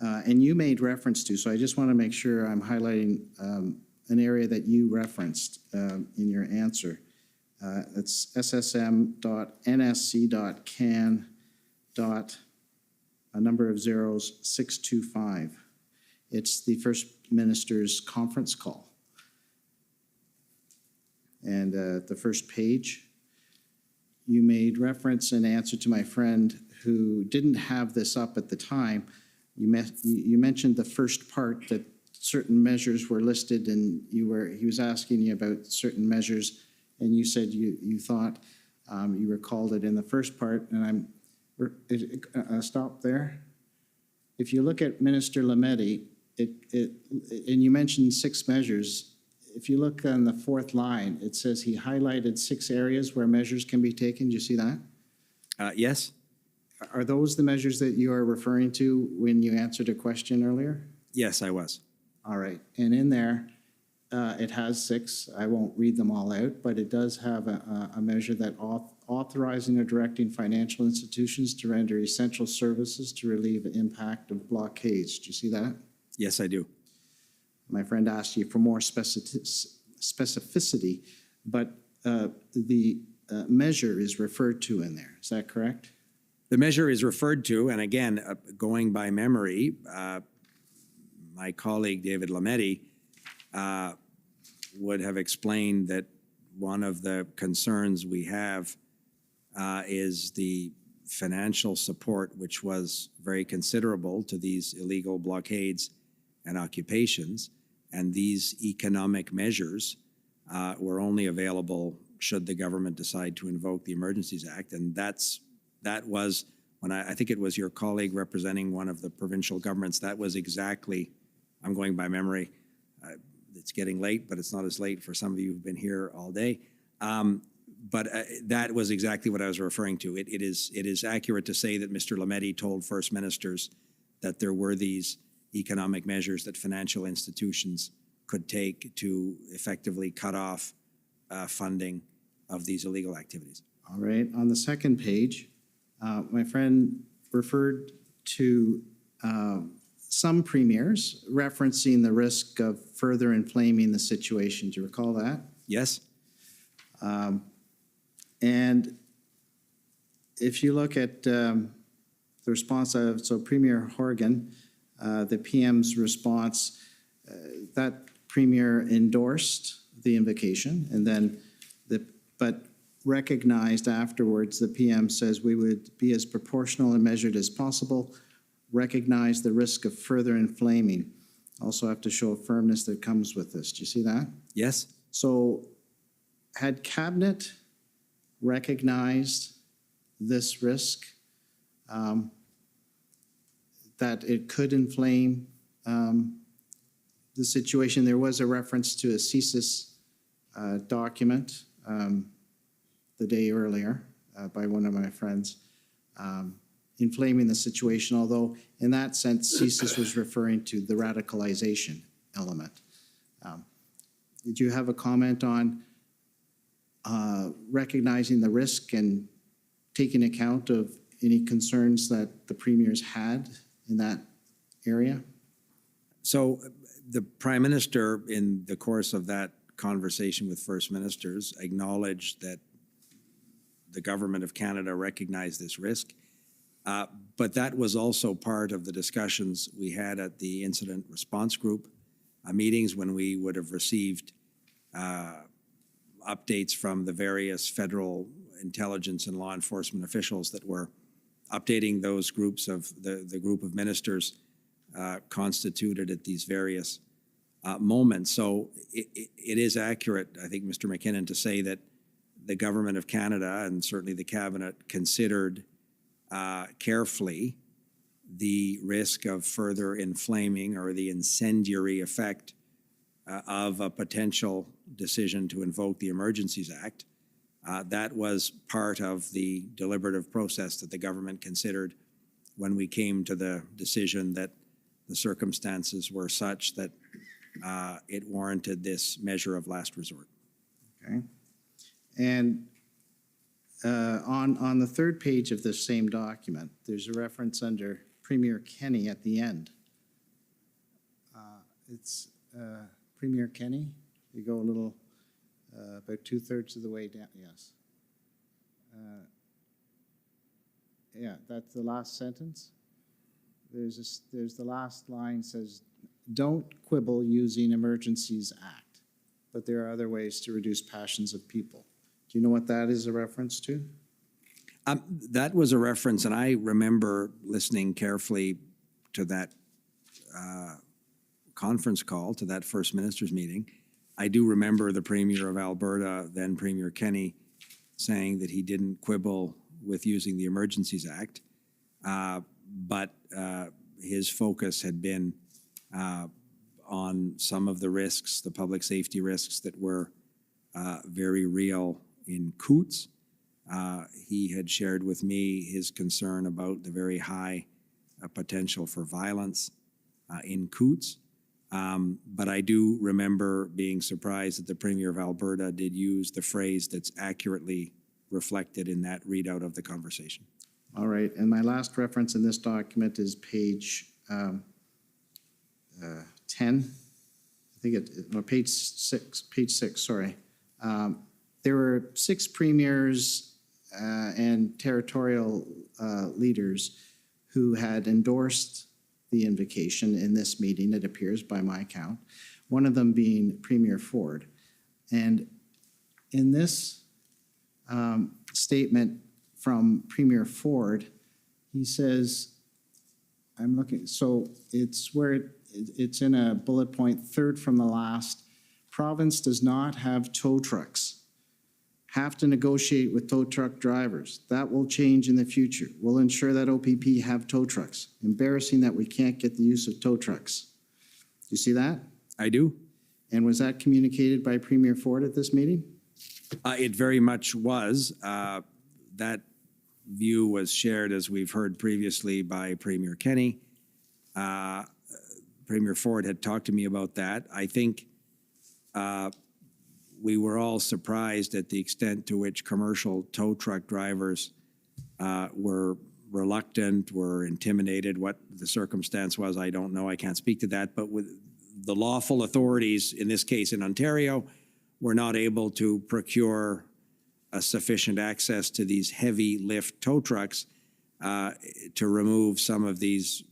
and you made reference to, so I just want to make sure I'm highlighting an area that you referenced in your answer. It's ssm.nsc.can. A number of zeros, 625. It's the First Minister's conference call. And the first page, you made reference in answer to my friend who didn't have this up at the time. You mentioned the first part that certain measures were listed, and he was asking you about certain measures, and you said you thought you recalled it in the first part, and stop there. If you look at Minister Lametti, and you mentioned 6 measures. If you look on the 4th line, it says he highlighted 6 areas where measures can be taken. Do you see that? Yes. Are those the measures that you are referring to when you answered a question earlier? Yes, I was. All right. And in there, it has 6. I won't read them all out, but it does have a measure that authorizing or directing financial institutions to render essential services to relieve the impact of blockades. Do you see that? Yes, I do. My friend asked you for more specificity, but the measure is referred to in there. Is that correct? The measure is referred to, and again, going by memory, my colleague David Lametti would have explained that one of the concerns we have is the financial support, which was very considerable to these illegal blockades and occupations. And these economic measures were only available should the government decide to invoke the Emergencies Act. And that was when I think it was your colleague representing one of the provincial governments. That was exactly, I'm going by memory. It's getting late, but it's not as late for some of you who've been here all day. But that was exactly what I was referring to. It is accurate to say that Mr. Lametti told First Ministers that there were these economic measures that financial institutions could take to effectively cut off funding of these illegal activities. All right. On the second page, my friend referred to some premiers referencing the risk of further inflaming the situation. Do you recall that? Yes. And if you look at the response of, so Premier Horgan, the PM's response, that Premier endorsed the invocation, and then but recognized afterwards, the PM says we would be as proportional and measured as possible, recognize the risk of further inflaming. Also have to show a firmness that comes with this. Do you see that? Yes. So had Cabinet recognized this risk, that it could inflame the situation? There was a reference to a CSIS document the day earlier by one of my friends, inflaming the situation, although in that sense, CSIS was referring to the radicalization element. Did you have a comment on recognizing the risk and taking account of any concerns that the premiers had in that area? So the Prime Minister, in the course of that conversation with First Ministers, acknowledged that the Government of Canada recognized this risk. But that was also part of the discussions we had at the incident response group meetings when we would have received updates from the various federal intelligence and law enforcement officials that were updating those groups of the group of ministers constituted at these various moments. So it is accurate, I think, Mr. McKinnon, to say that the government of Canada and certainly the cabinet considered carefully the risk of further inflaming or the incendiary effect of a potential decision to invoke the Emergencies Act. That was part of the deliberative process that the government considered when we came to the decision that the circumstances were such that it warranted this measure of last resort. Okay. And on the third page of this same document, there's a reference under Premier Kenney at the end. It's Premier Kenney. You go a little, about 2/3 of the way down, yes. Yeah, that's the last sentence. There's the last line says, "Don't quibble using Emergencies Act, but there are other ways to reduce passions of people." Do you know what that is a reference to? That was a reference, and I remember listening carefully to that conference call, to that First Minister's meeting. I do remember the Premier of Alberta, then Premier Kenney, saying that he didn't quibble with using the Emergencies Act, but his focus had been on some of the risks, the public safety risks that were very real in Coutts. He had shared with me his concern about the very high potential for violence in Coutts. But I do remember being surprised that the Premier of Alberta did use the phrase that's accurately reflected in that readout of the conversation. All right, and my last reference in this document is page 10. I think page six, sorry. There were 6 premiers and territorial leaders who had endorsed the invocation in this meeting, it appears, by my count, one of them being Premier Ford. And in this statement from Premier Ford, he says, I'm looking, so it's where it's in a bullet point, third from the last, province does not have tow trucks. Have to negotiate with tow truck drivers. That will change in the future. We'll ensure that OPP have tow trucks. Embarrassing that we can't get the use of tow trucks. Do you see that? I do. And was that communicated by Premier Ford at this meeting? It very much was. That view was shared, as we've heard previously, by Premier Kenney. Premier Ford had talked to me about that. I think we were all surprised at the extent to which commercial tow truck drivers were reluctant, were intimidated. What the circumstance was, I don't know. I can't speak to that. But with the lawful authorities, in this case in Ontario, were not able to procure sufficient access to these heavy lift tow trucks to remove some of these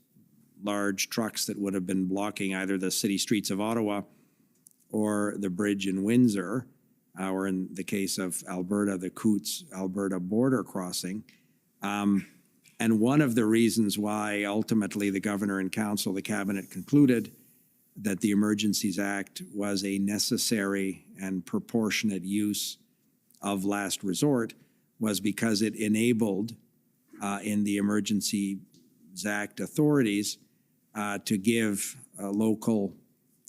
large trucks that would have been blocking either the city streets of Ottawa or the bridge in Windsor, or in the case of Alberta, the Coutts-Alberta border crossing. And one of the reasons why ultimately the Governor and Council, the Cabinet, concluded that the Emergencies Act was a necessary and proportionate use of last resort was because it enabled in the Emergencies Act authorities to give local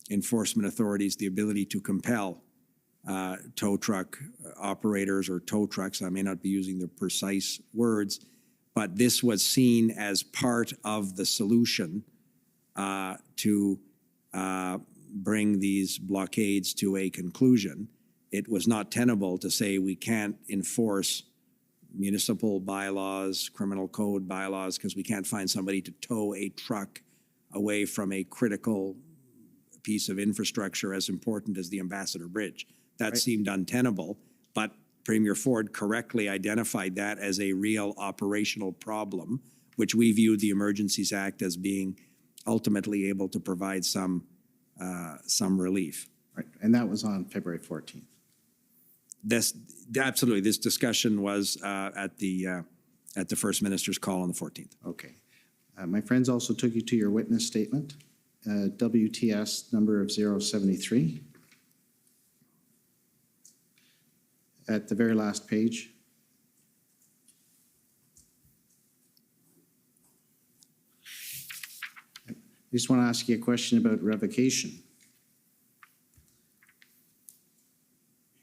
enforcement authorities the ability to compel tow truck operators or tow trucks. I may not be using the precise words, but this was seen as part of the solution to bring these blockades to a conclusion. It was not tenable to say we can't enforce municipal bylaws, criminal code bylaws, because we can't find somebody to tow a truck away from a critical piece of infrastructure as important as the Ambassador Bridge. That seemed untenable, but Premier Ford correctly identified that as a real operational problem which we viewed the Emergencies Act as being ultimately able to provide some relief. Right, and that was on February 14th. Absolutely, this discussion was at the First Minister's call on the 14th. Okay. My friends also took you to your witness statement, WTS number of 073. At the very last page. I just want to ask you a question about revocation.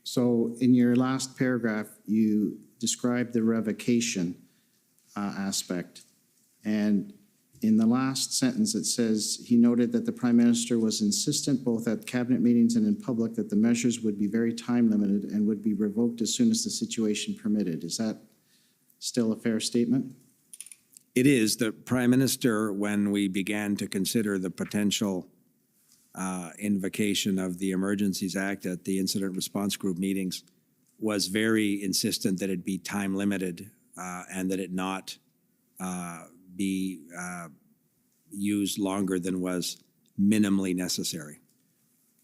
So in your last paragraph, you described the revocation aspect. And in the last sentence, it says, he noted that the Prime Minister was insistent both at cabinet meetings and in public that the measures would be very time limited and would be revoked as soon as the situation permitted. Is that still a fair statement? It is. The Prime Minister, when we began to consider the potential invocation of the Emergencies Act at the Incident Response Group meetings, was very insistent that it be time limited and that it not be used longer than was minimally necessary.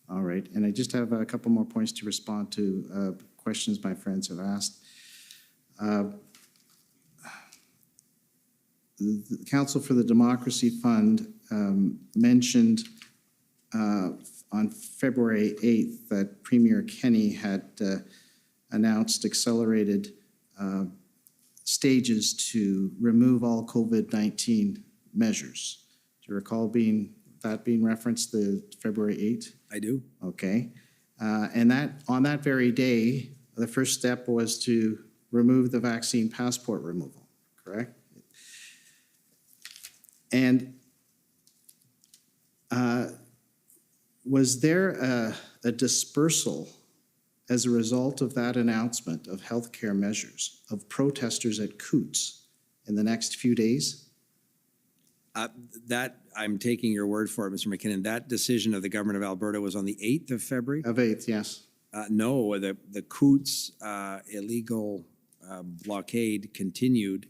All right, and I just have a couple more points to respond to questions my friends have asked. The Council for the Democracy Fund mentioned on February 8th that Premier Kenney had announced accelerated stages to remove all COVID-19 measures. Do you recall that being referenced, the February 8th? I do. Okay. And that on that very day, the first step was to remove the vaccine passport removal, correct? And was there a dispersal as a result of that announcement of healthcare measures of protesters at Coots in the next few days? That, I'm taking your word for it, Mr. McKinnon. That decision of the government of Alberta was on the 8th of February? Of 8th, yes. No, the Coots illegal blockade continued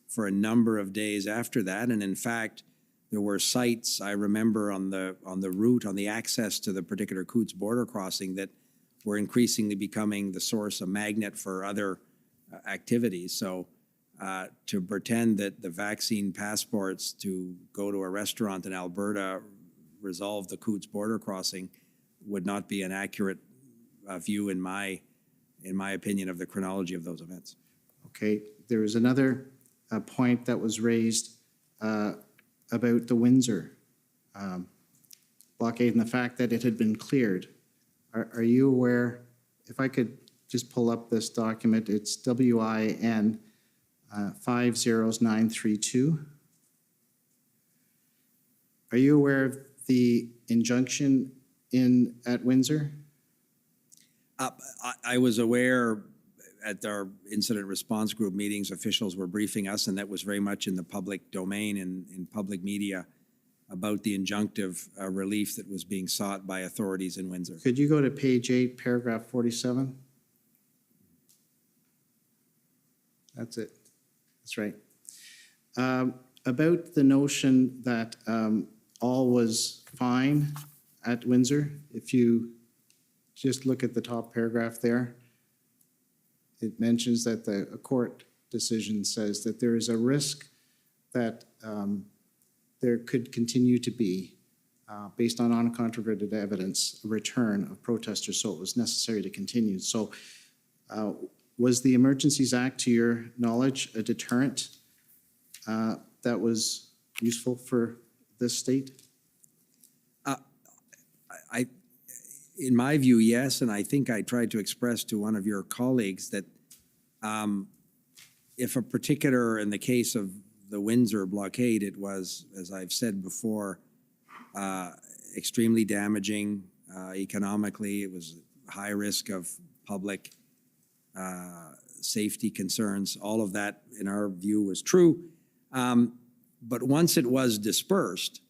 for a number of days after that. And in fact, there were sites, I remember, on the route, on the access to the particular Coots border crossing that were increasingly becoming the source, a magnet for other activities. So to pretend that the vaccine passports to go to a restaurant in Alberta resolve the Coots border crossing would not be an accurate view, in my opinion, of the chronology of those events. Okay, there was another point that was raised about the Windsor blockade and the fact that it had been cleared. Are you aware, if I could just pull up this document, it's WIN 50932. Are you aware of the injunction at Windsor? I was aware at our incident response group meetings, officials were briefing us, and that was very much in the public domain and in public media about the injunctive relief that was being sought by authorities in Windsor. Could you go to page 8, paragraph 47? That's it. That's right. About the notion that all was fine at Windsor, if you just look at the top paragraph there, it mentions that a court decision says that there is a risk that there could continue to be, based on uncontroverted evidence, a return of protesters, so it was necessary to continue. So was the Emergencies Act, to your knowledge, a deterrent that was useful for this state? In my view, yes, and I think I tried to express to one of your colleagues that if a particular, in the case of the Windsor blockade, it was, as I've said before, extremely damaging economically. It was high risk of public safety concerns. All of that, in our view, was true. But once it was dispersed,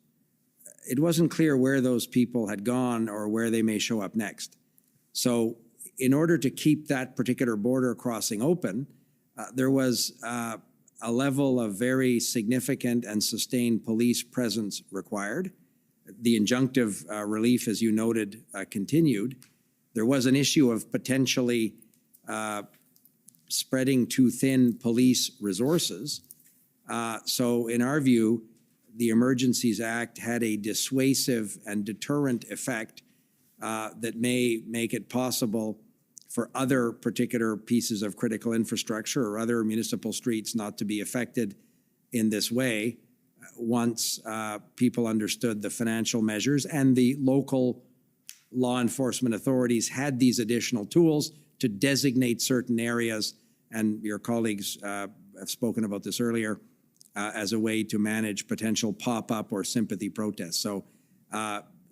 it wasn't clear where those people had gone or where they may show up next. So in order to keep that particular border crossing open, there was a a level of very significant and sustained police presence required. The injunctive relief, as you noted, continued. There was an issue of potentially spreading too thin police resources. So in our view, the Emergencies Act had a dissuasive and deterrent effect that may make it possible for other particular pieces of critical infrastructure or other municipal streets not to be affected in this way once people understood the financial measures and the local law enforcement authorities had these additional tools to designate certain areas, and your colleagues have spoken about this earlier, as a way to manage potential pop-up or sympathy protests. So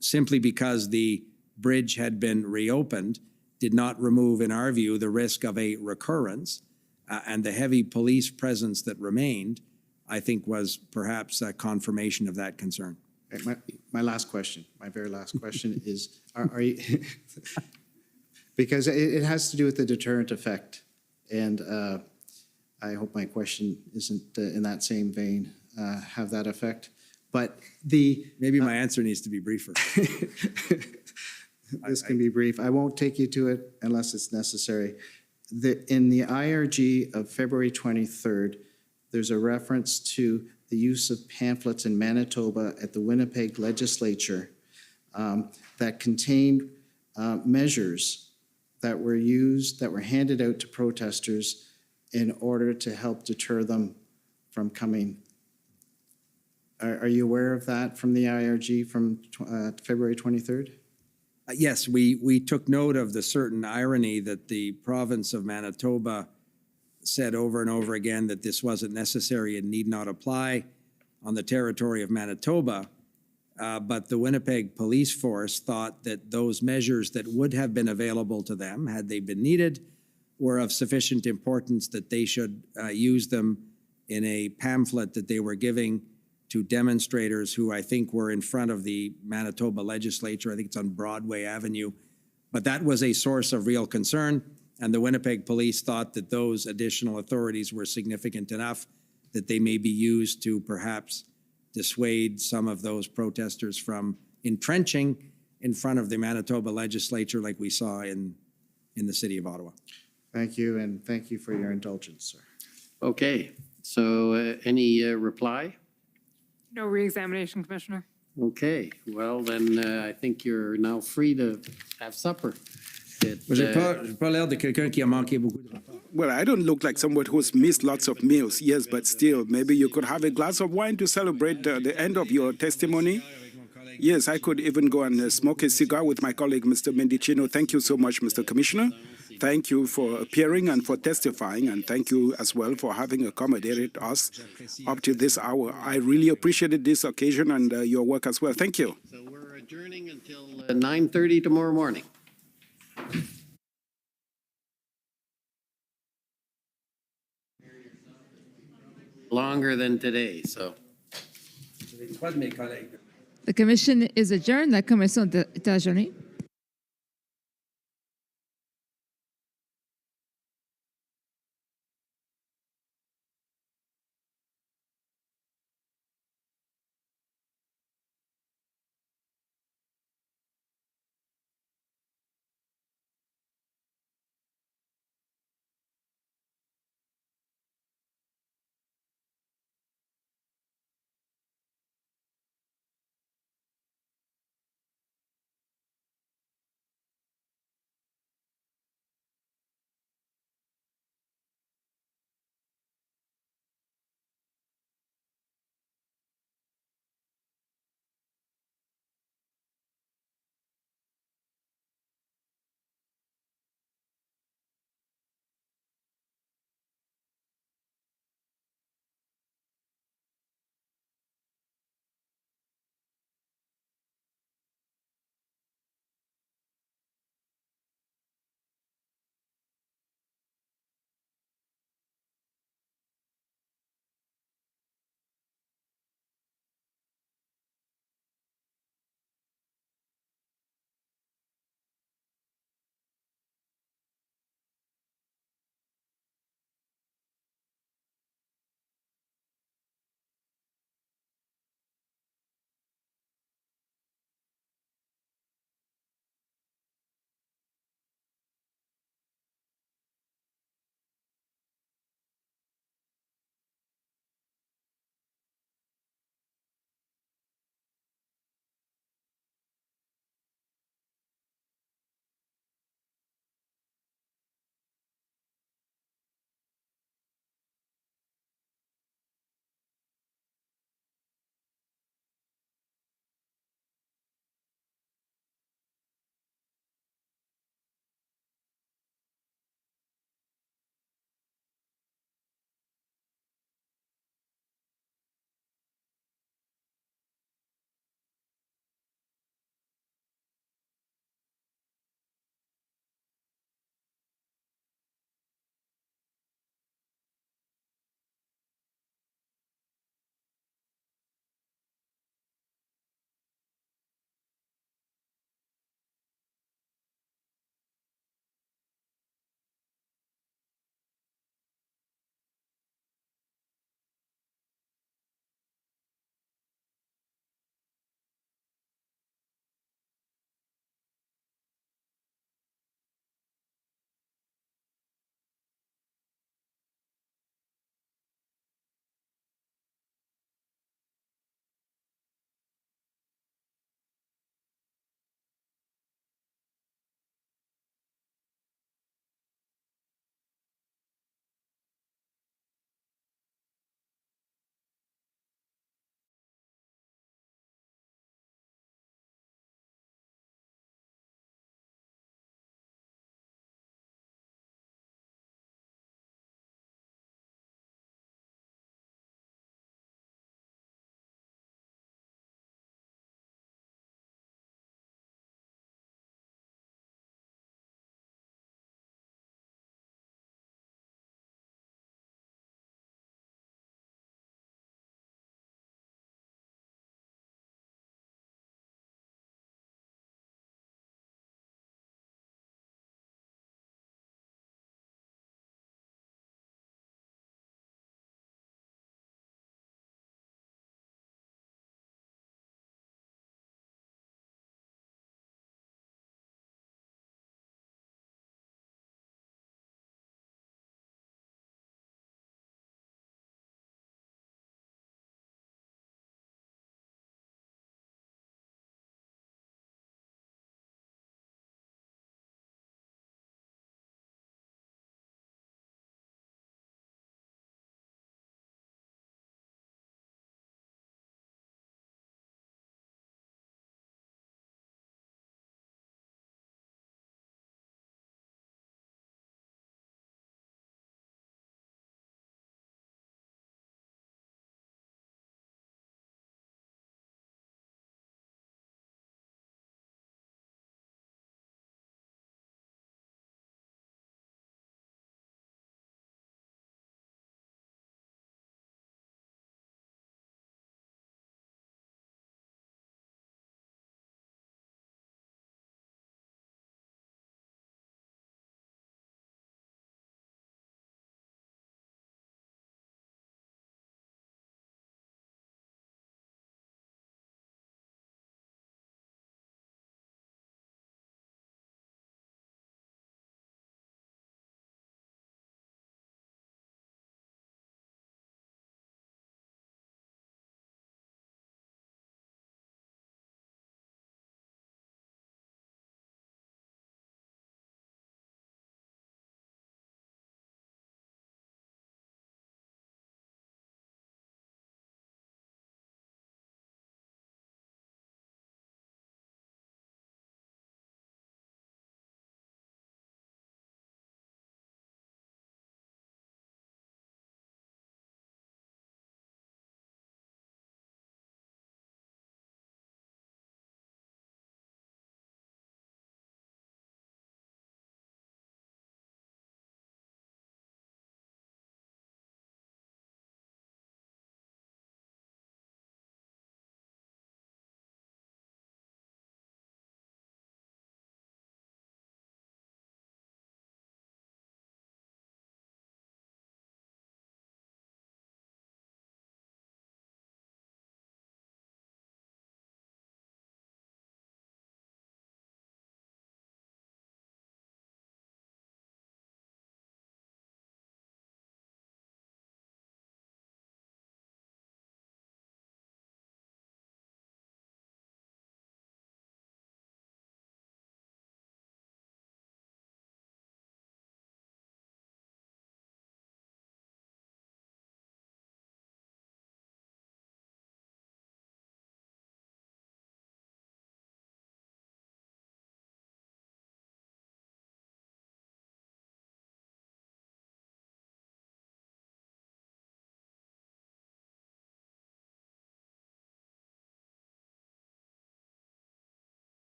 simply because the bridge had been reopened did not remove, in our view, the risk of a recurrence, and the heavy police presence that remained, I think, was perhaps a confirmation of that concern. Okay, my last question, my very last question is, are you, because it has to do with the deterrent effect, and I hope my question isn't in that same vein, have that effect, but the... Maybe my answer needs to be briefer. This can be brief. I won't take you to it unless it's necessary. In the IRG of February 23rd, there's a reference to the use of pamphlets in Manitoba at the Winnipeg legislature that contained measures that were used, that were handed out to protesters in order to help deter them from coming. Are you aware of that from the IRG from February 23rd? Yes, we took note of the certain irony that the province of Manitoba said over and over again that this wasn't necessary and need not apply on the territory of Manitoba. But the Winnipeg police force thought that those measures that would have been available to them had they been needed were of sufficient importance that they should use them in a pamphlet that they were giving to demonstrators who I think were in front of the Manitoba legislature. I think it's on Broadway Avenue. But that was a source of real concern, and the Winnipeg police thought that those additional authorities were significant enough that they may be used to perhaps dissuade some of those protesters from entrenching in front of the Manitoba legislature like we saw in the city of Ottawa. Thank you, and thank you for your indulgence, sir. Okay, so any reply? No re-examination, Commissioner. Okay, well then I think you're now free to have supper. J'ai pas l'air de quelqu'un qui a manqué beaucoup de repas. Well, I don't look like someone who's missed lots of meals, yes, but still, maybe you could have a glass of wine to celebrate the end of your testimony. Yes, I could even go and smoke a cigar with my colleague, Mr. Mendicino. Thank you so much, Mr. Commissioner. Thank you for appearing and for testifying, and thank you as well for having accommodated us up to this hour. I really appreciated this occasion and your work as well. Thank you. So we're adjourning until 9:30 tomorrow morning. Longer than today, so. The commission is adjourned. La commission est adjournée.